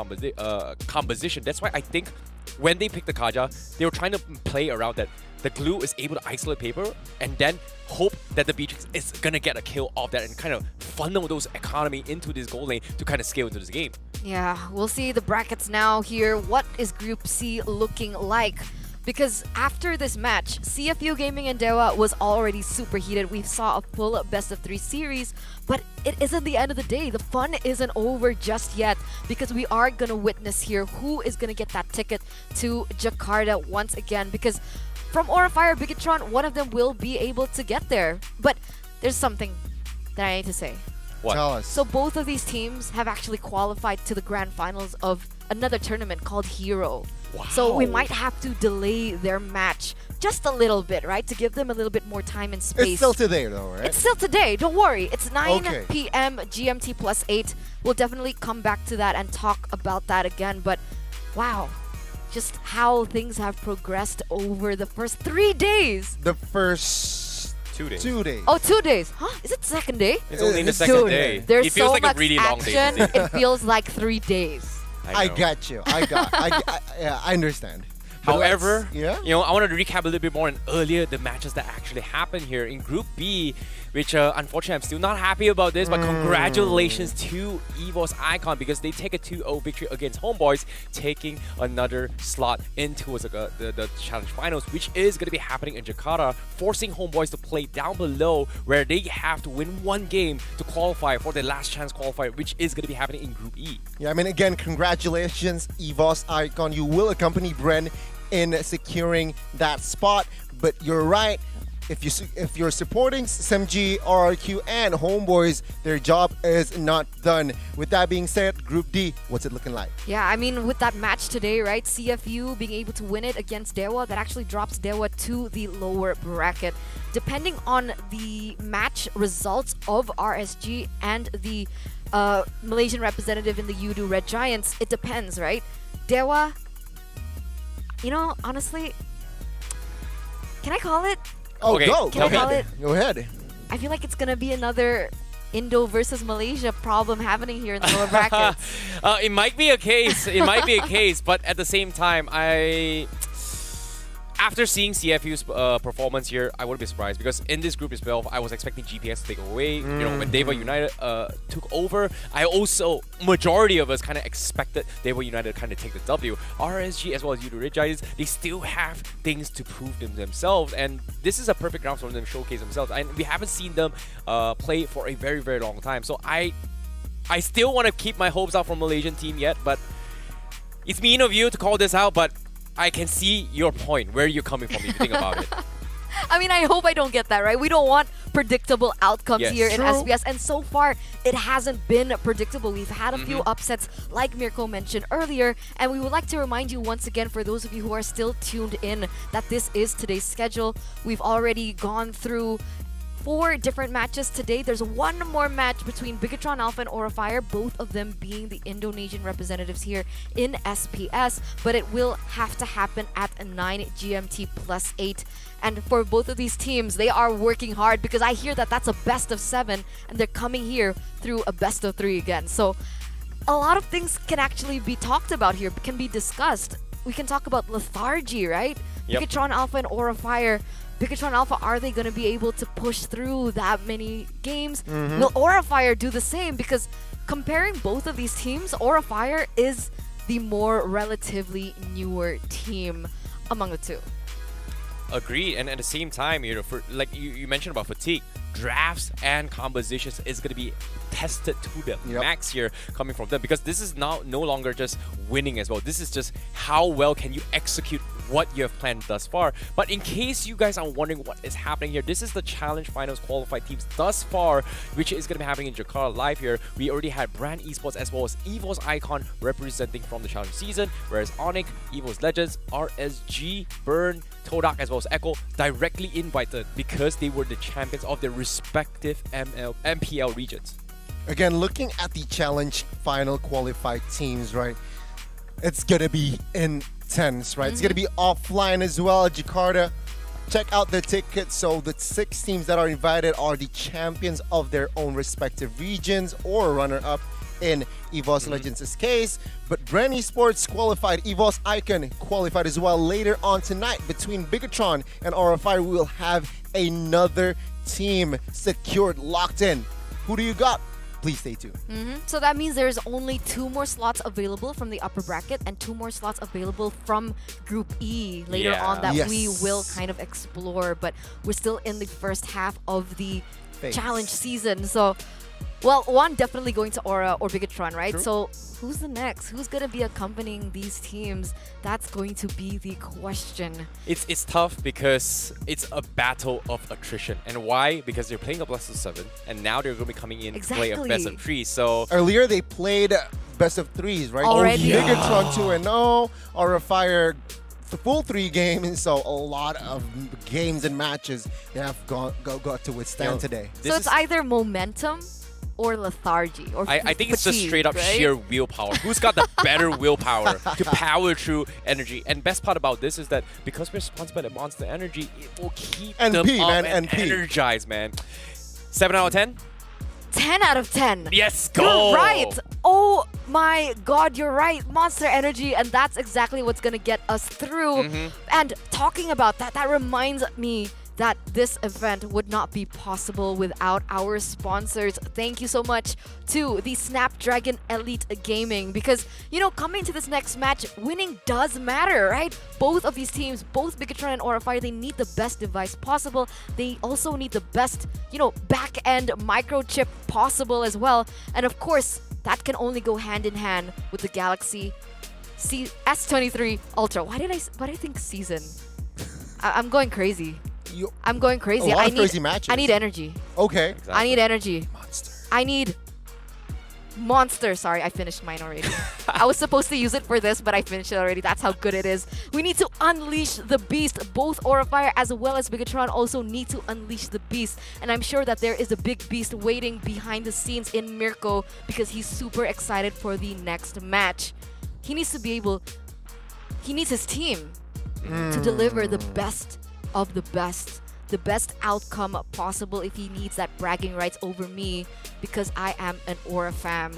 composition. That's why I think when they picked the Kaja, they were trying to play around that. The Glue is able to isolate Paper and then hope that the Beatrix is going to get a kill off that and kind of funnel those economy into this goal lane to kind of scale into this game. Yeah, we'll see the brackets now here. What is Group C looking like? Because after this match, CFU Gaming and Dewa was already super heated. We saw a full best-of-3 series, but it isn't the end of the day. The fun isn't over just yet because we are going to witness here who is going to get that ticket to Jakarta once again. Because from Aura Fire, Bigatron, one of them will be able to get there. But there's something that I need to say. What? Tell us. So both of these teams have actually qualified to the grand finals of another tournament called Hero. Wow. So we might have to delay their match just a little bit, right? To give them a little bit more time and space. It's still today, though, right? It's still today. Don't worry. It's 9 Okay. p.m. GMT plus 8. We'll definitely come back to that and talk about that again. But wow, just how things have progressed over the first 3 days. The first 2 days. 2 days. Oh, 2 days. Huh? Is it the second day? It's only the It's second dude, day. There's It feels so like much a really long day. action. today. It feels like 3 days. I know. got you. I understand. But However, yeah. I want to recap a little bit more on earlier the matches that actually happened here in Group B, which unfortunately I'm still not happy about this, but congratulations to Evos Icon because they take a 2-0 victory against Homebois, taking another slot into the challenge finals, which is going to be happening in Jakarta, forcing Homebois to play down below where they have to win one game to qualify for their last chance qualifier, which is going to be happening in Group E. Yeah, I mean, again, congratulations, Evos Icon. You will accompany Bren in securing that spot. But you're right. If you're supporting SMG, RRQ, and Homebois, their job is not done. With that being said, Group D, what's it looking like? Yeah, I mean, with that match today, right? CFU being able to win it against Dewa, that actually drops Dewa to the lower bracket. Depending on the match results of RSG and the Malaysian representative in the Udu Red Giants, it depends, right? Dewa, honestly, can I call it? Oh, Okay, go. Can I call it? Go ahead. I feel like it's gonna be another Indo versus Malaysia problem happening here in the lower brackets. It might be a case. But at the same time, after seeing CFU's performance here, I wouldn't be surprised because in this group itself, I was expecting GPX to take away. When Dewa United took over, majority of us kind of expected Dewa United to kind of take the W. RSG as well as Udu Red Giants, they still have things to prove themselves, and this is a perfect ground for them to showcase themselves. And we haven't seen them play for a very, very long time. So I still want to keep my hopes out from Malaysian team yet, but it's mean of you to call this out, but I can see your point, where you're coming from if you think about it. I mean, I hope I don't get that, right? We don't want predictable outcomes Yes. here in True. SBS, and so far, it hasn't been predictable. We've had a few upsets, like Mirko mentioned earlier, and we would like to remind you once again, for those of you who are still tuned in, that this is today's schedule. We've already gone through 4 different matches today. There's one more match between Bigatron Alpha and Aura Fire, both of them being the Indonesian representatives here in SPS, but it will have to happen at 9 GMT plus 8. And for both of these teams, they are working hard because I hear that that's a best of 7 and they're coming here through a best of 3 again. So a lot of things can actually be talked about here, can be discussed. We can talk about lethargy, right? Yep. Bigatron Alpha and Aura Fire. Bigatron Alpha, are they going to be able to push through that many games? Will Aura Fire do the same? Because comparing both of these teams, Aura Fire is the more relatively newer team among the two. Agreed, and at the same time, for like you mentioned about fatigue, drafts and compositions is going to be tested to the max here coming from them, because this is now no longer just winning as well. This is just how well can you execute what you have planned thus far. But in case you guys are wondering what is happening here, this is the Challenge Finals qualified teams thus far, which is going to be happening in Jakarta live here. We already had Brand Esports as well as Evos Icon representing from the challenge season, whereas Onyx, Evos Legends, RSG, Burn, Todak as well as Echo directly invited because they were the champions of their respective MPL regions. Again, looking at the challenge final qualified teams, right? It's gonna be 10s, right? It's going to be offline as well at Jakarta. Check out the tickets. So the 6 teams that are invited are the champions of their own respective regions or runner-up in Evos Legends' case. But Brand Esports qualified, Evos Icon qualified as well. Later on tonight, between Bigatron and Aura Fire, we will have another team secured, locked in. Who do you got? Please stay tuned. So that means there's only 2 more slots available from the upper bracket and 2 more slots available from Group E later on that we will kind of explore. But we're still in the first half of the challenge season. So, well, one definitely going to Aura or Bigatron, right? True. So who's the next? Who's going to be accompanying these teams? That's going to be the question. It's tough because it's a battle of attrition. And why? Because they're playing a best of 7, and now they're going to be coming in to play a best of 3. So earlier they played best of 3s, right? Already. Bigatron 2-0, Aura Fire the full 3 games, so a lot of games and matches they have got to withstand today. So it's either momentum or lethargy, or I think it's just fatigue, straight up right? sheer willpower. Who's got the better willpower to power through energy? And best part about this is that because we're sponsored by the Monster Energy, it will keep them up and energized, man. 7 out of 10? 10 out of 10. Yes, go! You're right. Oh my God, you're right. Monster Energy, and that's exactly what's gonna get us through. And talking about that, that reminds me that this event would not be possible without our sponsors. Thank you so much to the Snapdragon Elite Gaming, because, you know, coming to this next match, winning does matter, right? Both of these teams, both Bigatron and Aura Fire, they need the best device possible. They also need the best, you know, back-end microchip possible as well. And of course, that can only go hand in hand with the Galaxy S23 Ultra. Why did I think season? I'm going crazy. I'm going crazy. A lot of crazy matches. I need energy. Okay. Exactly. I need energy. I need Monster. Sorry, I finished mine already. I was supposed to use it for this, but I finished it already. That's how good it is. We need to unleash the beast. Both Aura Fire as well as Bigatron also need to unleash the beast. And I'm sure that there is a big beast waiting behind the scenes in Mirko because he's super excited for the next match. He needs to be able... He needs his team to deliver the best of the best outcome possible if he needs that bragging rights over me, because I am an Aura fam.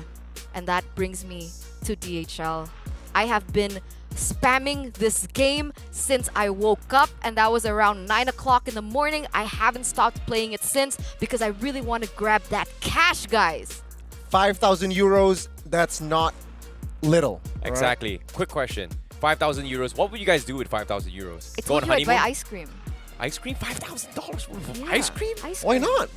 And that brings me to DHL. I have been spamming this game since I woke up, and that was around 9 o'clock in the morning. I haven't stopped playing it since because I really want to grab that cash, guys. 5,000 euros, that's not little. Exactly. Quick question. 5,000 euros. What would you guys do with 5,000 euros? I Go on told you I'd honeymoon? buy ice cream. Ice cream? $5,000 worth of Yeah, ice cream? Why not?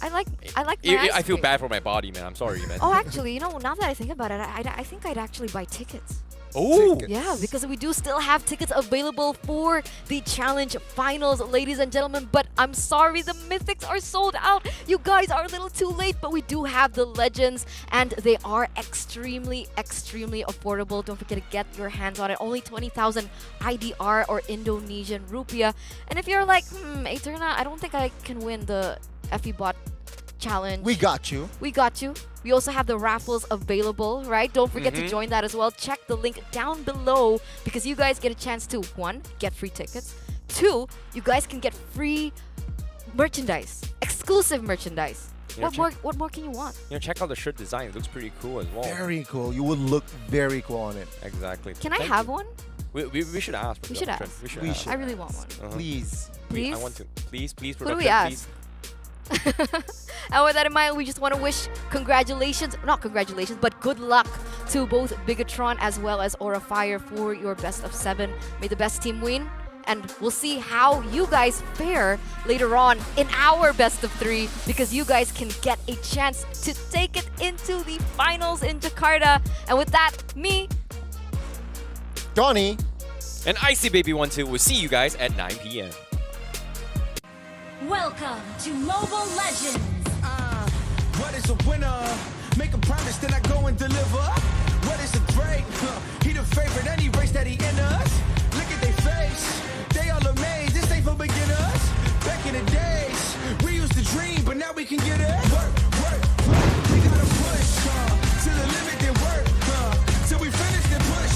I like my ice I feel cream. bad for my body, man. I'm sorry, man. Oh, actually, you know, now that I think about it, I think I'd actually buy tickets. Oh! Yeah, because we do still have tickets available for the challenge finals, ladies and gentlemen. But I'm sorry, the mythics are sold out. You guys are a little too late, but we do have the legends, and they are extremely, extremely affordable. Don't forget to get your hands on it. Only 20,000 IDR or Indonesian rupiah. And if you're like, Eterna, I don't think I can win the FEBot challenge. We got you. We got you. We also have the raffles available, right? Don't forget to join that as well. Check the link down below because you guys get a chance to, 1, get free tickets. 2, you guys can get free merchandise, exclusive merchandise. Yeah, What more can you want? You know, check out the shirt design. It looks pretty cool as well. Very cool. You would look very cool on it. Exactly. Can I have one? We should ask. We should ask. We should We ask. should I really want one. Please. Please? I want to. Please, Who production, do we ask? please. And with that in mind, we just want to wish not congratulations, but good luck to both Bigatron as well as Aura Fire for your best of 7. May the best team win, and we'll see how you guys fare later on in our best of 3, because you guys can get a chance to take it into the finals in Jakarta. And with that, me, Donnie, and Icy Baby 12 will see you guys at 9 p.m. Welcome to Mobile Legends. What is a winner? Make a promise, then I go and deliver. What is a great? He the favorite, any race that he enters. Look at their face, they all amazed. This ain't for beginners. Back in the days, we used to dream, but now we can get it. Work, work, work. We gotta push to the limit, then work till we finish, then push.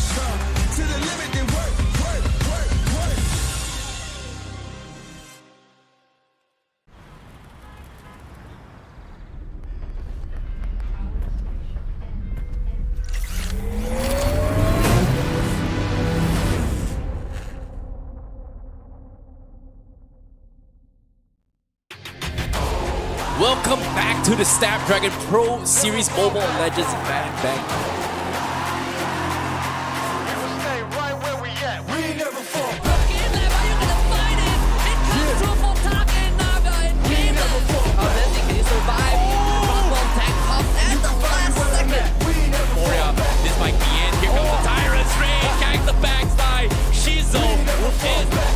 is Snapdragon Pro Series Mobile Legends Bang Bang. This might be it. Here comes the Tyrant's Rage. Gang the backside. Shizo is.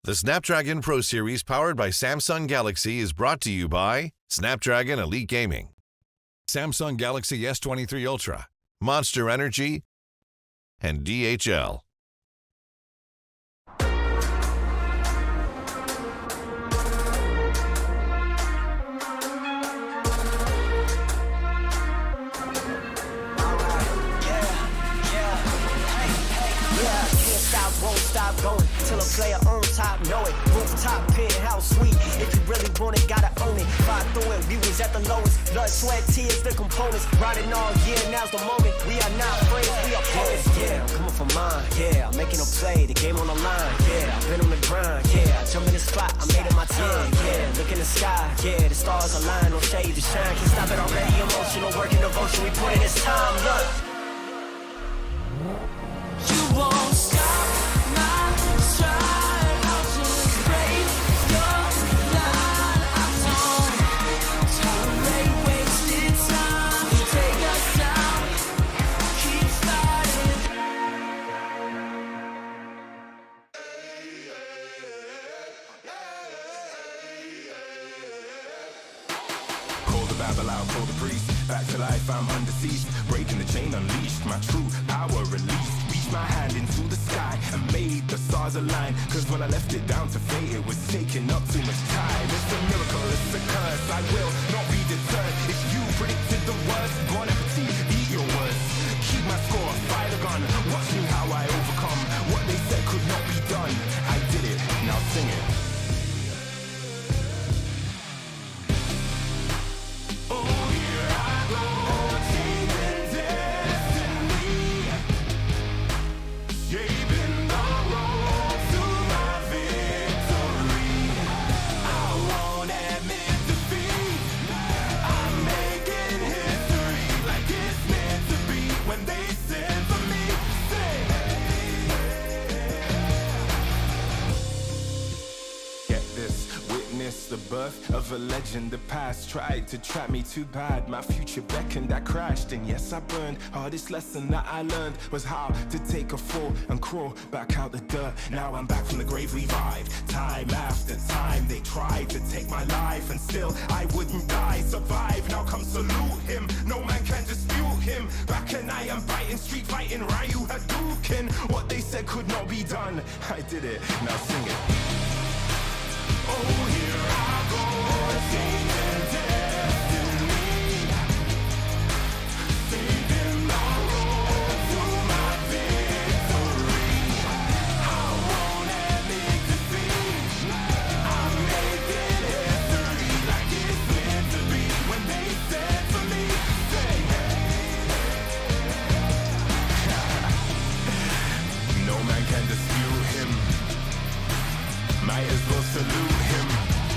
The Snapdragon Pro Series powered by Samsung Galaxy is brought to you by Snapdragon Elite Gaming, Samsung Galaxy S23 Ultra, Monster Energy, and DHL. Won't stop going till a player on top know it. Rooftop penthouse suite. If you really want it, gotta own it. Fight through it, we was at the lowest. Blood, sweat, tears, the components. Riding all year, now's the moment. We are not friends, we are opponents. Yeah, I'm coming for mine. Yeah, I'm making a play, the game on the line. Yeah, I've been on the grind. Yeah, I jump in the spot, I made it my time. Yeah, look in the sky. Yeah, the stars align, no shade to shine. Can't stop it already. Emotional work and devotion, we put in this time. Look. You won't stop. Babylon, call the priest. Back to life, I'm under siege. Breaking the chain, unleashed. My true power released. Reached my hand into the sky and made the stars align. Cause when I left it down to fate, it was taking up too much time. It's a miracle, it's a curse. I will not be deterred. If you predicted the worst, bon appetit, eat your words. Keep my score, fire the gun. Watch me how I overcome what they said could not be done. I did it, now sing it. The birth of a legend, the past tried to trap me too bad. My future beckoned, I crashed, and yes, I burned. Hardest lesson that I learned was how to take a fall and crawl back out the dirt. Now I'm back from the grave, revived. Time after time, they tried to take my life, and still I wouldn't die. Survive, now come salute him. No man can dispute him. Back and I am biting, street fighting, Ryu Hadouken. What they said could not be done, I did it. Now sing it. Oh yeah.